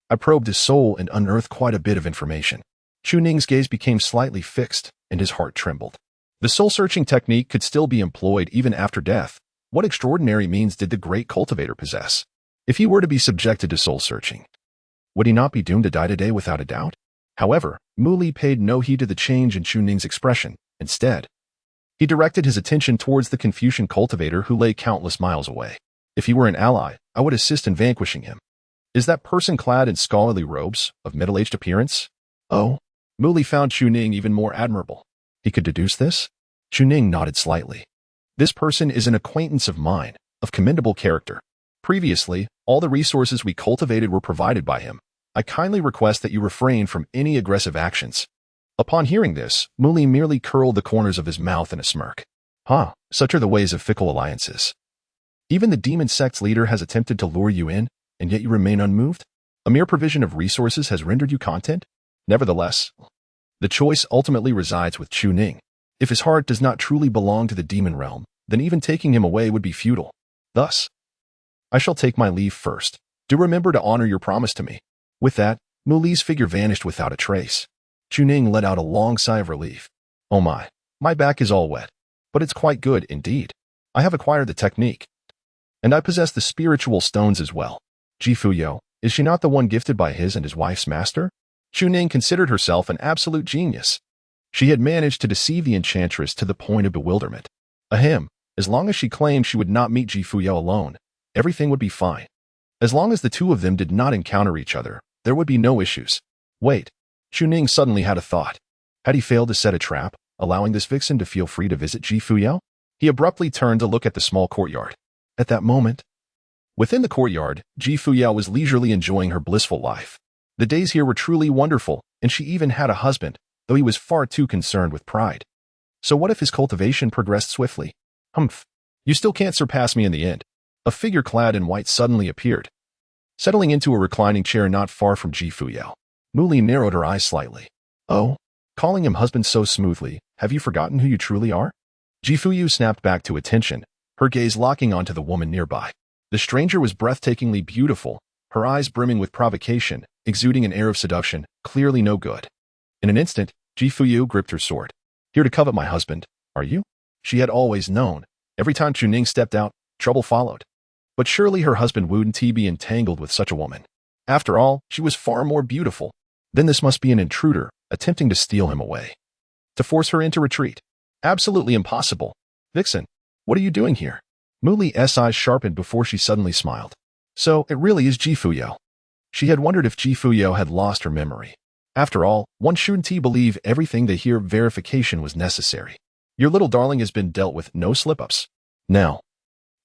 I probed his soul and unearthed quite a bit of information. Chuning's gaze became slightly fixed, and his heart trembled. The soul-searching technique could still be employed even after death. What extraordinary means did the great cultivator possess? If he were to be subjected to soul-searching, would he not be doomed to die today without a doubt? However, Muli paid no heed to the change in Chuning's expression. Instead, he directed his attention towards the Confucian cultivator who lay countless miles away. If he were an ally, I would assist in vanquishing him. Is that person clad in scholarly robes, of middle-aged appearance? Oh, Muli found Chuning even more admirable. He could deduce this? Chuning nodded slightly. This person is an acquaintance of mine, of commendable character. Previously, all the resources we cultivated were provided by him. I kindly request that you refrain from any aggressive actions. Upon hearing this, Muli merely curled the corners of his mouth in a smirk. Such are the ways of fickle alliances. Even the demon sect's leader has attempted to lure you in, and yet you remain unmoved? A mere provision of resources has rendered you content? Nevertheless, the choice ultimately resides with Chuning. If his heart does not truly belong to the demon realm, then even taking him away would be futile. Thus, I shall take my leave first. Do remember to honor your promise to me. With that, Muli's figure vanished without a trace. Chuning let out a long sigh of relief. Oh my back is all wet. But it's quite good indeed. I have acquired the technique. And I possess the spiritual stones as well. Fuyao, is she not the one gifted by his and his wife's master? Chuning considered herself an absolute genius. She had managed to deceive the enchantress to the point of bewilderment. Ahem, as long as she claimed she would not meet Fuyao alone, everything would be fine. As long as the two of them did not encounter each other, there would be no issues. Wait, Chuning suddenly had a thought. Had he failed to set a trap, allowing this vixen to feel free to visit Fuyao? He abruptly turned to look at the small courtyard. At that moment, within the courtyard, Fuyao was leisurely enjoying her blissful life. The days here were truly wonderful, and she even had a husband, though he was far too concerned with pride. So what if his cultivation progressed swiftly? Humph. You still can't surpass me in the end. A figure clad in white suddenly appeared, settling into a reclining chair not far from Fuyao. Muli narrowed her eyes slightly. Oh, calling him husband so smoothly, have you forgotten who you truly are? Fuyao snapped back to attention, her gaze locking onto the woman nearby. The stranger was breathtakingly beautiful, her eyes brimming with provocation, exuding an air of seduction, clearly no good. In an instant, Fuyao gripped her sword. Here to covet my husband, are you? She had always known. Every time Chuning stepped out, trouble followed. But surely her husband wouldn't be entangled with such a woman. After all, she was far more beautiful. Then this must be an intruder, attempting to steal him away. To force her into retreat. Absolutely impossible. Vixen, what are you doing here? Muli's eyes sharpened before she suddenly smiled. So, it really is Fuyao. She had wondered if Fuyao had lost her memory. After all, one shouldn't believe everything they hear verification was necessary. Your little darling has been dealt with, no slip-ups. Now,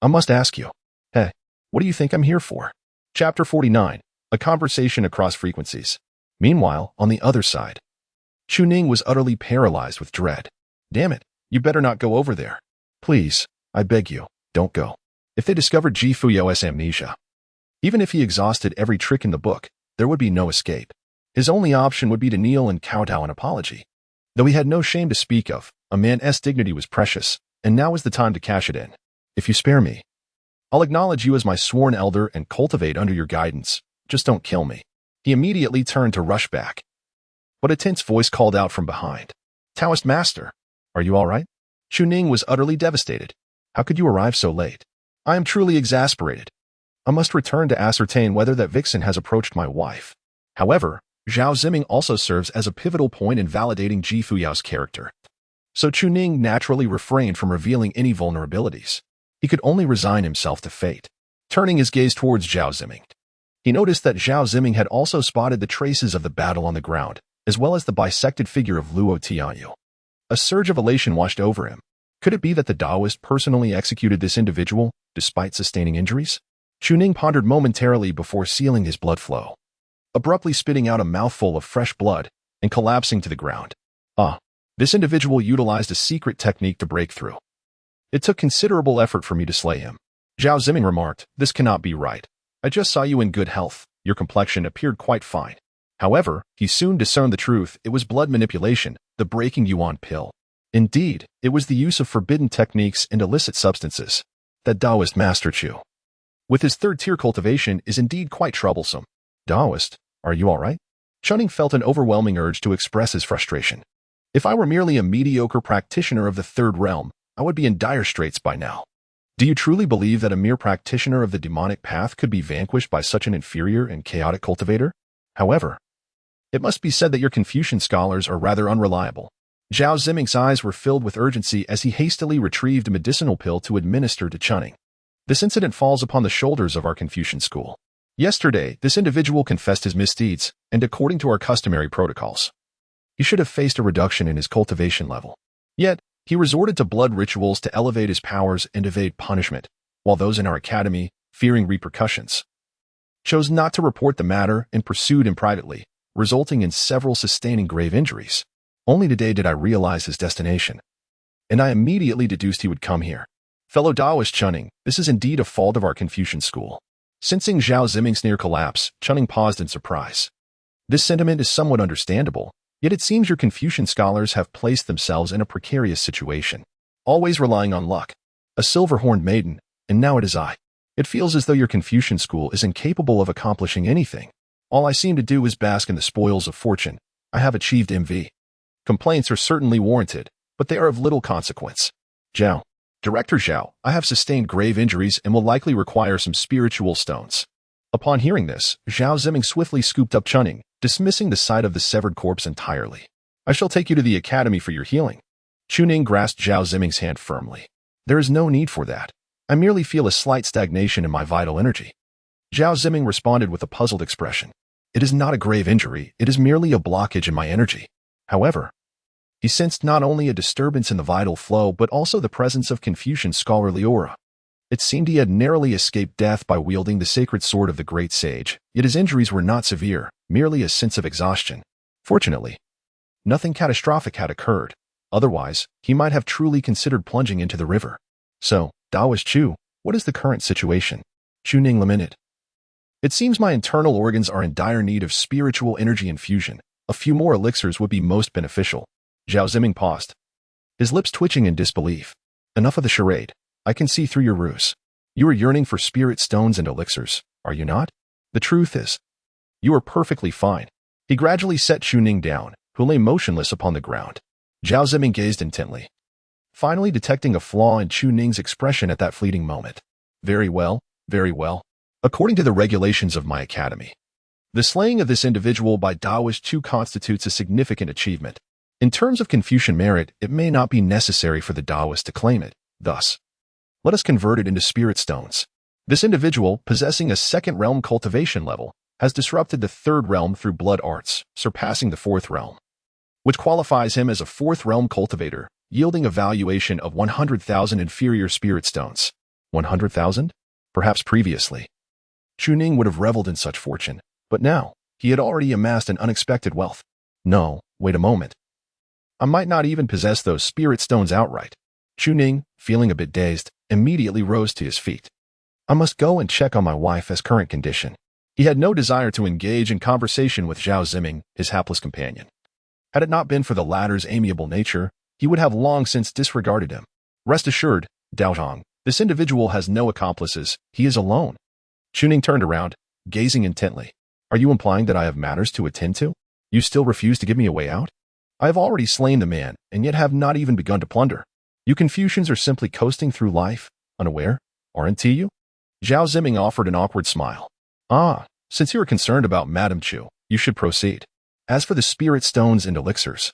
I must ask you. Hey, what do you think I'm here for? Chapter 49, A Conversation Across Frequencies. Meanwhile, on the other side, Chuning was utterly paralyzed with dread. Damn it, you better not go over there. Please, I beg you, don't go. If they discovered Fuyao's amnesia, even if he exhausted every trick in the book, there would be no escape. His only option would be to kneel and kowtow an apology. Though he had no shame to speak of, a man's dignity was precious, and now was the time to cash it in. If you spare me, I'll acknowledge you as my sworn elder and cultivate under your guidance. Just don't kill me. He immediately turned to rush back. But a tense voice called out from behind. Taoist Master, are you all right? Chuning was utterly devastated. How could you arrive so late? I am truly exasperated. I must return to ascertain whether that vixen has approached my wife. However, Zhao Ziming also serves as a pivotal point in validating Fuyao's character. so Chuning naturally refrained from revealing any vulnerabilities. He could only resign himself to fate. Turning his gaze towards Zhao Ziming, he noticed that Zhao Ziming had also spotted the traces of the battle on the ground, as well as the bisected figure of Luo Tianyu. A surge of elation washed over him. Could it be that the Taoist personally executed this individual, despite sustaining injuries? Chuning pondered momentarily before sealing his blood flow, abruptly spitting out a mouthful of fresh blood and collapsing to the ground. This individual utilized a secret technique to break through. It took considerable effort for me to slay him. Zhao Ziming remarked, "This cannot be right. I just saw you in good health. Your complexion appeared quite fine." However, he soon discerned the truth. It was blood manipulation, the breaking yuan pill. Indeed, it was the use of forbidden techniques and illicit substances. That Taoist Master Chu, with his third-tier cultivation, is indeed quite troublesome. Taoist, are you all right? Chuning felt an overwhelming urge to express his frustration. If I were merely a mediocre practitioner of the third realm, I would be in dire straits by now. Do you truly believe that a mere practitioner of the demonic path could be vanquished by such an inferior and chaotic cultivator? However, it must be said that your Confucian scholars are rather unreliable. Zhao Ziming's eyes were filled with urgency as he hastily retrieved a medicinal pill to administer to Chuning. This incident falls upon the shoulders of our Confucian school. Yesterday, this individual confessed his misdeeds, and according to our customary protocols, he should have faced a reduction in his cultivation level. Yet, he resorted to blood rituals to elevate his powers and evade punishment, while those in our academy, fearing repercussions, chose not to report the matter and pursued him privately, resulting in several sustaining grave injuries. Only today did I realize his destination, and I immediately deduced he would come here. Fellow Taoist Chuning, this is indeed a fault of our Confucian school. Sensing Zhao Ziming's near collapse, Chuning paused in surprise. This sentiment is somewhat understandable, yet it seems your Confucian scholars have placed themselves in a precarious situation, always relying on luck. A silver-horned maiden, and now it is I. It feels as though your Confucian school is incapable of accomplishing anything. All I seem to do is bask in the spoils of fortune. I have achieved MV. Complaints are certainly warranted, but they are of little consequence. Zhao. Director Zhao, I have sustained grave injuries and will likely require some spiritual stones. Upon hearing this, Zhao Ziming swiftly scooped up Chuning, dismissing the sight of the severed corpse entirely. I shall take you to the academy for your healing. Chuning grasped Zhao Ziming's hand firmly. There is no need for that. I merely feel a slight stagnation in my vital energy. Zhao Ziming responded with a puzzled expression. It is not a grave injury, it is merely a blockage in my energy. However, he sensed not only a disturbance in the vital flow but also the presence of Confucian scholarly aura. It seemed he had narrowly escaped death by wielding the sacred sword of the great sage, yet his injuries were not severe, merely a sense of exhaustion. Fortunately, nothing catastrophic had occurred. Otherwise, he might have truly considered plunging into the river. So, Taoist Chu, what is the current situation? Chuning lamented. It seems my internal organs are in dire need of spiritual energy infusion. A few more elixirs would be most beneficial. Zhao Ziming paused, his lips twitching in disbelief. Enough of the charade. I can see through your ruse. You are yearning for spirit stones and elixirs, are you not? The truth is, you are perfectly fine. He gradually set Chuning down, who lay motionless upon the ground. Zhao Ziming gazed intently, finally detecting a flaw in Chuning's expression at that fleeting moment. Very well, very well. According to the regulations of my academy, the slaying of this individual by Taoist Chu constitutes a significant achievement. In terms of Confucian merit, it may not be necessary for the Taoist to claim it. Thus, let us convert it into spirit stones. This individual, possessing a second realm cultivation level, has disrupted the third realm through blood arts, surpassing the fourth realm, which qualifies him as a fourth realm cultivator, yielding a valuation of 100,000 inferior spirit stones. 100,000? Perhaps previously, Chuning would have reveled in such fortune, but now, he had already amassed an unexpected wealth. No, wait a moment. I might not even possess those spirit stones outright. Chuning, feeling a bit dazed, immediately rose to his feet. I must go and check on my wife's current condition. He had no desire to engage in conversation with Zhao Ziming, his hapless companion. Had it not been for the latter's amiable nature, he would have long since disregarded him. Rest assured, Daozhong, this individual has no accomplices. He is alone. Chuning turned around, gazing intently. Are you implying that I have matters to attend to? You still refuse to give me a way out? I have already slain the man, and yet have not even begun to plunder. You Confucians are simply coasting through life, unaware, aren't you? Zhao Ziming offered an awkward smile. Since you are concerned about Madame Chu, you should proceed. As for the spirit stones and elixirs,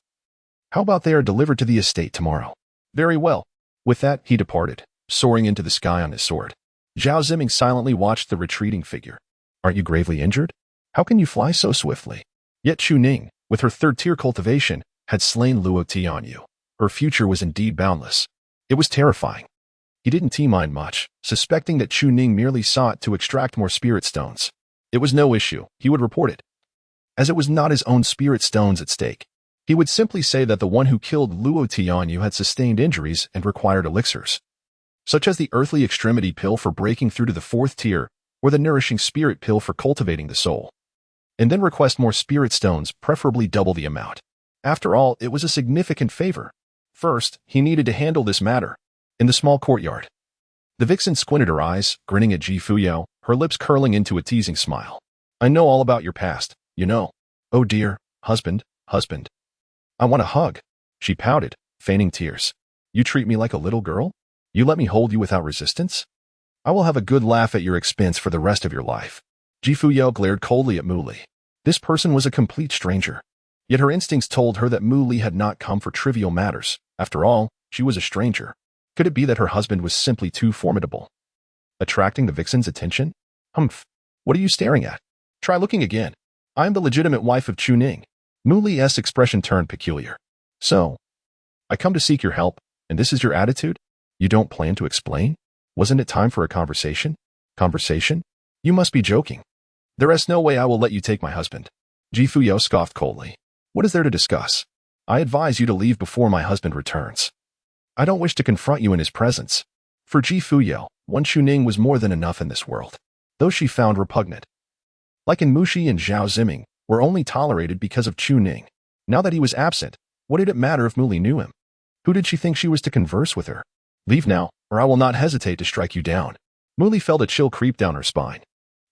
How about they are delivered to the estate tomorrow? Very well. With that, he departed, soaring into the sky on his sword. Zhao Ziming silently watched the retreating figure. Aren't you gravely injured? How can you fly so swiftly? Yet Chu Ning, with her third-tier cultivation, had slain Luo Tianyu. Her future was indeed boundless. It was terrifying. He didn't T-mind much, suspecting that Chu Ning merely sought to extract more spirit stones. It was no issue, he would report it. As it was not his own spirit stones at stake, he would simply say that the one who killed Luo Tianyu had sustained injuries and required elixirs, such as the earthly extremity pill for breaking through to the fourth tier, or the nourishing spirit pill for cultivating the soul. And then request more spirit stones, preferably double the amount. After all, it was a significant favor. First, he needed to handle this matter. In the small courtyard, the vixen squinted her eyes, grinning at Ji Fuyao, her lips curling into a teasing smile. I know all about your past, you know. Oh dear, husband. I want a hug. She pouted, feigning tears. You treat me like a little girl? You let me hold you without resistance? I will have a good laugh at your expense for the rest of your life. Ji Fuyao glared coldly at Mu Li. This person was a complete stranger. Yet her instincts told her that Mu Li had not come for trivial matters. After all, she was a stranger. Could it be that her husband was simply too formidable, attracting the vixen's attention? Humph. What are you staring at? Try looking again. I am the legitimate wife of Chu Ning. Mu Li's expression turned peculiar. So, I come to seek your help, and this is your attitude? You don't plan to explain? Wasn't it time for a conversation? Conversation? You must be joking. There is no way I will let you take my husband. Ji Fuyao scoffed coldly. What is there to discuss? I advise you to leave before my husband returns. I don't wish to confront you in his presence. For Ji Fuyao, one Chu Ning was more than enough in this world. Those she found repugnant, like in Mushi and Zhao Ziming, were only tolerated because of Chu Ning. Now that he was absent, what did it matter if Mu Li knew him? Who did she think she was to converse with her? Leave now, or I will not hesitate to strike you down. Mu Li felt a chill creep down her spine.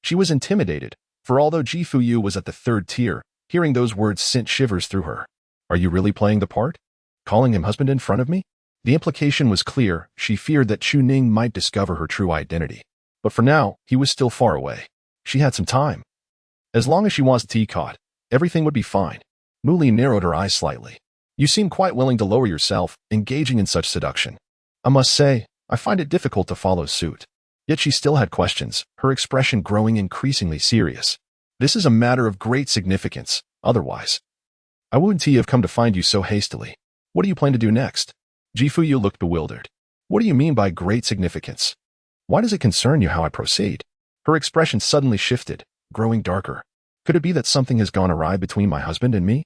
She was intimidated, for although Ji Fuyao was at the third tier, hearing those words sent shivers through her. Are you really playing the part? Calling him husband in front of me? The implication was clear. She feared that Chu Ning might discover her true identity. But for now, he was still far away. She had some time. As long as she wasn't T-caught, everything would be fine. Mu Li narrowed her eyes slightly. You seem quite willing to lower yourself, engaging in such seduction. I must say, I find it difficult to follow suit. Yet she still had questions, her expression growing increasingly serious. This is a matter of great significance, otherwise I wouldn't have come to find you so hastily. What do you plan to do next? Ji Fuyao looked bewildered. What do you mean by great significance? Why does it concern you how I proceed? Her expression suddenly shifted, growing darker. Could it be that something has gone awry between my husband and me?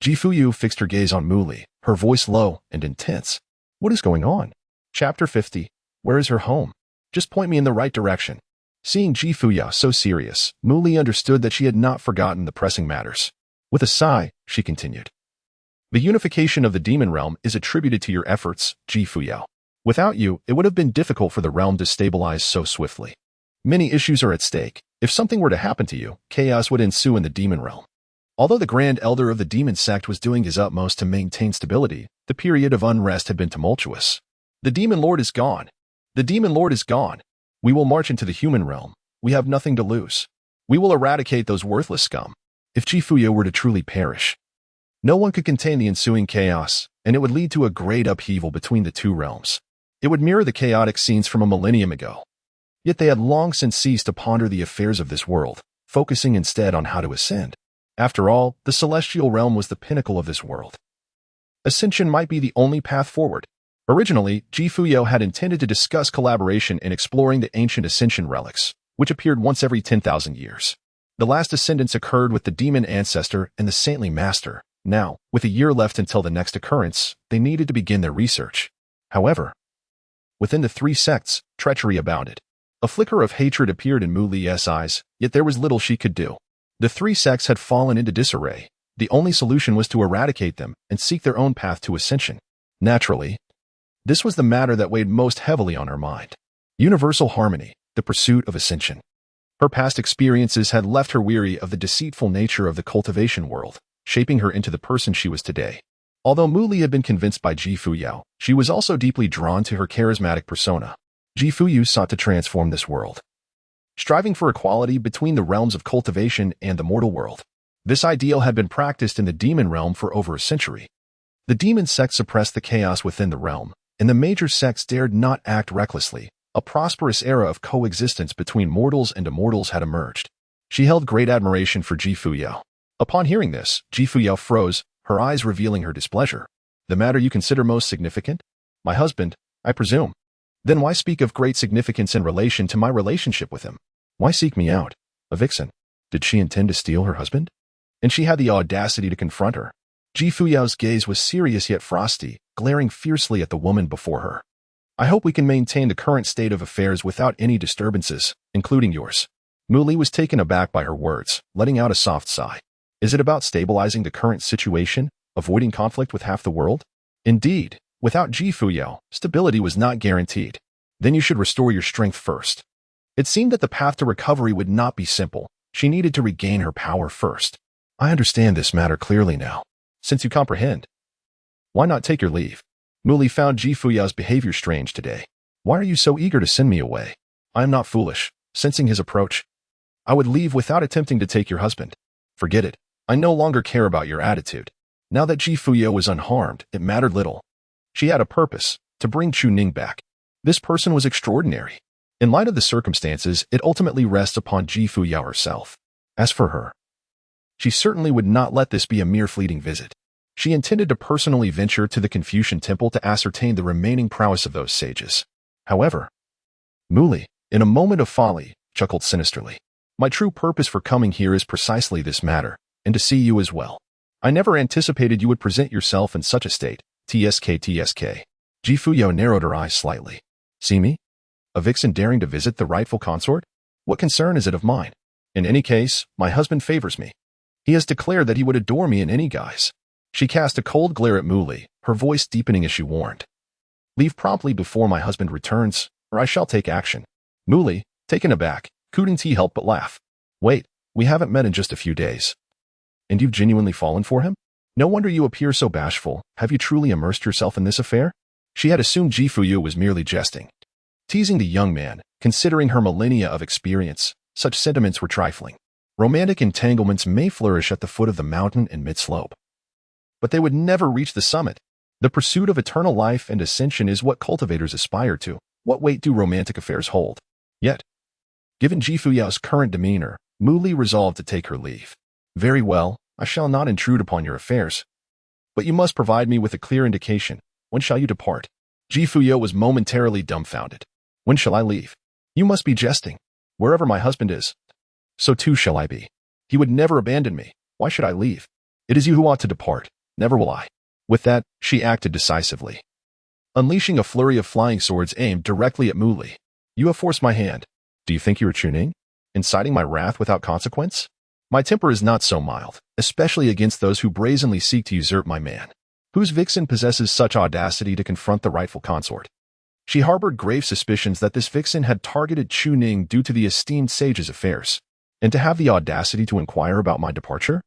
Ji Fuyao fixed her gaze on Mu Li, her voice low and intense. What is going on? Chapter 50. Where is her home? Just point me in the right direction. Seeing Ji Fuyao so serious, Mu Li understood that she had not forgotten the pressing matters. With a sigh, she continued. The unification of the demon realm is attributed to your efforts, Ji Fuyao. Without you, it would have been difficult for the realm to stabilize so swiftly. Many issues are at stake. If something were to happen to you, chaos would ensue in the demon realm. Although the Grand Elder of the demon sect was doing his utmost to maintain stability, the period of unrest had been tumultuous. The demon lord is gone. The demon lord is gone. We will march into the human realm. We have nothing to lose. We will eradicate those worthless scum. If Ji Fuyao were to truly perish, no one could contain the ensuing chaos, and it would lead to a great upheaval between the two realms. It would mirror the chaotic scenes from a millennium ago. Yet they had long since ceased to ponder the affairs of this world, focusing instead on how to ascend. After all, the celestial realm was the pinnacle of this world. Ascension might be the only path forward. Originally, Ji Fuyao had intended to discuss collaboration in exploring the ancient ascension relics, which appeared once every 10,000 years. The last ascendance occurred with the demon ancestor and the saintly master. Now, with a year left until the next occurrence, they needed to begin their research. However, within the three sects, treachery abounded. A flicker of hatred appeared in Mu Li's eyes, yet there was little she could do. The three sects had fallen into disarray. The only solution was to eradicate them and seek their own path to ascension. Naturally, this was the matter that weighed most heavily on her mind. Universal harmony, the pursuit of ascension. Her past experiences had left her weary of the deceitful nature of the cultivation world, shaping her into the person she was today. Although Mu Li had been convinced by Ji Fuyao, she was also deeply drawn to her charismatic persona. Ji Fuyao sought to transform this world, striving for equality between the realms of cultivation and the mortal world. This ideal had been practiced in the demon realm for over a century. The demon sects suppressed the chaos within the realm, and the major sects dared not act recklessly. A prosperous era of coexistence between mortals and immortals had emerged. She held great admiration for Fuyao. Upon hearing this, Fuyao froze, her eyes revealing her displeasure. The matter you consider most significant? My husband, I presume. Then why speak of great significance in relation to my relationship with him? Why seek me out? A vixen. Did she intend to steal her husband? And she had the audacity to confront her. Fuyao's gaze was serious yet frosty, glaring fiercely at the woman before her. I hope we can maintain the current state of affairs without any disturbances, including yours. Muli was taken aback by her words, letting out a soft sigh. Is it about stabilizing the current situation, avoiding conflict with half the world? Indeed, without Fuyao, stability was not guaranteed. Then you should restore your strength first. It seemed that the path to recovery would not be simple. She needed to regain her power first. I understand this matter clearly now. Since you comprehend, why not take your leave? Muli found Fuyao's behavior strange today. Why are you so eager to send me away? I am not foolish. Sensing his approach, I would leave without attempting to take your husband. Forget it. I no longer care about your attitude. Now that Fuyao was unharmed, it mattered little. She had a purpose, to bring Chuning back. This person was extraordinary. In light of the circumstances, it ultimately rests upon Fuyao herself. As for her, she certainly would not let this be a mere fleeting visit. She intended to personally venture to the Confucian temple to ascertain the remaining prowess of those sages. However, Muli, in a moment of folly, chuckled sinisterly. My true purpose for coming here is precisely this matter, and to see you as well. I never anticipated you would present yourself in such a state. TSK. Fuyao narrowed her eyes slightly. See me? A vixen daring to visit the rightful consort? What concern is it of mine? In any case, my husband favors me. He has declared that he would adore me in any guise. She cast a cold glare at Muli, her voice deepening as she warned. Leave promptly before my husband returns, or I shall take action. Muli, taken aback, couldn't he help but laugh. Wait, we haven't met in just a few days. And you've genuinely fallen for him? No wonder you appear so bashful. Have you truly immersed yourself in this affair? She had assumed Fuyao was merely jesting, teasing the young man. Considering her millennia of experience, such sentiments were trifling. Romantic entanglements may flourish at the foot of the mountain and mid-slope, but they would never reach the summit. The pursuit of eternal life and ascension is what cultivators aspire to. What weight do romantic affairs hold? Yet, given Fuyao's current demeanor, Muli resolved to take her leave. Very well, I shall not intrude upon your affairs. But you must provide me with a clear indication. When shall you depart? Fuyao was momentarily dumbfounded. When shall I leave? You must be jesting. Wherever my husband is, so too shall I be. He would never abandon me. Why should I leave? It is you who ought to depart. Never will I. With that, she acted decisively, unleashing a flurry of flying swords aimed directly at Muli. You have forced my hand. Do you think you are Chuning? Inciting my wrath without consequence? My temper is not so mild, especially against those who brazenly seek to usurp my man. Whose vixen possesses such audacity to confront the rightful consort? She harbored grave suspicions that this vixen had targeted Chuning due to the esteemed sage's affairs. And to have the audacity to inquire about my departure?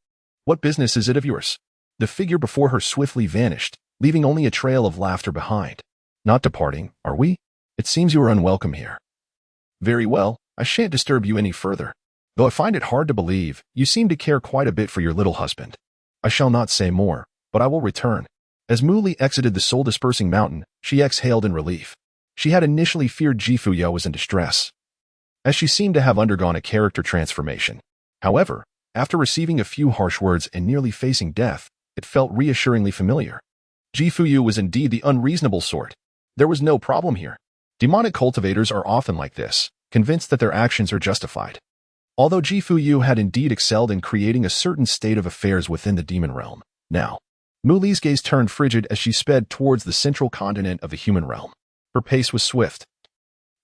What business is it of yours? The figure before her swiftly vanished, leaving only a trail of laughter behind. Not departing, are we? It seems you are unwelcome here. Very well, I shan't disturb you any further. Though I find it hard to believe, you seem to care quite a bit for your little husband. I shall not say more, but I will return. As Muli exited the soul-dispersing mountain, she exhaled in relief. She had initially feared Fuyao was in distress, as she seemed to have undergone a character transformation. However, after receiving a few harsh words and nearly facing death, it felt reassuringly familiar. Fuyao was indeed the unreasonable sort. There was no problem here. Demonic cultivators are often like this, convinced that their actions are justified. Although Fuyao had indeed excelled in creating a certain state of affairs within the demon realm, now, Muli's gaze turned frigid as she sped towards the central continent of the human realm. Her pace was swift,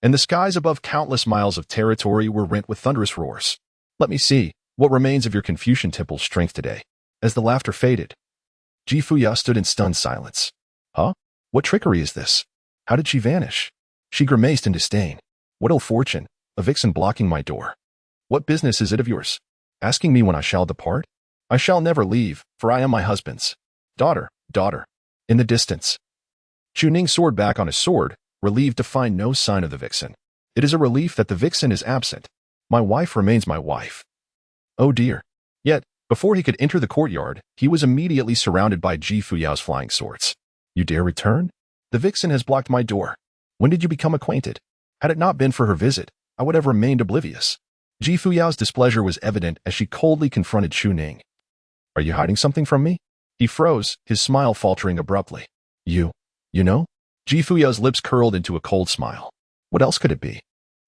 and the skies above countless miles of territory were rent with thunderous roars. Let me see what remains of your Confucian temple's strength today. As the laughter faded, Fuyao stood in stunned silence. Huh? What trickery is this? How did she vanish? She grimaced in disdain. What ill fortune, a vixen blocking my door. What business is it of yours? Asking me when I shall depart? I shall never leave, for I am my husband's daughter. In the distance, Chuning soared back on his sword, relieved to find no sign of the vixen. It is a relief that the vixen is absent. My wife remains my wife. Oh dear. Yet, Before he could enter the courtyard, he was immediately surrounded by Ji Fuyao's flying swords. You dare return? The vixen has blocked my door. When did you become acquainted? Had it not been for her visit, I would have remained oblivious. Ji Fuyao's displeasure was evident as she coldly confronted Chu Ning. Are you hiding something from me? He froze, his smile faltering abruptly. You know? Ji Fuyao's lips curled into a cold smile. What else could it be?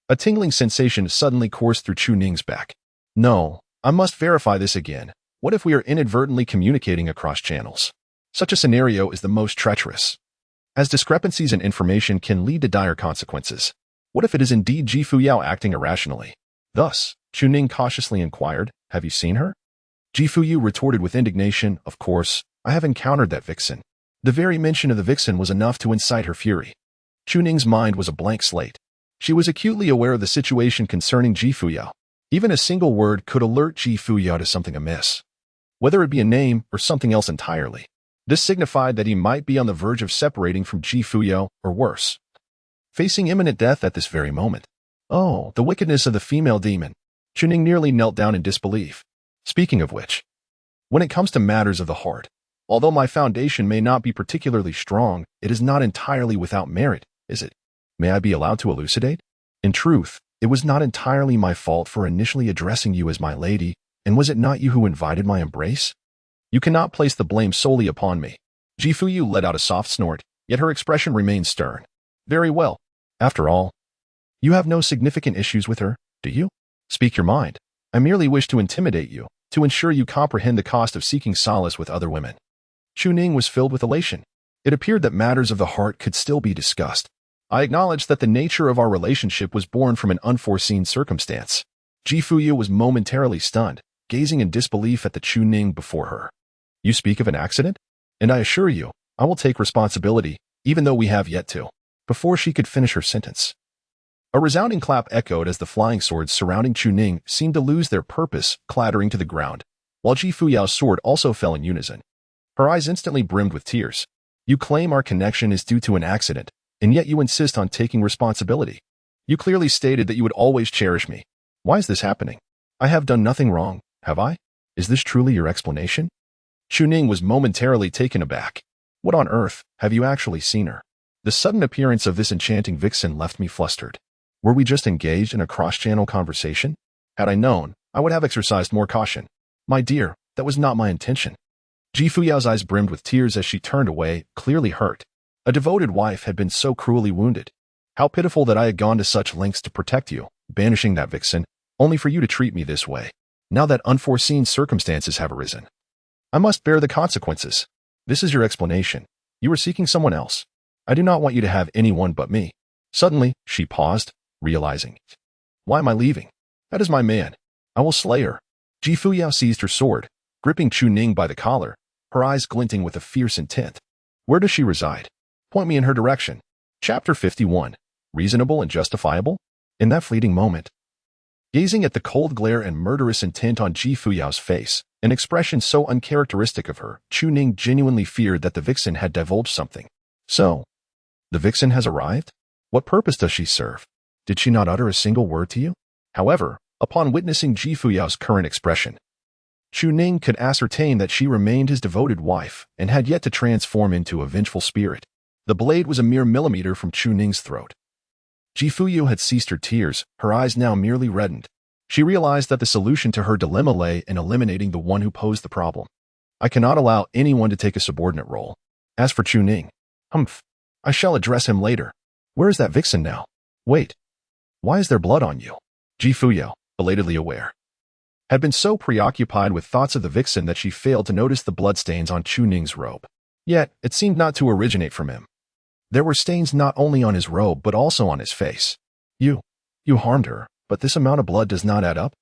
A tingling sensation suddenly coursed through Chu Ning's back. No, I must verify this again. What if we are inadvertently communicating across channels? Such a scenario is the most treacherous, as discrepancies in information can lead to dire consequences. What if it is indeed Ji Fuyao acting irrationally? Thus, Chu Ning cautiously inquired, have you seen her? Ji Fuyu retorted with indignation, of course, I have encountered that vixen. The very mention of the vixen was enough to incite her fury. Chu Ning's mind was a blank slate. She was acutely aware of the situation concerning Ji Fuyao. Even a single word could alert Ji Fuyao to something amiss, whether it be a name or something else entirely. This signified that he might be on the verge of separating from Ji Fuyao, or worse, facing imminent death at this very moment. Oh, the wickedness of the female demon. Chu Ning nearly knelt down in disbelief. Speaking of which, when it comes to matters of the heart, although my foundation may not be particularly strong, it is not entirely without merit, is it? May I be allowed to elucidate? In truth, it was not entirely my fault for initially addressing you as my lady, and was it not you who invited my embrace? You cannot place the blame solely upon me. Ji Fuyu let out a soft snort, yet her expression remained stern. Very well. After all, you have no significant issues with her, do you? Speak your mind. I merely wish to intimidate you, to ensure you comprehend the cost of seeking solace with other women. Chu Ning was filled with elation. It appeared that matters of the heart could still be discussed. I acknowledged that the nature of our relationship was born from an unforeseen circumstance. Ji Fuyu was momentarily stunned, gazing in disbelief at the Chu Ning before her. You speak of an accident? And I assure you, I will take responsibility, even though we have yet to. Before she could finish her sentence, a resounding clap echoed as the flying swords surrounding Chu Ning seemed to lose their purpose, clattering to the ground, while Ji Fuyao's sword also fell in unison. Her eyes instantly brimmed with tears. You claim our connection is due to an accident, and yet you insist on taking responsibility. You clearly stated that you would always cherish me. Why is this happening? I have done nothing wrong, have I? Is this truly your explanation? Chu Ning was momentarily taken aback. What on earth, have you actually seen her? The sudden appearance of this enchanting vixen left me flustered. Were we just engaged in a cross-channel conversation? Had I known, I would have exercised more caution. My dear, that was not my intention. Ji Fuyao's eyes brimmed with tears as she turned away, clearly hurt. A devoted wife had been so cruelly wounded. How pitiful that I had gone to such lengths to protect you, banishing that vixen, only for you to treat me this way. Now that unforeseen circumstances have arisen, I must bear the consequences. This is your explanation. You were seeking someone else. I do not want you to have anyone but me. Suddenly, she paused, realizing. Why am I leaving? That is my man. I will slay her. Ji Fuyao seized her sword, gripping Chu Ning by the collar, her eyes glinting with a fierce intent. Where does she reside? Point me in her direction. Chapter 51. Reasonable and justifiable? In that fleeting moment, gazing at the cold glare and murderous intent on Ji Fuyao's face, an expression so uncharacteristic of her, Chu Ning genuinely feared that the vixen had divulged something. So, the vixen has arrived? What purpose does she serve? Did she not utter a single word to you? However, upon witnessing Ji Fuyao's current expression, Chu Ning could ascertain that she remained his devoted wife and had yet to transform into a vengeful spirit. The blade was a mere millimeter from Chu Ning's throat. Ji Fuyu had ceased her tears, her eyes now merely reddened. She realized that the solution to her dilemma lay in eliminating the one who posed the problem. I cannot allow anyone to take a subordinate role. As for Chu Ning, I shall address him later. Where is that vixen now? Wait. Why is there blood on you? Ji Fuyu, belatedly aware, had been so preoccupied with thoughts of the vixen that she failed to notice the bloodstains on Chu Ning's robe. Yet, it seemed not to originate from him. There were stains not only on his robe but also on his face. You harmed her, but this amount of blood does not add up?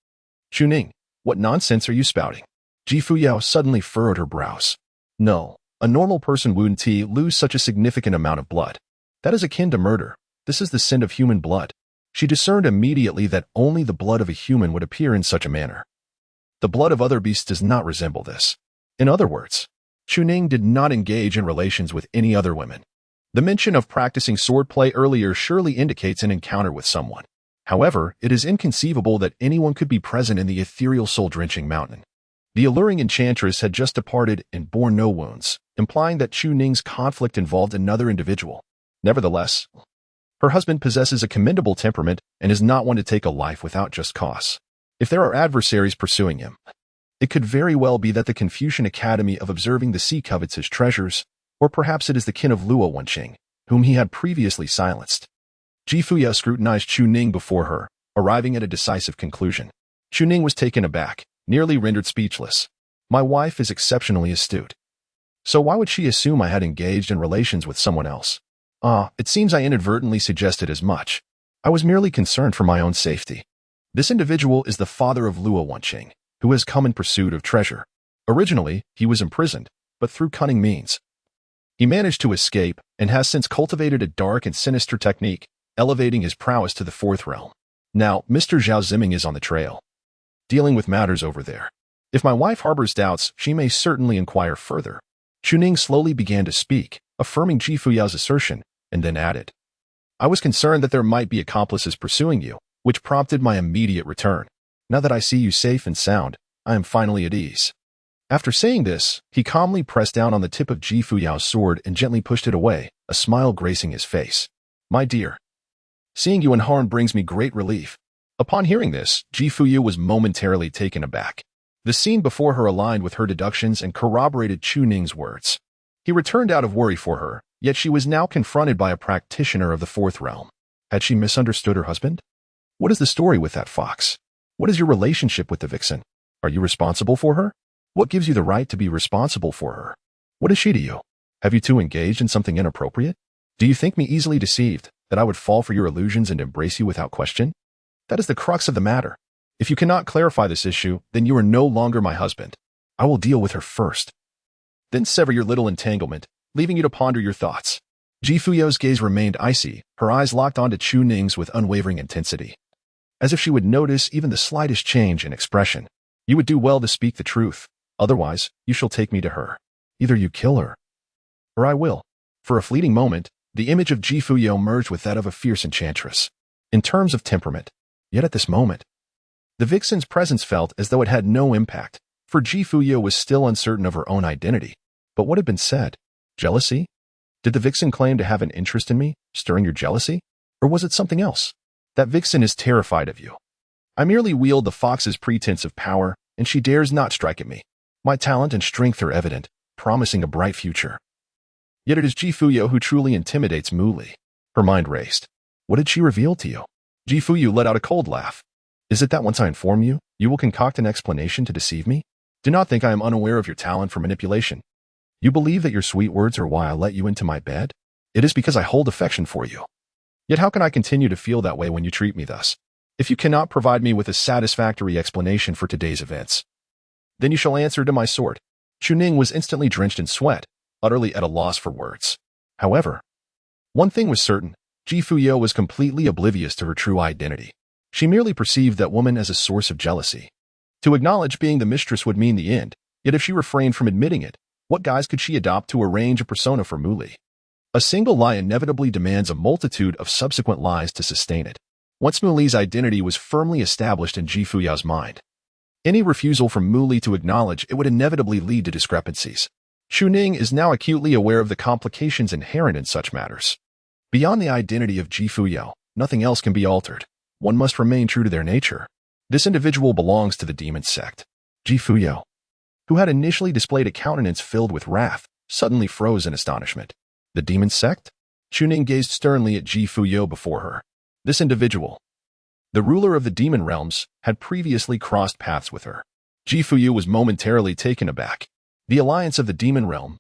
Chu Ning, what nonsense are you spouting? Ji Fuyao suddenly furrowed her brows. No, a normal person wouldn't lose such a significant amount of blood. That is akin to murder. This is the sin of human blood. She discerned immediately that only the blood of a human would appear in such a manner. The blood of other beasts does not resemble this. In other words, Chu Ning did not engage in relations with any other women. The mention of practicing swordplay earlier surely indicates an encounter with someone. However, it is inconceivable that anyone could be present in the ethereal soul-drenching mountain. The alluring enchantress had just departed and borne no wounds, implying that Chu Ning's conflict involved another individual. Nevertheless, her husband possesses a commendable temperament and is not one to take a life without just cause. If there are adversaries pursuing him, it could very well be that the Confucian Academy of Observing the Sea covets his treasures, or perhaps it is the kin of Luo Wenqing, whom he had previously silenced. Ji Fuyao scrutinized Chu Ning before her, arriving at a decisive conclusion. Chu Ning was taken aback, nearly rendered speechless. My wife is exceptionally astute. So why would she assume I had engaged in relations with someone else? It seems I inadvertently suggested as much. I was merely concerned for my own safety. This individual is the father of Luo Wenqing, who has come in pursuit of treasure. Originally, he was imprisoned, but through cunning means, he managed to escape and has since cultivated a dark and sinister technique, elevating his prowess to the fourth realm. Now, Mr. Zhao Ziming is on the trail, dealing with matters over there. If my wife harbors doubts, she may certainly inquire further. Chu Ning slowly began to speak, affirming Ji Fuyao's assertion, and then added, I was concerned that there might be accomplices pursuing you, which prompted my immediate return. Now that I see you safe and sound, I am finally at ease. After saying this, he calmly pressed down on the tip of Ji Fuyao's sword and gently pushed it away, a smile gracing his face. My dear, seeing you unharmed brings me great relief. Upon hearing this, Ji Fuyao was momentarily taken aback. The scene before her aligned with her deductions and corroborated Chu Ning's words. He returned out of worry for her, yet she was now confronted by a practitioner of the fourth realm. Had she misunderstood her husband? What is the story with that fox? What is your relationship with the vixen? Are you responsible for her? What gives you the right to be responsible for her? What is she to you? Have you two engaged in something inappropriate? Do you think me easily deceived, that I would fall for your illusions and embrace you without question? That is the crux of the matter. If you cannot clarify this issue, then you are no longer my husband. I will deal with her first. Then sever your little entanglement, leaving you to ponder your thoughts. Ji Fuyao's gaze remained icy, her eyes locked onto Chu Ning's with unwavering intensity, as if she would notice even the slightest change in expression. You would do well to speak the truth. Otherwise, you shall take me to her. Either you kill her, or I will. For a fleeting moment, the image of Ji Fuyao merged with that of a fierce enchantress, in terms of temperament. Yet at this moment, the vixen's presence felt as though it had no impact, for Ji Fuyao was still uncertain of her own identity. But what had been said? Jealousy? Did the vixen claim to have an interest in me, stirring your jealousy? Or was it something else? That vixen is terrified of you. I merely wield the fox's pretense of power, and she dares not strike at me. My talent and strength are evident, promising a bright future. Yet it is Ji Fuyao who truly intimidates Mu Li. Her mind raced. What did she reveal to you? Ji Fuyao let out a cold laugh. Is it that once I inform you, you will concoct an explanation to deceive me? Do not think I am unaware of your talent for manipulation. You believe that your sweet words are why I let you into my bed? It is because I hold affection for you. Yet how can I continue to feel that way when you treat me thus? If you cannot provide me with a satisfactory explanation for today's events, then you shall answer to my sword. Chu Ning was instantly drenched in sweat, utterly at a loss for words. However, one thing was certain, Ji Fuyao was completely oblivious to her true identity. She merely perceived that woman as a source of jealousy. To acknowledge being the mistress would mean the end, yet if she refrained from admitting it, what guise could she adopt to arrange a persona for Mu Li? A single lie inevitably demands a multitude of subsequent lies to sustain it. Once Mu Li's identity was firmly established in Ji Fuyao's mind, any refusal from Mu Li to acknowledge it would inevitably lead to discrepancies. Chu Ning is now acutely aware of the complications inherent in such matters. Beyond the identity of Ji Fuyao, nothing else can be altered. One must remain true to their nature. This individual belongs to the demon sect. Ji Fuyao, who had initially displayed a countenance filled with wrath, suddenly froze in astonishment. The demon sect? Chu Ning gazed sternly at Ji Fuyao before her. This individual, the ruler of the demon realms, had previously crossed paths with her. Ji Fuyao was momentarily taken aback. The alliance of the demon realm,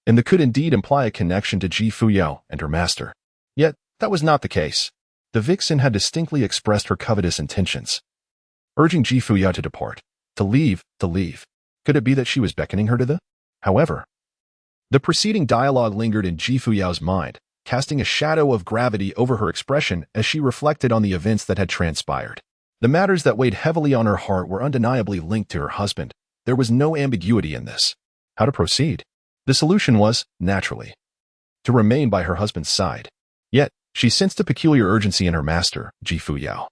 and that could indeed imply a connection to Ji Fuyao and her master. Yet, that was not the case. The vixen had distinctly expressed her covetous intentions, urging Ji Fuyao to depart, to leave. Could it be that she was beckoning her to the? However, the preceding dialogue lingered in Ji Fuyao's mind, casting a shadow of gravity over her expression as she reflected on the events that had transpired. The matters that weighed heavily on her heart were undeniably linked to her husband. There was no ambiguity in this. How to proceed? The solution was, naturally, to remain by her husband's side. Yet, she sensed a peculiar urgency in her master, Ji Fuyao,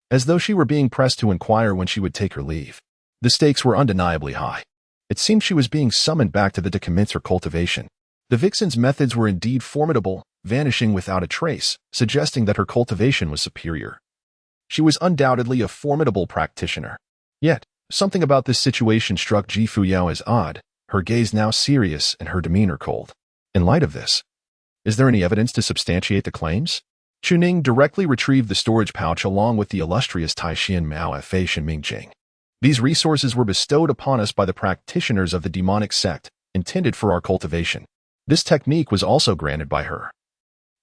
as though she were being pressed to inquire when she would take her leave. The stakes were undeniably high. It seemed she was being summoned back to commence her cultivation. The vixen's methods were indeed formidable, vanishing without a trace, suggesting that her cultivation was superior. She was undoubtedly a formidable practitioner. Yet, something about this situation struck Fuyao as odd, her gaze now serious and her demeanor cold. In light of this, is there any evidence to substantiate the claims? Chuning directly retrieved the storage pouch along with the illustrious Taishian Mao Fei Shenming Jing. These resources were bestowed upon us by the practitioners of the demonic sect, intended for our cultivation. This technique was also granted by her,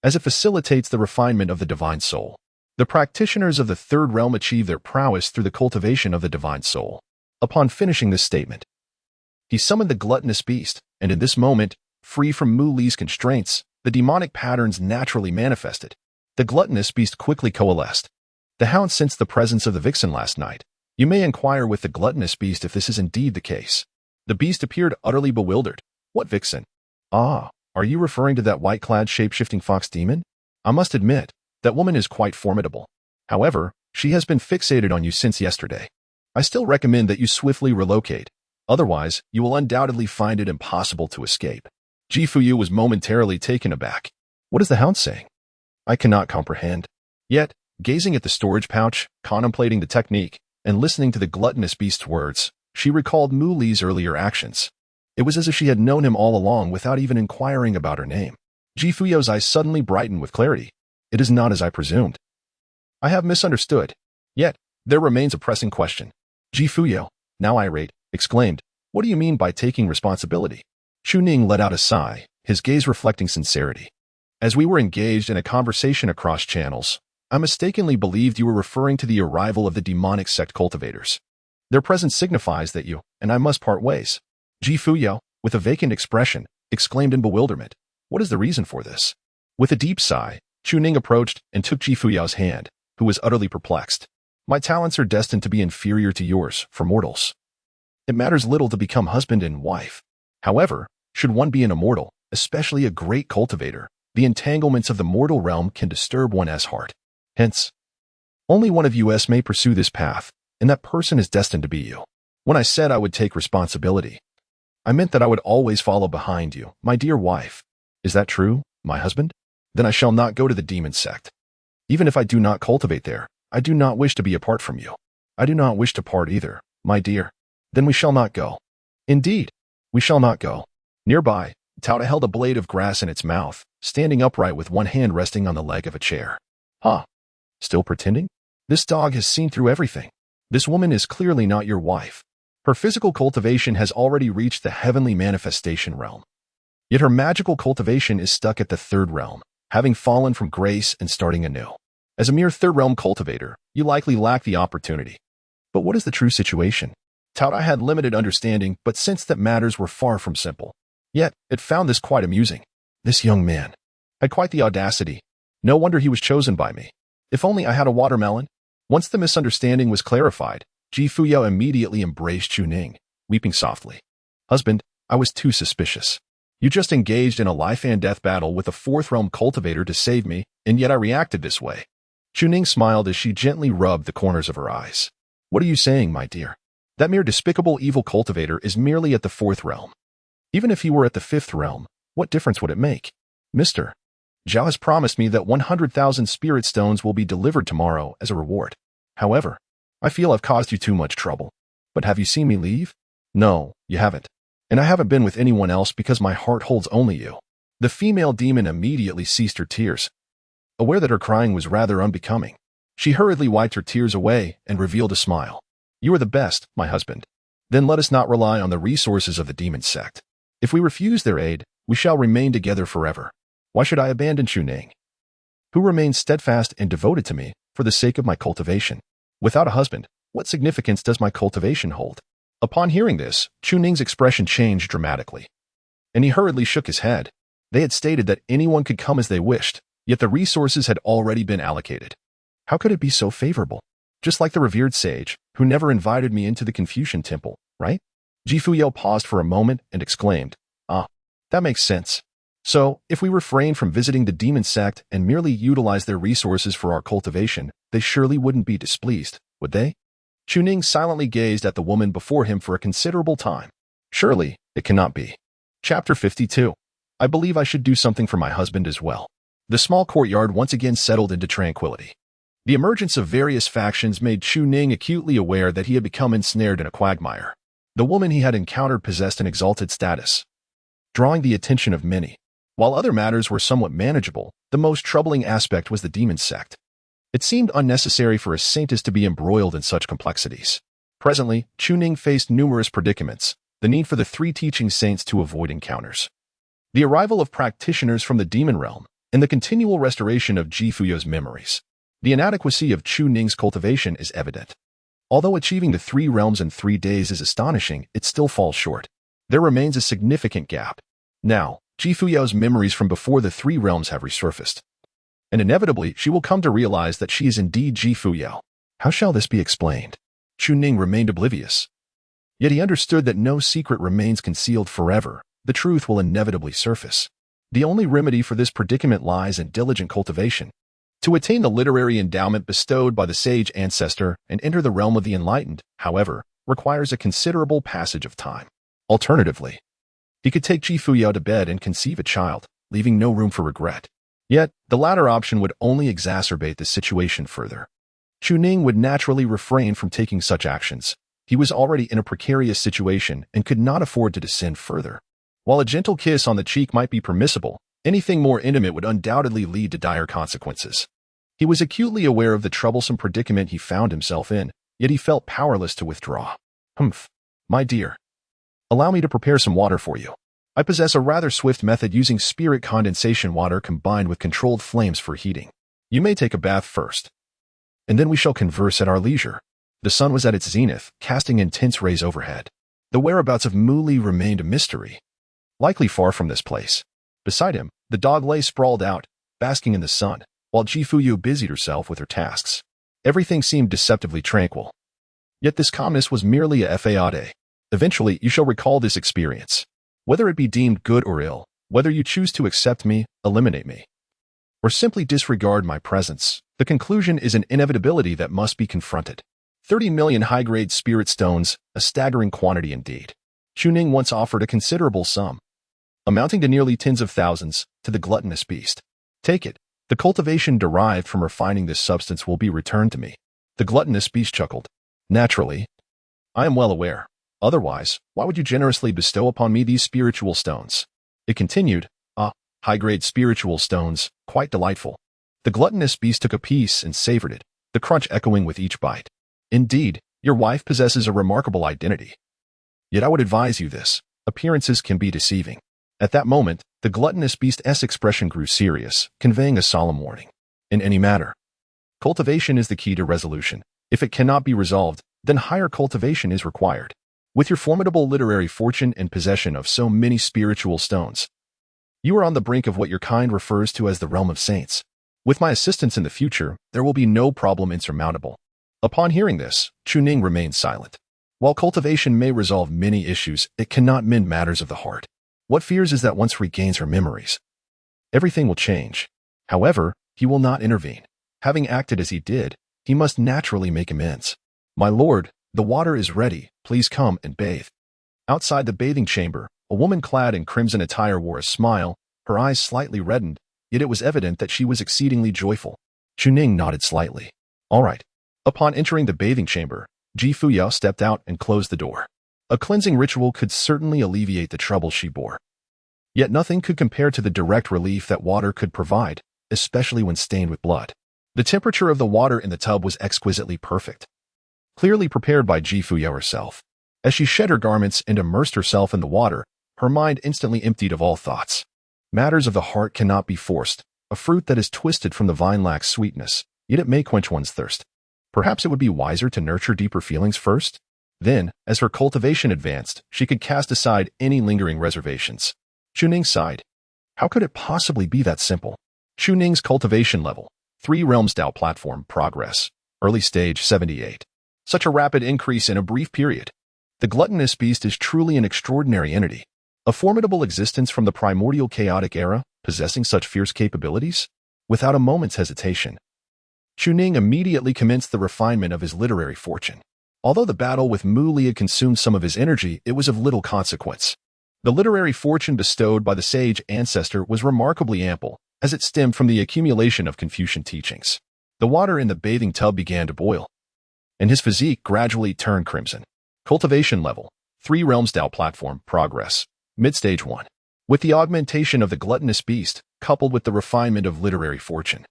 as it facilitates the refinement of the divine soul. The practitioners of the third realm achieve their prowess through the cultivation of the divine soul. Upon finishing this statement, he summoned the gluttonous beast, and in this moment, free from Mu Li's constraints, the demonic patterns naturally manifested. The gluttonous beast quickly coalesced. The hound sensed the presence of the vixen last night. You may inquire with the gluttonous beast if this is indeed the case. The beast appeared utterly bewildered. What vixen? Ah, are you referring to that white-clad shape-shifting fox demon? I must admit, that woman is quite formidable. However, she has been fixated on you since yesterday. I still recommend that you swiftly relocate. Otherwise, you will undoubtedly find it impossible to escape. Fuyao was momentarily taken aback. What is the hound saying? I cannot comprehend. Yet, gazing at the storage pouch, contemplating the technique, and listening to the gluttonous beast's words, she recalled Mu Li's earlier actions. It was as if she had known him all along without even inquiring about her name. Fuyao's eyes suddenly brightened with clarity. It is not as I presumed. I have misunderstood. Yet, there remains a pressing question. Fuyao, now irate, exclaimed, what do you mean by taking responsibility? Chuning let out a sigh, his gaze reflecting sincerity. As we were engaged in a conversation across channels, I mistakenly believed you were referring to the arrival of the demonic sect cultivators. Their presence signifies that you and I must part ways. Fuyao, with a vacant expression, exclaimed in bewilderment. What is the reason for this? With a deep sigh, Chuning approached and took Fuyao's hand, who was utterly perplexed. My talents are destined to be inferior to yours, for mortals. It matters little to become husband and wife. However, should one be an immortal, especially a great cultivator, the entanglements of the mortal realm can disturb one's heart. Hence, only one of us may pursue this path, and that person is destined to be you. When I said I would take responsibility, I meant that I would always follow behind you, my dear wife. Is that true, my husband? Then I shall not go to the demon sect. Even if I do not cultivate there, I do not wish to be apart from you. I do not wish to part either, my dear. Then we shall not go. Indeed, we shall not go. Nearby, Tauta held a blade of grass in its mouth, standing upright with one hand resting on the leg of a chair. Huh? Still pretending? This dog has seen through everything. This woman is clearly not your wife. Her physical cultivation has already reached the heavenly manifestation realm. Yet her magical cultivation is stuck at the third realm, having fallen from grace and starting anew. As a mere third realm cultivator, you likely lack the opportunity. But what is the true situation? Tauta had limited understanding, but sensed that matters were far from simple. Yet, it found this quite amusing. This young man had quite the audacity. No wonder he was chosen by me. If only I had a watermelon. Once the misunderstanding was clarified, Fuyao immediately embraced Chuning, weeping softly. Husband, I was too suspicious. You just engaged in a life and death battle with a fourth realm cultivator to save me, and yet I reacted this way. Chuning smiled as she gently rubbed the corners of her eyes. What are you saying, my dear? That mere despicable evil cultivator is merely at the fourth realm. Even if he were at the fifth realm, what difference would it make? Mr. Zhao has promised me that 100,000 spirit stones will be delivered tomorrow as a reward. However, I feel I've caused you too much trouble. But have you seen me leave? No, you haven't. And I haven't been with anyone else because my heart holds only you. The female demon immediately ceased her tears, aware that her crying was rather unbecoming. She hurriedly wiped her tears away and revealed a smile. You are the best, my husband. Then let us not rely on the resources of the demon sect. If we refuse their aid, we shall remain together forever. Why should I abandon Chuning, who remains steadfast and devoted to me for the sake of my cultivation? Without a husband, what significance does my cultivation hold? Upon hearing this, Chuning's expression changed dramatically, and he hurriedly shook his head. They had stated that anyone could come as they wished, yet the resources had already been allocated. How could it be so favorable? Just like the revered sage, who never invited me into the Confucian temple, right? Fuyao paused for a moment and exclaimed, Ah, that makes sense. So, if we refrain from visiting the demon sect and merely utilize their resources for our cultivation, they surely wouldn't be displeased, would they? Chuning silently gazed at the woman before him for a considerable time. Surely, it cannot be. Chapter 52. I believe I should do something for my husband as well. The small courtyard once again settled into tranquility. The emergence of various factions made Chuning acutely aware that he had become ensnared in a quagmire. The woman he had encountered possessed an exalted status, drawing the attention of many. While other matters were somewhat manageable, the most troubling aspect was the demon sect. It seemed unnecessary for a saintess to be embroiled in such complexities. Presently, Chuning faced numerous predicaments, the need for the three teaching saints to avoid encounters, the arrival of practitioners from the demon realm, and the continual restoration of Fuyao's memories. The inadequacy of Chuning's cultivation is evident. Although achieving the 3 realms in 3 days is astonishing, it still falls short. There remains a significant gap. Now, Fuyao's memories from before the 3 realms have resurfaced, and inevitably she will come to realize that she is indeed Fuyao. How shall this be explained? Chuning remained oblivious. Yet he understood that no secret remains concealed forever. The truth will inevitably surface. The only remedy for this predicament lies in diligent cultivation. To attain the literary endowment bestowed by the sage ancestor and enter the realm of the enlightened, however, requires a considerable passage of time. Alternatively, he could take Fuyao to bed and conceive a child, leaving no room for regret. Yet, the latter option would only exacerbate the situation further. Chuning would naturally refrain from taking such actions. He was already in a precarious situation and could not afford to descend further. While a gentle kiss on the cheek might be permissible, anything more intimate would undoubtedly lead to dire consequences. He was acutely aware of the troublesome predicament he found himself in, yet he felt powerless to withdraw. Humph. My dear. Allow me to prepare some water for you. I possess a rather swift method using spirit condensation water combined with controlled flames for heating. You may take a bath first, and then we shall converse at our leisure. The sun was at its zenith, casting intense rays overhead. The whereabouts of Muli remained a mystery, likely far from this place. Beside him, the dog lay sprawled out, basking in the sun, while Fuyao busied herself with her tasks. Everything seemed deceptively tranquil. Yet this calmness was merely a fade. Eventually, you shall recall this experience. Whether it be deemed good or ill, whether you choose to accept me, eliminate me, or simply disregard my presence, the conclusion is an inevitability that must be confronted. 30 million high-grade spirit stones, a staggering quantity indeed. Chuning once offered a considerable sum, amounting to nearly tens of thousands, to the gluttonous beast. Take it. The cultivation derived from refining this substance will be returned to me. The gluttonous beast chuckled. Naturally, I am well aware. Otherwise, why would you generously bestow upon me these spiritual stones? It continued, high-grade spiritual stones, quite delightful. The gluttonous beast took a piece and savored it, the crunch echoing with each bite. Indeed, your wife possesses a remarkable identity. Yet I would advise you this. Appearances can be deceiving. At that moment, the gluttonous beast's expression grew serious, conveying a solemn warning. In any matter, cultivation is the key to resolution. If it cannot be resolved, then higher cultivation is required. With your formidable literary fortune and possession of so many spiritual stones, you are on the brink of what your kind refers to as the realm of saints. With my assistance in the future, there will be no problem insurmountable. Upon hearing this, Chuning remained silent. While cultivation may resolve many issues, it cannot mend matters of the heart. What fears is that once regains her memories, everything will change. However, he will not intervene. Having acted as he did, he must naturally make amends. My lord, the water is ready. Please come and bathe. Outside the bathing chamber, a woman clad in crimson attire wore a smile, her eyes slightly reddened, yet it was evident that she was exceedingly joyful. Chuning nodded slightly. All right. Upon entering the bathing chamber, Fuyao stepped out and closed the door. A cleansing ritual could certainly alleviate the trouble she bore. Yet nothing could compare to the direct relief that water could provide, especially when stained with blood. The temperature of the water in the tub was exquisitely perfect, clearly prepared by Fuyao herself. As she shed her garments and immersed herself in the water, her mind instantly emptied of all thoughts. Matters of the heart cannot be forced. A fruit that is twisted from the vine lacks sweetness, yet it may quench one's thirst. Perhaps it would be wiser to nurture deeper feelings first? Then, as her cultivation advanced, she could cast aside any lingering reservations. Chuning sighed. How could it possibly be that simple? Chuning's cultivation level, 3 realms Tao platform progress, early stage 78. Such a rapid increase in a brief period. The gluttonous beast is truly an extraordinary entity. A formidable existence from the primordial chaotic era, possessing such fierce capabilities? Without a moment's hesitation, Chuning immediately commenced the refinement of his literary fortune. Although the battle with Mu Li had consumed some of his energy, it was of little consequence. The literary fortune bestowed by the sage ancestor was remarkably ample, as it stemmed from the accumulation of Confucian teachings. The water in the bathing tub began to boil, and his physique gradually turned crimson. Cultivation level, 3 realms Tao platform, progress, mid-stage 1. With the augmentation of the gluttonous beast, coupled with the refinement of literary fortune,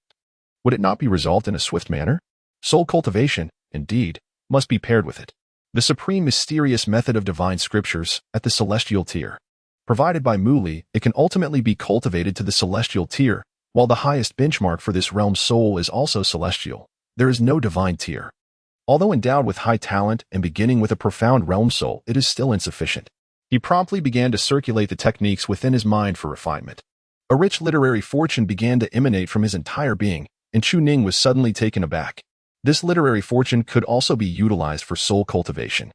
would it not be resolved in a swift manner? Soul cultivation, indeed, must be paired with it. The supreme mysterious method of divine scriptures at the celestial tier. Provided by Mu Li, it can ultimately be cultivated to the celestial tier, while the highest benchmark for this realm's soul is also celestial. There is no divine tier. Although endowed with high talent and beginning with a profound realm soul, it is still insufficient. He promptly began to circulate the techniques within his mind for refinement. A rich literary fortune began to emanate from his entire being, and Chu Ning was suddenly taken aback. This literary fortune could also be utilized for soul cultivation.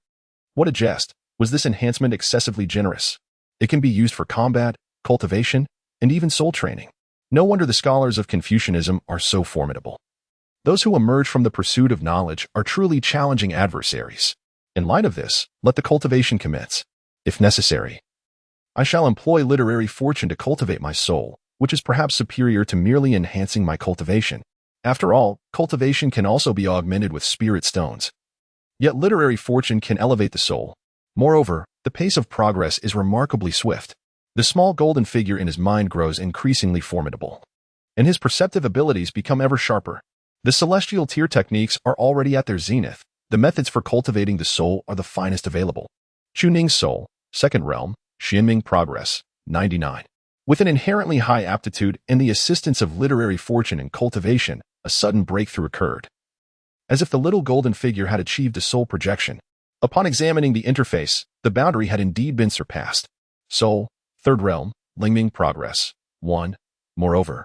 What a jest! Was this enhancement excessively generous? It can be used for combat, cultivation, and even soul training. No wonder the scholars of Confucianism are so formidable. Those who emerge from the pursuit of knowledge are truly challenging adversaries. In light of this, let the cultivation commence. If necessary, I shall employ literary fortune to cultivate my soul, which is perhaps superior to merely enhancing my cultivation. After all, cultivation can also be augmented with spirit stones. Yet literary fortune can elevate the soul. Moreover, the pace of progress is remarkably swift. The small golden figure in his mind grows increasingly formidable, and his perceptive abilities become ever sharper. The celestial tier techniques are already at their zenith. The methods for cultivating the soul are the finest available. Chu Ning's soul, second realm, Xianming progress, 99. With an inherently high aptitude and the assistance of literary fortune and cultivation, a sudden breakthrough occurred. As if the little golden figure had achieved a soul projection. Upon examining the interface, the boundary had indeed been surpassed. Soul, third realm, Lingming progress, 1. Moreover,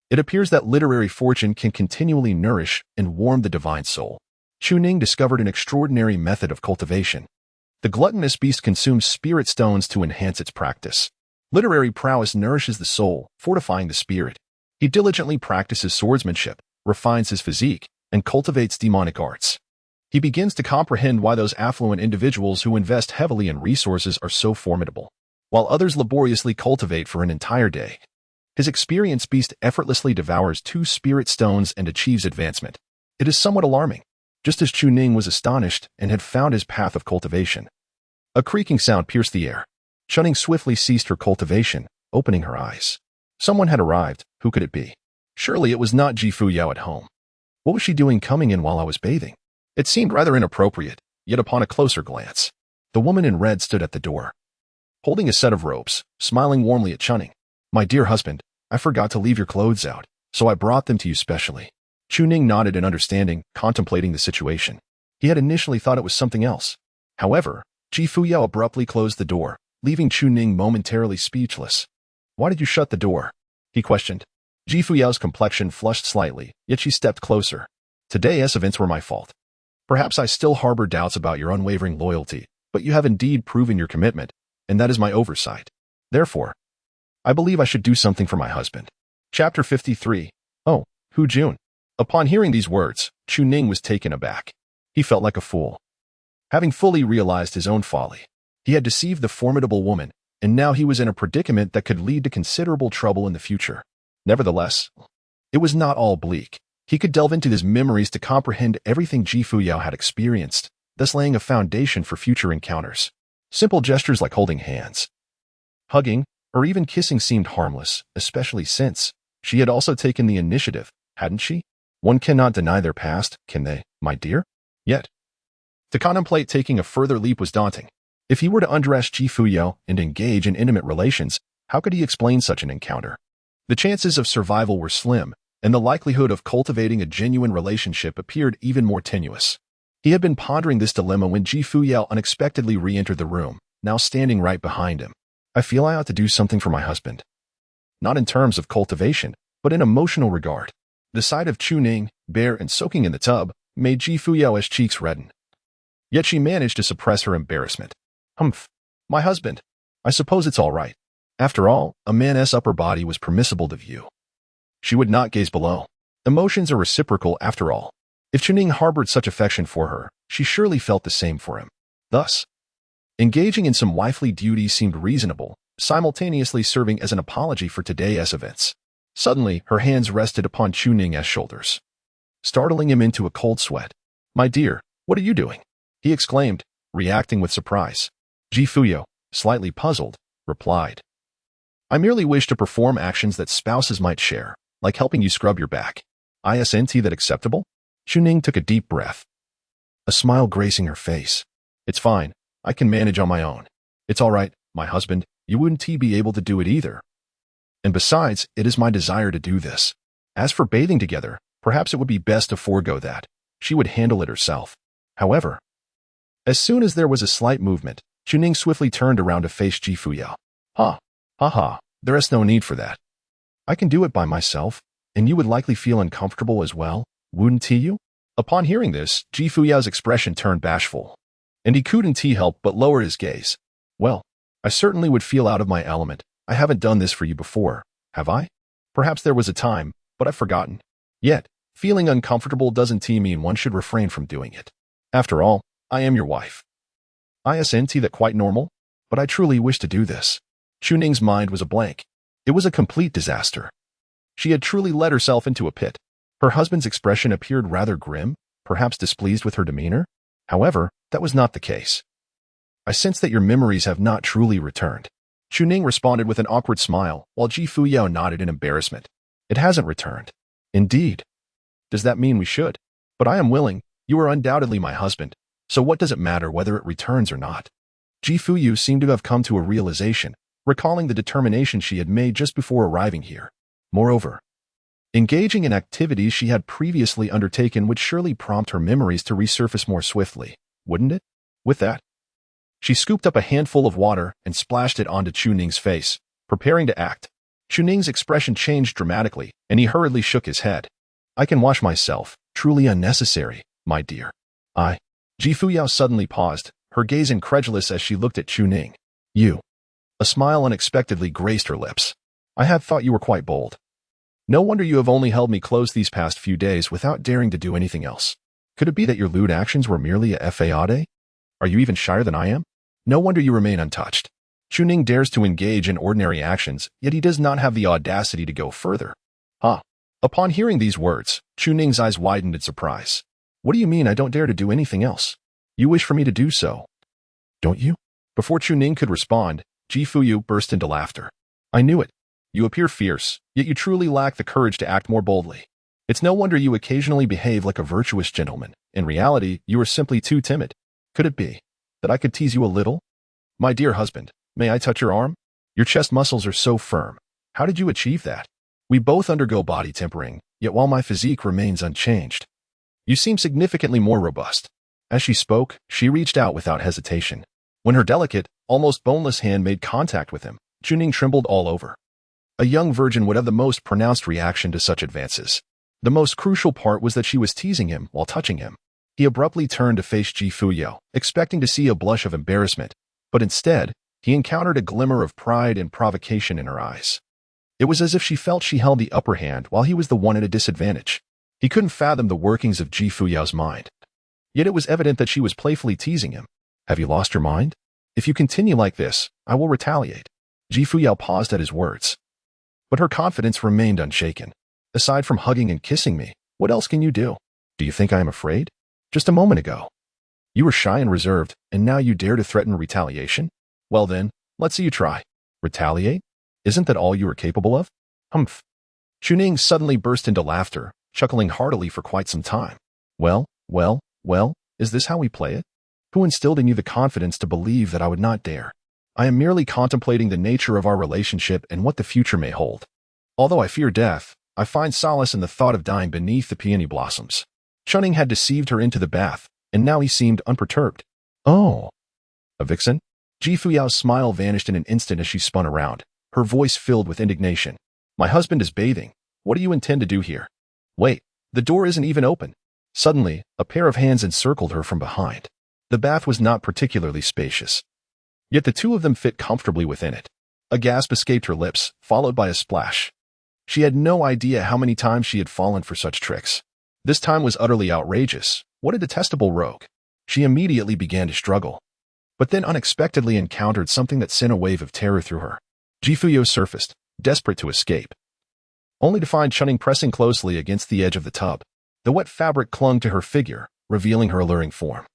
it appears that literary fortune can continually nourish and warm the divine soul. Chu Ning discovered an extraordinary method of cultivation. The gluttonous beast consumes spirit stones to enhance its practice. Literary prowess nourishes the soul, fortifying the spirit. He diligently practices swordsmanship, refines his physique, and cultivates demonic arts. He begins to comprehend why those affluent individuals who invest heavily in resources are so formidable, while others laboriously cultivate for an entire day. His experienced beast effortlessly devours 2 spirit stones and achieves advancement. It is somewhat alarming, just as Chu Ning was astonished and had found his path of cultivation. A creaking sound pierced the air. Chu Ning swiftly ceased her cultivation, opening her eyes. Someone had arrived. Who could it be? Surely it was not Fuyao at home. What was she doing coming in while I was bathing? It seemed rather inappropriate, yet upon a closer glance, the woman in red stood at the door, holding a set of ropes, smiling warmly at Chu Ning. My dear husband, I forgot to leave your clothes out, so I brought them to you specially. Chu Ning nodded in understanding, contemplating the situation. He had initially thought it was something else. However, Fuyao abruptly closed the door, leaving Chu Ning momentarily speechless. Why did you shut the door? He questioned. Fuyao's complexion flushed slightly, yet she stepped closer. Today's events were my fault. Perhaps I still harbor doubts about your unwavering loyalty, but you have indeed proven your commitment, and that is my oversight. Therefore, I believe I should do something for my husband. Chapter 53. Oh, Hu Jun. Upon hearing these words, Chu Ning was taken aback. He felt like a fool. Having fully realized his own folly, he had deceived the formidable woman, and now he was in a predicament that could lead to considerable trouble in the future. Nevertheless, it was not all bleak. He could delve into his memories to comprehend everything Fuyao had experienced, thus laying a foundation for future encounters. Simple gestures like holding hands, hugging, or even kissing seemed harmless, especially since she had also taken the initiative, hadn't she? One cannot deny their past, can they, my dear? Yet, to contemplate taking a further leap was daunting. If he were to undress Fuyao and engage in intimate relations, how could he explain such an encounter? The chances of survival were slim, and the likelihood of cultivating a genuine relationship appeared even more tenuous. He had been pondering this dilemma when Fuyao unexpectedly re-entered the room, now standing right behind him. I feel I ought to do something for my husband. Not in terms of cultivation, but in emotional regard. The sight of Chu Ning, bare and soaking in the tub, made Fuyao's cheeks redden. Yet she managed to suppress her embarrassment. Humph, my husband. I suppose it's all right. After all, a man's upper body was permissible to view. She would not gaze below. Emotions are reciprocal after all. If Chuning harbored such affection for her, she surely felt the same for him. Thus, engaging in some wifely duties seemed reasonable, simultaneously serving as an apology for today's events. Suddenly, her hands rested upon Chuning's shoulders, startling him into a cold sweat. "My dear, what are you doing?" he exclaimed, reacting with surprise. Fuyao, slightly puzzled, replied, "I merely wish to perform actions that spouses might share, like helping you scrub your back. Isn't that acceptable?" Chuning took a deep breath, a smile gracing her face. "It's fine. I can manage on my own." "It's all right, my husband. You wouldn't be able to do it either. And besides, it is my desire to do this. As for bathing together, perhaps it would be best to forego that. She would handle it herself." However, as soon as there was a slight movement, Chuning swiftly turned around to face Fuyao. Ha ha, there is no need for that. I can do it by myself, and you would likely feel uncomfortable as well, wouldn't you? Upon hearing this, Fuyao's expression turned bashful, and he couldn't help but lower his gaze. "Well, I certainly would feel out of my element. I haven't done this for you before, have I? Perhaps there was a time, but I've forgotten. Yet, feeling uncomfortable doesn't mean one should refrain from doing it. After all, I am your wife. Isn't that quite normal? But I truly wish to do this." Chuning's mind was a blank. It was a complete disaster. She had truly led herself into a pit. Her husband's expression appeared rather grim, perhaps displeased with her demeanor. However, that was not the case. "I sense that your memories have not truly returned." Chuning responded with an awkward smile, while Fuyao nodded in embarrassment. "It hasn't returned." "Indeed. Does that mean we should? But I am willing. You are undoubtedly my husband. So what does it matter whether it returns or not?" Fuyao seemed to have come to a realization, recalling the determination she had made just before arriving here. Moreover, engaging in activities she had previously undertaken would surely prompt her memories to resurface more swiftly, wouldn't it? With that, she scooped up a handful of water and splashed it onto Chuning's face, preparing to act. Chuning's expression changed dramatically, and he hurriedly shook his head. "I can wash myself. Truly unnecessary, my dear." Fuyao suddenly paused, her gaze incredulous as she looked at Chuning. "You." A smile unexpectedly graced her lips. "I had thought you were quite bold. No wonder you have only held me close these past few days without daring to do anything else. Could it be that your lewd actions were merely a fade? Are you even shyer than I am? No wonder you remain untouched." Chuning dares to engage in ordinary actions, yet he does not have the audacity to go further. Upon hearing these words, Chuning's eyes widened in surprise. "What do you mean I don't dare to do anything else? You wish for me to do so, don't you?" Before Chuning could respond, Fuyao burst into laughter. "I knew it. You appear fierce, yet you truly lack the courage to act more boldly. It's no wonder you occasionally behave like a virtuous gentleman. In reality, you are simply too timid. Could it be that I could tease you a little? My dear husband, may I touch your arm? Your chest muscles are so firm. How did you achieve that? We both undergo body tempering, yet while my physique remains unchanged, you seem significantly more robust." As she spoke, she reached out without hesitation. When her delicate, almost boneless hand made contact with him, Chuning trembled all over. A young virgin would have the most pronounced reaction to such advances. The most crucial part was that she was teasing him while touching him. He abruptly turned to face Fuyao, expecting to see a blush of embarrassment, but instead, he encountered a glimmer of pride and provocation in her eyes. It was as if she felt she held the upper hand while he was the one at a disadvantage. He couldn't fathom the workings of Fuyao's mind. Yet it was evident that she was playfully teasing him. "Have you lost your mind? If you continue like this, I will retaliate." Fuyao paused at his words, but her confidence remained unshaken. "Aside from hugging and kissing me, what else can you do? Do you think I am afraid? Just a moment ago, you were shy and reserved, and now you dare to threaten retaliation? Well then, let's see you try. Retaliate? Isn't that all you are capable of?" "Humph." Chuning suddenly burst into laughter, chuckling heartily for quite some time. Well, is this how we play it? Who instilled in you the confidence to believe that I would not dare? I am merely contemplating the nature of our relationship and what the future may hold. Although I fear death, I find solace in the thought of dying beneath the peony blossoms." Chuning had deceived her into the bath, and now he seemed unperturbed. "Oh, a vixen?" Fuyao's smile vanished in an instant as she spun around, her voice filled with indignation. "My husband is bathing. What do you intend to do here? Wait, the door isn't even open." Suddenly, a pair of hands encircled her from behind. The bath was not particularly spacious, yet the two of them fit comfortably within it. A gasp escaped her lips, followed by a splash. She had no idea how many times she had fallen for such tricks. This time was utterly outrageous. What a detestable rogue. She immediately began to struggle, but then unexpectedly encountered something that sent a wave of terror through her. Fuyao surfaced, desperate to escape, only to find Chunning pressing closely against the edge of the tub. The wet fabric clung to her figure, revealing her alluring form.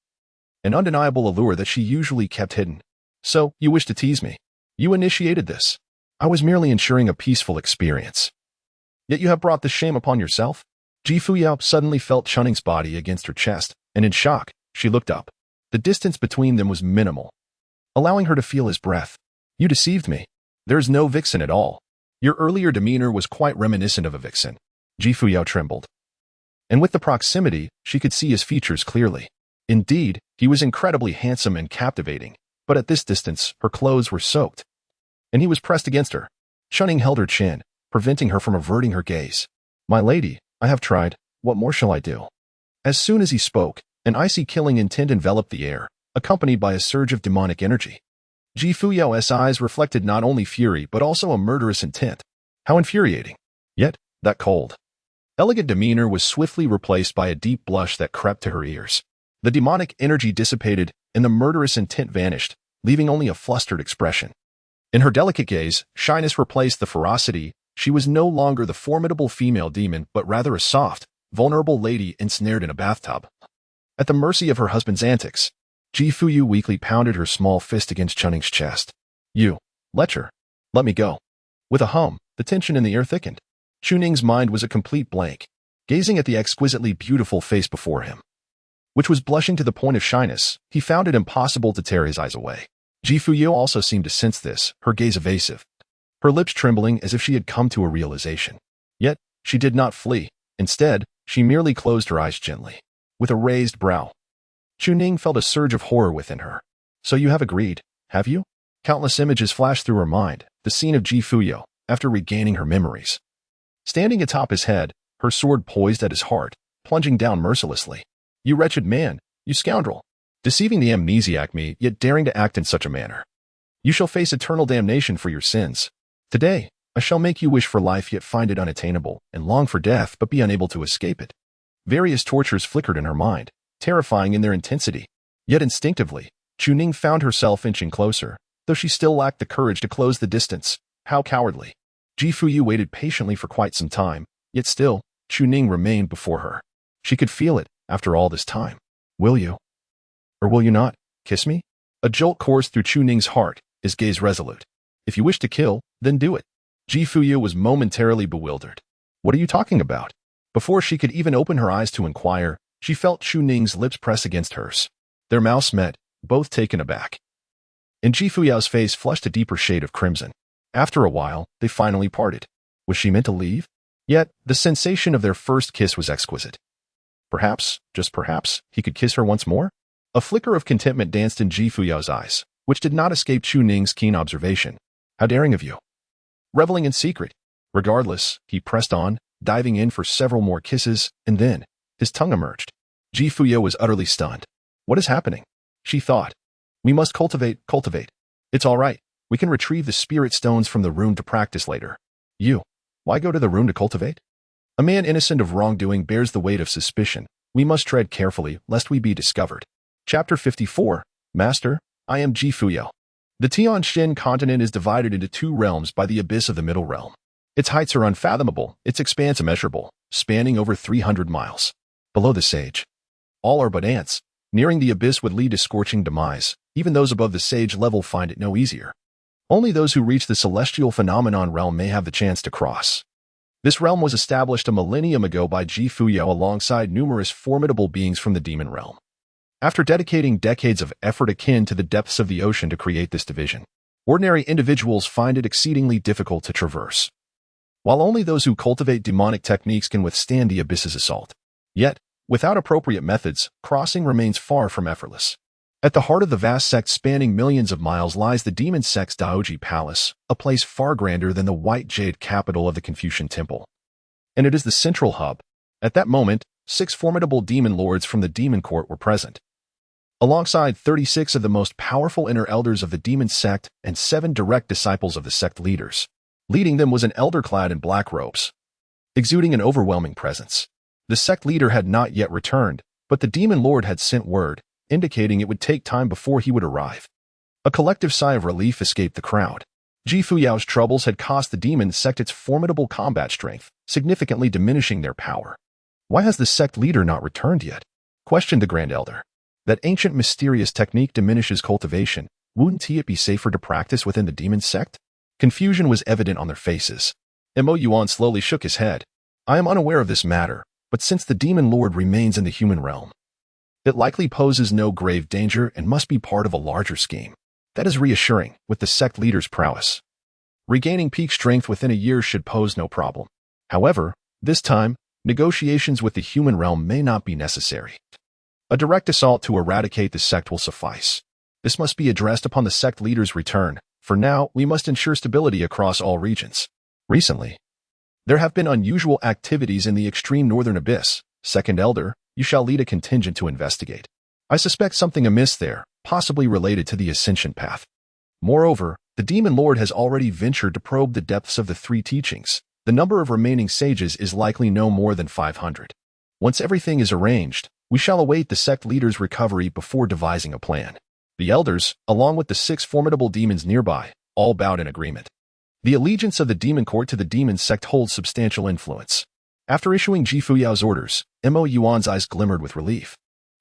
An undeniable allure that she usually kept hidden. So, you wish to tease me? You initiated this. I was merely ensuring a peaceful experience. Yet you have brought this shame upon yourself? Fuyao suddenly felt Chunning's body against her chest, and in shock, she looked up. The distance between them was minimal, allowing her to feel his breath. You deceived me. There is no vixen at all. Your earlier demeanor was quite reminiscent of a vixen. Fuyao trembled. And with the proximity, she could see his features clearly. Indeed, he was incredibly handsome and captivating, but at this distance, her clothes were soaked, and he was pressed against her. Chunning held her chin, preventing her from averting her gaze. My lady, I have tried. What more shall I do? As soon as he spoke, an icy killing intent enveloped the air, accompanied by a surge of demonic energy. Fuyao's eyes reflected not only fury but also a murderous intent. How infuriating. Yet, that cold, elegant demeanor was swiftly replaced by a deep blush that crept to her ears. The demonic energy dissipated, and the murderous intent vanished, leaving only a flustered expression. In her delicate gaze, shyness replaced the ferocity. She was no longer the formidable female demon, but rather a soft, vulnerable lady ensnared in a bathtub, at the mercy of her husband's antics. Fuyao weakly pounded her small fist against Chunning's chest. You, lecher, let me go. With a hum, the tension in the air thickened. Chunning's mind was a complete blank, gazing at the exquisitely beautiful face before him, which was blushing to the point of shyness. He found it impossible to tear his eyes away. Fuyao also seemed to sense this, her gaze evasive, her lips trembling as if she had come to a realization. Yet, she did not flee. Instead, she merely closed her eyes gently, with a raised brow. Chunning felt a surge of horror within her. So you have agreed, have you? Countless images flashed through her mind, the scene of Fuyao, after regaining her memories. Standing atop his head, her sword poised at his heart, plunging down mercilessly. You wretched man, you scoundrel. Deceiving the amnesiac me, yet daring to act in such a manner. You shall face eternal damnation for your sins. Today, I shall make you wish for life yet find it unattainable, and long for death but be unable to escape it. Various tortures flickered in her mind, terrifying in their intensity. Yet instinctively, Chunning found herself inching closer, though she still lacked the courage to close the distance. How cowardly. Fuyao waited patiently for quite some time, yet still, Chunning remained before her. She could feel it, after all this time. Will you? Or will you not? Kiss me? A jolt coursed through Chunning's heart, his gaze resolute. If you wish to kill, then do it. Fuyao was momentarily bewildered. What are you talking about? Before she could even open her eyes to inquire, she felt Chunning's lips press against hers. Their mouths met, both taken aback. And Fuyao's face flushed a deeper shade of crimson. After a while, they finally parted. Was she meant to leave? Yet, the sensation of their first kiss was exquisite. Perhaps, just perhaps, he could kiss her once more? A flicker of contentment danced in Fuyao's eyes, which did not escape Chunning's keen observation. How daring of you. Reveling in secret. Regardless, he pressed on, diving in for several more kisses, and then, his tongue emerged. Fuyao was utterly stunned. What is happening? She thought. We must cultivate. It's all right. We can retrieve the spirit stones from the room to practice later. You. Why go to the room to cultivate? A man innocent of wrongdoing bears the weight of suspicion. We must tread carefully, lest we be discovered. Chapter 54. Master, I am Fuyao. The Tianxin continent is divided into two realms by the abyss of the middle realm. Its heights are unfathomable, its expanse immeasurable, spanning over 300 miles. Below the sage, all are but ants. Nearing the abyss would lead to scorching demise. Even those above the sage level find it no easier. Only those who reach the celestial phenomenon realm may have the chance to cross. This realm was established a millennium ago by Fuyao alongside numerous formidable beings from the demon realm. After dedicating decades of effort akin to the depths of the ocean to create this division, ordinary individuals find it exceedingly difficult to traverse, while only those who cultivate demonic techniques can withstand the abyss's assault. Yet, without appropriate methods, crossing remains far from effortless. At the heart of the vast sect spanning millions of miles lies the demon sect's Daoji Palace, a place far grander than the white jade capital of the Confucian Temple. And it is the central hub. At that moment, 6 formidable demon lords from the demon court were present, alongside 36 of the most powerful inner elders of the demon sect and 7 direct disciples of the sect leaders. Leading them was an elder clad in black robes, exuding an overwhelming presence. The sect leader had not yet returned, but the demon lord had sent word, indicating it would take time before he would arrive. A collective sigh of relief escaped the crowd. Fuyao's troubles had cost the demon sect its formidable combat strength, significantly diminishing their power. Why has the sect leader not returned yet? Questioned the Grand Elder. That ancient mysterious technique diminishes cultivation. Wouldn't it be safer to practice within the demon sect? Confusion was evident on their faces. Mo Yuan slowly shook his head. I am unaware of this matter, but since the demon lord remains in the human realm, it likely poses no grave danger and must be part of a larger scheme. That is reassuring, with the sect leader's prowess. Regaining peak strength within a year should pose no problem. However, this time, negotiations with the human realm may not be necessary. A direct assault to eradicate the sect will suffice. This must be addressed upon the sect leader's return. For now, we must ensure stability across all regions. Recently, there have been unusual activities in the extreme northern abyss. Second Elder, you shall lead a contingent to investigate. I suspect something amiss there, possibly related to the ascension path. Moreover, the demon lord has already ventured to probe the depths of the three teachings. The number of remaining sages is likely no more than 500. Once everything is arranged, we shall await the sect leader's recovery before devising a plan. The elders, along with the 6 formidable demons nearby, all bowed in agreement. The allegiance of the demon court to the demon sect holds substantial influence. After issuing Fuyao's orders, Mo Yuan's eyes glimmered with relief.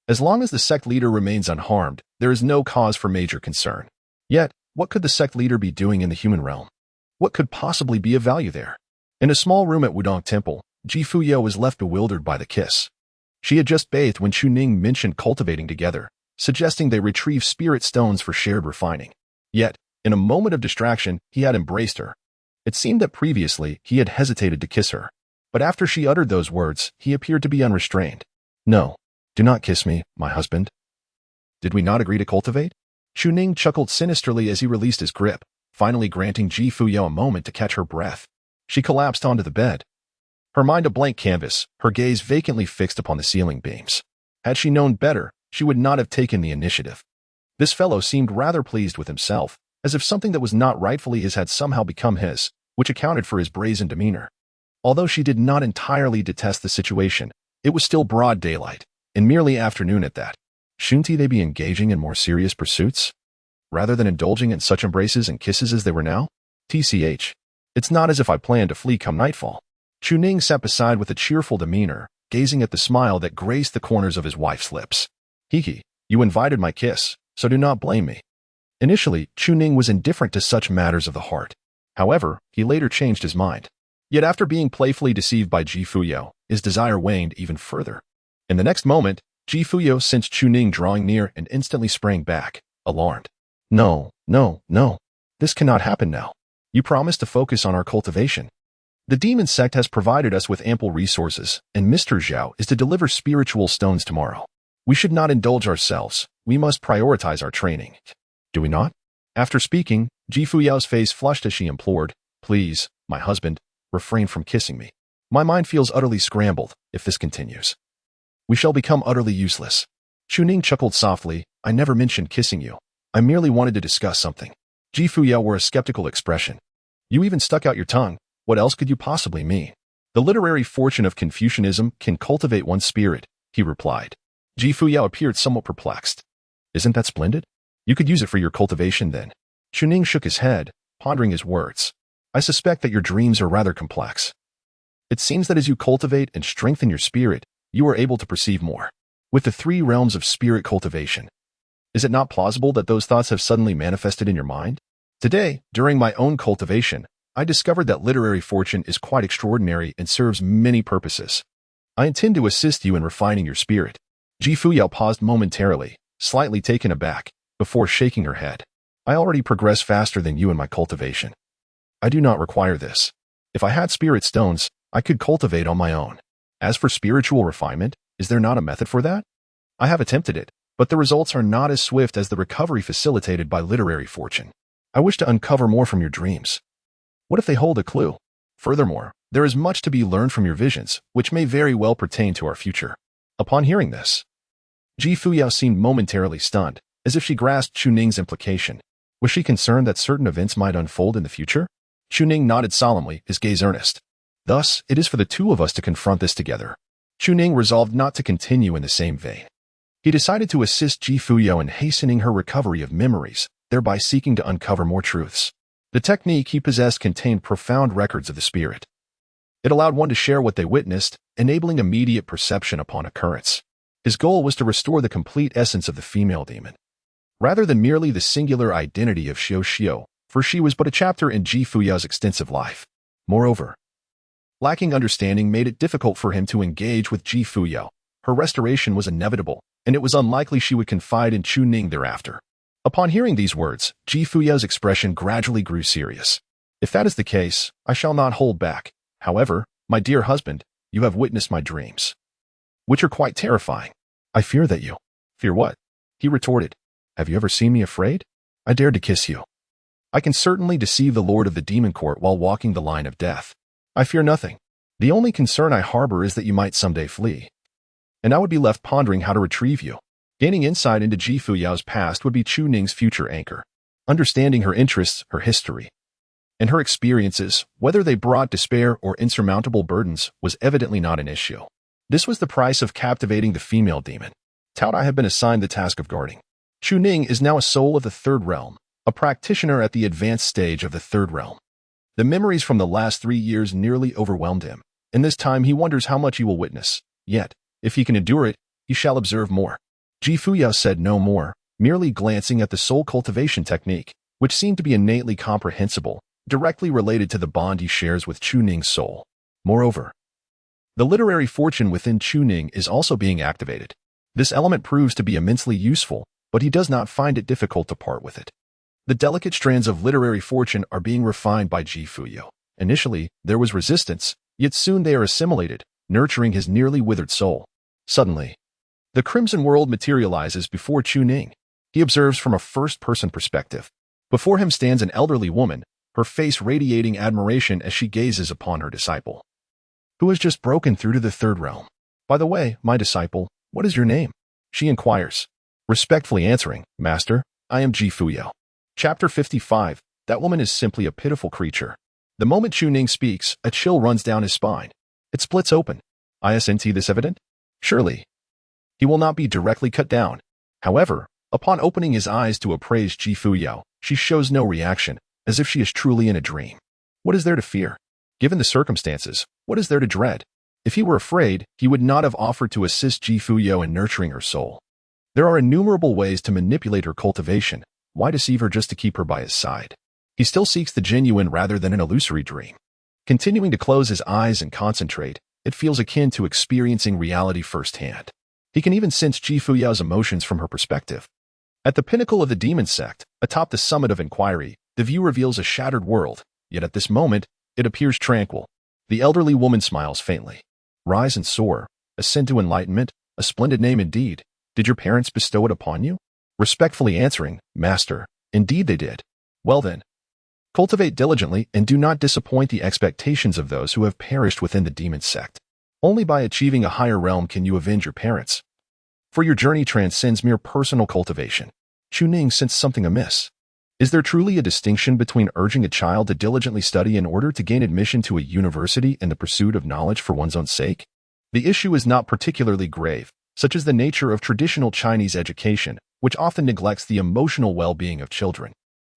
As long as the sect leader remains unharmed, there is no cause for major concern. Yet, what could the sect leader be doing in the human realm? What could possibly be of value there? In a small room at Wudong Temple, Fuyao was left bewildered by the kiss. She had just bathed when Chuning mentioned cultivating together, suggesting they retrieve spirit stones for shared refining. Yet, in a moment of distraction, he had embraced her. It seemed that previously he had hesitated to kiss her. But after she uttered those words, he appeared to be unrestrained. No, do not kiss me, my husband. Did we not agree to cultivate? Chuning chuckled sinisterly as he released his grip, finally granting Fuyao a moment to catch her breath. She collapsed onto the bed. Her mind a blank canvas, her gaze vacantly fixed upon the ceiling beams. Had she known better, she would not have taken the initiative. This fellow seemed rather pleased with himself, as if something that was not rightfully his had somehow become his, which accounted for his brazen demeanor. Although she did not entirely detest the situation, it was still broad daylight, and merely afternoon at that. Shouldn't they be engaging in more serious pursuits, rather than indulging in such embraces and kisses as they were now? TCH. It's not as if I planned to flee come nightfall. Chuning sat beside with a cheerful demeanor, gazing at the smile that graced the corners of his wife's lips. Hiki, you invited my kiss, so do not blame me. Initially, Chuning was indifferent to such matters of the heart. However, he later changed his mind. Yet after being playfully deceived by Fuyao, his desire waned even further. In the next moment, Fuyao sensed Chuning drawing near and instantly sprang back, alarmed. No, no, no. This cannot happen now. You promised to focus on our cultivation. The demon sect has provided us with ample resources, and Mr. Zhao is to deliver spiritual stones tomorrow. We should not indulge ourselves. We must prioritize our training. Do we not? After speaking, Fuyao's face flushed as she implored, Please, my husband, refrain from kissing me. My mind feels utterly scrambled if this continues. We shall become utterly useless. Chuning chuckled softly, I never mentioned kissing you. I merely wanted to discuss something. Fuyao wore a skeptical expression. You even stuck out your tongue. What else could you possibly mean? The literary fortune of Confucianism can cultivate one's spirit, he replied. Fuyao appeared somewhat perplexed. Isn't that splendid? You could use it for your cultivation then. Chuning shook his head, pondering his words. I suspect that your dreams are rather complex. It seems that as you cultivate and strengthen your spirit, you are able to perceive more. With the 3 realms of spirit cultivation, is it not plausible that those thoughts have suddenly manifested in your mind? Today, during my own cultivation, I discovered that literary fortune is quite extraordinary and serves many purposes. I intend to assist you in refining your spirit. Fuyao paused momentarily, slightly taken aback, before shaking her head. I already progress faster than you in my cultivation. I do not require this. If I had spirit stones, I could cultivate on my own. As for spiritual refinement, is there not a method for that? I have attempted it, but the results are not as swift as the recovery facilitated by literary fortune. I wish to uncover more from your dreams. What if they hold a clue? Furthermore, there is much to be learned from your visions, which may very well pertain to our future. Upon hearing this, Fuyao seemed momentarily stunned, as if she grasped Chuning's implication. Was she concerned that certain events might unfold in the future? Chuning nodded solemnly, his gaze earnest. Thus, it is for the 2 of us to confront this together. Chuning resolved not to continue in the same vein. He decided to assist Ji Fuyao in hastening her recovery of memories, thereby seeking to uncover more truths. The technique he possessed contained profound records of the spirit. It allowed one to share what they witnessed, enabling immediate perception upon occurrence. His goal was to restore the complete essence of the female demon, rather than merely the singular identity of Xiao, for she was but a chapter in Ji Fuyao's extensive life. Moreover, lacking understanding made it difficult for him to engage with Ji Fuyao. Her restoration was inevitable, and it was unlikely she would confide in Chuning thereafter. Upon hearing these words, Ji Fuyao's expression gradually grew serious. If that is the case, I shall not hold back. However, my dear husband, you have witnessed my dreams, which are quite terrifying. I fear that you— Fear what? He retorted. Have you ever seen me afraid? I dared to kiss you. I can certainly deceive the Lord of the Demon Court while walking the line of death. I fear nothing. The only concern I harbor is that you might someday flee, and I would be left pondering how to retrieve you. Gaining insight into Ji Fuyao's past would be Chuning's future anchor. Understanding her interests, her history, and her experiences, whether they brought despair or insurmountable burdens, was evidently not an issue. This was the price of captivating the female demon. I have been assigned the task of guarding. Chuning is now a soul of the third realm, a practitioner at the advanced stage of the third realm. The memories from the last 3 years nearly overwhelmed him. In this time he wonders how much he will witness. Yet, if he can endure it, he shall observe more. Ji Fuyao said no more, merely glancing at the soul cultivation technique, which seemed to be innately comprehensible, directly related to the bond he shares with Chuning's soul. Moreover, the literary fortune within Chuning is also being activated. This element proves to be immensely useful, but he does not find it difficult to part with it. The delicate strands of literary fortune are being refined by Ji Fuyao. Initially, there was resistance, yet soon they are assimilated, nurturing his nearly withered soul. Suddenly, the crimson world materializes before Chuning. He observes from a first-person perspective. Before him stands an elderly woman, her face radiating admiration as she gazes upon her disciple, who has just broken through to the third realm. By the way, my disciple, what is your name? She inquires, respectfully answering, Master, I am Ji Fuyao. Chapter 55. That woman is simply a pitiful creature. The moment Chuning speaks, a chill runs down his spine. It splits open. Isn't this evident? Surely he will not be directly cut down. However, upon opening his eyes to appraise Ji Fuyao, she shows no reaction, as if she is truly in a dream. What is there to fear? Given the circumstances, what is there to dread? If he were afraid, he would not have offered to assist Ji Fuyao in nurturing her soul. There are innumerable ways to manipulate her cultivation. Why deceive her just to keep her by his side? He still seeks the genuine rather than an illusory dream. Continuing to close his eyes and concentrate, it feels akin to experiencing reality firsthand. He can even sense Ji Fuyao's emotions from her perspective. At the pinnacle of the demon sect, atop the summit of inquiry, the view reveals a shattered world, yet at this moment, it appears tranquil. The elderly woman smiles faintly. Rise and soar, ascend to enlightenment, a splendid name indeed. Did your parents bestow it upon you? Respectfully answering, Master, indeed they did. Well then, cultivate diligently and do not disappoint the expectations of those who have perished within the demon sect. Only by achieving a higher realm can you avenge your parents. For your journey transcends mere personal cultivation. Chuning sensed something amiss. Is there truly a distinction between urging a child to diligently study in order to gain admission to a university and the pursuit of knowledge for one's own sake? The issue is not particularly grave, such as the nature of traditional Chinese education, which often neglects the emotional well-being of children.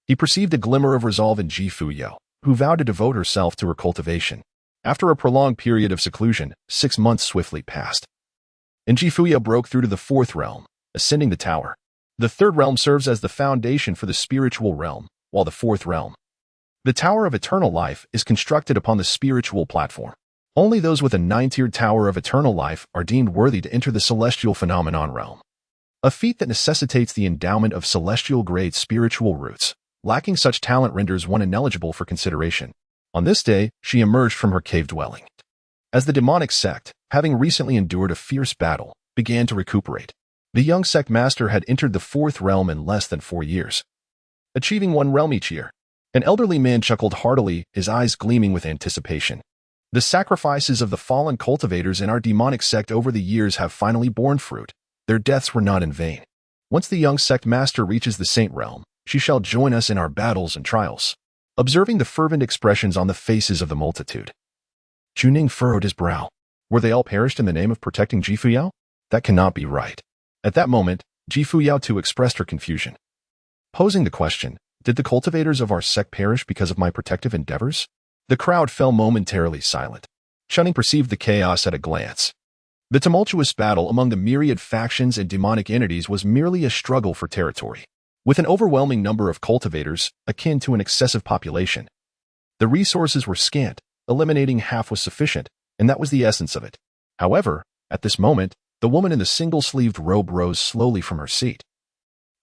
He perceived a glimmer of resolve in Ji Fuyao, who vowed to devote herself to her cultivation. After a prolonged period of seclusion, 6 months swiftly passed, and Ji Fuyao broke through to the fourth realm, ascending the tower. The third realm serves as the foundation for the spiritual realm, while the fourth realm, the Tower of Eternal Life, is constructed upon the spiritual platform. Only those with a 9-tiered Tower of Eternal Life are deemed worthy to enter the celestial phenomenon realm, a feat that necessitates the endowment of celestial-grade spiritual roots. Lacking such talent renders one ineligible for consideration. On this day, she emerged from her cave dwelling, as the demonic sect, having recently endured a fierce battle, began to recuperate. The young sect master had entered the fourth realm in less than 4 years, achieving 1 realm each year. An elderly man chuckled heartily, his eyes gleaming with anticipation. The sacrifices of the fallen cultivators in our demonic sect over the years have finally borne fruit. Their deaths were not in vain. Once the young sect master reaches the saint realm, she shall join us in our battles and trials. Observing the fervent expressions on the faces of the multitude, Chuning furrowed his brow. Were they all perished in the name of protecting Fuyao? That cannot be right. At that moment, Fuyao too expressed her confusion. Posing the question, did the cultivators of our sect perish because of my protective endeavors? The crowd fell momentarily silent. Chunning perceived the chaos at a glance. The tumultuous battle among the myriad factions and demonic entities was merely a struggle for territory. With an overwhelming number of cultivators, akin to an excessive population, the resources were scant, eliminating half was sufficient, and that was the essence of it. However, at this moment, the woman in the single-sleeved robe rose slowly from her seat,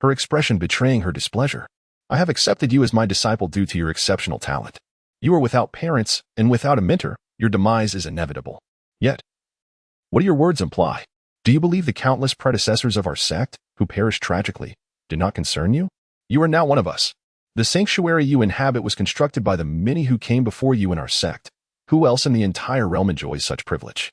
her expression betraying her displeasure. I have accepted you as my disciple due to your exceptional talent. You are without parents, and without a mentor, your demise is inevitable. Yet, what do your words imply? Do you believe the countless predecessors of our sect, who perished tragically, did not concern you? You are now one of us. The sanctuary you inhabit was constructed by the many who came before you in our sect. Who else in the entire realm enjoys such privilege?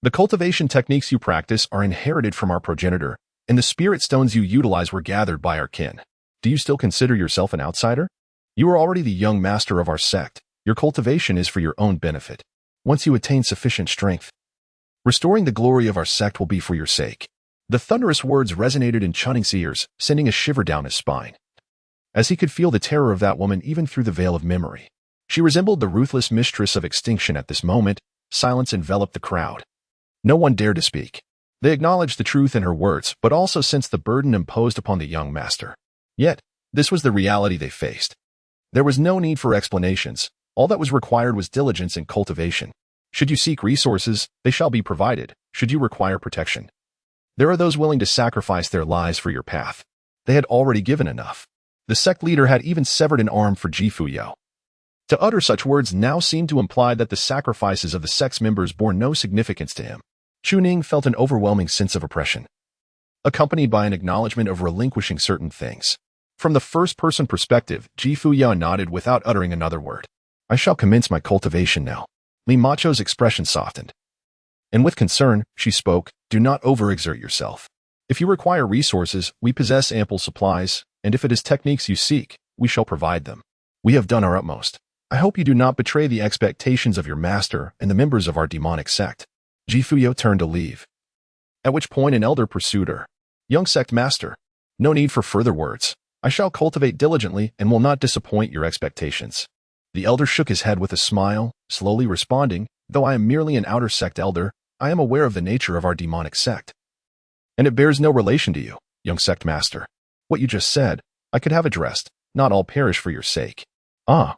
The cultivation techniques you practice are inherited from our progenitor, and the spirit stones you utilize were gathered by our kin. Do you still consider yourself an outsider? You are already the young master of our sect. Your cultivation is for your own benefit. Once you attain sufficient strength, restoring the glory of our sect will be for your sake. The thunderous words resonated in Chunning's ears, sending a shiver down his spine, as he could feel the terror of that woman even through the veil of memory. She resembled the ruthless mistress of extinction at this moment. Silence enveloped the crowd. No one dared to speak. They acknowledged the truth in her words, but also sensed the burden imposed upon the young master. Yet, this was the reality they faced. There was no need for explanations. All that was required was diligence and cultivation. Should you seek resources, they shall be provided. Should you require protection, there are those willing to sacrifice their lives for your path. They had already given enough. The sect leader had even severed an arm for Fuyao. To utter such words now seemed to imply that the sacrifices of the sect's members bore no significance to him. Chuning felt an overwhelming sense of oppression, accompanied by an acknowledgement of relinquishing certain things. From the first-person perspective, Fuyao nodded without uttering another word. I shall commence my cultivation now. Li Macho's expression softened, and with concern, she spoke, do not overexert yourself. If you require resources, we possess ample supplies, and if it is techniques you seek, we shall provide them. We have done our utmost. I hope you do not betray the expectations of your master and the members of our demonic sect. Fuyao turned to leave, at which point an elder pursued her. Young sect master, no need for further words. I shall cultivate diligently and will not disappoint your expectations. The elder shook his head with a smile, slowly responding, though I am merely an outer sect elder, I am aware of the nature of our demonic sect. And it bears no relation to you, young sect master. What you just said, I could have addressed, not all perish for your sake. Ah.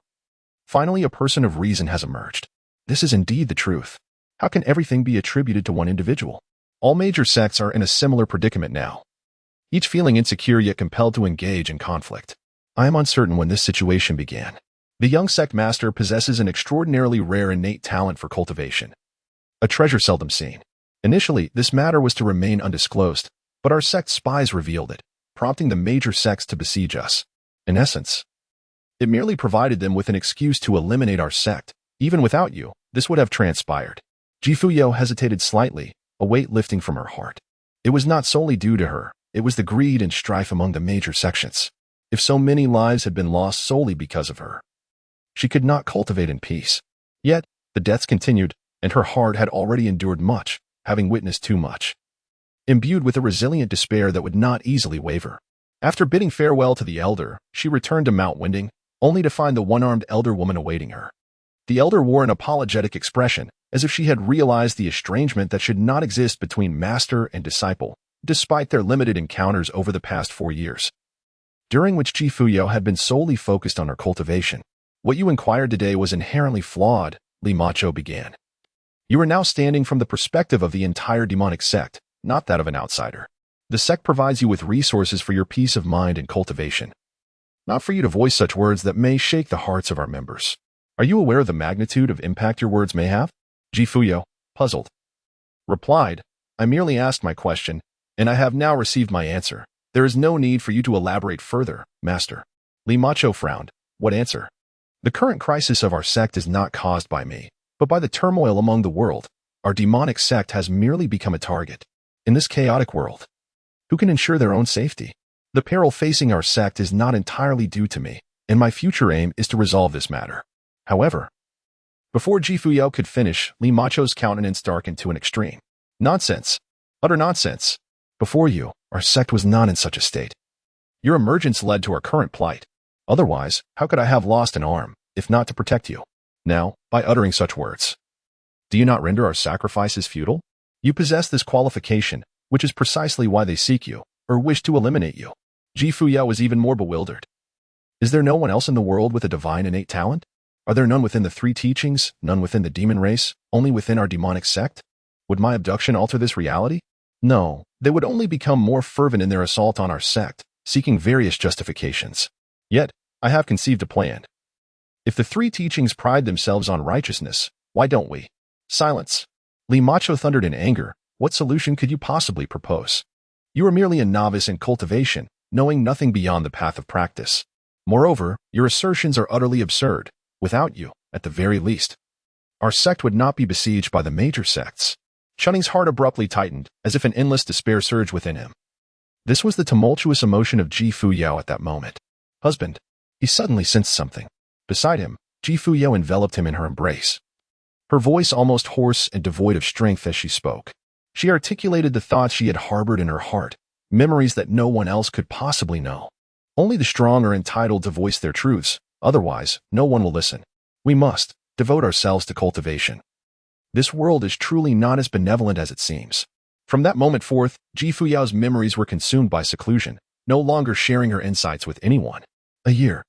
Finally a person of reason has emerged. This is indeed the truth. How can everything be attributed to one individual? All major sects are in a similar predicament now, each feeling insecure yet compelled to engage in conflict. I am uncertain when this situation began. The young sect master possesses an extraordinarily rare innate talent for cultivation, a treasure seldom seen. Initially, this matter was to remain undisclosed, but our sect spies revealed it, prompting the major sects to besiege us. In essence, it merely provided them with an excuse to eliminate our sect. Even without you, this would have transpired. Fuyao hesitated slightly, a weight lifting from her heart. It was not solely due to her, it was the greed and strife among the major sections. If so many lives had been lost solely because of her, she could not cultivate in peace. Yet, the deaths continued, and her heart had already endured much, having witnessed too much. Imbued with a resilient despair that would not easily waver. After bidding farewell to the elder, she returned to Mount Winding, only to find the one-armed elder woman awaiting her. The elder wore an apologetic expression, as if she had realized the estrangement that should not exist between master and disciple, despite their limited encounters over the past 4 years, during which Fuyao had been solely focused on her cultivation. What you inquired today was inherently flawed, Li Macho began. You are now standing from the perspective of the entire demonic sect, not that of an outsider. The sect provides you with resources for your peace of mind and cultivation, not for you to voice such words that may shake the hearts of our members. Are you aware of the magnitude of impact your words may have? Fuyao, puzzled, replied, I merely asked my question, and I have now received my answer. There is no need for you to elaborate further, master. Li Macho frowned. What answer? The current crisis of our sect is not caused by me, but by the turmoil among the world. Our demonic sect has merely become a target. In this chaotic world, who can ensure their own safety? The peril facing our sect is not entirely due to me, and my future aim is to resolve this matter. However, Before Ji Fuyao could finish, Li Macho's countenance darkened to an extreme. Nonsense. Utter nonsense. Before you, our sect was not in such a state. Your emergence led to our current plight. Otherwise, how could I have lost an arm, if not to protect you? Now, by uttering such words, do you not render our sacrifices futile? You possess this qualification, which is precisely why they seek you, or wish to eliminate you. Ji Fuyao was even more bewildered. Is there no one else in the world with a divine innate talent? Are there none within the three teachings, none within the demon race, only within our demonic sect? Would my abduction alter this reality? No, they would only become more fervent in their assault on our sect, seeking various justifications. Yet, I have conceived a plan. If the three teachings pride themselves on righteousness, why don't we? Silence. Li Macho thundered in anger. What solution could you possibly propose? You are merely a novice in cultivation, knowing nothing beyond the path of practice. Moreover, your assertions are utterly absurd. Without you, at the very least, our sect would not be besieged by the major sects. Chunning's heart abruptly tightened, as if an endless despair surged within him. This was the tumultuous emotion of Ji Fuyao at that moment. Husband. He suddenly sensed something. Beside him, Ji Fuyao enveloped him in her embrace. Her voice almost hoarse and devoid of strength as she spoke. She articulated the thoughts she had harbored in her heart, memories that no one else could possibly know. Only the strong are entitled to voice their truths, otherwise, no one will listen. We must devote ourselves to cultivation. This world is truly not as benevolent as it seems. From that moment forth, Ji Fuyao's memories were consumed by seclusion, no longer sharing her insights with anyone. A year.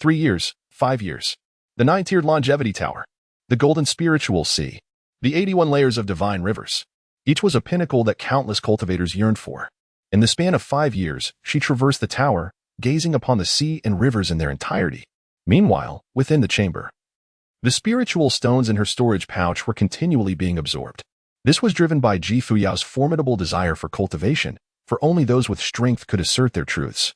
3 years, 5 years. The 9-tiered longevity tower. The golden spiritual sea. The 81 layers of divine rivers. Each was a pinnacle that countless cultivators yearned for. In the span of 5 years, she traversed the tower, gazing upon the sea and rivers in their entirety. Meanwhile, within the chamber, the spiritual stones in her storage pouch were continually being absorbed. This was driven by Ji Fuyao's formidable desire for cultivation, for only those with strength could assert their truths.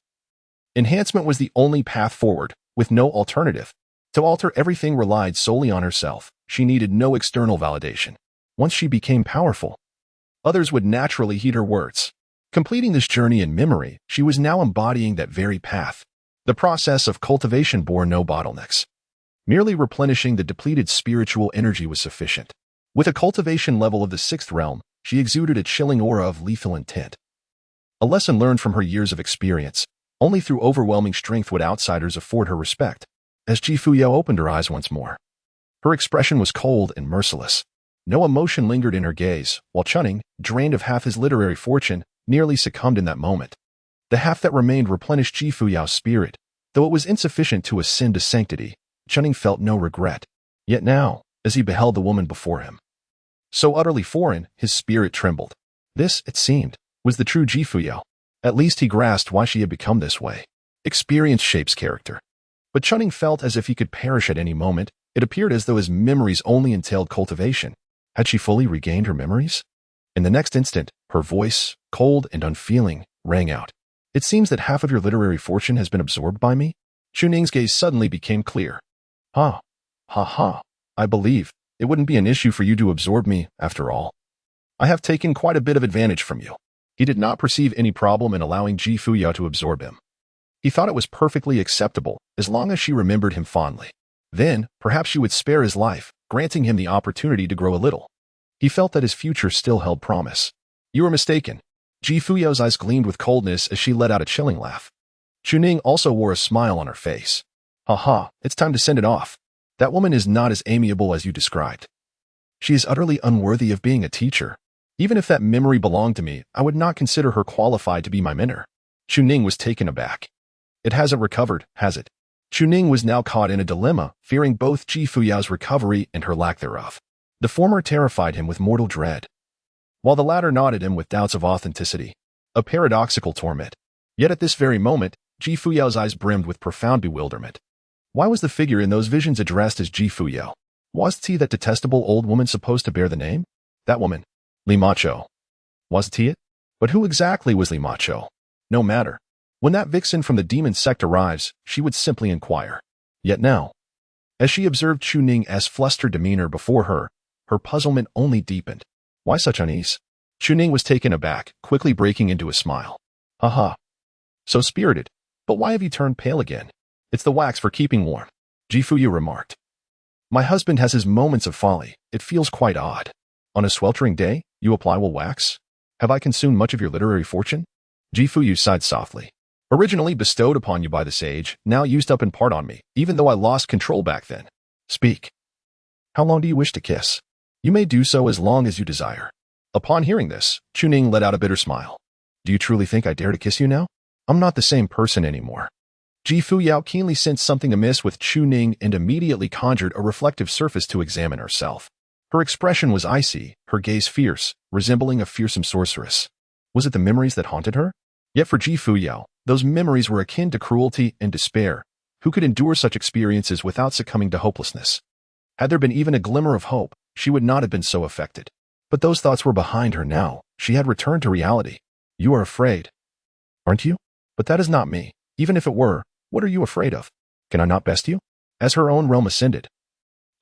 Enhancement was the only path forward, with no alternative. To alter everything relied solely on herself. She needed no external validation. Once she became powerful, others would naturally heed her words. Completing this journey in memory, she was now embodying that very path. The process of cultivation bore no bottlenecks. Merely replenishing the depleted spiritual energy was sufficient. With a cultivation level of the 6th realm, she exuded a chilling aura of lethal intent. A lesson learned from her years of experience. Only through overwhelming strength would outsiders afford her respect. As Ji Fuyao opened her eyes once more, her expression was cold and merciless. No emotion lingered in her gaze, while Chunning, drained of half his literary fortune, nearly succumbed in that moment. The half that remained replenished Ji Fuyao's spirit. Though it was insufficient to ascend to sanctity, Chunning felt no regret. Yet now, as he beheld the woman before him, so utterly foreign, his spirit trembled. This, it seemed, was the true Ji Fuyao. At least he grasped why she had become this way. Experience shapes character. But Chunning felt as if he could perish at any moment. It appeared as though his memories only entailed cultivation. Had she fully regained her memories? In the next instant, her voice, cold and unfeeling, rang out. It seems that half of your literary fortune has been absorbed by me? Chuning's gaze suddenly became clear. Ha. Ha ha. I believe it wouldn't be an issue for you to absorb me, after all. I have taken quite a bit of advantage from you. He did not perceive any problem in allowing Ji Fuyao to absorb him. He thought it was perfectly acceptable, as long as she remembered him fondly. Then, perhaps she would spare his life, granting him the opportunity to grow a little. He felt that his future still held promise. You are mistaken. Ji Fuyao's eyes gleamed with coldness as she let out a chilling laugh. Chuning also wore a smile on her face. Ha ha, it's time to send it off. That woman is not as amiable as you described. She is utterly unworthy of being a teacher. Even if that memory belonged to me, I would not consider her qualified to be my mentor. Chuning was taken aback. It hasn't recovered, has it? Chuning was now caught in a dilemma, fearing both Ji Fuyao's recovery and her lack thereof. The former terrified him with mortal dread, while the latter nodded him with doubts of authenticity. A paradoxical torment. Yet at this very moment, Ji Fuyao's eyes brimmed with profound bewilderment. Why was the figure in those visions addressed as Ji Fuyao? Wasn't he that detestable old woman supposed to bear the name? That woman. Li Macho. Wasn't he it? But who exactly was Li Macho? No matter. When that vixen from the demon sect arrives, she would simply inquire. Yet now, as she observed Chuning's flustered demeanor before her, her puzzlement only deepened. Why such unease? Chuning was taken aback, quickly breaking into a smile. Ha. So spirited. But why have you turned pale again? It's the wax for keeping warm, Ji Fuyao remarked. My husband has his moments of folly. It feels quite odd. On a sweltering day, you apply will wax? Have I consumed much of your literary fortune? Fuyu sighed softly. Originally bestowed upon you by the sage, now used up in part on me, even though I lost control back then. Speak. How long do you wish to kiss? You may do so as long as you desire. Upon hearing this, Chuning let out a bitter smile. Do you truly think I dare to kiss you now? I'm not the same person anymore. Fuyao keenly sensed something amiss with Chuning and immediately conjured a reflective surface to examine herself. Her expression was icy, her gaze fierce, resembling a fearsome sorceress. Was it the memories that haunted her? Yet for Fuyao, those memories were akin to cruelty and despair. Who could endure such experiences without succumbing to hopelessness? Had there been even a glimmer of hope, she would not have been so affected. But those thoughts were behind her now. She had returned to reality. You are afraid, aren't you? But that is not me. Even if it were, what are you afraid of? Can I not best you? As her own realm ascended,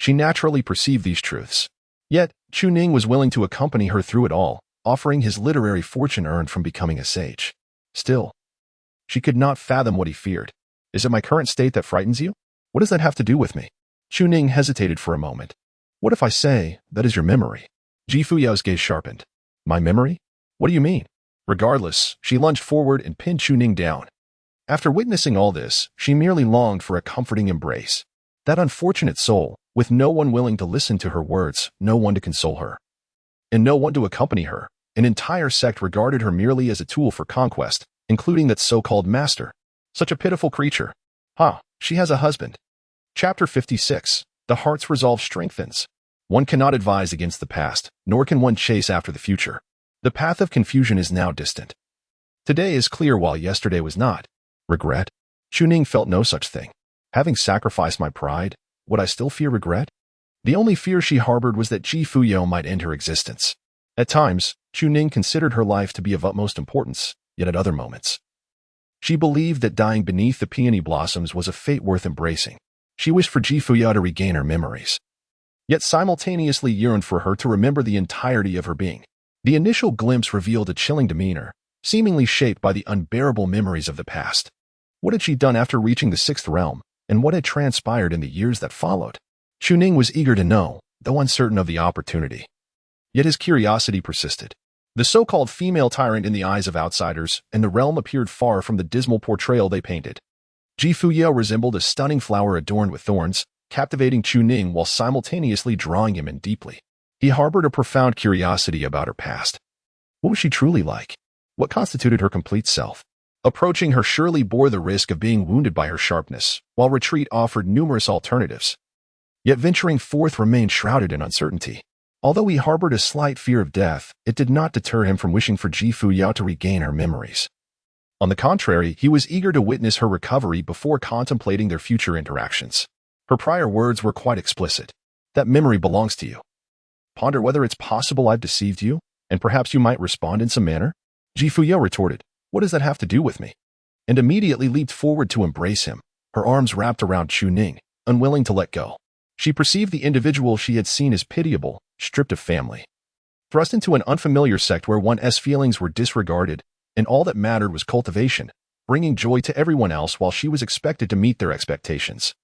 she naturally perceived these truths. Yet, Chuning was willing to accompany her through it all, offering his literary fortune earned from becoming a sage. Still, she could not fathom what he feared. Is it my current state that frightens you? What does that have to do with me? Chuning hesitated for a moment. What if I say that is your memory? Fuyao's gaze sharpened. My memory? What do you mean? Regardless, she lunged forward and pinned Chuning down. After witnessing all this, she merely longed for a comforting embrace. That unfortunate soul, with no one willing to listen to her words, no one to console her, and no one to accompany her. An entire sect regarded her merely as a tool for conquest, including that so-called master. Such a pitiful creature. She has a husband. Chapter 56. The heart's resolve strengthens. One cannot advise against the past, nor can one chase after the future. The path of confusion is now distant. Today is clear while yesterday was not. Regret? Chuning felt no such thing. Having sacrificed my pride, would I still fear regret? The only fear she harbored was that Fuyao might end her existence. At times, Chuning considered her life to be of utmost importance, yet at other moments, she believed that dying beneath the peony blossoms was a fate worth embracing. She wished for Fuyao to regain her memories, yet simultaneously yearned for her to remember the entirety of her being. The initial glimpse revealed a chilling demeanor, seemingly shaped by the unbearable memories of the past. What had she done after reaching the sixth realm, and what had transpired in the years that followed? Chuning was eager to know, though uncertain of the opportunity. Yet his curiosity persisted. The so-called female tyrant in the eyes of outsiders, and the realm appeared far from the dismal portrayal they painted. Fuyao resembled a stunning flower adorned with thorns, captivating Chuning while simultaneously drawing him in deeply. He harbored a profound curiosity about her past. What was she truly like? What constituted her complete self? Approaching her surely bore the risk of being wounded by her sharpness, while retreat offered numerous alternatives. Yet venturing forth remained shrouded in uncertainty. Although he harbored a slight fear of death, it did not deter him from wishing for Fuyao to regain her memories. On the contrary, he was eager to witness her recovery before contemplating their future interactions. Her prior words were quite explicit. That memory belongs to you. Ponder whether it's possible I've deceived you, and perhaps you might respond in some manner. Fuyao retorted, what does that have to do with me? And immediately leaped forward to embrace him, her arms wrapped around Chuning, unwilling to let go. She perceived the individual she had seen as pitiable, stripped of family, thrust into an unfamiliar sect where one's feelings were disregarded, and all that mattered was cultivation, bringing joy to everyone else while she was expected to meet their expectations.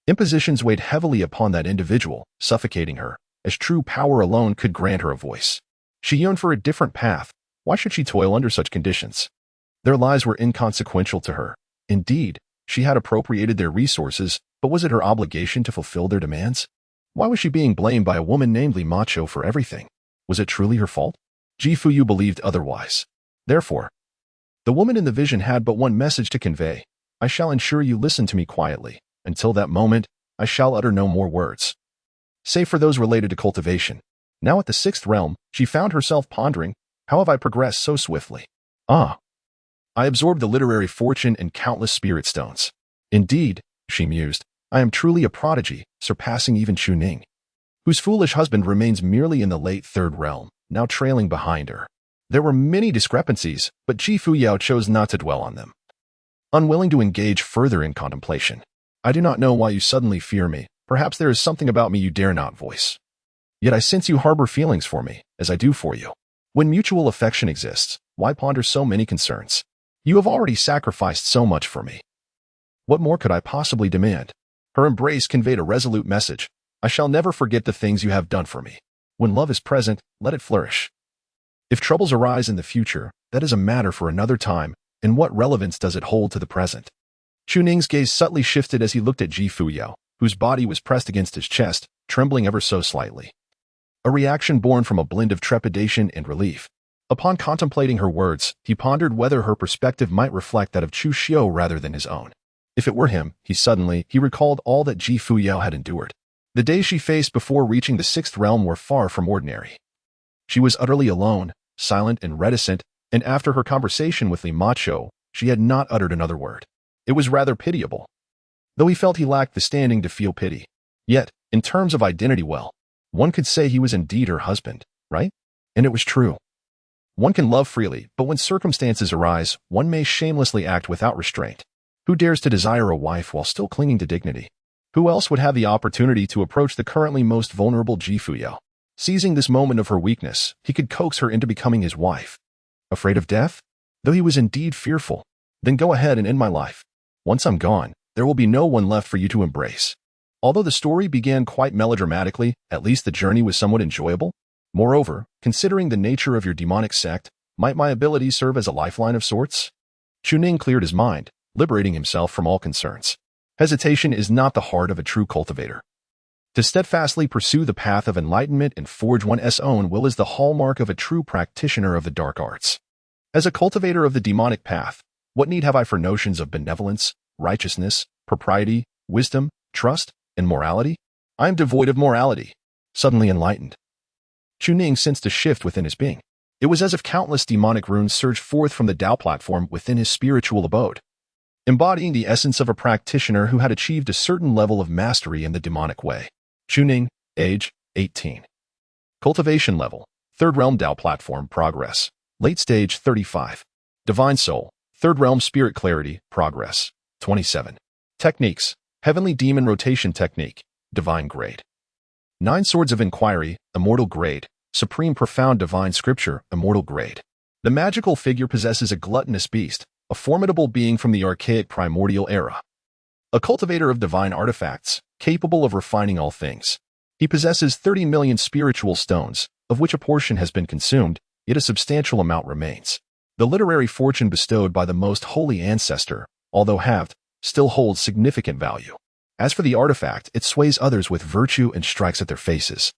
Impositions weighed heavily upon that individual, suffocating her, as true power alone could grant her a voice. She yearned for a different path. Why should she toil under such conditions? Their lives were inconsequential to her. Indeed, she had appropriated their resources, but was it her obligation to fulfill their demands? Why was she being blamed by a woman named Macho for everything? Was it truly her fault? Fuyu believed otherwise. Therefore, the woman in the vision had but one message to convey. I shall ensure you listen to me quietly. Until that moment, I shall utter no more words, save for those related to cultivation. Now at the sixth realm, she found herself pondering, how have I progressed so swiftly? I absorbed the literary fortune and countless spirit stones. Indeed, she mused, I am truly a prodigy, surpassing even Chuning, whose foolish husband remains merely in the late third realm, now trailing behind her. There were many discrepancies, but Fuyao chose not to dwell on them. Unwilling to engage further in contemplation, I do not know why you suddenly fear me. Perhaps there is something about me you dare not voice. Yet I sense you harbor feelings for me, as I do for you. When mutual affection exists, why ponder so many concerns? You have already sacrificed so much for me. What more could I possibly demand? Her embrace conveyed a resolute message. I shall never forget the things you have done for me. When love is present, let it flourish. If troubles arise in the future, that is a matter for another time, and what relevance does it hold to the present? Chuning's gaze subtly shifted as he looked at Fuyao, whose body was pressed against his chest, trembling ever so slightly. A reaction born from a blend of trepidation and relief. Upon contemplating her words, he pondered whether her perspective might reflect that of Chu Xiu rather than his own. If it were him, he recalled all that Fuyao had endured. The days she faced before reaching the sixth realm were far from ordinary. She was utterly alone, silent and reticent, and after her conversation with Li Macho, she had not uttered another word. It was rather pitiable. Though he felt he lacked the standing to feel pity. Yet, in terms of identity, one could say he was indeed her husband, right? And it was true. One can love freely, but when circumstances arise, one may shamelessly act without restraint. Who dares to desire a wife while still clinging to dignity? Who else would have the opportunity to approach the currently most vulnerable Fuyao? Seizing this moment of her weakness, he could coax her into becoming his wife. Afraid of death? Though he was indeed fearful. Then go ahead and end my life. Once I'm gone, there will be no one left for you to embrace. Although the story began quite melodramatically, at least the journey was somewhat enjoyable. Moreover, considering the nature of your demonic sect, might my abilities serve as a lifeline of sorts? Chuning cleared his mind, liberating himself from all concerns. Hesitation is not the heart of a true cultivator. To steadfastly pursue the path of enlightenment and forge one's own will is the hallmark of a true practitioner of the dark arts. As a cultivator of the demonic path, what need have I for notions of benevolence, righteousness, propriety, wisdom, trust, and morality? I am devoid of morality. Suddenly enlightened, Chuning sensed a shift within his being. It was as if countless demonic runes surged forth from the Dao platform within his spiritual abode, embodying the essence of a practitioner who had achieved a certain level of mastery in the demonic way. Chuning, age, 18. Cultivation level, 3rd Realm Dao Platform Progress, late stage 35. Divine Soul, 3rd Realm Spirit Clarity Progress, 27. Techniques, Heavenly Demon Rotation Technique, Divine Grade. 9 Swords of Inquiry, Immortal Grade, Supreme Profound Divine Scripture, Immortal Grade. The magical figure possesses a gluttonous beast, a formidable being from the archaic primordial era. A cultivator of divine artifacts, capable of refining all things. He possesses 30 million spiritual stones, of which a portion has been consumed, yet a substantial amount remains. The literary fortune bestowed by the most holy ancestor, although halved, still holds significant value. As for the artifact, it sways others with virtue and strikes at their faces.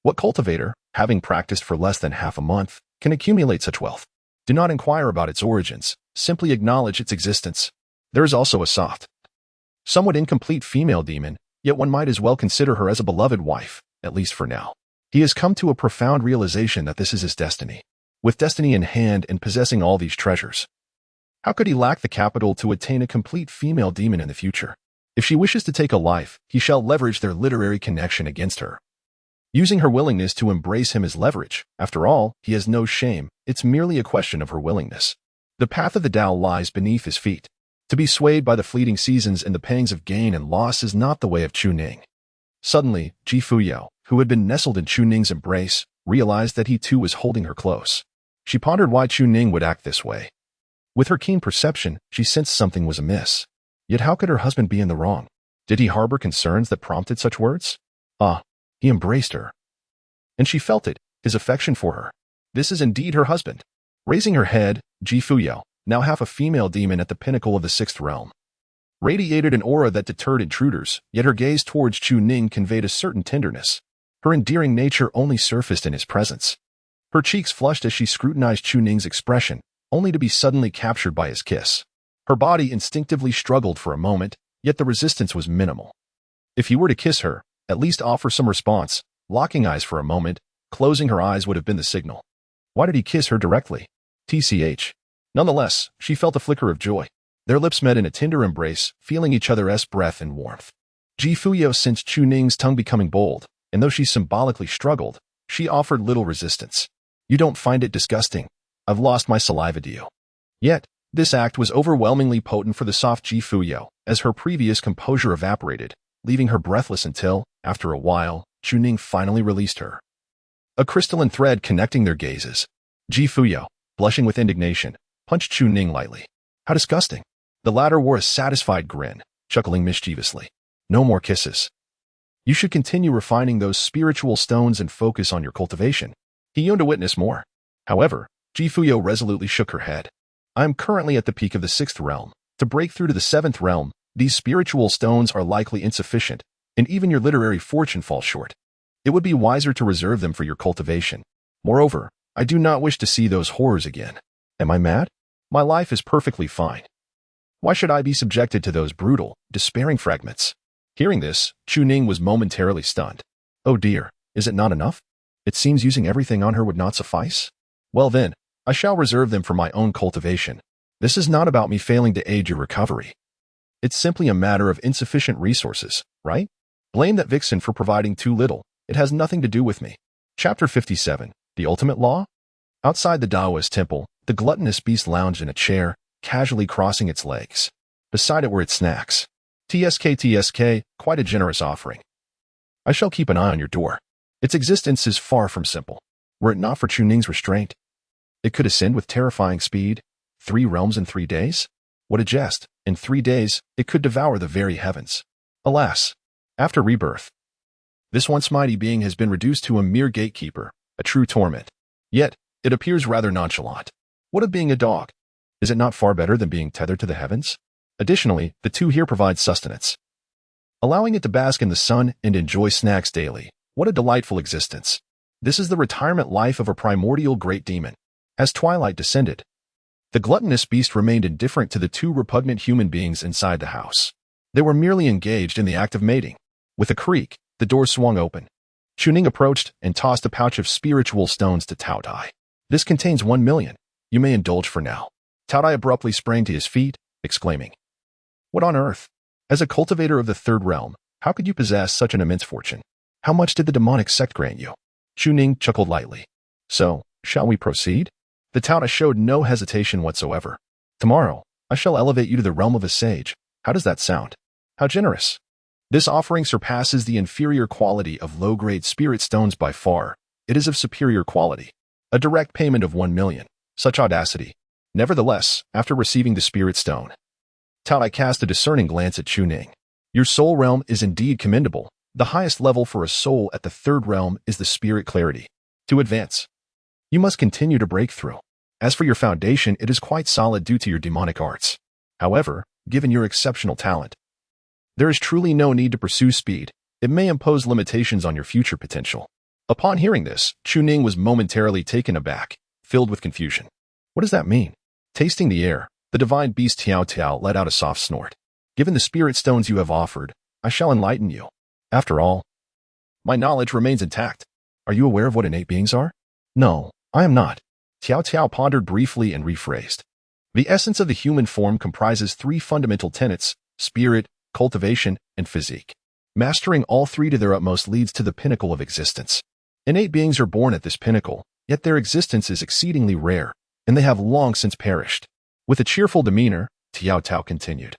What cultivator, having practiced for less than half a month, can accumulate such wealth? Do not inquire about its origins, simply acknowledge its existence. There is also a soft, somewhat incomplete female demon, yet one might as well consider her as a beloved wife, at least for now. He has come to a profound realization that this is his destiny. With destiny in hand and possessing all these treasures, how could he lack the capital to attain a complete female demon in the future? If she wishes to take a life, he shall leverage their literary connection against her. Using her willingness to embrace him as leverage. After all, he has no shame, it's merely a question of her willingness. The path of the Tao lies beneath his feet. To be swayed by the fleeting seasons and the pangs of gain and loss is not the way of Chuning. Suddenly, Fuyao, who had been nestled in Chuning's embrace, realized that he too was holding her close. She pondered why Chuning would act this way. With her keen perception, she sensed something was amiss. Yet how could her husband be in the wrong? Did he harbor concerns that prompted such words? He embraced her. And she felt it, his affection for her. This is indeed her husband. Raising her head, Fuyao, now half a female demon at the pinnacle of the 6th realm, radiated an aura that deterred intruders, yet her gaze towards Chuning conveyed a certain tenderness. Her endearing nature only surfaced in his presence. Her cheeks flushed as she scrutinized Chuning's expression, only to be suddenly captured by his kiss. Her body instinctively struggled for a moment, yet the resistance was minimal. If he were to kiss her, at least offer some response, locking eyes for a moment, closing her eyes would have been the signal. Why did he kiss her directly? TCH. Nonetheless, she felt a flicker of joy. Their lips met in a tender embrace, feeling each other's breath and warmth. Fuyao sensed Chuning's tongue becoming bold, and though she symbolically struggled, she offered little resistance. You don't find it disgusting? I've lost my saliva to you. Yet, this act was overwhelmingly potent for the soft Fuyao, as her previous composure evaporated, leaving her breathless until, after a while, Chuning finally released her. A crystalline thread connecting their gazes. Fuyao, blushing with indignation, punched Chuning lightly. How disgusting. The latter wore a satisfied grin, chuckling mischievously. No more kisses. You should continue refining those spiritual stones and focus on your cultivation. He yearned to witness more. However, Fuyao resolutely shook her head. I am currently at the peak of the 6th realm. To break through to the 7th realm, these spiritual stones are likely insufficient, and even your literary fortune falls short. It would be wiser to reserve them for your cultivation. Moreover, I do not wish to see those horrors again. Am I mad? My life is perfectly fine. Why should I be subjected to those brutal, despairing fragments? Hearing this, Chuning was momentarily stunned. Oh dear, is it not enough? It seems using everything on her would not suffice. Well then, I shall reserve them for my own cultivation. This is not about me failing to aid your recovery. It's simply a matter of insufficient resources, right? Blame that vixen for providing too little. It has nothing to do with me. Chapter 57, The Ultimate Law? Outside the Taoist temple, the gluttonous beast lounged in a chair, casually crossing its legs. Beside it were its snacks. TSK, quite a generous offering. I shall keep an eye on your door. Its existence is far from simple. Were it not for Chuning's restraint, it could ascend with terrifying speed. 3 realms in 3 days? What a jest. In 3 days, it could devour the very heavens. Alas, after rebirth, this once mighty being has been reduced to a mere gatekeeper, a true torment. Yet, it appears rather nonchalant. What of being a dog? Is it not far better than being tethered to the heavens? Additionally, the two here provide sustenance, allowing it to bask in the sun and enjoy snacks daily. What a delightful existence. This is the retirement life of a primordial great demon. As twilight descended, the gluttonous beast remained indifferent to the 2 repugnant human beings inside the house. They were merely engaged in the act of mating. With a creak, the door swung open. Chuning approached and tossed a pouch of spiritual stones to Tao Dai. This contains 1 million. You may indulge for now. Tao Dai abruptly sprang to his feet, exclaiming, What on earth? As a cultivator of the 3rd realm, how could you possess such an immense fortune? How much did the demonic sect grant you? Chuning chuckled lightly. So, shall we proceed? The Tao Dai showed no hesitation whatsoever. Tomorrow, I shall elevate you to the realm of a sage. How does that sound? How generous. This offering surpasses the inferior quality of low-grade spirit stones by far. It is of superior quality. A direct payment of 1 million. Such audacity. Nevertheless, after receiving the spirit stone, Tao Dai cast a discerning glance at Chuning. Your soul realm is indeed commendable. The highest level for a soul at the 3rd realm is the spirit clarity. To advance, you must continue to break through. As for your foundation, it is quite solid due to your demonic arts. However, given your exceptional talent, there is truly no need to pursue speed. It may impose limitations on your future potential. Upon hearing this, Chuning was momentarily taken aback, filled with confusion. What does that mean? Tasting the air, the divine beast Tiao let out a soft snort. Given the spirit stones you have offered, I shall enlighten you. After all, my knowledge remains intact. Are you aware of what innate beings are? No, I am not. Tiao pondered briefly and rephrased. The essence of the human form comprises 3 fundamental tenets: spirit, cultivation, and physique. Mastering all 3 to their utmost leads to the pinnacle of existence. Innate beings are born at this pinnacle, yet their existence is exceedingly rare, and they have long since perished. With a cheerful demeanor, Tiao continued.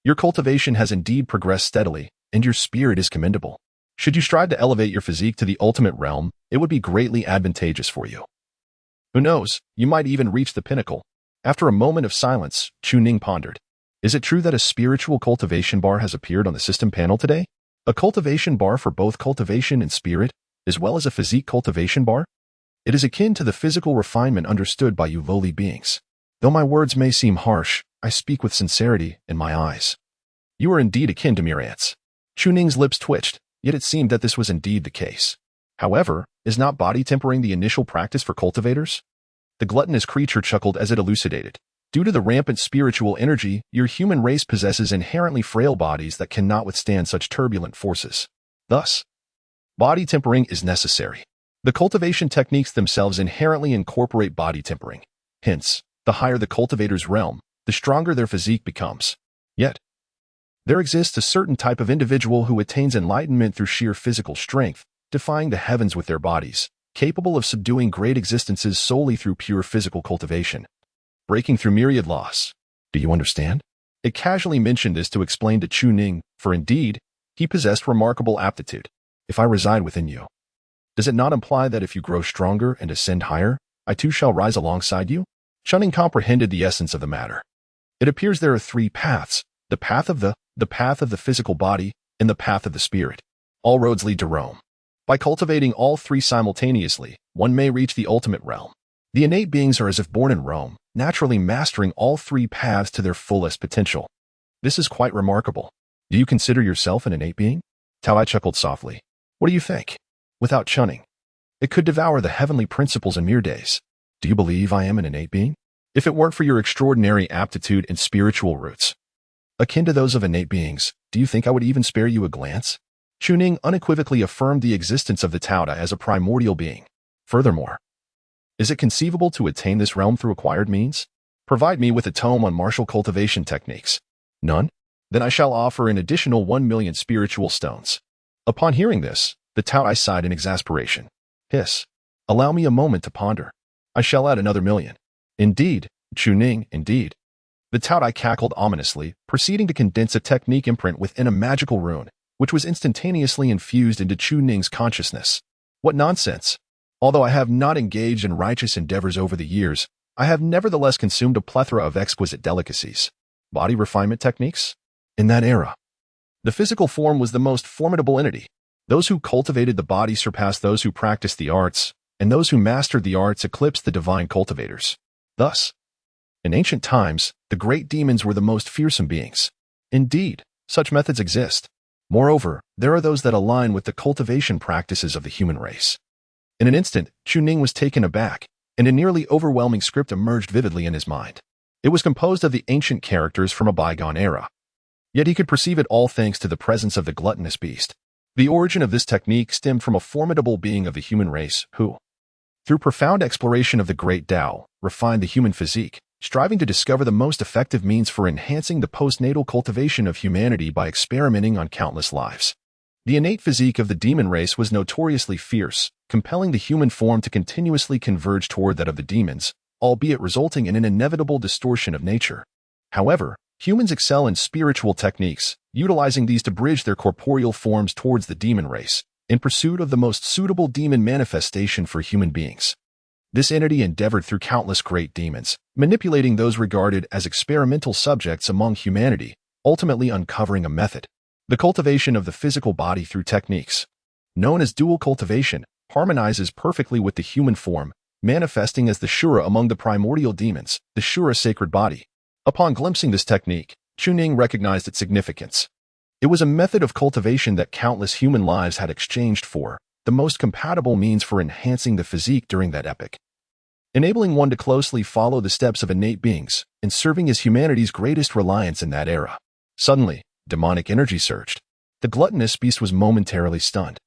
Your cultivation has indeed progressed steadily, and your spirit is commendable. Should you strive to elevate your physique to the ultimate realm, it would be greatly advantageous for you. Who knows, you might even reach the pinnacle. After a moment of silence, Chuning pondered. Is it true that a spiritual cultivation bar has appeared on the system panel today? A cultivation bar for both cultivation and spirit, as well as a physique cultivation bar? It is akin to the physical refinement understood by you lowly beings. Though my words may seem harsh, I speak with sincerity in my eyes. You are indeed akin to mere ants. Chuning's lips twitched, yet it seemed that this was indeed the case. However, is not body tempering the initial practice for cultivators? The gluttonous creature chuckled as it elucidated. Due to the rampant spiritual energy, your human race possesses inherently frail bodies that cannot withstand such turbulent forces. Thus, body tempering is necessary. The cultivation techniques themselves inherently incorporate body tempering. Hence, the higher the cultivator's realm, the stronger their physique becomes. Yet, there exists a certain type of individual who attains enlightenment through sheer physical strength, defying the heavens with their bodies, capable of subduing great existences solely through pure physical cultivation, breaking through myriad laws. Do you understand? It casually mentioned this to explain to Chuning, for indeed, he possessed remarkable aptitude. If I reside within you, does it not imply that if you grow stronger and ascend higher, I too shall rise alongside you? Chuning comprehended the essence of the matter. It appears there are 3 paths: the path of the physical body, and the path of the spirit. All roads lead to Rome. By cultivating all three simultaneously, one may reach the ultimate realm. The innate beings are as if born in Rome, naturally mastering all three paths to their fullest potential. This is quite remarkable. Do you consider yourself an innate being? Tao chuckled softly. What do you think? Without chunning. It could devour the heavenly principles in mere days. Do you believe I am an innate being? If it weren't for your extraordinary aptitude and spiritual roots, akin to those of innate beings, do you think I would even spare you a glance? Chuning unequivocally affirmed the existence of the Tao as a primordial being. Furthermore, is it conceivable to attain this realm through acquired means? Provide me with a tome on martial cultivation techniques. None? Then I shall offer an additional 1,000,000 spiritual stones. Upon hearing this, the Tao sighed in exasperation. Hiss. Allow me a moment to ponder. I shall add another 1,000,000. Indeed, Chuning, indeed. The Tao cackled ominously, proceeding to condense a technique imprint within a magical rune, which was instantaneously infused into Chuning's consciousness. What nonsense! Although I have not engaged in righteous endeavors over the years, I have nevertheless consumed a plethora of exquisite delicacies. Body refinement techniques? In that era, the physical form was the most formidable entity. Those who cultivated the body surpassed those who practiced the arts, and those who mastered the arts eclipsed the divine cultivators. Thus, in ancient times, the great demons were the most fearsome beings. Indeed, such methods exist. Moreover, there are those that align with the cultivation practices of the human race. In an instant, Chuning was taken aback, and a nearly overwhelming script emerged vividly in his mind. It was composed of the ancient characters from a bygone era. Yet he could perceive it all thanks to the presence of the gluttonous beast. The origin of this technique stemmed from a formidable being of the human race who, through profound exploration of the great Tao, refined the human physique, striving to discover the most effective means for enhancing the postnatal cultivation of humanity by experimenting on countless lives. The innate physique of the demon race was notoriously fierce, compelling the human form to continuously converge toward that of the demons, albeit resulting in an inevitable distortion of nature. However, humans excel in spiritual techniques, utilizing these to bridge their corporeal forms towards the demon race, in pursuit of the most suitable demon manifestation for human beings. This entity endeavored through countless great demons, manipulating those regarded as experimental subjects among humanity, ultimately uncovering a method. The cultivation of the physical body through techniques, known as dual cultivation, harmonizes perfectly with the human form, manifesting as the Shura among the primordial demons, the Shura sacred body. Upon glimpsing this technique, Chuning recognized its significance. It was a method of cultivation that countless human lives had exchanged for the most compatible means for enhancing the physique during that epoch, enabling one to closely follow the steps of innate beings and serving as humanity's greatest reliance in that era. Suddenly, demonic energy surged. The gluttonous beast was momentarily stunned.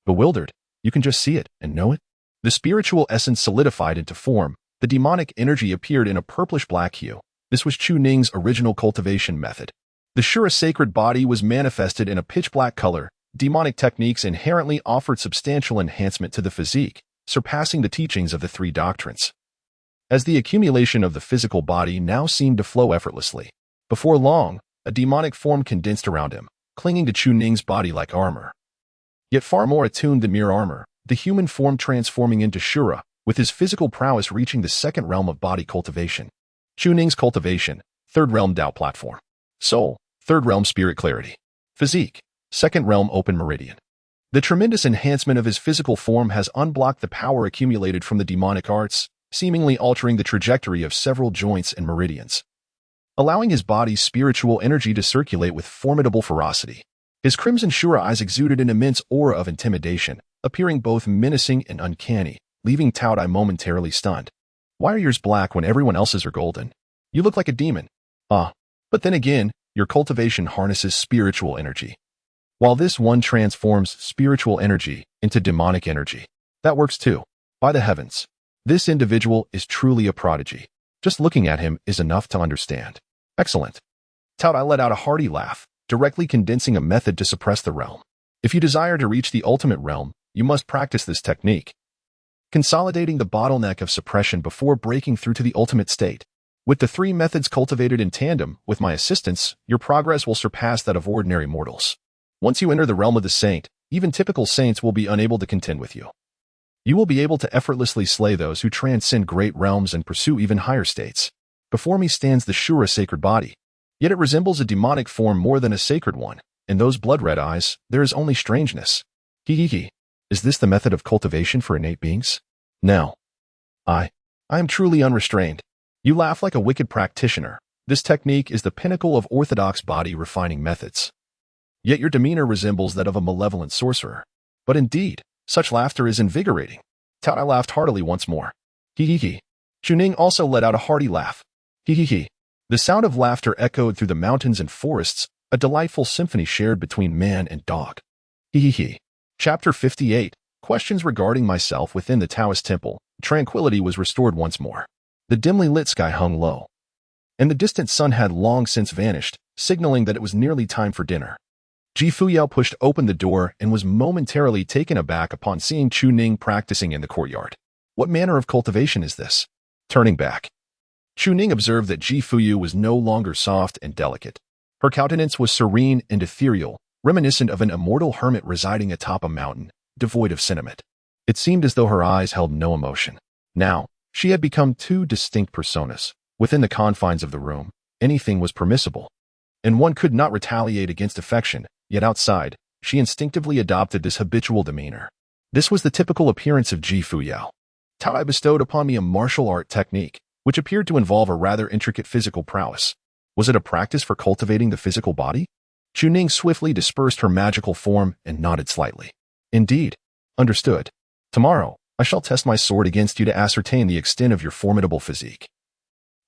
Bewildered, you can just see it and know it. The spiritual essence solidified into form. The demonic energy appeared in a purplish-black hue. This was Chuning's original cultivation method. The Shura sacred body was manifested in a pitch-black color. Demonic techniques inherently offered substantial enhancement to the physique, surpassing the teachings of the three doctrines. As the accumulation of the physical body now seemed to flow effortlessly, before long, a demonic form condensed around him, clinging to Chuning's body like armor. Yet far more attuned than mere armor, the human form transforming into Shura, with his physical prowess reaching the second realm of body cultivation. Chuning's cultivation, third realm Tao platform. Soul, third realm spirit clarity. Physique, second realm open meridian. The tremendous enhancement of his physical form has unblocked the power accumulated from the demonic arts, seemingly altering the trajectory of several joints and meridians, allowing his body's spiritual energy to circulate with formidable ferocity. His crimson Shura eyes exuded an immense aura of intimidation, appearing both menacing and uncanny, leaving Tao momentarily stunned. Why are yours black when everyone else's are golden? You look like a demon. But then again, your cultivation harnesses spiritual energy, while this one transforms spiritual energy into demonic energy. That works too. By the heavens, this individual is truly a prodigy. Just looking at him is enough to understand. Excellent. Tao let out a hearty laugh, directly condensing a method to suppress the realm. If you desire to reach the ultimate realm, you must practice this technique, consolidating the bottleneck of suppression before breaking through to the ultimate state. With the three methods cultivated in tandem, with my assistance, your progress will surpass that of ordinary mortals. Once you enter the realm of the saint, even typical saints will be unable to contend with you. You will be able to effortlessly slay those who transcend great realms and pursue even higher states. Before me stands the Shura sacred body, yet it resembles a demonic form more than a sacred one, In those blood-red eyes, there is only strangeness. Hee. Is this the method of cultivation for innate beings? No. I am truly unrestrained. You laugh like a wicked practitioner. This technique is the pinnacle of orthodox body refining methods. Yet your demeanor resembles that of a malevolent sorcerer. But indeed, such laughter is invigorating. Tao laughed heartily once more. Hee. Chuning also let out a hearty laugh. Hee. The sound of laughter echoed through the mountains and forests, a delightful symphony shared between man and dog. Hee. Chapter 58. Questions regarding myself within the Taoist temple. Tranquility was restored once more. The dimly lit sky hung low, and the distant sun had long since vanished, signaling that it was nearly time for dinner. Fuyao pushed open the door and was momentarily taken aback upon seeing Chuning practicing in the courtyard. What manner of cultivation is this? Turning back, Chuning observed that Fuyao was no longer soft and delicate. Her countenance was serene and ethereal, reminiscent of an immortal hermit residing atop a mountain, devoid of sentiment. It seemed as though her eyes held no emotion. Now, she had become two distinct personas. Within the confines of the room, anything was permissible, and one could not retaliate against affection, yet outside, she instinctively adopted this habitual demeanor. This was the typical appearance of Fuyao. Tao bestowed upon me a martial art technique, which appeared to involve a rather intricate physical prowess. Was it a practice for cultivating the physical body? Chuning swiftly dispersed her magical form and nodded slightly. Indeed. Understood. Tomorrow, I shall test my sword against you to ascertain the extent of your formidable physique.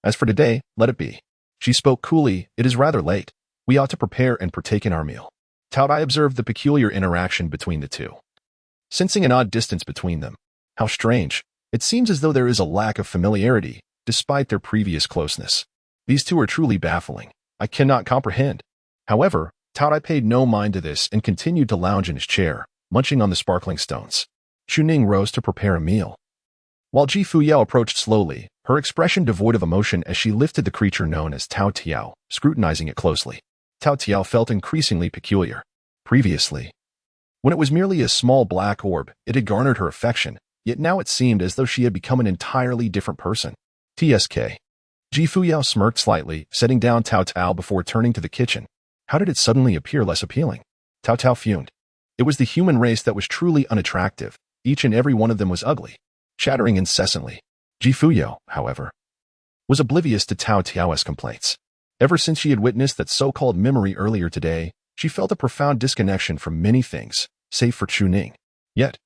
As for today, let it be. She spoke coolly. It is rather late. We ought to prepare and partake in our meal. Tao observed the peculiar interaction between the two, sensing an odd distance between them. How strange. It seems as though there is a lack of familiarity, despite their previous closeness. These two are truly baffling. I cannot comprehend. However, Tao paid no mind to this and continued to lounge in his chair, munching on the sparkling stones. Chuning rose to prepare a meal, while Fuyao approached slowly, her expression devoid of emotion as she lifted the creature known as Tao Tiao, scrutinizing it closely. Tao Tiao felt increasingly peculiar. Previously, when it was merely a small black orb, it had garnered her affection, yet now it seemed as though she had become an entirely different person. TSK. Fuyao smirked slightly, setting down Tao Tiao before turning to the kitchen. How did it suddenly appear less appealing? Tao Tiao fumed. It was the human race that was truly unattractive. Each and every one of them was ugly, chattering incessantly. Fuyao, however, was oblivious to Tao Tiao's complaints. Ever since she had witnessed that so-called memory earlier today, she felt a profound disconnection from many things, save for Chuning. Yet,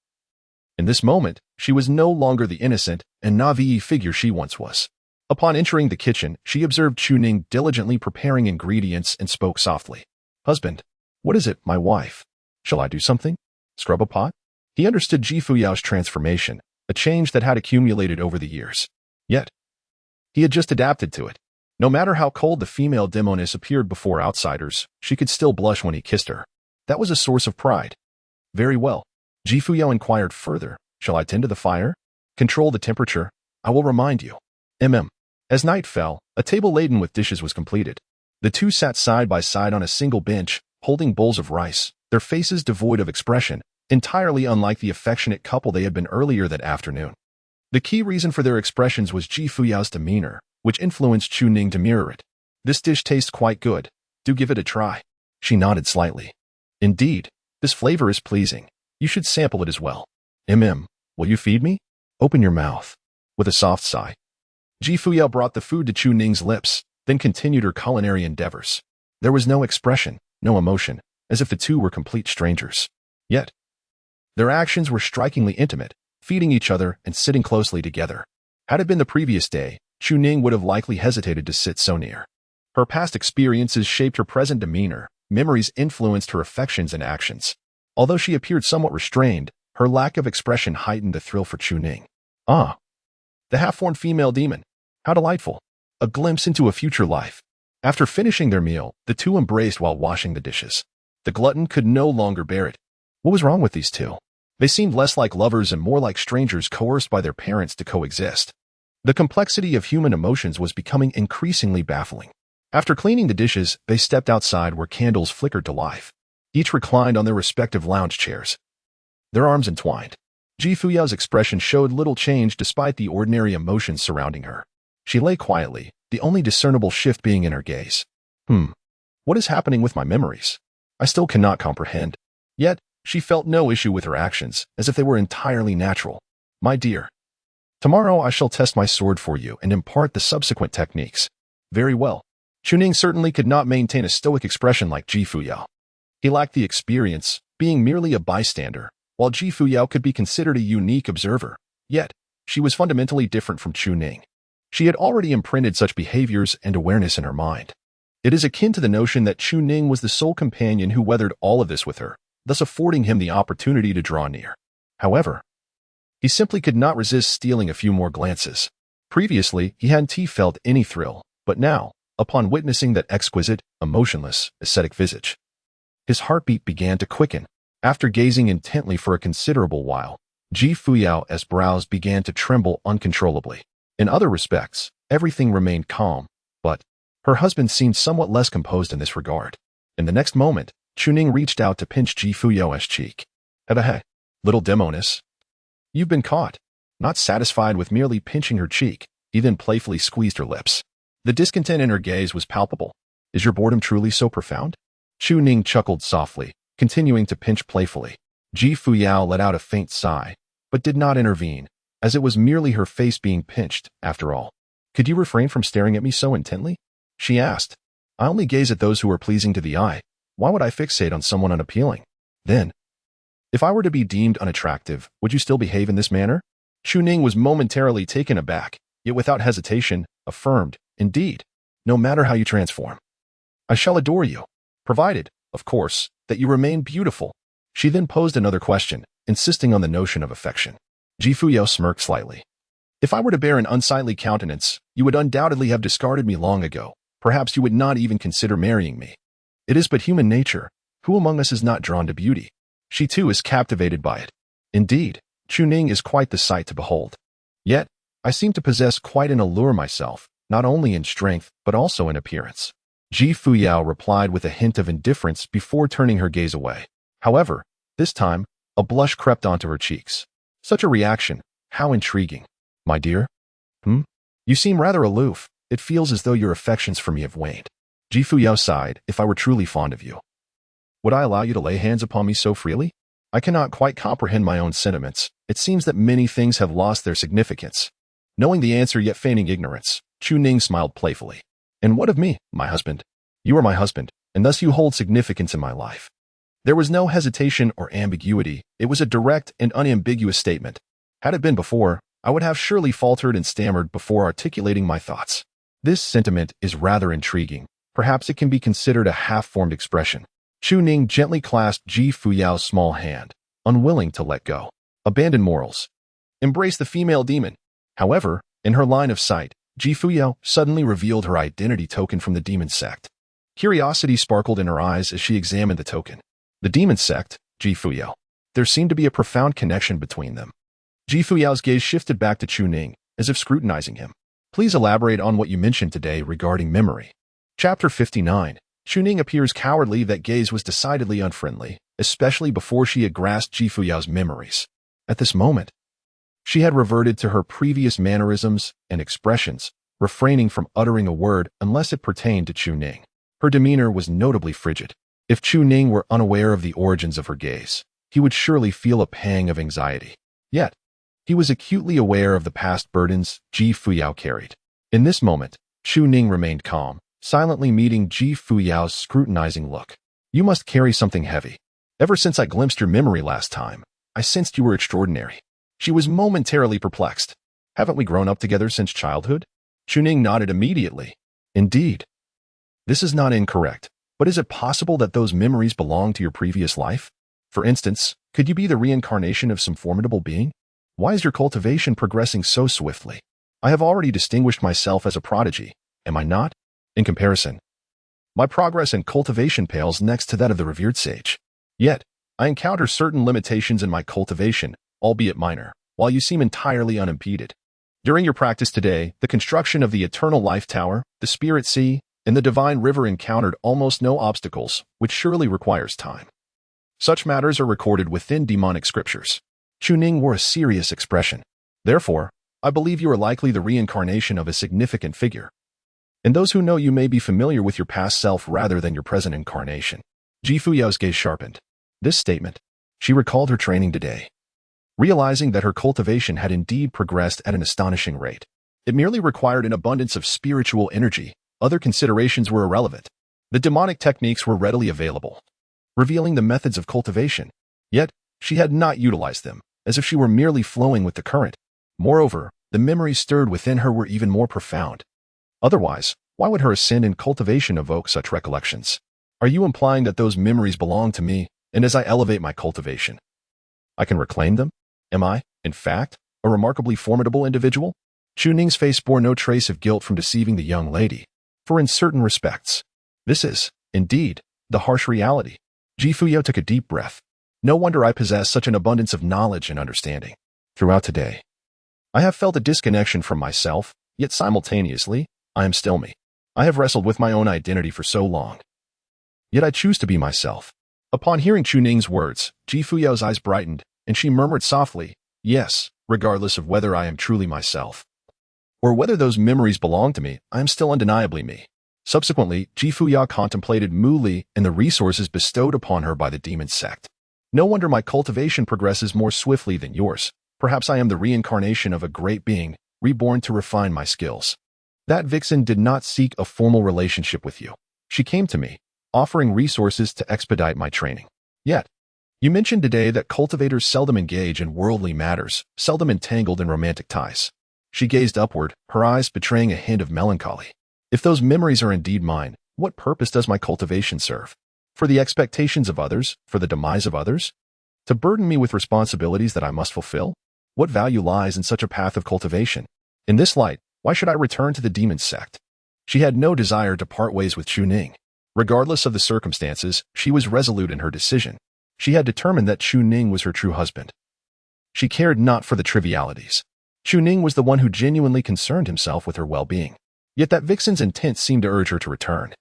in this moment, she was no longer the innocent and naive figure she once was. Upon entering the kitchen, she observed Chuning diligently preparing ingredients and spoke softly. Husband, what is it, my wife? Shall I do something? Scrub a pot? He understood Fuyao's transformation, a change that had accumulated over the years. Yet, he had just adapted to it. No matter how cold the female demoness appeared before outsiders, she could still blush when he kissed her. That was a source of pride. Very well. Fuyao inquired further. Shall I tend to the fire? Control the temperature. I will remind you. As night fell, a table laden with dishes was completed. The two sat side by side on a single bench, holding bowls of rice, their faces devoid of expression, entirely unlike the affectionate couple they had been earlier that afternoon. The key reason for their expressions was Fuyao's demeanor, which influenced Chuning to mirror it. This dish tastes quite good. Do give it a try. She nodded slightly. Indeed, this flavor is pleasing. You should sample it as well. Will you feed me? Open your mouth. With a soft sigh, Fuyao brought the food to Chuning's lips, then continued her culinary endeavors. There was no expression, no emotion, as if the two were complete strangers. Yet, their actions were strikingly intimate, feeding each other and sitting closely together. Had it been the previous day, Chuning would have likely hesitated to sit so near. Her past experiences shaped her present demeanor, memories influenced her affections and actions. Although she appeared somewhat restrained, her lack of expression heightened the thrill for Chuning. Ah, the half-formed female demon. How delightful. A glimpse into a future life. After finishing their meal, the two embraced while washing the dishes. The glutton could no longer bear it. What was wrong with these two? They seemed less like lovers and more like strangers coerced by their parents to coexist. The complexity of human emotions was becoming increasingly baffling. After cleaning the dishes, they stepped outside where candles flickered to life. Each reclined on their respective lounge chairs, their arms entwined. Fuyao's expression showed little change despite the ordinary emotions surrounding her. She lay quietly, the only discernible shift being in her gaze. What is happening with my memories? I still cannot comprehend. Yet, she felt no issue with her actions, as if they were entirely natural. My dear, tomorrow I shall test my sword for you and impart the subsequent techniques. Very well. Chuning certainly could not maintain a stoic expression like Ji Fuyao. He lacked the experience, being merely a bystander, while Ji Fuyao could be considered a unique observer. Yet, she was fundamentally different from Chuning. She had already imprinted such behaviors and awareness in her mind. It is akin to the notion that Chuning was the sole companion who weathered all of this with her, thus affording him the opportunity to draw near. However, he simply could not resist stealing a few more glances. Previously, he hadn't felt any thrill, but now, upon witnessing that exquisite, emotionless, ascetic visage, his heartbeat began to quicken. After gazing intently for a considerable while, Ji Fuyao's brows began to tremble uncontrollably. In other respects, everything remained calm, but her husband seemed somewhat less composed in this regard. In the next moment, Chuning reached out to pinch Ji Fuyao's cheek. Hey, little demoness. You've been caught. Not satisfied with merely pinching her cheek, he then playfully squeezed her lips. The discontent in her gaze was palpable. Is your boredom truly so profound? Chuning chuckled softly, continuing to pinch playfully. Ji Fuyao let out a faint sigh, but did not intervene, as it was merely her face being pinched, after all. Could you refrain from staring at me so intently? She asked. I only gaze at those who are pleasing to the eye. Why would I fixate on someone unappealing? Then, if I were to be deemed unattractive, would you still behave in this manner? Chuning was momentarily taken aback, yet without hesitation, affirmed, indeed, no matter how you transform, I shall adore you, provided, of course, that you remain beautiful. She then posed another question, insisting on the notion of affection. Ji Fuyao smirked slightly. If I were to bear an unsightly countenance, you would undoubtedly have discarded me long ago. Perhaps you would not even consider marrying me. It is but human nature. Who among us is not drawn to beauty? She too is captivated by it. Indeed, Chuning is quite the sight to behold. Yet, I seem to possess quite an allure myself, not only in strength, but also in appearance. Ji Fuyao replied with a hint of indifference before turning her gaze away. However, this time, a blush crept onto her cheeks. Such a reaction, how intriguing. My dear? You seem rather aloof. It feels as though your affections for me have waned. Ji Fuyao sighed. If I were truly fond of you, would I allow you to lay hands upon me so freely? I cannot quite comprehend my own sentiments. It seems that many things have lost their significance. Knowing the answer yet feigning ignorance, Chuning smiled playfully. And what of me, my husband? You are my husband, and thus you hold significance in my life. There was no hesitation or ambiguity. It was a direct and unambiguous statement. Had it been before, I would have surely faltered and stammered before articulating my thoughts. This sentiment is rather intriguing. Perhaps it can be considered a half-formed expression. Chuning gently clasped Ji Fuyao's small hand, unwilling to let go. Abandon morals. Embrace the female demon. However, in her line of sight, Ji Fuyao suddenly revealed her identity token from the demon sect. Curiosity sparkled in her eyes as she examined the token. The demon sect, Ji Fuyao. There seemed to be a profound connection between them. Ji Fuyao's gaze shifted back to Chuning, as if scrutinizing him. Please elaborate on what you mentioned today regarding memory. Chapter 59. Chuning appears cowardly. That gaze was decidedly unfriendly, especially before she had grasped Ji Fuyao's memories. At this moment, she had reverted to her previous mannerisms and expressions, refraining from uttering a word unless it pertained to Chuning. Her demeanor was notably frigid. If Chuning were unaware of the origins of her gaze, he would surely feel a pang of anxiety. Yet, he was acutely aware of the past burdens Ji Fuyao carried. In this moment, Chuning remained calm, silently meeting Ji Fuyao's scrutinizing look. You must carry something heavy. Ever since I glimpsed your memory last time, I sensed you were extraordinary. She was momentarily perplexed. Haven't we grown up together since childhood? Chuning nodded immediately. Indeed. This is not incorrect, but is it possible that those memories belong to your previous life? For instance, could you be the reincarnation of some formidable being? Why is your cultivation progressing so swiftly? I have already distinguished myself as a prodigy, am I not? In comparison, my progress in cultivation pales next to that of the revered sage. Yet, I encounter certain limitations in my cultivation, albeit minor, while you seem entirely unimpeded. During your practice today, the construction of the Eternal Life Tower, the Spirit Sea, and the Divine River encountered almost no obstacles, which surely requires time. Such matters are recorded within demonic scriptures. Chuning wore a serious expression. Therefore, I believe you are likely the reincarnation of a significant figure. And those who know you may be familiar with your past self rather than your present incarnation. Ji Fuyao's gaze sharpened. This statement. She recalled her training today, realizing that her cultivation had indeed progressed at an astonishing rate. It merely required an abundance of spiritual energy. Other considerations were irrelevant. The demonic techniques were readily available, revealing the methods of cultivation. Yet, she had not utilized them, as if she were merely flowing with the current. Moreover, the memories stirred within her were even more profound. Otherwise, why would her ascent in cultivation evoke such recollections? Are you implying that those memories belong to me, and as I elevate my cultivation, I can reclaim them? Am I, in fact, a remarkably formidable individual? Chu Ning's face bore no trace of guilt from deceiving the young lady, for in certain respects, this is, indeed, the harsh reality. Ji Fuyao took a deep breath. No wonder I possess such an abundance of knowledge and understanding. Throughout today, I have felt a disconnection from myself, yet simultaneously, I am still me. I have wrestled with my own identity for so long. Yet I choose to be myself. Upon hearing Chu Ning's words, Ji Fuyao's eyes brightened, and she murmured softly, yes, regardless of whether I am truly myself, or whether those memories belong to me, I am still undeniably me. Subsequently, Ji Fuyao contemplated Mu Li and the resources bestowed upon her by the demon sect. No wonder my cultivation progresses more swiftly than yours. Perhaps I am the reincarnation of a great being, reborn to refine my skills. That vixen did not seek a formal relationship with you. She came to me, offering resources to expedite my training. Yet, you mentioned today that cultivators seldom engage in worldly matters, seldom entangled in romantic ties. She gazed upward, her eyes betraying a hint of melancholy. If those memories are indeed mine, what purpose does my cultivation serve? For the expectations of others? For the demise of others? To burden me with responsibilities that I must fulfill? What value lies in such a path of cultivation? In this light, why should I return to the demon sect? She had no desire to part ways with Chu Ning. Regardless of the circumstances, she was resolute in her decision. She had determined that Chu Ning was her true husband. She cared not for the trivialities. Chu Ning was the one who genuinely concerned himself with her well-being. Yet that vixen's intent seemed to urge her to return.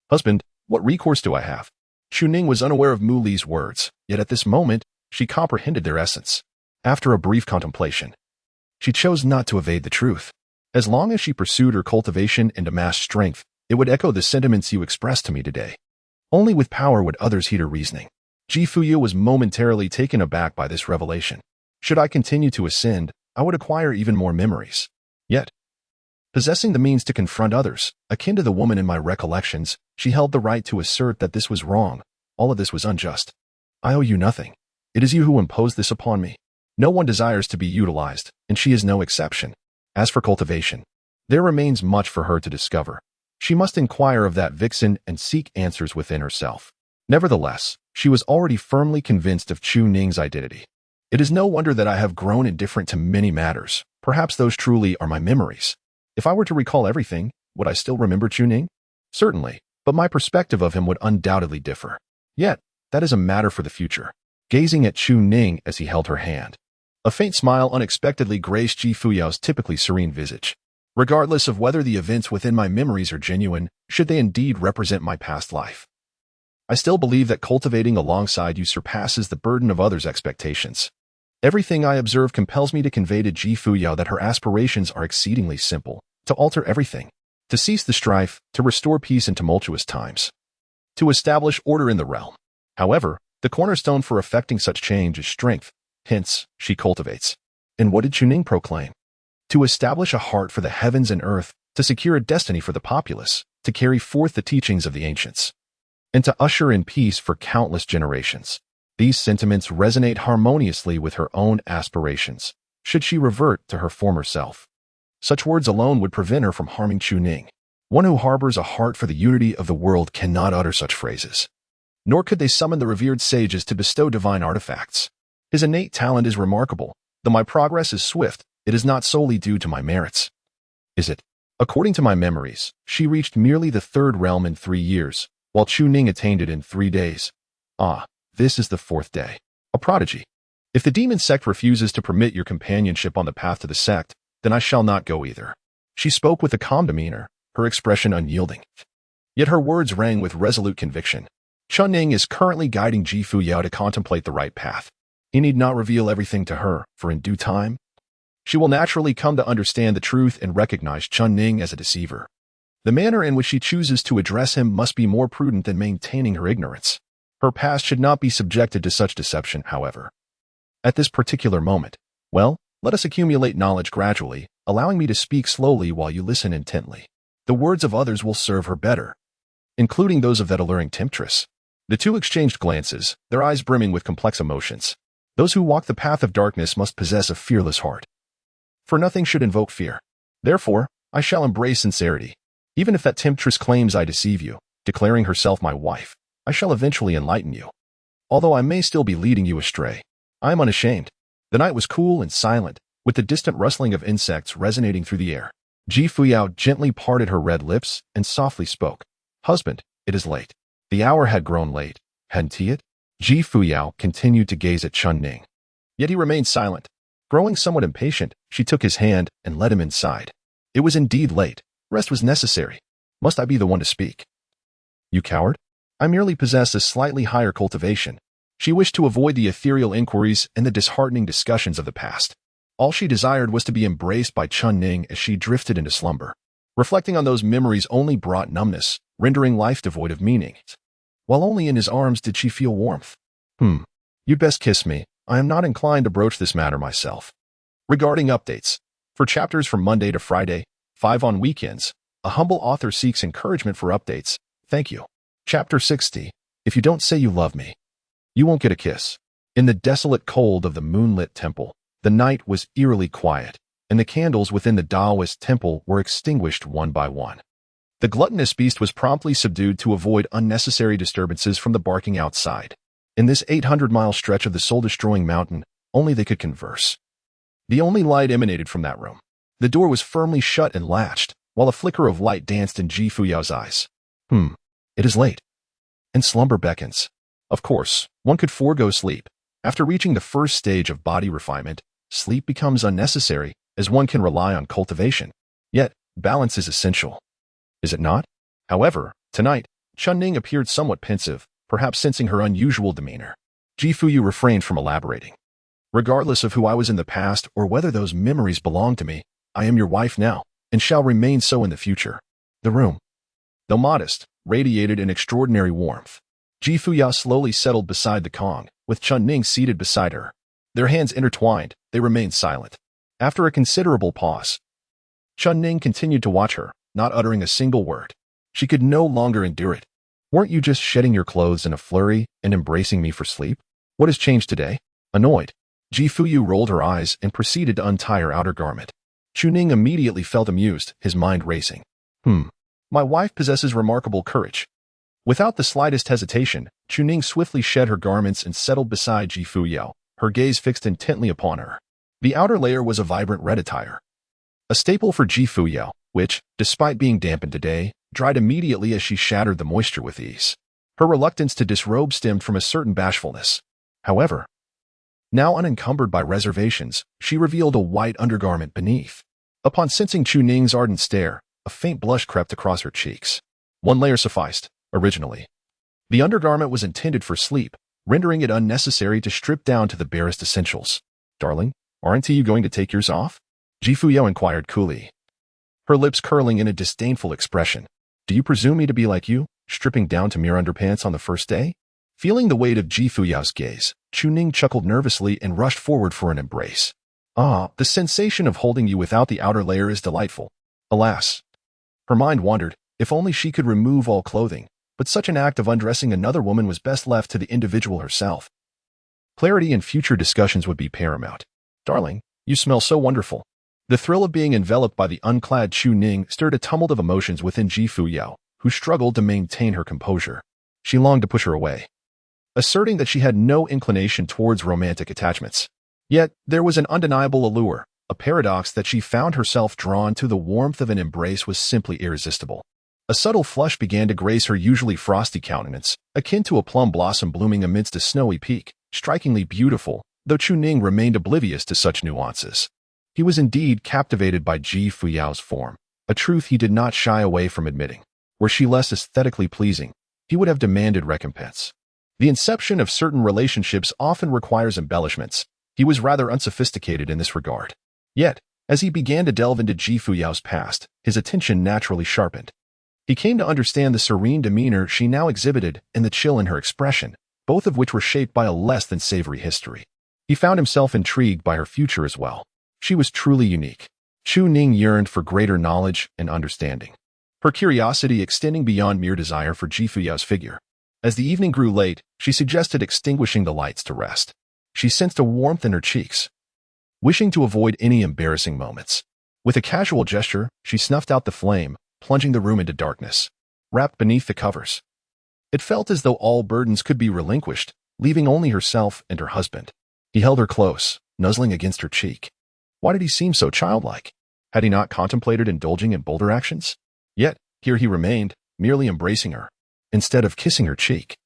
Husband, what recourse do I have? Chu Ning was unaware of Mu Li's words, yet at this moment, she comprehended their essence. After a brief contemplation, she chose not to evade the truth. As long as she pursued her cultivation and amassed strength, it would echo the sentiments you expressed to me today. Only with power would others heed her reasoning. Ji Fuyao was momentarily taken aback by this revelation. Should I continue to ascend, I would acquire even more memories. Yet, possessing the means to confront others, akin to the woman in my recollections, she held the right to assert that this was wrong. All of this was unjust. I owe you nothing. It is you who imposed this upon me. No one desires to be utilized, and she is no exception. As for cultivation, there remains much for her to discover. She must inquire of that vixen and seek answers within herself. Nevertheless, she was already firmly convinced of Chu Ning's identity. It is no wonder that I have grown indifferent to many matters. Perhaps those truly are my memories. If I were to recall everything, would I still remember Chu Ning? Certainly, but my perspective of him would undoubtedly differ. Yet, that is a matter for the future. Gazing at Chu Ning as he held her hand, a faint smile unexpectedly graced Ji Fuyao's typically serene visage. Regardless of whether the events within my memories are genuine, should they indeed represent my past life, I still believe that cultivating alongside you surpasses the burden of others' expectations. Everything I observe compels me to convey to Ji Fuyao that her aspirations are exceedingly simple: to alter everything, to cease the strife, to restore peace in tumultuous times, to establish order in the realm. However, the cornerstone for effecting such change is strength. Hence, she cultivates. And what did Chu Ning proclaim? To establish a heart for the heavens and earth, to secure a destiny for the populace, to carry forth the teachings of the ancients, and to usher in peace for countless generations. These sentiments resonate harmoniously with her own aspirations, should she revert to her former self. Such words alone would prevent her from harming Chu Ning. One who harbors a heart for the unity of the world cannot utter such phrases. Nor could they summon the revered sages to bestow divine artifacts. His innate talent is remarkable. Though my progress is swift, it is not solely due to my merits. Is it? According to my memories, she reached merely the third realm in 3 years, while Chu Ning attained it in 3 days. Ah, this is the 4th day. A prodigy. If the demon sect refuses to permit your companionship on the path to the sect, then I shall not go either. She spoke with a calm demeanor, her expression unyielding. Yet her words rang with resolute conviction. Chu Ning is currently guiding Ji Fuyao to contemplate the right path. He need not reveal everything to her, for in due time, she will naturally come to understand the truth and recognize Chu Ning as a deceiver. The manner in which she chooses to address him must be more prudent than maintaining her ignorance. Her past should not be subjected to such deception, however. At this particular moment, well, let us accumulate knowledge gradually, allowing me to speak slowly while you listen intently. The words of others will serve her better, including those of that alluring temptress. The two exchanged glances, their eyes brimming with complex emotions. Those who walk the path of darkness must possess a fearless heart. For nothing should invoke fear. Therefore, I shall embrace sincerity. Even if that temptress claims I deceive you, declaring herself my wife, I shall eventually enlighten you. Although I may still be leading you astray, I am unashamed. The night was cool and silent, with the distant rustling of insects resonating through the air. Fuyao gently parted her red lips and softly spoke. Husband, it is late. The hour had grown late, hadn't it? Fuyao continued to gaze at Chun-Ning. Yet he remained silent. Growing somewhat impatient, she took his hand and led him inside. It was indeed late. Rest was necessary. Must I be the one to speak? You coward? I merely possess a slightly higher cultivation. She wished to avoid the ethereal inquiries and the disheartening discussions of the past. All she desired was to be embraced by Chun-Ning as she drifted into slumber. Reflecting on those memories only brought numbness, rendering life devoid of meaning. While only in his arms did she feel warmth. You'd best kiss me. I am not inclined to broach this matter myself. Regarding updates. For chapters from Monday to Friday, 5 on weekends, a humble author seeks encouragement for updates. Thank you. Chapter 60. If you don't say you love me, you won't get a kiss. In the desolate cold of the moonlit temple, the night was eerily quiet, and the candles within the Taoist temple were extinguished one by one. The gluttonous beast was promptly subdued to avoid unnecessary disturbances from the barking outside. In this 800-mile stretch of the soul-destroying mountain, only they could converse. The only light emanated from that room. The door was firmly shut and latched, while a flicker of light danced in Fuyao's eyes. It is late. And slumber beckons. Of course, one could forego sleep. After reaching the first stage of body refinement, sleep becomes unnecessary, as one can rely on cultivation. Yet, balance is essential. Is it not? However, tonight, Chun-Ning appeared somewhat pensive, perhaps sensing her unusual demeanor. Fuyu refrained from elaborating. Regardless of who I was in the past or whether those memories belong to me, I am your wife now, and shall remain so in the future. The room, though modest, radiated an extraordinary warmth. Fuyao slowly settled beside the Kong, with Chun-Ning seated beside her. Their hands intertwined, they remained silent. After a considerable pause, Chun-Ning continued to watch her, not uttering a single word. She could no longer endure it. Weren't you just shedding your clothes in a flurry and embracing me for sleep? What has changed today? Annoyed, Fuyu rolled her eyes and proceeded to untie her outer garment. Chun-Ning immediately felt amused, his mind racing. My wife possesses remarkable courage. Without the slightest hesitation, Chun-Ning swiftly shed her garments and settled beside Fuyao, her gaze fixed intently upon her. The outer layer was a vibrant red attire, a staple for Fuyao, which, despite being dampened today, dried immediately as she shattered the moisture with ease. Her reluctance to disrobe stemmed from a certain bashfulness. However, now unencumbered by reservations, she revealed a white undergarment beneath. Upon sensing Chun-Ning's ardent stare, a faint blush crept across her cheeks. One layer sufficed, originally. The undergarment was intended for sleep, rendering it unnecessary to strip down to the barest essentials. Darling, aren't you going to take yours off? Fuyao inquired coolly, her lips curling in a disdainful expression. Do you presume me to be like you, stripping down to mere underpants on the first day? Feeling the weight of Fuyao's gaze, Chun-Ning chuckled nervously and rushed forward for an embrace. The sensation of holding you without the outer layer is delightful. Alas. Her mind wandered, if only she could remove all clothing, but such an act of undressing another woman was best left to the individual herself. Clarity in future discussions would be paramount. Darling, you smell so wonderful. The thrill of being enveloped by the unclad Chun-Ning stirred a tumult of emotions within Fuyao, who struggled to maintain her composure. She longed to push her away, asserting that she had no inclination towards romantic attachments. Yet, there was an undeniable allure, a paradox that she found herself drawn to. The warmth of an embrace was simply irresistible. A subtle flush began to grace her usually frosty countenance, akin to a plum blossom blooming amidst a snowy peak, strikingly beautiful, though Chun-Ning remained oblivious to such nuances. He was indeed captivated by Fuyao's form, a truth he did not shy away from admitting. Were she less aesthetically pleasing, he would have demanded recompense. The inception of certain relationships often requires embellishments. He was rather unsophisticated in this regard. Yet, as he began to delve into Fuyao's past, his attention naturally sharpened. He came to understand the serene demeanor she now exhibited and the chill in her expression, both of which were shaped by a less than savory history. He found himself intrigued by her future as well. She was truly unique. Chu Ning yearned for greater knowledge and understanding, her curiosity extending beyond mere desire for Ji Fuyao's figure. As the evening grew late, she suggested extinguishing the lights to rest. She sensed a warmth in her cheeks, wishing to avoid any embarrassing moments. With a casual gesture, she snuffed out the flame, plunging the room into darkness, wrapped beneath the covers. It felt as though all burdens could be relinquished, leaving only herself and her husband. He held her close, nuzzling against her cheek. Why did he seem so childlike? Had he not contemplated indulging in bolder actions? Yet, here he remained, merely embracing her, instead of kissing her cheek.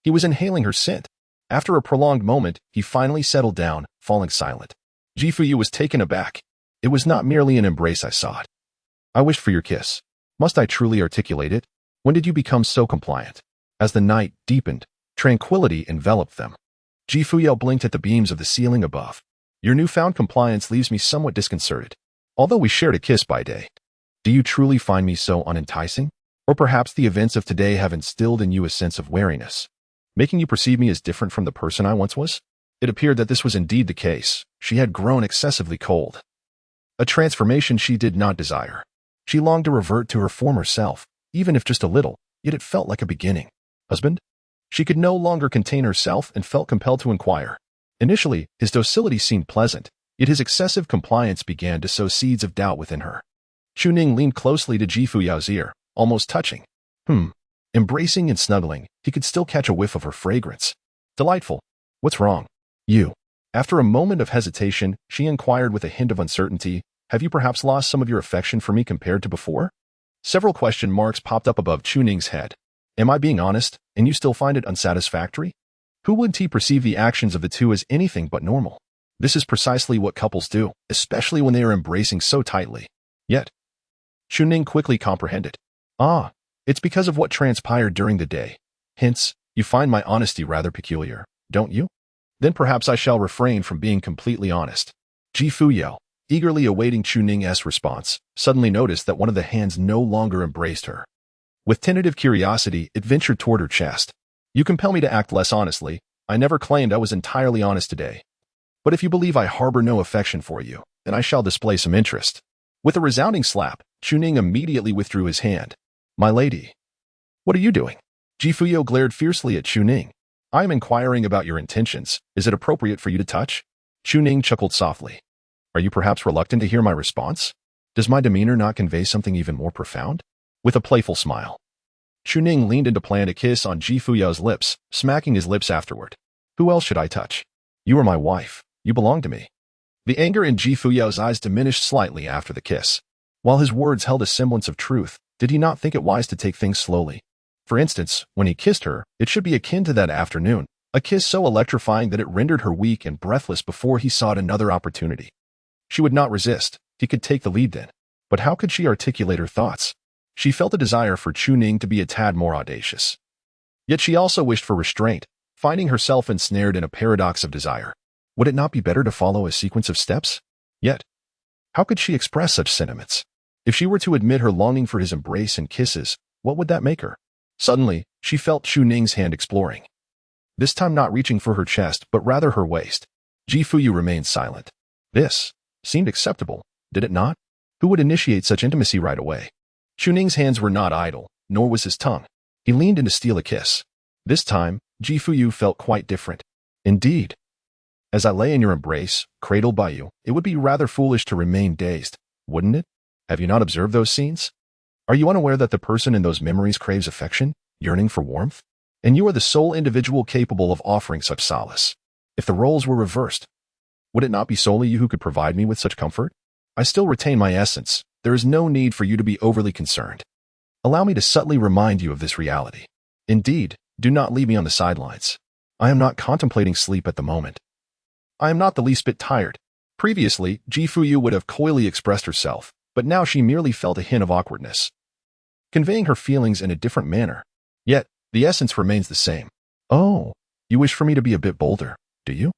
He was inhaling her scent. After a prolonged moment, he finally settled down, falling silent. Ji Fuyu was taken aback. It was not merely an embrace I sought. I wished for your kiss. Must I truly articulate it? When did you become so compliant? As the night deepened, tranquility enveloped them. Ji Fuyao blinked at the beams of the ceiling above. Your newfound compliance leaves me somewhat disconcerted. Although we shared a kiss by day, do you truly find me so unenticing? Or perhaps the events of today have instilled in you a sense of wariness, making you perceive me as different from the person I once was? It appeared that this was indeed the case. She had grown excessively cold, a transformation she did not desire. She longed to revert to her former self, even if just a little, yet it felt like a beginning. Husband? She could no longer contain herself and felt compelled to inquire. Initially, his docility seemed pleasant, yet his excessive compliance began to sow seeds of doubt within her. Chu Ning leaned closely to Ji Fuyao's ear, almost touching. Embracing and snuggling, he could still catch a whiff of her fragrance. Delightful. What's wrong? You. After a moment of hesitation, she inquired with a hint of uncertainty, have you perhaps lost some of your affection for me compared to before? Several question marks popped up above Chu Ning's head. Am I being honest, and you still find it unsatisfactory? Who wouldn't he perceive the actions of the two as anything but normal? This is precisely what couples do, especially when they are embracing so tightly. Yet, Chu Ning quickly comprehended. It's because of what transpired during the day. Hence, you find my honesty rather peculiar, don't you? Then perhaps I shall refrain from being completely honest. Ji Fuyao, eagerly awaiting Chu Ning's response, suddenly noticed that one of the hands no longer embraced her. With tentative curiosity, it ventured toward her chest. You compel me to act less honestly. I never claimed I was entirely honest today. But if you believe I harbor no affection for you, then I shall display some interest. With a resounding slap, Chu Ning immediately withdrew his hand. My lady. What are you doing? Ji Fuyao glared fiercely at Chu Ning. I am inquiring about your intentions. Is it appropriate for you to touch? Chu Ning chuckled softly. Are you perhaps reluctant to hear my response? Does my demeanor not convey something even more profound? With a playful smile, Chu Ning leaned in to plant a kiss on Ji Fuyao's lips, smacking his lips afterward. Who else should I touch? You are my wife. You belong to me. The anger in Ji Fuyao's eyes diminished slightly after the kiss. While his words held a semblance of truth, did he not think it wise to take things slowly? For instance, when he kissed her, it should be akin to that afternoon, a kiss so electrifying that it rendered her weak and breathless before he sought another opportunity. She would not resist. He could take the lead then. But how could she articulate her thoughts? She felt a desire for Chu Ning to be a tad more audacious. Yet she also wished for restraint, finding herself ensnared in a paradox of desire. Would it not be better to follow a sequence of steps? Yet, how could she express such sentiments? If she were to admit her longing for his embrace and kisses, what would that make her? Suddenly, she felt Chu Ning's hand exploring. This time not reaching for her chest, but rather her waist. Ji Fuyu remained silent. This seemed acceptable, did it not? Who would initiate such intimacy right away? Chu Ning's hands were not idle, nor was his tongue. He leaned in to steal a kiss. This time, Ji Fuyu felt quite different. Indeed. As I lay in your embrace, cradled by you, it would be rather foolish to remain dazed, wouldn't it? Have you not observed those scenes? Are you unaware that the person in those memories craves affection, yearning for warmth? And you are the sole individual capable of offering such solace. If the roles were reversed, would it not be solely you who could provide me with such comfort? I still retain my essence. There is no need for you to be overly concerned. Allow me to subtly remind you of this reality. Indeed, do not leave me on the sidelines. I am not contemplating sleep at the moment. I am not the least bit tired. Previously, Ji Fuyu would have coyly expressed herself, but now she merely felt a hint of awkwardness, conveying her feelings in a different manner. Yet, the essence remains the same. Oh, you wish for me to be a bit bolder, do you?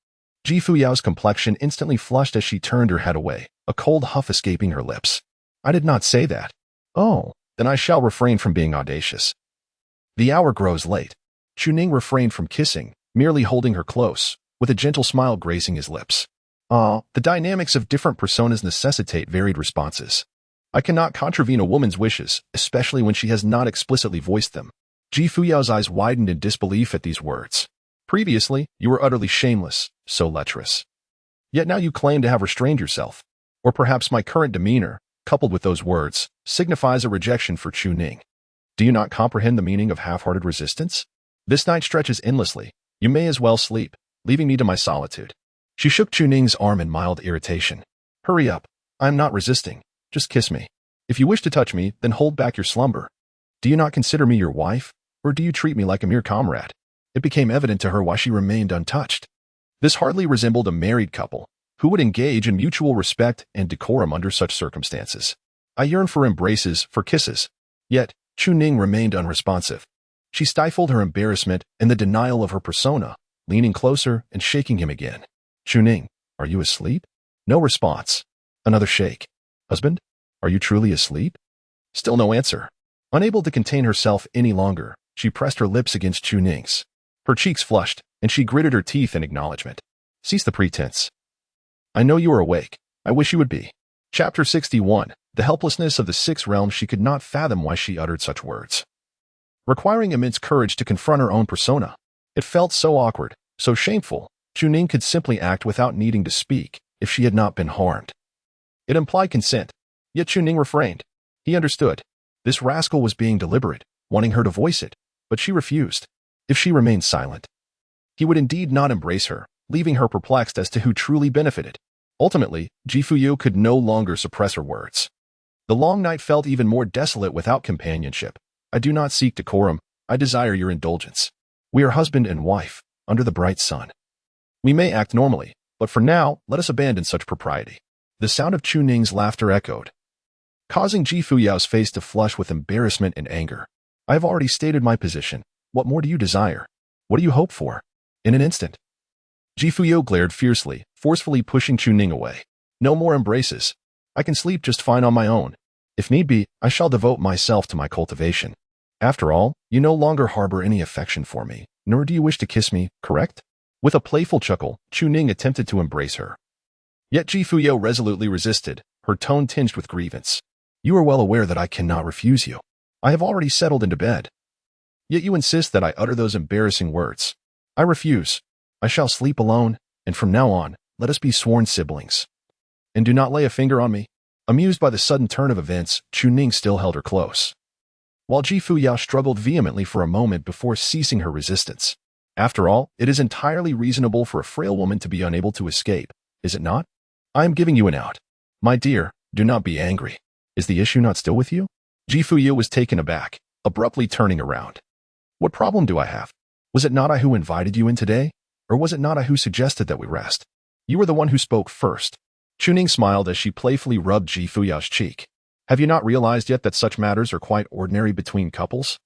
Ji Fuyao's complexion instantly flushed as she turned her head away, a cold huff escaping her lips. I did not say that. Oh, then I shall refrain from being audacious. The hour grows late. Chuning refrained from kissing, merely holding her close, with a gentle smile gracing his lips. The dynamics of different personas necessitate varied responses. I cannot contravene a woman's wishes, especially when she has not explicitly voiced them. Fuyao's eyes widened in disbelief at these words. Previously, you were utterly shameless, so lecherous. Yet now you claim to have restrained yourself. Or perhaps my current demeanor, coupled with those words, signifies a rejection for Chuning. Do you not comprehend the meaning of half-hearted resistance? This night stretches endlessly. You may as well sleep, leaving me to my solitude. She shook Chuning's arm in mild irritation. Hurry up. I am not resisting. Just kiss me. If you wish to touch me, then hold back your slumber. Do you not consider me your wife, or do you treat me like a mere comrade? It became evident to her why she remained untouched. This hardly resembled a married couple, who would engage in mutual respect and decorum under such circumstances. I yearned for embraces, for kisses. Yet, Chuning remained unresponsive. She stifled her embarrassment and the denial of her persona, leaning closer and shaking him again. Chuning, are you asleep? No response. Another shake. Husband, are you truly asleep? Still no answer. Unable to contain herself any longer, she pressed her lips against Chuning's. Her cheeks flushed, and she gritted her teeth in acknowledgement. Cease the pretense. I know you are awake. I wish you would be. Chapter 61. The helplessness of the sixth realm. She could not fathom why she uttered such words. Requiring immense courage to confront her own persona. It felt so awkward, so shameful. Chuning could simply act without needing to speak, if she had not been harmed. It implied consent, yet Chuning refrained. He understood. This rascal was being deliberate, wanting her to voice it, but she refused. If she remained silent, he would indeed not embrace her, leaving her perplexed as to who truly benefited. Ultimately, Fuyao could no longer suppress her words. The long night felt even more desolate without companionship. I do not seek decorum, I desire your indulgence. We are husband and wife, under the bright sun. We may act normally, but for now, let us abandon such propriety. The sound of Chuning's laughter echoed, causing Fuyao's face to flush with embarrassment and anger. I have already stated my position. What more do you desire? What do you hope for? In an instant, Fuyao glared fiercely, forcefully pushing Chuning away. No more embraces. I can sleep just fine on my own. If need be, I shall devote myself to my cultivation. After all, you no longer harbor any affection for me, nor do you wish to kiss me, correct? With a playful chuckle, Chuning attempted to embrace her. Yet Fuyao resolutely resisted, her tone tinged with grievance. You are well aware that I cannot refuse you. I have already settled into bed. Yet you insist that I utter those embarrassing words. I refuse. I shall sleep alone, and from now on, let us be sworn siblings. And do not lay a finger on me. Amused by the sudden turn of events, Chuning still held her close, while Fuyao struggled vehemently for a moment before ceasing her resistance. After all, it is entirely reasonable for a frail woman to be unable to escape, is it not? I am giving you an out. My dear, do not be angry. Is the issue not still with you? Fuyao was taken aback, abruptly turning around. What problem do I have? Was it not I who invited you in today? Or was it not I who suggested that we rest? You were the one who spoke first. Chuning smiled as she playfully rubbed Fuyao's cheek. Have you not realized yet that such matters are quite ordinary between couples?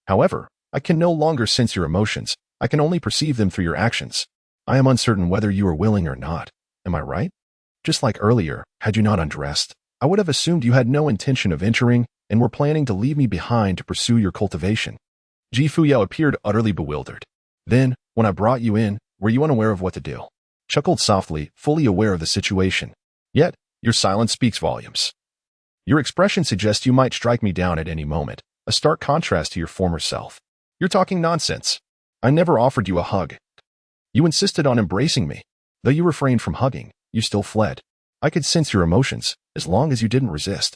However, I can no longer sense your emotions. I can only perceive them through your actions. I am uncertain whether you are willing or not. Am I right? Just like earlier, had you not undressed, I would have assumed you had no intention of entering and were planning to leave me behind to pursue your cultivation. Fuyao appeared utterly bewildered. Then, when I brought you in, were you unaware of what to do? Chuckled softly, fully aware of the situation. Yet, your silence speaks volumes. Your expression suggests you might strike me down at any moment, a stark contrast to your former self. You're talking nonsense. I never offered you a hug. You insisted on embracing me. Though you refrained from hugging, you still fled. I could sense your emotions, as long as you didn't resist.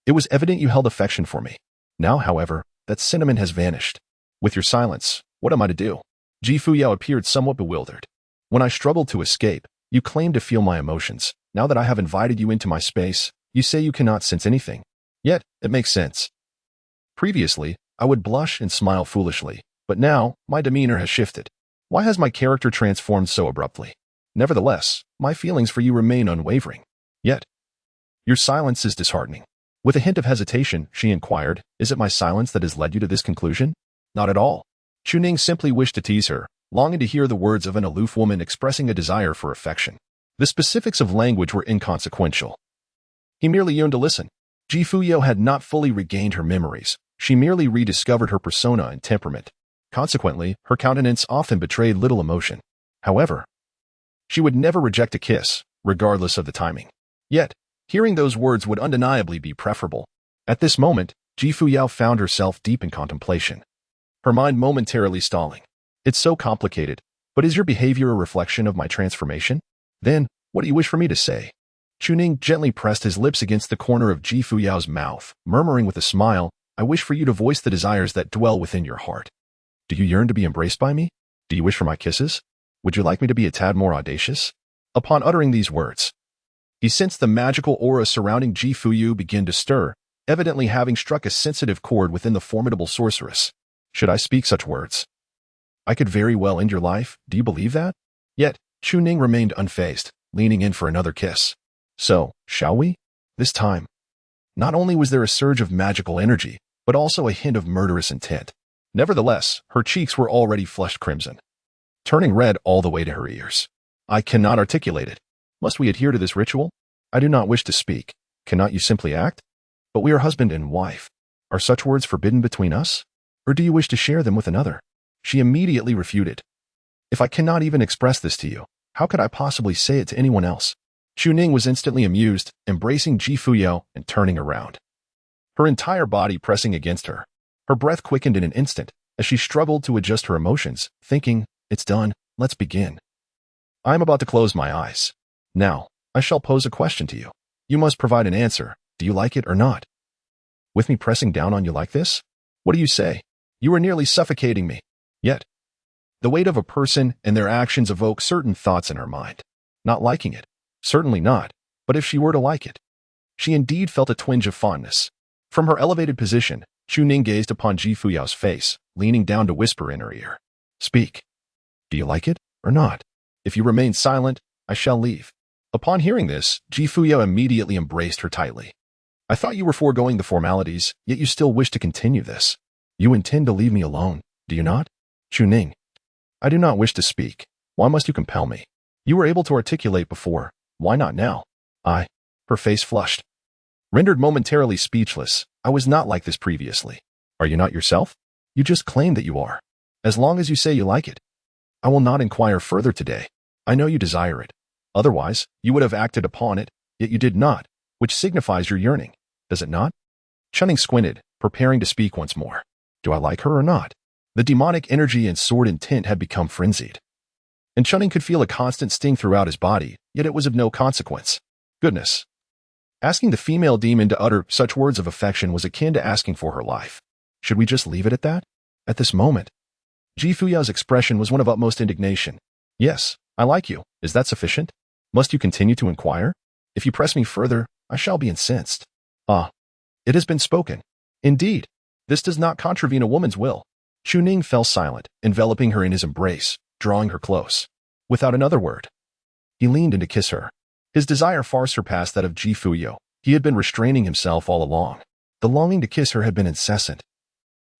It was evident you held affection for me. Now, however, that sentiment has vanished. With your silence, what am I to do? Fuyao appeared somewhat bewildered. When I struggled to escape, you claimed to feel my emotions. Now that I have invited you into my space, you say you cannot sense anything. Yet, it makes sense. Previously, I would blush and smile foolishly, but now, my demeanor has shifted. Why has my character transformed so abruptly? Nevertheless, my feelings for you remain unwavering. Yet, your silence is disheartening. With a hint of hesitation, she inquired, is it my silence that has led you to this conclusion? Not at all. Chuning simply wished to tease her, longing to hear the words of an aloof woman expressing a desire for affection. The specifics of language were inconsequential. He merely yearned to listen. Fuyao had not fully regained her memories. She merely rediscovered her persona and temperament. Consequently, her countenance often betrayed little emotion. However, she would never reject a kiss, regardless of the timing. Yet, hearing those words would undeniably be preferable. At this moment, Fuyao found herself deep in contemplation, her mind momentarily stalling. It's so complicated, but is your behavior a reflection of my transformation? Then, what do you wish for me to say? Chuning gently pressed his lips against the corner of Fuyao's mouth, murmuring with a smile, I wish for you to voice the desires that dwell within your heart. Do you yearn to be embraced by me? Do you wish for my kisses? Would you like me to be a tad more audacious? Upon uttering these words, he sensed the magical aura surrounding Fuyao begin to stir, evidently having struck a sensitive chord within the formidable sorceress. Should I speak such words? I could very well end your life, do you believe that? Yet, Chuning remained unfazed, leaning in for another kiss. So, shall we? This time. Not only was there a surge of magical energy, but also a hint of murderous intent. Nevertheless, her cheeks were already flushed crimson, turning red all the way to her ears. I cannot articulate it. Must we adhere to this ritual? I do not wish to speak. Cannot you simply act? But we are husband and wife. Are such words forbidden between us? Or do you wish to share them with another? She immediately refuted. If I cannot even express this to you, how could I possibly say it to anyone else? Chuning was instantly amused, embracing Fuyao and turning around, her entire body pressing against her. Her breath quickened in an instant as she struggled to adjust her emotions, thinking, it's done, let's begin. I am about to close my eyes. Now, I shall pose a question to you. You must provide an answer. Do you like it or not? With me pressing down on you like this? What do you say? You are nearly suffocating me. Yet, the weight of a person and their actions evoke certain thoughts in her mind. Not liking it. Certainly not. But if she were to like it. She indeed felt a twinge of fondness. From her elevated position, Chuning gazed upon Fuyao's face, leaning down to whisper in her ear. Speak. Do you like it or not? If you remain silent, I shall leave. Upon hearing this, Fuyao immediately embraced her tightly. I thought you were foregoing the formalities, yet you still wish to continue this. You intend to leave me alone, do you not? Chuning. I do not wish to speak. Why must you compel me? You were able to articulate before. Why not now? Her face flushed. Rendered momentarily speechless, I was not like this previously. Are you not yourself? You just claim that you are. As long as you say you like it. I will not inquire further today. I know you desire it. Otherwise, you would have acted upon it, yet you did not, which signifies your yearning, does it not? Chuning squinted, preparing to speak once more. Do I like her or not? The demonic energy and sword intent had become frenzied. And Chuning could feel a constant sting throughout his body, yet it was of no consequence. Goodness. Asking the female demon to utter such words of affection was akin to asking for her life. Should we just leave it at that? At this moment, Fuyao's expression was one of utmost indignation. Yes, I like you. Is that sufficient? Must you continue to inquire? If you press me further, I shall be incensed. It has been spoken. Indeed, this does not contravene a woman's will. Chuning fell silent, enveloping her in his embrace, drawing her close. Without another word, he leaned in to kiss her. His desire far surpassed that of Fuyao. He had been restraining himself all along. The longing to kiss her had been incessant.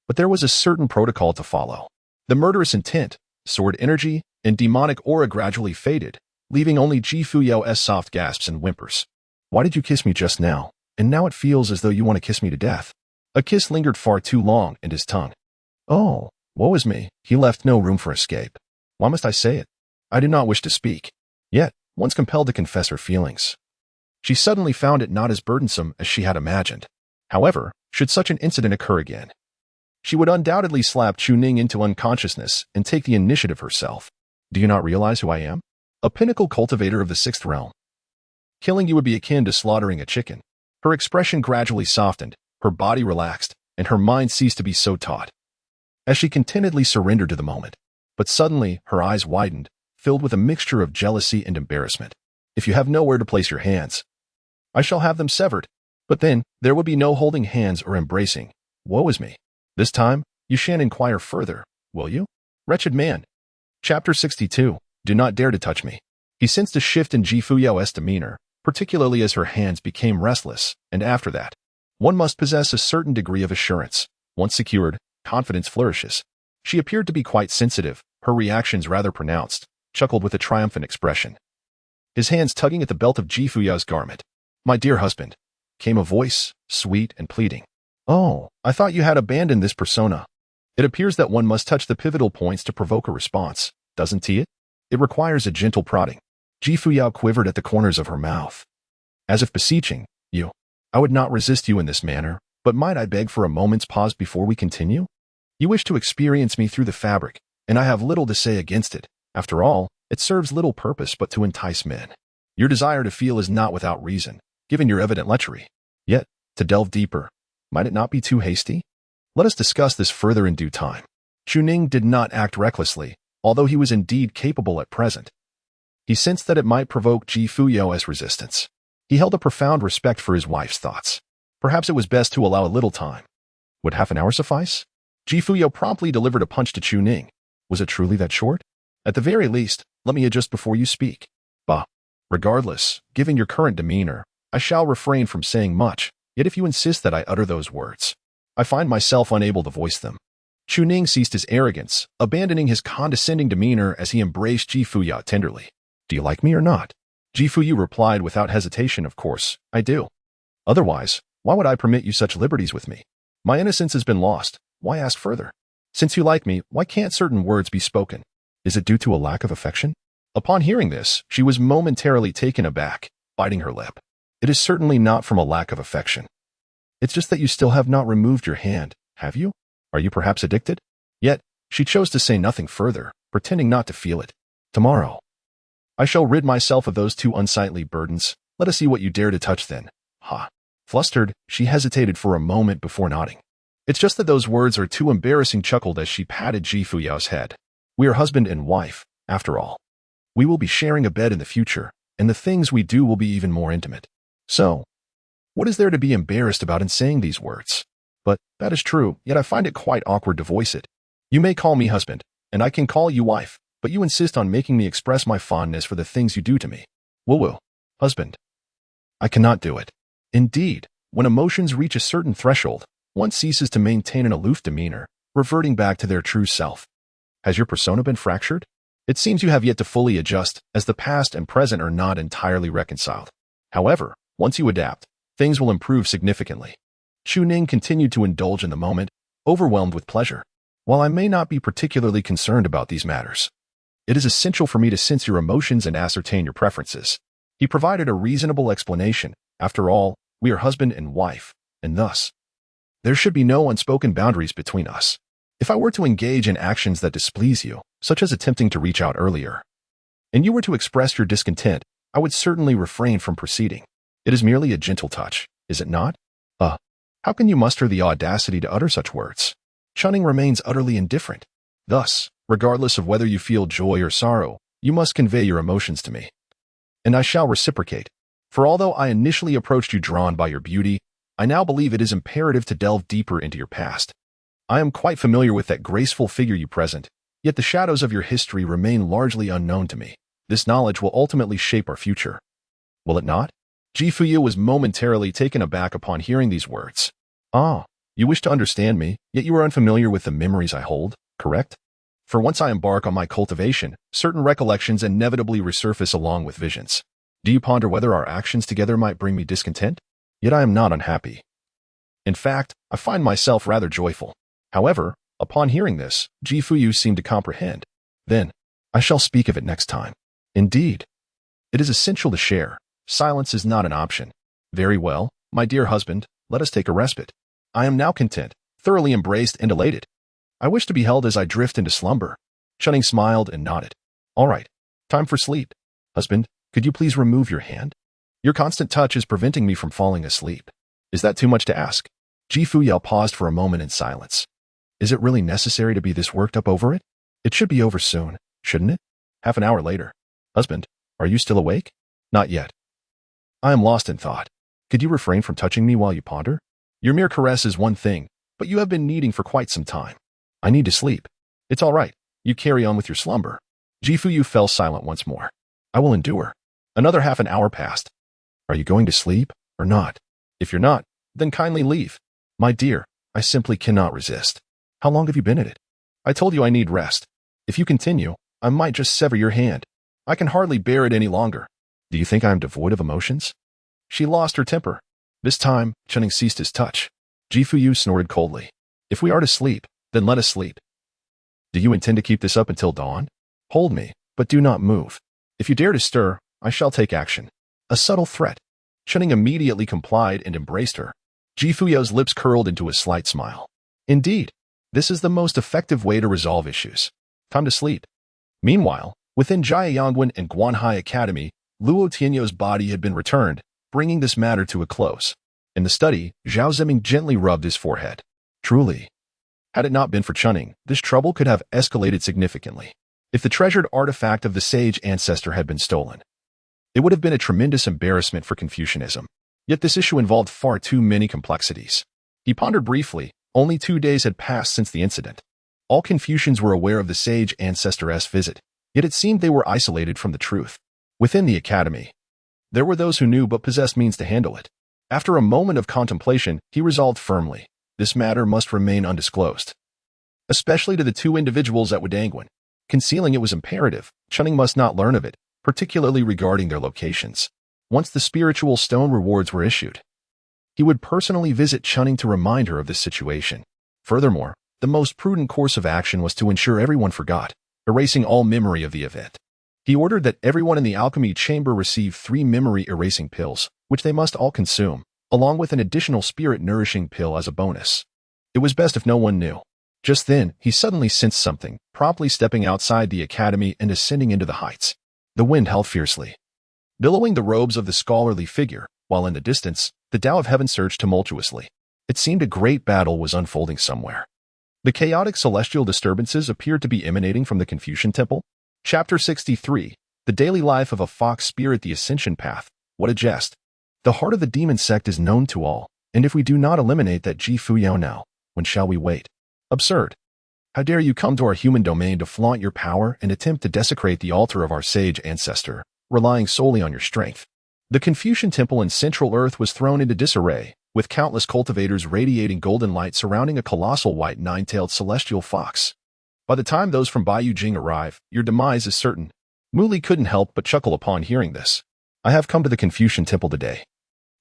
But there was a certain protocol to follow. The murderous intent, sword energy, and demonic aura gradually faded, leaving only Fuyao's soft gasps and whimpers. Why did you kiss me just now? And now it feels as though you want to kiss me to death. A kiss lingered far too long in his tongue. Oh, woe is me. He left no room for escape. Why must I say it? I do not wish to speak. Yet, once compelled to confess her feelings, she suddenly found it not as burdensome as she had imagined. However, should such an incident occur again, she would undoubtedly slap Chuning into unconsciousness and take the initiative herself. Do you not realize who I am? A pinnacle cultivator of the sixth realm. Killing you would be akin to slaughtering a chicken. Her expression gradually softened, her body relaxed, and her mind ceased to be so taut, as she contentedly surrendered to the moment. But suddenly, her eyes widened, filled with a mixture of jealousy and embarrassment. If you have nowhere to place your hands, I shall have them severed. But then, there would be no holding hands or embracing. Woe is me. This time, you shan't inquire further, will you? Wretched man. Chapter 62. Do not dare to touch me. He sensed a shift in Fuyao's demeanor, particularly as her hands became restless, and after that, one must possess a certain degree of assurance. Once secured, confidence flourishes. She appeared to be quite sensitive, her reactions rather pronounced, chuckled with a triumphant expression. His hands tugging at the belt of Fuyao's garment. My dear husband, came a voice, sweet and pleading. Oh, I thought you had abandoned this persona. It appears that one must touch the pivotal points to provoke a response, doesn't it? It requires a gentle prodding. Fuyao quivered at the corners of her mouth, as if beseeching, you. I would not resist you in this manner, but might I beg for a moment's pause before we continue? You wish to experience me through the fabric, and I have little to say against it. After all, it serves little purpose but to entice men. Your desire to feel is not without reason, given your evident lechery. Yet, to delve deeper, might it not be too hasty? Let us discuss this further in due time. Chuning did not act recklessly, although he was indeed capable at present. He sensed that it might provoke Fuyao as resistance. He held a profound respect for his wife's thoughts. Perhaps it was best to allow a little time. Would half an hour suffice? Fuyao promptly delivered a punch to Chuning. Was it truly that short? At the very least, let me adjust before you speak. Bah. Regardless, given your current demeanor, I shall refrain from saying much, yet if you insist that I utter those words, I find myself unable to voice them. Chuning ceased his arrogance, abandoning his condescending demeanor as he embraced Fuyao tenderly. Do you like me or not? Fuyao replied without hesitation, of course, I do. Otherwise, why would I permit you such liberties with me? My innocence has been lost. Why ask further? Since you like me, why can't certain words be spoken? Is it due to a lack of affection? Upon hearing this, she was momentarily taken aback, biting her lip. It is certainly not from a lack of affection. It's just that you still have not removed your hand, have you? Are you perhaps addicted? Yet, she chose to say nothing further, pretending not to feel it. Tomorrow, I shall rid myself of those two unsightly burdens. Let us see what you dare to touch then. Ha. Flustered, she hesitated for a moment before nodding. It's just that those words are too embarrassing, chuckled as she patted Fuyao's head. We are husband and wife, after all. We will be sharing a bed in the future, and the things we do will be even more intimate. So, what is there to be embarrassed about in saying these words? But that is true, yet I find it quite awkward to voice it. You may call me husband, and I can call you wife, but you insist on making me express my fondness for the things you do to me. Woo-woo. Husband. I cannot do it. Indeed, when emotions reach a certain threshold, one ceases to maintain an aloof demeanor, reverting back to their true self. Has your persona been fractured? It seems you have yet to fully adjust, as the past and present are not entirely reconciled. However, once you adapt, things will improve significantly. Chuning continued to indulge in the moment, overwhelmed with pleasure. While I may not be particularly concerned about these matters, it is essential for me to sense your emotions and ascertain your preferences. He provided a reasonable explanation. After all, we are husband and wife, and thus, there should be no unspoken boundaries between us. If I were to engage in actions that displease you, such as attempting to reach out earlier, and you were to express your discontent, I would certainly refrain from proceeding. It is merely a gentle touch, is it not? How can you muster the audacity to utter such words? Chuning remains utterly indifferent. Thus, regardless of whether you feel joy or sorrow, you must convey your emotions to me. And I shall reciprocate. For although I initially approached you drawn by your beauty, I now believe it is imperative to delve deeper into your past. I am quite familiar with that graceful figure you present, yet the shadows of your history remain largely unknown to me. This knowledge will ultimately shape our future. Will it not? Fuyao was momentarily taken aback upon hearing these words. Ah, you wish to understand me, yet you are unfamiliar with the memories I hold, correct? For once I embark on my cultivation, certain recollections inevitably resurface along with visions. Do you ponder whether our actions together might bring me discontent? Yet I am not unhappy. In fact, I find myself rather joyful. However, upon hearing this, Fuyao seemed to comprehend. Then, I shall speak of it next time. Indeed. It is essential to share. Silence is not an option. Very well, my dear husband, let us take a respite. I am now content, thoroughly embraced and elated. I wish to be held as I drift into slumber. Chuning smiled and nodded. All right, time for sleep. Husband, could you please remove your hand? Your constant touch is preventing me from falling asleep. Is that too much to ask? Fuyao paused for a moment in silence. Is it really necessary to be this worked up over it? It should be over soon, shouldn't it? Half an hour later. Husband, are you still awake? Not yet. I am lost in thought. Could you refrain from touching me while you ponder? Your mere caress is one thing, but you have been needing for quite some time. I need to sleep. It's all right. You carry on with your slumber. Fuyao fell silent once more. I will endure. Another half an hour passed. Are you going to sleep or not? If you're not, then kindly leave. My dear, I simply cannot resist. How long have you been at it? I told you I need rest. If you continue, I might just sever your hand. I can hardly bear it any longer. Do you think I am devoid of emotions? She lost her temper. This time, Chuning ceased his touch. Fuyao snorted coldly. If we are to sleep, Then let us sleep. Do you intend to keep this up until dawn? Hold me, but do not move. If you dare to stir, I shall take action. A subtle threat. Chunning immediately complied and embraced her. Fuyao's lips curled into a slight smile. Indeed, this is the most effective way to resolve issues. Time to sleep. Meanwhile, within Jiayangwen and Guanhai Academy, Luo Tianyou's body had been returned, bringing this matter to a close. In the study, Zhao Ziming gently rubbed his forehead. Truly, had it not been for Chunning, this trouble could have escalated significantly. If the treasured artifact of the sage ancestor had been stolen, it would have been a tremendous embarrassment for Confucianism. Yet this issue involved far too many complexities. He pondered briefly. Only 2 days had passed since the incident. All Confucians were aware of the sage ancestor's visit, yet it seemed they were isolated from the truth. Within the academy, there were those who knew but possessed means to handle it. After a moment of contemplation, he resolved firmly, this matter must remain undisclosed. Especially to the 2 individuals at Wudangwen. Concealing it was imperative. Chunning must not learn of it, particularly regarding their locations. Once the spiritual stone rewards were issued, he would personally visit Chunning to remind her of this situation. Furthermore, the most prudent course of action was to ensure everyone forgot, erasing all memory of the event. He ordered that everyone in the alchemy chamber receive 3 memory-erasing pills, which they must all consume, along with an additional spirit-nourishing pill as a bonus. It was best if no one knew. Just then, he suddenly sensed something, promptly stepping outside the academy and ascending into the heights. The wind howled fiercely, billowing the robes of the scholarly figure, while in the distance, the Tao of Heaven surged tumultuously. It seemed a great battle was unfolding somewhere. The chaotic celestial disturbances appeared to be emanating from the Confucian Temple. Chapter 63. The Daily Life of a Fox Spirit. The Ascension Path. What a jest. The heart of the demon sect is known to all, and if we do not eliminate that Fuyao now, when shall we wait? Absurd. How dare you come to our human domain to flaunt your power and attempt to desecrate the altar of our sage ancestor, relying solely on your strength? The Confucian Temple in Central Earth was thrown into disarray, with countless cultivators radiating golden light surrounding a colossal white 9-tailed celestial fox. By the time those from Baiyu Jing arrive, your demise is certain. Muli couldn't help but chuckle upon hearing this. I have come to the Confucian Temple today.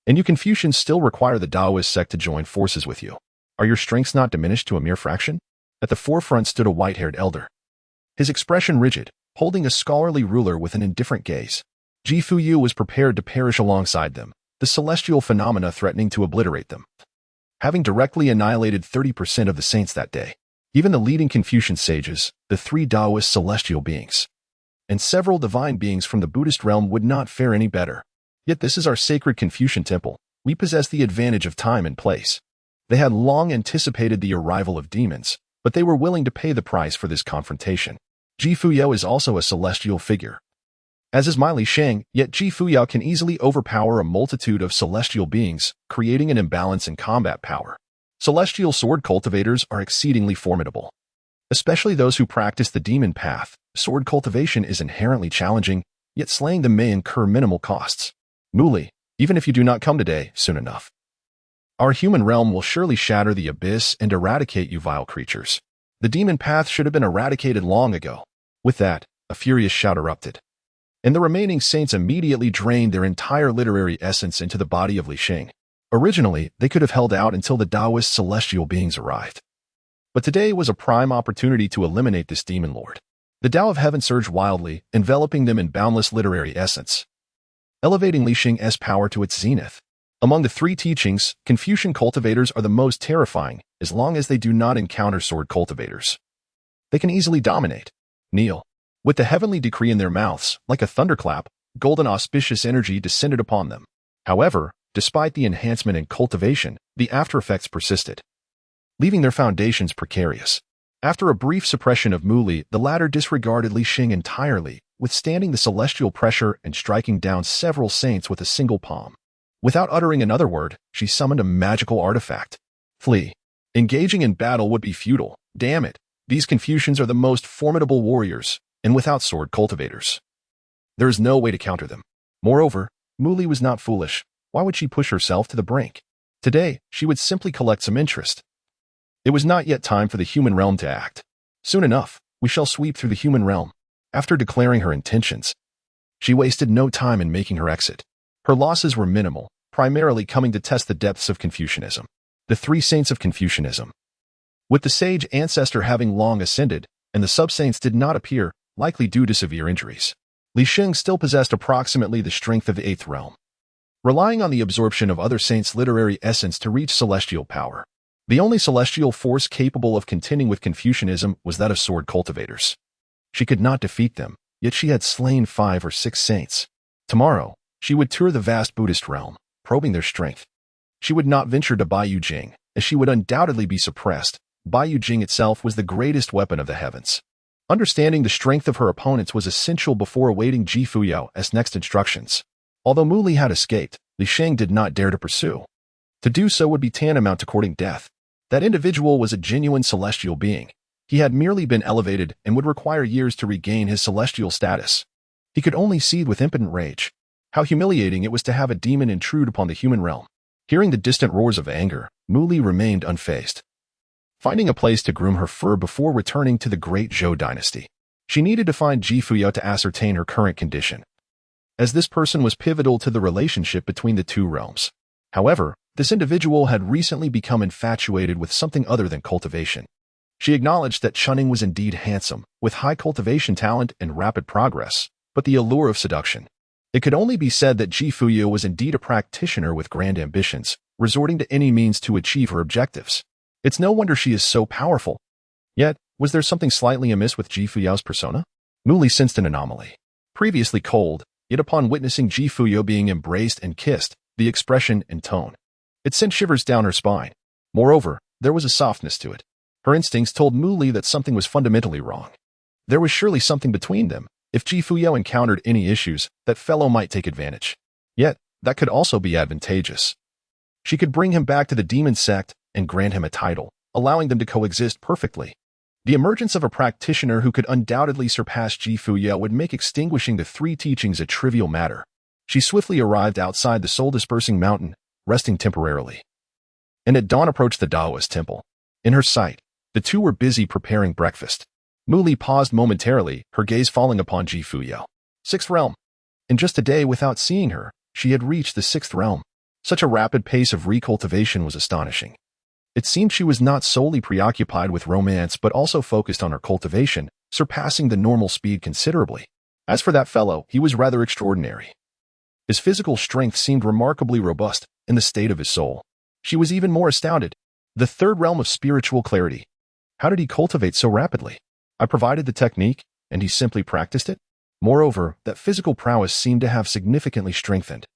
And you Confucians still require the Taoist sect to join forces with you. Are your strengths not diminished to a mere fraction? At the forefront stood a white-haired elder, his expression rigid, holding a scholarly ruler with an indifferent gaze. Fuyao was prepared to perish alongside them, the celestial phenomena threatening to obliterate them. Having directly annihilated 30% of the saints that day, even the leading Confucian sages, the 3 Taoist celestial beings, and several divine beings from the Buddhist realm would not fare any better. Yet this is our sacred Confucian temple. We possess the advantage of time and place. They had long anticipated the arrival of demons, but they were willing to pay the price for this confrontation. Fuyao is also a celestial figure, as is Li Sheng, yet Fuyao can easily overpower a multitude of celestial beings, creating an imbalance in combat power. Celestial sword cultivators are exceedingly formidable. Especially those who practice the demon path, sword cultivation is inherently challenging, yet slaying them may incur minimal costs. Muli, even if you do not come today, soon enough, our human realm will surely shatter the abyss and eradicate you vile creatures. The demon path should have been eradicated long ago. With that, a furious shout erupted, and the remaining saints immediately drained their entire literary essence into the body of Li Sheng. Originally, they could have held out until the Taoist celestial beings arrived. But today was a prime opportunity to eliminate this demon lord. The Tao of Heaven surged wildly, enveloping them in boundless literary essence, elevating Li Sheng's power to its zenith. Among the 3 teachings, Confucian cultivators are the most terrifying, as long as they do not encounter sword cultivators. They can easily dominate. Kneel. With the heavenly decree in their mouths, like a thunderclap, golden auspicious energy descended upon them. However, despite the enhancement in cultivation, the aftereffects persisted, leaving their foundations precarious. After a brief suppression of Muli, the latter disregarded Li Sheng entirely, withstanding the celestial pressure and striking down several saints with a single palm. Without uttering another word, she summoned a magical artifact. Flee. Engaging in battle would be futile. Damn it. These Confucians are the most formidable warriors, and without sword cultivators, there is no way to counter them. Moreover, Muli was not foolish. Why would she push herself to the brink? Today, she would simply collect some interest. It was not yet time for the human realm to act. Soon enough, we shall sweep through the human realm. After declaring her intentions, she wasted no time in making her exit. Her losses were minimal, primarily coming to test the depths of Confucianism. The 3 saints of Confucianism. with the sage ancestor having long ascended, and the sub-saints did not appear, likely due to severe injuries. Li Sheng still possessed approximately the strength of the 8th realm, relying on the absorption of other saints' literary essence to reach celestial power. The only celestial force capable of contending with Confucianism was that of sword cultivators. She could not defeat them, yet she had slain 5 or 6 saints. Tomorrow, she would tour the vast Buddhist realm, probing their strength. She would not venture to Baiyu Jing, as she would undoubtedly be suppressed. Baiyu Jing itself was the greatest weapon of the heavens. Understanding the strength of her opponents was essential before awaiting Ji Fuyao's next instructions. Although Mu Li had escaped, Li Sheng did not dare to pursue. To do so would be tantamount to courting death. That individual was a genuine celestial being. He had merely been elevated and would require years to regain his celestial status. He could only seethe with impotent rage. How humiliating it was to have a demon intrude upon the human realm. Hearing the distant roars of anger, Mu Li remained unfazed. Finding a place to groom her fur before returning to the great Zhou dynasty, she needed to find Ji Fuyao to ascertain her current condition, as this person was pivotal to the relationship between the two realms. However, this individual had recently become infatuated with something other than cultivation. She acknowledged that Chunning was indeed handsome, with high cultivation talent and rapid progress, but the allure of seduction. It could only be said that Ji Fuyao was indeed a practitioner with grand ambitions, resorting to any means to achieve her objectives. It's no wonder she is so powerful. Yet, was there something slightly amiss with Ji Fuyao's persona? Mu Li sensed an anomaly. Previously cold, yet upon witnessing Ji Fuyao being embraced and kissed, the expression and tone, it sent shivers down her spine. Moreover, there was a softness to it. Her instincts told Mu Li that something was fundamentally wrong. There was surely something between them. If Ji Fuyao encountered any issues, that fellow might take advantage. Yet, that could also be advantageous. She could bring him back to the demon sect and grant him a title, allowing them to coexist perfectly. The emergence of a practitioner who could undoubtedly surpass Ji Fuyao would make extinguishing the 3 teachings a trivial matter. She swiftly arrived outside the soul-dispersing mountain, resting temporarily. And at dawn approached the Taoist temple. In her sight, the two were busy preparing breakfast. Mu Li paused momentarily, her gaze falling upon Ji Fuyao. 6th realm. In just a day without seeing her, she had reached the 6th realm. Such a rapid pace of recultivation was astonishing. It seemed she was not solely preoccupied with romance but also focused on her cultivation, surpassing the normal speed considerably. As for that fellow, he was rather extraordinary. His physical strength seemed remarkably robust, and the state of his soul. She was even more astounded. The 3rd realm of spiritual clarity. How did he cultivate so rapidly? I provided the technique, and he simply practiced it? Moreover, that physical prowess seemed to have significantly strengthened.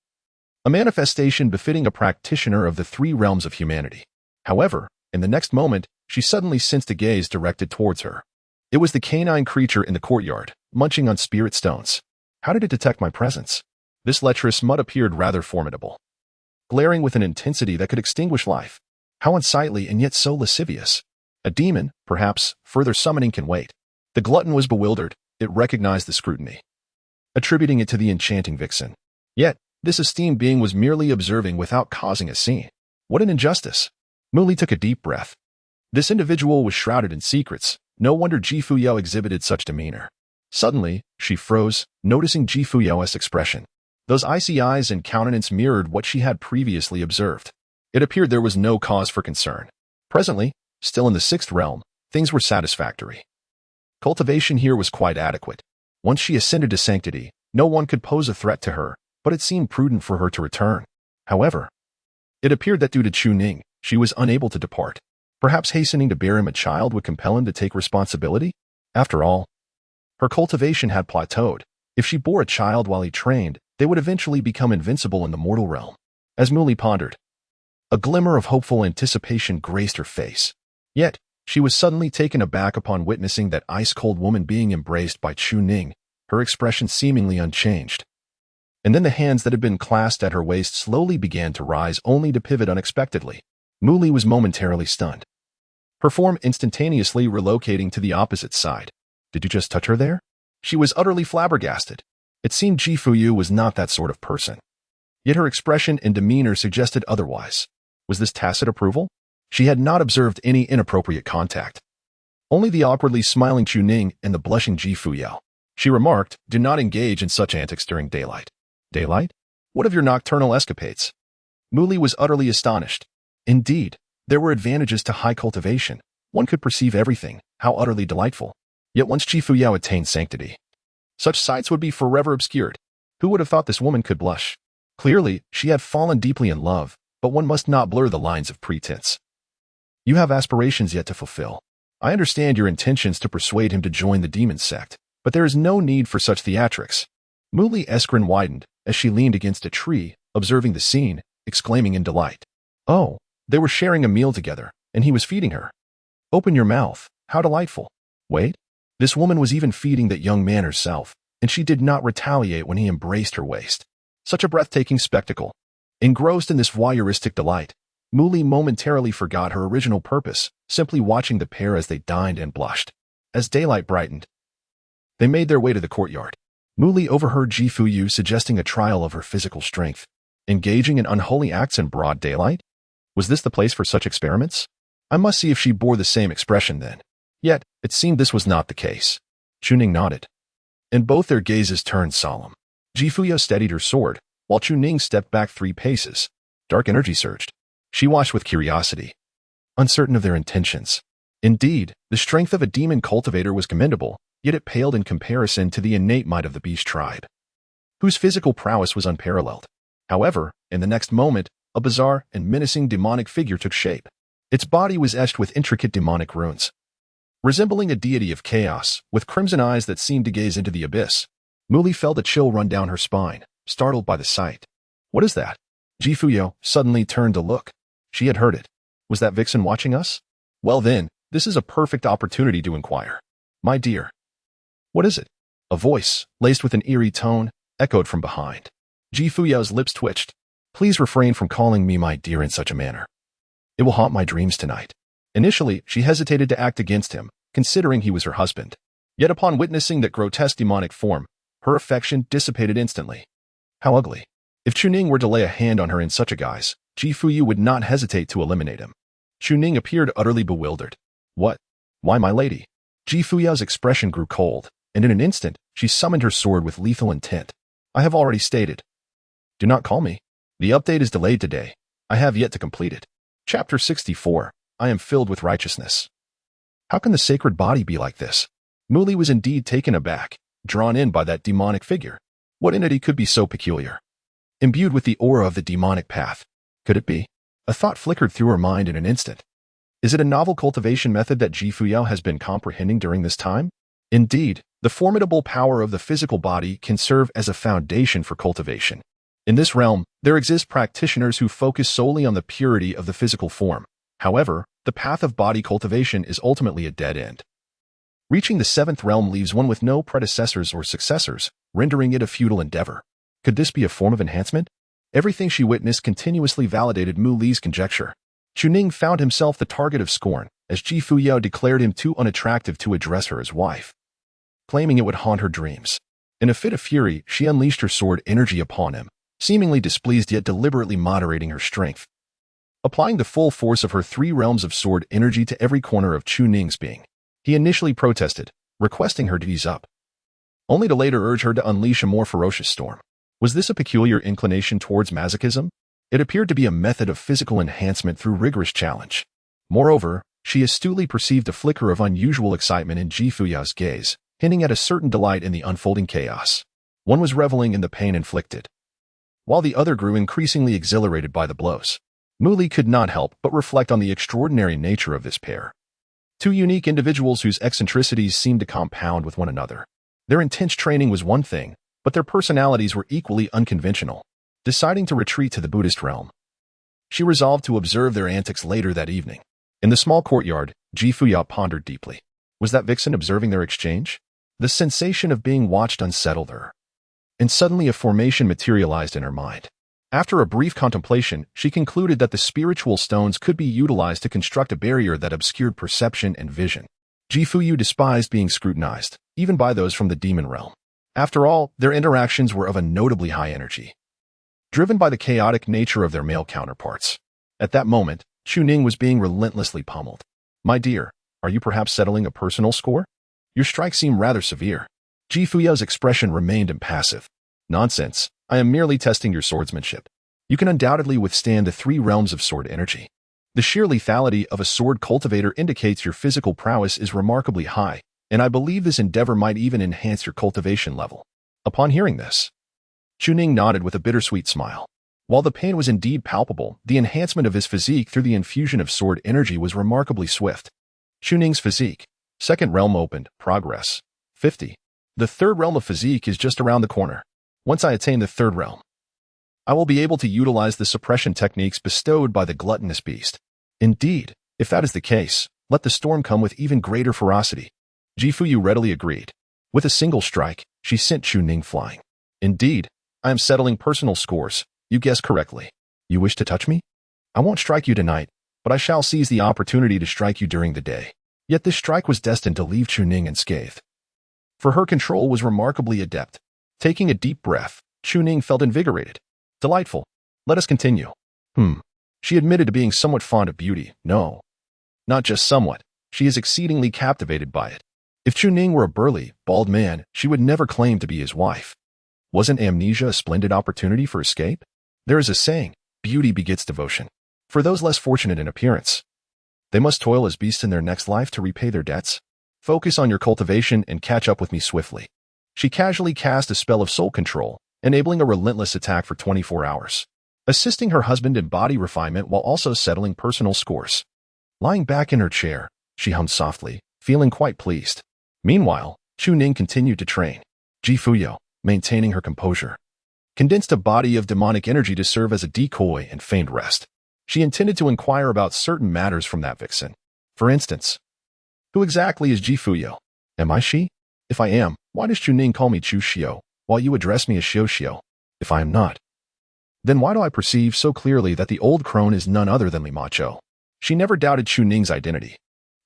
A manifestation befitting a practitioner of the 3 realms of humanity. However, in the next moment, she suddenly sensed a gaze directed towards her. It was the canine creature in the courtyard, munching on spirit stones. How did it detect my presence? This lecherous mutt appeared rather formidable, glaring with an intensity that could extinguish life. How unsightly and yet so lascivious. A demon, perhaps, further summoning can wait. The glutton was bewildered. It recognized the scrutiny, attributing it to the enchanting vixen. Yet, this esteemed being was merely observing without causing a scene. What an injustice! Mu Li took a deep breath. This individual was shrouded in secrets. No wonder Ji Fuyao exhibited such demeanor. Suddenly, she froze, noticing Ji Fuyao's expression. Those icy eyes and countenance mirrored what she had previously observed. It appeared there was no cause for concern. Presently, still in the 6th realm, things were satisfactory. Cultivation here was quite adequate. Once she ascended to sanctity, no one could pose a threat to her, but it seemed prudent for her to return. However, it appeared that due to Chu Ning, she was unable to depart. Perhaps hastening to bear him a child would compel him to take responsibility? After all, her cultivation had plateaued. If she bore a child while he trained, they would eventually become invincible in the mortal realm. As Mu Li pondered, a glimmer of hopeful anticipation graced her face. Yet, she was suddenly taken aback upon witnessing that ice-cold woman being embraced by Chu Ning, her expression seemingly unchanged. And then the hands that had been clasped at her waist slowly began to rise, only to pivot unexpectedly. Mu Li was momentarily stunned, her form instantaneously relocating to the opposite side. Did you just touch her there? She was utterly flabbergasted. It seemed Ji Fuyao was not that sort of person. Yet her expression and demeanor suggested otherwise. Was this tacit approval? She had not observed any inappropriate contact. Only the awkwardly smiling Chu Ning and the blushing Ji Fuyao. She remarked, "Do not engage in such antics during daylight." Daylight? What of your nocturnal escapades? Mu Li was utterly astonished. Indeed, there were advantages to high cultivation. One could perceive everything. How utterly delightful. Yet once Fuyao attained sanctity, such sights would be forever obscured. Who would have thought this woman could blush? Clearly, she had fallen deeply in love, but one must not blur the lines of pretense. You have aspirations yet to fulfill. I understand your intentions to persuade him to join the demon sect, but there is no need for such theatrics. Muli's grin widened as she leaned against a tree, observing the scene, exclaiming in delight. Oh, they were sharing a meal together, and he was feeding her. Open your mouth. How delightful. Wait. This woman was even feeding that young man herself, and she did not retaliate when he embraced her waist. Such a breathtaking spectacle. Engrossed in this voyeuristic delight, Muli momentarily forgot her original purpose, simply watching the pair as they dined and blushed. As daylight brightened, they made their way to the courtyard. Muli overheard Fuyao suggesting a trial of her physical strength. Engaging in unholy acts in broad daylight? Was this the place for such experiments? I must see if she bore the same expression then. Yet, it seemed this was not the case. Chuning nodded, and both their gazes turned solemn. Fuyao steadied her sword, while Chuning stepped back 3 paces. Dark energy surged. She watched with curiosity, uncertain of their intentions. Indeed, the strength of a demon cultivator was commendable, yet it paled in comparison to the innate might of the beast tribe, whose physical prowess was unparalleled. However, in the next moment, a bizarre and menacing demonic figure took shape. Its body was etched with intricate demonic runes, resembling a deity of chaos, with crimson eyes that seemed to gaze into the abyss. Muli felt a chill run down her spine, startled by the sight. What is that? Fuyao suddenly turned to look. She had heard it. Was that vixen watching us? Well then, this is a perfect opportunity to inquire. My dear. What is it? A voice, laced with an eerie tone, echoed from behind. Fuyao's lips twitched. Please refrain from calling me my dear in such a manner. It will haunt my dreams tonight. Initially, she hesitated to act against him, considering he was her husband. Yet upon witnessing that grotesque demonic form, her affection dissipated instantly. How ugly. If Chuning were to lay a hand on her in such a guise, Fuyao would not hesitate to eliminate him. Chuning appeared utterly bewildered. What? Why, my lady? Fuyao's expression grew cold, and in an instant, she summoned her sword with lethal intent. I have already stated. Do not call me. The update is delayed today. I have yet to complete it. Chapter 64. I am filled with righteousness. How can the sacred body be like this? Muli was indeed taken aback, drawn in by that demonic figure. What entity could be so peculiar? Imbued with the aura of the demonic path. Could it be? A thought flickered through her mind in an instant. Is it a novel cultivation method that Fuyao has been comprehending during this time? Indeed, the formidable power of the physical body can serve as a foundation for cultivation. In this realm, there exist practitioners who focus solely on the purity of the physical form. However, the path of body cultivation is ultimately a dead end. Reaching the 7th realm leaves one with no predecessors or successors, rendering it a futile endeavor. Could this be a form of enhancement? Everything she witnessed continuously validated Muli's conjecture. Chuning found himself the target of scorn, as Fuyao declared him too unattractive to address her as wife, claiming it would haunt her dreams. In a fit of fury, she unleashed her sword energy upon him, seemingly displeased yet deliberately moderating her strength. Applying the full force of her 3 realms of sword energy to every corner of Chuning's being, he initially protested, requesting her to ease up, only to later urge her to unleash a more ferocious storm. Was this a peculiar inclination towards masochism? It appeared to be a method of physical enhancement through rigorous challenge. Moreover, she astutely perceived a flicker of unusual excitement in Fuyao's gaze, hinting at a certain delight in the unfolding chaos. One was reveling in the pain inflicted, while the other grew increasingly exhilarated by the blows. Muli could not help but reflect on the extraordinary nature of this pair. 2 unique individuals whose eccentricities seemed to compound with one another. Their intense training was one thing, but their personalities were equally unconventional. Deciding to retreat to the Buddhist realm, she resolved to observe their antics later that evening. In the small courtyard, Fuyao pondered deeply. Was that vixen observing their exchange? The sensation of being watched unsettled her, and suddenly a formation materialized in her mind. After a brief contemplation, she concluded that the spiritual stones could be utilized to construct a barrier that obscured perception and vision. Fuyao despised being scrutinized, even by those from the demon realm. After all, their interactions were of a notably high energy, driven by the chaotic nature of their male counterparts. At that moment, Chuning was being relentlessly pummeled. My dear, are you perhaps settling a personal score? Your strikes seem rather severe. Fuyao's expression remained impassive. Nonsense. I am merely testing your swordsmanship. You can undoubtedly withstand the 3 realms of sword energy. The sheer lethality of a sword cultivator indicates your physical prowess is remarkably high, and I believe this endeavor might even enhance your cultivation level. Upon hearing this, Chuning nodded with a bittersweet smile. While the pain was indeed palpable, the enhancement of his physique through the infusion of sword energy was remarkably swift. Chuning's physique. Second realm opened. Progress. 50. The third realm of physique is just around the corner. Once I attain the third realm, I will be able to utilize the suppression techniques bestowed by the gluttonous beast. Indeed, if that is the case, let the storm come with even greater ferocity. Jifuyu readily agreed. With a single strike, she sent Chuning flying. Indeed, I am settling personal scores. You guessed correctly. You wish to touch me? I won't strike you tonight, but I shall seize the opportunity to strike you during the day. Yet this strike was destined to leave Chuning unscathed. For her control was remarkably adept. Taking a deep breath, Chuning felt invigorated. Delightful. Let us continue. She admitted to being somewhat fond of beauty. No. Not just somewhat. She is exceedingly captivated by it. If Chuning were a burly, bald man, she would never claim to be his wife. Wasn't amnesia a splendid opportunity for escape? There is a saying, beauty begets devotion. For those less fortunate in appearance, they must toil as beasts in their next life to repay their debts. Focus on your cultivation and catch up with me swiftly. She casually cast a spell of soul control, enabling a relentless attack for 24 hours, assisting her husband in body refinement while also settling personal scores. Lying back in her chair, she hummed softly, feeling quite pleased. Meanwhile, Chuning continued to train. Fuyao, maintaining her composure, condensed a body of demonic energy to serve as a decoy and feigned rest. She intended to inquire about certain matters from that vixen. For instance, who exactly is Fuyao? Am I she? If I am, why does Chuning call me Chu Xiao, while you address me as Xiao Xiao? If I am not, then why do I perceive so clearly that the old crone is none other than Li Macho? She never doubted Chuning's identity.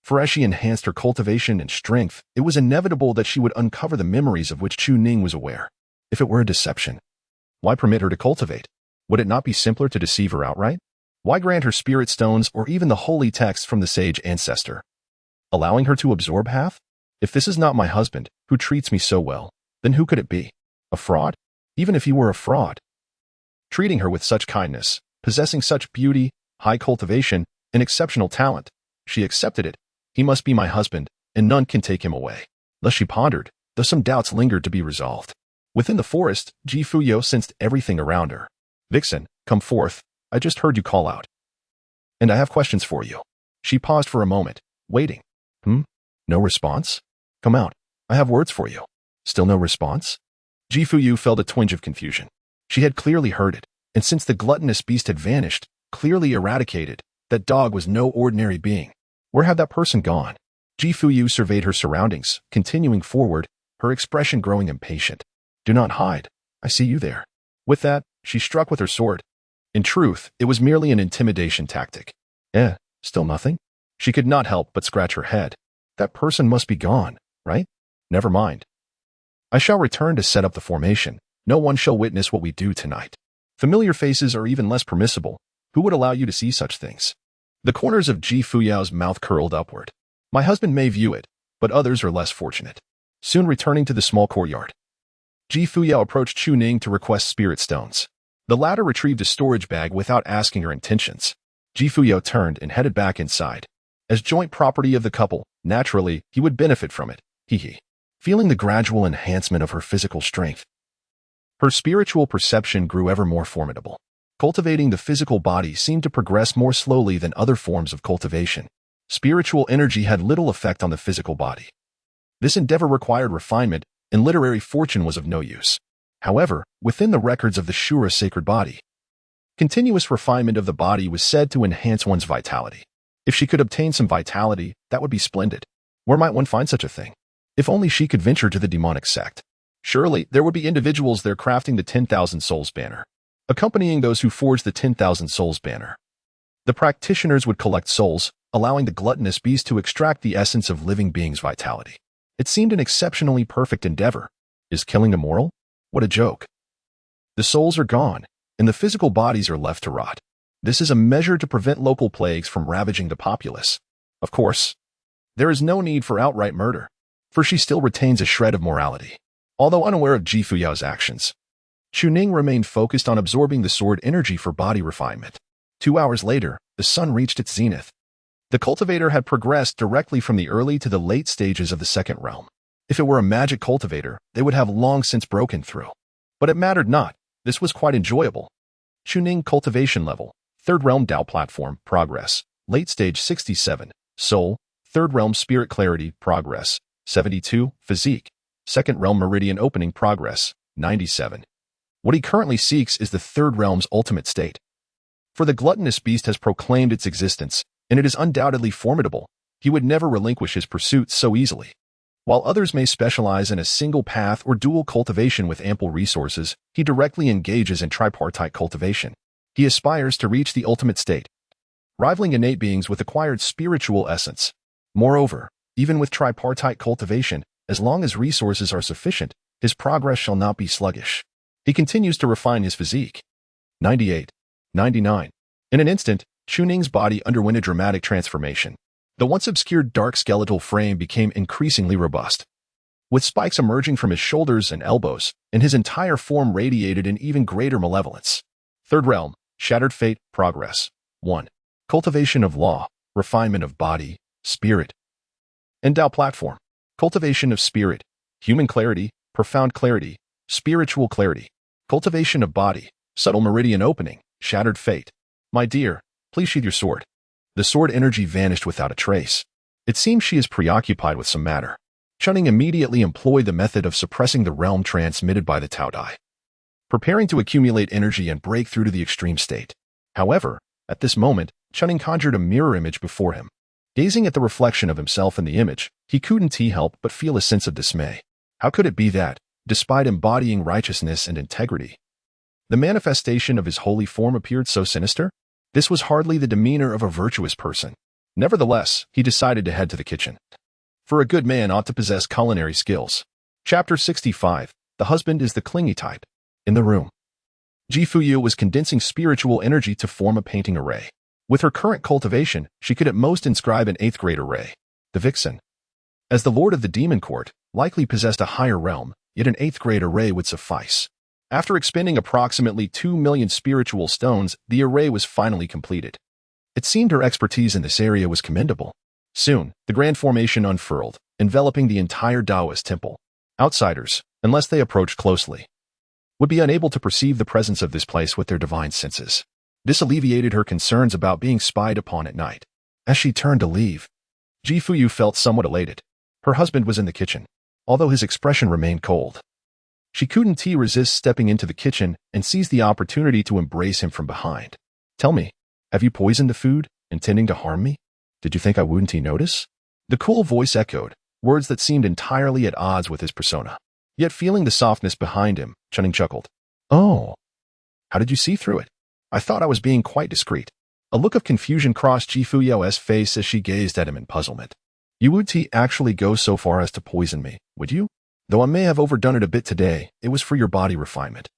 For as she enhanced her cultivation and strength, it was inevitable that she would uncover the memories of which Chuning was aware. If it were a deception, why permit her to cultivate? Would it not be simpler to deceive her outright? Why grant her spirit stones or even the holy texts from the sage ancestor, allowing her to absorb half? If this is not my husband, who treats me so well, then who could it be? A fraud? Even if he were a fraud, treating her with such kindness, possessing such beauty, high cultivation, and exceptional talent, she accepted it. He must be my husband, and none can take him away. Thus she pondered, though some doubts lingered to be resolved. Within the forest, Fuyao sensed everything around her. Vixen, come forth. I just heard you call out. And I have questions for you. She paused for a moment, waiting. No response? Come out. I have words for you. Still no response? Fuyao felt a twinge of confusion. She had clearly heard it, and since the gluttonous beast had vanished, clearly eradicated, that dog was no ordinary being. Where had that person gone? Fuyao surveyed her surroundings, continuing forward, her expression growing impatient. Do not hide. I see you there. With that, she struck with her sword. In truth, it was merely an intimidation tactic. Still nothing? She could not help but scratch her head. That person must be gone, right? Never mind. I shall return to set up the formation. No one shall witness what we do tonight. Familiar faces are even less permissible. Who would allow you to see such things? The corners of Fuyao's mouth curled upward. My husband may view it, but others are less fortunate. Soon returning to the small courtyard, Fuyao approached Chuning to request spirit stones. The latter retrieved a storage bag without asking her intentions. Fuyao turned and headed back inside. As joint property of the couple, naturally, he would benefit from it. Feeling the gradual enhancement of her physical strength, her spiritual perception grew ever more formidable. Cultivating the physical body seemed to progress more slowly than other forms of cultivation. Spiritual energy had little effect on the physical body. This endeavor required refinement, and literary fortune was of no use. However, within the records of the Shura sacred body, continuous refinement of the body was said to enhance one's vitality. If she could obtain some vitality, that would be splendid. Where might one find such a thing? If only she could venture to the demonic sect. Surely, there would be individuals there crafting the 10,000 souls banner, accompanying those who forged the 10,000 souls banner. The practitioners would collect souls, allowing the gluttonous beast to extract the essence of living beings' vitality. It seemed an exceptionally perfect endeavor. Is killing immoral? What a joke. The souls are gone, and the physical bodies are left to rot. This is a measure to prevent local plagues from ravaging the populace. Of course, there is no need for outright murder, for she still retains a shred of morality. Although unaware of Fuyao's actions, Chuning remained focused on absorbing the sword energy for body refinement. 2 hours later, the sun reached its zenith. The cultivator had progressed directly from the early to the late stages of the second realm. If it were a magic cultivator, they would have long since broken through. But it mattered not. This was quite enjoyable. Chuning cultivation level, third realm Dao platform, progress, late stage 67, soul, third realm spirit clarity, progress, 72, physique, second realm meridian opening, progress, 97. What he currently seeks is the third realm's ultimate state. For the gluttonous beast has proclaimed its existence, and it is undoubtedly formidable. He would never relinquish his pursuits so easily. While others may specialize in a single path or dual cultivation with ample resources, he directly engages in tripartite cultivation. He aspires to reach the ultimate state, rivaling innate beings with acquired spiritual essence. Moreover, even with tripartite cultivation, as long as resources are sufficient, his progress shall not be sluggish. He continues to refine his physique. 98. 99. In an instant, Chuning's body underwent a dramatic transformation. The once obscured dark skeletal frame became increasingly robust. With spikes emerging from his shoulders and elbows, and his entire form radiated an even greater malevolence. Third realm, shattered fate, progress. 1. Cultivation of law, refinement of body, spirit. And Dao platform, cultivation of spirit, human clarity, profound clarity, spiritual clarity. Cultivation of body, subtle meridian opening, shattered fate. My dear, please sheath your sword. The sword energy vanished without a trace. It seems she is preoccupied with some matter. Chuning immediately employed the method of suppressing the realm transmitted by the Tao Dai, preparing to accumulate energy and break through to the extreme state. However, at this moment, Chuning conjured a mirror image before him. Gazing at the reflection of himself in the image, he couldn't help but feel a sense of dismay. How could it be that, despite embodying righteousness and integrity, the manifestation of his holy form appeared so sinister? This was hardly the demeanor of a virtuous person. Nevertheless, he decided to head to the kitchen. For a good man ought to possess culinary skills. Chapter 65. The husband is the clingy type. In the room, Fuyao was condensing spiritual energy to form a painting array. With her current cultivation, she could at most inscribe an 8th grade array. The vixen, as the lord of the demon court, likely possessed a higher realm, yet an 8th grade array would suffice. After expending approximately 2 million spiritual stones, the array was finally completed. It seemed her expertise in this area was commendable. Soon, the grand formation unfurled, enveloping the entire Taoist temple. Outsiders, unless they approached closely, would be unable to perceive the presence of this place with their divine senses. This alleviated her concerns about being spied upon at night. As she turned to leave, Fuyao felt somewhat elated. Her husband was in the kitchen, although his expression remained cold. She couldn't resist stepping into the kitchen and seized the opportunity to embrace him from behind. Tell me, have you poisoned the food, intending to harm me? Did you think I wouldn't notice? The cool voice echoed, words that seemed entirely at odds with his persona. Yet feeling the softness behind him, Chuning chuckled. Oh, how did you see through it? I thought I was being quite discreet. A look of confusion crossed Fuyao's face as she gazed at him in puzzlement. You would actually go so far as to poison me, would you? Though I may have overdone it a bit today, it was for your body refinement.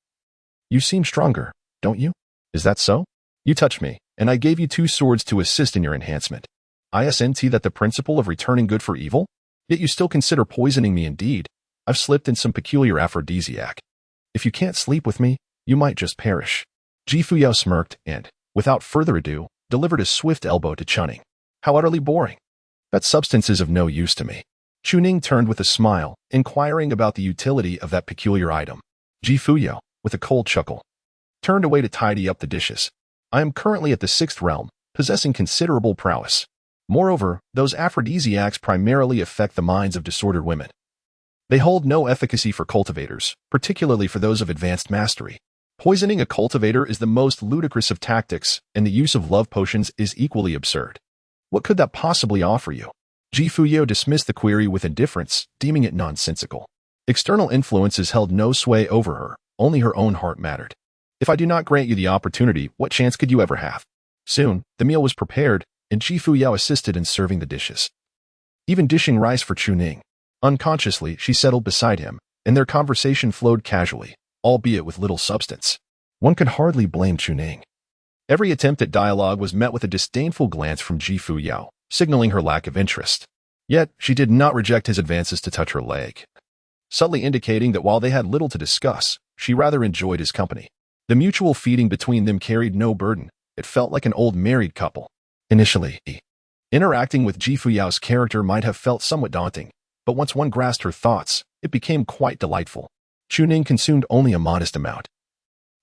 You seem stronger, don't you? Is that so? You touched me, and I gave you 2 swords to assist in your enhancement. Isn't that the principle of returning good for evil? Yet you still consider poisoning me indeed. I've slipped in some peculiar aphrodisiac. If you can't sleep with me, you might just perish. Fuyao smirked and, without further ado, delivered a swift elbow to Chuning. How utterly boring. That substance is of no use to me. Chuning turned with a smile, inquiring about the utility of that peculiar item. Fuyao, with a cold chuckle, turned away to tidy up the dishes. I am currently at the 6th realm, possessing considerable prowess. Moreover, those aphrodisiacs primarily affect the minds of disordered women. They hold no efficacy for cultivators, particularly for those of advanced mastery. Poisoning a cultivator is the most ludicrous of tactics, and the use of love potions is equally absurd. What could that possibly offer you? Fuyao dismissed the query with indifference, deeming it nonsensical. External influences held no sway over her, only her own heart mattered. If I do not grant you the opportunity, what chance could you ever have? Soon, the meal was prepared, and Fuyao assisted in serving the dishes, even dishing rice for Chuning. Unconsciously, she settled beside him, and their conversation flowed casually, albeit with little substance. One could hardly blame Chuning. Every attempt at dialogue was met with a disdainful glance from Fuyao, signaling her lack of interest. Yet, she did not reject his advances to touch her leg, subtly indicating that while they had little to discuss, she rather enjoyed his company. The mutual feeding between them carried no burden. it felt like an old married couple. Initially, interacting with Ji Fuyao's character might have felt somewhat daunting, but once one grasped her thoughts, it became quite delightful. Chuning consumed only a modest amount,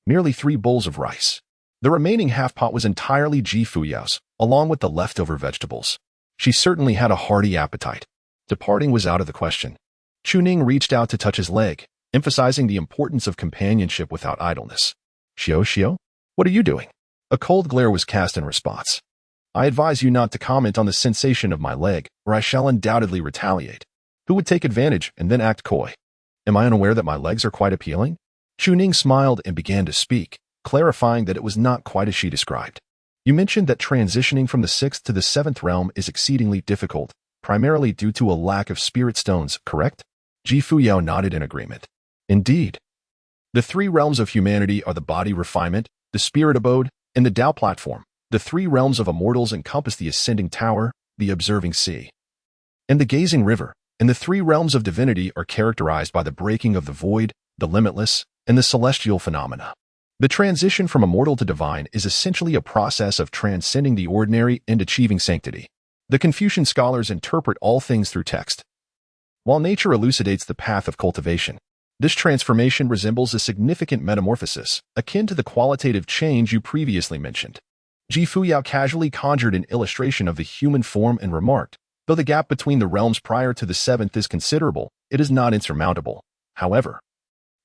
merely 3 bowls of rice. The remaining half-pot was entirely Ji Fuyao's, along with the leftover vegetables. She certainly had a hearty appetite. Departing was out of the question. Chuning reached out to touch his leg, emphasizing the importance of companionship without idleness. Xiao, what are you doing? A cold glare was cast in response. I advise you not to comment on the sensation of my leg, or I shall undoubtedly retaliate. Who would take advantage and then act coy? Am I unaware that my legs are quite appealing? Chuning smiled and began to speak, clarifying that it was not quite as she described. You mentioned that transitioning from the 6th to the 7th realm is exceedingly difficult, primarily due to a lack of spirit stones, correct? Ji Fuyao nodded in agreement. Indeed. The 3 realms of humanity are the body refinement, the spirit abode, and the Tao platform. The 3 realms of immortals encompass the ascending tower, the observing sea, and the gazing river, and the 3 realms of divinity are characterized by the breaking of the void, the limitless, and the celestial phenomena. The transition from immortal to divine is essentially a process of transcending the ordinary and achieving sanctity. The Confucian scholars interpret all things through text, while nature elucidates the path of cultivation. This transformation resembles a significant metamorphosis, akin to the qualitative change you previously mentioned. Ji Fuyao casually conjured an illustration of the human form and remarked, though the gap between the realms prior to the 7th is considerable, it is not insurmountable. However,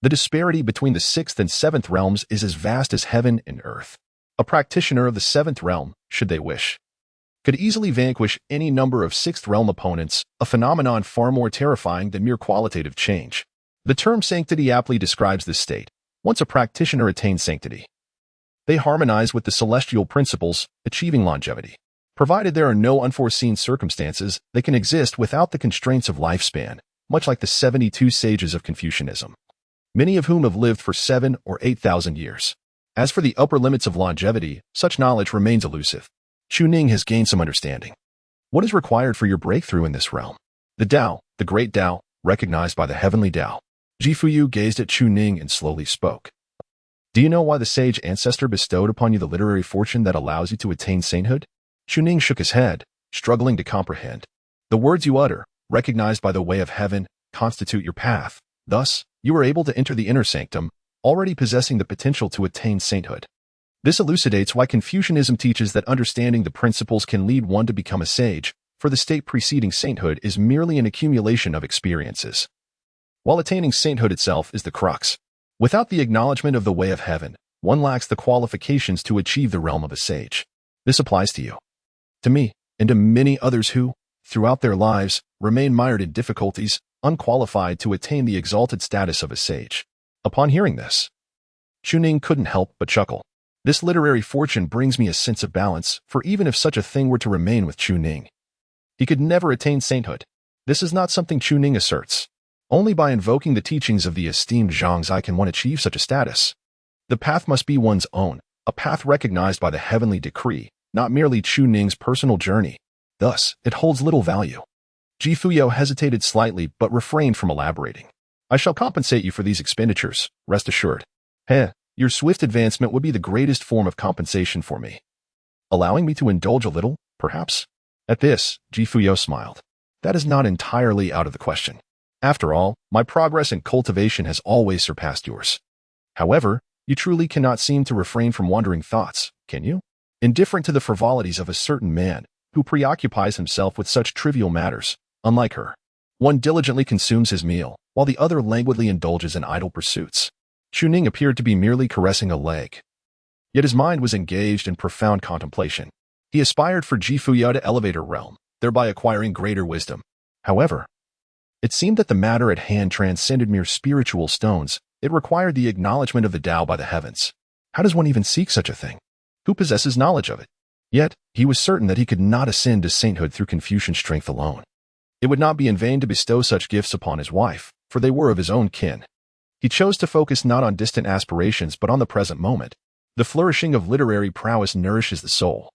the disparity between the 6th and 7th realms is as vast as heaven and earth. A practitioner of the 7th realm, should they wish, could easily vanquish any number of 6th realm opponents, a phenomenon far more terrifying than mere qualitative change. The term sanctity aptly describes this state. Once a practitioner attains sanctity, they harmonize with the celestial principles, achieving longevity. Provided there are no unforeseen circumstances, they can exist without the constraints of lifespan, much like the 72 sages of Confucianism, many of whom have lived for 7 or 8,000 years. As for the upper limits of longevity, such knowledge remains elusive. Chuning has gained some understanding. What is required for your breakthrough in this realm? The Tao, the great Tao, recognized by the heavenly Tao. Ji Fuyu gazed at Chuning and slowly spoke. Do you know why the sage ancestor bestowed upon you the literary fortune that allows you to attain sainthood? Chuning shook his head, struggling to comprehend. The words you utter, recognized by the way of heaven, constitute your path. Thus, you are able to enter the inner sanctum, already possessing the potential to attain sainthood. This elucidates why Confucianism teaches that understanding the principles can lead one to become a sage, for the state preceding sainthood is merely an accumulation of experiences, while attaining sainthood itself is the crux. Without the acknowledgement of the way of heaven, one lacks the qualifications to achieve the realm of a sage. This applies to you, to me, and to many others who, throughout their lives, remain mired in difficulties, unqualified to attain the exalted status of a sage. Upon hearing this, Chuning couldn't help but chuckle. This literary fortune brings me a sense of balance, for even if such a thing were to remain with Chuning, he could never attain sainthood. This is not something Chuning asserts. Only by invoking the teachings of the esteemed Zhang Zai can one achieve such a status. The path must be one's own, a path recognized by the heavenly decree, not merely Chuning's personal journey. Thus, it holds little value. Ji Fuyao hesitated slightly but refrained from elaborating. I shall compensate you for these expenditures, rest assured. Your swift advancement would be the greatest form of compensation for me. Allowing me to indulge a little, perhaps? At this, Ji Fuyao smiled. That is not entirely out of the question. After all, my progress in cultivation has always surpassed yours. However, you truly cannot seem to refrain from wandering thoughts, can you? Indifferent to the frivolities of a certain man who preoccupies himself with such trivial matters, unlike her. One diligently consumes his meal, while the other languidly indulges in idle pursuits. Chuning appeared to be merely caressing a leg. Yet his mind was engaged in profound contemplation. He aspired for Ji Fuyao to elevate her realm, thereby acquiring greater wisdom. However, it seemed that the matter at hand transcended mere spiritual stones. It required the acknowledgement of the Tao by the heavens. How does one even seek such a thing? Who possesses knowledge of it? Yet, he was certain that he could not ascend to sainthood through Confucian strength alone. It would not be in vain to bestow such gifts upon his wife, for they were of his own kin. He chose to focus not on distant aspirations but on the present moment. The flourishing of literary prowess nourishes the soul,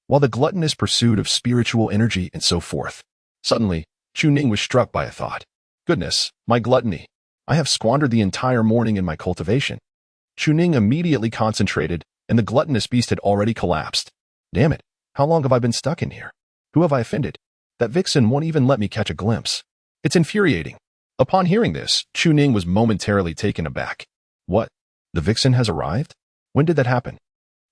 while the gluttonous pursuit of spiritual energy and so forth. Suddenly, Chuning was struck by a thought. Goodness, my gluttony. I have squandered the entire morning in my cultivation. Chuning immediately concentrated and the gluttonous beast had already collapsed. Damn it, how long have I been stuck in here? Who have I offended? That vixen won't even let me catch a glimpse. It's infuriating. Upon hearing this, Chu Ning was momentarily taken aback. What? The vixen has arrived? When did that happen?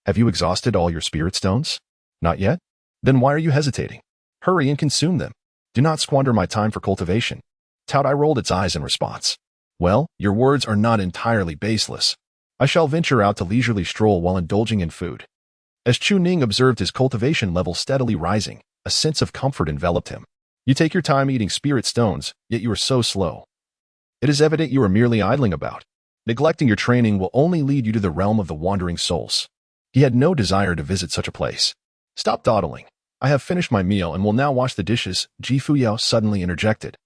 Have you exhausted all your spirit stones? Not yet? Then why are you hesitating? Hurry and consume them. Do not squander my time for cultivation. Tout I rolled its eyes in response. Well, your words are not entirely baseless. I shall venture out to leisurely stroll while indulging in food. As Chu Ning observed his cultivation level steadily rising, a sense of comfort enveloped him. You take your time eating spirit stones, yet you are so slow. It is evident you are merely idling about. Neglecting your training will only lead you to the realm of the wandering souls. He had no desire to visit such a place. Stop dawdling. I have finished my meal and will now wash the dishes, Fuyao suddenly interjected,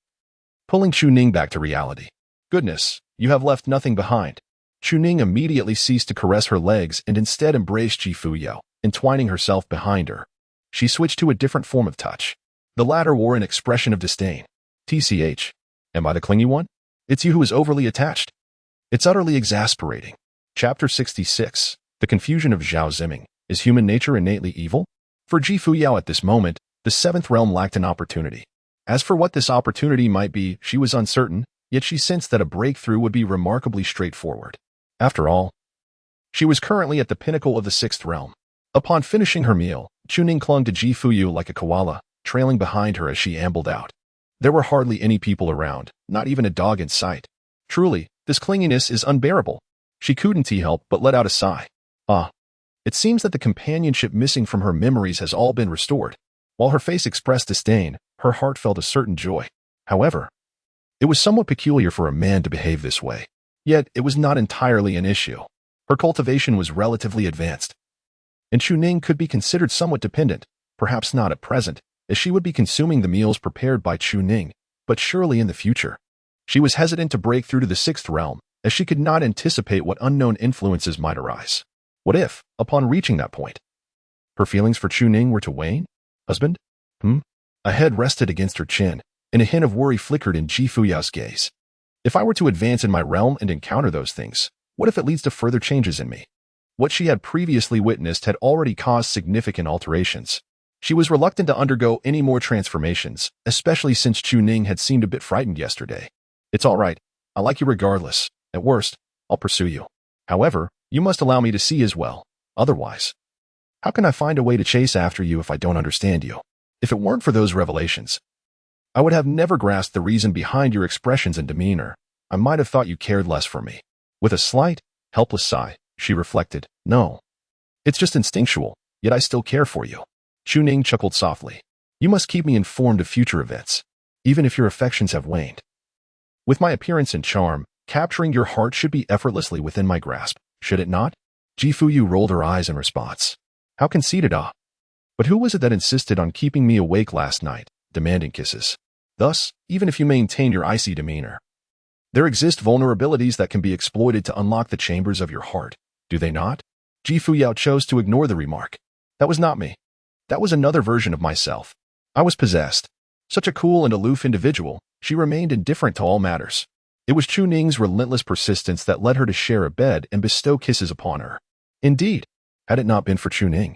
pulling Chu Ning back to reality. Goodness, you have left nothing behind. Chu Ning immediately ceased to caress her legs and instead embraced Fuyao, entwining herself behind her. She switched to a different form of touch. The latter wore an expression of disdain. TCH. Am I the clingy one? It's you who is overly attached. It's utterly exasperating. Chapter 66. The Confusion of Zhao Ziming. Is human nature innately evil? For Fuyao at this moment, the seventh realm lacked an opportunity. As for what this opportunity might be, she was uncertain, yet she sensed that a breakthrough would be remarkably straightforward. After all, she was currently at the pinnacle of the sixth realm. Upon finishing her meal, Chu Ning clung to Fuyao like a koala, trailing behind her as she ambled out. There were hardly any people around, not even a dog in sight. Truly, this clinginess is unbearable. She couldn't help but let out a sigh. It seems that the companionship missing from her memories has all been restored. While her face expressed disdain, her heart felt a certain joy. However, it was somewhat peculiar for a man to behave this way. Yet, it was not entirely an issue. Her cultivation was relatively advanced, and Chu Ning could be considered somewhat dependent, perhaps not at present, as she would be consuming the meals prepared by Chu Ning, but surely in the future. She was hesitant to break through to the sixth realm, as she could not anticipate what unknown influences might arise. What if, upon reaching that point, her feelings for Chu Ning were to wane? Husband? A head rested against her chin, and a hint of worry flickered in Fuyao's gaze. If I were to advance in my realm and encounter those things, what if it leads to further changes in me? What she had previously witnessed had already caused significant alterations. She was reluctant to undergo any more transformations, especially since Chu Ning had seemed a bit frightened yesterday. It's all right. I like you regardless. At worst, I'll pursue you. However, you must allow me to see as well. Otherwise, how can I find a way to chase after you if I don't understand you? If it weren't for those revelations, I would have never grasped the reason behind your expressions and demeanor. I might have thought you cared less for me. With a slight, helpless sigh, she reflected, No. It's just instinctual, yet I still care for you. Chu Ning chuckled softly. You must keep me informed of future events, even if your affections have waned. With my appearance and charm, capturing your heart should be effortlessly within my grasp, should it not? Fuyao rolled her eyes in response. How conceited, But who was it that insisted on keeping me awake last night, demanding kisses? Thus, even if you maintain your icy demeanor, there exist vulnerabilities that can be exploited to unlock the chambers of your heart, do they not? Fuyao chose to ignore the remark. That was not me. That was another version of myself. I was possessed. Such a cool and aloof individual, she remained indifferent to all matters. It was Chu Ning's relentless persistence that led her to share a bed and bestow kisses upon her. Indeed, had it not been for Chu Ning,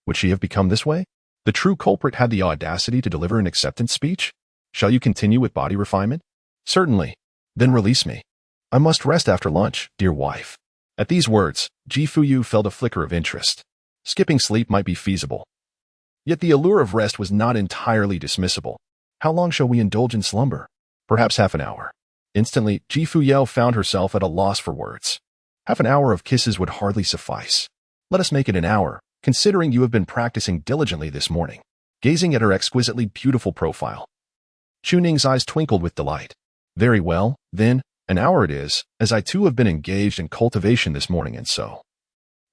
would she have become this way? The true culprit had the audacity to deliver an acceptance speech? Shall you continue with body refinement? Certainly. Then release me. I must rest after lunch, dear wife. At these words, Fuyao felt a flicker of interest. Skipping sleep might be feasible. Yet the allure of rest was not entirely dismissible. How long shall we indulge in slumber? Perhaps half an hour. Instantly, Fuyao found herself at a loss for words. Half an hour of kisses would hardly suffice. Let us make it an hour, considering you have been practicing diligently this morning. Gazing at her exquisitely beautiful profile, Chu Ning's eyes twinkled with delight. Very well, then, an hour it is, as I too have been engaged in cultivation this morning and so.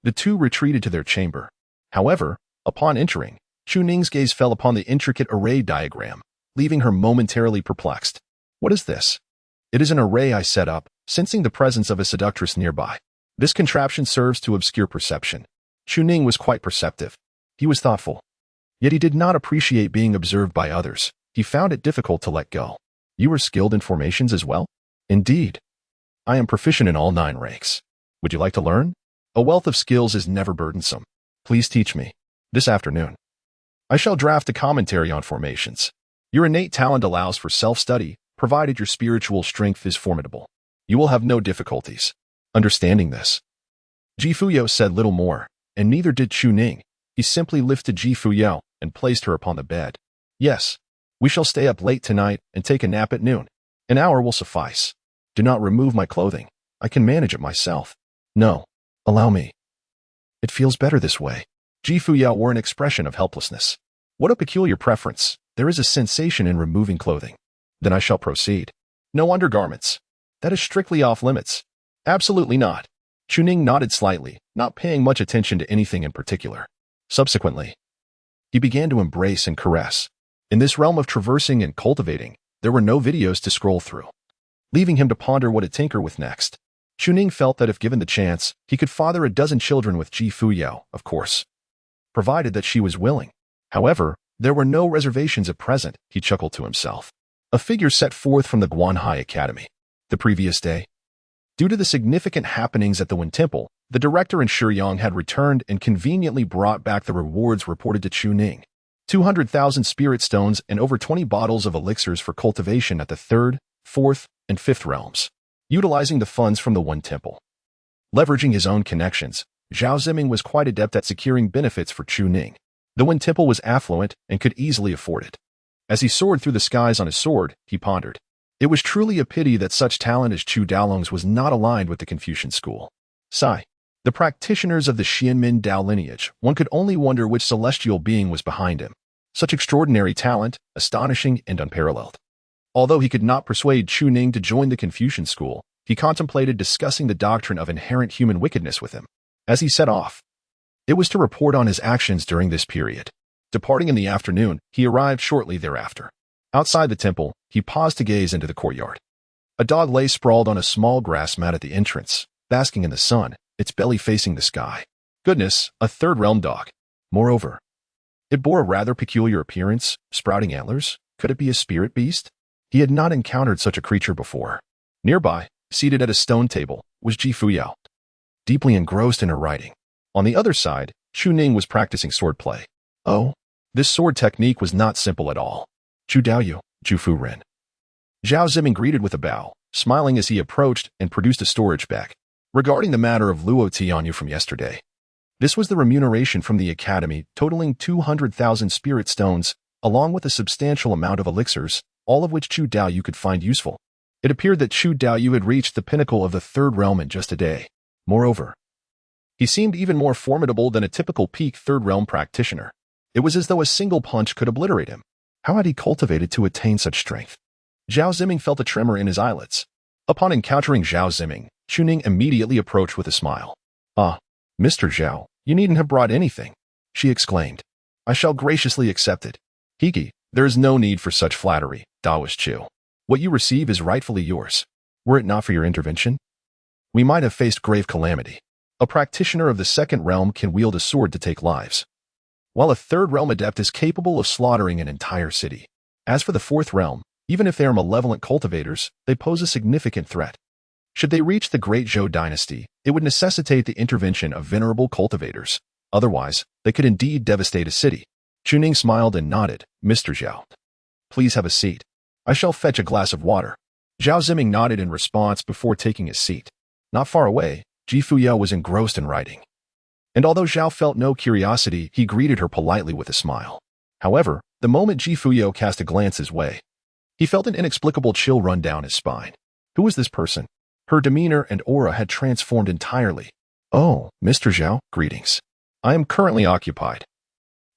The two retreated to their chamber. However, upon entering, Chu Ning's gaze fell upon the intricate array diagram, leaving her momentarily perplexed. What is this? It is an array I set up, sensing the presence of a seductress nearby. This contraption serves to obscure perception. Chu Ning was quite perceptive. He was thoughtful. Yet he did not appreciate being observed by others. He found it difficult to let go. You are skilled in formations as well? Indeed. I am proficient in all 9 ranks. Would you like to learn? A wealth of skills is never burdensome. Please teach me. This afternoon. I shall draft a commentary on formations. Your innate talent allows for self-study, provided your spiritual strength is formidable. You will have no difficulties understanding this. Ji Fuyao said little more, and neither did Chu Ning. He simply lifted Ji Fuyao and placed her upon the bed. Yes, we shall stay up late tonight and take a nap at noon. An hour will suffice. Do not remove my clothing. I can manage it myself. No, allow me. It feels better this way. Ji Fuyao wore an expression of helplessness. What a peculiar preference. There is a sensation in removing clothing. Then I shall proceed. No undergarments. That is strictly off limits. Absolutely not. Chu Ning nodded slightly, not paying much attention to anything in particular. Subsequently, he began to embrace and caress. In this realm of traversing and cultivating, there were no videos to scroll through, leaving him to ponder what to tinker with next. Chu Ning felt that if given the chance, he could father a dozen children with Ji Fuyao, of course, provided that she was willing. However, there were no reservations at present, he chuckled to himself. A figure set forth from the Guanhai Academy. The previous day, due to the significant happenings at the Wen Temple, the director and Shiyang had returned and conveniently brought back the rewards reported to Chu Ning. 200,000 spirit stones and over 20 bottles of elixirs for cultivation at the 3rd, 4th, and 5th realms. Utilizing the funds from the Wen Temple. Leveraging his own connections, Zhao Ziming was quite adept at securing benefits for Chu Ning. The Wen Temple was affluent and could easily afford it. As he soared through the skies on his sword, he pondered. It was truly a pity that such talent as Chu Daolong's was not aligned with the Confucian school. Sigh. The practitioners of the Xianmin Dao lineage, one could only wonder which celestial being was behind him. Such extraordinary talent, astonishing and unparalleled. Although he could not persuade Chu Ning to join the Confucian school, he contemplated discussing the doctrine of inherent human wickedness with him. As he set off, it was to report on his actions during this period. Departing in the afternoon, he arrived shortly thereafter. Outside the temple, he paused to gaze into the courtyard. A dog lay sprawled on a small grass mat at the entrance, basking in the sun, its belly facing the sky. Goodness, a 3rd realm dog. Moreover, it bore a rather peculiar appearance, sprouting antlers. Could it be a spirit beast? He had not encountered such a creature before. Nearby, seated at a stone table, was Ji Fuyao, deeply engrossed in her writing. On the other side, Chu Ning was practicing swordplay. Oh, this sword technique was not simple at all. Chu Daoyu, Ju Fu Ren. Zhao Ziming greeted with a bow, smiling as he approached and produced a storage bag. Regarding the matter of Luo Tianyu from yesterday, this was the remuneration from the academy, totaling 200,000 spirit stones, along with a substantial amount of elixirs, all of which Chu Daoyu could find useful. It appeared that Chu Daoyu had reached the pinnacle of the 3rd realm in just a day. Moreover, he seemed even more formidable than a typical peak 3rd realm practitioner. It was as though a single punch could obliterate him. How had he cultivated to attain such strength? Zhao Ziming felt a tremor in his eyelids. Upon encountering Zhao Ziming, Chu Ning immediately approached with a smile. Ah, Mr. Zhao, you needn't have brought anything, she exclaimed. I shall graciously accept it. Hiki, there is no need for such flattery, Daoist Chu. What you receive is rightfully yours. Were it not for your intervention, we might have faced grave calamity. A practitioner of the 2nd realm can wield a sword to take lives, while a 3rd realm adept is capable of slaughtering an entire city. As for the 4th realm, even if they are malevolent cultivators, they pose a significant threat. Should they reach the Great Zhou dynasty, it would necessitate the intervention of venerable cultivators. Otherwise, they could indeed devastate a city. Chu Ning smiled and nodded. Mr. Zhao, please have a seat. I shall fetch a glass of water. Zhao Ziming nodded in response before taking his seat. Not far away, Ji Fuyao was engrossed in writing. And although Zhao felt no curiosity, he greeted her politely with a smile. However, the moment Ji Fuyao cast a glance his way, he felt an inexplicable chill run down his spine. Who was this person? Her demeanor and aura had transformed entirely. Oh, Mr. Zhao, greetings. I am currently occupied.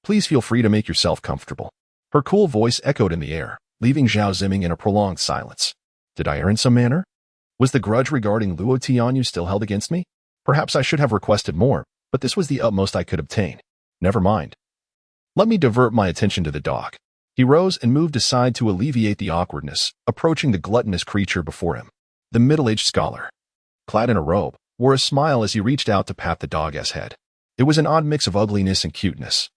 Please feel free to make yourself comfortable. Her cool voice echoed in the air, leaving Zhao Ziming in a prolonged silence. Did I err in some manner? Was the grudge regarding Luo Tianyu still held against me? Perhaps I should have requested more, but this was the utmost I could obtain. Never mind. Let me divert my attention to the dog. He rose and moved aside to alleviate the awkwardness, approaching the gluttonous creature before him. The middle-aged scholar, clad in a robe, wore a smile as he reached out to pat the dog's head. It was an odd mix of ugliness and cuteness,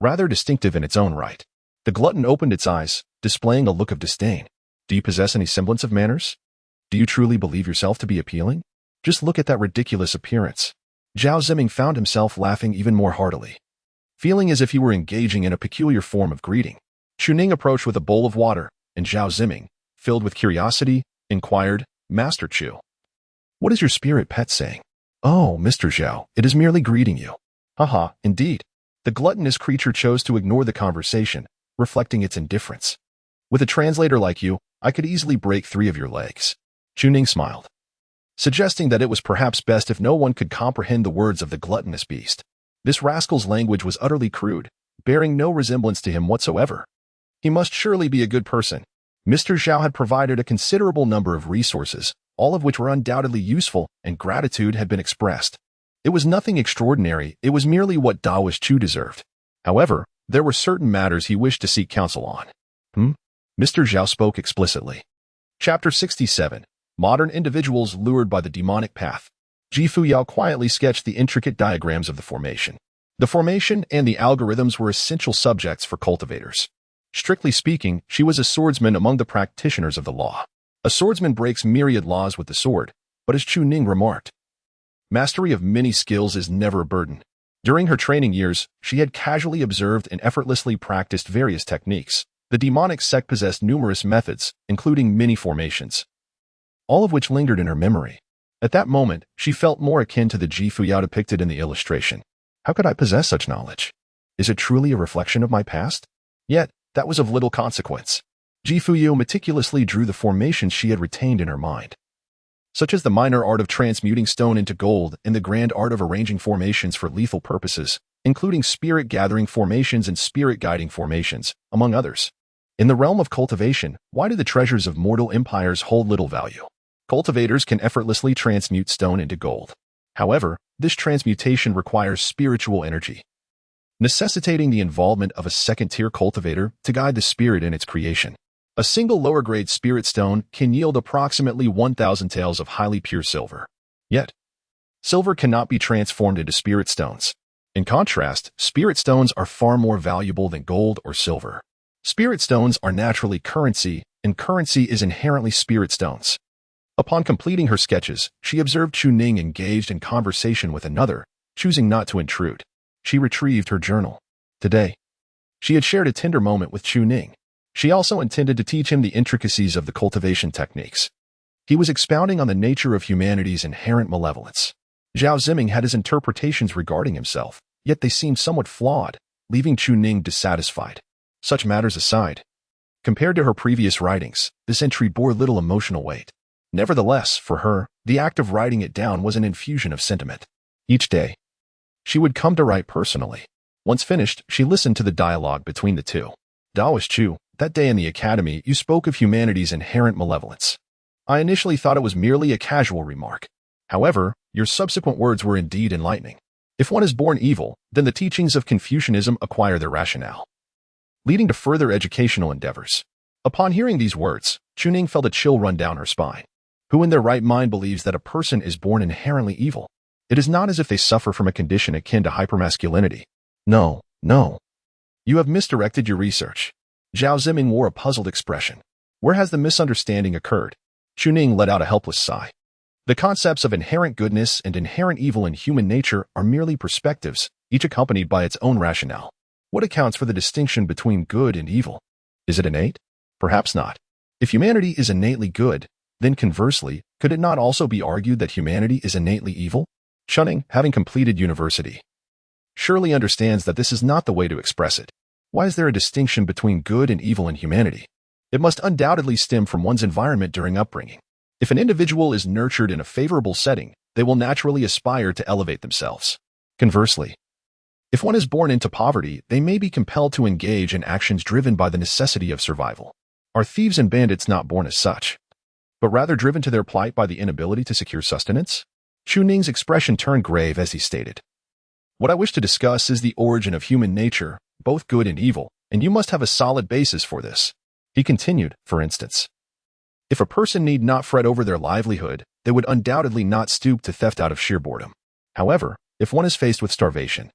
rather distinctive in its own right. The glutton opened its eyes, displaying a look of disdain. Do you possess any semblance of manners? Do you truly believe yourself to be appealing? Just look at that ridiculous appearance. Zhao Ziming found himself laughing even more heartily, feeling as if he were engaging in a peculiar form of greeting. Chuning approached with a bowl of water, and Zhao Ziming, filled with curiosity, inquired, "Master Chu, what is your spirit pet saying?" "Oh, Mr. Zhao, it is merely greeting you." "Haha, indeed." The gluttonous creature chose to ignore the conversation, reflecting its indifference. "With a translator like you, I could easily break 3 of your legs." Chuning smiled, suggesting that it was perhaps best if no one could comprehend the words of the gluttonous beast. This rascal's language was utterly crude, bearing no resemblance to him whatsoever. He must surely be a good person. Mr. Zhao had provided a considerable number of resources, all of which were undoubtedly useful, and gratitude had been expressed. It was nothing extraordinary, it was merely what Daoist Chu deserved. However, there were certain matters he wished to seek counsel on. Mr. Zhao spoke explicitly. Chapter 67. Modern Individuals Lured by the Demonic Path. Fuyao quietly sketched the intricate diagrams of the formation. The formation and the algorithms were essential subjects for cultivators. Strictly speaking, she was a swordsman among the practitioners of the law. A swordsman breaks myriad laws with the sword, but as Chu Ning remarked, mastery of many skills is never a burden. During her training years, she had casually observed and effortlessly practiced various techniques. The demonic sect possessed numerous methods, including many formations, all of which lingered in her memory. At that moment, she felt more akin to the Fuyao depicted in the illustration. How could I possess such knowledge? Is it truly a reflection of my past? Yet, that was of little consequence. Fuyao meticulously drew the formations she had retained in her mind, such as the minor art of transmuting stone into gold and the grand art of arranging formations for lethal purposes, including spirit-gathering formations and spirit-guiding formations, among others. In the realm of cultivation, why do the treasures of mortal empires hold little value? Cultivators can effortlessly transmute stone into gold. However, this transmutation requires spiritual energy, necessitating the involvement of a second-tier cultivator to guide the spirit in its creation. A single lower-grade spirit stone can yield approximately 1,000 taels of highly pure silver. Yet, silver cannot be transformed into spirit stones. In contrast, spirit stones are far more valuable than gold or silver. Spirit stones are naturally currency, and currency is inherently spirit stones. Upon completing her sketches, she observed Chu Ning engaged in conversation with another, choosing not to intrude. She retrieved her journal. Today, she had shared a tender moment with Chu Ning. She also intended to teach him the intricacies of the cultivation techniques. He was expounding on the nature of humanity's inherent malevolence. Zhao Ziming had his interpretations regarding himself, yet they seemed somewhat flawed, leaving Chu Ning dissatisfied. Such matters aside, compared to her previous writings, this entry bore little emotional weight. Nevertheless, for her, the act of writing it down was an infusion of sentiment. Each day, she would come to write personally. Once finished, she listened to the dialogue between the two. Daoist Chu, that day in the academy, you spoke of humanity's inherent malevolence. I initially thought it was merely a casual remark. However, your subsequent words were indeed enlightening. If one is born evil, then the teachings of Confucianism acquire their rationale, leading to further educational endeavors. Upon hearing these words, Chu Ning felt a chill run down her spine. Who in their right mind believes that a person is born inherently evil? It is not as if they suffer from a condition akin to hypermasculinity. No. You have misdirected your research. Zhao Ziming wore a puzzled expression. Where has the misunderstanding occurred? Chu Ning let out a helpless sigh. The concepts of inherent goodness and inherent evil in human nature are merely perspectives, each accompanied by its own rationale. What accounts for the distinction between good and evil? Is it innate? Perhaps not. If humanity is innately good, then conversely, could it not also be argued that humanity is innately evil? Chu Ning, having completed university, surely understands that this is not the way to express it. Why is there a distinction between good and evil in humanity? It must undoubtedly stem from one's environment during upbringing. If an individual is nurtured in a favorable setting, they will naturally aspire to elevate themselves. Conversely, if one is born into poverty, they may be compelled to engage in actions driven by the necessity of survival. Are thieves and bandits not born as such, but rather driven to their plight by the inability to secure sustenance? Chu Ning's expression turned grave as he stated, "What I wish to discuss is the origin of human nature, both good and evil, and you must have a solid basis for this." He continued, for instance, if a person need not fret over their livelihood, they would undoubtedly not stoop to theft out of sheer boredom. However, if one is faced with starvation,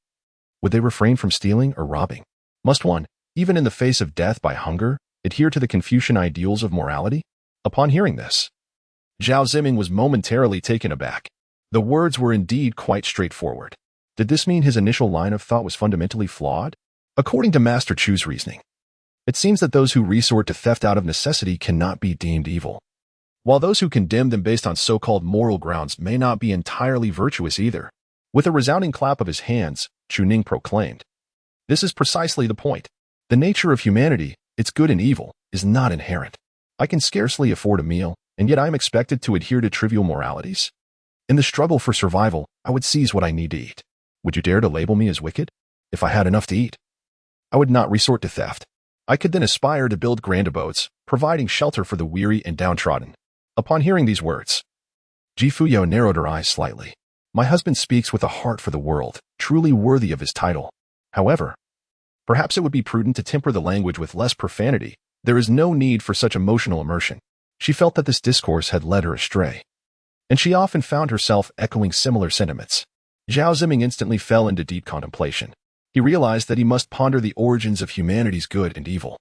would they refrain from stealing or robbing? Must one, even in the face of death by hunger, adhere to the Confucian ideals of morality? Upon hearing this, Zhao Ziming was momentarily taken aback. The words were indeed quite straightforward. Did this mean his initial line of thought was fundamentally flawed? According to Master Chu's reasoning, it seems that those who resort to theft out of necessity cannot be deemed evil, while those who condemn them based on so-called moral grounds may not be entirely virtuous either. With a resounding clap of his hands, Chuning proclaimed, "This is precisely the point. The nature of humanity, its good and evil, is not inherent. I can scarcely afford a meal, and yet I am expected to adhere to trivial moralities. In the struggle for survival, I would seize what I need to eat. Would you dare to label me as wicked? If I had enough to eat, I would not resort to theft. I could then aspire to build grand abodes, providing shelter for the weary and downtrodden." Upon hearing these words, Fuyao narrowed her eyes slightly. My husband speaks with a heart for the world, truly worthy of his title. However, perhaps it would be prudent to temper the language with less profanity. There is no need for such emotional immersion. She felt that this discourse had led her astray, and she often found herself echoing similar sentiments. Zhao Ziming instantly fell into deep contemplation. He realized that he must ponder the origins of humanity's good and evil,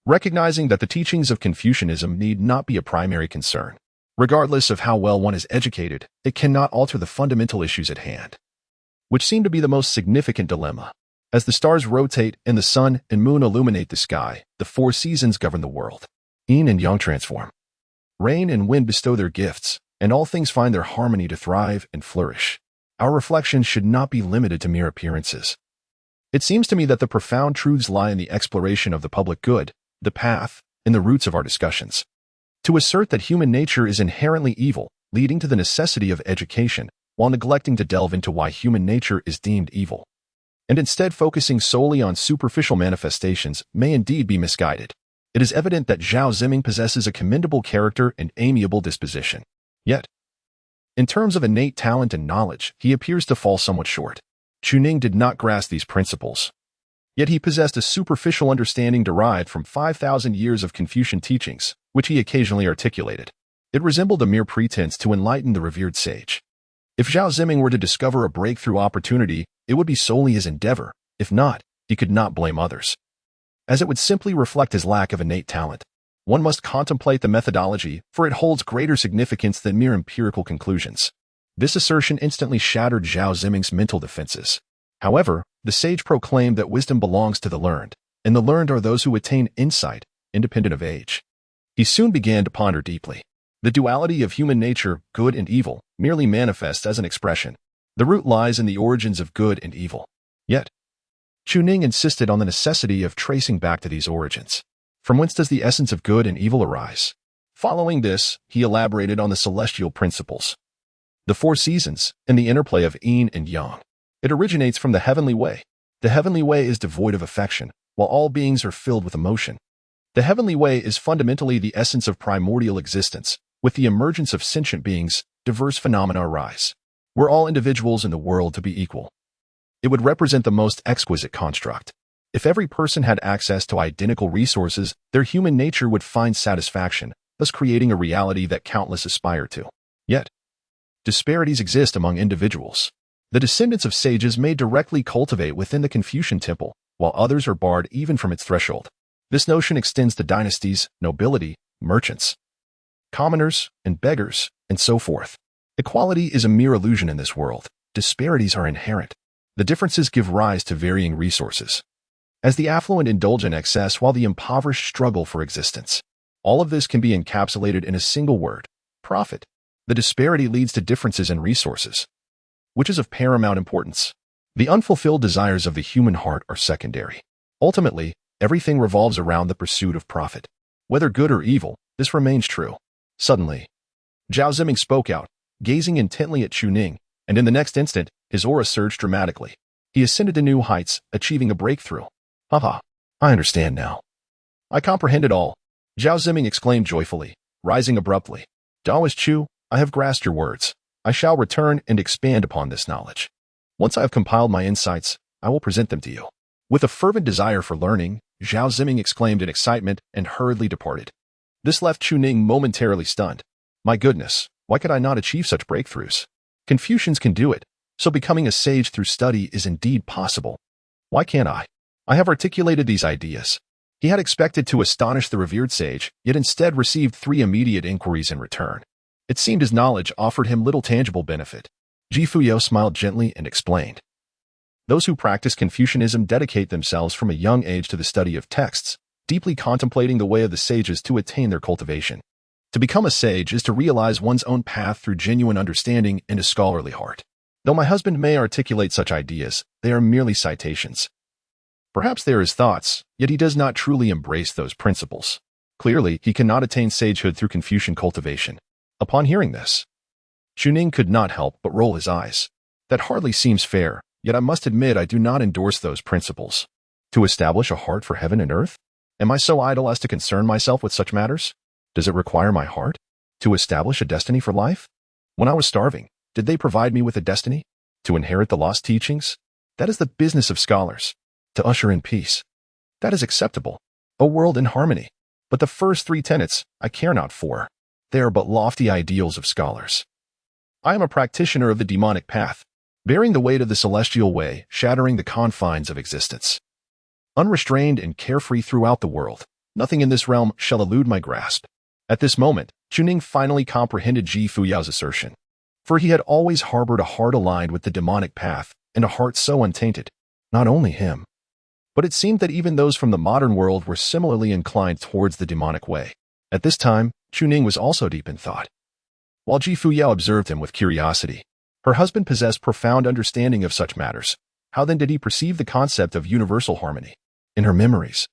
recognizing that the teachings of Confucianism need not be a primary concern. Regardless of how well one is educated, it cannot alter the fundamental issues at hand, which seem to be the most significant dilemma. As the stars rotate and the sun and moon illuminate the sky, the four seasons govern the world. Yin and yang transform. Rain and wind bestow their gifts, and all things find their harmony to thrive and flourish. Our reflections should not be limited to mere appearances. It seems to me that the profound truths lie in the exploration of the public good, the path, and the roots of our discussions. To assert that human nature is inherently evil, leading to the necessity of education, while neglecting to delve into why human nature is deemed evil, and instead focusing solely on superficial manifestations, may indeed be misguided. It is evident that Zhao Ziming possesses a commendable character and amiable disposition. Yet, in terms of innate talent and knowledge, he appears to fall somewhat short. Chuning did not grasp these principles. Yet he possessed a superficial understanding derived from 5,000 years of Confucian teachings, which he occasionally articulated. It resembled a mere pretense to enlighten the revered sage. If Zhao Ziming were to discover a breakthrough opportunity, it would be solely his endeavor. If not, he could not blame others, as it would simply reflect his lack of innate talent. One must contemplate the methodology, for it holds greater significance than mere empirical conclusions. This assertion instantly shattered Zhao Ziming's mental defenses. However, the sage proclaimed that wisdom belongs to the learned, and the learned are those who attain insight, independent of age. He soon began to ponder deeply. The duality of human nature, good and evil, merely manifests as an expression. The root lies in the origins of good and evil. Yet, Chuning insisted on the necessity of tracing back to these origins. From whence does the essence of good and evil arise? Following this, he elaborated on the celestial principles, the four seasons, and the interplay of yin and yang. It originates from the heavenly way. The heavenly way is devoid of affection, while all beings are filled with emotion. The heavenly way is fundamentally the essence of primordial existence. With the emergence of sentient beings, diverse phenomena arise. Were all individuals in the world to be equal, it would represent the most exquisite construct. If every person had access to identical resources, their human nature would find satisfaction, thus creating a reality that countless aspire to. Yet, disparities exist among individuals. The descendants of sages may directly cultivate within the Confucian temple, while others are barred even from its threshold. This notion extends to dynasties, nobility, merchants, commoners, and beggars, and so forth. Equality is a mere illusion in this world. Disparities are inherent. The differences give rise to varying resources, as the affluent indulge in excess while the impoverished struggle for existence. All of this can be encapsulated in a single word: profit. The disparity leads to differences in resources, which is of paramount importance. The unfulfilled desires of the human heart are secondary. Ultimately, everything revolves around the pursuit of profit. Whether good or evil, this remains true. Suddenly, Zhao Ziming spoke out, gazing intently at Chuning, and in the next instant, his aura surged dramatically. He ascended to new heights, achieving a breakthrough. Haha, I understand now. I comprehend it all, Zhao Ziming exclaimed joyfully, rising abruptly. Daoist Chu, I have grasped your words. I shall return and expand upon this knowledge. Once I have compiled my insights, I will present them to you. With a fervent desire for learning, Zhao Ziming exclaimed in excitement and hurriedly departed. This left Chuning momentarily stunned. My goodness, why could I not achieve such breakthroughs? Confucians can do it, so becoming a sage through study is indeed possible. Why can't I? I have articulated these ideas. He had expected to astonish the revered sage, yet instead received 3 immediate inquiries in return. It seemed his knowledge offered him little tangible benefit. Fuyao smiled gently and explained. Those who practice Confucianism dedicate themselves from a young age to the study of texts, deeply contemplating the way of the sages to attain their cultivation. To become a sage is to realize one's own path through genuine understanding and a scholarly heart. Though my husband may articulate such ideas, they are merely citations. Perhaps they are his thoughts, yet he does not truly embrace those principles. Clearly, he cannot attain sagehood through Confucian cultivation. Upon hearing this, Chuning could not help but roll his eyes. That hardly seems fair, yet I must admit I do not endorse those principles. To establish a heart for heaven and earth? Am I so idle as to concern myself with such matters? Does it require my heart? To establish a destiny for life? When I was starving, did they provide me with a destiny? To inherit the lost teachings? That is the business of scholars. To usher in peace? That is acceptable. A world in harmony. But the first three tenets I care not for. They are but lofty ideals of scholars. I am a practitioner of the demonic path, bearing the weight of the celestial way, shattering the confines of existence. Unrestrained and carefree throughout the world, nothing in this realm shall elude my grasp. At this moment, Chuning finally comprehended Fuyao's assertion. For he had always harbored a heart aligned with the demonic path and a heart so untainted. Not only him, but it seemed that even those from the modern world were similarly inclined towards the demonic way. At this time, Chuning was also deep in thought. While Fuyao observed him with curiosity, her husband possessed profound understanding of such matters. How then did he perceive the concept of universal harmony? In her memories,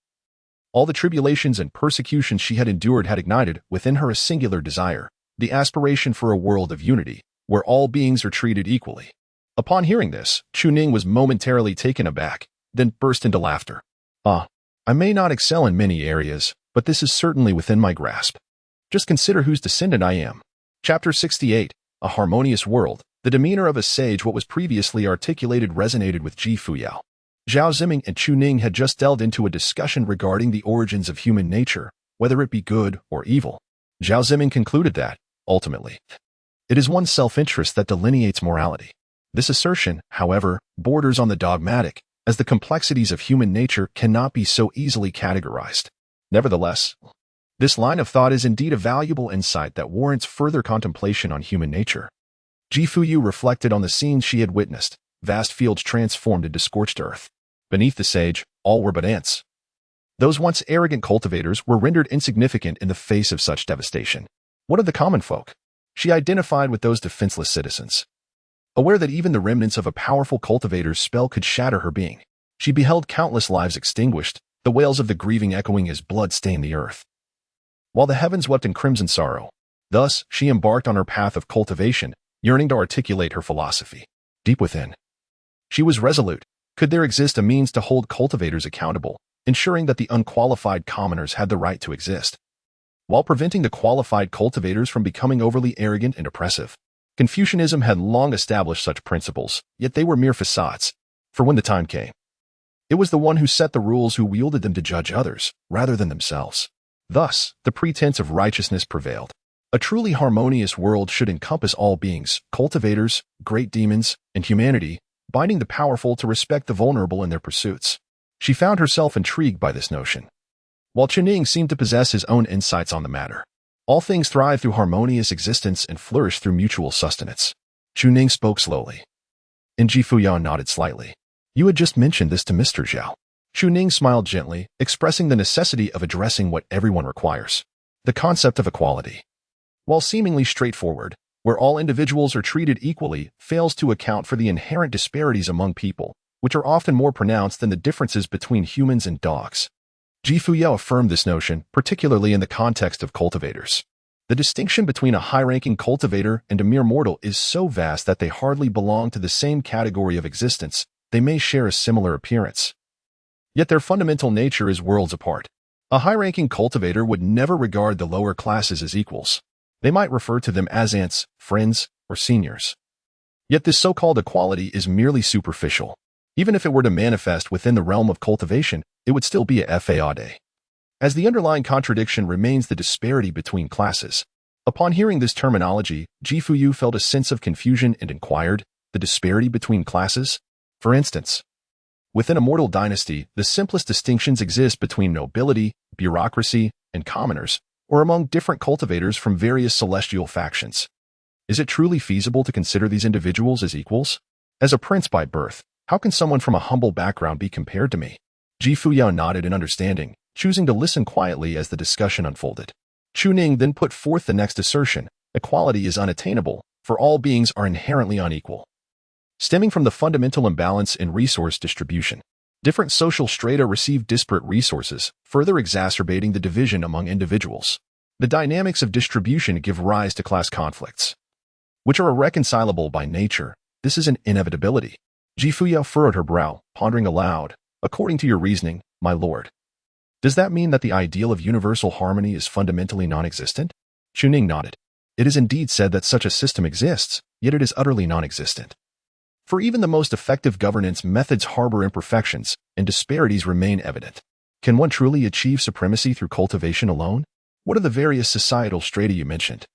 all the tribulations and persecutions she had endured had ignited within her a singular desire, the aspiration for a world of unity, where all beings are treated equally. Upon hearing this, Chuning was momentarily taken aback, then burst into laughter. I may not excel in many areas, but this is certainly within my grasp. Just consider whose descendant I am. Chapter 68, A Harmonious World. The demeanor of a sage, what was previously articulated, resonated with Fuyao. Zhao Ziming and Chuning had just delved into a discussion regarding the origins of human nature, whether it be good or evil. Zhao Ziming concluded that, ultimately, it is one's self-interest that delineates morality. This assertion, however, borders on the dogmatic, as the complexities of human nature cannot be so easily categorized. Nevertheless, this line of thought is indeed a valuable insight that warrants further contemplation on human nature. Fuyao reflected on the scenes she had witnessed, vast fields transformed into scorched earth. Beneath the sage, all were but ants. Those once arrogant cultivators were rendered insignificant in the face of such devastation. What of the common folk? She identified with those defenseless citizens. Aware that even the remnants of a powerful cultivator's spell could shatter her being, she beheld countless lives extinguished, the wails of the grieving echoing as blood stained the earth. While the heavens wept in crimson sorrow, thus she embarked on her path of cultivation, yearning to articulate her philosophy. Deep within, she was resolute. Could there exist a means to hold cultivators accountable, ensuring that the unqualified commoners had the right to exist, while preventing the qualified cultivators from becoming overly arrogant and oppressive? Confucianism had long established such principles, yet they were mere facades. For when the time came, it was the one who set the rules who wielded them to judge others, rather than themselves. Thus, the pretense of righteousness prevailed. A truly harmonious world should encompass all beings, cultivators, great demons, and humanity, binding the powerful to respect the vulnerable in their pursuits. She found herself intrigued by this notion, while Chuning seemed to possess his own insights on the matter. All things thrive through harmonious existence and flourish through mutual sustenance. Chuning spoke slowly, and Fuyao nodded slightly. You had just mentioned this to Mr. Zhao. Chuning smiled gently, expressing the necessity of addressing what everyone requires. The concept of equality, while seemingly straightforward, where all individuals are treated equally, fails to account for the inherent disparities among people, which are often more pronounced than the differences between humans and dogs. Fuyao affirmed this notion, particularly in the context of cultivators. The distinction between a high-ranking cultivator and a mere mortal is so vast that they hardly belong to the same category of existence. They may share a similar appearance, yet their fundamental nature is worlds apart. A high-ranking cultivator would never regard the lower classes as equals. They might refer to them as aunts, friends, or seniors. Yet this so-called equality is merely superficial. Even if it were to manifest within the realm of cultivation, it would still be a fade, as the underlying contradiction remains the disparity between classes. Upon hearing this terminology, Fuyao felt a sense of confusion and inquired, the disparity between classes? For instance, within a mortal dynasty, the simplest distinctions exist between nobility, bureaucracy, and commoners, or among different cultivators from various celestial factions. Is it truly feasible to consider these individuals as equals? As a prince by birth, how can someone from a humble background be compared to me? Fuyao nodded in understanding, choosing to listen quietly as the discussion unfolded. Chuning then put forth the next assertion: equality is unattainable, for all beings are inherently unequal. Stemming from the fundamental imbalance in resource distribution, different social strata receive disparate resources, further exacerbating the division among individuals. The dynamics of distribution give rise to class conflicts, which are irreconcilable by nature. This is an inevitability. Fuyao furrowed her brow, pondering aloud. According to your reasoning, my lord, does that mean that the ideal of universal harmony is fundamentally non-existent? Chuning nodded. It is indeed said that such a system exists, yet it is utterly non-existent. For even the most effective governance methods harbor imperfections, and disparities remain evident. Can one truly achieve supremacy through cultivation alone? What are the various societal strata you mentioned?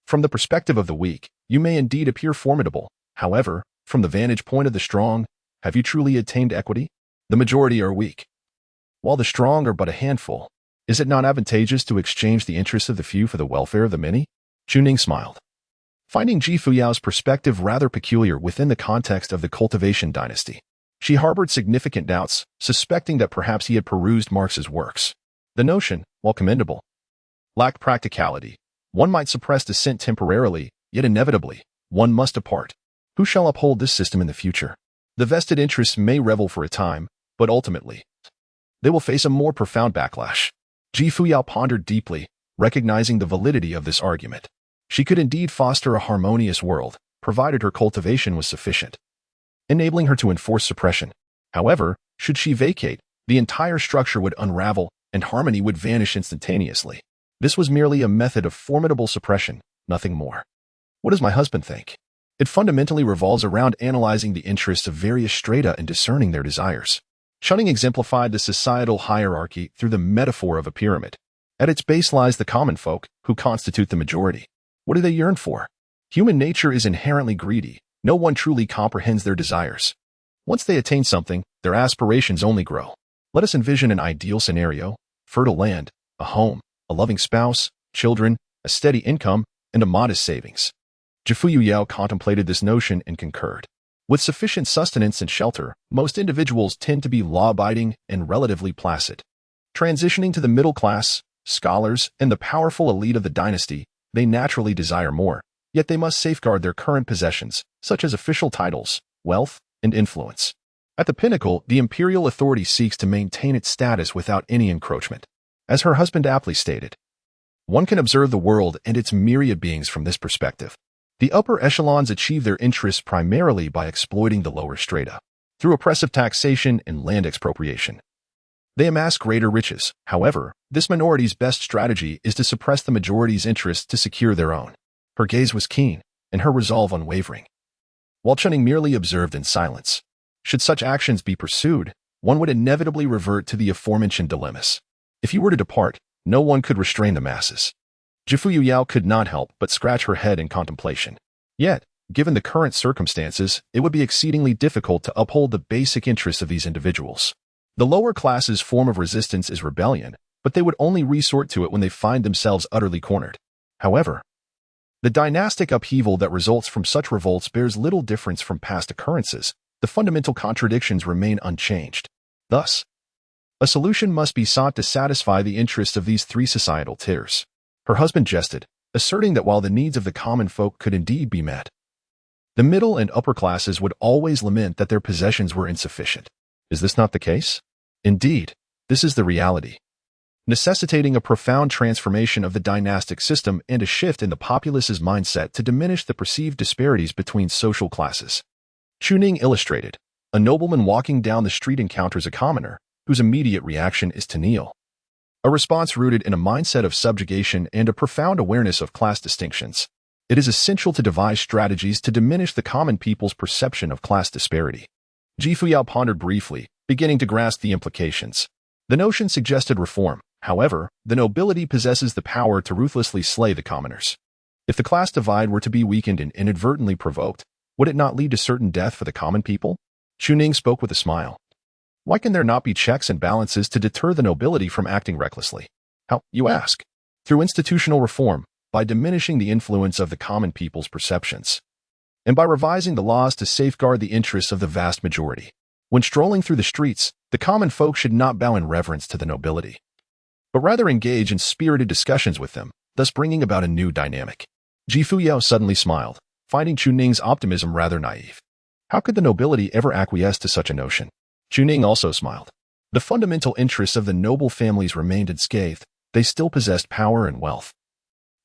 From the perspective of the weak, you may indeed appear formidable. However, from the vantage point of the strong, have you truly attained equity? The majority are weak, while the strong are but a handful. Is it not advantageous to exchange the interests of the few for the welfare of the many? Chuning smiled, finding Fuyao's perspective rather peculiar within the context of the cultivation dynasty. She harbored significant doubts, suspecting that perhaps he had perused Marx's works. The notion, while commendable, lacked practicality. One might suppress dissent temporarily, yet inevitably, one must depart. Who shall uphold this system in the future? The vested interests may revel for a time, but ultimately, they will face a more profound backlash. Fuyao pondered deeply, recognizing the validity of this argument. She could indeed foster a harmonious world, provided her cultivation was sufficient, enabling her to enforce suppression. However, should she vacate, the entire structure would unravel, and harmony would vanish instantaneously. This was merely a method of formidable suppression, nothing more. What does my husband think? It fundamentally revolves around analyzing the interests of various strata and discerning their desires. Chuning exemplified the societal hierarchy through the metaphor of a pyramid. At its base lies the common folk, who constitute the majority. What do they yearn for? Human nature is inherently greedy. No one truly comprehends their desires. Once they attain something, their aspirations only grow. Let us envision an ideal scenario: fertile land, a home, a loving spouse, children, a steady income, and a modest savings. Fuyao contemplated this notion and concurred. With sufficient sustenance and shelter, most individuals tend to be law-abiding and relatively placid. Transitioning to the middle class, scholars, and the powerful elite of the dynasty, they naturally desire more, yet they must safeguard their current possessions, such as official titles, wealth, and influence. At the pinnacle, the imperial authority seeks to maintain its status without any encroachment. As her husband aptly stated, one can observe the world and its myriad beings from this perspective. The upper echelons achieve their interests primarily by exploiting the lower strata, through oppressive taxation and land expropriation. They amass greater riches. However, this minority's best strategy is to suppress the majority's interests to secure their own. Her gaze was keen, and her resolve unwavering, while Chuning merely observed in silence. Should such actions be pursued, one would inevitably revert to the aforementioned dilemmas. If you were to depart, no one could restrain the masses. Fuyao could not help but scratch her head in contemplation. Yet, given the current circumstances, it would be exceedingly difficult to uphold the basic interests of these individuals. The lower classes' form of resistance is rebellion, but they would only resort to it when they find themselves utterly cornered. However, the dynastic upheaval that results from such revolts bears little difference from past occurrences. The fundamental contradictions remain unchanged. Thus, a solution must be sought to satisfy the interests of these three societal tiers. Her husband jested, asserting that while the needs of the common folk could indeed be met, the middle and upper classes would always lament that their possessions were insufficient. Is this not the case? Indeed, this is the reality, necessitating a profound transformation of the dynastic system and a shift in the populace's mindset to diminish the perceived disparities between social classes. Chuning illustrated, a nobleman walking down the street encounters a commoner, whose immediate reaction is to kneel. A response rooted in a mindset of subjugation and a profound awareness of class distinctions. It is essential to devise strategies to diminish the common people's perception of class disparity. Fuyao pondered briefly, beginning to grasp the implications. The notion suggested reform. However, the nobility possesses the power to ruthlessly slay the commoners. If the class divide were to be weakened and inadvertently provoked, would it not lead to certain death for the common people? Chuning spoke with a smile. Why can there not be checks and balances to deter the nobility from acting recklessly? How, you ask? Through institutional reform, by diminishing the influence of the common people's perceptions, and by revising the laws to safeguard the interests of the vast majority. When strolling through the streets, the common folk should not bow in reverence to the nobility, but rather engage in spirited discussions with them, thus bringing about a new dynamic. Fuyao suddenly smiled, finding Chuning's optimism rather naive. How could the nobility ever acquiesce to such a notion? Chuning also smiled. The fundamental interests of the noble families remained unscathed. They still possessed power and wealth,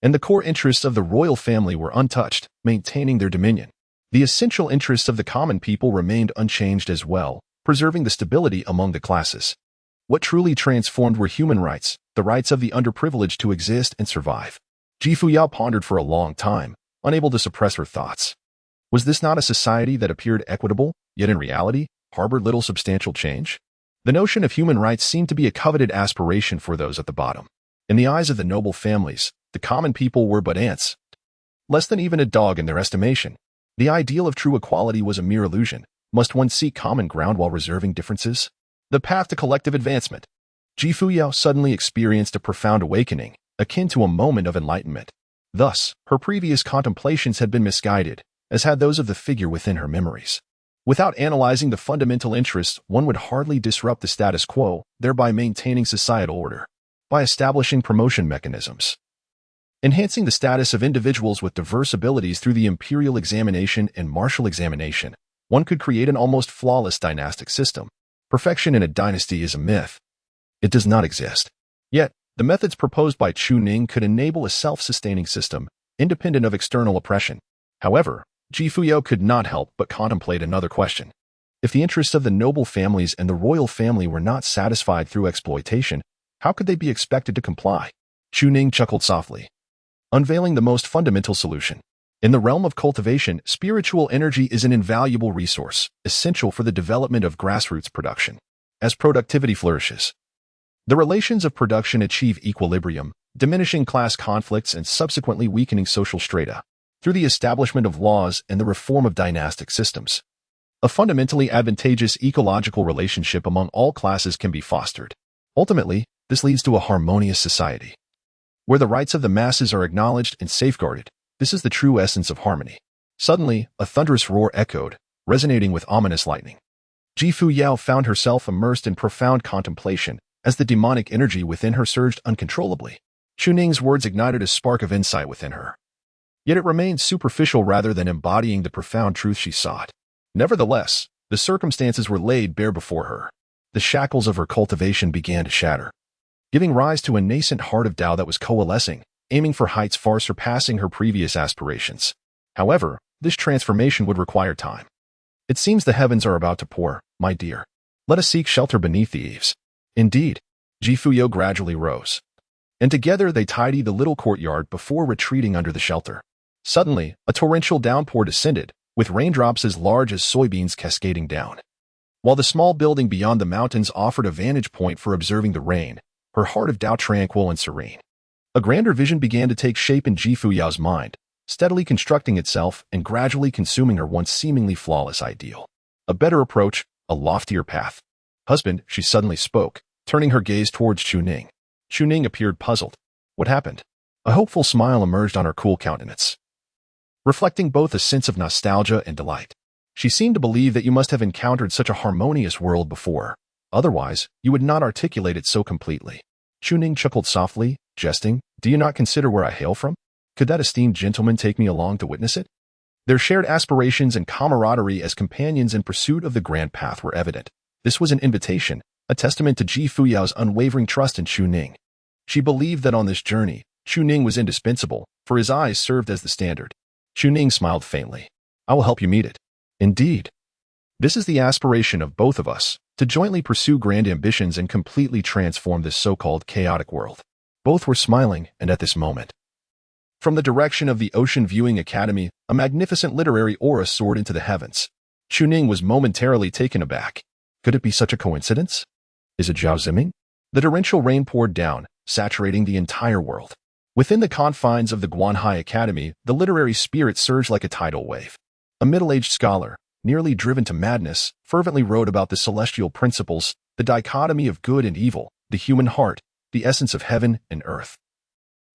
and the core interests of the royal family were untouched, maintaining their dominion. The essential interests of the common people remained unchanged as well, preserving the stability among the classes. What truly transformed were human rights, the rights of the underprivileged to exist and survive. Fuyao pondered for a long time, unable to suppress her thoughts. Was this not a society that appeared equitable, yet in reality, harbored little substantial change? The notion of human rights seemed to be a coveted aspiration for those at the bottom. In the eyes of the noble families, the common people were but ants, less than even a dog in their estimation. The ideal of true equality was a mere illusion. Must one seek common ground while reserving differences? The path to collective advancement. Fuyao suddenly experienced a profound awakening, akin to a moment of enlightenment. Thus, her previous contemplations had been misguided, as had those of the figure within her memories. Without analyzing the fundamental interests, one would hardly disrupt the status quo, thereby maintaining societal order. By establishing promotion mechanisms, enhancing the status of individuals with diverse abilities through the imperial examination and martial examination, one could create an almost flawless dynastic system. Perfection in a dynasty is a myth. It does not exist. Yet, the methods proposed by Chuning could enable a self-sustaining system, independent of external oppression. However, Fuyao could not help but contemplate another question. If the interests of the noble families and the royal family were not satisfied through exploitation, how could they be expected to comply? Chuning chuckled softly, unveiling the most fundamental solution. In the realm of cultivation, spiritual energy is an invaluable resource, essential for the development of grassroots production. As productivity flourishes, the relations of production achieve equilibrium, diminishing class conflicts and subsequently weakening social strata. Through the establishment of laws and the reform of dynastic systems, a fundamentally advantageous ecological relationship among all classes can be fostered. Ultimately, this leads to a harmonious society, where the rights of the masses are acknowledged and safeguarded. This is the true essence of harmony. Suddenly, a thunderous roar echoed, resonating with ominous lightning. Fuyao found herself immersed in profound contemplation as the demonic energy within her surged uncontrollably. Chuning's words ignited a spark of insight within her. Yet it remained superficial rather than embodying the profound truth she sought. Nevertheless, the circumstances were laid bare before her. The shackles of her cultivation began to shatter, giving rise to a nascent heart of Tao that was coalescing, aiming for heights far surpassing her previous aspirations. However, this transformation would require time. It seems the heavens are about to pour, my dear. Let us seek shelter beneath the eaves. Indeed, Fuyao gradually rose, and together they tidied the little courtyard before retreating under the shelter. Suddenly, a torrential downpour descended, with raindrops as large as soybeans cascading down. While the small building beyond the mountains offered a vantage point for observing the rain, her heart of Tao tranquil and serene. A grander vision began to take shape in Fuyao's mind, steadily constructing itself and gradually consuming her once seemingly flawless ideal. A better approach, a loftier path. Husband, she suddenly spoke, turning her gaze towards Chuning. Chuning appeared puzzled. What happened? A hopeful smile emerged on her cool countenance, reflecting both a sense of nostalgia and delight. She seemed to believe that you must have encountered such a harmonious world before. Otherwise, you would not articulate it so completely. Chuning chuckled softly, jesting, do you not consider where I hail from? Could that esteemed gentleman take me along to witness it? Their shared aspirations and camaraderie as companions in pursuit of the grand path were evident. This was an invitation, a testament to Fuyao's unwavering trust in Chuning. She believed that on this journey, Chuning was indispensable, for his eyes served as the standard. Chuning smiled faintly. I will help you meet it. Indeed. This is the aspiration of both of us, to jointly pursue grand ambitions and completely transform this so-called chaotic world. Both were smiling, and at this moment, from the direction of the Ocean Viewing Academy, a magnificent literary aura soared into the heavens. Chuning was momentarily taken aback. Could it be such a coincidence? Is it Zhao Ziming? The torrential rain poured down, saturating the entire world. Within the confines of the Guanhai Academy, the literary spirit surged like a tidal wave. A middle-aged scholar, nearly driven to madness, fervently wrote about the celestial principles, the dichotomy of good and evil, the human heart, the essence of heaven and earth,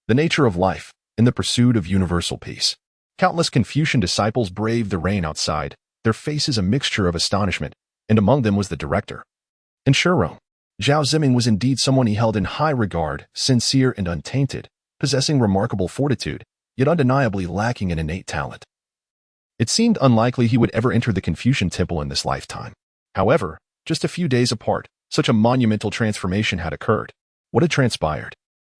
the nature of life, in the pursuit of universal peace. Countless Confucian disciples braved the rain outside, their faces a mixture of astonishment, and among them was the director. In Shurong, Zhao Ziming was indeed someone he held in high regard, sincere and untainted, possessing remarkable fortitude, yet undeniably lacking in innate talent. It seemed unlikely he would ever enter the Confucian temple in this lifetime. However, just a few days apart, such a monumental transformation had occurred. What had transpired?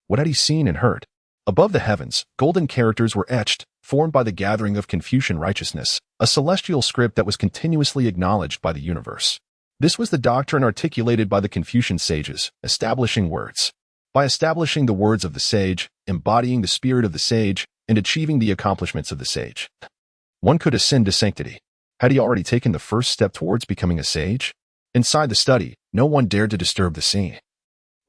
What had he seen and heard? Above the heavens, golden characters were etched, formed by the gathering of Confucian righteousness, a celestial script that was continuously acknowledged by the universe. This was the doctrine articulated by the Confucian sages, establishing words. By establishing the words of the sage, embodying the spirit of the sage, and achieving the accomplishments of the sage, one could ascend to sanctity. Had he already taken the first step towards becoming a sage? Inside the study, no one dared to disturb the scene.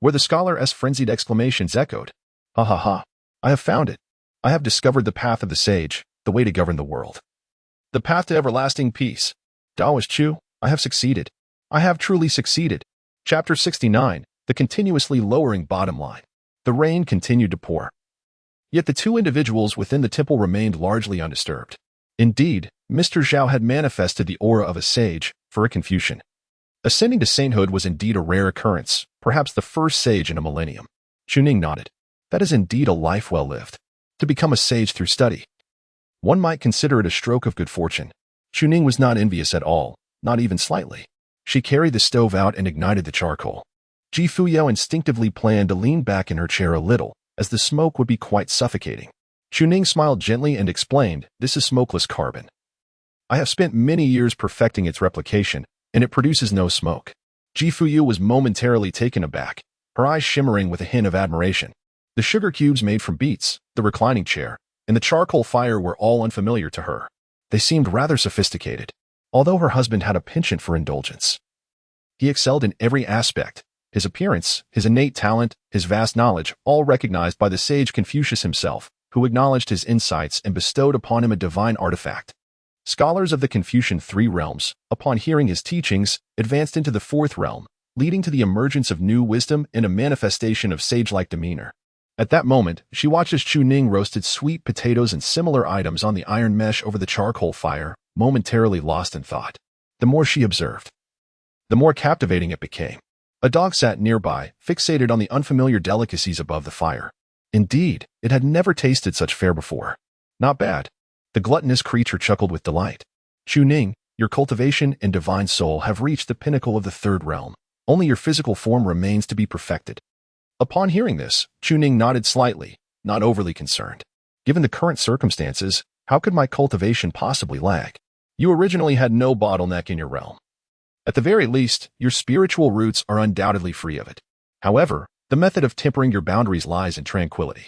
Where the scholar's frenzied exclamations echoed, "Ha ha ha! I have found it! I have discovered the path of the sage, the way to govern the world. The path to everlasting peace. Daoist Chu, I have succeeded. I have truly succeeded." Chapter 69, the continuously lowering bottom line. The rain continued to pour. Yet the two individuals within the temple remained largely undisturbed. Indeed, Mr. Zhao had manifested the aura of a sage for a Confucian. Ascending to sainthood was indeed a rare occurrence, perhaps the first sage in a millennium. Chuning nodded. That is indeed a life well lived. To become a sage through study. One might consider it a stroke of good fortune. Chuning was not envious at all, not even slightly. She carried the stove out and ignited the charcoal. Fuyao instinctively planned to lean back in her chair a little, as the smoke would be quite suffocating. Chuning smiled gently and explained, "This is smokeless carbon. I have spent many years perfecting its replication, and it produces no smoke." Fuyao was momentarily taken aback, her eyes shimmering with a hint of admiration. The sugar cubes made from beets, the reclining chair, and the charcoal fire were all unfamiliar to her. They seemed rather sophisticated, although her husband had a penchant for indulgence. He excelled in every aspect, his appearance, his innate talent, his vast knowledge, all recognized by the sage Confucius himself, who acknowledged his insights and bestowed upon him a divine artifact. Scholars of the Confucian three realms, upon hearing his teachings, advanced into the fourth realm, leading to the emergence of new wisdom and a manifestation of sage-like demeanor. At that moment, she watched as Chuning roasted sweet potatoes and similar items on the iron mesh over the charcoal fire, momentarily lost in thought. The more she observed, the more captivating it became. A dog sat nearby, fixated on the unfamiliar delicacies above the fire. Indeed, it had never tasted such fare before. Not bad. The gluttonous creature chuckled with delight. Chuning, your cultivation and divine soul have reached the pinnacle of the third realm. Only your physical form remains to be perfected. Upon hearing this, Chuning nodded slightly, not overly concerned. Given the current circumstances, how could my cultivation possibly lag? You originally had no bottleneck in your realm. At the very least, your spiritual roots are undoubtedly free of it. However, the method of tempering your boundaries lies in tranquility.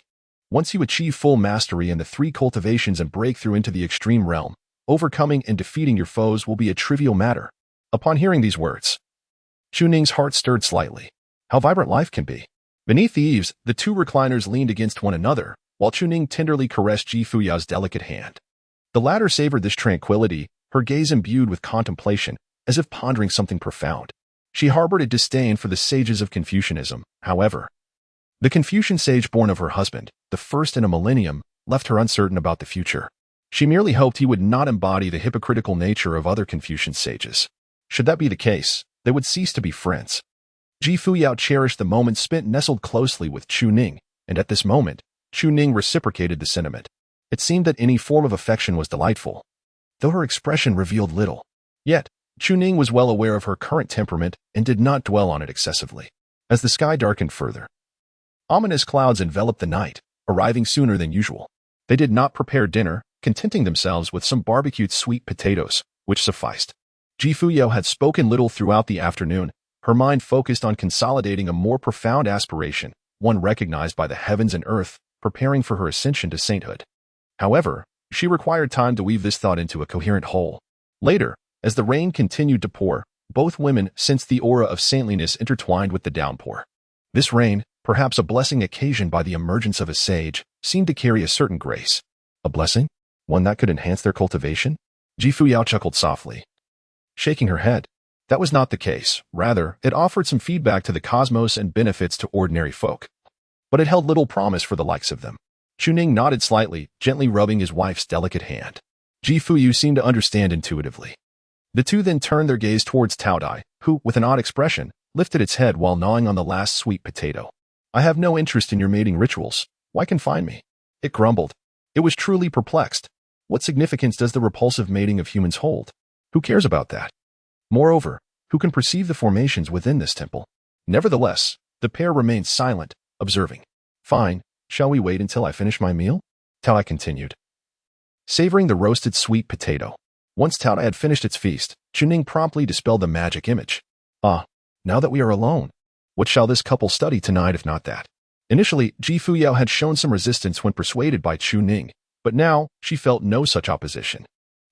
Once you achieve full mastery in the three cultivations and break through into the extreme realm, overcoming and defeating your foes will be a trivial matter. Upon hearing these words, Chuning's heart stirred slightly. How vibrant life can be. Beneath the eaves, the two recliners leaned against one another, while Chuning tenderly caressed Fuyao's delicate hand. The latter savored this tranquility, her gaze imbued with contemplation, as if pondering something profound. She harbored a disdain for the sages of Confucianism, however. The Confucian sage born of her husband, the first in a millennium, left her uncertain about the future. She merely hoped he would not embody the hypocritical nature of other Confucian sages. Should that be the case, they would cease to be friends. Fuyao cherished the moment spent nestled closely with Chuning, and at this moment, Chuning reciprocated the sentiment. It seemed that any form of affection was delightful, though her expression revealed little. Yet, Chuning was well aware of her current temperament and did not dwell on it excessively. As the sky darkened further, ominous clouds enveloped the night, arriving sooner than usual. They did not prepare dinner, contenting themselves with some barbecued sweet potatoes, which sufficed. Fuyao had spoken little throughout the afternoon, her mind focused on consolidating a more profound aspiration, one recognized by the heavens and earth, preparing for her ascension to sainthood. However, she required time to weave this thought into a coherent whole. Later, as the rain continued to pour, both women sensed the aura of saintliness intertwined with the downpour. This rain, perhaps a blessing occasioned by the emergence of a sage, seemed to carry a certain grace. A blessing? One that could enhance their cultivation? Fuyao chuckled softly, shaking her head. That was not the case. Rather, it offered some feedback to the cosmos and benefits to ordinary folk. But it held little promise for the likes of them. Chuning nodded slightly, gently rubbing his wife's delicate hand. Ji Fuyu seemed to understand intuitively. The two then turned their gaze towards Taodai, who, with an odd expression, lifted its head while gnawing on the last sweet potato. I have no interest in your mating rituals. Why confine me? It grumbled. It was truly perplexed. What significance does the repulsive mating of humans hold? Who cares about that? Moreover, who can perceive the formations within this temple? Nevertheless, the pair remained silent, observing. Fine, shall we wait until I finish my meal? Taodai continued. Savoring the roasted sweet potato. Once Taodai had finished its feast, Chuning promptly dispelled the magic image. Ah, now that we are alone, what shall this couple study tonight if not that? Initially, Ji Fuyao had shown some resistance when persuaded by Chuning, but now she felt no such opposition.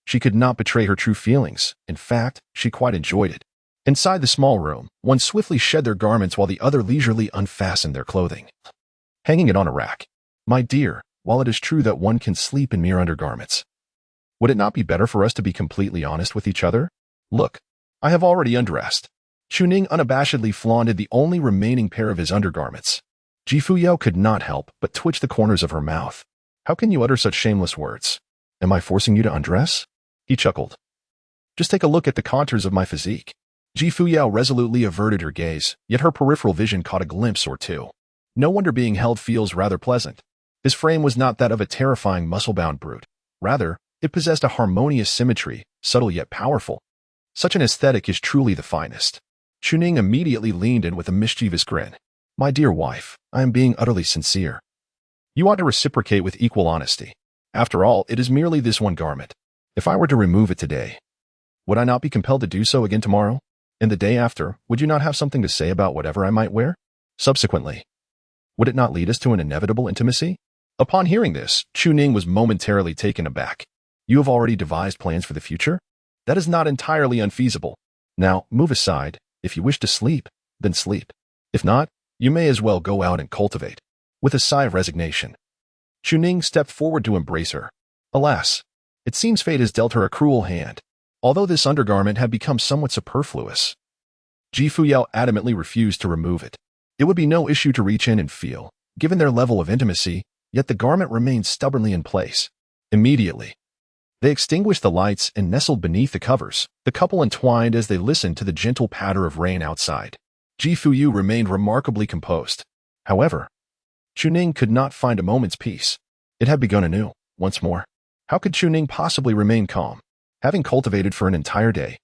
She could not betray her true feelings. In fact, she quite enjoyed it. Inside the small room, one swiftly shed their garments while the other leisurely unfastened their clothing, hanging it on a rack. My dear, while it is true that one can sleep in mere undergarments, would it not be better for us to be completely honest with each other? Look, I have already undressed. Chuning unabashedly flaunted the only remaining pair of his undergarments. Ji Fuyao could not help but twitch the corners of her mouth. How can you utter such shameless words? Am I forcing you to undress? He chuckled. Just take a look at the contours of my physique. Ji Fuyao resolutely averted her gaze, yet her peripheral vision caught a glimpse or two. No wonder being held feels rather pleasant. His frame was not that of a terrifying muscle-bound brute. Rather, it possessed a harmonious symmetry, subtle yet powerful. Such an aesthetic is truly the finest. Chuning immediately leaned in with a mischievous grin. My dear wife, I am being utterly sincere. You ought to reciprocate with equal honesty. After all, it is merely this one garment. If I were to remove it today, would I not be compelled to do so again tomorrow? And the day after, would you not have something to say about whatever I might wear? Subsequently, would it not lead us to an inevitable intimacy? Upon hearing this, Chuning was momentarily taken aback. You have already devised plans for the future? That is not entirely unfeasible. Now, move aside. If you wish to sleep, then sleep. If not, you may as well go out and cultivate. With a sigh of resignation, Chuning stepped forward to embrace her. Alas, it seems fate has dealt her a cruel hand. Although this undergarment had become somewhat superfluous, Ji Fuyao adamantly refused to remove it. It would be no issue to reach in and feel, given their level of intimacy, yet the garment remained stubbornly in place. Immediately, they extinguished the lights and nestled beneath the covers. The couple entwined as they listened to the gentle patter of rain outside. Ji Fuyu remained remarkably composed. However, Chuning could not find a moment's peace. It had begun anew, once more. How could Chuning possibly remain calm, having cultivated for an entire day?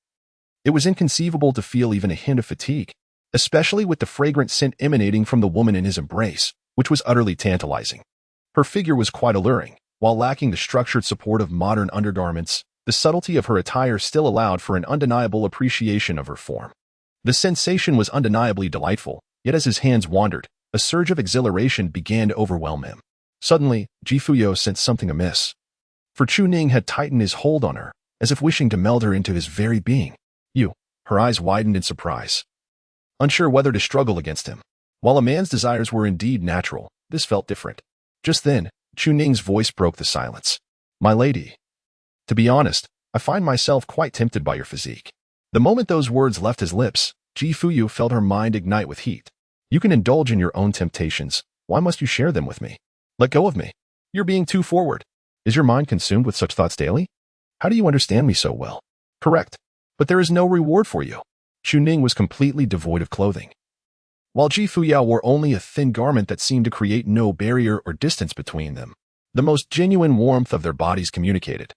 It was inconceivable to feel even a hint of fatigue, especially with the fragrant scent emanating from the woman in his embrace, which was utterly tantalizing. Her figure was quite alluring. While lacking the structured support of modern undergarments, the subtlety of her attire still allowed for an undeniable appreciation of her form. The sensation was undeniably delightful, yet as his hands wandered, a surge of exhilaration began to overwhelm him. Suddenly, Ji Fuyao sensed something amiss. For Chuning had tightened his hold on her, as if wishing to meld her into his very being. Her eyes widened in surprise, unsure whether to struggle against him. While a man's desires were indeed natural, this felt different. Just then, Chuning's voice broke the silence. My lady, to be honest, I find myself quite tempted by your physique. The moment those words left his lips, Ji Fuyu felt her mind ignite with heat. You can indulge in your own temptations. Why must you share them with me? Let go of me. You're being too forward. Is your mind consumed with such thoughts daily? How do you understand me so well? Correct. But there is no reward for you. Chuning was completely devoid of clothing, while Ji Fuyao wore only a thin garment that seemed to create no barrier or distance between them. The most genuine warmth of their bodies communicated,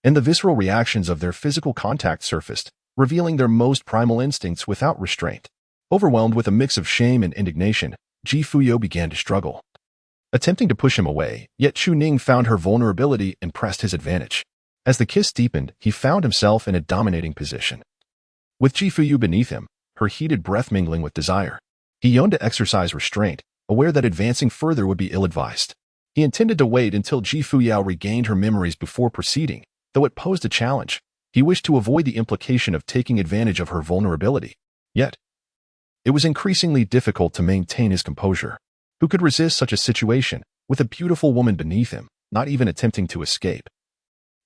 and the visceral reactions of their physical contact surfaced, revealing their most primal instincts without restraint. Overwhelmed with a mix of shame and indignation, Ji Fuyao began to struggle, attempting to push him away, yet Chuning found her vulnerability and pressed his advantage. As the kiss deepened, he found himself in a dominating position, with Ji Fuyu beneath him, her heated breath mingling with desire. He yearned to exercise restraint, aware that advancing further would be ill-advised. He intended to wait until Ji Fuyao regained her memories before proceeding, though it posed a challenge. He wished to avoid the implication of taking advantage of her vulnerability. Yet, it was increasingly difficult to maintain his composure. Who could resist such a situation, with a beautiful woman beneath him, not even attempting to escape?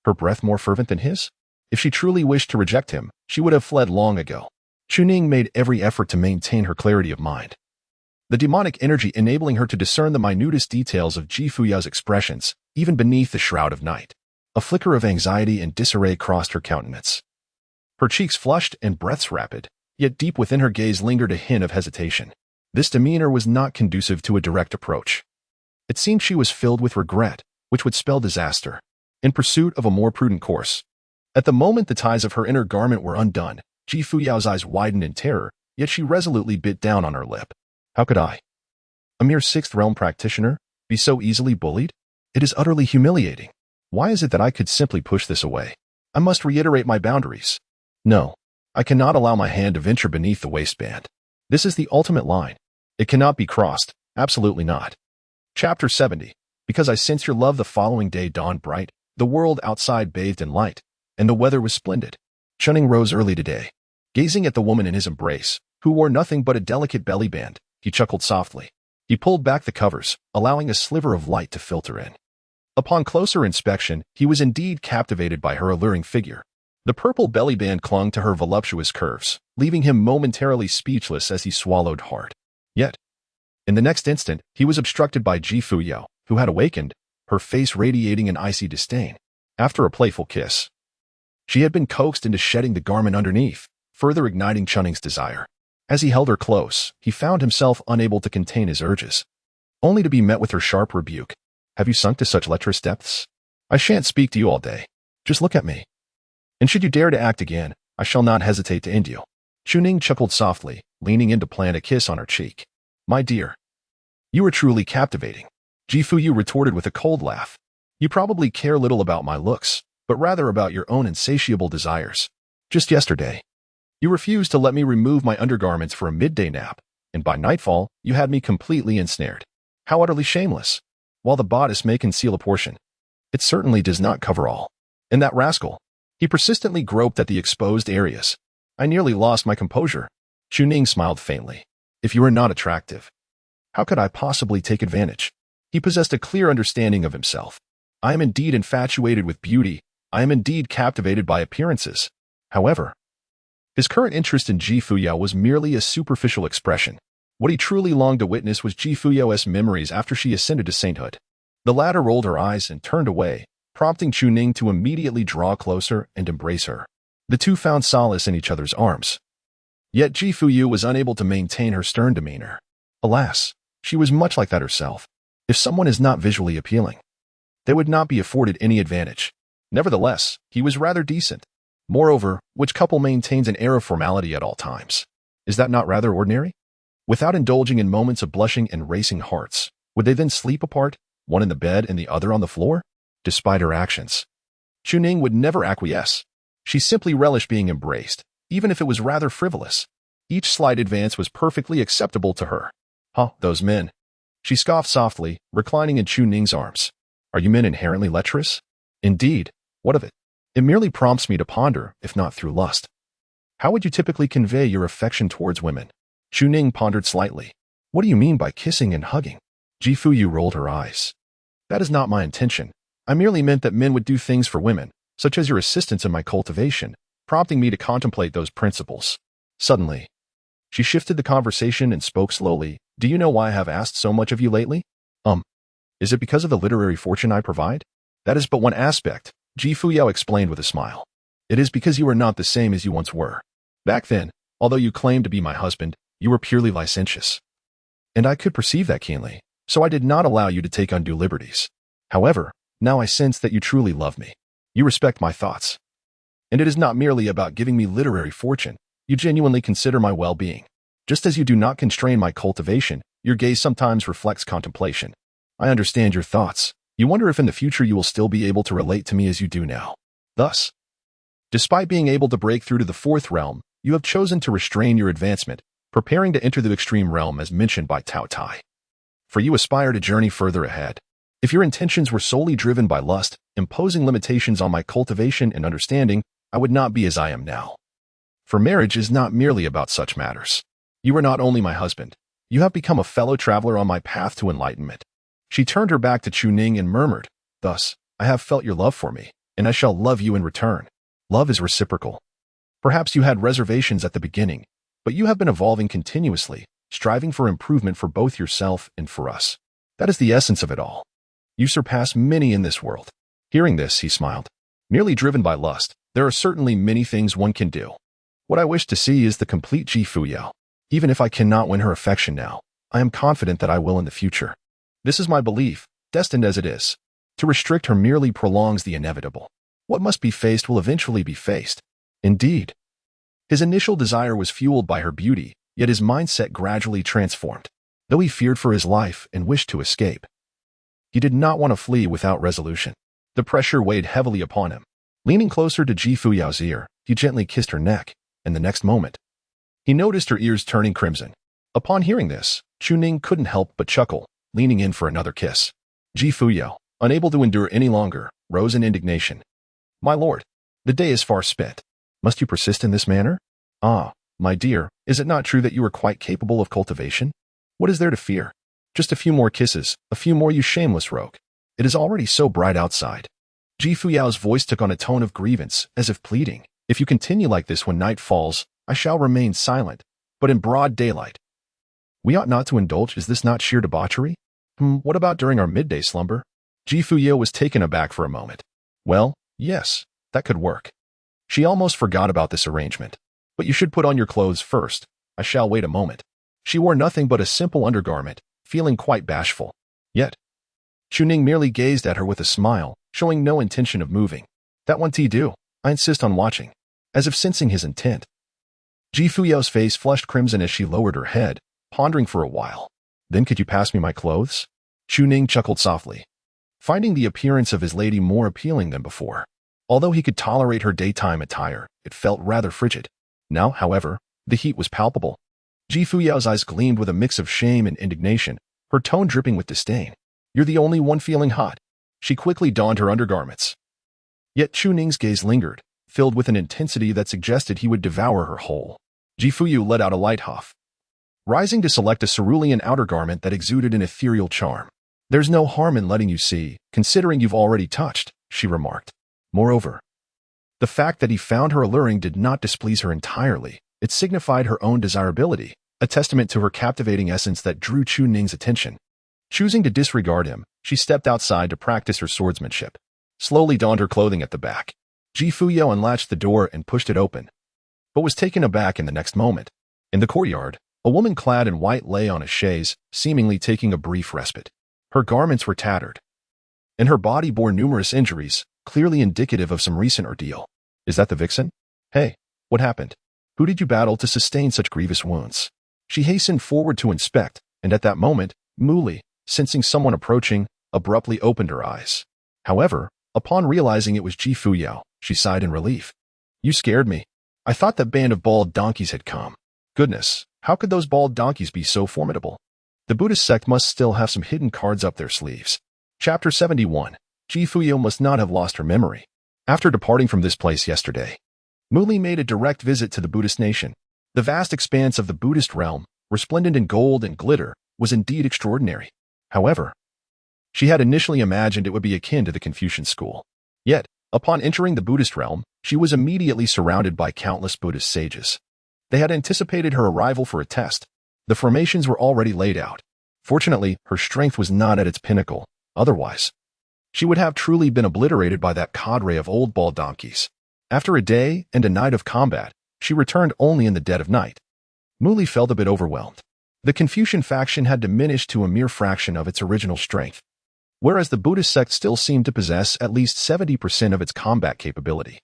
Her breath more fervent than his? If she truly wished to reject him, she would have fled long ago. Chuning made every effort to maintain her clarity of mind. the demonic energy enabling her to discern the minutest details of Fuyao's expressions, even beneath the shroud of night. A flicker of anxiety and disarray crossed her countenance. Her cheeks flushed and breaths rapid, yet deep within her gaze lingered a hint of hesitation. This demeanor was not conducive to a direct approach. It seemed she was filled with regret, which would spell disaster, in pursuit of a more prudent course. At the moment the ties of her inner garment were undone, Fuyao's eyes widened in terror, yet she resolutely bit down on her lip. How could I, a mere sixth realm practitioner, be so easily bullied? It is utterly humiliating. Why is it that I could simply push this away? I must reiterate my boundaries. No, I cannot allow my hand to venture beneath the waistband. This is the ultimate line. It cannot be crossed, absolutely not. Chapter 70. Because I sense your love. The following day dawned bright, the world outside bathed in light, and the weather was splendid. Chunning rose early today. Gazing at the woman in his embrace, who wore nothing but a delicate belly band, he chuckled softly. He pulled back the covers, allowing a sliver of light to filter in. Upon closer inspection, he was indeed captivated by her alluring figure. The purple belly band clung to her voluptuous curves, leaving him momentarily speechless as he swallowed hard. Yet, in the next instant, he was obstructed by Fuyao, who had awakened, her face radiating an icy disdain. After a playful kiss, she had been coaxed into shedding the garment underneath, further igniting Chunning's desire. As he held her close, he found himself unable to contain his urges, only to be met with her sharp rebuke. Have you sunk to such lecherous depths? I shan't speak to you all day. Just look at me. And should you dare to act again, I shall not hesitate to end you. Chunning chuckled softly, leaning in to plant a kiss on her cheek. My dear, you are truly captivating. Fuyao retorted with a cold laugh. You probably care little about my looks, but rather about your own insatiable desires. Just yesterday, you refused to let me remove my undergarments for a midday nap, and by nightfall, you had me completely ensnared. How utterly shameless. While the bodice may conceal a portion, it certainly does not cover all. And that rascal, he persistently groped at the exposed areas. I nearly lost my composure. Chunning smiled faintly. If you are not attractive, how could I possibly take advantage? He possessed a clear understanding of himself. I am indeed infatuated with beauty. I am indeed captivated by appearances. However, his current interest in Fuyao was merely a superficial expression. What he truly longed to witness was Fuyao's memories after she ascended to sainthood. The latter rolled her eyes and turned away, prompting Chunning to immediately draw closer and embrace her. The two found solace in each other's arms. Yet Fuyao was unable to maintain her stern demeanor. Alas, she was much like that herself. If someone is not visually appealing, they would not be afforded any advantage. Nevertheless, he was rather decent. Moreover, which couple maintains an air of formality at all times? Is that not rather ordinary? Without indulging in moments of blushing and racing hearts, would they then sleep apart, one in the bed and the other on the floor? Despite her actions, Chunning would never acquiesce. She simply relished being embraced, even if it was rather frivolous. Each slight advance was perfectly acceptable to her. Huh, those men. She scoffed softly, reclining in Chunning's arms. Are you men inherently lecherous? Indeed, what of it? It merely prompts me to ponder, if not through lust. How would you typically convey your affection towards women? Chunning pondered slightly. What do you mean by kissing and hugging? Fuyao rolled her eyes. That is not my intention. I merely meant that men would do things for women, such as your assistance in my cultivation, prompting me to contemplate those principles. Suddenly, she shifted the conversation and spoke slowly. Do you know why I have asked so much of you lately? Is it because of the literary fortune I provide? That is but one aspect, Fuyao explained with a smile. It is because you are not the same as you once were. Back then, although you claimed to be my husband, you were purely licentious. And I could perceive that keenly, so I did not allow you to take undue liberties. However, now I sense that you truly love me. You respect my thoughts. And it is not merely about giving me literary fortune. You genuinely consider my well-being. Just as you do not constrain my cultivation, your gaze sometimes reflects contemplation. I understand your thoughts. You wonder if in the future you will still be able to relate to me as you do now. Thus, despite being able to break through to the fourth realm, you have chosen to restrain your advancement, preparing to enter the extreme realm as mentioned by Tao Tai. For you aspire to journey further ahead. If your intentions were solely driven by lust, imposing limitations on my cultivation and understanding, I would not be as I am now. For marriage is not merely about such matters. You are not only my husband, you have become a fellow traveler on my path to enlightenment. She turned her back to Chunning and murmured, Thus, I have felt your love for me, and I shall love you in return. Love is reciprocal. Perhaps you had reservations at the beginning, but you have been evolving continuously, striving for improvement for both yourself and for us. That is the essence of it all. You surpass many in this world. Hearing this, he smiled. Merely driven by lust, there are certainly many things one can do. What I wish to see is the complete Fuyao. Even if I cannot win her affection now, I am confident that I will in the future. This is my belief, destined as it is. To restrict her merely prolongs the inevitable. What must be faced will eventually be faced. Indeed. His initial desire was fueled by her beauty, yet his mindset gradually transformed. Though he feared for his life and wished to escape, he did not want to flee without resolution. The pressure weighed heavily upon him. Leaning closer to Fuyao's ear, he gently kissed her neck, and the next moment, he noticed her ears turning crimson. Upon hearing this, Chuning couldn't help but chuckle, leaning in for another kiss. Fuyao, unable to endure any longer, rose in indignation. My lord, the day is far spent. Must you persist in this manner? Ah, my dear, is it not true that you are quite capable of cultivation? What is there to fear? Just a few more kisses, a few more, you shameless rogue. It is already so bright outside. Fuyao's voice took on a tone of grievance, as if pleading. If you continue like this when night falls, I shall remain silent, but in broad daylight. We ought not to indulge, is this not sheer debauchery? What about during our midday slumber? Fuyao was taken aback for a moment. Well, yes, that could work. She almost forgot about this arrangement. But you should put on your clothes first. I shall wait a moment. She wore nothing but a simple undergarment, feeling quite bashful. Yet, Chuning merely gazed at her with a smile, showing no intention of moving. That won't do. I insist on watching. As if sensing his intent. Fuyao's face flushed crimson as she lowered her head, pondering for a while. Then could you pass me my clothes? Chuning chuckled softly, finding the appearance of his lady more appealing than before. Although he could tolerate her daytime attire, it felt rather frigid. Now, however, the heat was palpable. Fuyao's eyes gleamed with a mix of shame and indignation, her tone dripping with disdain. You're the only one feeling hot. She quickly donned her undergarments. Yet Chuning's gaze lingered, filled with an intensity that suggested he would devour her whole. Fuyao let out a light huff, rising to select a cerulean outer garment that exuded an ethereal charm. There's no harm in letting you see, considering you've already touched, she remarked. Moreover, the fact that he found her alluring did not displease her entirely. It signified her own desirability, a testament to her captivating essence that drew Chuning's attention. Choosing to disregard him, she stepped outside to practice her swordsmanship. Slowly donned her clothing at the back. Fuyao unlatched the door and pushed it open, but was taken aback in the next moment. In the courtyard, a woman clad in white lay on a chaise, seemingly taking a brief respite. Her garments were tattered, and her body bore numerous injuries, clearly indicative of some recent ordeal. Is that the vixen? Hey, what happened? Who did you battle to sustain such grievous wounds? She hastened forward to inspect, and at that moment, Muli, sensing someone approaching, abruptly opened her eyes. However, upon realizing it was Fuyao, she sighed in relief. You scared me. I thought that band of bald donkeys had come. Goodness, how could those bald donkeys be so formidable? The Buddhist sect must still have some hidden cards up their sleeves. Chapter 71. Fuyao must not have lost her memory. After departing from this place yesterday, Muli made a direct visit to the Buddhist nation. The vast expanse of the Buddhist realm, resplendent in gold and glitter, was indeed extraordinary. However, she had initially imagined it would be akin to the Confucian school. Yet, upon entering the Buddhist realm, she was immediately surrounded by countless Buddhist sages. They had anticipated her arrival for a test. The formations were already laid out. Fortunately, her strength was not at its pinnacle. Otherwise, she would have truly been obliterated by that cadre of old bald donkeys. After a day and a night of combat, she returned only in the dead of night. Muli felt a bit overwhelmed. The Confucian faction had diminished to a mere fraction of its original strength, whereas the Buddhist sect still seemed to possess at least 70% of its combat capability.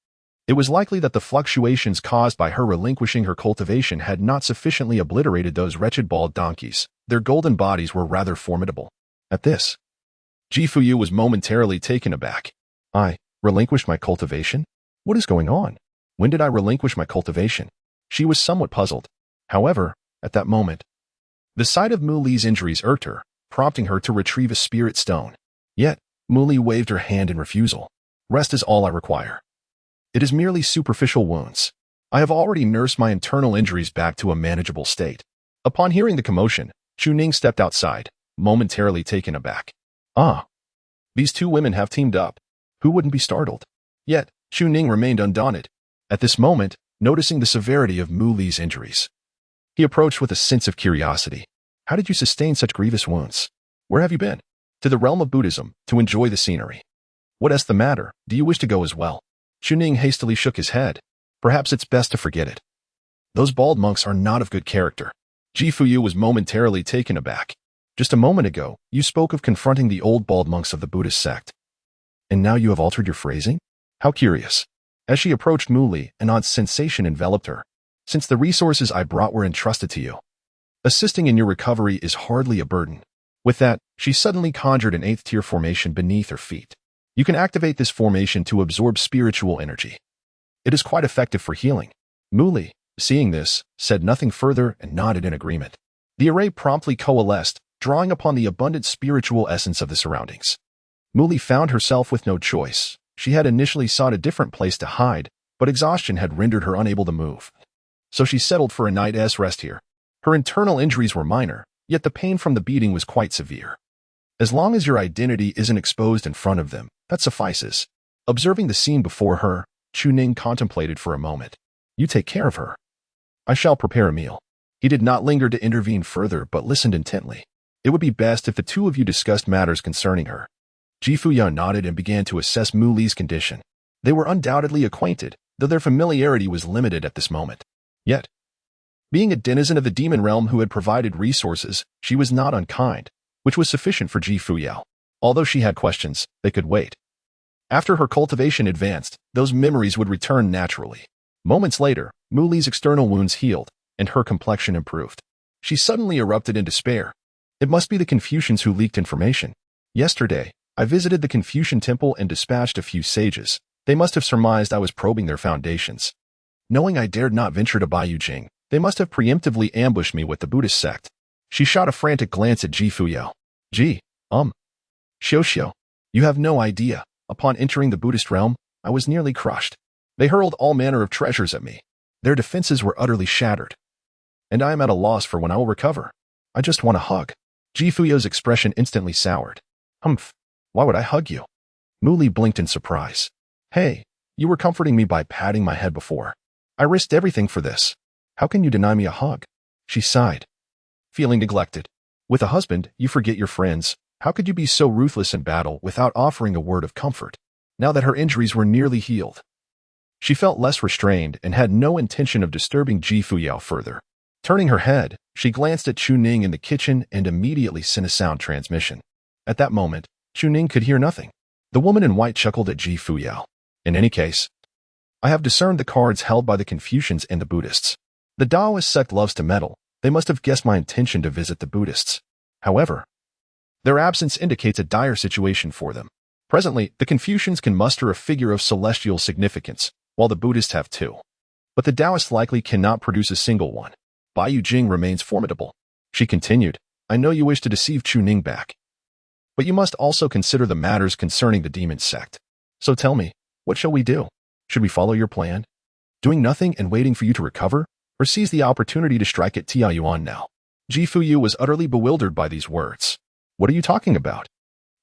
It was likely that the fluctuations caused by her relinquishing her cultivation had not sufficiently obliterated those wretched bald donkeys. Their golden bodies were rather formidable. At this, Fuyao was momentarily taken aback. I relinquished my cultivation? What is going on? When did I relinquish my cultivation? She was somewhat puzzled. However, at that moment, the sight of Muli's injuries irked her, prompting her to retrieve a spirit stone. Yet, Muli waved her hand in refusal. Rest is all I require. It is merely superficial wounds. I have already nursed my internal injuries back to a manageable state. Upon hearing the commotion, Chuning stepped outside, momentarily taken aback. Ah, these two women have teamed up. Who wouldn't be startled? Yet, Chuning remained undaunted. At this moment, noticing the severity of Muli's injuries, He approached with a sense of curiosity. How did you sustain such grievous wounds? Where have you been? To the realm of Buddhism, to enjoy the scenery. What is the matter? Do you wish to go as well? Chuning hastily shook his head. Perhaps it's best to forget it. Those bald monks are not of good character. Fuyao was momentarily taken aback. Just a moment ago, you spoke of confronting the old bald monks of the Buddhist sect. And now you have altered your phrasing? How curious. As she approached Muli, an odd sensation enveloped her. Since the resources I brought were entrusted to you, assisting in your recovery is hardly a burden. With that, she suddenly conjured an 8th-tier formation beneath her feet. You can activate this formation to absorb spiritual energy. It is quite effective for healing. Muli, seeing this, said nothing further and nodded in agreement. The array promptly coalesced, drawing upon the abundant spiritual essence of the surroundings. Muli found herself with no choice. She had initially sought a different place to hide, but exhaustion had rendered her unable to move. So she settled for a night's rest here. Her internal injuries were minor, yet the pain from the beating was quite severe. As long as your identity isn't exposed in front of them, that suffices. Observing the scene before her, Chuning contemplated for a moment. You take care of her. I shall prepare a meal. He did not linger to intervene further but listened intently. It would be best if the two of you discussed matters concerning her. Fuyao nodded and began to assess Muli's condition. They were undoubtedly acquainted, though their familiarity was limited at this moment. Yet, being a denizen of the demon realm who had provided resources, she was not unkind, which was sufficient for Fuyao. Although she had questions, they could wait. After her cultivation advanced, those memories would return naturally. Moments later, Muli's external wounds healed, and her complexion improved. She suddenly erupted in despair. It must be the Confucians who leaked information. Yesterday, I visited the Confucian temple and dispatched a few sages. They must have surmised I was probing their foundations. Knowing I dared not venture to Baiyujing, they must have preemptively ambushed me with the Buddhist sect. She shot a frantic glance at Fuyao. Xiao, you have no idea. Upon entering the Buddhist realm, I was nearly crushed. They hurled all manner of treasures at me. Their defenses were utterly shattered. And I am at a loss for when I will recover. I just want a hug. Fuyao's expression instantly soured. Why would I hug you? Muli blinked in surprise. Hey, you were comforting me by patting my head before. I risked everything for this. How can you deny me a hug? She sighed. Feeling neglected. With a husband, you forget your friends. How could you be so ruthless in battle without offering a word of comfort? Now that her injuries were nearly healed, she felt less restrained and had no intention of disturbing Fuyao further. Turning her head, she glanced at Chuning in the kitchen and immediately sent a sound transmission. At that moment, Chuning could hear nothing. The woman in white chuckled at Fuyao. In any case, I have discerned the cards held by the Confucians and the Buddhists. The Taoist sect loves to meddle. They must have guessed my intention to visit the Buddhists. However, their absence indicates a dire situation for them. Presently, the Confucians can muster a figure of celestial significance, while the Buddhists have two. But the Taoists likely cannot produce a single one. Baiyujing remains formidable. She continued, I know you wish to deceive Chuning back. But you must also consider the matters concerning the demon sect. So tell me, what shall we do? Should we follow your plan? Doing nothing and waiting for you to recover? Or seize the opportunity to strike at Tianyuan now? Fuyao was utterly bewildered by these words. What are you talking about?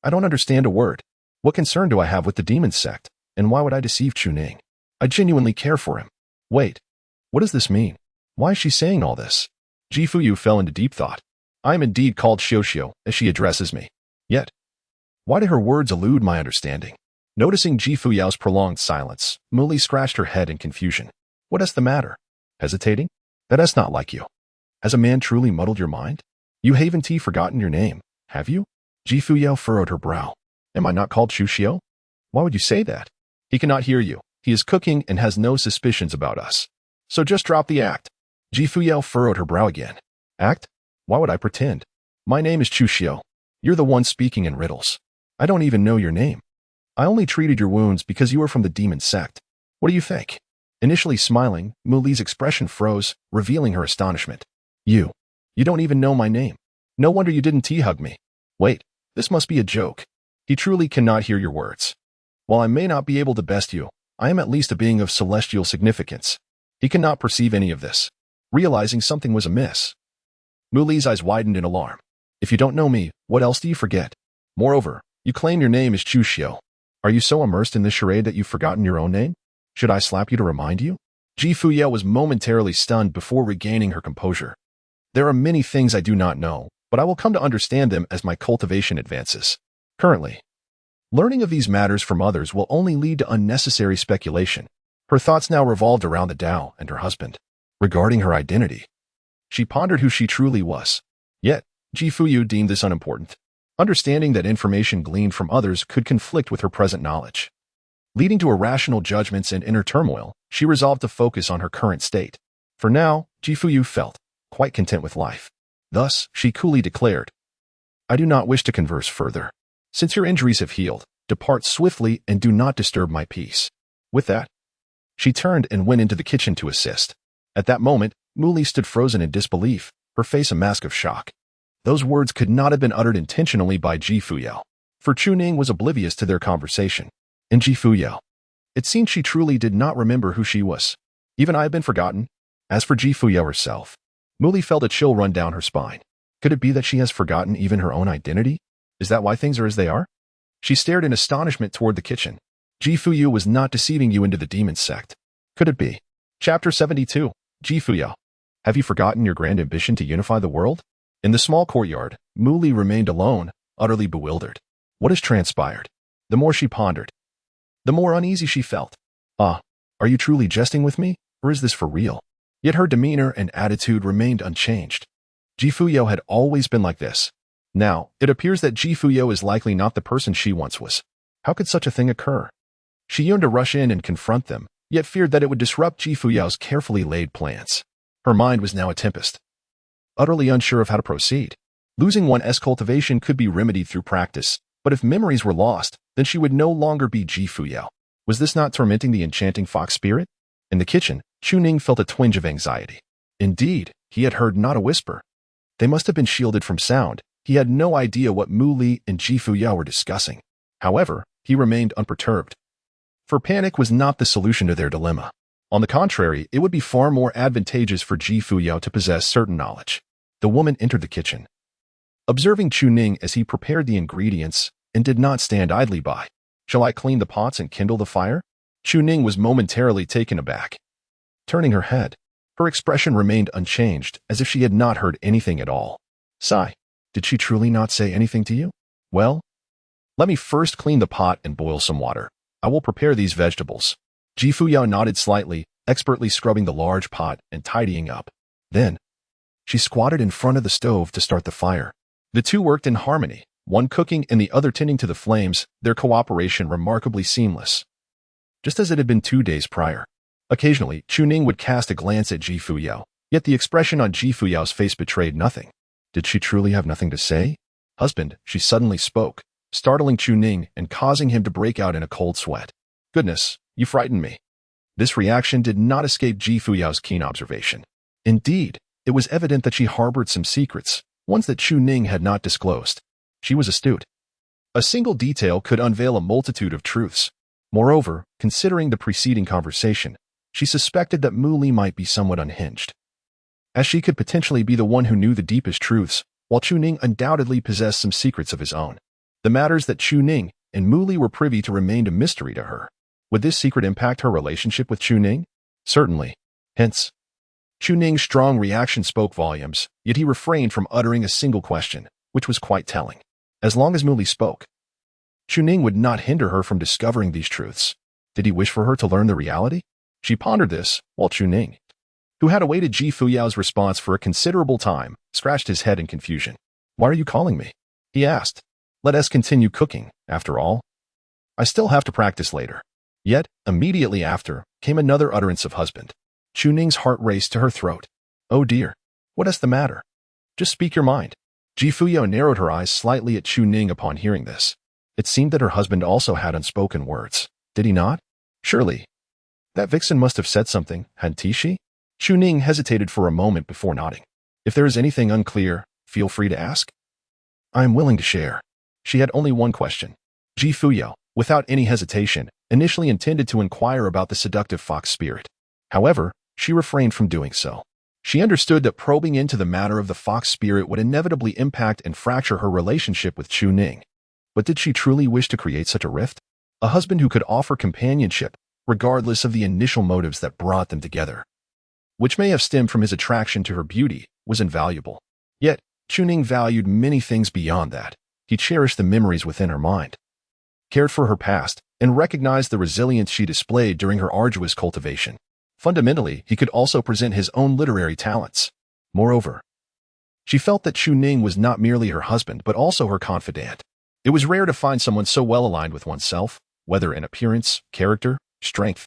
I don't understand a word. What concern do I have with the demon sect? And why would I deceive Chuning? I genuinely care for him. Wait, what does this mean? Why is she saying all this? Fuyao fell into deep thought. I am indeed called Xiao, as she addresses me. Yet, why do her words elude my understanding? Noticing Fuyao's prolonged silence, Muli scratched her head in confusion. What is the matter? Hesitating? That is not like you. Has a man truly muddled your mind? You haven't forgotten your name, have you? Fuyao furrowed her brow. Am I not called Xiao? Why would you say that? He cannot hear you. He is cooking and has no suspicions about us. So just drop the act. Fuyao furrowed her brow again. Act? Why would I pretend? My name is Xiao. You're the one speaking in riddles. I don't even know your name. I only treated your wounds because you are from the demon sect. What do you think? Initially smiling, Muli's expression froze, revealing her astonishment. You don't even know my name. No wonder you didn't hug me. Wait, this must be a joke. He truly cannot hear your words. While I may not be able to best you, I am at least a being of celestial significance. He cannot perceive any of this. Realizing something was amiss, Muli's eyes widened in alarm. If you don't know me, what else do you forget? Moreover, you claim your name is Xiao. Are you so immersed in this charade that you've forgotten your own name? Should I slap you to remind you? Fuyao was momentarily stunned before regaining her composure. There are many things I do not know, but I will come to understand them as my cultivation advances. Currently, learning of these matters from others will only lead to unnecessary speculation. Her thoughts now revolved around the Tao and her husband. Regarding her identity, she pondered who she truly was. Yet, Fuyao deemed this unimportant, understanding that information gleaned from others could conflict with her present knowledge. Leading to irrational judgments and inner turmoil, she resolved to focus on her current state. For now, Fuyao felt quite content with life. Thus, she coolly declared, "I do not wish to converse further. Since your injuries have healed, depart swiftly and do not disturb my peace." With that, she turned and went into the kitchen to assist. At that moment, Muli stood frozen in disbelief, her face a mask of shock. Those words could not have been uttered intentionally by Fuyao, for Chuning was oblivious to their conversation. And Fuyao, it seemed she truly did not remember who she was. Even I have been forgotten. As for Fuyao herself, Muli felt a chill run down her spine. Could it be that she has forgotten even her own identity? Is that why things are as they are? She stared in astonishment toward the kitchen. Fuyao was not deceiving you into the demon sect. Could it be? Chapter 72. Fuyao, have you forgotten your grand ambition to unify the world? In the small courtyard, Muli remained alone, utterly bewildered. What has transpired? The more she pondered, the more uneasy she felt. Are you truly jesting with me, or is this for real? Yet her demeanor and attitude remained unchanged. Fuyao had always been like this. Now, it appears that Fuyao is likely not the person she once was. How could such a thing occur? She yearned to rush in and confront them, yet feared that it would disrupt Fuyao's carefully laid plans. Her mind was now a tempest, utterly unsure of how to proceed. Losing one's cultivation could be remedied through practice, but if memories were lost, then she would no longer be Fuyao. Was this not tormenting the enchanting fox spirit? In the kitchen, Chuning felt a twinge of anxiety. Indeed, he had heard not a whisper. They must have been shielded from sound. He had no idea what Muli and Fuyao were discussing. However, he remained unperturbed. For panic was not the solution to their dilemma. On the contrary, it would be far more advantageous for Fuyao to possess certain knowledge. The woman entered the kitchen, observing Chuning as he prepared the ingredients, and did not stand idly by. "Shall I clean the pots and kindle the fire?" Chuning was momentarily taken aback. Turning her head, her expression remained unchanged, as if she had not heard anything at all. "Sigh, did she truly not say anything to you? Well, let me first clean the pot and boil some water. I will prepare these vegetables." Fuyao nodded slightly, expertly scrubbing the large pot and tidying up. Then, she squatted in front of the stove to start the fire. The two worked in harmony, one cooking and the other tending to the flames, their cooperation remarkably seamless. Just as it had been 2 days prior. Occasionally, Chuning would cast a glance at Fuyao, yet the expression on Fuyao's face betrayed nothing. Did she truly have nothing to say? "Husband," she suddenly spoke, startling Chuning and causing him to break out in a cold sweat. "Goodness, you frightened me." This reaction did not escape Fuyao's keen observation. Indeed, it was evident that she harbored some secrets, ones that Chuning had not disclosed. She was astute. A single detail could unveil a multitude of truths. Moreover, considering the preceding conversation, she suspected that Muli might be somewhat unhinged, as she could potentially be the one who knew the deepest truths, while Chuning undoubtedly possessed some secrets of his own. The matters that Chuning and Muli were privy to remained a mystery to her. Would this secret impact her relationship with Chuning? Certainly. Hence, Chuning's strong reaction spoke volumes, yet he refrained from uttering a single question, which was quite telling. As long as Muli spoke, Chuning would not hinder her from discovering these truths. Did he wish for her to learn the reality? She pondered this, while Chuning, who had awaited Fuyao's response for a considerable time, scratched his head in confusion. "Why are you calling me?" he asked. "Let us continue cooking, after all. I still have to practice later." Yet, immediately after, came another utterance of husband. Chuning's heart raced to her throat. "Oh dear, what is the matter? Just speak your mind." Fuyao narrowed her eyes slightly at Chuning upon hearing this. It seemed that her husband also had unspoken words. Did he not? Surely. That vixen must have said something, hadn't she? Chuning hesitated for a moment before nodding. "If there is anything unclear, feel free to ask. I am willing to share." She had only one question. Fuyao, without any hesitation, initially intended to inquire about the seductive fox spirit. However, she refrained from doing so. She understood that probing into the matter of the fox spirit would inevitably impact and fracture her relationship with Chuning. But did she truly wish to create such a rift? A husband who could offer companionship, regardless of the initial motives that brought them together. which may have stemmed from his attraction to her beauty, was invaluable. Yet, Chuning valued many things beyond that. He cherished the memories within her mind, cared for her past, and recognized the resilience she displayed during her arduous cultivation. Fundamentally, he could also present his own literary talents. Moreover, she felt that Chuning was not merely her husband but also her confidant. It was rare to find someone so well aligned with oneself, whether in appearance, character, strength,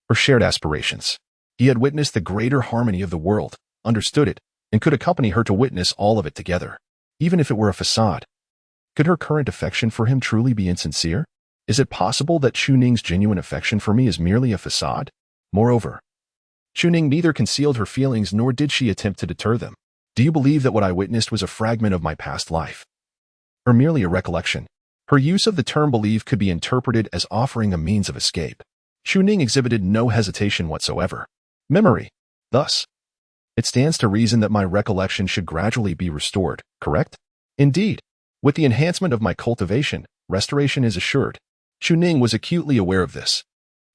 or shared aspirations. He had witnessed the greater harmony of the world, understood it, and could accompany her to witness all of it together, even if it were a facade. Could her current affection for him truly be insincere? Is it possible that Chuning's genuine affection for me is merely a facade? Moreover, Chuning neither concealed her feelings nor did she attempt to deter them. Do you believe that what I witnessed was a fragment of my past life, or merely a recollection? Her use of the term believe could be interpreted as offering a means of escape. Chuning exhibited no hesitation whatsoever. Memory. Thus, it stands to reason that my recollection should gradually be restored, correct? Indeed, with the enhancement of my cultivation, restoration is assured. Chuning was acutely aware of this.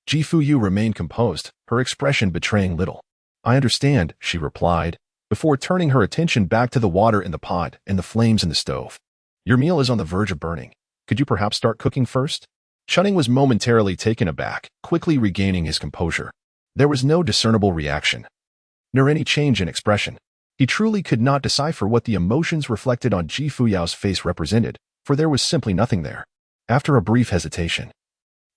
Fuyao remained composed, her expression betraying little. I understand, she replied, before turning her attention back to the water in the pot and the flames in the stove. Your meal is on the verge of burning. Could you perhaps start cooking first? Chuning was momentarily taken aback, quickly regaining his composure. There was no discernible reaction, nor any change in expression. He truly could not decipher what the emotions reflected on Fuyao's face represented, for there was simply nothing there. After a brief hesitation,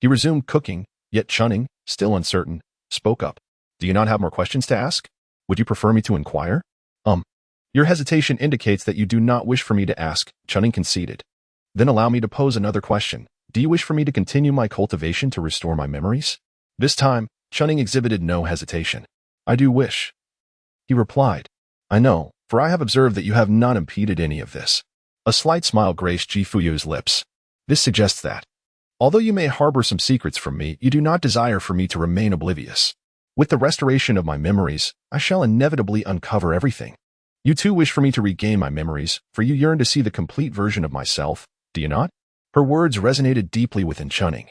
he resumed cooking, yet Chuning, still uncertain, spoke up. Do you not have more questions to ask? Would you prefer me to inquire? Your hesitation indicates that you do not wish for me to ask, Chuning conceded. Then allow me to pose another question. Do you wish for me to continue my cultivation to restore my memories? This time, Chuning exhibited no hesitation. I do wish, he replied. I know, for I have observed that you have not impeded any of this. A slight smile graced Fuyao's lips. This suggests that, although you may harbor some secrets from me, you do not desire for me to remain oblivious. With the restoration of my memories, I shall inevitably uncover everything. You too wish for me to regain my memories, for you yearn to see the complete version of myself, do you not? Her words resonated deeply within Chuning,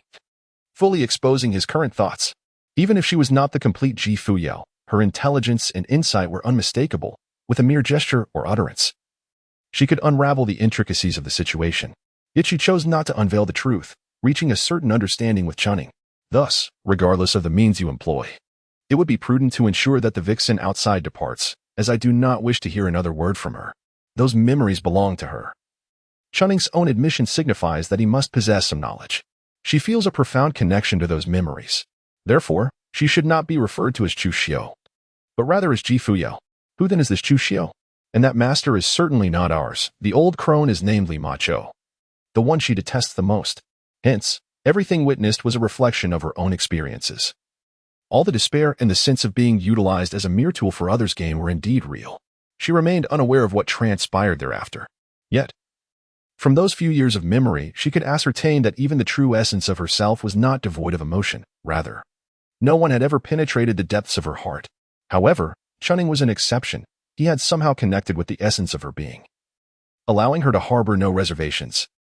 fully exposing his current thoughts. Even if she was not the complete Fuyao, her intelligence and insight were unmistakable, with a mere gesture or utterance. She could unravel the intricacies of the situation. Yet she chose not to unveil the truth, reaching a certain understanding with Chuning. Thus, regardless of the means you employ, it would be prudent to ensure that the vixen outside departs, as I do not wish to hear another word from her. Those memories belong to her. Chuning's own admission signifies that he must possess some knowledge. She feels a profound connection to those memories. Therefore, she should not be referred to as Chu Xiao, but rather as Fuyao. Who then is this Chu Xiao? And that master is certainly not ours. The old crone is namely Ma Chou, the one she detests the most. Hence, everything witnessed was a reflection of her own experiences. All the despair and the sense of being utilized as a mere tool for others' gain were indeed real. She remained unaware of what transpired thereafter. Yet, from those few years of memory, she could ascertain that even the true essence of herself was not devoid of emotion. Rather, no one had ever penetrated the depths of her heart. However, Chuning was an exception. He had somehow connected with the essence of her being, allowing her to harbor no reservations.